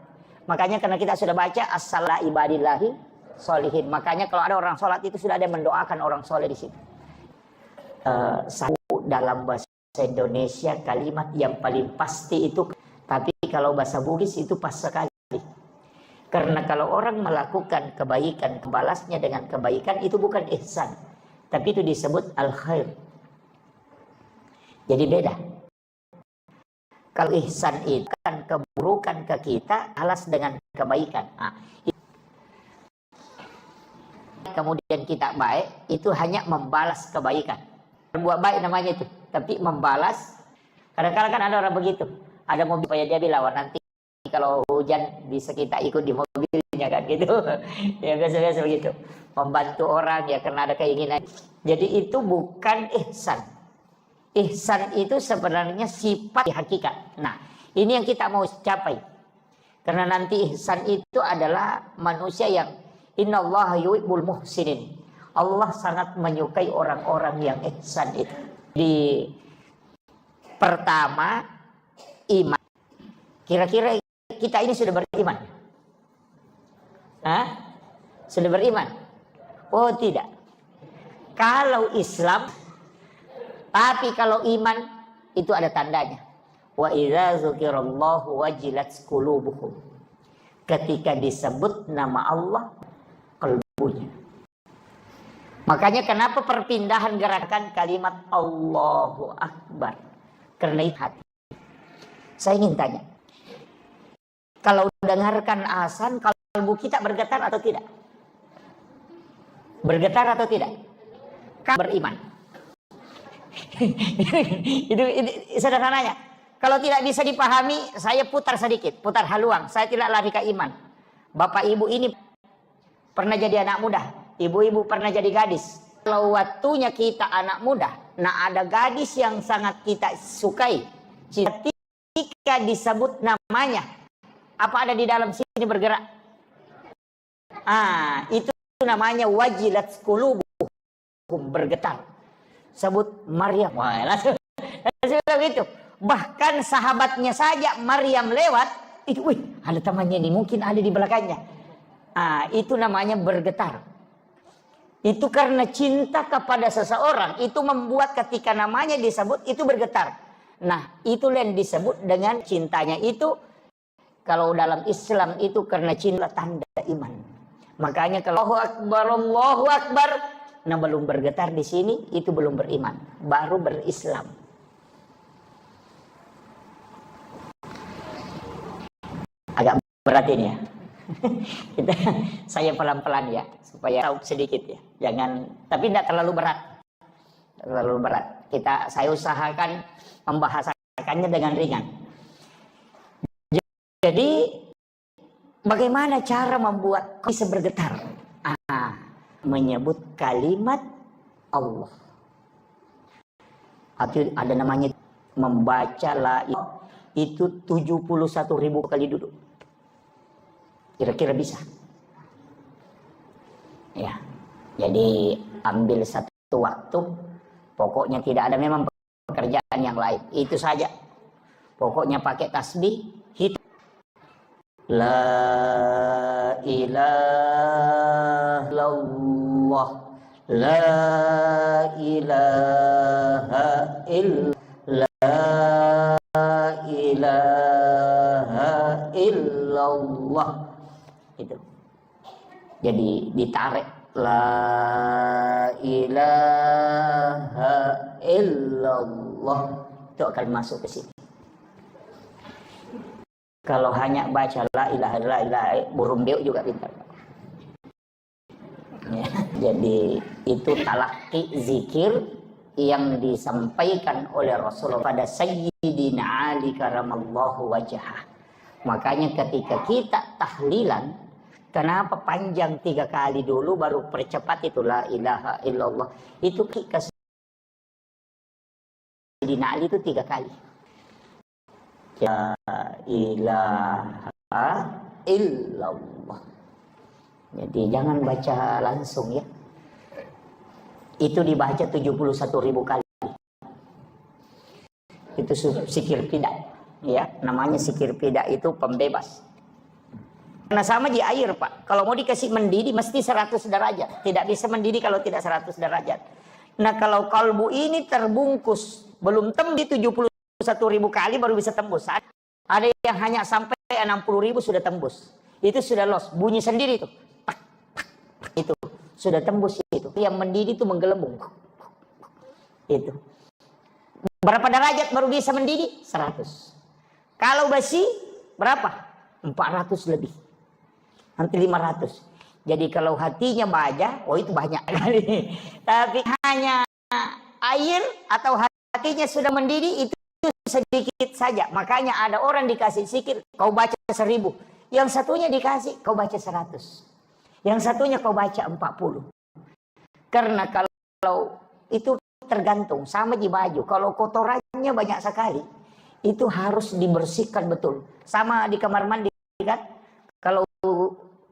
Makanya karena kita sudah baca as-sala ibadillahi sholihin. Makanya kalau ada orang sholat itu sudah ada yang mendoakan orang soleh di situ. Satu dalam bahasa Indonesia kalimat yang paling pasti itu, tapi kalau bahasa Bugis itu pas sekali. Karena kalau orang melakukan kebaikan, membalasnya dengan kebaikan itu bukan ihsan, tapi itu disebut al-khair. Jadi beda. Kalau ihsan itu kan keburukan ke kita, balas dengan kebaikan. Kemudian kita baik, itu hanya membalas kebaikan. Berbuat baik namanya itu, tapi membalas. Kadang-kadang kan ada orang begitu. Ada mobil supaya dia bilang, nanti kalau hujan bisa kita ikut di mobilnya kan gitu. Ya biasa-biasa begitu. Membantu orang ya karena ada keinginan. Jadi itu bukan ihsan. Ihsan itu sebenarnya sifat hakikat. Nah, ini yang kita mau capai. Karena nanti ihsan itu adalah manusia yang innallaha yuhibbul muhsinin. Allah sangat menyukai orang-orang yang ihsan itu. Di pertama iman. Kira-kira kita ini sudah beriman? Sudah beriman? Oh tidak. Kalau Islam, tapi kalau iman itu ada tandanya. Wa idza dzukirallahu wajilat qulubuhum. Ketika disebut nama Allah, kalbunya. Makanya kenapa perpindahan gerakan kalimat Allahu Akbar? Karena itu hati. Saya ingin tanya. Kalau dengarkan azan, kalbu kita bergetar atau tidak? Bergetar atau tidak? Beriman. itu sederhananya. Kalau tidak bisa dipahami, saya putar sedikit, putar haluan. Saya tidak lari ke iman. Bapak ibu ini pernah jadi anak muda, ibu-ibu pernah jadi gadis. Kalau waktunya kita anak muda, nah ada gadis yang sangat kita sukai. Ketika disebut namanya, apa ada di dalam sini bergerak? Itu namanya wajilat qulubuhum, bergetar. Sebut Maryam. Wah, langsung gitu. Bahkan sahabatnya saja Maryam lewat, itu, wih, ada temannya nih, mungkin ada di belakangnya. Itu namanya bergetar. Itu karena cinta kepada seseorang, itu membuat ketika namanya disebut itu bergetar. Nah, itulah yang disebut dengan cintanya itu. Kalau dalam Islam itu karena cinta tanda iman. Makanya kalau Allahu Akbar, nah belum bergetar di sini, itu belum beriman, baru berislam. Agak berat ini ya. Saya pelan-pelan ya, supaya tahu sedikit ya. Jangan, tapi tidak terlalu berat. Terlalu berat. Saya usahakan membahasakannya dengan ringan. Jadi bagaimana cara membuat bisa bergetar? Menyebut kalimat Allah. Ada namanya membaca la ilaha, itu 71.000 kali duduk. Kira-kira bisa. Ya. Jadi ambil satu waktu, pokoknya tidak ada memang pekerjaan yang lain. Itu saja. Pokoknya pakai tasbih, hitung. La ilaha illallah, la ilaha illallah, la ilaha illallah. Itu. Jadi ditarik la ilaha illallah, itu akan masuk ke sini. Kalau hanya baca la ilaha illallah, burung beo juga pintar. Ya, jadi itu talaki zikir yang disampaikan oleh Rasulullah pada Sayyidina Ali karamallahu wajhah. Makanya ketika kita tahlilan, kenapa panjang 3 kali dulu baru percepat itu la ilaha illallah. Itu ke Sayyidina Ali itu 3 kali. La ilaha illallah. Jadi jangan baca langsung ya. Itu dibaca 71.000 kali. Itu zikir pida. Ya, namanya zikir pida itu pembebas. Karena sama di air, Pak. Kalau mau dikasih mendidih mesti 100 derajat. Tidak bisa mendidih kalau tidak 100 derajat. Nah, kalau kalbu ini terbungkus, belum tembus 71.000 kali baru bisa tembus. Ada yang hanya sampai 60.000 sudah tembus. Itu sudah los, bunyi sendiri itu. Itu sudah tembus itu. Yang mendidih itu menggelembung. Itu. Berapa derajat baru bisa mendidih? 100. Kalau besi berapa? 400 lebih. Nanti 500. Jadi kalau hatinya baja, oh itu banyak kali. Tapi hanya air atau hatinya sudah mendidih, itu sedikit saja. Makanya ada orang dikasih zikir, kau baca 1000. Yang satunya dikasih, kau baca 100. Yang satunya kau baca 40. Karena kalau itu tergantung, sama di baju. Kalau kotorannya banyak sekali, itu harus dibersihkan betul. Sama di kamar mandi kan.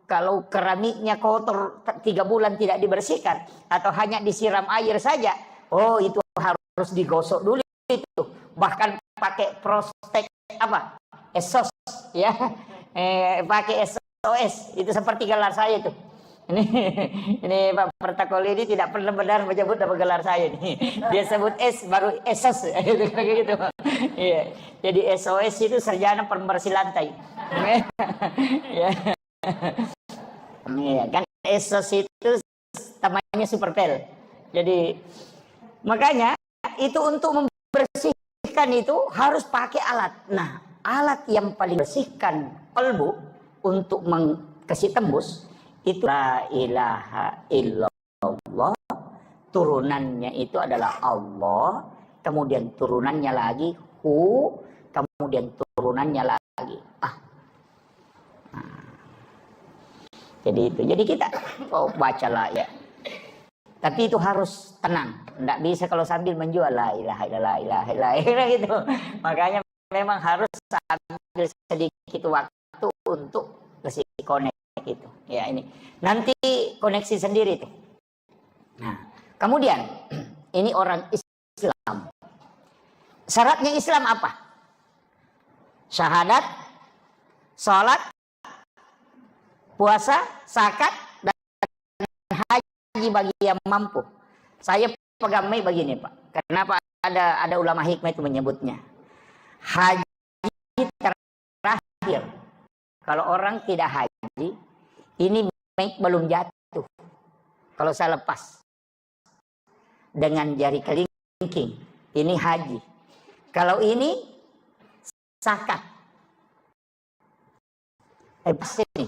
Kalau keramiknya kotor 3 bulan tidak dibersihkan atau hanya disiram air saja, oh itu harus digosok dulu itu. Bahkan pakai prostek apa? Esos ya. Pakai SOS. Itu seperti gelar saya itu. Ini Pak Pertakoli ini tidak pernah benar menyebut nama gelar saya ini. Dia sebut S baru esos gitu. Iya. Jadi SOS itu sarjana pembersih lantai. Ya. Iya, kan esos itu namanya superpel. Jadi makanya itu untuk membersihkan itu harus pakai alat. Nah, alat yang paling bersihkan kalbu untuk kasih tembus itu la ilaha illallah. Turunannya itu adalah Allah, kemudian turunannya lagi hu, kemudian turunannya lagi ah. Nah. Jadi itu. Jadi kita bacalah ya. Tapi itu harus tenang. Tidak bisa kalau sambil menjual la ilaha illallah gitu. Makanya memang harus ambil sedikit waktu untuk kasih connect itu. Ya ini. Nanti koneksi sendiri itu. Nah, kemudian ini orang Islam. Syaratnya Islam apa? Syahadat, sholat, puasa, zakat, dan haji bagi yang mampu. Saya pegamai begini Pak. Kenapa ada ulama hikmah itu menyebutnya? Haji terakhir. Kalau orang tidak haji, ini belum jatuh. Kalau saya lepas dengan jari kelingking, ini haji. Kalau ini zakat. Ini.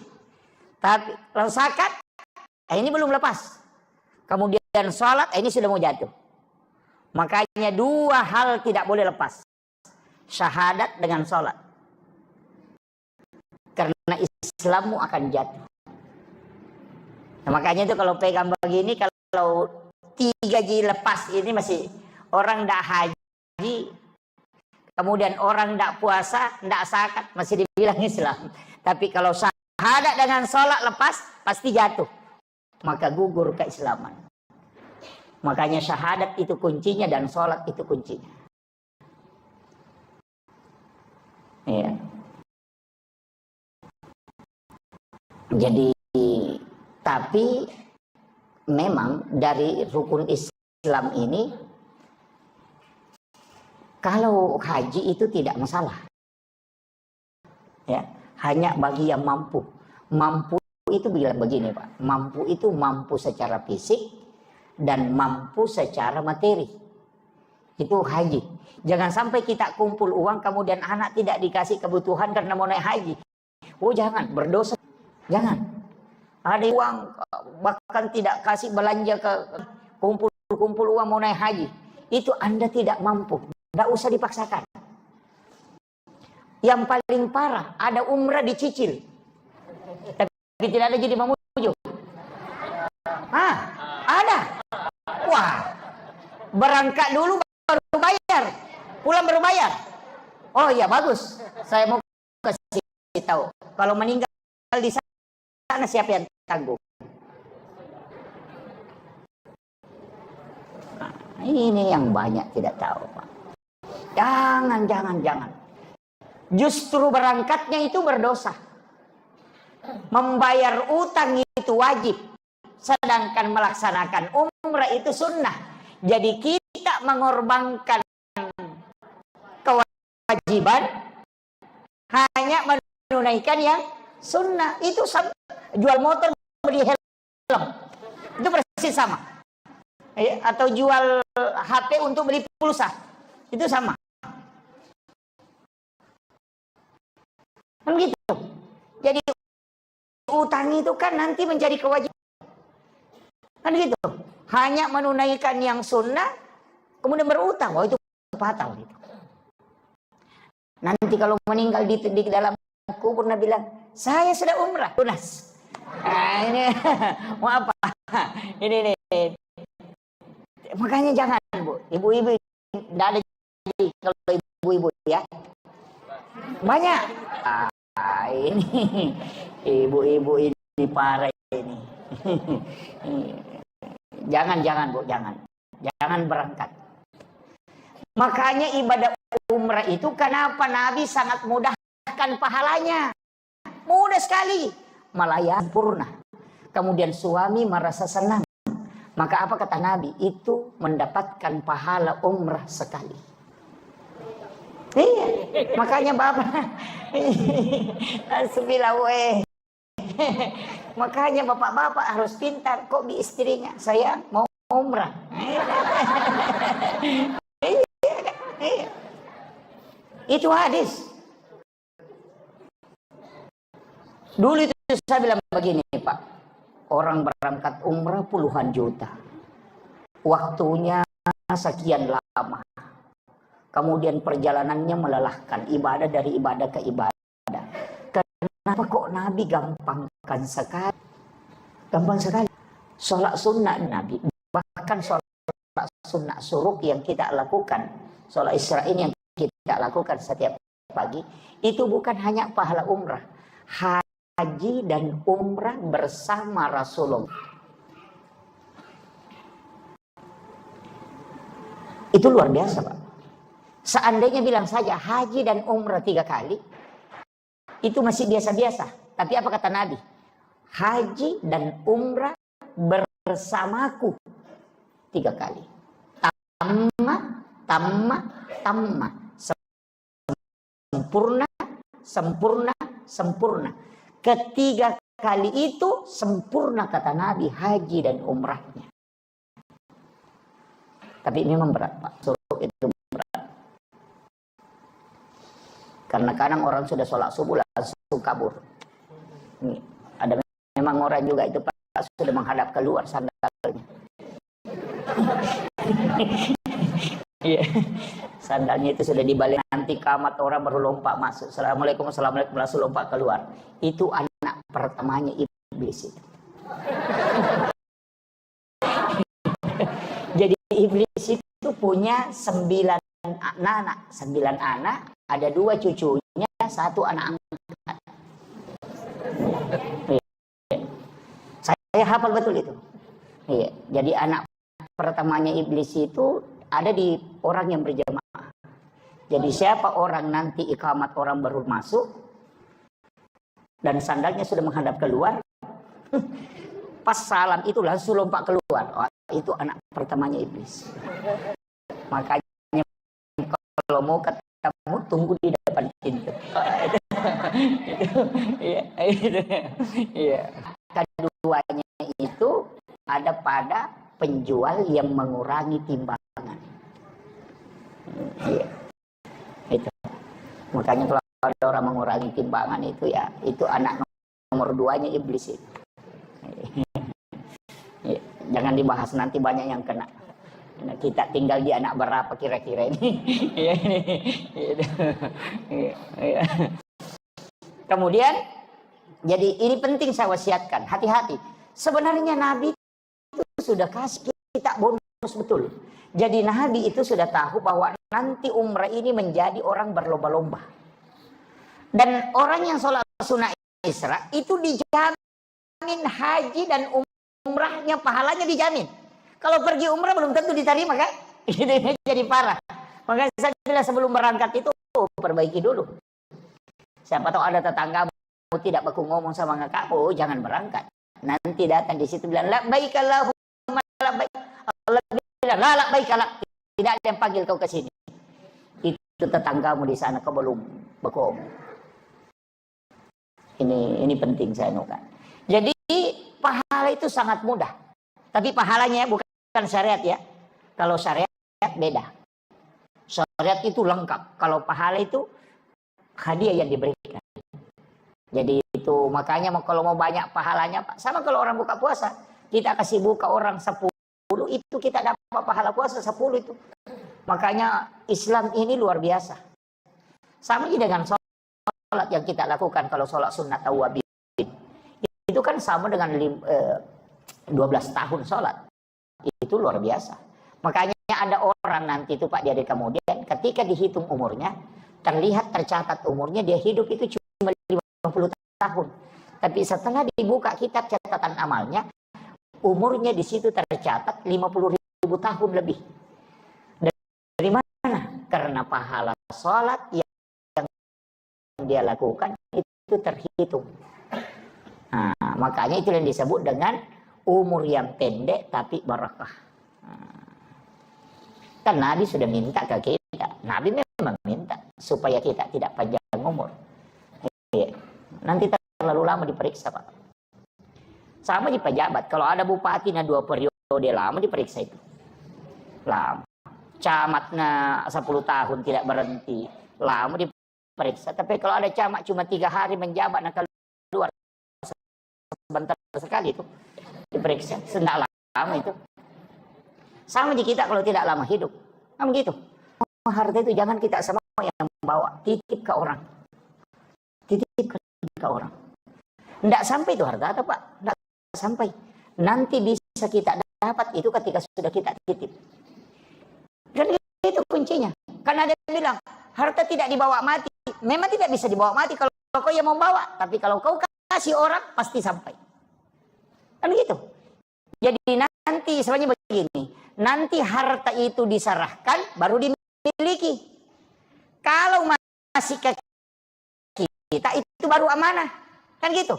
Tapi kalau zakat, ini belum lepas. Kemudian sholat, ini sudah mau jatuh. Makanya dua hal tidak boleh lepas. Syahadat dengan sholat. Karena Islammu akan jatuh. Nah, makanya itu kalau pegang begini, kalau 3G lepas ini masih orang tidak haji, kemudian orang tidak puasa, tidak zakat, masih dibilang Islam. Tapi kalau syahadat dengan sholat lepas, pasti jatuh. Maka gugur keislaman. Makanya syahadat itu kuncinya dan sholat itu kuncinya. Ya. Jadi, tapi memang dari rukun Islam ini, kalau haji itu tidak masalah. Ya, hanya bagi yang mampu. Mampu itu bilang begini Pak, mampu itu mampu secara fisik dan mampu secara materi. Itu haji. Jangan sampai kita kumpul uang kemudian anak tidak dikasih kebutuhan karena mau naik haji. Oh jangan, berdosa. Jangan. Ada uang bahkan tidak kasih belanja ke kumpul uang mau naik haji. Itu Anda tidak mampu. Tidak usah dipaksakan. Yang paling parah ada umrah dicicil. Tapi tidak ada jadi mamuju. Ada. Wah. Berangkat dulu baru bayar. Pulang baru bayar. Oh iya bagus. Saya mau kasih tahu. Kalau meninggal di sana siapa yang tanggung? Nah, ini yang banyak tidak tahu Pak. Jangan. Justru berangkatnya itu berdosa. Membayar utang itu wajib. Sedangkan melaksanakan umrah itu sunnah. Jadi kita mengorbankan kewajiban hanya menunaikan yang sunnah. Itu sama. Jual motor beli helm. Itu persis sama. Atau jual HP untuk beli pulsa. Itu sama. Kan gitu. Jadi utang itu kan nanti menjadi kewajiban. Kan gitu. Hanya menunaikan yang sunnah, kemudian berutang. Oh itu fatal gitu. Nanti kalau meninggal di dalam kubur Nabi bilang, saya sudah umrah. Lunas. Nah ini mau apa? Ini. Makanya jangan Bu. Ibu-ibu tidak ada jadi kalau ibu-ibu ya. Banyak. Ini ibu-ibu ini parah ini. Jangan Bu, jangan berangkat. Makanya ibadah umrah itu kenapa Nabi sangat mudahkan pahalanya. Mudah sekali. Malah sempurna. Kemudian suami merasa senang. Maka apa kata Nabi? Itu mendapatkan pahala umrah sekali. Iya, makanya Bapak makanya bapak-bapak harus pintar. Kok di istrinya saya mau umrah. Iya. Itu hadis. Dulu itu saya bilang begini Pak, orang berangkat umrah puluhan juta, waktunya sekian lama, kemudian perjalanannya melelahkan, ibadah dari ibadah ke ibadah. Kenapa kok Nabi gampangkan sekali? Gampang sekali. Sholat sunnah Nabi, bahkan sholat sunnah suruk yang kita lakukan, sholat Isra ini yang kita lakukan setiap pagi, itu bukan hanya pahala umrah, haji dan umrah bersama Rasulullah. Itu luar biasa Pak. Seandainya bilang saja haji dan umrah 3 kali, itu masih biasa-biasa. Tapi apa kata Nabi? Haji dan umrah bersamaku 3 kali. Tamma. Sempurna, sempurna, sempurna. Ketiga kali itu sempurna kata Nabi haji dan umrahnya. Tapi memang berat Pak, suruh itu berat. Karena kadang orang sudah sholat subuh langsung kabur. Ini, ada memang orang juga itu Pak sudah menghadap keluar sandalnya. Iya, sandalnya itu sudah dibalik, nanti kamat orang baru lompat masuk. Assalamualaikum langsung lompat keluar. Itu anak pertamanya iblis itu. Jadi iblis itu punya 9 anak, 9 anak, ada 2 cucunya, 1 anak angkat. Saya hafal betul itu. Iya, jadi anak pertamanya iblis itu ada di orang yang berjamaah. Jadi siapa orang nanti iqamat orang baru masuk dan sandalnya sudah menghadap keluar, pas salam itu langsung lompat keluar. Oh, itu anak pertamanya iblis. Makanya kalau mau ketemu tunggu di depan pintu. Iya. Keduanya itu ada pada penjual yang mengurangi timbangan. Iya. Itu. Makanya kalau ada orang mengurangi timbangan itu ya, itu anak nomor 2-nya iblis itu. Iya. Jangan dibahas nanti banyak yang kena. Nah, kita tinggal di anak berapa kira-kira ini? Iya ini. Iya. Kemudian jadi ini penting saya wasiatkan, hati-hati. Sebenarnya Nabi itu sudah kasih kita bonus betul. Jadi Nabi itu sudah tahu bahwa nanti umrah ini menjadi orang berlomba-lomba. Dan orang yang sholat sunnah Isra itu dijamin haji dan umrahnya pahalanya dijamin. Kalau pergi umrah belum tentu diterima kan? Ini jadi parah. Makanya saya bilang sebelum berangkat itu perbaiki dulu. Siapa tahu ada tetanggamu tidak baku ngomong sama kakakmu, jangan berangkat. Nanti datang di situ bilang labbaik Allahumma labbaik. Allah bilang la labbaik la. Tidak ada yang panggil kau ke sini. Itu tetanggamu di sana kau belum baku ngomong. Ini penting saya nukan. Jadi pahala itu sangat mudah. Tapi pahalanya bukan syariat ya. Kalau syariat beda. Syariat itu lengkap. Kalau pahala itu hadiah yang diberikan. Jadi itu makanya kalau mau banyak pahalanya Pak. Sama kalau orang buka puasa. Kita kasih buka orang 10. Itu kita dapat pahala puasa 10 itu. Makanya Islam ini luar biasa. Sama dengan sholat yang kita lakukan. Kalau sholat sunnah tawabin. Itu kan sama dengan 12 tahun sholat. Itu luar biasa. Makanya ada orang nanti itu Pak dia kemudian ketika dihitung umurnya. Tercatat umurnya dia hidup itu cuma 50 tahun. Tapi setelah dibuka kitab catatan amalnya, umurnya di situ tercatat 50.000 tahun lebih. Dari mana? Karena pahala sholat yang dia lakukan itu terhitung. Nah, makanya itu yang disebut dengan umur yang pendek tapi barakah. Kan Nabi sudah minta ke kita. Nabi memang minta supaya kita tidak panjang umur. Nanti terlalu lama diperiksa Pak. Sama di pejabat. Kalau ada bupati 2 periode lama diperiksa itu. Lama. Camatnya 10 tahun tidak berhenti. Lama diperiksa. Tapi kalau ada camat cuma 3 hari menjabat keluar sebentar sekali itu diperiksa. Tidak lama itu. Sama di kita kalau tidak lama hidup. Nah begitu. Harta itu jangan kita semua yang bawa. Titip ke orang. Titip ke orang. Tidak sampai itu harta atau Pak. Tidak sampai. Nanti bisa kita dapat itu ketika sudah kita titip. Dan itu kuncinya. Karena ada yang bilang, harta tidak dibawa mati. Memang tidak bisa dibawa mati kalau kau yang membawa. Tapi kalau kau kasih orang, pasti sampai. Kan gitu. Jadi nanti sebenarnya begini. Nanti harta itu diserahkan, baru dimiliki. Kalau masih ke kita itu baru amanah. Kan gitu.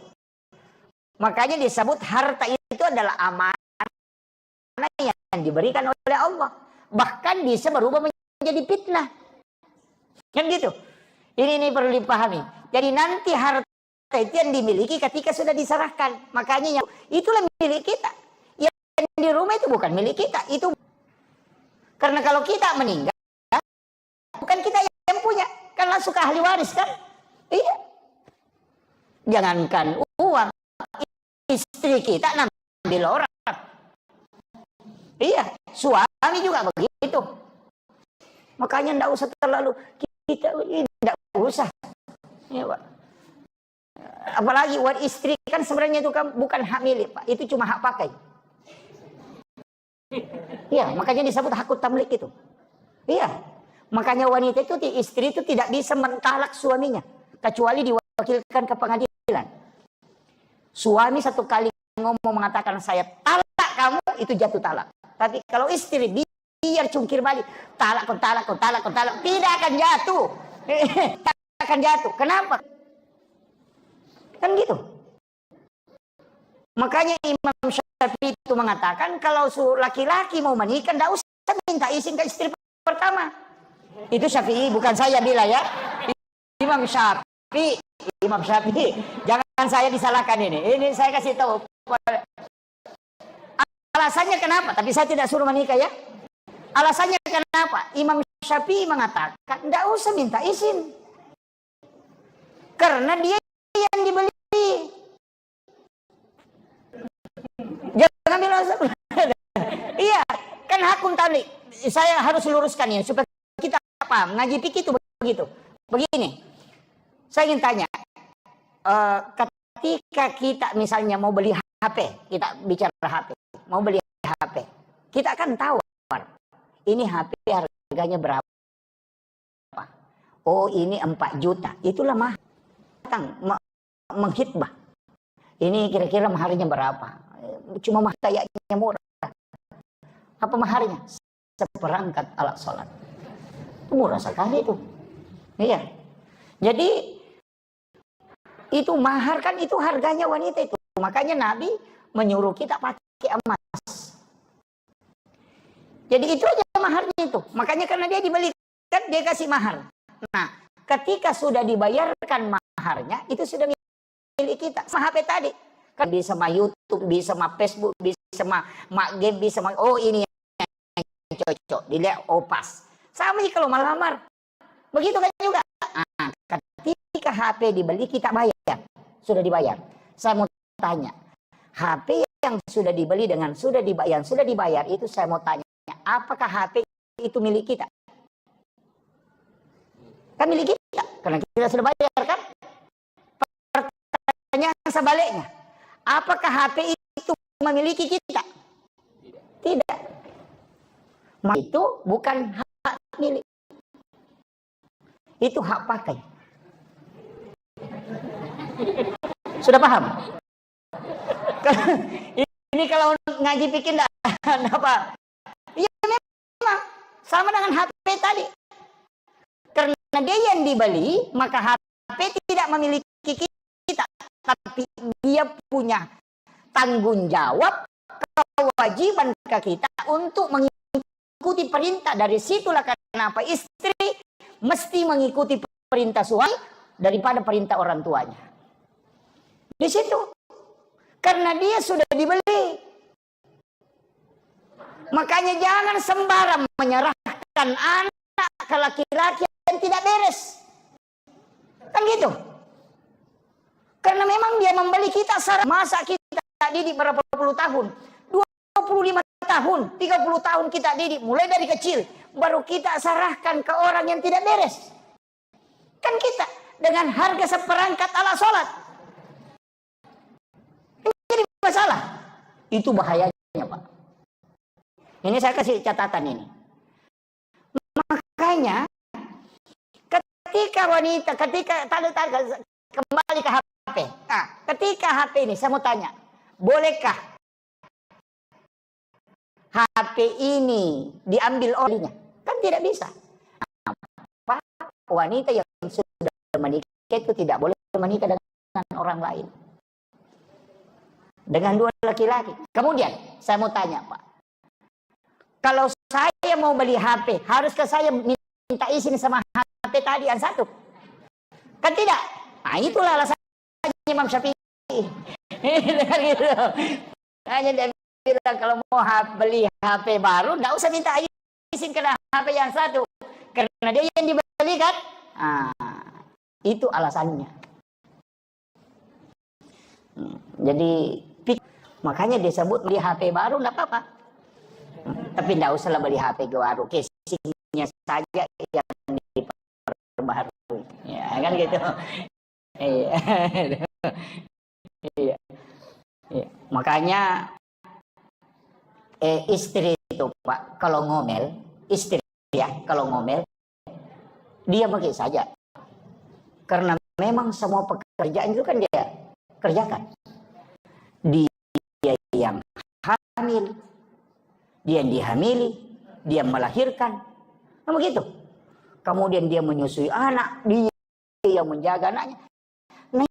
Makanya disebut harta itu adalah amanah yang diberikan oleh Allah. Bahkan bisa berubah menjadi fitnah. Kan gitu. Ini perlu dipahami. Jadi nanti harta itu yang dimiliki ketika sudah diserahkan. Makanya itulah milik kita. Yang di rumah itu bukan milik kita. Itu karena kalau kita meninggal, bukan kita yang punya. Kan langsung ke ahli waris kan. Iya. Jangankan uang, istri kita ngambil orang. Iya, suami juga begitu. Makanya enggak usah terlalu kita enggak usah. Ya, Pak. Apalagi buat istri kan sebenarnya itu kan bukan hak milik, Pak. Itu cuma hak pakai. Iya, makanya disebut hakut tamlik itu. Iya. Makanya wanita itu, istri itu tidak bisa mentalak suaminya kecuali diwakilkan ke pengadilan. Suami satu kali ngomong mengatakan saya talak kamu, itu jatuh talak. Tapi kalau istri biar cungkir balik, talak, tidak akan jatuh. Tidak akan jatuh. Kenapa? Kan gitu. Makanya Imam Syafi'i itu mengatakan kalau laki-laki mau menikah tidak usah minta izin ke istri pertama. Itu Syafi'i, bukan saya bilang ya. Imam Syafi'i. Jangan saya disalahkan ini. Ini saya kasih tahu. Alasannya kenapa? Tapi saya tidak suruh menikah ya. Alasannya kenapa? Imam Syafi'i mengatakan tidak usah minta izin. Karena dia yang dibeli. Jangan bilang iya, kan hakun tali. Saya harus luruskan ya supaya kita paham. Ngaji fikih itu begitu. Begini. Saya ingin tanya, ketika kita misalnya mau beli HP, kita bicara HP, mau beli HP, kita akan tahu ini HP harganya berapa. Oh ini 4 juta, itulah mahar. Menghitbah. Ini kira-kira maharnya berapa? Cuma mahar kayaknya murah. Apa maharnya? Seperangkat alat sholat. Murah sekali itu. Iya. Jadi itu mahar kan itu harganya wanita itu. Makanya Nabi menyuruh kita pakai emas. Jadi itu aja maharnya itu. Makanya karena dia dibelikan dia kasih mahar. Nah, ketika sudah dibayarkan maharnya itu sudah milik kita. Sama HP tadi. Kan bisa sama YouTube, bisa sama Facebook, bisa sama game, bisa sama oh ini yang cocok. Dilihat oh pas. Sama sih kalau melamar. Begitu kan juga. Nah, ketika HP dibeli kita bayar. Sudah dibayar. Saya mau tanya. HP yang sudah dibeli dengan sudah dibayar itu saya mau tanya. Apakah HP itu milik kita? Kan milik kita. Karena kita sudah bayar kan? Pertanyaan sebaliknya. Apakah HP itu memiliki kita? Tidak. Itu bukan hak milik. Itu hak pakai. Sudah paham? Ini kalau ngaji pikir enggak apa. Ya memang sama dengan HP tadi. Karena dia yang dibeli, maka HP tidak memiliki kita. Tapi dia punya tanggung jawab, kewajiban ke kita untuk mengikuti perintah. Dari situlah kenapa istri mesti mengikuti perintah suami daripada perintah orang tuanya. Di situ. Karena dia sudah dibeli. Makanya jangan sembarang menyerahkan anak ke laki-laki yang tidak beres. Kan gitu. Karena memang dia membeli kita masa kita didik berapa puluh tahun. 25 tahun, 30 tahun kita didik. Mulai dari kecil. Baru kita serahkan ke orang yang tidak beres. Kan kita dengan harga seperangkat alat sholat. Jadi masalah. Itu bahayanya Pak. Ini saya kasih catatan ini. Makanya ketika wanita, kembali ke HP. Nah, ketika HP ini saya mau tanya, bolehkah HP ini diambil olehnya? Kan tidak bisa. wanita yang sudah menikah itu tidak boleh menikah dengan orang lain. Dengan dua laki-laki. Kemudian saya mau tanya Pak, kalau saya mau beli HP, haruskah saya minta izin sama HP tadi yang satu? Kan tidak. Nah itulah alasannya Imam Syafi'i. Gitu. Hanya dia bilang kalau mau beli HP baru, nggak usah minta izin ke HP yang satu, karena dia yang dibeli kan. Itu alasannya. Jadi makanya disebut beli HP baru nggak apa-apa. Tapi nggak usah beli HP baru, casingnya saja yang diperbaharui. Ya kan gitu. Iya. Iya. Iya. Makanya istri itu Pak, kalau ngomel, istri ya kalau ngomel, dia pakai saja. Karena memang semua pekerjaan itu kan dia kerjakan. Dia yang hamil, dia yang dihamili, dia melahirkan, nah begitu. Kemudian dia menyusui anak, dia yang menjaga anaknya. Nah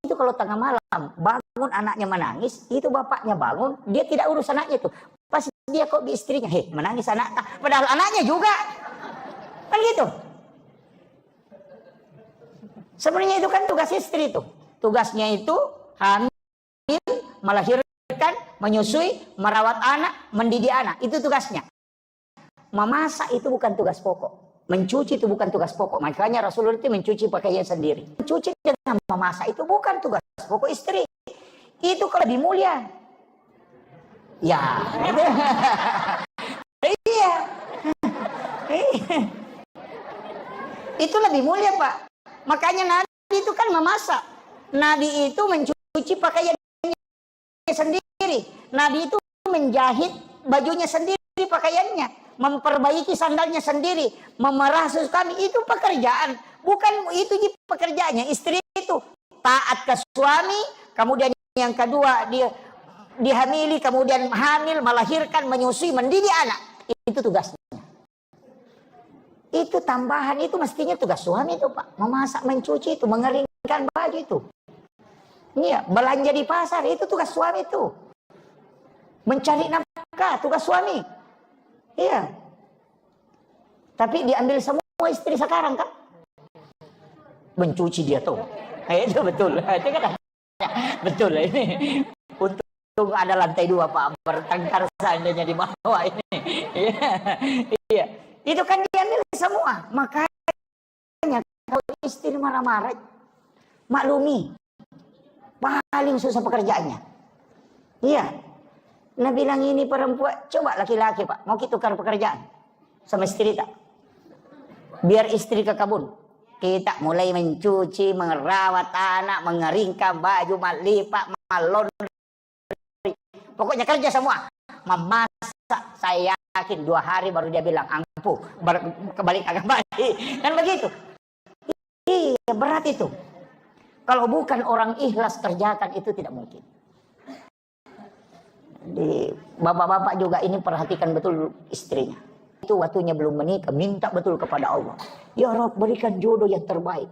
itu kalau tengah malam bangun anaknya menangis, itu bapaknya bangun, dia tidak urus anaknya itu. Pas dia kok di istrinya, menangis anak, padahal anaknya juga, kan gitu. Sebenarnya itu kan tugas istri itu. Tugasnya itu hamil, melahirkan, menyusui, merawat anak, mendidik anak. Itu tugasnya. Memasak itu bukan tugas pokok. Mencuci itu bukan tugas pokok. Makanya Rasulullah itu mencuci pakaian sendiri. Mencuci dengan memasak itu bukan tugas pokok istri. Itu kalau lebih mulia. Ya. Iya. Itu lebih mulia Pak. Makanya Nabi itu kan memasak. Nabi itu mencuci pakaiannya sendiri. Nabi itu menjahit bajunya sendiri, pakaiannya, memperbaiki sandalnya sendiri, memerah susu kami. Itu pekerjaan, bukan itu pekerjaannya. Istri itu taat ke suami, kemudian yang kedua dia dihamili, kemudian hamil, melahirkan, menyusui, mendidik anak. Itu tugasnya. Itu tambahan, itu mestinya tugas suami itu Pak. Memasak, mencuci itu, mengeringkan baju itu. Iya, belanja di pasar itu tugas suami itu. Mencari nafkah tugas suami. Iya. Tapi diambil semua istri sekarang kan. Mencuci dia tuh. Itu betul. Itu kan betul ini. Untung ada lantai 2 Pak, bertengkar seandainya di bawah ini. Iya. Iya. Itu kan diambil semua. Makanya kalau istri marah-marah, maklumi. Paling susah pekerjaannya. Iya. Nah bilang ini perempuan, coba laki-laki Pak, mau kita tukar pekerjaan sama istri tak? Biar istri ke kebun. Kita mulai mencuci, merawat anak, mengeringkan baju, melipat, malondri. Pokoknya kerja semua. Memasak, saya yakin 2 hari baru dia bilang ampuh, kembali agak balik. Kan begitu. Iya, berat itu. Kalau bukan orang ikhlas kerjakan itu tidak mungkin. Di bapak-bapak juga ini perhatikan betul istrinya. Itu waktunya belum menikah, minta betul kepada Allah. Ya Rabb, berikan jodoh yang terbaik.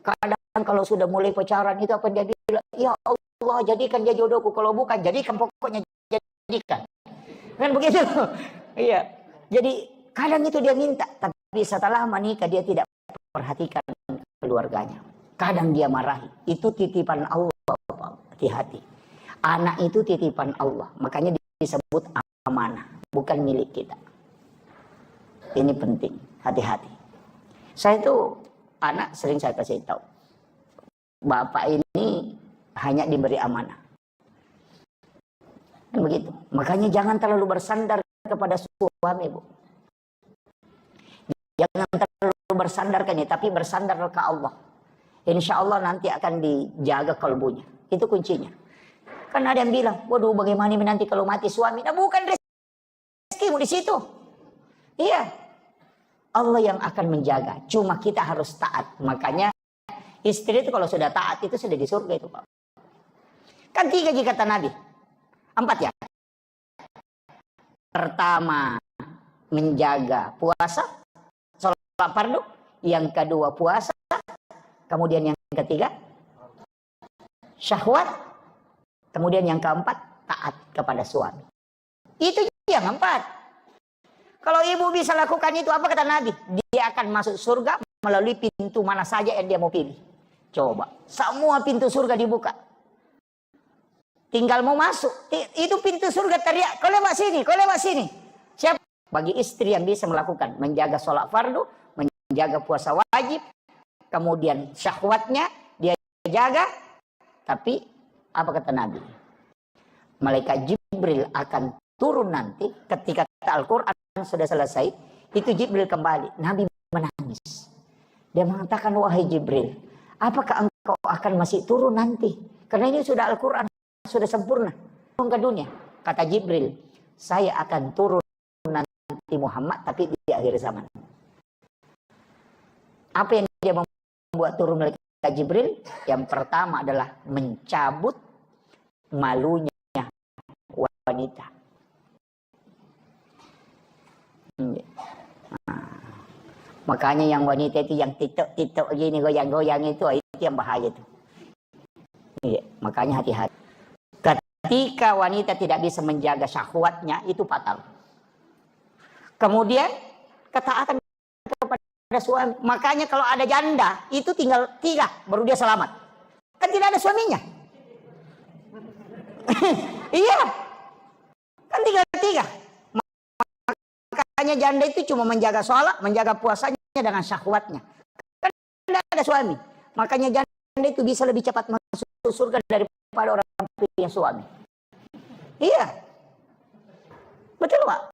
Kadang kalau sudah mulai pacaran itu apa dia bilang, ya Allah jadikan dia jodohku. Kalau bukan jadikan, pokoknya jadikan. Kan begitu. Iya. Jadi kadang itu dia minta, tapi setelah menikah dia tidak perhatikan keluarganya. Kadang dia marahi. Itu titipan Allah. Hati-hati. Anak itu titipan Allah. Makanya disebut amanah. Bukan milik kita. Ini penting. Hati-hati. Saya itu anak sering saya kasih tahu. Bapak ini hanya diberi amanah. Dan begitu. Makanya jangan terlalu bersandar kepada suami, Bu. Jangan terlalu bersandar ke ini. Tapi bersandar ke Allah. Insya Allah nanti akan dijaga kalbunya. Itu kuncinya. Kan ada yang bilang, waduh bagaimana nanti kalau mati suami. Nah bukan rezekimu di situ. Iya. Allah yang akan menjaga. Cuma kita harus taat. Makanya istri itu kalau sudah taat itu sudah di surga itu Pak. Kan 3 jika kata Nabi. 4 ya. Pertama, menjaga puasa. Sholat fardu. yang kedua puasa, kemudian yang ketiga syahwat, kemudian yang keempat taat kepada suami. Itu yang keempat. Kalau ibu bisa lakukan itu, apa kata Nabi? Dia akan masuk surga melalui pintu mana saja yang dia mau pilih. Coba, semua pintu surga dibuka. Tinggal mau masuk. Itu pintu surga teriak, kau lewat sini, kau lewat sini. Siapa? Bagi istri yang bisa melakukan, menjaga sholat fardu, menjaga puasa wajib, kemudian syahwatnya dia jaga. Tapi apa kata Nabi? Malaikat Jibril akan turun nanti ketika Al-Quran sudah selesai. Itu Jibril kembali. Nabi menangis. Dia mengatakan, wahai Jibril, apakah engkau akan masih turun nanti? Karena ini sudah Al-Quran, sudah sempurna ke dunia. Kata Jibril, saya akan turun nanti Muhammad, tapi di akhir zaman. Apa yang dia membuat turun malaikat Jibril? Yang pertama adalah mencabut malunya wanita. Makanya yang wanita itu yang titok-titok gini, goyang-goyang itu yang bahaya itu. Iya, makanya hati-hati. Ketika wanita tidak bisa menjaga syahwatnya, itu fatal. Kemudian ketaatan kepada suami. Makanya kalau ada janda, itu tinggal 3 baru dia selamat. Kan tidak ada suaminya. Iya. Kan tinggal 3. Makanya janda itu cuma menjaga sholat, menjaga puasanya dengan syahwatnya. Kan tidak ada suami. Makanya janda itu bisa lebih cepat masuk surga daripada orang punya suami. Iya. Betul, Pak.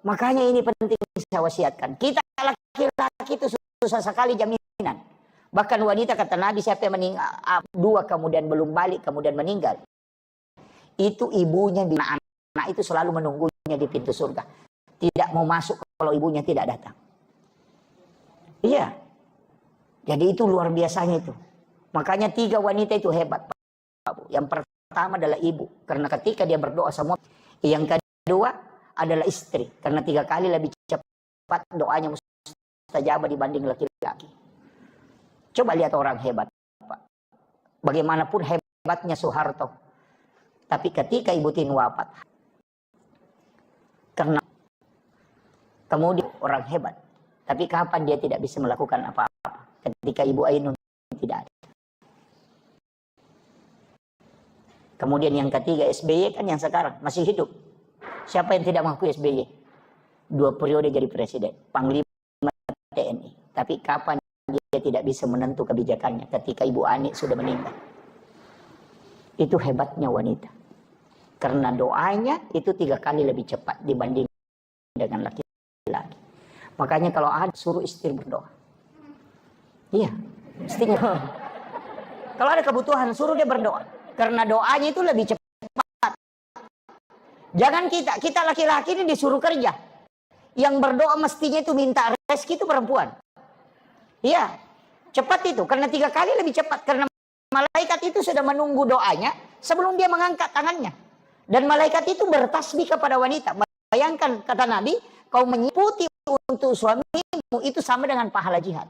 Makanya ini penting saya wasiatkan. Kita laki-laki itu susah sekali jaminan. Bahkan wanita kata Nabi, siapa yang meninggal 2 kemudian belum balik, kemudian meninggal. Itu ibunya, anak itu selalu menunggunya di pintu surga. Tidak mau masuk kalau ibunya tidak datang. Iya. Jadi itu luar biasanya itu. Makanya 3 wanita itu hebat, Pak. Yang pertama adalah ibu. Karena ketika dia berdoa semua. Yang kedua adalah istri. Karena 3 kali lebih cepat doanya mustajabah dibanding laki-laki. Coba lihat orang hebat, Pak. Bagaimanapun hebatnya Soeharto. Tapi ketika Ibu Tien wafat. Karena kemudian orang hebat. Tapi kapan dia tidak bisa melakukan apa-apa? Ketika Ibu Ainun tidak ada. Kemudian yang ketiga SBY kan yang sekarang masih hidup. Siapa yang tidak mengakui SBY? 2 periode jadi presiden, Panglima TNI. Tapi kapan dia tidak bisa menentu kebijakannya ketika Ibu Ani sudah meninggal? Itu hebatnya wanita. Karena doanya itu 3 kali lebih cepat dibanding dengan laki-laki. Makanya kalau ada suruh istri berdoa. Iya, istrinya. Kalau ada kebutuhan suruh dia berdoa. Karena doanya itu lebih cepat. Jangan kita laki-laki ini disuruh kerja. Yang berdoa mestinya itu minta rezeki itu perempuan. Iya, cepat itu. Karena 3 kali lebih cepat. Karena malaikat itu sudah menunggu doanya sebelum dia mengangkat tangannya. Dan malaikat itu bertasbih kepada wanita. Bayangkan kata Nabi, kau menyiputi untuk suamimu itu sama dengan pahala jihad.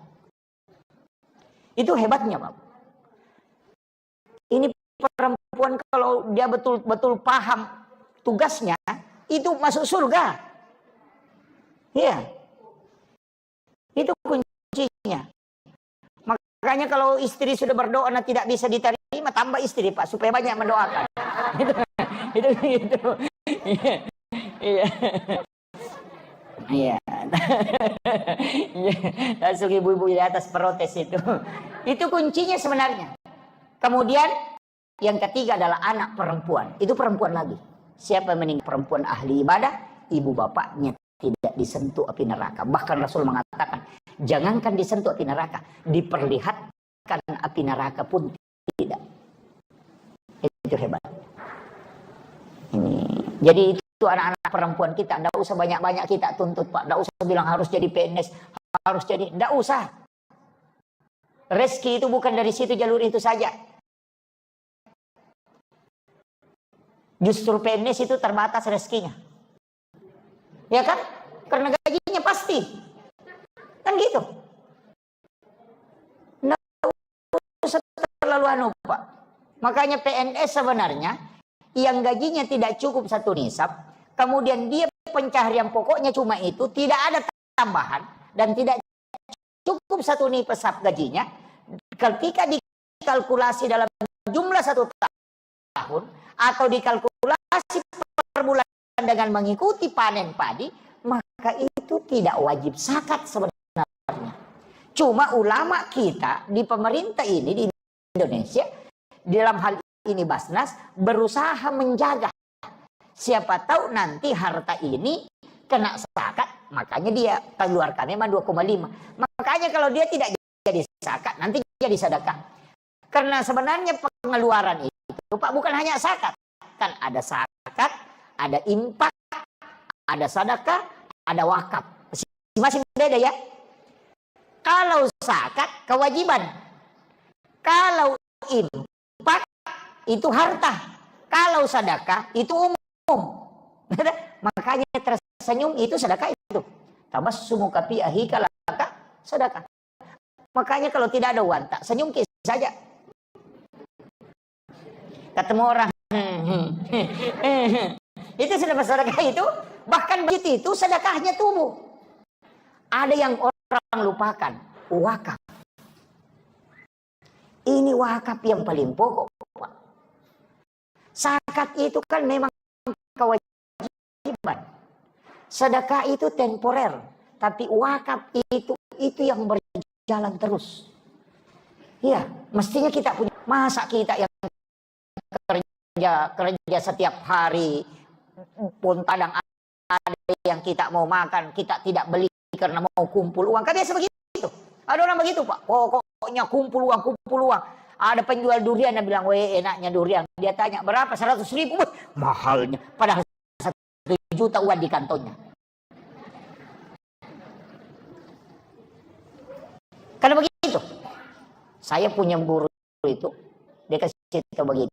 Itu hebatnya, Pak. Ini perempuan kalau dia betul-betul paham tugasnya, itu masuk surga. Iya. Itu kuncinya. Makanya kalau istri sudah berdoa dan tidak bisa diterima, tambah istri, Pak, supaya banyak mendoakan. Itu. Iya. Iya. Langsung ibu-ibu di atas protes itu. Itu kuncinya sebenarnya. Kemudian yang ketiga adalah anak perempuan. Itu perempuan lagi. Siapa yang meninggal perempuan ahli ibadah, ibu bapaknya tidak disentuh api neraka. Bahkan Rasul mengatakan, jangankan disentuh api neraka, diperlihatkan api neraka pun tidak. Itu hebat. Ini. Jadi itu anak-anak perempuan kita, tidak usah banyak-banyak kita tuntut, Pak. Tidak usah bilang harus jadi PNS, harus jadi, tidak usah. Rezeki itu bukan dari situ, jalur itu saja. Justru PNS itu terbatas rezekinya. Ya kan? Karena gajinya pasti. Kan gitu. terlalu anu Pak. Makanya PNS sebenarnya yang gajinya tidak cukup 1 nisab, kemudian dia pencaharian pokoknya cuma itu, tidak ada tambahan dan tidak cukup 1 nisab gajinya, ketika dikalkulasi dalam jumlah 1 tahun atau dikalkulasi per bulan dengan mengikuti panen padi, maka itu tidak wajib zakat sebenarnya. Cuma ulama kita di pemerintah ini di Indonesia, dalam hal ini Basnas, berusaha menjaga. Siapa tahu nanti harta ini kena zakat, makanya dia keluarkan memang 2,5. Makanya kalau dia tidak jadi zakat, nanti jadi sedekah. Karena sebenarnya pengeluaran itu Pak bukan hanya zakat. Kan ada zakat, ada infak, ada sedekah, ada wakaf. Masih beda ya. Kalau zakat kewajiban. Kalau infak itu harta. Kalau sedekah itu umum. Makanya tersenyum itu sedekah itu. Tabassumu kafi ahika laka sedekah. Makanya kalau tidak ada uang tak senyum saja. Ketemu orang itu sudah sedekah itu, bahkan begitu itu sedekahnya tubuh. Ada yang orang lupakan, wakaf. Ini wakaf yang paling pokok. Zakat itu kan memang kewajiban. Sedekah itu temporer, tapi wakaf itu yang berjalan terus. Iya, mestinya kita punya. Masa kita yang kerja setiap hari pun kadang ada yang kita mau makan, kita tidak beli karena mau kumpul uang. Kan biasa begitu. Ada orang begitu Pak. Pokoknya kumpul uang. Ada penjual durian yang bilang, weh enaknya durian. Dia tanya berapa? 100.000. Mahalnya. Padahal 1 juta uang di kantongnya. Karena begitu. Saya punya guru itu. Dia kasih tahu begini.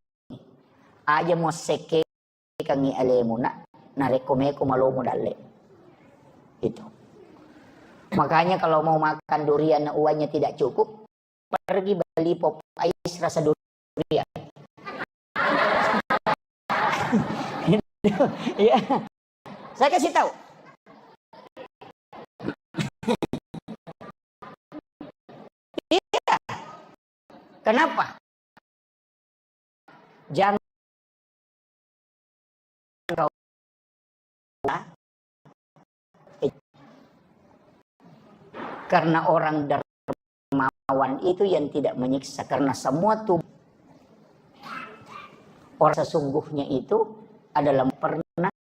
Aja mo seke kangi alemuna narekomeko malomo dalle. Itu. Makanya kalau mau makan durian uangnya tidak cukup, pergi beli pop ice rasa durian. Ya. Saya kasih tahu. Iya. Kenapa? Jangan karena orang dermawan itu yang tidak menyiksa, karena semua tubuh orang sesungguhnya itu adalah pernah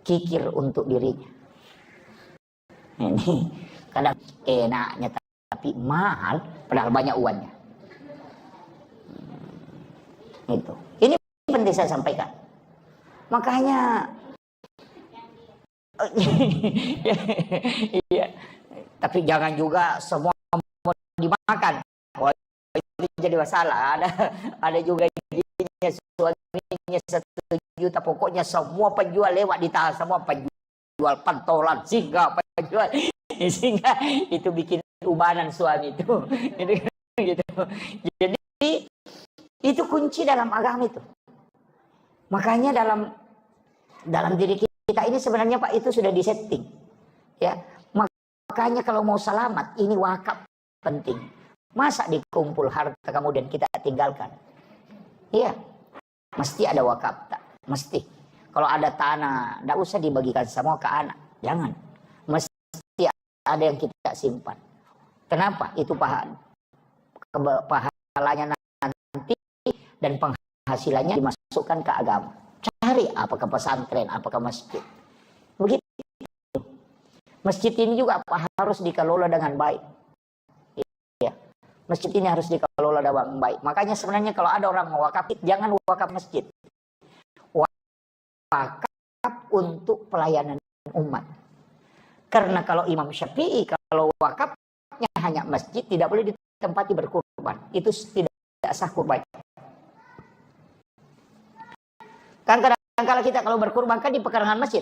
kikir untuk dirinya. Ini kadang enaknya tapi mahal padahal banyak uangnya. Itu. Ini penting saya sampaikan. Makanya iya. Tapi jangan juga semua mau dimakan. Oh, itu jadi masalah. Ada juga giginya suaminya 1 juta. Pokoknya semua penjual lewat ditahan, semua penjual pentolan sehingga itu bikin ubanan suami itu. Gitu. Jadi itu kunci dalam agama itu. Makanya dalam diri kita ini sebenarnya Pak itu sudah disetting. Ya. Makanya kalau mau selamat ini wakaf penting. Masa dikumpul harta kemudian kita tinggalkan? Iya. Mesti ada wakaf tak? Mesti. Kalau ada tanah, tidak usah dibagikan semua ke anak. Jangan. Mesti ada yang kita simpan. Kenapa? Itu pahalanya nanti dan penghasilannya dimasukkan ke agama. Cari apakah pesantren, apakah masjid. Begitu. Masjid ini juga harus dikelola dengan baik. Ya. Masjid ini harus dikelola dengan baik. Makanya sebenarnya kalau ada orang mewakaf, jangan wakaf masjid. Wakaf untuk pelayanan umat. Karena kalau Imam Syafi'i, kalau wakafnya hanya masjid, tidak boleh ditempati berkurban. Itu tidak sah kurban. Kan kadang-kadang kita kalau berkurban kan di pekarangan masjid.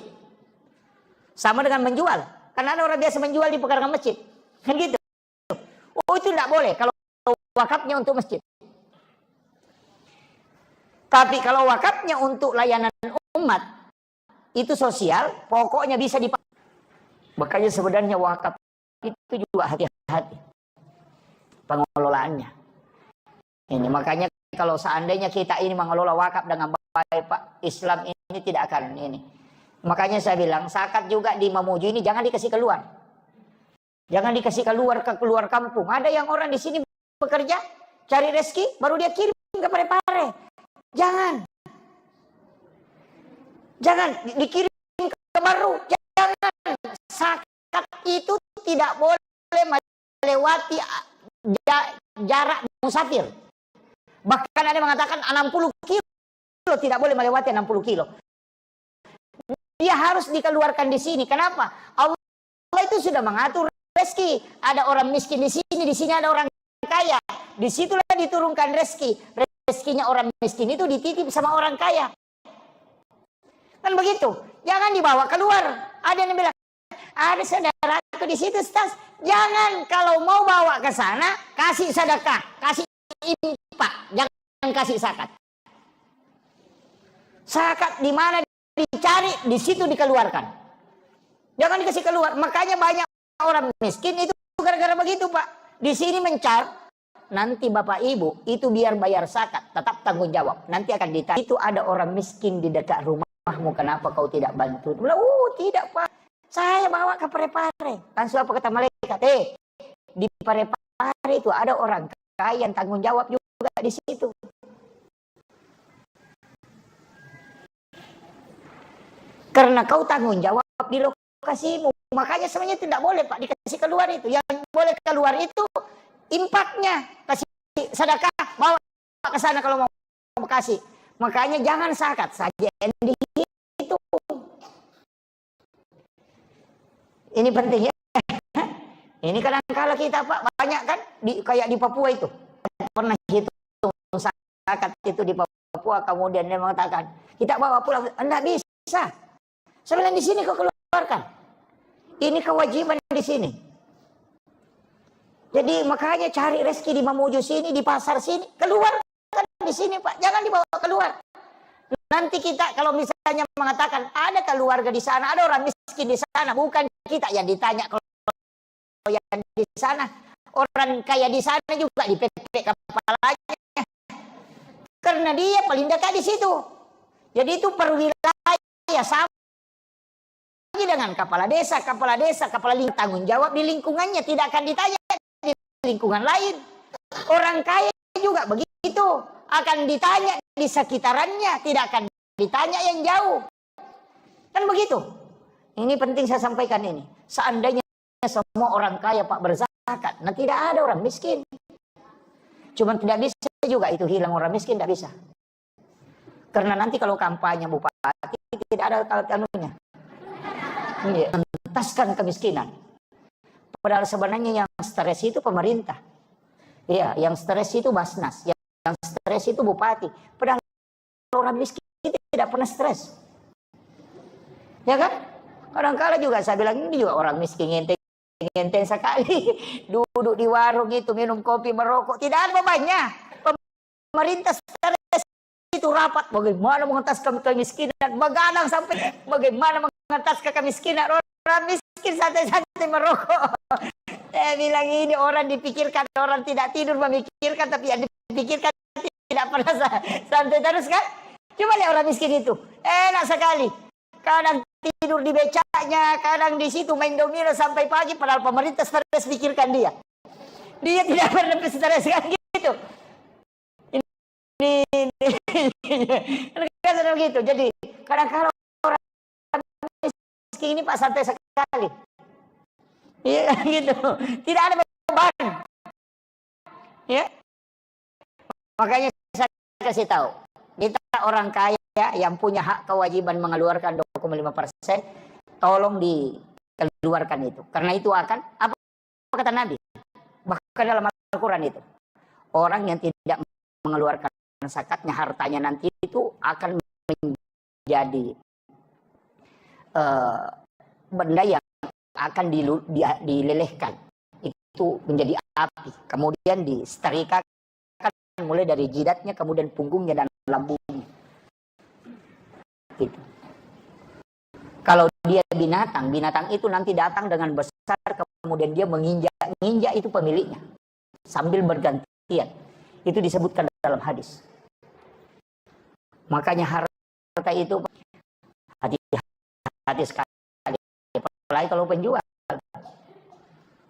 Sama dengan menjual. Karena ada orang biasa menjual di pekarangan masjid. Kan gitu. Oh itu tidak boleh. Kalau wakafnya untuk masjid. Tapi kalau wakafnya untuk layanan umat, itu sosial, pokoknya bisa dipakai. Makanya sebenarnya wakaf itu juga hati-hati pengelolaannya. Ini makanya kalau seandainya kita ini mengelola wakaf dengan baik, Pak, Islam ini tidak akan ini. Makanya saya bilang zakat juga di Mamuju ini jangan dikasih keluar. Jangan dikasih keluar ke keluar kampung. Ada yang orang di sini bekerja, cari rezeki, baru dia kirim ke Parepare. Jangan dikirim ke Baru. Jangan. Zakat itu tidak boleh melewati jarak musafir. Bahkan ada yang mengatakan 60 kilo tidak boleh melewati 60 kilo. Dia harus dikeluarkan di sini. Kenapa? Allah itu sudah mengatur rezeki. Ada orang miskin di sini ada orang kaya. Disitulah diturunkan rezeki. Rezekinya orang miskin itu dititip sama orang kaya. Kan begitu. Jangan dibawa keluar. Ada yang bilang, ada saudaraku di situ, Ustaz. Jangan, kalau mau bawa ke sana, kasih sedekah, kasih infak, jangan kasih zakat. Zakat di mana dicari, di situ dikeluarkan. Jangan dikasih keluar. Makanya banyak orang miskin itu gara-gara begitu, Pak. Di sini mencar. Nanti Bapak Ibu itu biar bayar zakat, tetap tanggung jawab. Nanti akan ditanya, itu ada orang miskin di dekat rumahmu, kenapa kau tidak bantu? Bilang, tidak Pak, saya bawa ke Parepare. Langsung apa kata malaikat? Di Parepare itu ada orang kaya yang tanggung jawab juga di situ. Karena kau tanggung jawab di lokasimu. Makanya sebenarnya tidak boleh Pak dikasih keluar itu. Yang boleh keluar itu impaknya, kasih sedekah, bawa ke sana kalau mau kasih. Makanya jangan zakat saja di situ. Ini penting ya. Ini kadang-kala kita Pak banyak kan kayak di Papua itu. Pernah hitung zakat itu di Papua, kemudian dia mengatakan, kita bawa pulang, enggak bisa. Sebenarnya di sini kau keluarkan. Ini kewajiban di sini. Jadi makanya cari rezeki di Mamuju sini, di pasar sini, keluarkan di sini Pak, jangan dibawa keluar. Nanti kita kalau misalnya mengatakan ada keluarga di sana, ada orang miskin di sana, bukan kita yang ditanya kalau yang di sana, orang kaya di sana juga dipepek kepalanya, karena dia paling dekat di situ. Jadi itu per wilayah sama dengan kepala desa, kepala tanggung jawab di lingkungannya, tidak akan ditanya lingkungan lain. Orang kaya juga begitu, akan ditanya di sekitarannya, tidak akan ditanya yang jauh. Kan begitu. Ini penting saya sampaikan ini. Seandainya semua orang kaya Pak berzakat, nah tidak ada orang miskin. Cuman tidak bisa juga itu hilang orang miskin, tidak bisa. Karena nanti kalau kampanye bupati tidak ada anunya. Menuntaskan kemiskinan. Padahal sebenarnya yang stres itu pemerintah. Iya, yang stres itu Basnas, yang stres itu bupati. Padahal orang miskin itu tidak pernah stres. Ya kan? Kadang-kala juga saya bilang ini juga orang miskin ngenteng sekali. Duduk di warung itu minum kopi, merokok, tidak ada bebannya. Pemerintah stres itu rapat bagaimana mengentaskan kemiskinan, begadang sampai bagaimana mengentaskan kemiskinan. Orang miskin santai-santai merokok. Saya bilang ini orang dipikirkan, orang tidak tidur memikirkan, tapi yang dipikirkan tidak pernah santai terus kan. Coba lihat orang miskin itu, enak sekali. Kadang tidur di becaknya, kadang di situ main domino sampai pagi, padahal pemerintah stres pikirkan dia. Dia tidak pernah stres kan gitu. Ini gitu. Jadi kadang-kadang orang miskin ini Pak santai sekali. Iya gitu. Tidak ada beban. Ya. Makanya saya kasih tahu. Kita orang kaya yang punya hak kewajiban mengeluarkan 2,5%, tolong dikeluarkan itu. Karena itu akan apa kata Nabi? Bahkan dalam Al-Qur'an itu. Orang yang tidak mengeluarkan zakatnya, hartanya nanti itu akan menjadi benda yang akan dilelehkan. itu menjadi api, kemudian disetrikakan mulai dari jidatnya, kemudian punggungnya dan lambungnya. Gitu. Kalau dia binatang, binatang itu nanti datang dengan besar, kemudian dia menginjak itu pemiliknya sambil bergantian. Itu disebutkan dalam hadis. Makanya harta itu hati-hati sekali, apalagi kalau penjual.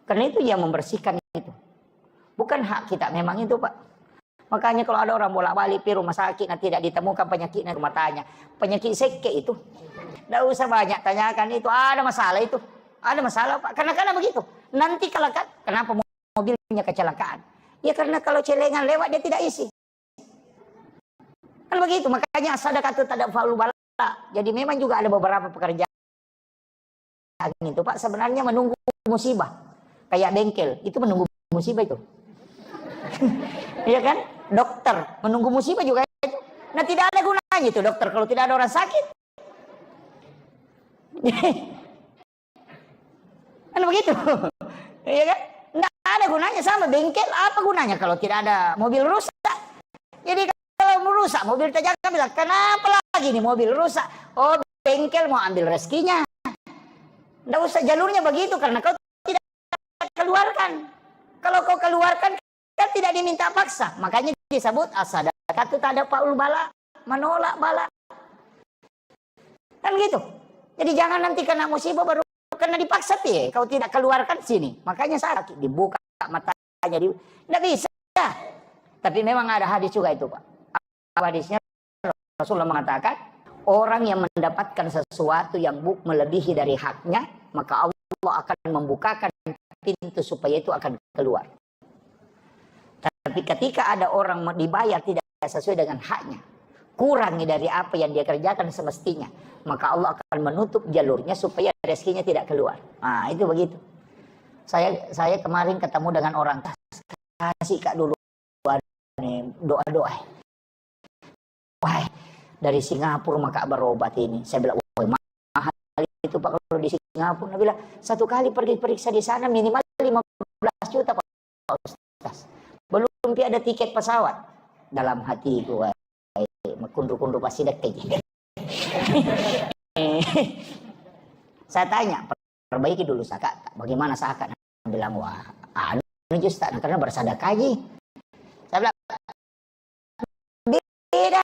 Karena itu yang membersihkan itu. Bukan hak kita memang itu, Pak. Makanya kalau ada orang bolak-balik di rumah sakit nah tidak ditemukan penyakitnya, rumah tanya, penyakit seke itu. Tidak usah banyak tanyakan itu, ada masalah itu. Ada masalah, Pak. Karena begitu. Nanti kalau kenapa mobilnya kecelakaan? Ya karena kalau celengan lewat dia tidak isi. Kan begitu, makanya sedekah itu tidak faul bala. Jadi memang juga ada beberapa pekerjaan itu, Pak, sebenarnya menunggu musibah. Kayak bengkel, itu menunggu musibah itu. Iya kan? Dokter menunggu musibah juga itu. Nah, tidak ada gunanya itu dokter kalau tidak ada orang sakit. Kan begitu. Iya kan? Tidak ada gunanya, sama bengkel, apa gunanya kalau tidak ada mobil rusak? Jadi kalau rusak mobil terjaga bilang, kenapa lagi nih mobil rusak? Oh, bengkel mau ambil rezekinya. Tidak usah jalurnya begitu karena kau tidak keluarkan. Kalau kau keluarkan kan tidak diminta paksa. Makanya disebut as-sadaqah itu tak ada faul bala, menolak bala. Kan gitu. Jadi jangan nanti kena musibah baru kena dipaksa ya. Kau tidak keluarkan sini. Makanya sakit dibuka matanya tidak bisa. Tapi memang ada hadis juga itu, Pak. Hadisnya Rasulullah mengatakan, orang yang mendapatkan sesuatu yang melebihi dari haknya, maka Allah akan membukakan pintu supaya itu akan keluar. Tapi ketika ada orang dibayar tidak sesuai dengan haknya, kurangi dari apa yang dia kerjakan semestinya, maka Allah akan menutup jalurnya supaya rezekinya tidak keluar. Nah, itu begitu. Saya kemarin ketemu dengan orang, kasih Kak dulu doa-doa. Wah, dari Singapura maka berobat ini. Saya bilang, wah mahal itu Pak kalau di Singapura. Dia bilang, satu kali pergi periksa di sana minimal 15 juta Pak Ustaz. Belum ada tiket pesawat. Dalam hatiku, kundu-kundu pasti dekat. Saya tanya, perbaiki dulu zakat. Bagaimana zakat? Dia bilang, wah, ini Ustaz, karena bersedekah aja. Saya bilang, beda.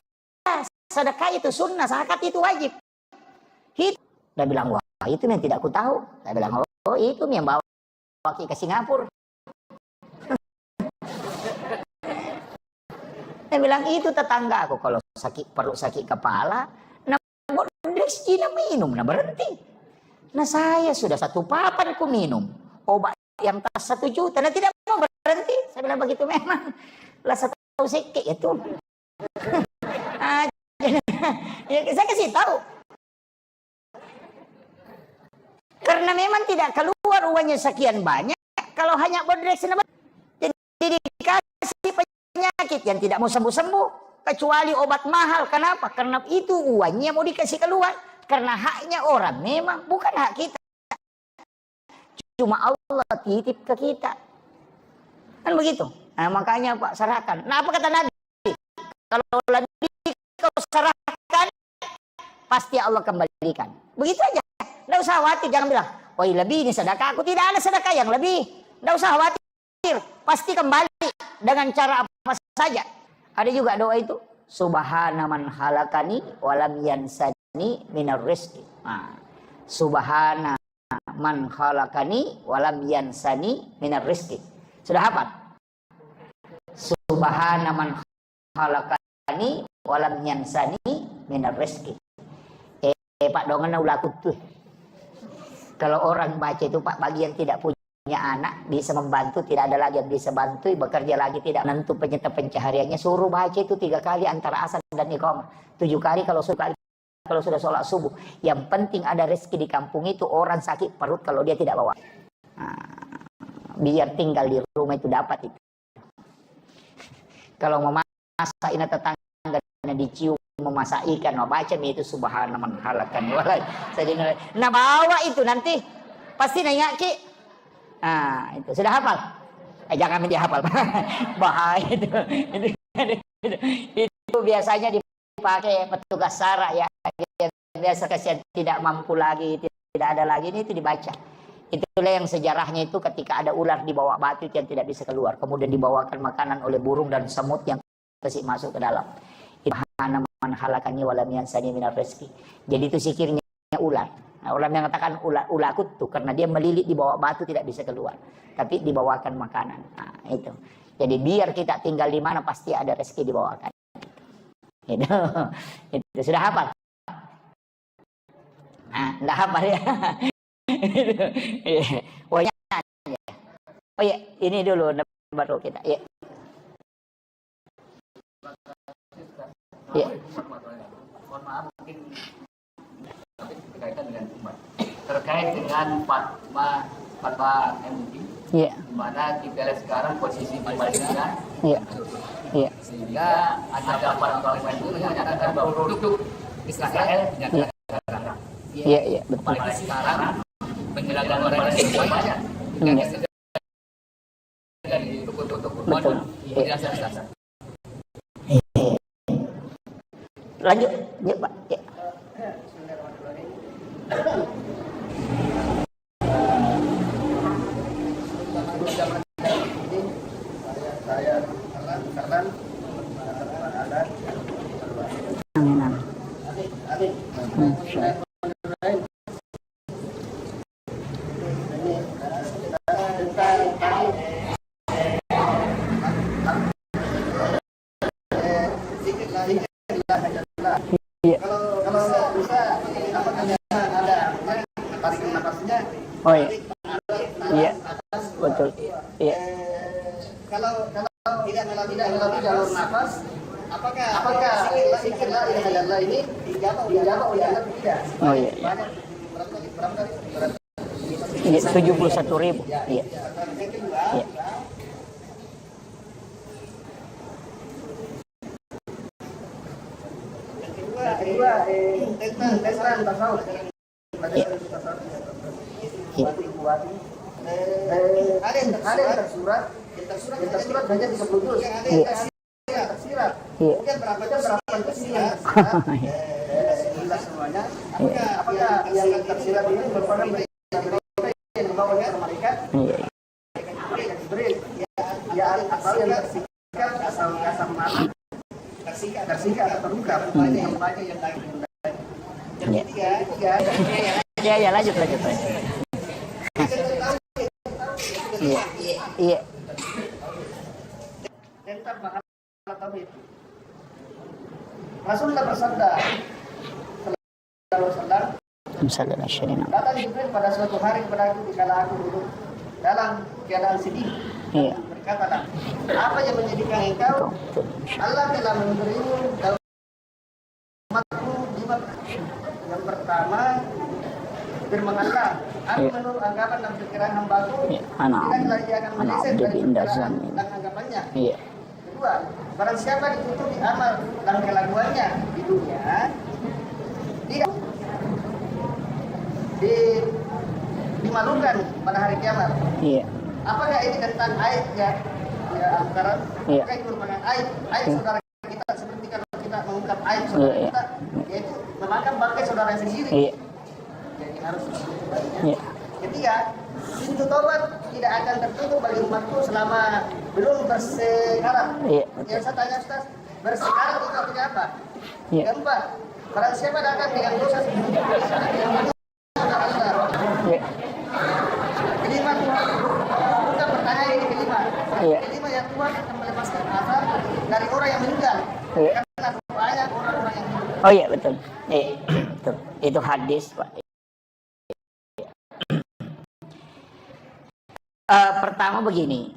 Sedekah itu sunnah, zakat itu wajib. Dia bilang, wah itu yang tidak aku tahu. Saya bilang, oh itu yang bawa ke Singapura. Dia bilang, itu tetangga aku kalau perut sakit kepala, nah Bodrex Cina minum, nah berhenti. Nah saya sudah 1 papan aku minum obat yang tas 1 juta, nah tidak mau berhenti. Saya bilang begitu memang. Lah 1 seke itu. Ya, saya kasih tahu. Karena memang tidak keluar uangnya sekian banyak. Kalau hanya Bodrex jadi dikasih penyakit yang tidak mau sembuh-sembuh. Kecuali obat mahal. Kenapa? Karena itu uangnya mau dikasih keluar. Karena haknya orang. Memang bukan hak kita. Cuma Allah titip ke kita. Kan begitu. Nah, makanya Pak serahkan. Nah, apa kata Nabi? Kalau lebih kau serahkan, pasti Allah kembalikan. Begitu aja. Tidak usah khawatir. Jangan bilang, oh lebih ini sedekah. Aku tidak ada sedekah yang lebih. Tidak usah khawatir. Pasti kembali dengan cara apa saja. Ada juga doa itu. Subhana man halakani walam yansani minar rizki. Nah, Subhana man halakani walam yansani minar rizki. Sudah hafal? Subhana man halakani walam yansani minar rizki. Pak dongan ulah tuh. Kalau orang baca itu Pak, bagi yang tidak punya anak bisa membantu, tidak ada lagi yang bisa bantu, bekerja lagi tidak menentu pencahariannya, suruh baca itu 3 kali antara asar dan iqamah, 7 kali kalau sudah sholat subuh. Yang penting ada rezeki di kampung itu. Orang sakit perut kalau dia tidak bawa, biar tinggal di rumah itu dapat itu. Kalau memasak ini tetangga dicium memasak ikan, mau baca itu subhana man halakan. Nah bawa itu nanti pasti nanya ki Nah, itu sudah hafal? Jangan dihafal. Bahaya itu. Itu biasanya dipakai petugas SARA ya. Biasa kasihan tidak mampu lagi, tidak ada lagi, ini itu dibaca. Itulah yang sejarahnya itu ketika ada ular di bawah batu yang tidak bisa keluar. Kemudian dibawakan makanan oleh burung dan semut yang kasih masuk ke dalam. Ibhana man halakani walam yansani minar rezeki. Jadi itu sikirnya ular. Nah, ulama yang mengatakan ulakut tuh karena dia melilit di bawah batu tidak bisa keluar. Tapi dibawakan makanan. Nah, itu. Jadi biar kita tinggal di mana pasti ada rezeki dibawakan. Itu. Itu sudah hafal? Nah, enggak hafal ya. Oh ya, ini dulu baru kita. Ya. Ya. Mohon maaf mungkin berkaitan dengan umat. Terkait dengan fatwa MUI. Iya. Di mana kita lihat sekarang posisi Palestina. Iya. Iya. Sehingga ada fatwa itu menyatakan bahwa produk Israel dinyatakan gagal. Iya, iya, betul. Apalagi sekarang menjelaskan orang semuanya dengan dari toko-toko Betul. penjelasan. Lanjut, ya Pak. Ya. Saya karena ada Amin, amin. Iya. Kalau bisa apakah ada tarik nafasnya? Oh iya. Iya. Betul. Iya. Kalau tidak melalui jalur nafas, apakah zikir la ilaha illallah ini dijawab oleh Allah tidak? Oh iya. Iya. Iya, 71.000. Iya. Iya. Kedua, tentang tasawuf. Ada yang tersurat hanya 30 juz. Tersirat. Kemudian berapa juz yang tersirat semuanya. Apakah yang tersirat ini merupakan yang membawa kepada malaikat? Jibril. Ya asal yang tersikat asal kasar mata. Tersikat atau terluka. Yang banyak yang lain. Yang ketiga. Ya, lanjut. Iya. Iya. Tentang masalah tauhid. Rasulullah bersabda Misalnya syarina. datang Jibril pada suatu hari kepadaku dikala aku duduk dalam keadaan sedih. Iya. Berkatalah, apa yang menjadikan engkau? Allah telah memberimu umatku 5. Yang pertama, firman Allah, aku menurut anggapan dan pikiran hambaku, tidaklah ia akan meleset dari pikiran dan anggapannya. Iya. Kedua, barang siapa ditutupi amal dan kelakuannya di dunia, dia dimalukan pada hari kiamat. Iya. Apakah ini tentang aib ya antara Iya. itu merupakan aib saudara kita seperti kalau kita mengungkap aib saudara Iya. kita yaitu memakan bangkai saudara sendiri. Iya. Jadi harus Iya. ketiga, pintu tobat tidak akan tertutup bagi umatku selama belum bersekarat. Iya. Yang saya tanya Ustaz, bersekarat itu artinya apa? Iya. Keempat, barang siapa datang dengan dosa sebelum Allah. Iya. Kelima, bukan pertanyaan ini kelima. Iya. Kelima yang Tuhan akan melepaskan azab dari orang yang meninggal. Iya. Karena banyak orang-orang yang meninggal. Oh iya, betul. Iya. Betul. Itu hadis, Pak. Pertama begini,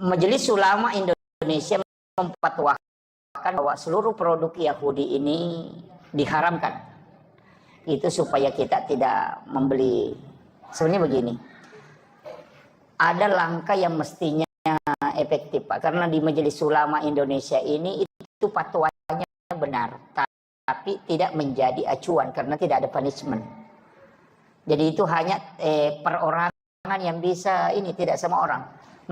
Majelis Ulama Indonesia memfatwakan bahwa seluruh produk Yahudi ini diharamkan. Itu supaya kita tidak membeli. Sebenarnya begini, ada langkah yang mestinya efektif, Pak, karena di Majelis Ulama Indonesia ini itu fatwanya benar, tapi tidak menjadi acuan karena tidak ada punishment. Jadi itu hanya perorangan yang bisa ini, tidak semua orang.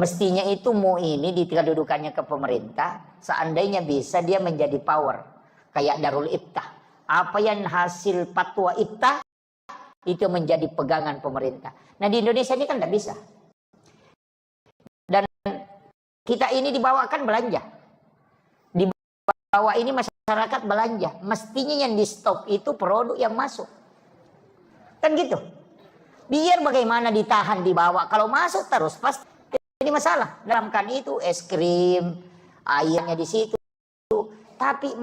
Mestinya itu ini di kedudukannya ke pemerintah, seandainya bisa dia menjadi power. Kayak Darul Iftah. Apa yang hasil fatwa Iftah, itu menjadi pegangan pemerintah. Nah di Indonesia ini kan tidak bisa. Dan kita ini dibawakan belanja. Dibawa ini masyarakat belanja. Mestinya yang di stop itu produk yang masuk. Kan gitu. Biar bagaimana ditahan dibawa. Kalau masuk terus pasti ini masalah. Dalam kan itu es krim, airnya di situ. Tapi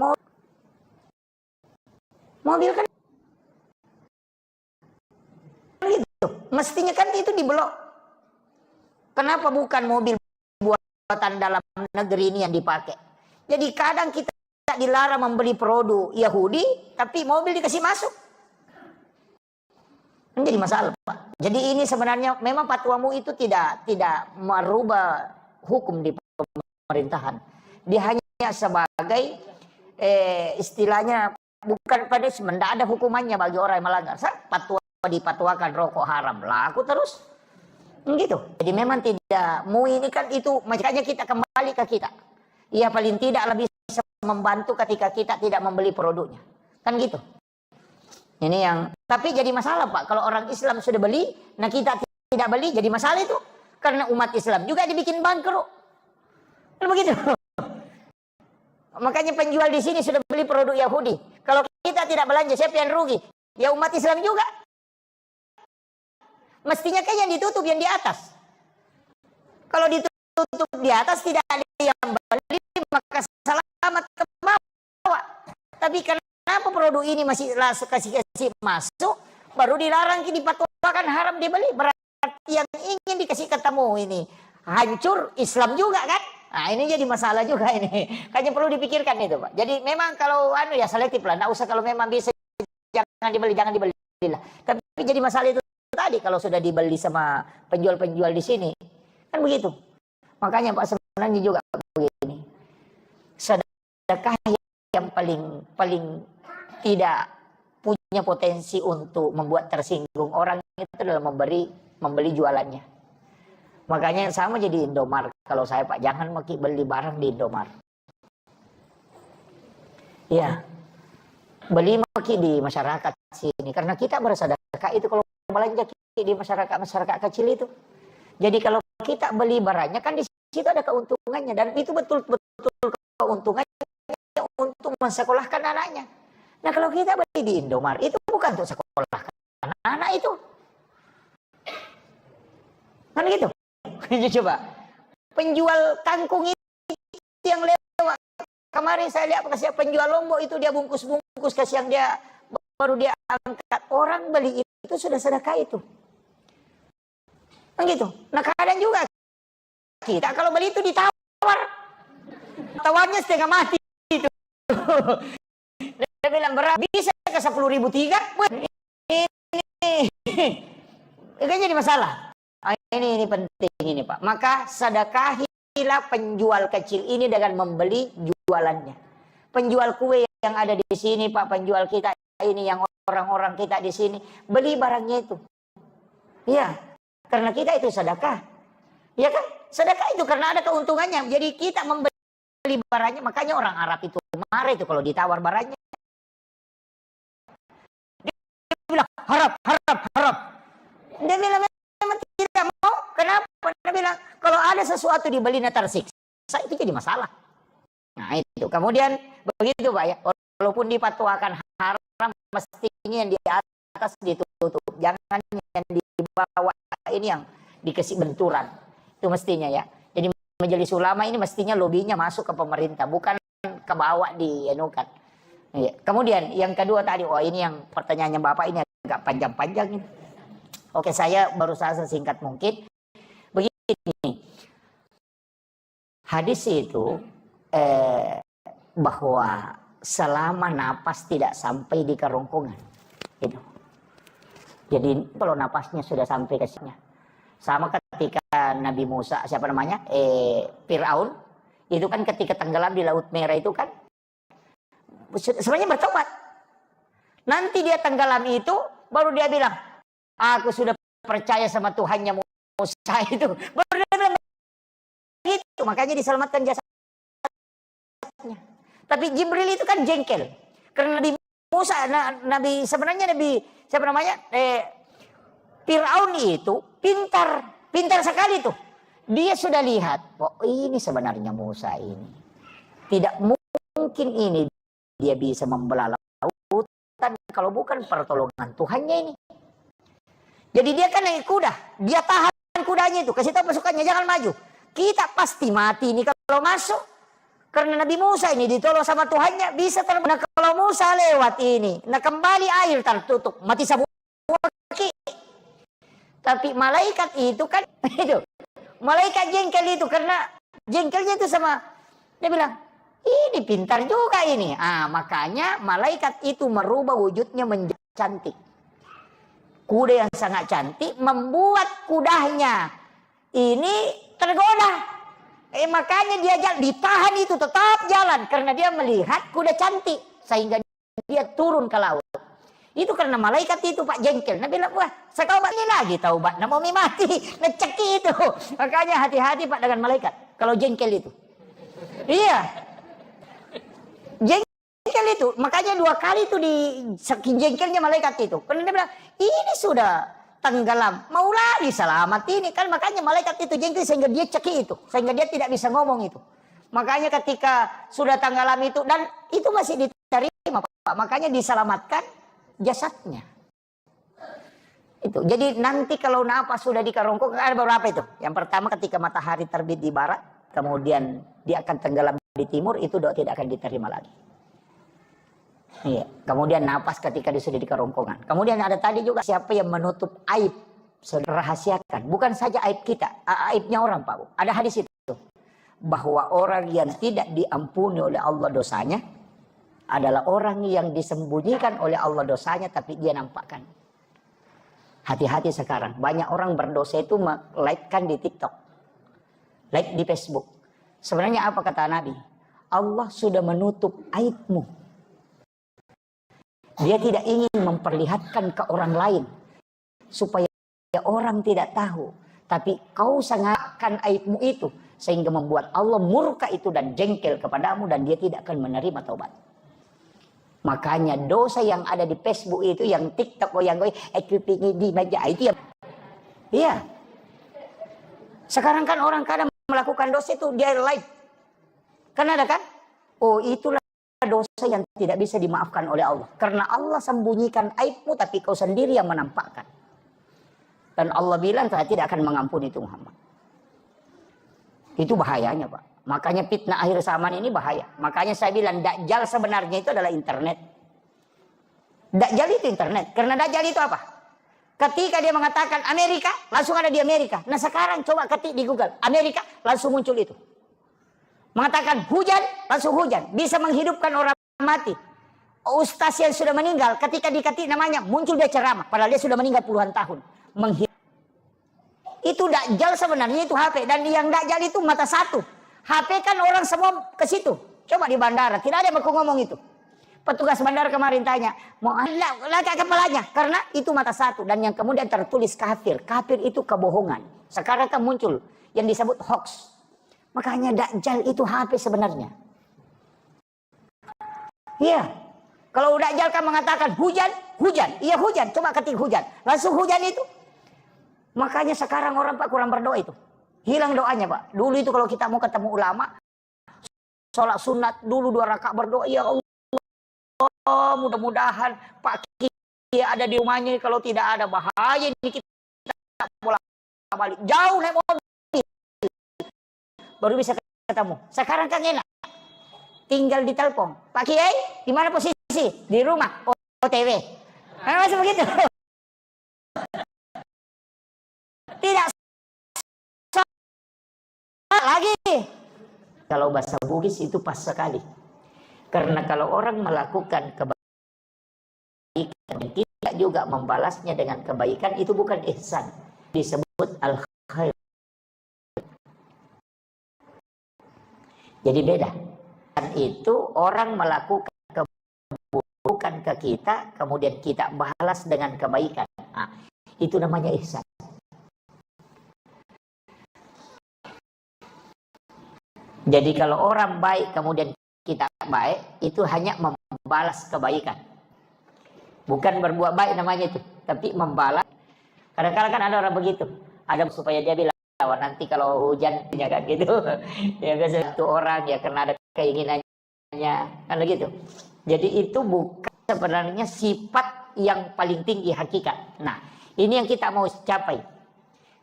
mobil kan gitu. Mestinya kan itu diblok. Kenapa bukan mobil buatan dalam negeri ini yang dipakai? Jadi kadang kita dilarang membeli produk Yahudi, tapi mobil dikasih masuk. Menjadi masalah, Pak. Jadi ini sebenarnya memang fatwamu itu tidak merubah hukum di pemerintahan. Dia hanya sebagai istilahnya bukan pada tidak ada hukumannya bagi orang yang melanggar. Fatwa dipatwakan rokok haram, laku terus. Gitu. Jadi memang tidak ini kan itu makanya kita kembali ke kita. Ya paling tidak lebih bisa membantu ketika kita tidak membeli produknya. Kan gitu. Ini yang tapi jadi masalah, Pak. Kalau orang Islam sudah beli, nah kita tidak beli jadi masalah itu. Karena umat Islam juga dibikin bangkrut. Kan begitu. Makanya penjual di sini sudah beli produk Yahudi. Kalau kita tidak belanja, siapa yang rugi? Ya umat Islam juga. Mestinya kan yang ditutup yang di atas. Kalau ditutup di atas tidak ada yang beli, maka selamat ke bawah. Tapi kenapa produk ini masih kasih masuk, baru dilarang dipatwakan haram dibeli? Berarti yang ingin dikasih ketemu ini hancur Islam juga kan? Nah ini jadi masalah juga ini. Kayaknya perlu dipikirkan itu, Pak. Jadi memang kalau ya selektif lah, nggak usah kalau memang bisa jangan dibeli lah. Tapi jadi masalah itu tadi kalau sudah dibeli sama penjual-penjual di sini kan begitu. Makanya Pak sebenarnya juga begini. Sedekah yang paling tidak punya potensi untuk membuat tersinggung orang itu adalah membeli jualannya. Makanya sama jadi Indomaret. Kalau saya Pak jangan beli barang di Indomaret. Ya, beli di masyarakat sini karena kita bersedekah itu kalau belanja di masyarakat kecil itu. Jadi kalau kita beli barangnya kan di situ ada keuntungannya dan itu betul-betul keuntungannya untuk mensekolahkan anaknya. Nah kalau kita beli di Indomaret itu bukan untuk sekolahkan anak itu. Kan gitu. Coba penjual kangkung itu yang lewat kemarin saya lihat kasih penjual lombok itu dia bungkus kasih yang dia baru dia angkat, orang beli itu sudah sedekah itu. Kan gitu. Nah kadang juga kita kalau beli itu ditawar, tawarnya setengah mati itu. Dia bilang berat bisa ke 10.000 tiga, ini jadi masalah. Ini penting ini Pak. Maka sedekahilah penjual kecil ini dengan membeli jualannya. Penjual kue yang ada di sini Pak, penjual kita ini yang orang-orang kita di sini beli barangnya itu. Iya, karena kita itu sedekah. Ya kan? Sedekah itu karena ada keuntungannya. Jadi kita membeli barangnya, makanya orang Arab itu marah itu kalau ditawar barangnya. Dia bilang harap. Dia bilang memang tidak mau. Kenapa? Dia bilang kalau ada sesuatu dibeli tersiksa itu jadi masalah. Nah itu. Kemudian begitu Pak ya. Walaupun dipatwakan haram, mestinya yang di atas ditutup. Jangan yang di bawah ini yang dikasih benturan. Itu mestinya ya. Jadi majelis ulama ini mestinya lobbynya masuk ke pemerintah, bukan ke bawah dienukan. Ya. Kemudian yang kedua tadi, ini yang pertanyaannya Bapak ini agak panjang-panjang ini. Oke, saya berusaha sesingkat mungkin. Begini, hadis itu bahwa selama napas tidak sampai di kerongkongan, gitu. Jadi kalau napasnya sudah sampai ke sini, sama ketika Nabi Musa, siapa namanya, Fir'aun, itu kan ketika tenggelam di Laut Merah itu kan, sebenarnya bertobat. Nanti dia tenggelam itu, baru dia bilang, aku sudah percaya sama Tuhannya Musa itu. Baru dia bilang begitu, makanya diselamatkan jasadnya. Tapi Jibril itu kan jengkel. Karena Nabi Musa, sebenarnya Nabi, siapa namanya? Fir'aun itu pintar sekali tuh. Dia sudah lihat, oh ini sebenarnya Musa ini. Tidak mungkin ini dia bisa membelah lautan kalau bukan pertolongan Tuhannya ini. Jadi dia kan naik kuda, dia tahan kudanya itu, kasih tahu pasukannya jangan maju. Kita pasti mati ini kalau masuk. Karena Nabi Musa ini ditolong sama Tuhannya bisa terbang. Nah kalau Musa lewat ini, nah kembali air tertutup, mati semua. Tapi malaikat itu kan itu, malaikat jengkel itu karena jengkelnya itu sama dia bilang ini pintar juga ini. Makanya malaikat itu merubah wujudnya menjadi cantik. Kuda yang sangat cantik membuat kudanya ini tergoda. Makanya dia ditahan itu tetap jalan karena dia melihat kuda cantik sehingga dia turun ke laut. Itu karena malaikat itu Pak jengkel. Nah bilang wah sekaubat ini lagi taubat. Nah mau mati ngeceki itu. Makanya hati-hati Pak dengan malaikat kalau jengkel itu. Iya. Jengkel itu. Makanya 2 kali itu di saking jengkelnya malaikat itu. Karena dia bilang ini sudah tenggelam. Mau lagi selamat ini. Kan makanya malaikat itu jengkel sehingga dia ceki itu. Sehingga dia tidak bisa ngomong itu. Makanya ketika sudah tenggelam itu. Dan itu masih diterima Pak. Makanya diselamatkan jasadnya. Itu. Jadi nanti kalau napas sudah dikarongkong ada beberapa itu. Yang pertama ketika matahari terbit di barat. Kemudian dia akan tenggelam di timur. Itu doa tidak akan diterima lagi. Iya. Kemudian napas ketika dia sudah di kerongkongan. Kemudian ada tadi juga siapa yang menutup aib, rahasiakan. Bukan saja aib kita, aibnya orang Pak Bu. Ada hadis itu bahwa orang yang tidak diampuni oleh Allah dosanya adalah orang yang disembunyikan oleh Allah dosanya tapi dia nampakkan. Hati-hati sekarang. Banyak orang berdosa itu like-kan di TikTok, like di Facebook. Sebenarnya apa kata Nabi? Allah sudah menutup aibmu. Dia tidak ingin memperlihatkan ke orang lain supaya orang tidak tahu. Tapi kau sangatkan aibmu itu sehingga membuat Allah murka itu dan jengkel kepadamu dan dia tidak akan menerima taubat. Makanya dosa yang ada di Facebook itu, yang TikTok, yang di meja itu ya. Iya. Sekarang kan orang kadang melakukan dosa itu dia live. Kan ada kan? Oh itulah dosa yang tidak bisa dimaafkan oleh Allah. Karena Allah sembunyikan aibmu tapi kau sendiri yang menampakkan. Dan Allah bilang saya tidak akan mengampuni itu Muhammad. Itu bahayanya Pak. Makanya fitnah akhir zaman ini bahaya. Makanya saya bilang Dajjal sebenarnya itu adalah internet. Dajjal itu internet. Karena Dajjal itu apa? Ketika dia mengatakan Amerika, langsung ada di Amerika. Nah sekarang coba ketik di Google. Amerika, langsung muncul itu. Mengatakan hujan, langsung hujan. Bisa menghidupkan orang mati. Ustaz yang sudah meninggal, ketika diketik namanya, muncul dia ceramah. Padahal dia sudah meninggal puluhan tahun. Itu Dajjal sebenarnya itu HP. Dan yang Dajjal itu mata satu. HP kan orang semua ke situ. Coba di bandara, tidak ada yang mau ngomong itu. Petugas bandara kemarin tanya, mau laka kepalanya. Karena itu mata satu. Dan yang kemudian tertulis kafir. Kafir itu kebohongan. Sekarang kan muncul yang disebut hoax. Makanya Dajjal itu HP sebenarnya. Iya. Kalau Dajjal kan mengatakan hujan, hujan. Iya hujan, coba ketik hujan. Langsung hujan itu. Makanya sekarang orang Pak kurang berdoa itu. Hilang doanya Pak. Dulu itu kalau kita mau ketemu ulama, sholat sunat dulu 2 rakaat berdoa. Ya Allah, mudah-mudahan Pak Kiai ada di rumahnya. Kalau tidak ada bahaya ini kita bolak-balik. Jauh naik mobil. Baru bisa ketemu. Sekarang kan enak. Tinggal ditelepon. Pak Kiai, di mana posisi? Di rumah. OTW. Masih begitu. Tidak lagi. Kalau bahasa Bugis itu pas sekali. Karena kalau orang melakukan kebaikan dan tidak juga membalasnya dengan kebaikan, itu bukan ihsan. Disebut al-khair. Jadi beda. Dan itu orang melakukan keburukan ke kita, kemudian kita balas dengan kebaikan. Nah, itu namanya ihsan. Jadi kalau orang baik kemudian kita baik, itu hanya membalas kebaikan. Bukan berbuat baik namanya itu, tapi membalas. Kadang-kadang kan ada orang begitu. Ada supaya dia bilang, wah nanti kalau hujan ya kan gitu. Ya biasa itu orang ya karena ada keinginannya kan begitu. Jadi itu bukan sebenarnya sifat yang paling tinggi hakikat. Nah, ini yang kita mau capai.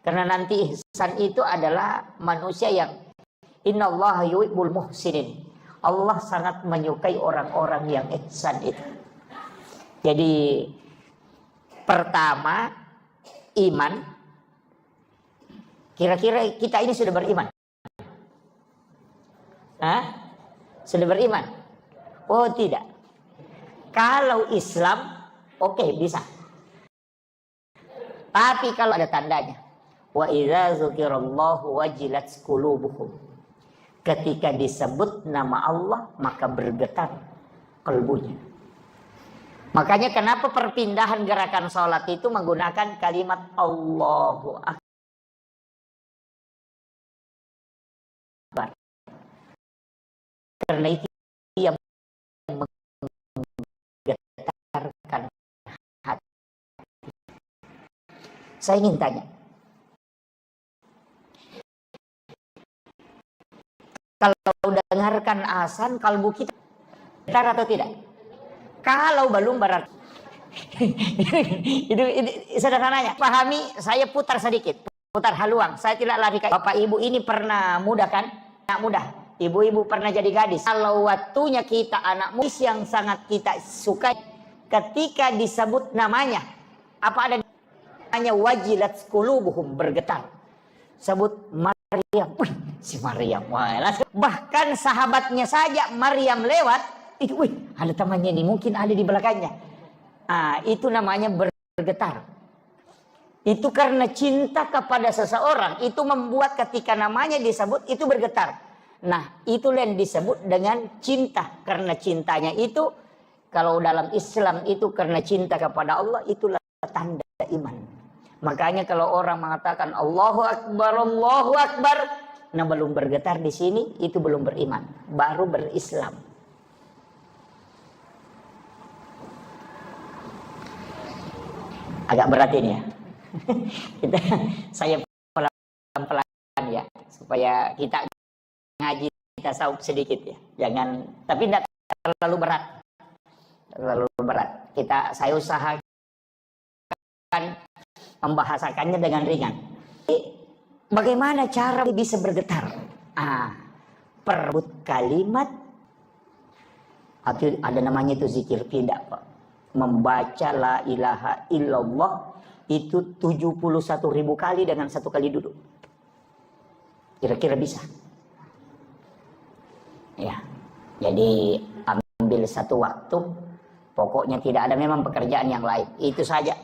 Karena nanti ihsan itu adalah manusia yang innallaha yuhibbul muhsinin. Allah sangat menyukai orang-orang yang ihsan itu. Jadi pertama iman. Kira-kira kita ini sudah beriman? Hah? Sudah beriman? Oh tidak. Kalau Islam, oke, bisa. Tapi kalau ada tandanya, wa idza dzukirallahu wajilat qulubuhum. Ketika disebut nama Allah, maka bergetar kalbunya. Makanya kenapa perpindahan gerakan sholat itu menggunakan kalimat Allahu Akbar. Karena itu yang menggetarkan hati. Saya ingin tanya, kalau dengarkan azan, kalbu kita getar atau tidak? Kalau belum berarti itu sederhananya. Pahami, saya putar sedikit, putar haluan. Saya tidak lari ke Bapak Ibu ini pernah muda kan? Anak muda. Ibu-ibu pernah jadi gadis. Kalau waktunya kita anak muda yang sangat kita sukai, ketika disebut namanya, apa ada namanya wajilat qulubuhum, bergetar. Sebut Maryam, si Maryam. Bahkan sahabatnya saja Maryam lewat, itu, ada temannya nih, mungkin ada di belakangnya. Itu namanya bergetar. Itu karena cinta kepada seseorang, itu membuat ketika namanya disebut itu bergetar. Nah, itulah yang disebut dengan cinta. Karena cintanya itu, kalau dalam Islam itu karena cinta kepada Allah, itulah tanda iman. Makanya kalau orang mengatakan Allahu Akbar, Allahu Akbar, nah belum bergetar di sini, itu belum beriman, baru berislam. Agak berat ini ya. Saya pelan-pelan ya, supaya kita ngaji tasawuf sedikit ya. Jangan, tapi tidak terlalu berat. Terlalu berat. Saya usahakan membahasakannya dengan ringan. Bagaimana cara bisa bergetar? Perebut kalimat. Ada namanya itu zikir tidak, Pak. Membaca la ilaha illallah itu 71.000 kali dengan 1 kali duduk. Kira-kira bisa? Ya. Jadi ambil satu waktu, pokoknya tidak ada memang pekerjaan yang lain. Itu saja.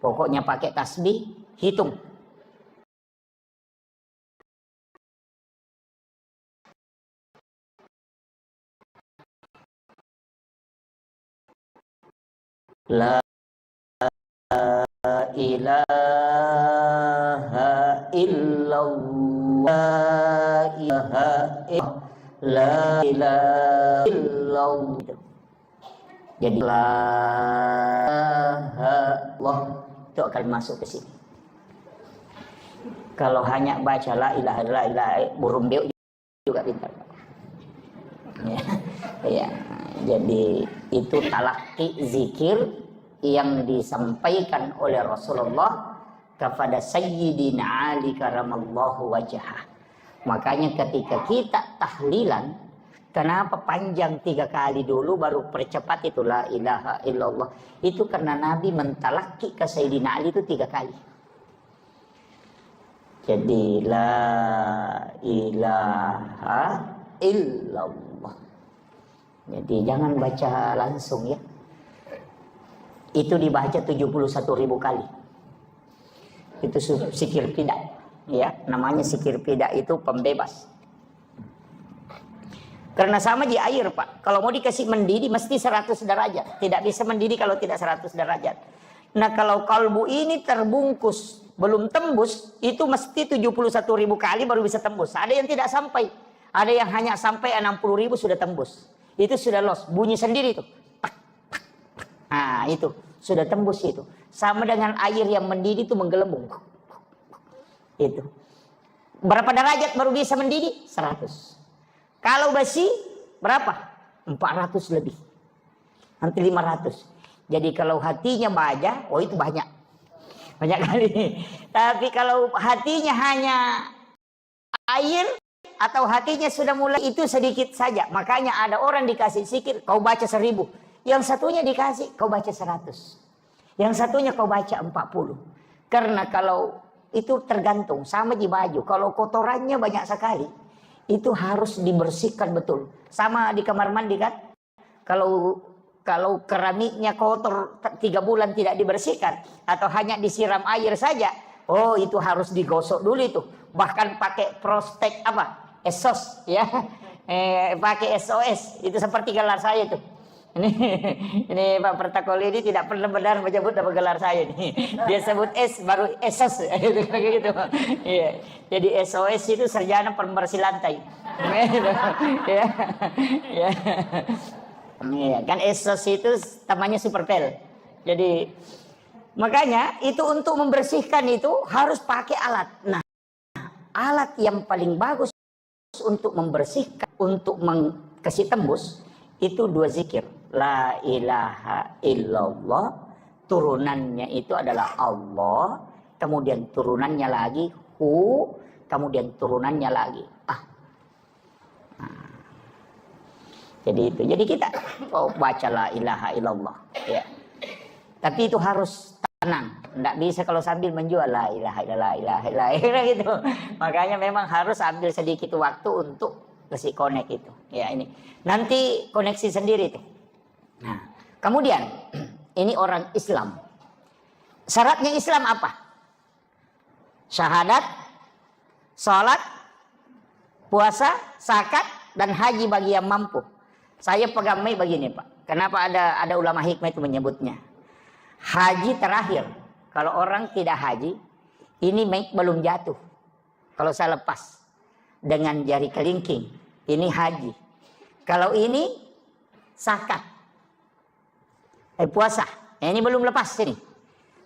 Pokoknya pakai tasbih, hitung. La ilaha illallah, la ilaha illallah. Jadi la ilaha itu akan masuk ke sini. Kalau hanya baca la ilaha illallah, burung beo juga pintar. Ya, jadi itu talaki zikir yang disampaikan oleh Rasulullah kepada Sayyidina Ali karamallahu wajhah. Makanya ketika kita tahlilan, kenapa panjang 3 kali dulu baru percepat itu la ilaha illallah? Itu karena Nabi mentalaki ke Sayyidina Ali itu 3 kali. Jadi la ilaha illallah. Jadi jangan baca langsung ya. Itu dibaca 71.000 kali. Itu zikir pidak ya, namanya zikir pidak itu pembebas. Karena sama di air, Pak. Kalau mau dikasih mendidih mesti 100 derajat. Tidak bisa mendidih kalau tidak 100 derajat. Nah, kalau kalbu ini terbungkus belum tembus, itu mesti 71.000 kali baru bisa tembus. Ada yang tidak sampai. Ada yang hanya sampai 60.000 sudah tembus. Itu sudah loss, bunyi sendiri tuh. Nah, itu sudah tembus itu. Sama dengan air yang mendidih itu menggelembung. Itu. Berapa derajat baru bisa mendidih? 100. Kalau besi berapa? 400 lebih. Nanti 500. Jadi kalau hatinya baja, oh itu banyak. Banyak kali. Tapi kalau hatinya hanya air atau hatinya sudah mulai, itu sedikit saja. Makanya ada orang dikasih zikir, kau baca 1000. Yang satunya dikasih, kau baca 100. Yang satunya kau baca 40. Karena kalau itu tergantung, sama di baju. Kalau kotorannya banyak sekali, itu harus dibersihkan betul. Sama di kamar mandi kan. Kalau keramiknya kotor 3 bulan tidak dibersihkan, atau hanya disiram air saja, oh itu harus digosok dulu itu. Bahkan pakai prostek apa? Esos ya. Pakai SOS. Itu seperti gelar saya tuh. Ini Pak Pertakol ini tidak pernah benar menyebut nama gelar saya nih. Dia sebut S baru esos gitu. Iya. Jadi SOS itu sarjana pembersih lantai. Ya. Ya. Iya, kan esos itu namanya superpel. Jadi makanya itu untuk membersihkan itu harus pakai alat. Nah, alat yang paling bagus untuk membersihkan, untuk kasih tembus itu 2 zikir. La ilaha illallah, turunannya itu adalah Allah, kemudian turunannya lagi hu, kemudian turunannya lagi ah. Nah, jadi itu. Jadi kita baca la ilaha illallah ya. Tapi itu harus tenang. Tidak bisa kalau sambil menjual la ilaha illallah gitu. Makanya memang harus ambil sedikit waktu untuk kasih connect itu. Ya ini. Nanti koneksi sendiri tuh. Nah, kemudian ini orang Islam. Syaratnya Islam apa? Syahadat, sholat, puasa, zakat, dan haji bagi yang mampu. Saya pegamai begini Pak. Kenapa ada ulama hikmah itu menyebutnya? Haji terakhir. Kalau orang tidak haji, ini mic belum jatuh. Kalau saya lepas dengan jari kelingking, ini haji. Kalau ini zakat. Puasa, ini belum lepas ini.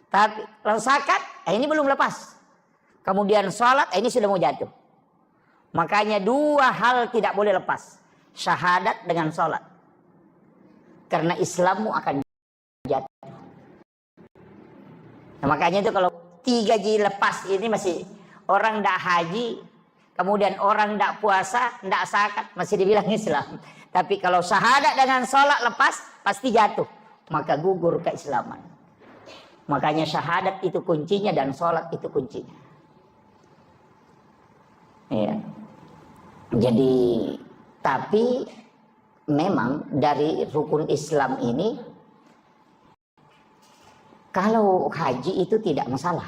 Tapi kalau zakat, ini belum lepas. Kemudian sholat, ini sudah mau jatuh. Makanya 2 hal tidak boleh lepas. Syahadat dengan sholat. Karena Islammu akan jatuh. Nah, makanya itu kalau 3 ji lepas ini masih orang tidak haji, kemudian orang tidak puasa, tidak zakat, masih dibilang Islam. Tapi kalau syahadat dengan sholat lepas, pasti jatuh. Maka gugur keislaman. Makanya syahadat itu kuncinya dan sholat itu kuncinya. Ya. Jadi, tapi memang dari rukun Islam ini, kalau haji itu tidak masalah.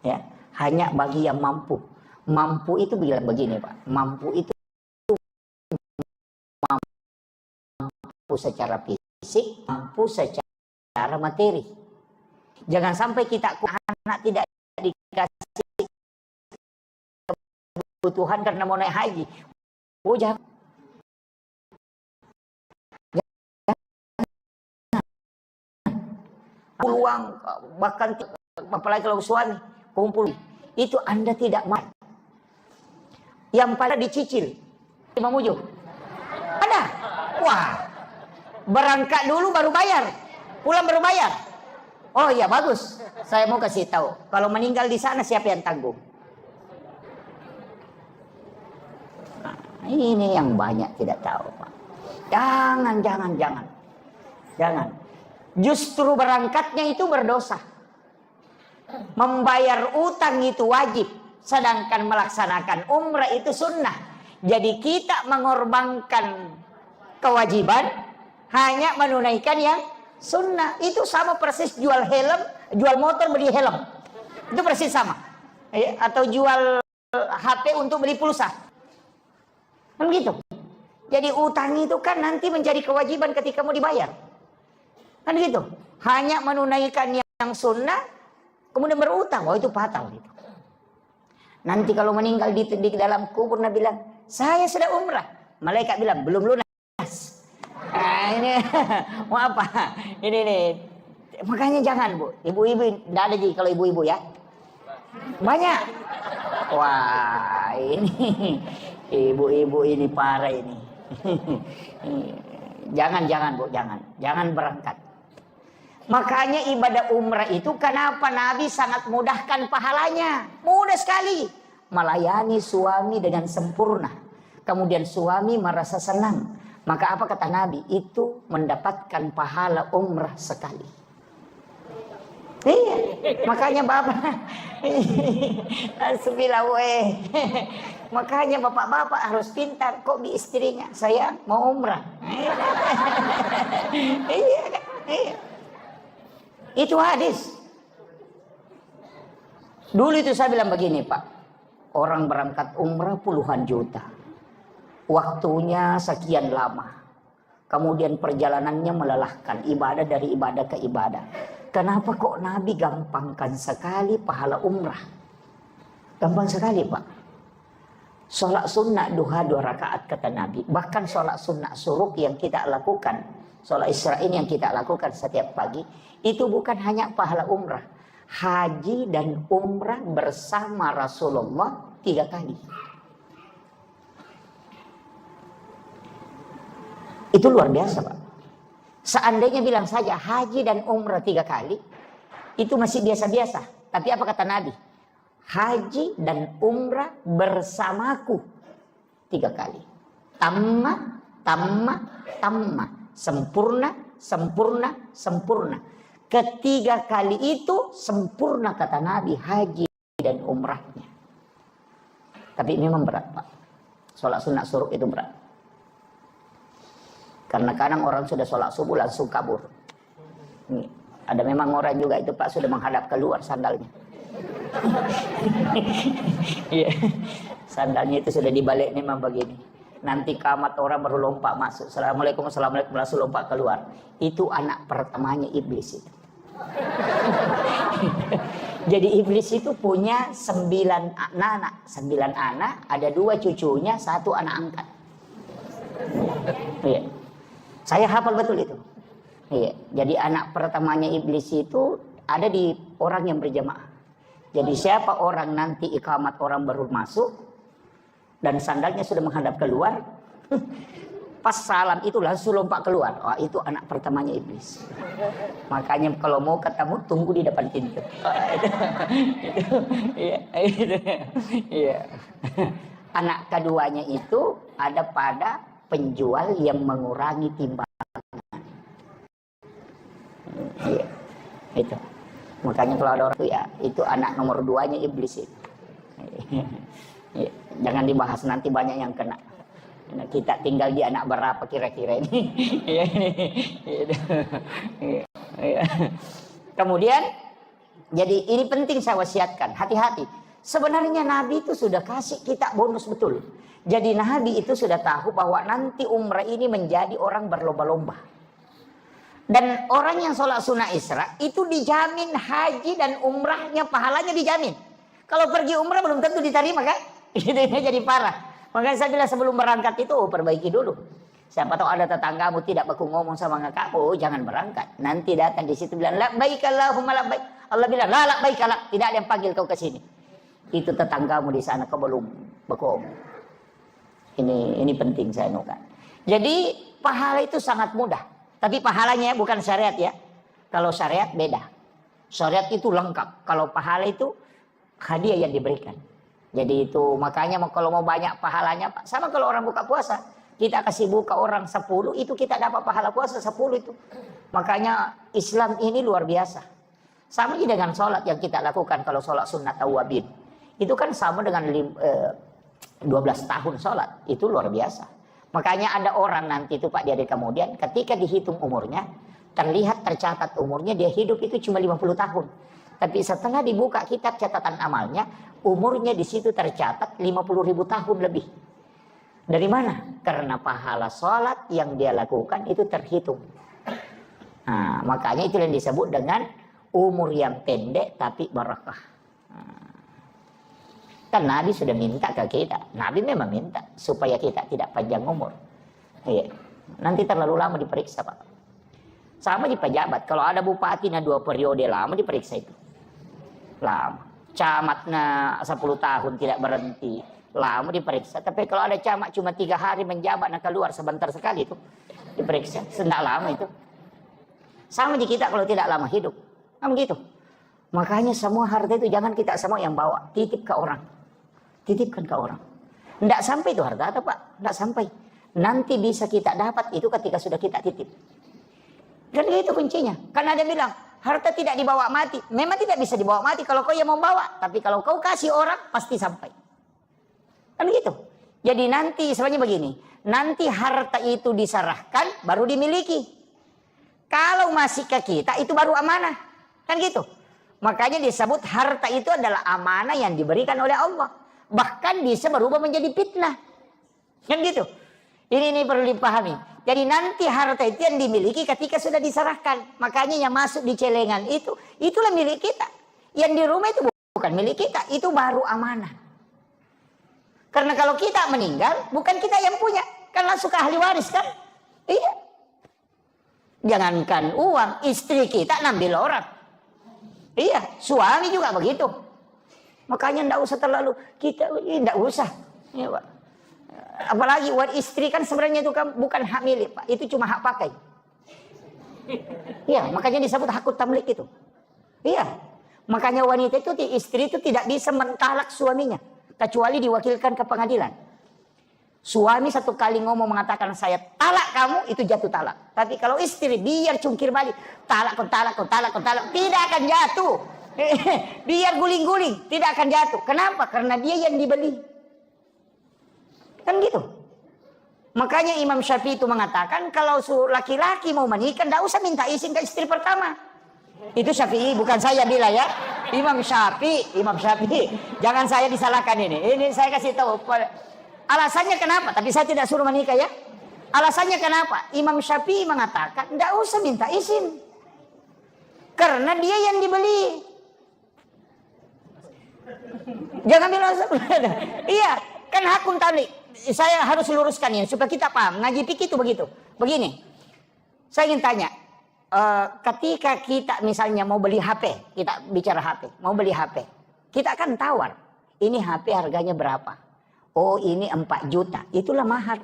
Ya. Hanya bagi yang mampu. Mampu itu bilang begini Pak. Mampu itu mampu secara fisik, mampu secara materi. Jangan sampai kita anak tidak dikasih kebutuhan karena mau naik haji. Oh jangan. Peluang bahkan apalagi kalau suami kumpul itu Anda tidak mau. Yang pada dicicil. Imam Ujo. Ada. Wah. Berangkat dulu baru bayar, pulang baru bayar. Oh iya bagus. Saya mau kasih tahu, kalau meninggal di sana siapa yang tanggung? Nah, ini yang banyak tidak tahu Pak. Jangan. Justru berangkatnya itu berdosa. Membayar utang itu wajib, sedangkan melaksanakan umrah itu sunnah. Jadi kita mengorbankan kewajiban hanya menunaikan yang sunnah. Itu sama persis jual helm, jual motor beli helm. Itu persis sama. Atau jual HP untuk beli pulsa. Kan gitu. Jadi utang itu kan nanti menjadi kewajiban ketika mau dibayar. Kan gitu. Hanya menunaikan yang sunnah, kemudian berutang. Oh itu fatal gitu. Nanti kalau meninggal di dalam kubur, Nabi bilang, Saya sudah umrah. Malaikat bilang, belum lunas. Nah, ini mau apa? Ini nih. Makanya jangan, Bu. Ibu-ibu, tidak ada kalau ibu-ibu ya. Banyak. Wah, ini ibu-ibu ini parah ini. Jangan Bu, jangan berangkat. Makanya ibadah umrah itu kenapa Nabi sangat mudahkan pahalanya? Mudah sekali. Melayani suami dengan sempurna. Kemudian suami merasa senang. Maka apa kata Nabi? Itu mendapatkan pahala umrah sekali. Iya, makanya bapak makanya bapak-bapak harus pintar. Kok di istrinya saya mau umrah. Iya. Itu hadis. Dulu itu saya bilang begini, Pak. Orang berangkat umrah puluhan juta. Waktunya sekian lama. Kemudian perjalanannya melelahkan. Ibadah dari ibadah ke ibadah. Kenapa kok Nabi gampangkan sekali pahala umrah? Gampang sekali, Pak. Sholat sunnah duha 2 rakaat kata Nabi. Bahkan sholat sunnah suruk yang kita lakukan. Sholat Isra'in yang kita lakukan setiap pagi. Itu bukan hanya pahala umrah. Haji dan umrah bersama Rasulullah 3 kali. Itu luar biasa, Pak. Seandainya bilang saja haji dan umrah 3 kali, itu masih biasa-biasa. Tapi apa kata Nabi? Haji dan umrah bersamaku 3 kali. Tamma. Sempurna. Ketiga kali itu sempurna kata Nabi haji dan umrahnya. Tapi memang berat, Pak. Sholat sunat suruk itu berat. Karena kadang orang sudah sholat subuh langsung kabur. Nih, ada memang orang juga itu Pak sudah menghadap keluar sandalnya. Iya, sandalnya itu sudah dibalik memang begini. Nanti kamat orang baru lompat masuk. Assalamualaikum langsung lompat keluar. Itu anak pertamanya iblis itu. Jadi iblis itu punya 9 anak. 9 anak, ada 2 cucunya, 1 anak angkat. Iya. Saya hafal betul itu. Iya. Jadi anak pertamanya iblis itu ada di orang yang berjamaah. Jadi siapa orang nanti iqamat orang baru masuk dan sandalnya sudah menghadap keluar, pas salam itu langsung lompat keluar. Oh, itu anak pertamanya iblis. Makanya kalau mau ketemu tunggu di depan pintu. Iya. Anak keduanya itu ada pada penjual yang mengurangi timbangan. Iya, itu. Makanya kalau ada orang itu ya, itu anak nomor 2-nya iblis itu. Iya. Jangan dibahas nanti banyak yang kena. Nah, kita tinggal di anak berapa kira-kira ini. Kemudian, jadi ini penting saya wasiatkan, hati-hati. Sebenarnya Nabi itu sudah kasih kita bonus betul. Jadi Nabi itu sudah tahu bahwa nanti umrah ini menjadi orang berlomba-lomba. Dan orang yang sholat sunnah Isra itu dijamin haji dan umrahnya pahalanya dijamin. Kalau pergi umrah belum tentu diterima kan? Itu jadi parah. Makanya saya bilang sebelum berangkat itu perbaiki dulu. Siapa tahu ada tetanggamu tidak baku ngomong sama kamu, jangan berangkat. Nanti datang di situ bilang labbaik Allahumma labbaik. Allah bilang la labbaik la, tidak ada yang panggil kau ke sini. Itu tetanggamu di sana kau belum baku ngomong. Ini penting saya nukan. Jadi pahala itu sangat mudah. Tapi pahalanya bukan syariat ya. Kalau syariat beda. Syariat itu lengkap. Kalau pahala itu hadiah yang diberikan. Jadi itu makanya kalau mau banyak pahalanya, sama kalau orang buka puasa. Kita kasih buka orang 10, itu kita dapat pahala puasa 10 itu. Makanya Islam ini luar biasa. Sama dengan sholat yang kita lakukan kalau sholat sunnah tawabin. Itu kan sama dengan 12 tahun sholat. Itu luar biasa. Makanya ada orang nanti itu Pak dari kemudian ketika dihitung umurnya, tercatat umurnya dia hidup itu cuma 50 tahun. Tapi setelah dibuka kitab catatan amalnya, umurnya di situ tercatat 50.000 tahun lebih. Dari mana? Karena pahala sholat yang dia lakukan itu terhitung. Nah, makanya itu yang disebut dengan umur yang pendek tapi barakah. Kan Nabi sudah minta ke kita. Nabi memang minta supaya kita tidak panjang umur. Iya. Nanti terlalu lama diperiksa, Pak. Sama di pejabat. Kalau ada bupati 2 periode lama diperiksa itu. Lama. Camatnya 10 tahun tidak berhenti. Lama diperiksa. Tapi kalau ada camat cuma 3 hari menjabat, keluar sebentar sekali itu diperiksa. Tidak lama itu. Sama di kita kalau tidak lama hidup. Kan begitu. Makanya semua harta itu jangan kita semua yang bawa. Titip ke orang. Titipkan ke orang. Tidak sampai itu harta atau Pak? Tidak sampai. Nanti bisa kita dapat itu ketika sudah kita titip. Dan itu kuncinya. Karena ada bilang, harta tidak dibawa mati. Memang tidak bisa dibawa mati kalau kau yang mau bawa. Tapi kalau kau kasih orang, pasti sampai. Kan gitu. Jadi nanti sebenarnya begini. Nanti harta itu diserahkan, baru dimiliki. Kalau masih ke kita, itu baru amanah. Kan gitu. Makanya disebut harta itu adalah amanah yang diberikan oleh Allah. Bahkan bisa berubah menjadi fitnah. Kan gitu. Ini perlu dipahami. Jadi nanti harta itu yang dimiliki ketika sudah diserahkan. Makanya yang masuk di celengan itu, itulah milik kita. Yang di rumah itu bukan milik kita. Itu baru amanah. Karena kalau kita meninggal, bukan kita yang punya. Kan langsung ke ahli waris kan? Iya. Jangankan uang, istri kita ngambil orang. Iya, suami juga begitu. Makanya tidak usah terlalu kita tidak usah. Ya, Pak. Apalagi buat istri kan sebenarnya itu kan bukan hak milik, Pak. Itu cuma hak pakai. Iya, makanya disebut hakut tamlik itu. Iya. Makanya wanita itu istri itu tidak bisa mentalak suaminya kecuali diwakilkan ke pengadilan. Suami 1 kali ngomong mengatakan saya talak kamu, itu jatuh talak. Tapi kalau istri biar cungkir balik, talak, tidak akan jatuh. Biar guling-guling, tidak akan jatuh. Kenapa? Karena dia yang dibeli. Kan gitu. Makanya Imam Syafi'i itu mengatakan kalau laki-laki mau menikah, tidak usah minta izin ke istri pertama. Itu Syafi'i, bukan saya bilang ya. Imam Syafi'i. Jangan saya disalahkan ini. Ini saya kasih tahu. Alasannya kenapa? Tapi saya tidak suruh menikah ya. Alasannya kenapa? Imam Syafi'i mengatakan tidak usah minta izin. Karena dia yang dibeli. Jangan bilang iya, kan hakun tadi. Saya harus luruskan ini supaya kita paham. Ngaji fikih itu begitu. Begini. Saya ingin tanya, ketika kita misalnya mau beli HP, kita bicara HP, mau beli HP. Kita akan tawar. Ini HP harganya berapa? Oh, ini 4 juta. Itulah mahar.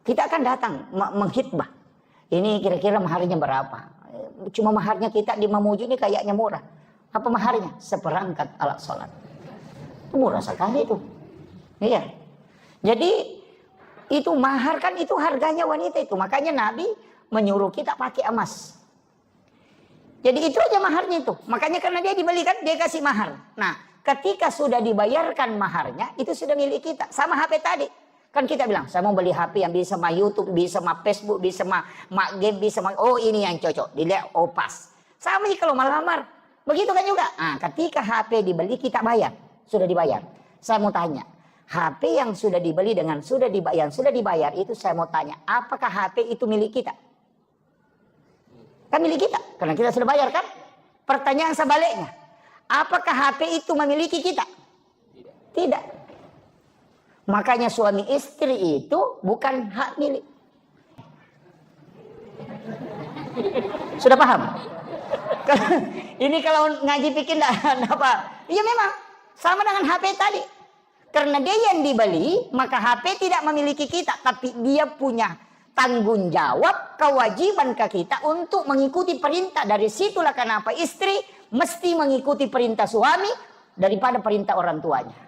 Kita akan datang menghitbah. Ini kira-kira maharnya berapa? Cuma maharnya kita di Mamuju ini kayaknya murah. Apa maharnya? Seperangkat alat sholat. Murah sekali itu. Iya. Jadi itu mahar kan itu harganya wanita itu. Makanya Nabi menyuruh kita pakai emas. Jadi itu aja maharnya itu. Makanya karena dia dibelikan dia kasih mahar. Nah ketika sudah dibayarkan maharnya itu sudah milik kita. Sama HP tadi. Kan kita bilang saya mau beli HP yang bisa sama YouTube, bisa sama Facebook, bisa sama game, bisa sama oh ini yang cocok. Dilihat oh pas. Sama nih kalau melamar. Begitu kan juga. Nah, ketika HP dibeli kita bayar. Sudah dibayar. Saya mau tanya. HP yang sudah dibeli dengan sudah dibayar itu saya mau tanya. Apakah HP itu milik kita? Kan milik kita. Karena kita sudah bayar kan? Pertanyaan sebaliknya. Apakah HP itu memiliki kita? Tidak. Makanya suami istri itu bukan hak milik. Sudah paham? Ini kalau ngaji pikir enggak apa. Iya memang sama dengan HP tadi. Karena dia yang dibeli, maka HP tidak memiliki kita, tapi dia punya tanggung jawab, kewajiban ke kita untuk mengikuti perintah. Dari situlah kenapa istri mesti mengikuti perintah suami daripada perintah orang tuanya.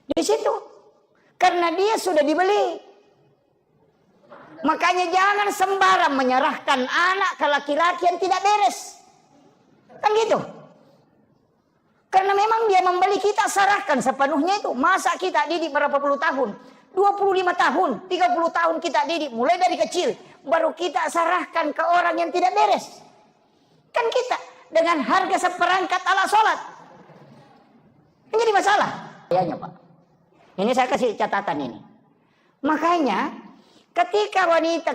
Di situ. Karena dia sudah dibeli. Makanya jangan sembarang menyerahkan anak ke laki-laki yang tidak beres. Kan gitu. Karena memang dia membeli kita serahkan sepenuhnya itu. Masa kita didik berapa puluh tahun? 25 tahun, 30 tahun kita didik. Mulai dari kecil. Baru kita serahkan ke orang yang tidak beres. Kan kita dengan harga seperangkat alat sholat. Ini jadi masalah. Kayaknya Pak. Ini saya kasih catatan ini. Makanya ketika wanita,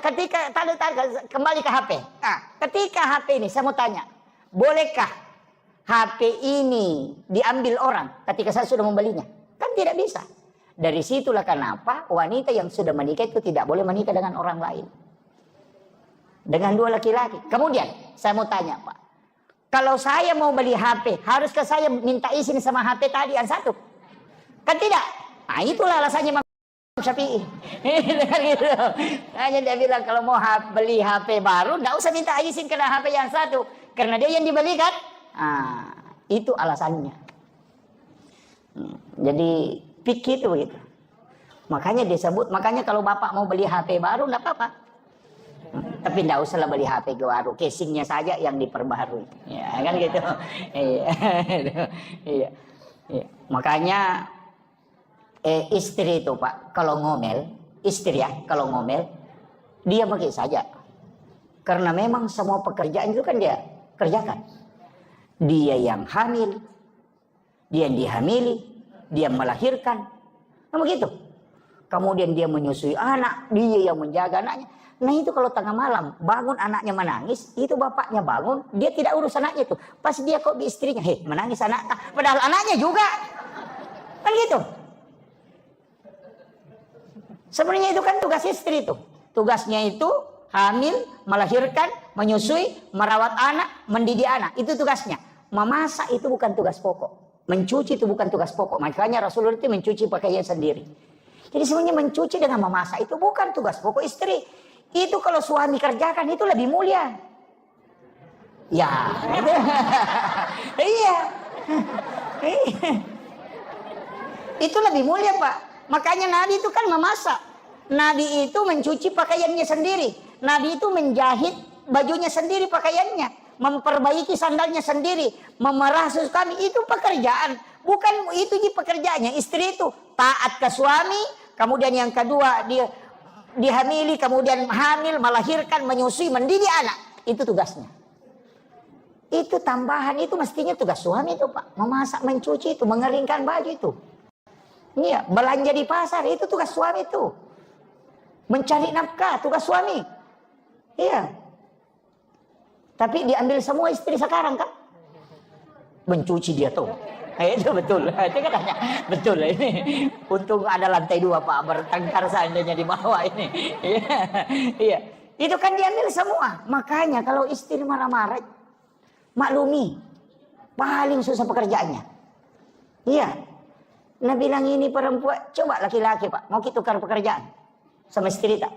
kembali ke HP. Nah, ketika HP ini saya mau tanya. Bolehkah HP ini diambil orang ketika saya sudah membelinya? Kan tidak bisa. Dari situlah kenapa wanita yang sudah menikah itu tidak boleh menikah dengan orang lain. Dengan dua laki-laki. Kemudian saya mau tanya Pak. Kalau saya mau beli HP, haruskah saya minta izin sama HP tadi yang satu? Kan tidak. Nah itulah alasannya Imam Syafi'i. Gitu. Hanya dia bilang kalau mau beli HP baru, nggak usah minta izin kena HP yang satu. Karena dia yang dibeli kan. Nah, itu alasannya. Jadi pikir itu begitu. Makanya disebut, makanya kalau bapak mau beli HP baru nggak apa-apa. Tapi nggak usah lah beli HP baru, casingnya saja yang diperbaharui. Ya kan gitu. Iya. Makanya istri itu Pak, kalau ngomel, istri ya kalau ngomel, dia pakai saja. Karena memang semua pekerjaan itu kan dia kerjakan. Dia yang hamil, dia yang dihamili, dia melahirkan, nah begitu. Kemudian dia menyusui anak, dia yang menjaga anaknya. Nah itu kalau tengah malam bangun anaknya menangis, itu bapaknya bangun, dia tidak urus anaknya itu. Pas dia kok di istrinya, menangis anak, padahal anaknya juga, kan gitu. Sebenarnya itu kan tugas istri itu. Tugasnya itu hamil, melahirkan, menyusui, merawat anak, mendidik anak. Itu tugasnya. Memasak itu bukan tugas pokok. Mencuci itu bukan tugas pokok. Makanya Rasulullah itu mencuci pakaian sendiri. Jadi sebenarnya mencuci dengan memasak itu bukan tugas pokok istri. Itu kalau suami kerjakan itu lebih mulia. Ya. Iya. Itu lebih mulia Pak. Makanya Nabi itu kan memasak. Nabi itu mencuci pakaiannya sendiri. Nabi itu menjahit bajunya sendiri pakaiannya. Memperbaiki sandalnya sendiri. Memerah susu kami. Itu pekerjaan. Bukan itu pekerjaannya. Istri itu taat ke suami. Kemudian yang kedua dia dihamili. Kemudian hamil, melahirkan, menyusui, mendidik anak. Itu tugasnya. Itu tambahan. Itu mestinya tugas suami itu Pak. Memasak, mencuci itu. Mengeringkan baju itu. Iya, belanja di pasar itu tugas suami itu. Mencari nafkah tugas suami. Iya. Tapi diambil semua istri sekarang kan. Mencuci dia tuh. Itu betul. Itu katanya betul ini. Untung ada lantai 2 Pak, bertengkar seandainya di bawah ini. Iya. Itu kan diambil semua. Makanya kalau istri marah-marah, maklumi. Paling susah pekerjaannya. Iya. Nah bilang ini perempuan, coba laki-laki Pak, mau kita tukar pekerjaan sama istri tak?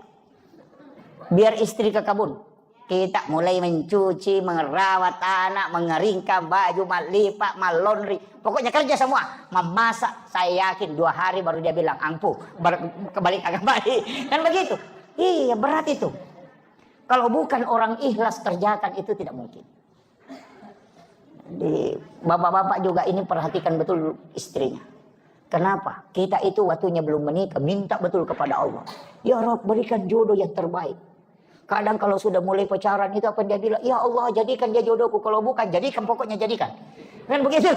Biar istri ke kebun. Kita mulai mencuci, merawat anak, mengeringkan baju, melipat, melondri. Pokoknya kerja semua. Memasak, saya yakin 2 hari baru dia bilang, ampuh, kembali. Kan begitu. Iya, berat itu. Kalau bukan orang ikhlas kerjakan, itu tidak mungkin. Jadi, bapak-bapak juga ini perhatikan betul istrinya. Kenapa? Kita itu waktunya belum menikah, minta betul kepada Allah. Ya Rabb, berikan jodoh yang terbaik. Kadang kalau sudah mulai pacaran itu apa dia bilang, ya Allah jadikan dia jodohku, kalau bukan jadikan, pokoknya jadikan. Kan begitu.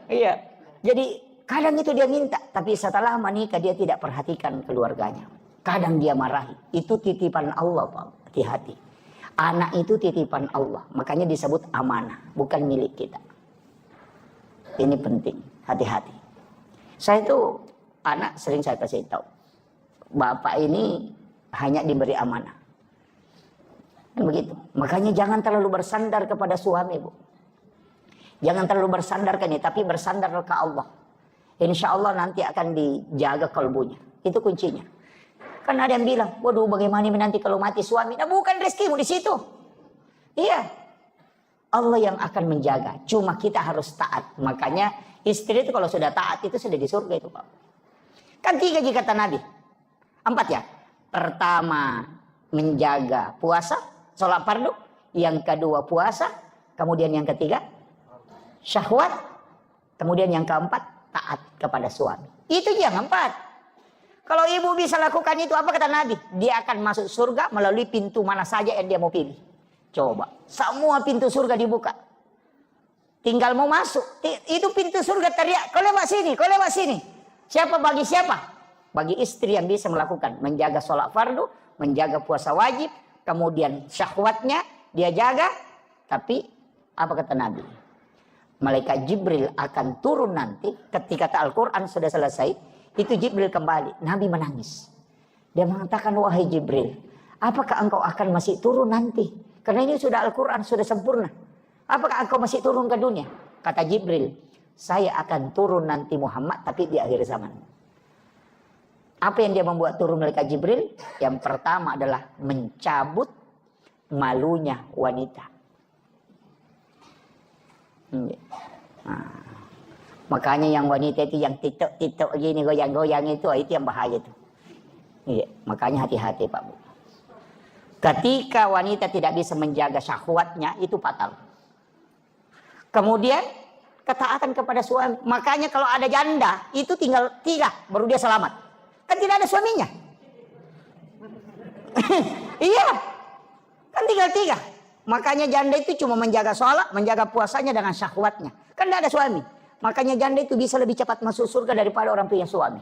Iya. Jadi kadang itu dia minta, tapi setelah menikah dia tidak perhatikan keluarganya. Kadang dia marahi. Itu titipan Allah Pak, hati-hati. Anak itu titipan Allah, makanya disebut amanah, bukan milik kita. Ini penting, hati-hati. Saya itu anak sering saya kasih tahu, bapak ini hanya diberi amanah. Begitu. Makanya jangan terlalu bersandar kepada suami, Bu. Jangan terlalu bersandar ke ini, tapi bersandar ke Allah. Insya Allah nanti akan dijaga kalbunya. Itu kuncinya. Kan ada yang bilang, waduh bagaimana nanti kalau mati suami? Nah bukan rezekimu di situ. Iya. Allah yang akan menjaga. Cuma kita harus taat. Makanya istri itu kalau sudah taat itu sudah di surga itu Pak. Kan 3 kata Nabi. 4 ya. Pertama menjaga puasa. Sholat fardu, yang kedua puasa, kemudian yang ketiga syahwat, kemudian yang keempat taat kepada suami. Itu yang 4. Kalau ibu bisa lakukan itu, apa kata Nabi? Dia akan masuk surga melalui pintu mana saja yang dia mau pilih. Coba, semua pintu surga dibuka. Tinggal mau masuk, itu pintu surga teriak, kau lewat sini, kau lewat sini. Siapa bagi siapa? Bagi istri yang bisa melakukan, menjaga sholat fardu, menjaga puasa wajib, kemudian syahwatnya dia jaga. Tapi apa kata Nabi? malaikat Jibril akan turun nanti ketika Al-Quran sudah selesai. Itu Jibril kembali. Nabi menangis. Dia mengatakan, wahai Jibril, apakah engkau akan masih turun nanti? Karena ini sudah Al-Quran, sudah sempurna. Apakah engkau masih turun ke dunia? Kata Jibril, saya akan turun nanti Muhammad, tapi di akhir zaman. Apa yang dia membuat turun malaikat Jibril? Yang pertama adalah mencabut malunya wanita. Nah, makanya yang wanita itu yang titok-titok gini, goyang-goyang itu yang bahaya itu. Iya, makanya hati-hati Pak Bu. Ketika wanita tidak bisa menjaga syahwatnya, itu fatal. Kemudian ketaatan kepada suami. Makanya kalau ada janda, itu tinggal 3 baru dia selamat. Kan tidak ada suaminya. Iya, kan tinggal 3. Makanya janda itu cuma menjaga sholat, menjaga puasanya dengan syahwatnya. Kan tidak ada suami. Makanya janda itu bisa lebih cepat masuk surga daripada orang punya suami.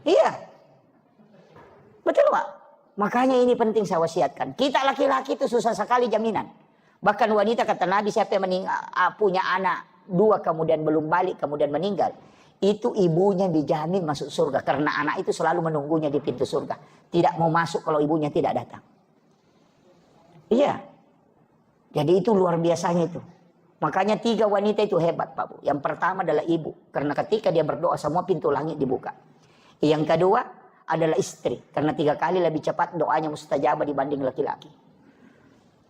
Iya. Betul Pak. Makanya ini penting saya wasiatkan. Kita laki-laki itu susah sekali jaminan. Bahkan wanita kata Nabi, siapa yang punya anak 2 kemudian belum balik kemudian meninggal, itu ibunya dijamin masuk surga. Karena anak itu selalu menunggunya di pintu surga. Tidak mau masuk kalau ibunya tidak datang. Iya. Jadi itu luar biasanya itu. Makanya 3 wanita itu hebat Pak Bu. Yang pertama adalah ibu. Karena ketika dia berdoa semua pintu langit dibuka. Yang kedua adalah istri. Karena 3 kali lebih cepat doanya mustajabah dibanding laki-laki.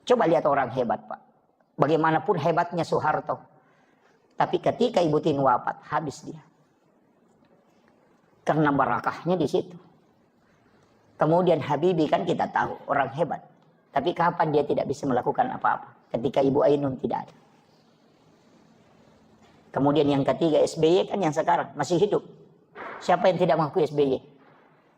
Coba lihat orang hebat Pak. Bagaimanapun hebatnya Soeharto. Tapi ketika Ibu Tin wafat, habis dia. Karena barakahnya di situ. Kemudian Habibie kan kita tahu orang hebat. Tapi kapan dia tidak bisa melakukan apa-apa? Ketika Ibu Ainun tidak ada. Kemudian yang ketiga SBY kan yang sekarang masih hidup. Siapa yang tidak mengaku SBY?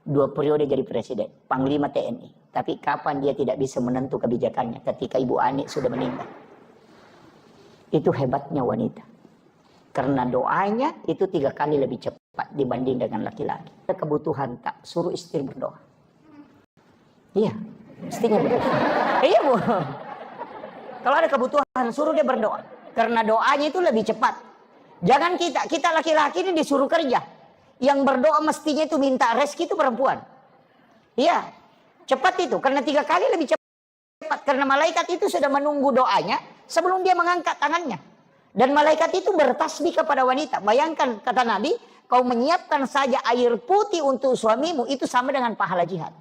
2 periode jadi presiden, Panglima TNI. Tapi kapan dia tidak bisa menentu kebijakannya ketika Ibu Ani sudah meninggal? Itu hebatnya wanita. Karena doanya itu 3 kali lebih cepat dibanding dengan laki-laki. Kebutuhan tak, suruh istri berdoa. Iya. Mestinya begitu. Iya Bu. Kalau ada kebutuhan suruh dia berdoa. Karena doanya itu lebih cepat. Jangan kita laki-laki ini disuruh kerja. Yang berdoa mestinya itu minta rezeki itu perempuan. Iya. Cepat itu. Karena 3 kali lebih cepat. Karena malaikat itu sudah menunggu doanya sebelum dia mengangkat tangannya. Dan malaikat itu bertasbih kepada wanita. Bayangkan kata Nabi, kau menyiapkan saja air putih untuk suamimu itu sama dengan pahala jihad.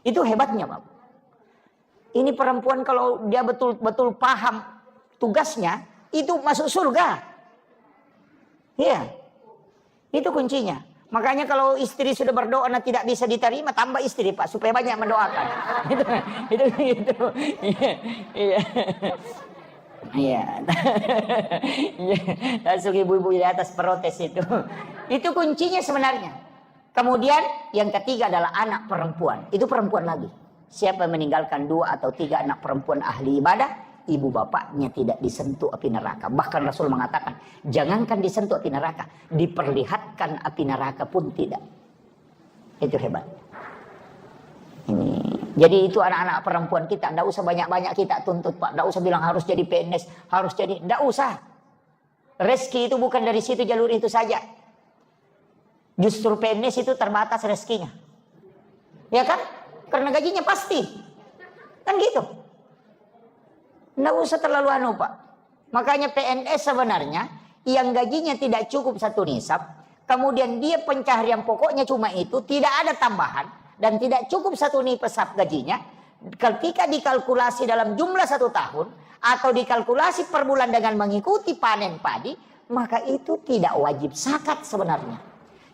Itu hebatnya Pak. Ini perempuan kalau dia betul-betul paham tugasnya, itu masuk surga. Iya. Itu kuncinya. Makanya kalau istri sudah berdoa dan tidak bisa diterima, tambah istri Pak, supaya banyak mendoakan. Itu. Iya. Iya. Langsung ibu-ibu di atas protes itu. Itu kuncinya sebenarnya. Kemudian yang ketiga adalah anak perempuan. Itu perempuan lagi. Siapa yang meninggalkan 2 atau 3 anak perempuan ahli ibadah, ibu bapaknya tidak disentuh api neraka. Bahkan Rasul mengatakan, jangankan disentuh api neraka, diperlihatkan api neraka pun tidak. Itu hebat. Ini. Jadi itu anak-anak perempuan kita. Tidak usah banyak-banyak kita tuntut Pak. Tidak usah bilang harus jadi PNS, harus jadi. Tidak usah. Rezeki itu bukan dari situ jalur itu saja. Justru PNS itu terbatas rezekinya. Ya kan? Karena gajinya pasti. Kan gitu. Nggak usah terlalu anu Pak. Makanya PNS sebenarnya yang gajinya tidak cukup 1 nisab. Kemudian dia pencaharian pokoknya cuma itu. Tidak ada tambahan. Dan tidak cukup 1 nisab gajinya. Ketika dikalkulasi dalam jumlah 1 tahun. Atau dikalkulasi per bulan dengan mengikuti panen padi. Maka itu tidak wajib zakat sebenarnya.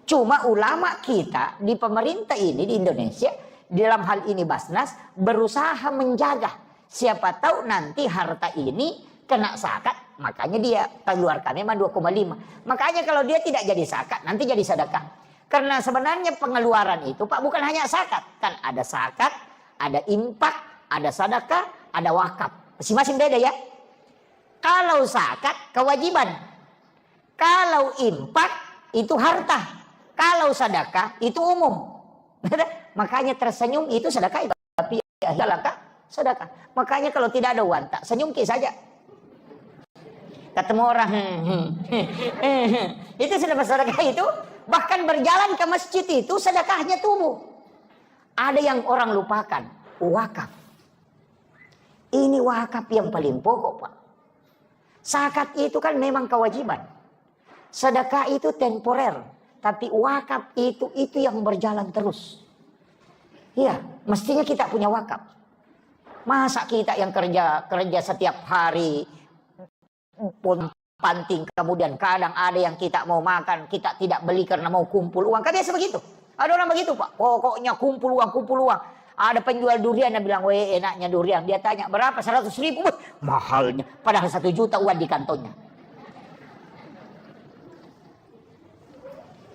Cuma ulama kita di pemerintah ini di Indonesia dalam hal ini Basnas berusaha menjaga. Siapa tahu nanti harta ini kena zakat, makanya dia keluarkan memang 2,5. Makanya kalau dia tidak jadi zakat, nanti jadi sedekah. Karena sebenarnya pengeluaran itu Pak bukan hanya zakat, kan ada zakat, ada infak, ada sedekah, ada wakaf. Masing-masing beda ya. Kalau zakat kewajiban. Kalau infak itu harta. Kalau sedekah itu umum. Makanya tersenyum itu sedekah, tapi sedekah. Makanya kalau tidak ada uang tak senyum saja. ketemu orang. Itu sudah bersedekah itu. Bahkan berjalan ke masjid itu sedekahnya tubuh. Ada yang orang lupakan, wakaf. Ini wakaf yang paling pokok, Pak. Zakat itu kan memang kewajiban. Sedekah itu temporer, tapi wakaf itu yang berjalan terus. Iya, mestinya kita punya wakaf. Masa kita yang kerja setiap hari pun panting, kemudian kadang ada yang kita mau makan, kita tidak beli karena mau kumpul uang. Kan biasa begitu. Ada orang begitu, Pak. Pokoknya kumpul uang. Ada penjual durian yang bilang, weh enaknya durian. Dia tanya, berapa? 100.000. Mahalnya. Padahal 1 juta uang di kantongnya.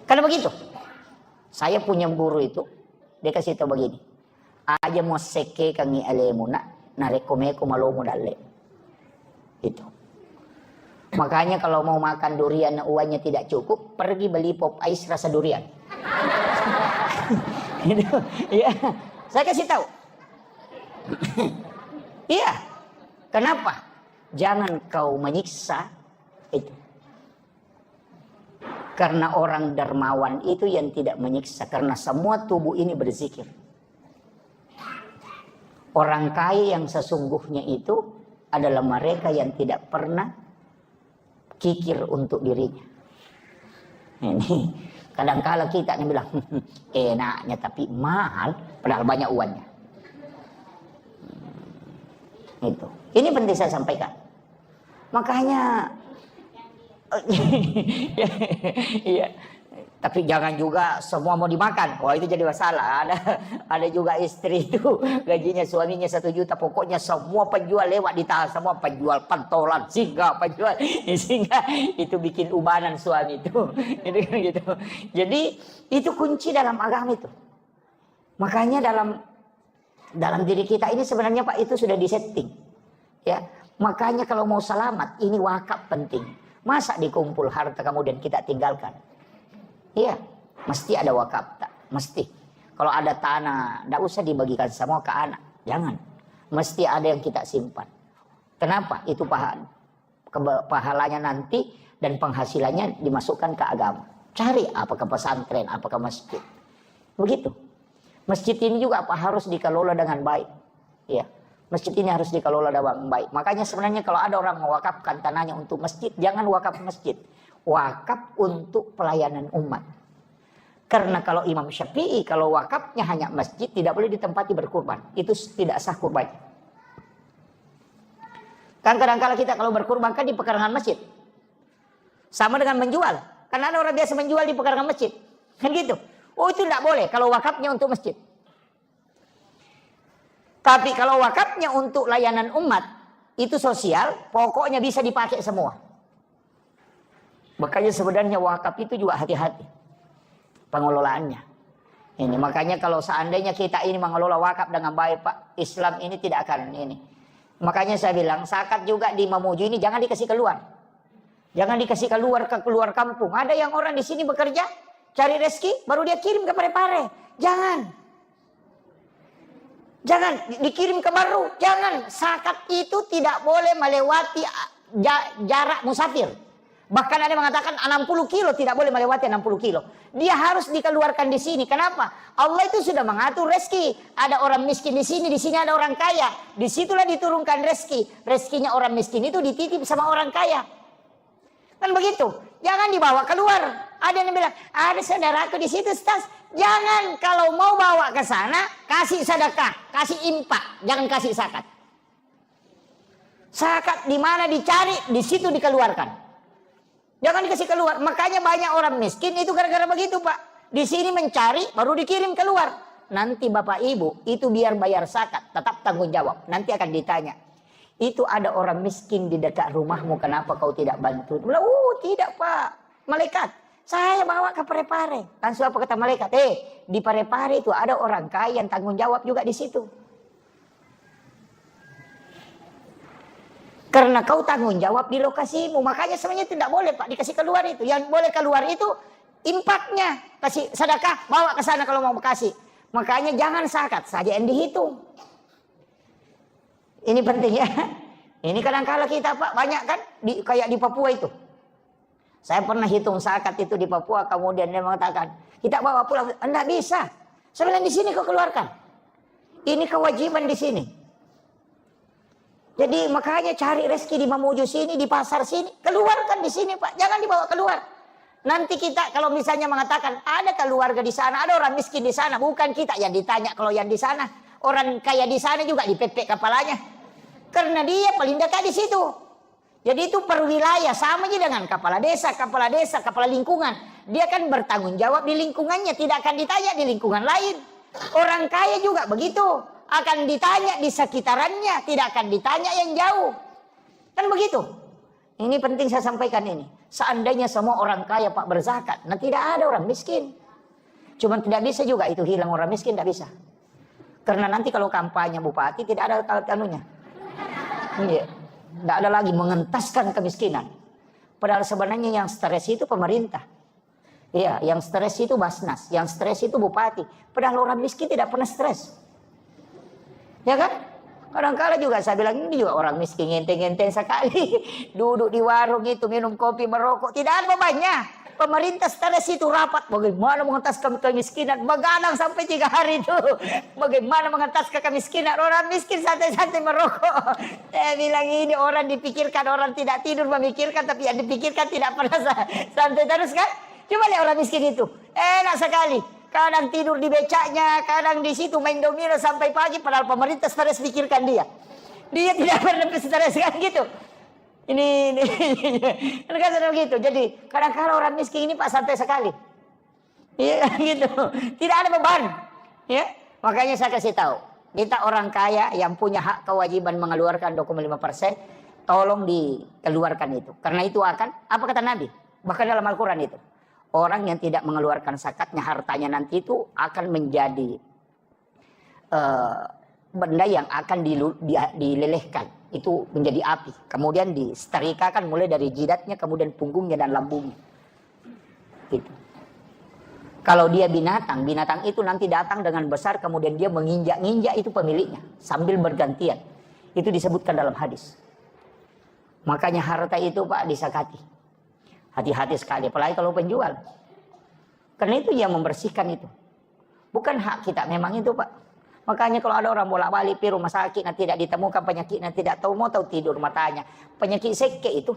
Karena begitu. Saya punya guru itu, dia kasih tahu begini. Aja mau seke kangi alemu na rekomeko malomo dalle. Itu. Makanya kalau mau makan durian uangnya tidak cukup, pergi beli pop ice rasa durian. Itu, ya. Saya kasih tahu. Iya. Kenapa? Jangan kau menyiksa itu. Karena orang dermawan itu yang tidak menyiksa, karena semua tubuh ini berzikir. Orang kaya yang sesungguhnya itu adalah mereka yang tidak pernah kikir untuk dirinya. Ini kadang-kala kita yang bilang enaknya tapi mahal, padahal banyak uangnya. Itu. Ini penting saya sampaikan. Makanya iya. Tapi jangan juga semua mau dimakan. Wah, itu jadi masalah. Ada juga istri itu gajinya suaminya 1 juta. Pokoknya semua penjual lewat ditahan. Semua penjual pentolan, singa, penjual singa. Itu bikin ubanan suami itu. Itu kan gitu. Jadi itu kunci dalam agama itu. Makanya dalam diri kita ini sebenarnya Pak itu sudah disetting. Ya. Makanya kalau mau selamat ini wakaf penting. Masa dikumpul harta kemudian kita tinggalkan? Iya, mesti ada wakaf, tak? Mesti. Kalau ada tanah, tidak usah dibagikan semua ke anak, jangan. Mesti ada yang kita simpan. Kenapa? Itu pahalanya nanti dan penghasilannya dimasukkan ke agama. Cari apakah pesantren, apakah masjid. Begitu. Masjid ini juga harus dikelola dengan baik. Iya. Masjid ini harus dikelola dengan baik. Makanya sebenarnya kalau ada orang mewakafkan tanahnya untuk masjid, jangan wakaf masjid. Wakaf untuk pelayanan umat. Karena kalau Imam Syafi'i, kalau wakafnya hanya masjid, tidak boleh ditempati berkurban. Itu tidak sah kurban. Kan kadang-kala kita kalau berkurban kan di pekarangan masjid. Sama dengan menjual. Karena ada orang biasa menjual di pekarangan masjid. Kan gitu. Oh itu tidak boleh kalau wakafnya untuk masjid. Tapi kalau wakafnya untuk layanan umat, itu sosial, pokoknya bisa dipakai semua. Makanya sebenarnya wakaf itu juga hati-hati pengelolaannya. Ini makanya kalau seandainya kita ini mengelola wakaf dengan baik Pak, Islam ini tidak akan ini. Makanya saya bilang zakat juga di Mamuju ini jangan dikasih keluar. Jangan dikasih keluar kampung. Ada yang orang di sini bekerja, cari rezeki, baru dia kirim ke Parepare. Jangan dikirim ke Baru. Jangan. Zakat itu tidak boleh melewati jarak musafir. Bahkan ada yang mengatakan 60 kilo tidak boleh melewati 60 kilo. Dia harus dikeluarkan di sini. Kenapa? Allah itu sudah mengatur rezeki. Ada orang miskin di sini ada orang kaya. Disitulah diturunkan rezeki. Rezekinya orang miskin itu dititip sama orang kaya. Kan begitu. Jangan dibawa keluar. Ada yang bilang, ada saudaraku di situ, Ustaz. Jangan, kalau mau bawa ke sana, kasih sedekah, kasih infak, jangan kasih zakat. Zakat di mana dicari, di situ dikeluarkan. Jangan dikasih keluar. Makanya banyak orang miskin itu gara-gara begitu Pak. Di sini mencari baru dikirim keluar. Nanti Bapak Ibu itu biar bayar zakat tetap tanggung jawab. Nanti akan ditanya. Itu ada orang miskin di dekat rumahmu, kenapa kau tidak bantu? Bilang, tidak Pak. Malaikat, saya bawa ke Parepare. Langsung apa kata malaikat? Di Parepare itu ada orang kaya yang tanggung jawab juga di situ. Karena kau tanggung jawab di lokasimu. Makanya sebenarnya tidak boleh Pak dikasih keluar itu. Yang boleh keluar itu impaknya. Kasih sedekah, bawa ke sana kalau mau kasih. Makanya jangan zakat saja yang dihitung. Ini penting ya. Ini kadang-kala kita Pak banyak kan kayak di Papua itu. Saya pernah hitung zakat itu di Papua, kemudian dia mengatakan, kita bawa pulang, enggak bisa. Saya bilang di sini kau keluarkan. Ini kewajiban di sini. Jadi makanya cari rezeki di Mamuju sini, di pasar sini, keluarkan di sini Pak, jangan dibawa keluar. Nanti kita kalau misalnya mengatakan ada keluarga di sana, ada orang miskin di sana, bukan kita yang ditanya kalau yang di sana. Orang kaya di sana juga dipepek kepalanya. Karena dia paling dekat di situ. Jadi itu per wilayah, sama aja dengan kepala desa, kepala lingkungan. Dia kan bertanggung jawab di lingkungannya, tidak akan ditanya di lingkungan lain. Orang kaya juga begitu, akan ditanya di sekitarannya, tidak akan ditanya yang jauh. Kan begitu. Ini penting saya sampaikan ini. Seandainya semua orang kaya Pak berzakat, nah tidak ada orang miskin. Cuman tidak bisa juga itu hilang orang miskin, tidak bisa. Karena nanti kalau kampanye bupati tidak ada anunya. Iya. Tidak ada lagi mengentaskan kemiskinan. Padahal sebenarnya yang stres itu pemerintah. Iya, yang stres itu Basnas, yang stres itu bupati. Padahal orang miskin tidak pernah stres. Ya kan? Kadang-kala juga saya bilang ini juga orang miskin ngenteng-ngenteng sekali. Duduk di warung itu minum kopi merokok, tidak ada bebannya. Pemerintah stres itu rapat bagaimana mengentaskan kemiskinan, begadang sampai 3 hari itu. Bagaimana mengentaskan kemiskinan, orang miskin santai-santai merokok. Saya bilang ini orang dipikirkan, orang tidak tidur memikirkan, tapi yang dipikirkan tidak pernah santai terus kan. Coba lihat orang miskin itu, enak sekali. Kadang tidur di becaknya, kadang di situ main domino sampai pagi, padahal pemerintah stres pikirkan dia. Dia tidak pernah stres kan gitu. Ini kan begitu. Jadi kadang-kadang orang miskin ini Pak santai sekali. Iya gitu. Tidak ada beban. Ya. Makanya saya kasih tahu, kita orang kaya yang punya hak kewajiban mengeluarkan 25%, tolong dikeluarkan itu. Karena itu akan apa kata Nabi? Bahkan dalam Al-Qur'an itu. Orang yang tidak mengeluarkan zakatnya, hartanya nanti itu akan menjadi benda yang akan dilelehkan. Itu menjadi api. Kemudian disetrikakan mulai dari jidatnya, kemudian punggungnya dan lambungnya. Gitu. Kalau dia binatang, binatang itu nanti datang dengan besar, kemudian dia menginjak-injak itu pemiliknya. Sambil bergantian. Itu disebutkan dalam hadis. Makanya harta itu Pak disakati. Hati-hati sekali, apalagi kalau penjual. Karena itu yang membersihkan itu. Bukan hak kita memang itu Pak. Makanya kalau ada orang bolak-balik di rumah sakit, nah tidak ditemukan penyakitnya, tidak tahu mau tahu tidur matanya. Penyakit seke itu.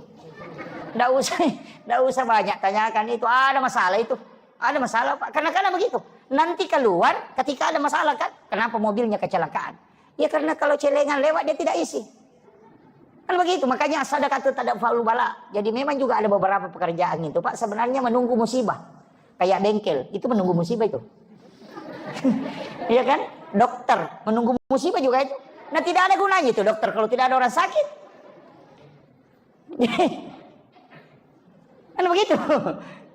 Nggak usah banyak tanyakan itu. Ada masalah itu. Ada masalah Pak. Karena begitu. Nanti keluar ketika ada masalah kan. Kenapa mobilnya kecelakaan? Ya karena kalau celengan lewat dia tidak isi. Kan begitu. Makanya sedekah itu tidak faul bala. Jadi memang juga ada beberapa pekerjaan itu Pak. Sebenarnya menunggu musibah. Kayak bengkel. Itu menunggu musibah itu. Iya kan? Dokter menunggu musibah juga itu. Nah tidak ada gunanya itu dokter kalau tidak ada orang sakit. Kan begitu.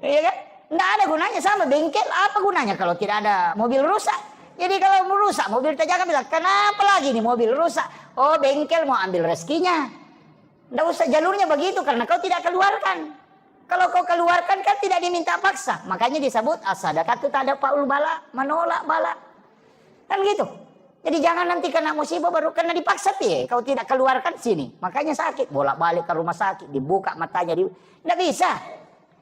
Iya kan? Tidak ada gunanya. Sama bengkel apa gunanya kalau tidak ada mobil rusak. Jadi kalau rusak mobil terjaga bilang kenapa lagi nih mobil rusak. Oh bengkel mau ambil rezekinya. Tidak usah jalurnya begitu karena kau tidak keluarkan. Kalau kau keluarkan kan tidak diminta paksa. Makanya disebut as-sadaqah itu tak ada faul bala, menolak bala. Kan gitu. Jadi jangan nanti kena musibah baru kena dipaksa ya. Kau tidak keluarkan sini. Makanya sakit. Bolak-balik ke rumah sakit. Dibuka matanya. Tidak bisa.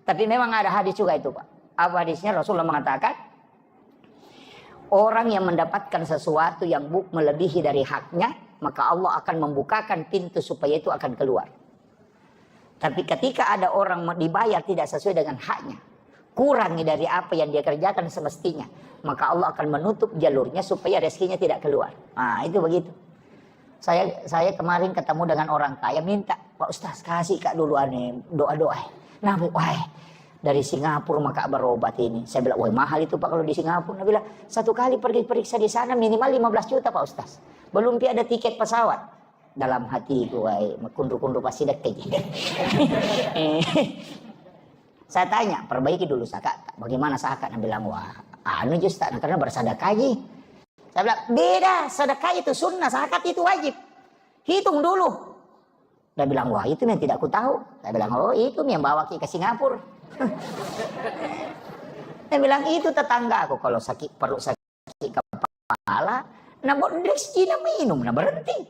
Tapi memang ada hadis juga itu Pak. Apa hadisnya? Rasulullah mengatakan. Orang yang mendapatkan sesuatu yang melebihi dari haknya. Maka Allah akan membukakan pintu supaya itu akan keluar. Tapi ketika ada orang dibayar tidak sesuai dengan haknya. Kurangi dari apa yang dia kerjakan semestinya. Maka Allah akan menutup jalurnya supaya rezekinya tidak keluar. Nah itu begitu. Saya kemarin ketemu dengan orang kaya minta. Pak Ustaz kasih Kak dulu aneh doa-doa. Nah wah dari Singapura maka berobat ini. Saya bilang wah mahal itu Pak kalau di Singapura. Dia bilang satu kali pergi periksa di sana minimal 15 juta Pak Ustaz. Belum ada tiket pesawat. Dalam hatiku wah kundu-kundu pasti dekat. Saya tanya, perbaiki dulu zakat. Bagaimana zakat? Dia bilang, wah, Ustaz, karena bersedekah. Saya bilang, beda. Sedekah itu sunnah, zakat itu wajib. Hitung dulu. Dia bilang, wah, itu yang tidak aku tahu. Saya bilang, oh, itu yang bawa ke Singapura. Dia bilang, itu tetangga aku. Kalau perlu sakit kepala, nah, Cina minum, nah berhenti.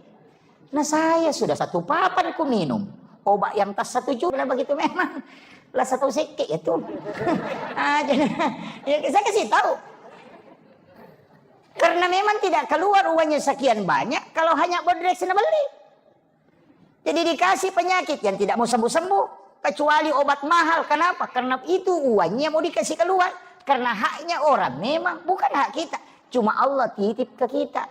Nah saya sudah 1 papan ku minum. Obat yang tas 1 juta begitu memang. Lah 1 sikit itu. Jadi, ya, saya kasih tahu. Karena memang tidak keluar uangnya sekian banyak kalau hanya bodreksina beli. Jadi dikasih penyakit yang tidak mau sembuh-sembuh. Kecuali obat mahal. Kenapa? Karena itu uangnya mau dikasih keluar. Karena haknya orang memang bukan hak kita. Cuma Allah titip ke kita.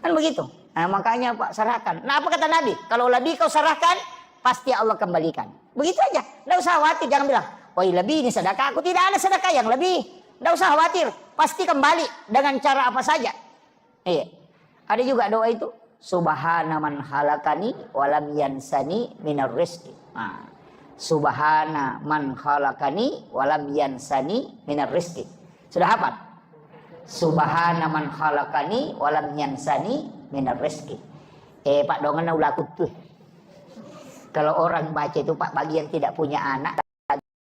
Kan begitu. Nah, makanya Pak serahkan. Nah apa kata Nabi? Kalau lebih kau serahkan, pasti Allah kembalikan. Begitu aja. Tidak usah khawatir. Jangan bilang, oh lebih ini sedekah. Aku tidak ada sedekah yang lebih. Tidak usah khawatir. Pasti kembali dengan cara apa saja. Iya. Ada juga doa itu. Subhana man halakani walam yansani minar rizki. Nah, Subhana man halakani walam yansani minar rizki. Sudah hafal? Subhana man halakani walam yansani minar rizki. Pak dongan ulakut tuh. Kalau orang baca itu Pak, bagi yang tidak punya anak,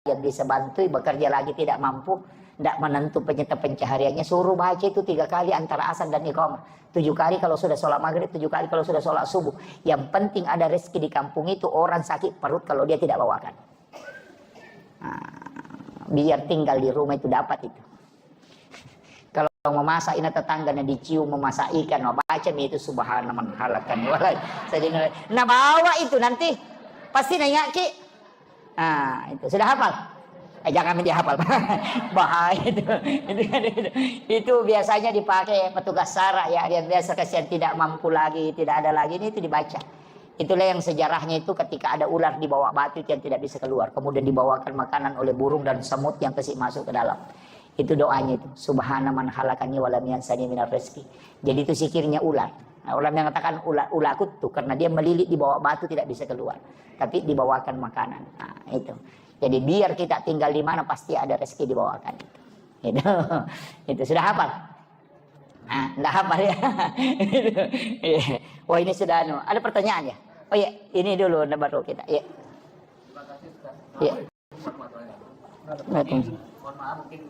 yang bisa bantu, bekerja lagi tidak mampu, tidak menentu pencahariannya, suruh baca itu 3 kali antara azan dan iqamah. 7 kali kalau sudah sholat maghrib, 7 kali kalau sudah sholat subuh. Yang penting ada rezeki di kampung itu. Orang sakit perut kalau dia tidak bawakan. Nah, biar tinggal di rumah itu dapat itu. Kalau memasak ini tetangganya dicium memasak ikan, mau baca itu subhana man halakan. Nah bawa itu nanti pasti nanya ki. Nah itu sudah hafal. Jangan dihafal, bahaya itu. Itu biasanya dipakai petugas SARA ya, yang biasa kasihan tidak mampu lagi, tidak ada lagi, ini itu dibaca. Itulah yang sejarahnya itu ketika ada ular di bawah batu yang tidak bisa keluar, kemudian dibawakan makanan oleh burung dan semut yang kasih masuk ke dalam. Itu doanya itu, subhana man halakani walam yansani minar rezeki. Jadi itu zikirnya ular. Nah, orang yang mengatakan ular kutu karena dia melilit di bawah batu tidak bisa keluar, tapi dibawakan makanan. Nah, itu. Jadi biar kita tinggal di mana pasti ada rezeki dibawakan. Itu sudah hafal. Nah, enggak hafal ya. Wah ini sudah ada pertanyaan ya. Oh iya, ini dulu baru kita. Iya. Terima kasih Ustaz. Iya. Mohon maaf mungkin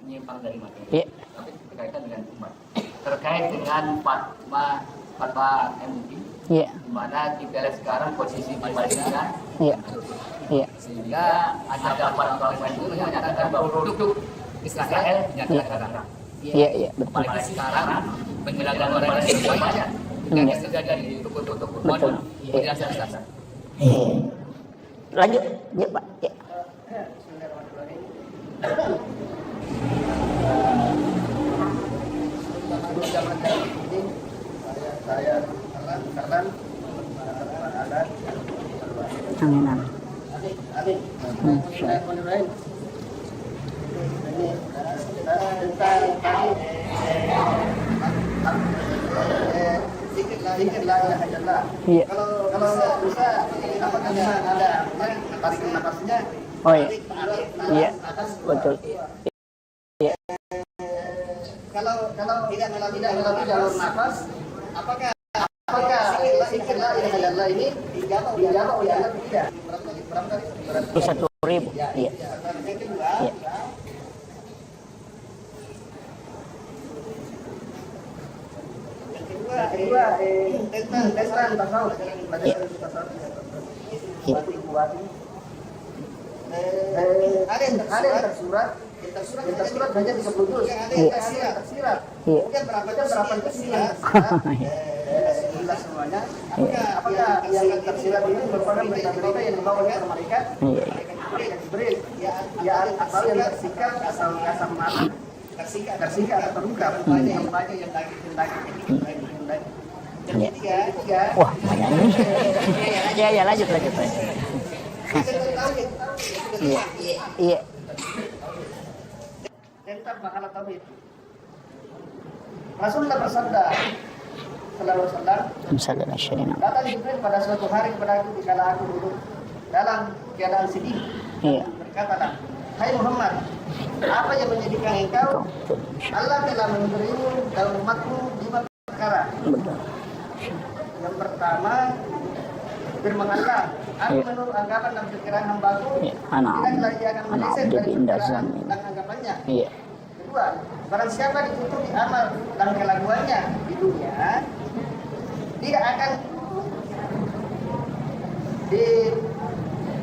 menyimpang dari materi. Iya. Tapi berkaitan dengan umat. Terkait dengan fatwa MUI. Iya. Di mana kita lihat sekarang posisi Palestina. Iya. Iya. Sehingga ada fatwa MUI menyatakan bahwa produk Israel dinyatakan. Iya, betul. Apalagi sekarang penyelenggaraan orang semuanya. Tidak terjadi di toko-toko Betul. penjelasan. Lanjut, ya Pak. Ya. Zaman ini saya karena ada Amin. adik Bismillahirrahmanirrahim. Ini tentang tadi zikir la ilaha illallah. Iya. Kalau bisa apakah memang ada tarik nafasnya? Oh iya. Iya. Betul. Iya. Kalau tidak melalui jalur nafas, apakah zikir la ilaha illallah ini dijawab oleh Allah tidak? Berapa kali? 1.000. Iya. Iya. Kedua tentang tasawuf. Ada yang tersurat hanya 30 juz. Yang tersirat. Kemudian berapa kesinian? Jelas semuanya. Apakah yang tersirat ini merupakan berita-berita yang dibawa oleh mereka? Jibril. Ya asal yang tersikat asal kasam mana? Tersikat atau terluka. Yang banyak yang lagi. Yang ketiga. Wah, banyak ini. Ya, lanjut. Iya. Iya. Tentang pahala tauhid. Rasulullah bersabda sallallahu alaihi wasallam, datang Jibril pada suatu hari kepadaku di kala aku duduk dalam keadaan sedih. Iya. Berkatalah, hai Muhammad, apa yang menjadikan engkau? Allah telah memberimu dan umatmu 5 perkara. Yang pertama, firman Allah, aku menurut anggapan dan pikiran hambaku, tidaklah ia akan meleset dari pikiran dan anggapannya. Iya. Kedua, barang siapa ditutupi amal dan kelakuannya di dunia, tidak akan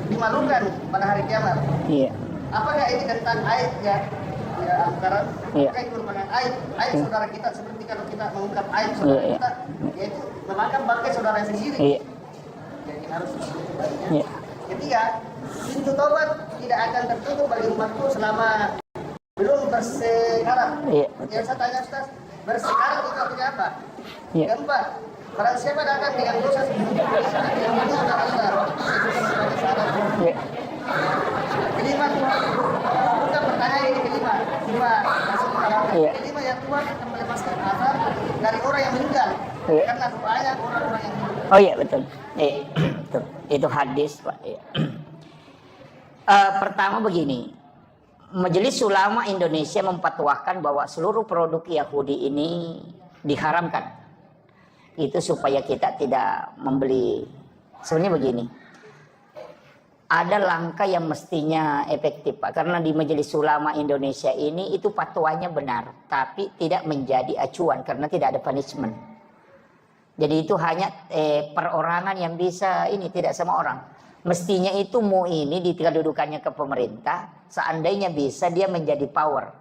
dimalukan pada hari kiamat. Iya. Apakah ini tentang aib ya Al-Karam? Iya. Apakah itu merupakan aib saudara kita, seperti kalau kita mengungkap aib saudara kita, yaitu memakan bangkai saudara sendiri. Iya. Jadi harus Iya. ketiga, pintu taubat tidak akan tertutup bagi umatku selama belum bersekarat. Iya. Yang saya tanya Ustaz, bersekarat itu artinya apa? Iya. Keempat, barang siapa datang dengan dosa sebelumnya, yang mulia adalah Allah. Itu sebagai syarat. Iya. Kelima, bukan pertanyaan ini kelima. Masuk ke dalam. Iya. Kelima yang Tuhan akan melepaskan azab dari orang yang meninggal. Iya. Karena banyak orang-orang yang meninggal. Oh iya betul. Iya. Betul. Itu hadis Pak. Iya. Pertama begini, Majelis Ulama Indonesia memfatwakan bahwa seluruh produk Yahudi ini diharamkan. Itu supaya kita tidak membeli. Sebenarnya begini, ada langkah yang mestinya efektif Pak, karena di Majelis Ulama Indonesia ini itu fatwanya benar, tapi tidak menjadi acuan karena tidak ada punishment. Jadi itu hanya perorangan yang bisa ini, tidak semua orang. Mestinya itu ini dikedudukannya ke pemerintah, seandainya bisa dia menjadi power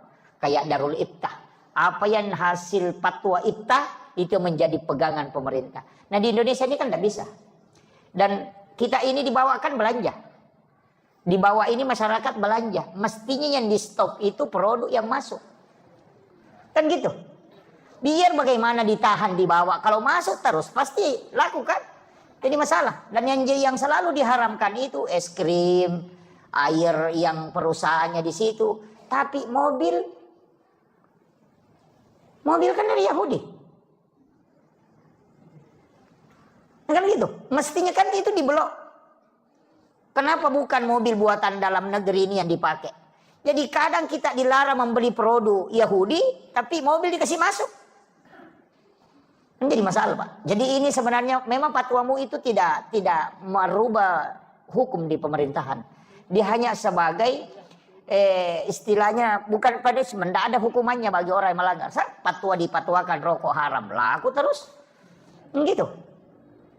kayak Darul Iftah. Apa yang hasil fatwa Iftah itu menjadi pegangan pemerintah. Nah di Indonesia ini kan tidak bisa. Dan kita ini dibawakan belanja. Di bawah ini masyarakat belanja. Mestinya yang di stop itu produk yang masuk. Kan gitu. Biar bagaimana ditahan di bawah. Kalau masuk terus pasti lakukan. Jadi masalah. Dan yang selalu diharamkan itu es krim, air yang perusahaannya di situ. Tapi mobil kan dari Yahudi. Kan gitu. Mestinya kan itu diblok. Kenapa bukan mobil buatan dalam negeri ini yang dipakai? Jadi kadang kita dilarang membeli produk Yahudi, tapi mobil dikasih masuk. Menjadi masalah Pak. Jadi ini sebenarnya memang fatwamu itu tidak merubah hukum di pemerintahan. Dia hanya sebagai istilahnya bukan punishment, tidak ada hukumannya bagi orang yang melanggar. Fatwa dipatwakan rokok haram, laku terus. Gitu.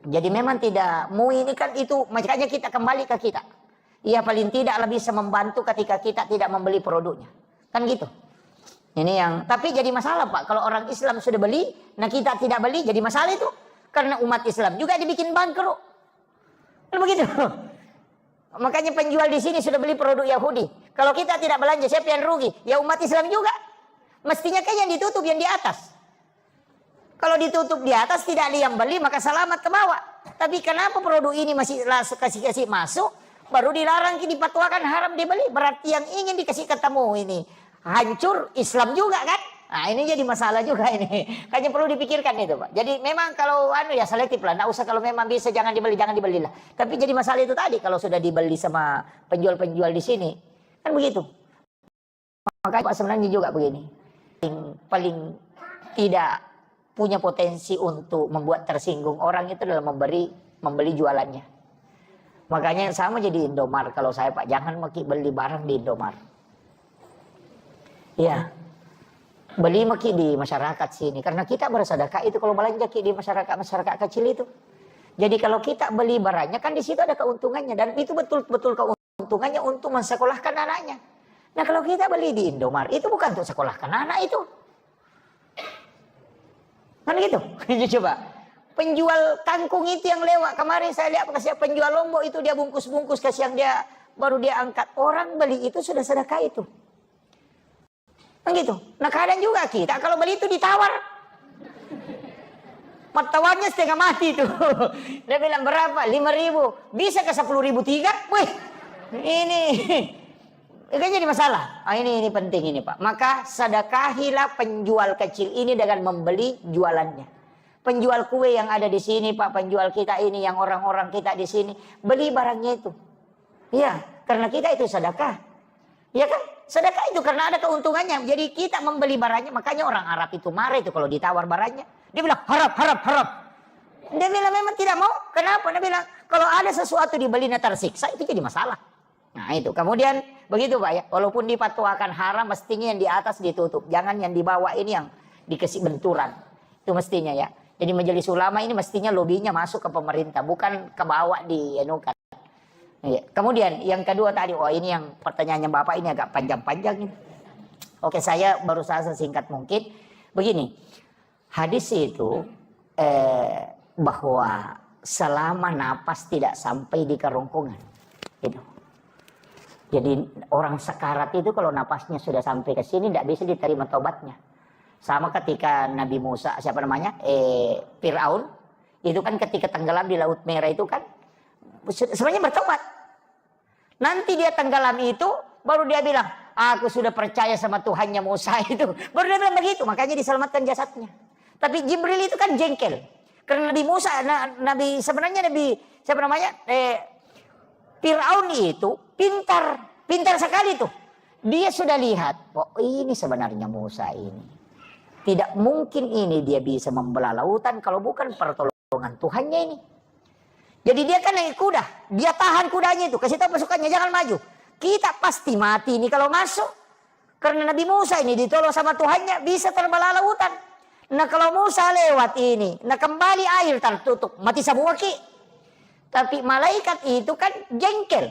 Jadi memang tidak, ini kan itu, makanya kita kembali ke kita. Ya paling tidak lebih bisa membantu ketika kita tidak membeli produknya. Kan gitu. Ini yang, tapi jadi masalah Pak, kalau orang Islam sudah beli, nah kita tidak beli, jadi masalah itu. Karena umat Islam juga dibikin bangkrut. Kan begitu. Makanya penjual di sini sudah beli produk Yahudi. Kalau kita tidak belanja, siapa yang rugi? Ya umat Islam juga. Mestinya kan yang ditutup, yang di atas. Kalau ditutup di atas tidak ada yang beli maka selamat ke bawah. Tapi kenapa produk ini masih kasih masuk, baru dilarang dipatwakan haram dibeli? Berarti yang ingin dikasih ketemu ini hancur Islam juga kan? Nah ini jadi masalah juga ini. Kayaknya perlu dipikirkan itu Pak. Jadi memang kalau ya selektif lah. Nggak usah kalau memang bisa jangan dibeli lah. Tapi jadi masalah itu tadi kalau sudah dibeli sama penjual-penjual di sini kan begitu. Makanya Pak sebenarnya juga begini. Paling tidak punya potensi untuk membuat tersinggung orang itu adalah membeli jualannya. Makanya sama jadi Indomart kalau saya Pak, jangan beli barang di Indomart. Iya. Beli di masyarakat sini karena kita bersedekah itu kalau belanja di masyarakat kecil itu. Jadi kalau kita beli barangnya kan di situ ada keuntungannya dan itu betul-betul keuntungannya untuk mensekolahkan anaknya. Nah kalau kita beli di Indomart itu bukan untuk sekolahkan anak itu. Kan gitu. Coba. Penjual kangkung itu yang lewat. Kemarin saya lihat penjual lombok itu dia bungkus-bungkus kasih yang dia baru dia angkat. Orang beli itu sudah sedekah itu. Kan gitu. Nah kadang juga kita kalau beli itu ditawar. Tawarnya setengah mati tuh. Dia bilang berapa? 5.000. Bisa ke 10.000 tiga? Wih. Ini. Itu jadi masalah. Ini penting ini Pak. Maka sedekahilah penjual kecil ini dengan membeli jualannya. Penjual kue yang ada di sini Pak, penjual kita ini yang orang-orang kita di sini beli barangnya itu. Iya, karena kita itu sedekah. Iya kan? Sedekah itu karena ada keuntungannya. Jadi kita membeli barangnya, makanya orang Arab itu marah itu kalau ditawar barangnya. Dia bilang harap. Dia bilang memang tidak mau. Kenapa? Dia bilang kalau ada sesuatu dibeli tersiksa itu jadi masalah. Nah itu kemudian begitu Pak ya, walaupun dipatwakan haram mestinya yang di atas ditutup, jangan yang di bawah ini yang dikasih benturan, itu mestinya ya. Jadi majelis ulama ini mestinya lobinya masuk ke pemerintah, bukan ke bawah di enukan. Ya. Kemudian yang kedua tadi, ini yang pertanyaannya Bapak ini agak panjang-panjang ini. Oke, saya berusaha sesingkat mungkin. Begini, hadis itu bahwa selama napas tidak sampai di kerongkongan. Gitu. Jadi orang sekarat itu kalau napasnya sudah sampai ke sini tidak bisa diterima taubatnya. Sama ketika Nabi Musa, Fir'aun, itu kan ketika tenggelam di Laut Merah itu kan sebenarnya bertobat. Nanti dia tenggelam itu baru dia bilang, aku sudah percaya sama Tuhannya Musa itu. Baru dia bilang begitu, makanya diselamatkan jasadnya. Tapi Jibril itu kan jengkel. Karena Nabi Musa, Fir'aun itu pintar sekali tuh. Dia sudah lihat, ini sebenarnya Musa ini. Tidak mungkin ini dia bisa membelah lautan kalau bukan pertolongan Tuhannya ini. Jadi dia kan naik kuda, dia tahan kudanya itu, kasih tahu pasukannya jangan maju. Kita pasti mati ini kalau masuk. Karena Nabi Musa ini ditolong sama Tuhannya bisa terbelah lautan. Nah kalau Musa lewat ini, nah kembali air tertutup, mati semua ki. Tapi malaikat itu kan jengkel.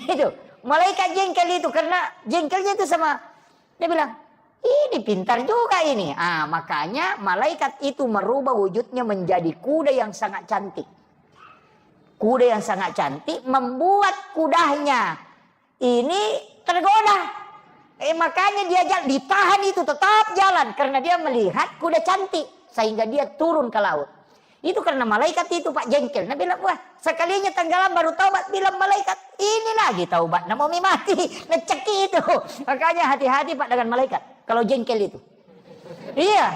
Itu malaikat jengkel itu karena jengkelnya itu sama dia bilang, ini pintar juga ini. Makanya malaikat itu merubah wujudnya menjadi kuda yang sangat cantik. Kuda yang sangat cantik membuat kudanya ini tergoda. Makanya dia ditahan itu tetap jalan karena dia melihat kuda cantik sehingga dia turun ke laut. Itu karena malaikat itu Pak jengkel. Nah bilang, wah sekalinya tenggelam baru taubat. Bilang malaikat, ini lagi taubat. Nah mau mati, ngeceki itu. Makanya hati-hati Pak dengan malaikat. Kalau jengkel itu. Iya.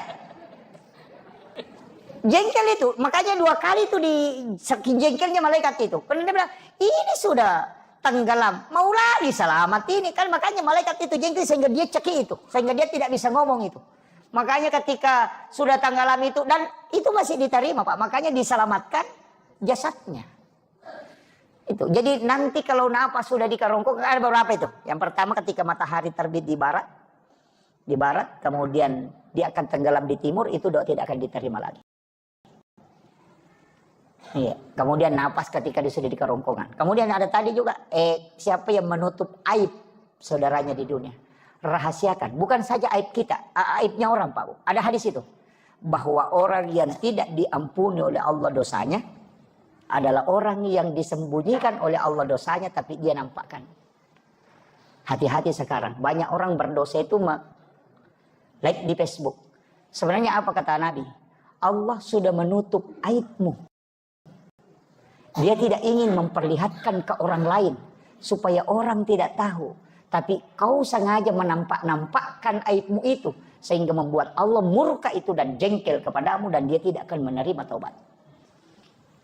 Jengkel itu. Makanya 2 kali itu di saking jengkelnya malaikat itu. Karena dia bilang, ini sudah tenggelam. Mau lagi selamat ini. Kan makanya malaikat itu jengkel sehingga dia ceki itu. Sehingga dia tidak bisa ngomong itu. Makanya ketika sudah tenggelam itu, dan itu masih diterima Pak, makanya diselamatkan jasadnya. Itu. Jadi nanti kalau napas sudah di kerongkongan, ada beberapa itu. Yang pertama ketika matahari terbit di barat, kemudian dia akan tenggelam di timur, itu doa tidak akan diterima lagi. Iya. Kemudian napas ketika dia sudah di kerongkongan. Kemudian ada tadi juga, siapa yang menutup aib saudaranya di dunia. Rahasiakan, bukan saja aib kita, aibnya orang Pak Bu. Ada hadis itu bahwa orang yang tidak diampuni oleh Allah dosanya adalah orang yang disembunyikan oleh Allah dosanya tapi dia nampakkan. Hati-hati sekarang, banyak orang berdosa itu like di Facebook. Sebenarnya apa kata Nabi? Allah sudah menutup aibmu. Dia tidak ingin memperlihatkan ke orang lain supaya orang tidak tahu. Tapi kau sengaja menampakkan aibmu itu. Sehingga membuat Allah murka itu dan jengkel kepadamu. Dan dia tidak akan menerima taubat.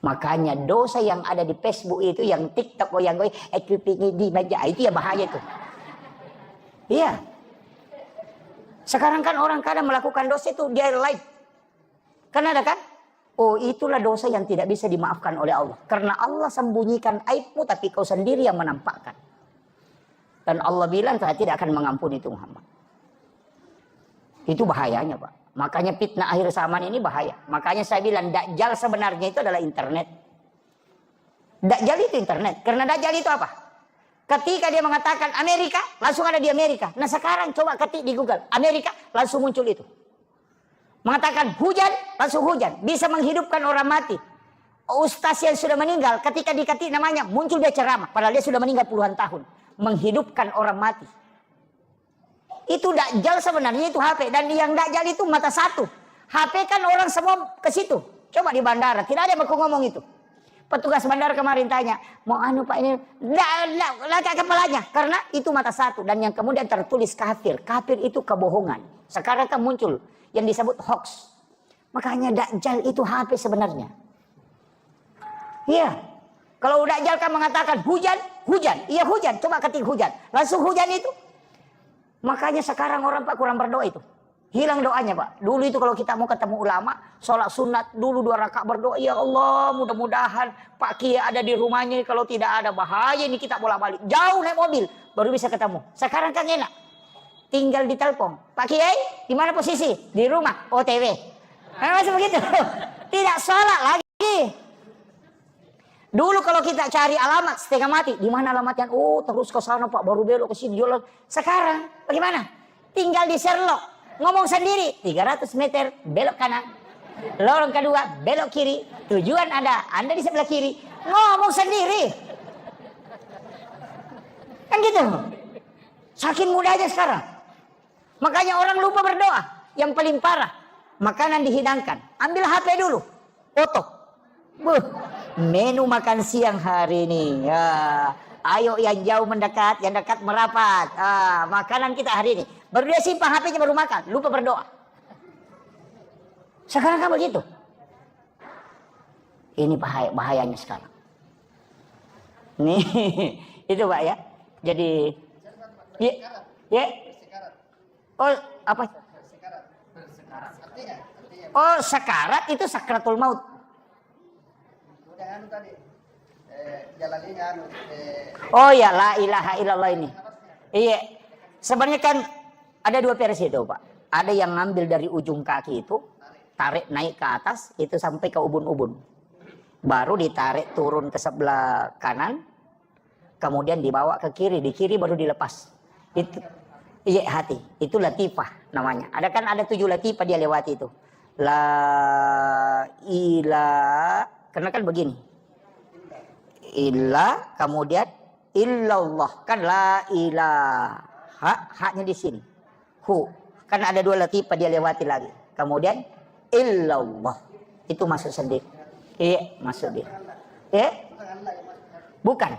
Makanya dosa yang ada di Facebook itu. Yang TikTok yang di meja. Itu ya bahaya itu. Iya. Sekarang kan orang kadang melakukan dosa itu. Dia live. Kan ada kan? Oh itulah dosa yang tidak bisa dimaafkan oleh Allah. Karena Allah sembunyikan aibmu. Tapi kau sendiri yang menampakkan. Dan Allah bilang saya tidak akan mengampuni itu Muhammad. Itu bahayanya Pak. Makanya fitnah akhir zaman ini bahaya. Makanya saya bilang Dajjal sebenarnya itu adalah internet. Dajjal itu internet. Karena Dajjal itu apa? Ketika dia mengatakan Amerika, langsung ada di Amerika. Nah sekarang coba ketik di Google. Amerika, langsung muncul itu. Mengatakan hujan, langsung hujan. Bisa menghidupkan orang mati. Ustaz yang sudah meninggal, ketika diketik namanya, muncul dia ceramah. Padahal dia sudah meninggal puluhan tahun. Menghidupkan orang mati. Itu Dajjal sebenarnya itu HP. Dan yang Dajjal itu mata satu. HP kan orang semua ke situ. Coba di bandara. Tidak ada yang mau ngomong itu. Petugas bandara kemarin tanya. Mau Pak ini. Laka kepalanya. Karena itu mata satu. Dan yang kemudian tertulis kafir. Kafir itu kebohongan. Sekarang kan muncul. Yang disebut hoax. Makanya Dajjal itu HP sebenarnya. Iya. Kalau Dajjal kan mengatakan hujan. Iya hujan, coba ketik hujan. Langsung hujan itu. Makanya sekarang orang Pak kurang berdoa itu. Hilang doanya Pak. Dulu itu kalau kita mau ketemu ulama, sholat sunat dulu 2 rakaat berdoa. Ya Allah mudah-mudahan Pak Kiai ada di rumahnya. Kalau tidak ada bahaya ini kita bolak-balik. Jauh naik mobil baru bisa ketemu. Sekarang kan enak. Tinggal ditelepon. Pak Kiai di mana posisi? Di rumah. OTW. Masih begitu. Tidak sholat lagi. Dulu kalau kita cari alamat setengah mati, di mana alamatnya? Oh, terus ke sana Pak, baru belok ke sini. Sekarang bagaimana? Tinggal di Sherlock, ngomong sendiri. 300 meter belok kanan. Lorong kedua belok kiri. Tujuan Anda di sebelah kiri. Ngomong sendiri. Kan gitu. Saking mudahnya sekarang. Makanya orang lupa berdoa. Yang paling parah, makanan dihidangkan. Ambil HP dulu, foto. Menu makan siang hari ini. Ya, ayo yang jauh mendekat, yang dekat merapat. Makanan kita hari ini. Baru dia simpan HP-nya baru makan, lupa berdoa. Sekarang kan begitu. Ini bahayanya sekarang. Nih, itu Pak ya. Jadi, ya. Oh, apa? Oh, sekarat itu sakratul maut. Oh ya, la ilaha illallah ini. Iya. Sebenarnya kan ada dua versi itu, Pak. Ada yang ngambil dari ujung kaki itu, tarik naik ke atas, itu sampai ke ubun-ubun. Baru ditarik turun ke sebelah kanan, kemudian dibawa ke kiri, di kiri baru dilepas. Itu iya hati, itu latifah namanya. Ada 7 latifah dia lewati itu. La ilaha, karena kan begini. Illa, kemudian illallah, kan la ilaha, haknya di sini. Hu, kan ada 2 latifah dia lewati lagi. Kemudian illallah, itu masuk sendiri. Iya, masuk dia. Iya, bukan.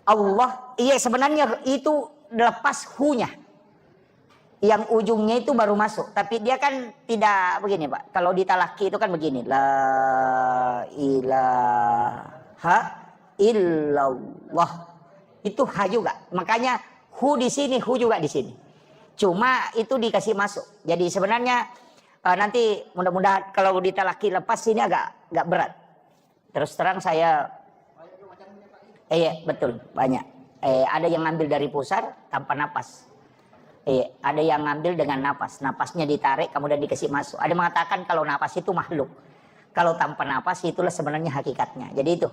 Allah, iya sebenarnya itu lepas hu-nya. Yang ujungnya itu baru masuk. Tapi dia kan tidak begini Pak. Kalau di talaki itu kan begini. La ilaha illallah. Itu ha juga. Makanya hu di sini, hu juga di sini. Cuma itu dikasih masuk. Jadi sebenarnya nanti mudah-mudahan kalau di talaki lepas ini agak berat. Terus terang saya iya betul banyak. Ada yang ngambil dari pusar tanpa napas. Ada yang ngambil dengan napas. Napasnya ditarik kemudian dikasih masuk. Ada mengatakan kalau napas itu makhluk. Kalau tanpa napas itulah sebenarnya hakikatnya. Jadi itu.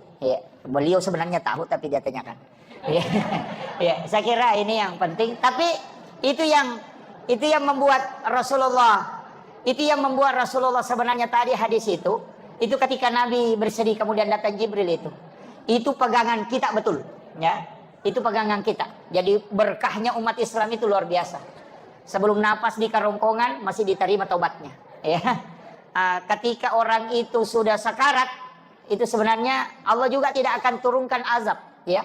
Beliau sebenarnya tahu tapi dia tanyakan. Saya kira ini yang penting. Tapi itu yang membuat Rasulullah. Itu yang membuat Rasulullah sebenarnya tadi hadis itu ketika Nabi bersedih kemudian datang Jibril itu. Itu pegangan kita betul, ya. Itu pegangan kita. Jadi berkahnya umat Islam itu luar biasa. Sebelum napas di kerongkongan masih diterima taubatnya. Ya. Ketika orang itu sudah sekarat, itu sebenarnya Allah juga tidak akan turunkan azab. Ya.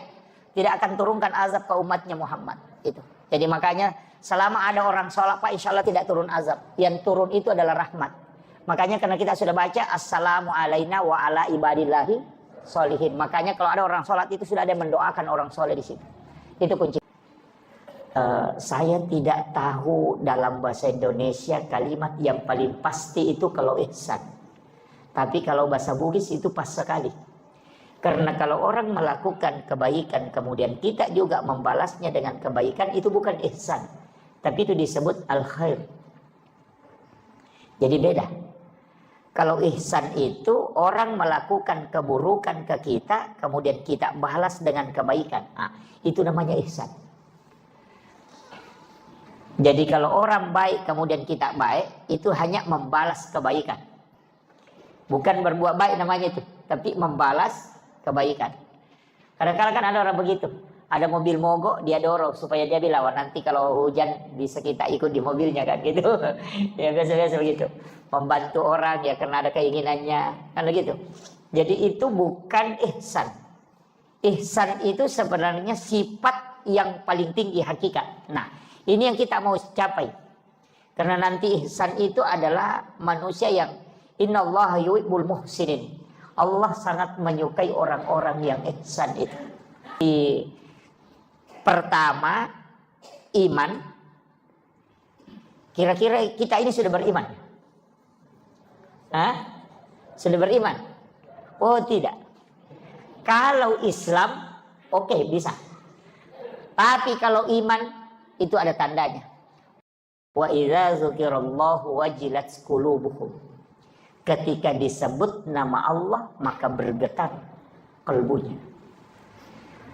Tidak akan turunkan azab ke umatnya Muhammad. Itu. Jadi makanya selama ada orang sholat Pak, insya Allah tidak turun azab. Yang turun itu adalah rahmat. Makanya karena kita sudah baca assalamu alaina wa ala ibadillahi solihin. Makanya kalau ada orang sholat itu sudah ada yang mendoakan orang soleh di situ. Itu kunci. Saya tidak tahu dalam bahasa Indonesia kalimat yang paling pasti itu kalau ihsan. Tapi kalau bahasa Bugis itu pas sekali. Karena kalau orang melakukan kebaikan kemudian kita juga membalasnya dengan kebaikan itu bukan ihsan. Tapi itu disebut al-khair. Jadi beda. Kalau ihsan itu orang melakukan keburukan ke kita, kemudian kita balas dengan kebaikan. Itu namanya ihsan. Jadi kalau orang baik kemudian kita baik, itu hanya membalas kebaikan. Bukan berbuat baik namanya itu, tapi membalas kebaikan. Kadang-kadang kan ada orang begitu. Ada mobil mogok, dia dorong supaya dia bilang, nanti kalau hujan bisa kita ikut di mobilnya kan gitu. Ya biasa-biasa begitu. Membantu orang ya karena ada keinginannya kan begitu. Jadi itu bukan ihsan. Ihsan itu sebenarnya sifat yang paling tinggi hakikat. Nah, ini yang kita mau capai. Karena nanti ihsan itu adalah manusia yang innallaha yuhibbul muhsinin. Allah sangat menyukai orang-orang yang ihsan itu. Pertama, iman. Kira-kira kita ini sudah beriman? Sudah beriman? Oh tidak. Kalau Islam, oke, bisa. Tapi kalau iman, itu ada tandanya. Wa idza dzukirallahu wajilat qulubuhum. Ketika disebut nama Allah maka bergetar kalbunya.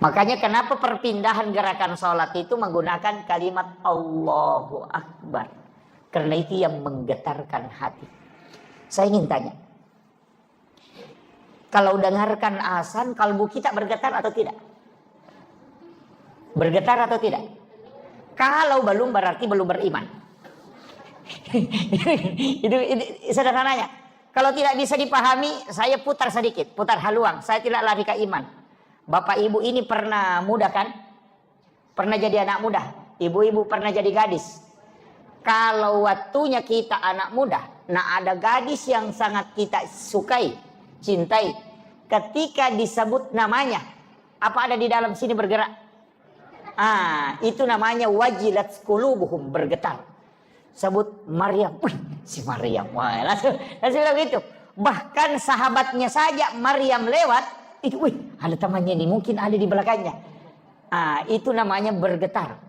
Makanya kenapa perpindahan gerakan sholat itu menggunakan kalimat Allahu Akbar. Karena itu yang menggetarkan hati. Saya ingin tanya. Kalau dengarkan azan, kalbu kita bergetar atau tidak? Bergetar atau tidak? Kalau belum berarti belum beriman. itu sederhananya. Kalau tidak bisa dipahami, saya putar sedikit, putar haluan. Saya tidak lari ke iman. Bapak ibu ini pernah muda kan? Pernah jadi anak muda. Ibu-ibu pernah jadi gadis. Kalau waktunya kita anak muda, nah ada gadis yang sangat kita sukai, cintai. Ketika disebut namanya, apa ada di dalam sini bergerak? Itu namanya wajilat qulubuhum, bergetar. Sebut Maryam, si Maryam, wah, langsung bilang gitu. Bahkan sahabatnya saja Maryam lewat, itu, ada temannya nih, mungkin ada di belakangnya. Itu namanya bergetar.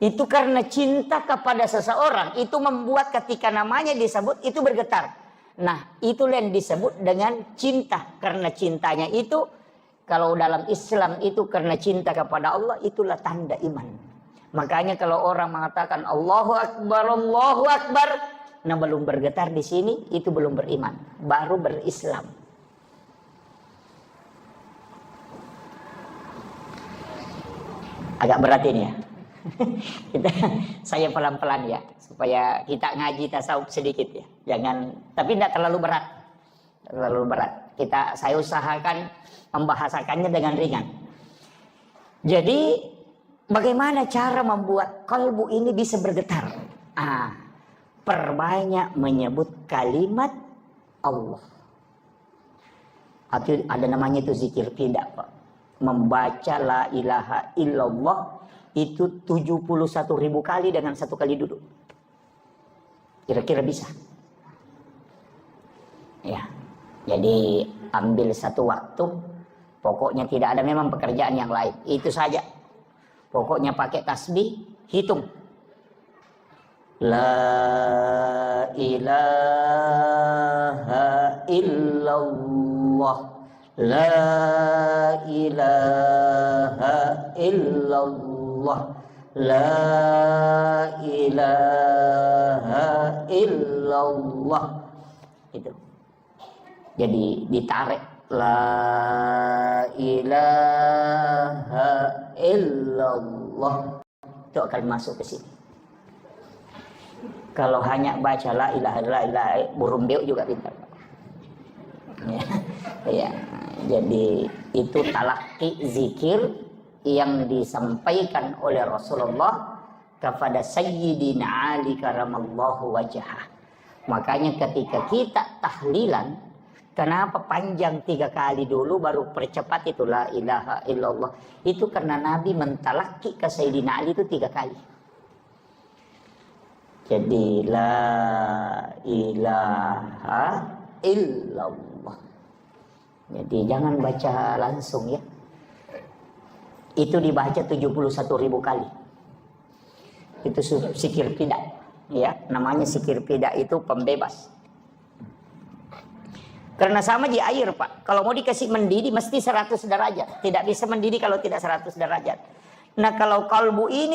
Itu karena cinta kepada seseorang, itu membuat ketika namanya disebut itu bergetar. Nah, itulah yang disebut dengan cinta. Karena cintanya itu, kalau dalam Islam itu karena cinta kepada Allah, itulah tanda iman. Makanya kalau orang mengatakan Allahu Akbar, nah belum bergetar di sini, itu belum beriman, baru berislam. Agak berat ini ya. Saya pelan-pelan ya, supaya kita ngaji tasawuf sedikit ya. Jangan, tapi tidak terlalu berat. Terlalu berat. Saya usahakan membahasakannya dengan ringan. Jadi bagaimana cara membuat kalbu ini bisa bergetar? Perbanyak menyebut kalimat Allah. Atau ada namanya itu zikir tidak, Pak. Membaca la ilaha illallah itu 71.000 kali dengan 1 kali duduk. Kira-kira bisa? Ya. Jadi ambil satu waktu, pokoknya tidak ada memang pekerjaan yang lain. Itu saja. Pokoknya pakai tasbih, hitung. La ilaha illallah. La ilaha illallah. La ilaha illallah. Itu. Jadi ditarik. La ilaha illallah. Itu akan masuk ke sini. Kalau hanya baca la ilaha burung beuk juga pintar. Ya. Jadi itu talaki zikir yang disampaikan oleh Rasulullah kepada Sayyidina Ali karamallahu wajhah. Makanya ketika kita tahlilan, kenapa panjang 3 kali dulu baru percepat itu la ilaha illallah? Itu karena Nabi mentalaki ke Sayyidina Ali itu 3 kali. Jadi la ilaha illallah. Jadi jangan baca langsung ya. Itu dibaca 71.000 kali. Itu zikir pidak. Ya, namanya zikir pidak itu pembebas. Karena sama di air, Pak. Kalau mau dikasih mendidih mesti 100 derajat. Tidak bisa mendidih kalau tidak 100 derajat. Nah, kalau kalbu ini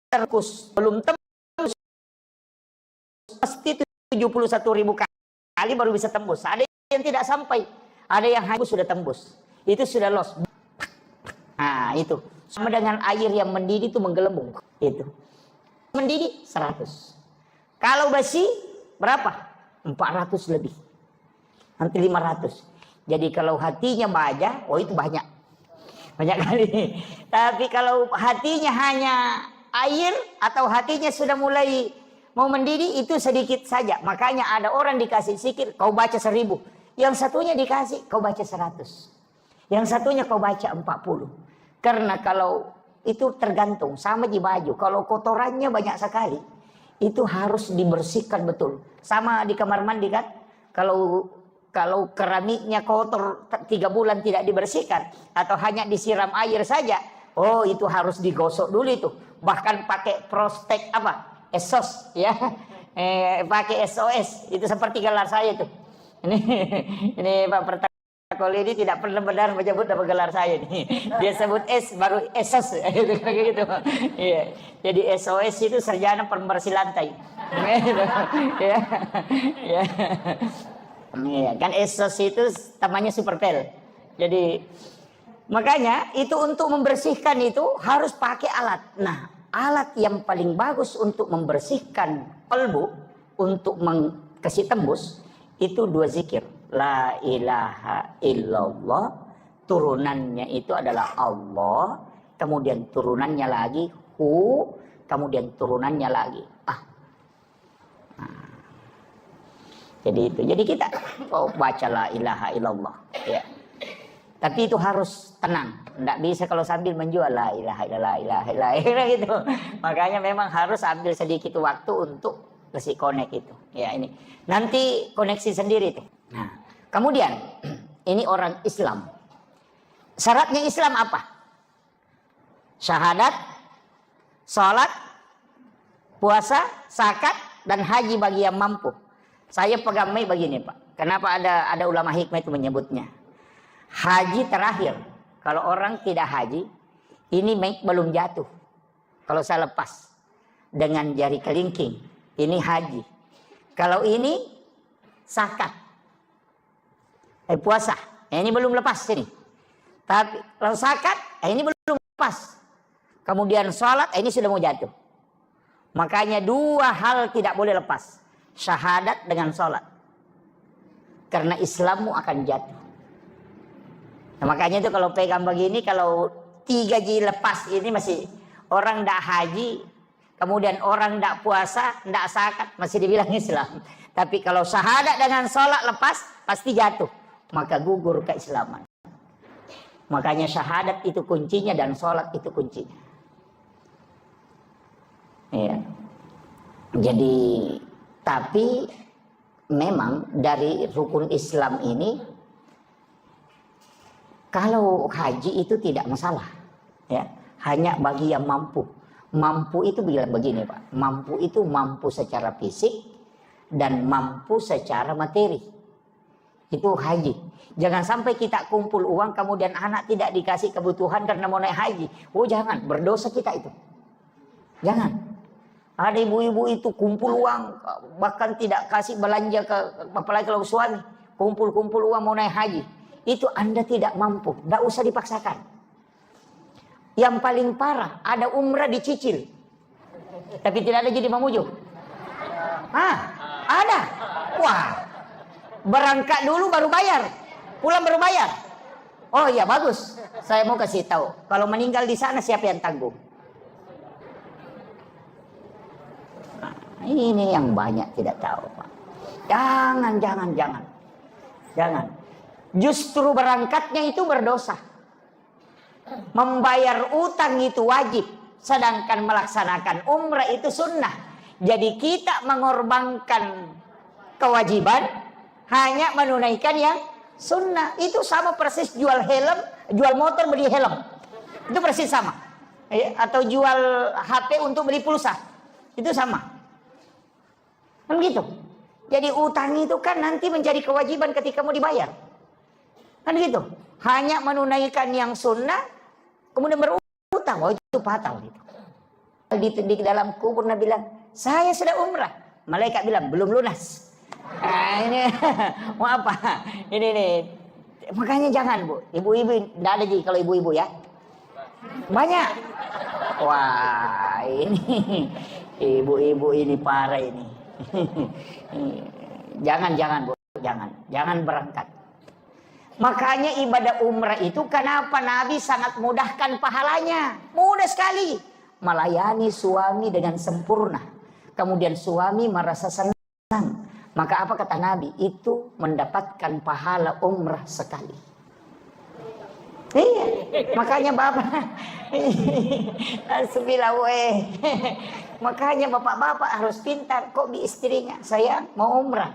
terkus, belum tembus, pasti 71.000 kali baru bisa tembus. Ada yang tidak sampai. Ada yang hanya sudah tembus. Itu sudah loss. Nah, itu. Sama dengan air yang mendidih itu menggelembung. Itu. Mendidih 100. Kalau basi berapa? 400 lebih. Nanti 500. Jadi kalau hatinya baja, oh itu banyak. Banyak kali. Tapi kalau hatinya hanya air atau hatinya sudah mulai mau mendidih, itu sedikit saja. Makanya ada orang dikasih zikir, kau baca 1000. Yang satunya dikasih, kau baca 100. Yang satunya kau baca 40. Karena kalau itu tergantung, sama di baju. Kalau kotorannya banyak sekali, itu harus dibersihkan betul. Sama di kamar mandi kan, kalau keramiknya kotor 3 bulan tidak dibersihkan, atau hanya disiram air saja, Oh, itu harus digosok dulu itu. Bahkan pakai prospek apa? SOS ya. Pakai SOS. Itu seperti gelar saya itu. Ini Pak Pertakol ini tidak pernah benar menyebut nama gelar saya ini. Dia sebut S baru SOS gitu. Iya. Jadi SOS itu sarjana pembersih lantai. Ya. Ya. Iya, kan SOS itu namanya superpel. Jadi makanya itu untuk membersihkan itu harus pakai alat. Nah, alat yang paling bagus untuk membersihkan kalbu, untuk kasih tembus, itu 2 zikir. La ilaha illallah, turunannya itu adalah Allah, kemudian turunannya lagi hu, kemudian turunannya lagi ah. Nah, jadi itu. Jadi kita baca la ilaha illallah ya. Tapi itu harus tenang. Tidak bisa kalau sambil menjual la ilaha illallah gitu. Makanya memang harus ambil sedikit waktu untuk kasih connect itu. Ya ini. Nanti koneksi sendiri itu. Nah, kemudian ini orang Islam. Syaratnya Islam apa? Syahadat, sholat, puasa, zakat, dan haji bagi yang mampu. Saya pegamai begini Pak. Kenapa ada ulama hikmah itu menyebutnya? Haji terakhir. Kalau orang tidak haji, ini mic belum jatuh. Kalau saya lepas dengan jari kelingking, ini haji. Kalau ini zakat, puasa, ini belum lepas ini. Tapi kalau zakat, ini belum lepas. Kemudian sholat, ini sudah mau jatuh. Makanya 2 hal tidak boleh lepas. Syahadat dengan sholat. Karena Islammu akan jatuh. Nah, makanya itu kalau pegang begini, kalau 3 ji lepas ini masih orang tidak haji, kemudian orang tidak puasa, tidak zakat, masih dibilang Islam. Tapi kalau syahadat dengan sholat lepas, pasti jatuh. Maka gugur keislaman. Makanya syahadat itu kuncinya dan sholat itu kuncinya. Ya. Jadi, tapi memang dari rukun Islam ini, kalau haji itu tidak masalah, ya, hanya bagi yang mampu. Mampu itu bilang begini Pak, mampu itu mampu secara fisik dan mampu secara materi. Itu haji. Jangan sampai kita kumpul uang kemudian anak tidak dikasih kebutuhan karena mau naik haji. Oh jangan, berdosa kita itu. Jangan. Ada ibu-ibu itu kumpul uang bahkan tidak kasih belanja ke, apalagi kalau suami kumpul-kumpul uang mau naik haji. Itu Anda tidak mampu, tidak usah dipaksakan. Yang paling parah, ada umrah dicicil, tapi tidak ada jadi mamuju. Ada. Wah, berangkat dulu baru bayar, pulang baru bayar. Oh iya bagus, saya mau kasih tahu. Kalau meninggal di sana siapa yang tanggung? Nah, ini yang banyak tidak tahu Pak. Jangan. Justru berangkatnya itu berdosa. Membayar utang itu wajib. Sedangkan melaksanakan umrah itu sunnah. Jadi kita mengorbankan kewajiban hanya menunaikan yang sunnah. Itu sama persis jual helm, jual motor beli helm. Itu persis sama. Atau jual HP untuk beli pulsa. Itu sama. Kan gitu. Jadi utang itu kan nanti menjadi kewajiban ketika mau dibayar. Kan gitu. Hanya menunaikan yang sunnah, kemudian berutang. Oh itu fatal gitu. Di dalam kubur Nabi bilang, saya sudah umrah. Malaikat bilang, belum lunas. Nah, ini mau apa? Ini nih. Makanya jangan Bu. Ibu-ibu, tidak ada kalau ibu-ibu ya. Banyak. Wah ini ibu-ibu ini parah ini. Jangan Bu. Jangan berangkat. Makanya ibadah umrah itu kenapa Nabi sangat mudahkan pahalanya. Mudah sekali. Melayani suami dengan sempurna. Kemudian suami merasa senang. Maka apa kata Nabi? Itu mendapatkan pahala umrah sekali. Iya. Makanya Bapak. Makanya bapak-bapak harus pintar. Kok di istrinya? Saya mau umrah.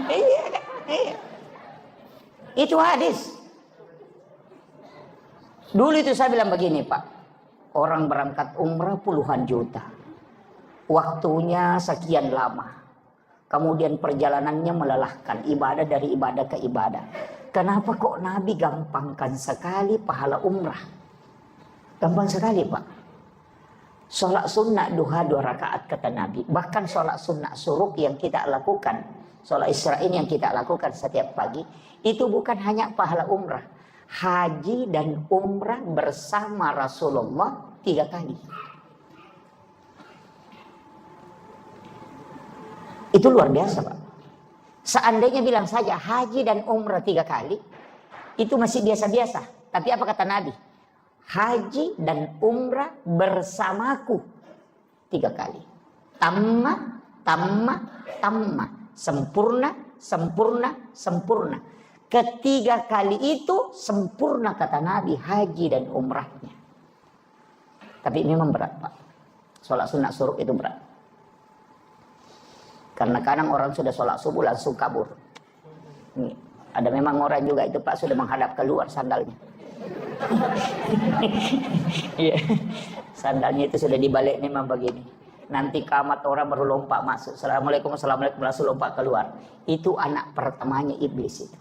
Iya. Itu hadis. Dulu itu saya bilang begini Pak, orang berangkat umrah puluhan juta, waktunya sekian lama, kemudian perjalanannya melelahkan, ibadah dari ibadah ke ibadah. Kenapa kok Nabi gampangkan sekali pahala umrah? Gampang sekali Pak. Sholat sunnah duha 2 rakaat kata Nabi. Bahkan sholat sunnah suruk yang kita lakukan, sholat Isra'in yang kita lakukan setiap pagi, itu bukan hanya pahala umrah. Haji dan umrah bersama Rasulullah 3 kali. Itu luar biasa Pak. Seandainya bilang saja haji dan umrah 3 kali, itu masih biasa-biasa. Tapi apa kata Nabi? Haji dan umrah bersamaku 3 kali. Tamma, tamma, tamma. Sempurna, sempurna, sempurna. Ketiga kali itu sempurna kata Nabi haji dan umrahnya. Tapi memang berat Pak. Sholat sunat suruk itu berat. Karena kadang orang sudah sholat subuh langsung kabur. Nih, ada memang orang juga itu Pak sudah menghadap keluar sandalnya. Iya, sandalnya itu sudah dibalik memang begini. Nanti kamat orang baru lompat masuk. Assalamualaikum, assalamualaikum, langsung lompat keluar. Itu anak pertamanya iblis itu.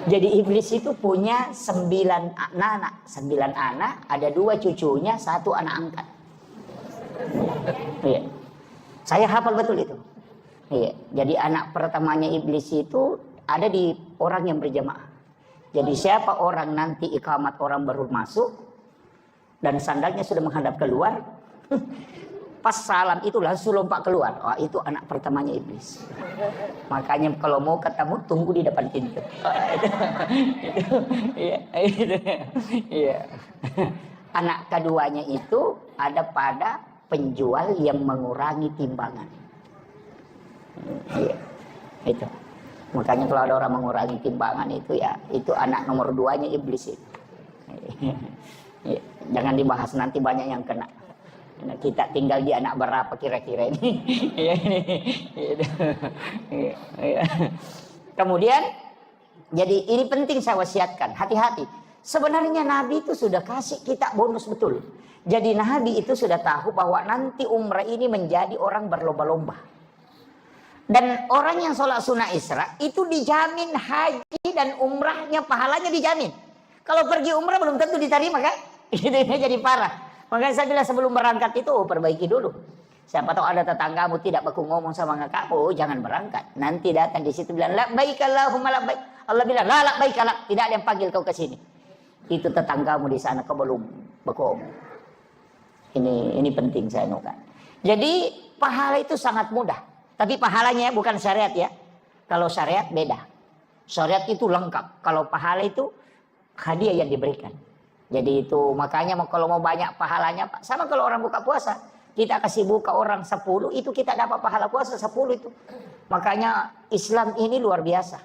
Jadi iblis itu punya 9 anak, 9 anak, ada 2 cucunya, 1 anak angkat. Iya. Saya hafal betul itu. Iya. Jadi anak pertamanya iblis itu ada di orang yang berjamaah. Jadi siapa orang nanti iqamat orang baru masuk dan sandalnya sudah menghadap keluar, pas salam itu langsung lompat keluar. Oh, itu anak pertamanya iblis. Makanya kalau mau ketemu tunggu di depan pintu. Iya. Anak keduanya itu ada pada penjual yang mengurangi timbangan. Iya. Itu. Makanya kalau ada orang mengurangi timbangan itu ya, itu anak nomor 2-nya iblis itu. Jangan dibahas nanti banyak yang kena. Nah, kita tinggal di anak berapa kira-kira ini. Kemudian, jadi ini penting saya wasiatkan, hati-hati. Sebenarnya Nabi itu sudah kasih kita bonus betul. Jadi Nabi itu sudah tahu bahwa nanti umrah ini menjadi orang berlomba-lomba. Dan orang yang sholat sunnah Isra itu dijamin haji dan umrahnya pahalanya dijamin. Kalau pergi umrah belum tentu diterima kan? Ini jadi parah. Makanya saya bilang sebelum berangkat itu perbaiki dulu. Siapa tahu ada tetanggamu tidak baku ngomong sama kakakmu, jangan berangkat. Nanti datang di situ bilang labbaik Allahumma labbaik. Allah bilang la labbaik la, tidak ada yang panggil kau ke sini. Itu tetanggamu di sana kau belum baku ngomong. Ini penting saya nukan. Jadi pahala itu sangat mudah. Tapi pahalanya bukan syariat ya. Kalau syariat beda. Syariat itu lengkap. Kalau pahala itu hadiah yang diberikan. Jadi itu makanya kalau mau banyak pahalanya Pak. Sama kalau orang buka puasa. Kita kasih buka orang 10. Itu kita dapat pahala puasa 10 itu. Makanya Islam ini luar biasa.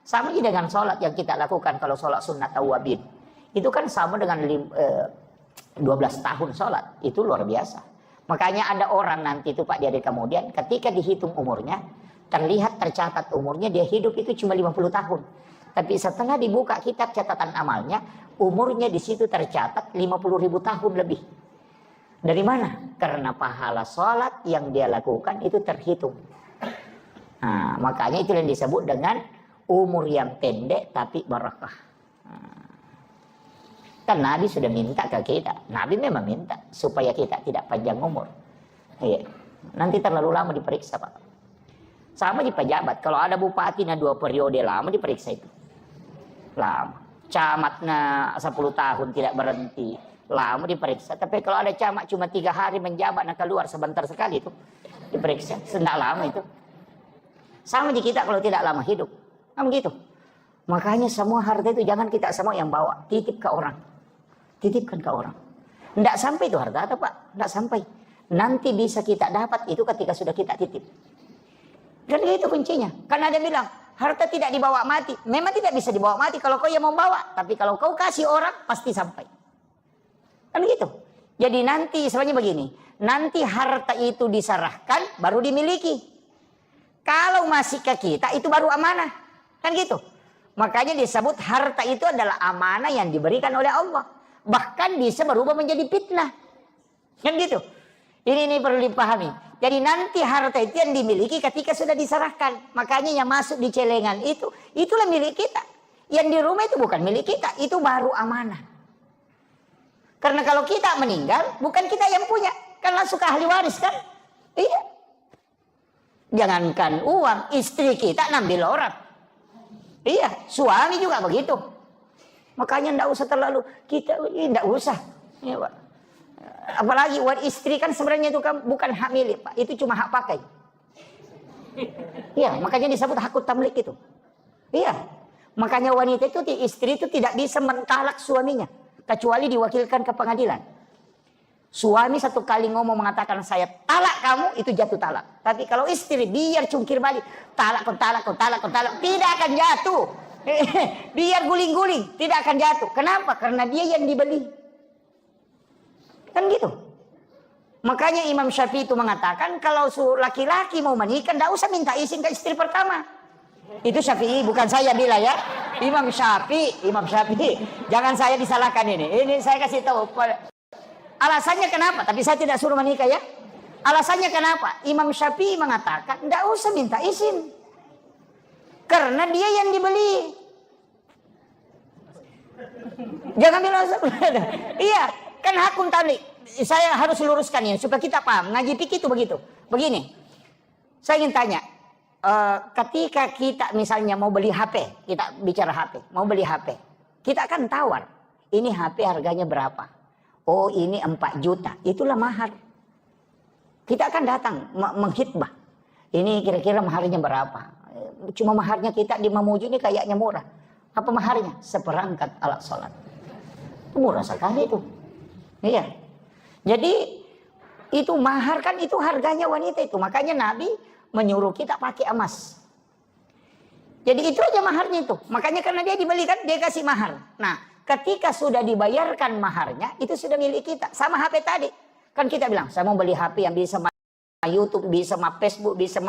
Sama dengan sholat yang kita lakukan. Kalau sholat sunnah tawabin. Itu kan sama dengan 12 tahun sholat. Itu luar biasa. Makanya ada orang nanti itu Pak dia kemudian ketika dihitung umurnya. Terlihat tercatat umurnya dia hidup itu cuma 50 tahun. Tapi setelah dibuka kitab catatan amalnya, umurnya di situ tercatat 50.000 tahun lebih. Dari mana? Karena pahala sholat yang dia lakukan itu terhitung. Nah, makanya itu yang disebut dengan umur yang pendek tapi barakah. Kan Nabi sudah minta ke kita. Nabi memang minta supaya kita tidak panjang umur. Iya. Nanti terlalu lama diperiksa Pak. Sama di pejabat. Kalau ada bupati 2 periode lama diperiksa itu. Lama. Camatnya 10 tahun tidak berhenti. Lama diperiksa. Tapi kalau ada camat cuma 3 hari menjabat nak keluar sebentar sekali itu diperiksa. Tidak lama itu. Sama di kita kalau tidak lama hidup. Nah begitu. Makanya semua harta itu jangan kita semua yang bawa. Titip ke orang. Titipkan ke orang. Tidak sampai itu harta atau Pak? Tidak sampai. Nanti bisa kita dapat itu ketika sudah kita titip. Dan itu kuncinya. Karena ada bilang, harta tidak dibawa mati. Memang tidak bisa dibawa mati kalau kau yang mau bawa. Tapi kalau kau kasih orang, pasti sampai. Kan gitu. Jadi nanti sebenarnya begini. Nanti harta itu diserahkan, baru dimiliki. Kalau masih ke kita, itu baru amanah. Kan gitu. Makanya disebut harta itu adalah amanah yang diberikan oleh Allah. Bahkan bisa berubah menjadi fitnah. Kan gitu. Ini perlu dipahami. Jadi nanti harta itu yang dimiliki ketika sudah diserahkan. Makanya yang masuk di celengan itu, itulah milik kita. Yang di rumah itu bukan milik kita, itu baru amanah. Karena kalau kita meninggal, bukan kita yang punya. Kan langsung ke ahli waris kan? Iya. Jangankan uang, istri kita ngambil orang. Iya, suami juga begitu. Makanya enggak usah terlalu, kita enggak usah. Ya, Pak. Apalagi buat istri kan sebenarnya itu kan bukan hak milik, Pak. Itu cuma hak pakai. Iya, makanya disebut hakut tamlik itu. Iya. Makanya wanita itu, istri itu tidak bisa mentalak suaminya. Kecuali diwakilkan ke pengadilan. Suami satu kali ngomong mengatakan saya talak kamu, itu jatuh talak. Tapi kalau istri biar cungkir balik, talak, tidak akan jatuh. Biar guling-guling, tidak akan jatuh. Kenapa? Karena dia yang dibeli. Kan gitu. Makanya Imam Syafi'i itu mengatakan kalau laki-laki mau menikah, tidak usah minta izin ke istri pertama. Itu Syafi'i, bukan saya bilang ya. Imam Syafi'i. Jangan saya disalahkan ini. Ini saya kasih tahu. Alasannya kenapa? Tapi saya tidak suruh menikah ya. Alasannya kenapa? Imam Syafi'i mengatakan tidak usah minta izin. Karena dia yang dibeli. Jangan bilang iya, kan hakun tadi. Saya harus luruskan ini supaya kita paham. Ngaji fikih itu begitu. Begini. Saya ingin tanya, ketika kita misalnya mau beli HP, kita bicara HP, mau beli HP. Kita akan tawar. Ini HP harganya berapa? Oh, ini 4 juta. Itulah mahar. Kita akan datang menghitbah. Ini kira-kira maharnya berapa? Cuma maharnya kita di Mamuju ini kayaknya murah. Apa maharnya? Seperangkat alat sholat. Murah sekali itu. Iya. Jadi itu mahar kan itu harganya wanita itu. Makanya Nabi menyuruh kita pakai emas. Jadi itu aja maharnya itu. Makanya karena dia dibelikan dia kasih mahar. Nah, ketika sudah dibayarkan maharnya itu sudah milik kita. Sama HP tadi. Kan kita bilang saya mau beli HP yang bisa YouTube, bisa Facebook, bisa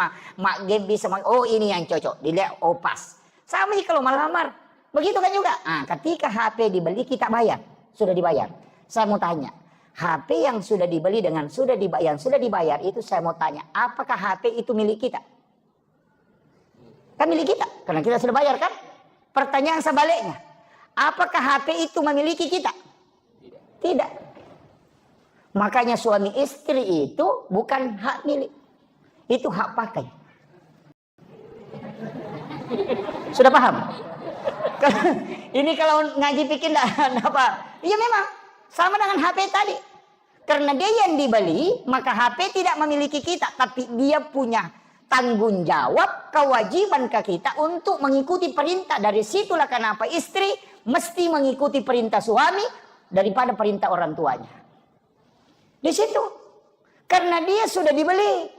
game, bisa oh ini yang cocok. Dilihat oh pas. Sama kalau melamar. Begitu kan juga. Nah, ketika HP dibeli kita bayar. Sudah dibayar. Saya mau tanya. HP yang sudah dibeli dengan sudah dibayar itu saya mau tanya. Apakah HP itu milik kita? Kan milik kita. Karena kita sudah bayar kan? Pertanyaan sebaliknya. Apakah HP itu memiliki kita? Tidak. Makanya suami istri itu bukan hak milik. Itu hak pakai. Sudah paham? Ini kalau ngaji pikir enggak apa. Iya memang. Sama dengan HP tadi. Karena dia yang dibeli, maka HP tidak memiliki kita. Tapi dia punya tanggung jawab, kewajiban ke kita untuk mengikuti perintah. Dari situlah kenapa istri mesti mengikuti perintah suami daripada perintah orang tuanya. Di situ. Karena dia sudah dibeli.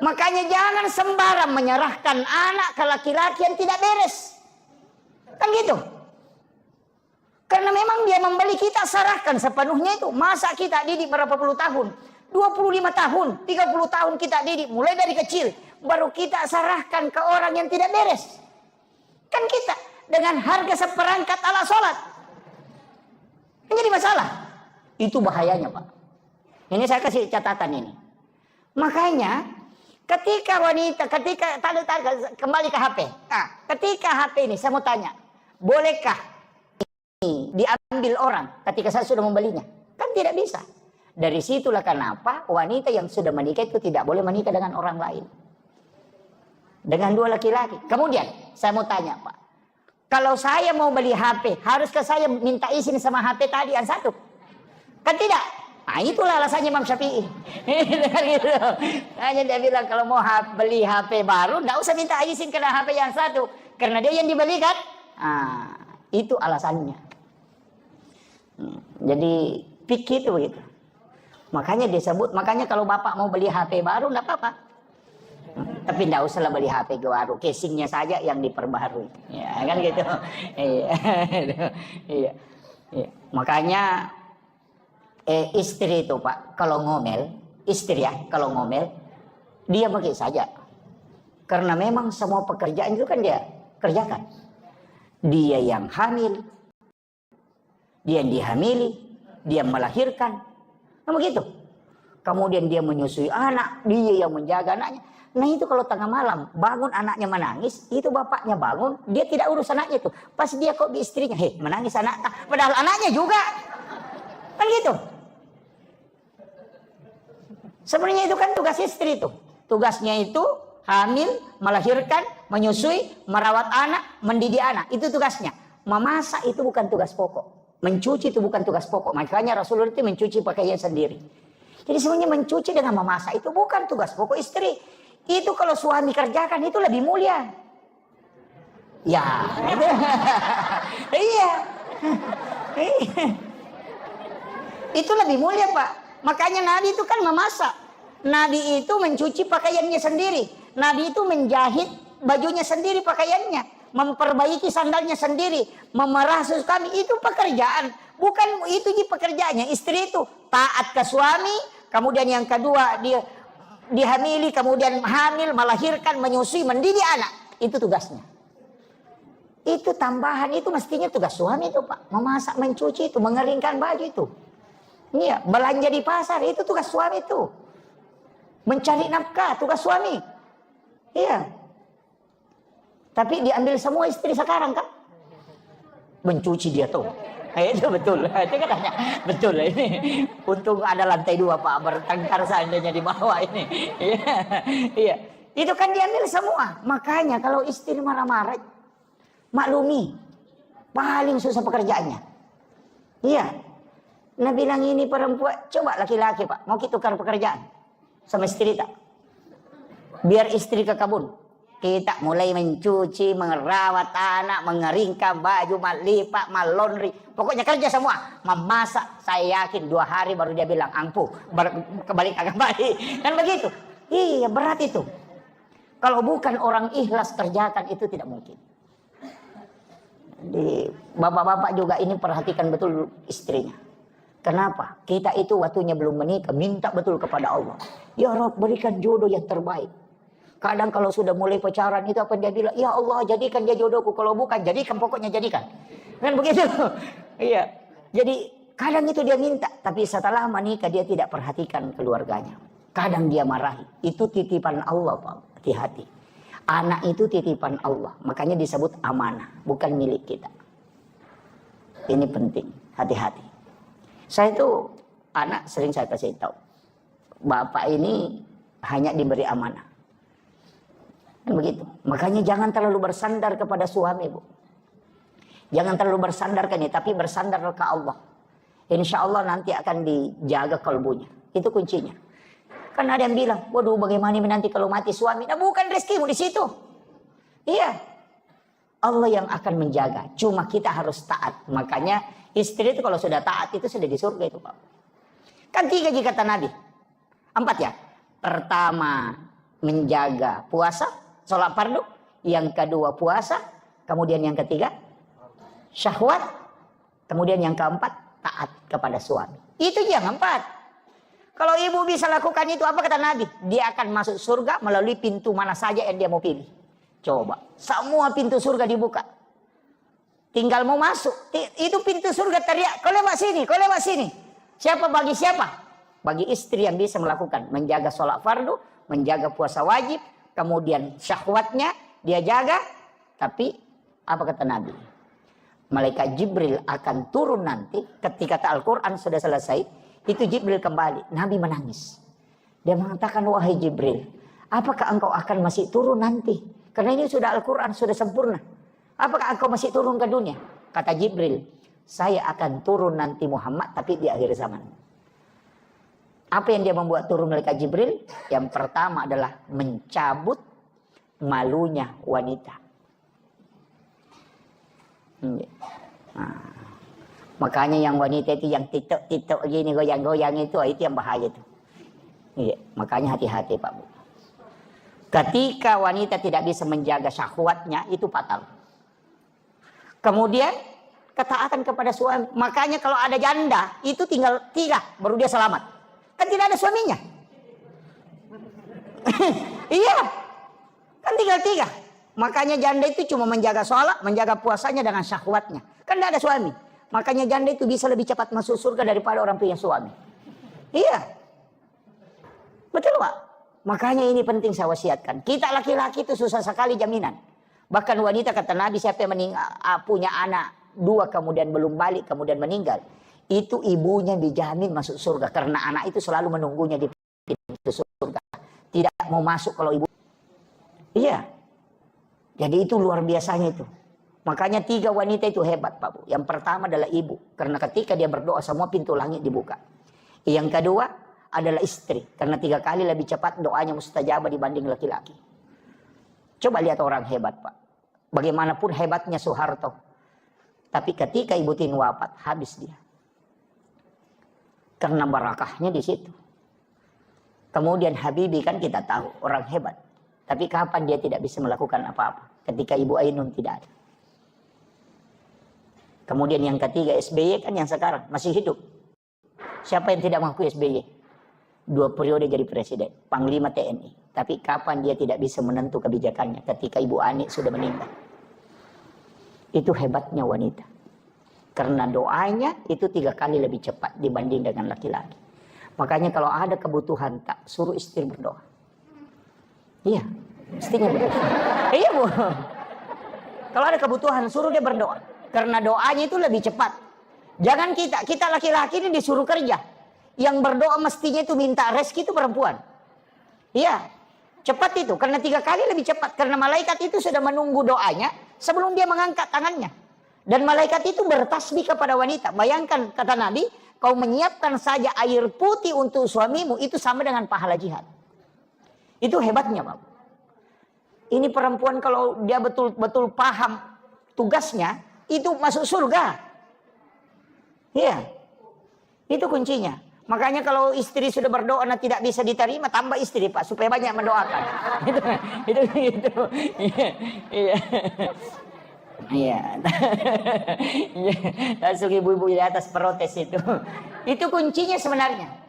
Makanya jangan sembarang menyerahkan anak ke laki-laki yang tidak beres. Kan gitu. Karena memang dia membeli, kita serahkan sepenuhnya itu. Masa kita didik berapa puluh tahun? 25 tahun, 30 tahun kita didik. Mulai dari kecil. Baru kita serahkan ke orang yang tidak beres. Kan kita dengan harga seperangkat alat sholat. Ini jadi masalah. Itu bahayanya Pak. Ini saya kasih catatan ini. Makanya ketika wanita, kembali ke HP. Nah, ketika HP ini saya mau tanya. Bolehkah diambil orang ketika saya sudah membelinya? Kan tidak bisa. Dari situlah kenapa wanita yang sudah menikah itu tidak boleh menikah dengan orang lain. Dengan dua laki-laki. Kemudian saya mau tanya Pak. Kalau saya mau beli HP, haruskah saya minta izin sama HP tadi yang satu? Kan tidak. Nah itulah alasannya Imam Syafi'i. Gitu. Hanya dia bilang kalau mau beli HP baru, tidak usah minta izin ke HP yang satu. Karena dia yang dibelikan. Nah, itu alasannya. Jadi pikir itu begitu. Makanya disebut, makanya kalau bapak mau beli HP baru enggak apa-apa. Tapi enggak usahlah beli HP baru, casingnya saja yang diperbarui. Ya kan gitu. Iya. Makanya istri itu Pak, kalau ngomel, istri ya, kalau ngomel dia pergi saja. Karena memang semua pekerjaan itu kan dia. kerjakan. Dia yang hamil, dia yang dihamili, dia melahirkan, nah begitu. Kemudian dia menyusui anak, dia yang menjaga anaknya. Nah itu kalau tengah malam bangun anaknya menangis, itu bapaknya bangun, dia tidak urus anaknya itu. Pas dia kok di istrinya, menangis anak, padahal anaknya juga. Kan gitu. Sebenarnya itu kan tugas istri itu. Tugasnya itu hamil, melahirkan, menyusui, merawat anak, mendidik anak. Itu tugasnya. Memasak itu bukan tugas pokok. Mencuci itu bukan tugas pokok. Makanya Rasulullah itu mencuci pakaian sendiri. Jadi sebenarnya mencuci dengan memasak itu bukan tugas pokok istri. Itu kalau suami kerjakan itu lebih mulia. Ya. Iya. Itu lebih mulia, Pak. Makanya Nabi itu kan memasak. Nabi itu mencuci pakaiannya sendiri. Nabi itu menjahit bajunya sendiri pakaiannya. Memperbaiki sandalnya sendiri. Memerah susu kami. Itu pekerjaan. Bukan itu pekerjaannya. Istri itu taat ke suami. Kemudian yang kedua dia dihamili. Kemudian hamil, melahirkan, menyusui, mendidik anak. Itu tugasnya. Itu tambahan. Itu mestinya tugas suami itu, Pak. Memasak, mencuci itu. Mengeringkan baju itu. Iya, belanja di pasar itu tugas suami itu. Mencari nafkah tugas suami. Iya. Tapi diambil semua istri sekarang kan? Mencuci dia tuh. Itu betul. Itu katanya betul ini. Untung ada lantai 2, Pak, bertengkar seandainya di bawah ini. Iya. Iya. Itu kan diambil semua. Makanya kalau istri marah-marah, maklumi. Paling susah pekerjaannya. Iya. Nah bilang ini perempuan, coba laki-laki, Pak, mau kita tukar pekerjaan sama istri tak? Biar istri ke kebun, kita mulai mencuci, merawat anak, mengeringkan baju, melipat, malondri, pokoknya kerja semua, memasak. Saya yakin 2 hari baru dia bilang ampuh, kebalik agak baik, kan begitu. Iya, berat itu. Kalau bukan orang ikhlas kerjakan itu tidak mungkin. Di bapak-bapak juga ini perhatikan betul istrinya. Kenapa? Kita itu waktunya belum menikah, minta betul kepada Allah. Ya Rabb, berikan jodoh yang terbaik. Kadang kalau sudah mulai pacaran itu apa dia bilang, ya Allah jadikan dia jodohku. Kalau bukan, jadikan, pokoknya jadikan. Kan begitu? Iya. Jadi kadang itu dia minta, tapi setelah menikah dia tidak perhatikan keluarganya. Kadang dia marahi. Itu titipan Allah, Pak. Hati-hati. Anak itu titipan Allah. Makanya disebut amanah, bukan milik kita. Ini penting, hati-hati. Saya itu anak sering saya kasih tahu, bapak ini hanya diberi amanah. Dan begitu. Makanya jangan terlalu bersandar kepada suami, Bu. Jangan terlalu bersandar ke ini, tapi bersandar ke Allah. Insya Allah nanti akan dijaga kalbunya. Itu kuncinya. Kan ada yang bilang, waduh bagaimana nanti kalau mati suami? Nah bukan rezekimu di situ. Iya. Allah yang akan menjaga. Cuma kita harus taat. Makanya istri itu kalau sudah taat itu sudah di surga itu, Pak. Kan 3 kata Nabi. 4 ya. Pertama menjaga puasa, sholat fardu. Yang kedua puasa. Kemudian yang ketiga syahwat. Kemudian yang keempat taat kepada suami. Itu yang 4. Kalau ibu bisa lakukan itu, apa kata Nabi? Dia akan masuk surga melalui pintu mana saja yang dia mau pilih. Coba. Semua pintu surga dibuka. Tinggal mau masuk, itu pintu surga teriak, kau lewat sini, kau lewat sini. Siapa bagi siapa? Bagi istri yang bisa melakukan, menjaga sholat fardu, menjaga puasa wajib, kemudian syahwatnya dia jaga. Tapi apa kata Nabi? Malaikat Jibril akan turun nanti ketika Al-Quran sudah selesai. Itu Jibril kembali, Nabi menangis. Dia mengatakan, wahai Jibril, apakah engkau akan masih turun nanti? Karena ini sudah Al-Quran, sudah sempurna. Apakah engkau masih turun ke dunia? Kata Jibril, saya akan turun nanti Muhammad, tapi di akhir zaman. Apa yang dia membuat turun malaikat Jibril? Yang pertama adalah mencabut malunya wanita. Nah, makanya yang wanita itu yang titok-titok gini, goyang-goyang itu yang bahaya itu. Iya, makanya hati-hati, Pak Bu. Ketika wanita tidak bisa menjaga syahwatnya, itu fatal. Kemudian ketaatan kepada suami. Makanya kalau ada janda, itu tinggal 3 baru dia selamat. Kan tidak ada suaminya. Iya. Kan tinggal 3. Makanya janda itu cuma menjaga sholat, menjaga puasanya dengan syahwatnya. Kan tidak ada suami. Makanya janda itu bisa lebih cepat masuk surga daripada orang punya suami. Iya. Betul Pak? Makanya ini penting saya wasiatkan. Kita laki-laki itu susah sekali jaminan. Bahkan wanita kata Nabi, siapa yang punya anak 2 kemudian belum balik kemudian meninggal, itu ibunya dijamin masuk surga. Karena anak itu selalu menunggunya di pintu surga. Tidak mau masuk kalau ibu. Iya. Jadi itu luar biasanya itu. Makanya 3 wanita itu hebat Pak Bu. Yang pertama adalah ibu. Karena ketika dia berdoa semua pintu langit dibuka. Yang kedua adalah istri. Karena 3 kali lebih cepat doanya mustajabah dibanding laki-laki. Coba lihat orang hebat Pak. Bagaimanapun hebatnya Soeharto. Tapi ketika Ibu Tien wafat habis dia. Karena barakahnya di situ. Kemudian Habibie kan kita tahu orang hebat. Tapi kapan dia tidak bisa melakukan apa-apa? Ketika Ibu Ainun tidak ada. Kemudian yang ketiga SBY kan yang sekarang masih hidup. Siapa yang tidak mengakui SBY? 2 periode jadi presiden, Panglima TNI. Tapi kapan dia tidak bisa menentu kebijakannya ketika Ibu Ani sudah meninggal? Itu hebatnya wanita. Karena doanya itu 3 kali lebih cepat dibanding dengan laki-laki. Makanya kalau ada kebutuhan tak suruh istri berdoa. Iya, mestinya berdoa. Iya Bu. Kalau ada kebutuhan suruh dia berdoa. Karena doanya itu lebih cepat. Jangan kita laki-laki ini disuruh kerja. Yang berdoa mestinya itu minta rezeki itu perempuan. Iya, cepat itu. Karena 3 kali lebih cepat. Karena malaikat itu sudah menunggu doanya sebelum dia mengangkat tangannya. Dan malaikat itu bertasbih kepada wanita. Bayangkan kata Nabi, kau menyiapkan saja air putih untuk suamimu itu sama dengan pahala jihad. Itu hebatnya Pak. Ini perempuan kalau dia betul-betul paham tugasnya, itu masuk surga. Iya. Itu kuncinya. Makanya kalau istri sudah berdoa dan tidak bisa diterima, tambah istri Pak, supaya banyak mendoakan. Itu. Iya. Iya. Iya. Langsung ibu-ibu di atas protes itu. Itu kuncinya sebenarnya.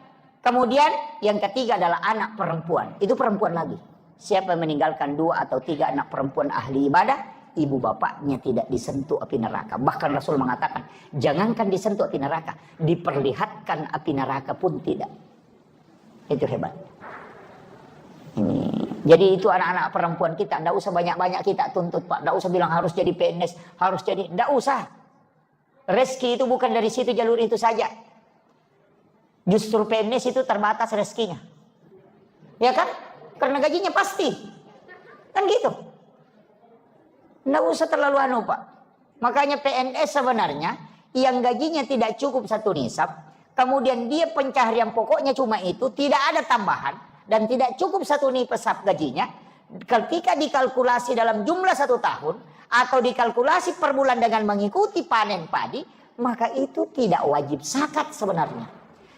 Kemudian yang ketiga adalah anak perempuan. Itu perempuan lagi. Siapa yang meninggalkan 2 atau 3 anak perempuan ahli ibadah, ibu bapaknya tidak disentuh api neraka. Bahkan Rasul mengatakan, jangankan disentuh api neraka, diperlihatkan api neraka pun tidak. Itu hebat. Ini. Jadi itu anak-anak perempuan kita. Tidak usah banyak-banyak kita tuntut Pak. Tidak usah bilang harus jadi PNS, harus jadi. Tidak usah. Rezeki itu bukan dari situ jalur itu saja. Justru PNS itu terbatas rezekinya. Ya kan? Karena gajinya pasti. Kan gitu. Nggak usah terlalu Pak. Makanya PNS sebenarnya yang gajinya tidak cukup 1 nisab. Kemudian dia pencaharian pokoknya cuma itu. Tidak ada tambahan. Dan tidak cukup 1 nisab gajinya. Ketika dikalkulasi dalam jumlah 1 tahun. Atau dikalkulasi per bulan dengan mengikuti panen padi. Maka itu tidak wajib zakat sebenarnya.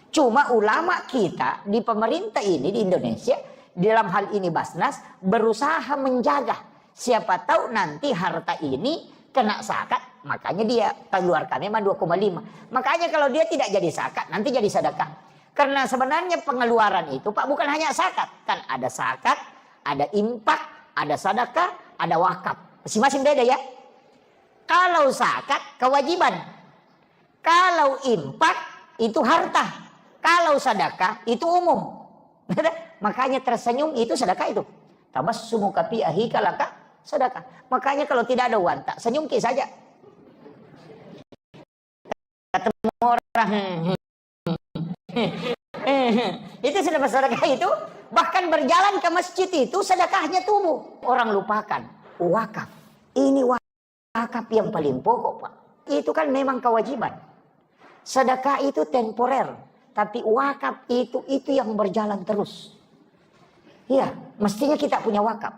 Cuma ulama kita di pemerintah ini di Indonesia dalam hal ini Basnas berusaha menjaga. Siapa tahu nanti harta ini kena zakat, makanya dia keluarkan memang 2,5. Makanya kalau dia tidak jadi zakat, nanti jadi sedekah. Karena sebenarnya pengeluaran itu Pak bukan hanya zakat, kan ada zakat, ada infak, ada sedekah, ada wakaf. Masing-masing beda ya. Kalau zakat kewajiban. Kalau infak itu harta. Kalau sedekah itu umum. Makanya tersenyum itu sedekah itu. Tabassumu kafi ahika laka sedekah. Makanya kalau tidak ada uang tak senyum ki saja. Ketemu orang itu sudah bersedekah itu. Bahkan berjalan ke masjid itu sedekahnya tubuh. Orang lupakan wakaf. Ini wakaf yang paling pokok Pak. Itu kan memang kewajiban. Sedekah itu temporer. Tapi wakaf itu yang berjalan terus. Iya, mestinya kita punya wakaf.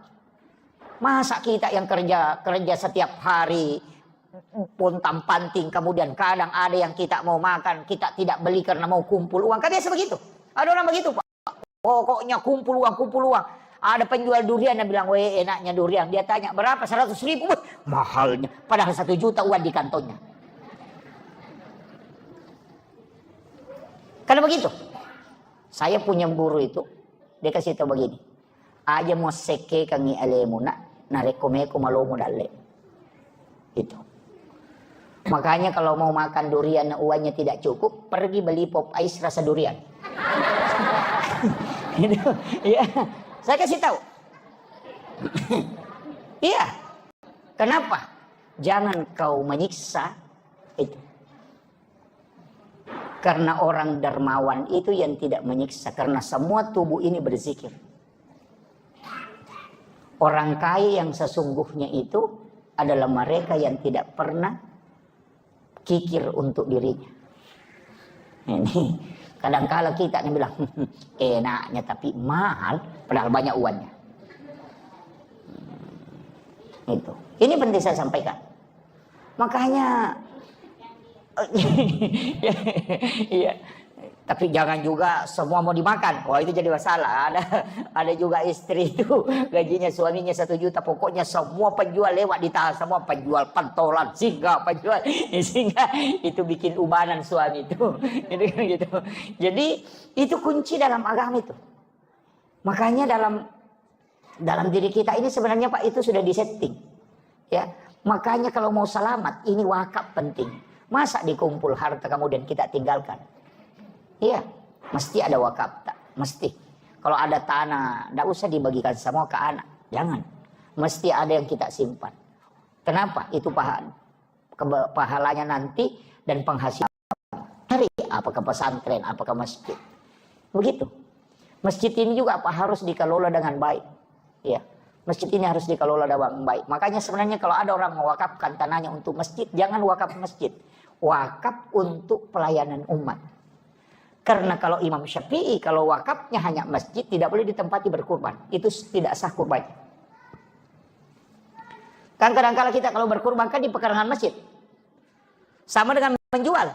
Masa kita yang kerja setiap hari pontang panting, kemudian kadang ada yang kita mau makan, kita tidak beli karena mau kumpul uang. Kan biasa begitu. Ada orang begitu Pak. Pokoknya kumpul uang. Ada penjual durian yang bilang, weh enaknya durian. Dia tanya berapa? 100.000. Mahalnya. Padahal 1 juta uang di kantongnya. Karena begitu. Saya punya guru itu, dia kasih tahu begini. Aja mau seke kangi alemuna, narekomeko malomo dalle. Itu. Makanya kalau mau makan durian uangnya tidak cukup, pergi beli pop ice rasa durian. Gitu. Ya, saya kasih tahu. Iya. Kenapa? Jangan kau menyiksa itu. Karena orang dermawan itu yang tidak menyiksa. Karena semua tubuh ini berzikir. Orang kaya yang sesungguhnya itu adalah mereka yang tidak pernah kikir untuk dirinya. Ini kadang-kala kita yang bilang enaknya tapi mahal, padahal banyak uangnya. Itu. Ini penting saya sampaikan. Makanya iya. Tapi jangan juga semua mau dimakan. Wah, itu jadi masalah. Ada juga istri itu gajinya suaminya 1 juta, pokoknya semua penjual lewat ditahan, semua penjual pentolan, singa, penjual singa, itu bikin ubanan suami itu. Gitu. Jadi itu kunci dalam agama itu. Makanya dalam diri kita ini sebenarnya Pak itu sudah disetting. Ya. Makanya kalau mau selamat ini wakaf penting. Masa dikumpul harta kemudian kita tinggalkan? Iya, mesti ada wakaf, tak? Mesti. Kalau ada tanah, tidak usah dibagikan semua ke anak, jangan. Mesti ada yang kita simpan. Kenapa? Itu pahalanya nanti dan penghasilan. Cari apakah pesantren, apakah masjid. Begitu. Masjid ini juga harus dikelola dengan baik. Ya, masjid ini harus dikelola dengan baik. Makanya sebenarnya kalau ada orang mewakafkan tanahnya untuk masjid, jangan wakaf masjid. Wakaf untuk pelayanan umat. Karena kalau Imam Syafi'i, kalau wakafnya hanya masjid, tidak boleh ditempati berkurban. Itu tidak sah kurban. Kan kadang-kala kita kalau berkurban kan di pekarangan masjid. Sama dengan menjual.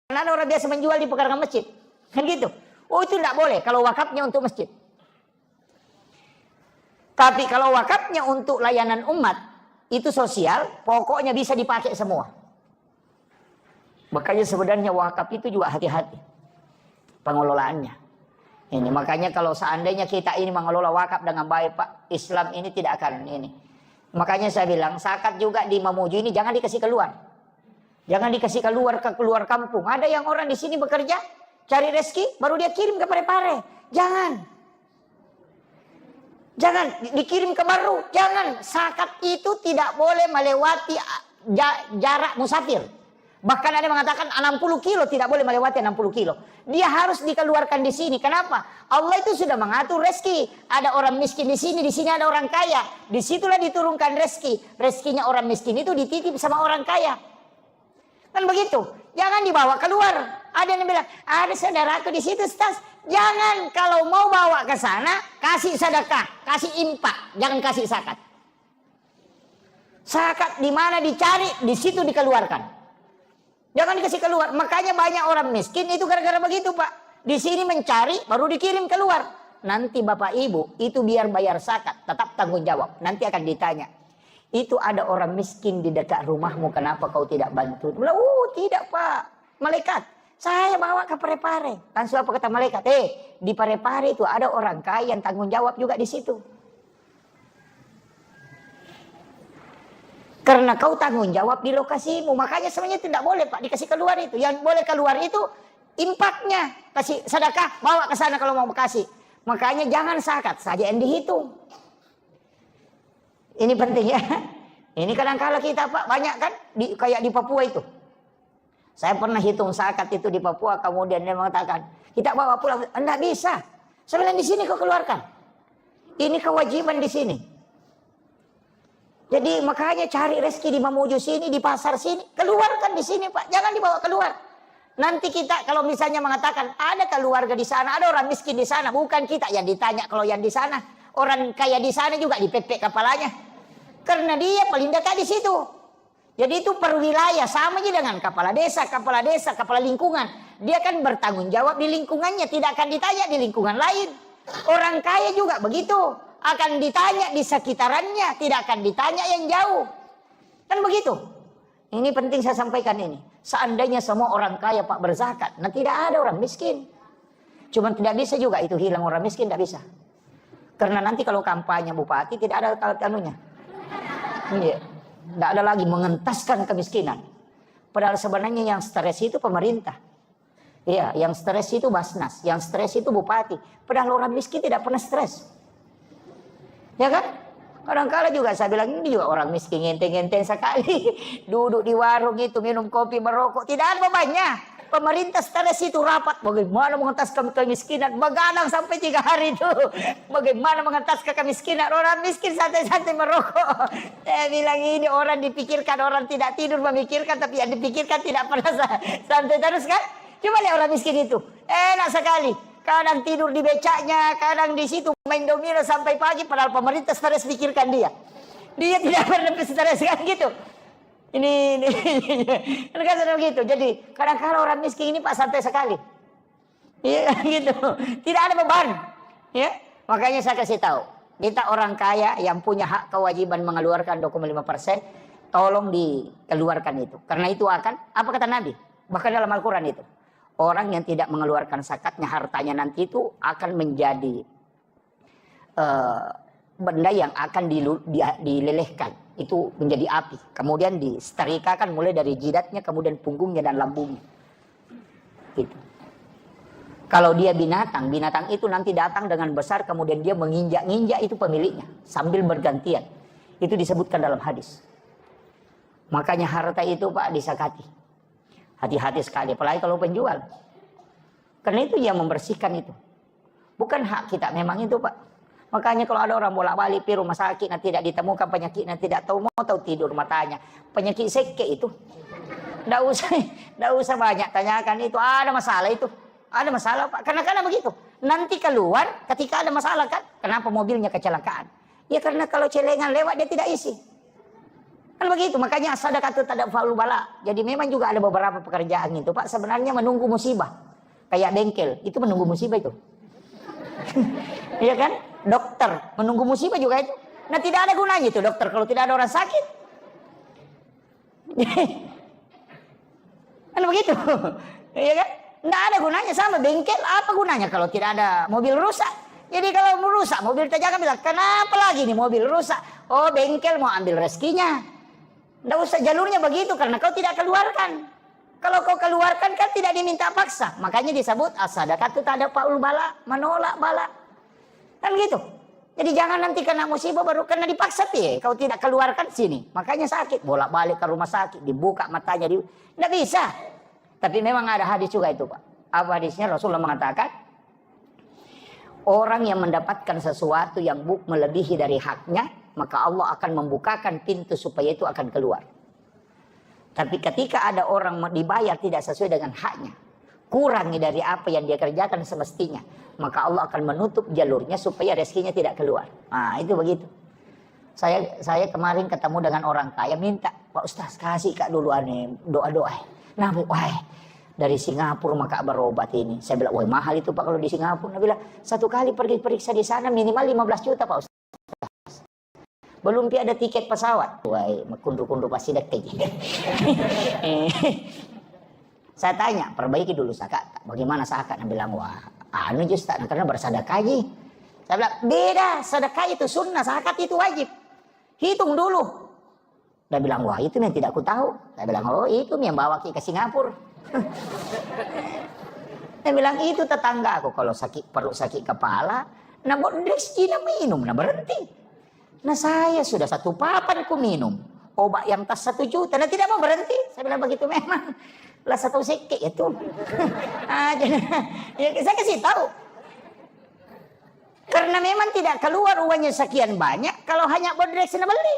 Karena ada orang biasa menjual di pekarangan masjid. Kan gitu. Oh, itu tidak boleh kalau wakafnya untuk masjid. Tapi kalau wakafnya untuk layanan umat, itu sosial, pokoknya bisa dipakai semua. Makanya sebenarnya wakaf itu juga hati-hati pengelolaannya. Ini makanya kalau seandainya kita ini mengelola wakaf dengan baik Pak, Islam ini tidak akan ini. Makanya saya bilang zakat juga di Mamuju ini jangan dikasih keluar. Jangan dikasih keluar ke keluar kampung. Ada yang orang di sini bekerja, cari rezeki, baru dia kirim ke Parepare. Jangan. Jangan dikirim ke Baru. Jangan. Zakat itu tidak boleh melewati jarak musafir. Bahkan ada yang mengatakan 60 kilo tidak boleh melewati 60 kilo. Dia harus dikeluarkan di sini. Kenapa? Allah itu sudah mengatur rezeki. Ada orang miskin di sini ada orang kaya. Disitulah diturunkan rezeki. Rezekinya orang miskin itu dititip sama orang kaya. Kan begitu. Jangan dibawa keluar. Ada yang bilang, ada saudaraku di situ, Ustaz. Jangan kalau mau bawa ke sana, kasih sedekah, kasih infak, jangan kasih zakat. Zakat di mana dicari, di situ dikeluarkan. Jangan dikasih keluar. Makanya banyak orang miskin itu gara-gara begitu Pak. Di sini mencari baru dikirim keluar. Nanti Bapak Ibu itu biar bayar zakat tetap tanggung jawab. Nanti akan ditanya. Itu ada orang miskin di dekat rumahmu, kenapa kau tidak bantu? Bilang, tidak Pak. Malaikat, saya bawa ke Parepare. Langsung apa kata malaikat? Di Parepare itu ada orang kaya yang tanggung jawab juga di situ. Karena kau tanggung jawab di lokasimu. Makanya sebenarnya tidak boleh Pak dikasih keluar itu. Yang boleh keluar itu impaknya. Kasih sedekah, bawa ke sana kalau mau kasih. Makanya jangan zakat saja yang dihitung. Ini penting ya. Ini kadang-kala kita Pak banyak kan. Kayak di Papua itu. Saya pernah hitung zakat itu di Papua. Kemudian dia mengatakan, kita bawa pulang. Tidak bisa. Sebenarnya di sini kau keluarkan. Ini kewajiban di sini. Jadi makanya cari rezeki di Mamuju sini, di pasar sini, keluarkan di sini Pak, jangan dibawa keluar. Nanti kita kalau misalnya mengatakan ada keluarga di sana, ada orang miskin di sana, bukan kita yang ditanya kalau yang di sana, orang kaya di sana juga dipepek kepalanya, karena dia paling dekat di situ. Jadi itu per wilayah sama aja dengan kepala desa, kepala lingkungan. Dia kan bertanggung jawab di lingkungannya, tidak akan ditanya di lingkungan lain. Orang kaya juga begitu. Akan ditanya di sekitarannya, tidak akan ditanya yang jauh. Kan begitu. Ini penting saya sampaikan ini. Seandainya semua orang kaya Pak berzakat, nah tidak ada orang miskin. Cuma tidak bisa juga itu hilang orang miskin, tidak bisa. Karena nanti kalau kampanye bupati tidak ada kanunya. Iya. Tidak ada lagi mengentaskan kemiskinan. Padahal sebenarnya yang stres itu pemerintah. Iya, yang stres itu Basnas, yang stres itu bupati. Padahal orang miskin tidak pernah stres. Ya kan? Kadang-kala juga saya bilang ini juga orang miskin ngenteng-ngenteng sekali. Duduk di warung itu minum kopi merokok, tidak ada bebannya. Pemerintah stres itu rapat bagaimana mengentaskan kemiskinan, begadang sampai 3 hari itu. Bagaimana mengentaskan kemiskinan, orang miskin santai-santai merokok. Saya bilang ini orang dipikirkan, orang tidak tidur memikirkan, tapi yang dipikirkan tidak pernah santai terus kan. Coba lihat orang miskin itu, enak sekali. Kadang tidur di becaknya, kadang di situ main domino sampai pagi, padahal pemerintah stres pikirkan dia. Dia tidak pernah stres kan gitu. Ini kan begitu. Jadi kadang-kadang orang miskin ini Pak santai sekali. Iya gitu. Tidak ada beban. Ya. Makanya saya kasih tahu, kita orang kaya yang punya hak kewajiban mengeluarkan 25%, tolong dikeluarkan itu. Karena itu akan apa kata Nabi? Bahkan dalam Al-Qur'an itu. Orang yang tidak mengeluarkan zakatnya, hartanya nanti itu akan menjadi benda yang akan dilelehkan. Itu menjadi api. Kemudian disetrikakan mulai dari jidatnya, kemudian punggungnya dan lambungnya. Gitu. Kalau dia binatang, binatang itu nanti datang dengan besar, kemudian dia menginjak-injak itu pemiliknya. Sambil bergantian. Itu disebutkan dalam hadis. Makanya harta itu Pak disakati. Hati-hati sekali, apalagi kalau penjual. Karena itu yang membersihkan itu. Bukan hak kita memang itu Pak. Makanya kalau ada orang bolak-balik di rumah sakit, tidak ditemukan penyakitnya, tidak tahu mau tahu tidur matanya. Penyakit seke itu. Tidak usah banyak tanyakan itu. Ada masalah itu. Ada masalah Pak. Karena begitu. Nanti keluar ketika ada masalah kan. Kenapa mobilnya kecelakaan? Ya karena kalau celengan lewat dia tidak isi. Kan begitu, makanya sedekah itu tidak faul bala. Jadi memang juga ada beberapa pekerjaan itu Pak sebenarnya menunggu musibah. Kayak bengkel, itu menunggu musibah itu. Iya kan? Dokter menunggu musibah juga itu. Nah tidak ada gunanya itu dokter kalau tidak ada orang sakit. Kan begitu. Iya kan? Tidak ada gunanya, sama bengkel apa gunanya kalau tidak ada mobil rusak. Jadi kalau merusak mobil terjaga bilang, kenapa lagi nih mobil rusak? Oh bengkel mau ambil rezekinya. Tidak usah jalurnya begitu karena kau tidak keluarkan. Kalau kau keluarkan kan tidak diminta paksa. Makanya disebut as-sadaqah itu tak ada faul bala, menolak bala. Kan gitu. Jadi jangan nanti kena musibah baru kena dipaksa ya. Kau tidak keluarkan sini. Makanya sakit, bolak-balik ke rumah sakit, dibuka matanya. Tidak bisa. Tapi memang ada hadis juga itu Pak. Apa hadisnya? Rasulullah mengatakan, orang yang mendapatkan sesuatu yang melebihi dari haknya, maka Allah akan membukakan pintu supaya itu akan keluar. Tapi ketika ada orang dibayar tidak sesuai dengan haknya, kurangi dari apa yang dia kerjakan semestinya, maka Allah akan menutup jalurnya supaya rezekinya tidak keluar. Nah itu begitu. Saya kemarin ketemu dengan orang kaya minta, Pak Ustaz kasih Kak dulu aneh doa-doa. Nah dari Singapura maka berobat ini. Saya bilang, wah mahal itu Pak kalau di Singapura. Dia bilang, 1 kali pergi periksa di sana minimal 15 juta Pak Ustaz. Belum ada tiket pesawat. Wah, kundu-kundu pasti dekat. Saya tanya, perbaiki dulu zakat. Bagaimana zakat? Dia bilang, wah, Ustaz, karena bersedekah aja. Saya bilang, beda, sedekah itu sunnah, zakat itu wajib. Hitung dulu. Dia bilang, wah itu yang tidak aku tahu. Saya bilang, oh itu yang bawa ke Singapura. Dia bilang, itu tetangga aku kalau perut sakit kepala, nah Cina minum, nah berhenti. Nah saya sudah 1 papan ku minum obat yang tas 1 juta, nah tidak mau berhenti. Saya bilang begitu memang lah 1 seke itu. Ya, saya kasih tahu. Karena memang tidak keluar uangnya sekian banyak kalau hanya bodrex beli.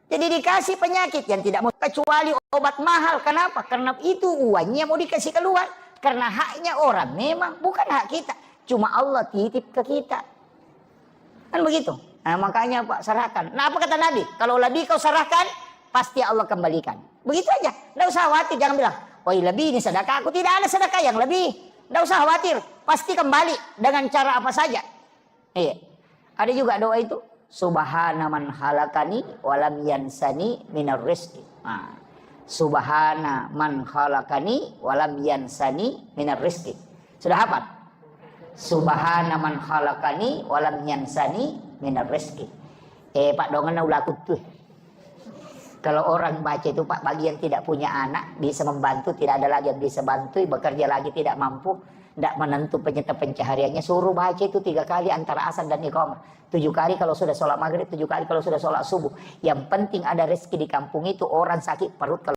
Jadi dikasih penyakit yang tidak mau kecuali obat mahal. Kenapa? Karena itu uangnya mau dikasih keluar. Karena haknya orang memang bukan hak kita. Cuma Allah titip ke kita. Kan begitu. Nah makanya Pak serahkan. Nah apa kata Nabi? Kalau lebih kau serahkan, pasti Allah kembalikan. Begitu aja. Tidak usah khawatir. Jangan bilang, oh lebih ini sedekah. Aku tidak ada sedekah yang lebih. Tidak usah khawatir. Pasti kembali dengan cara apa saja. Iya. Ada juga doa itu. Subhana man halakani walam yansani minar rizki. Nah, Subhana man halakani walam yansani minar rizki. Sudah hafal? Subhana man khalaqani walam yansani minar rezeki. Pak dongan ulah tuh. Kalau orang baca itu Pak, bagi yang tidak punya anak bisa membantu, tidak ada lagi yang bisa bantu, bekerja lagi tidak mampu, tidak menentu pencahariannya, suruh baca itu 3 kali antara azan dan iqamah, 7 kali kalau sudah sholat maghrib, 7 kali kalau sudah sholat subuh. Yang penting ada rezeki di kampung itu. Orang sakit perut kalau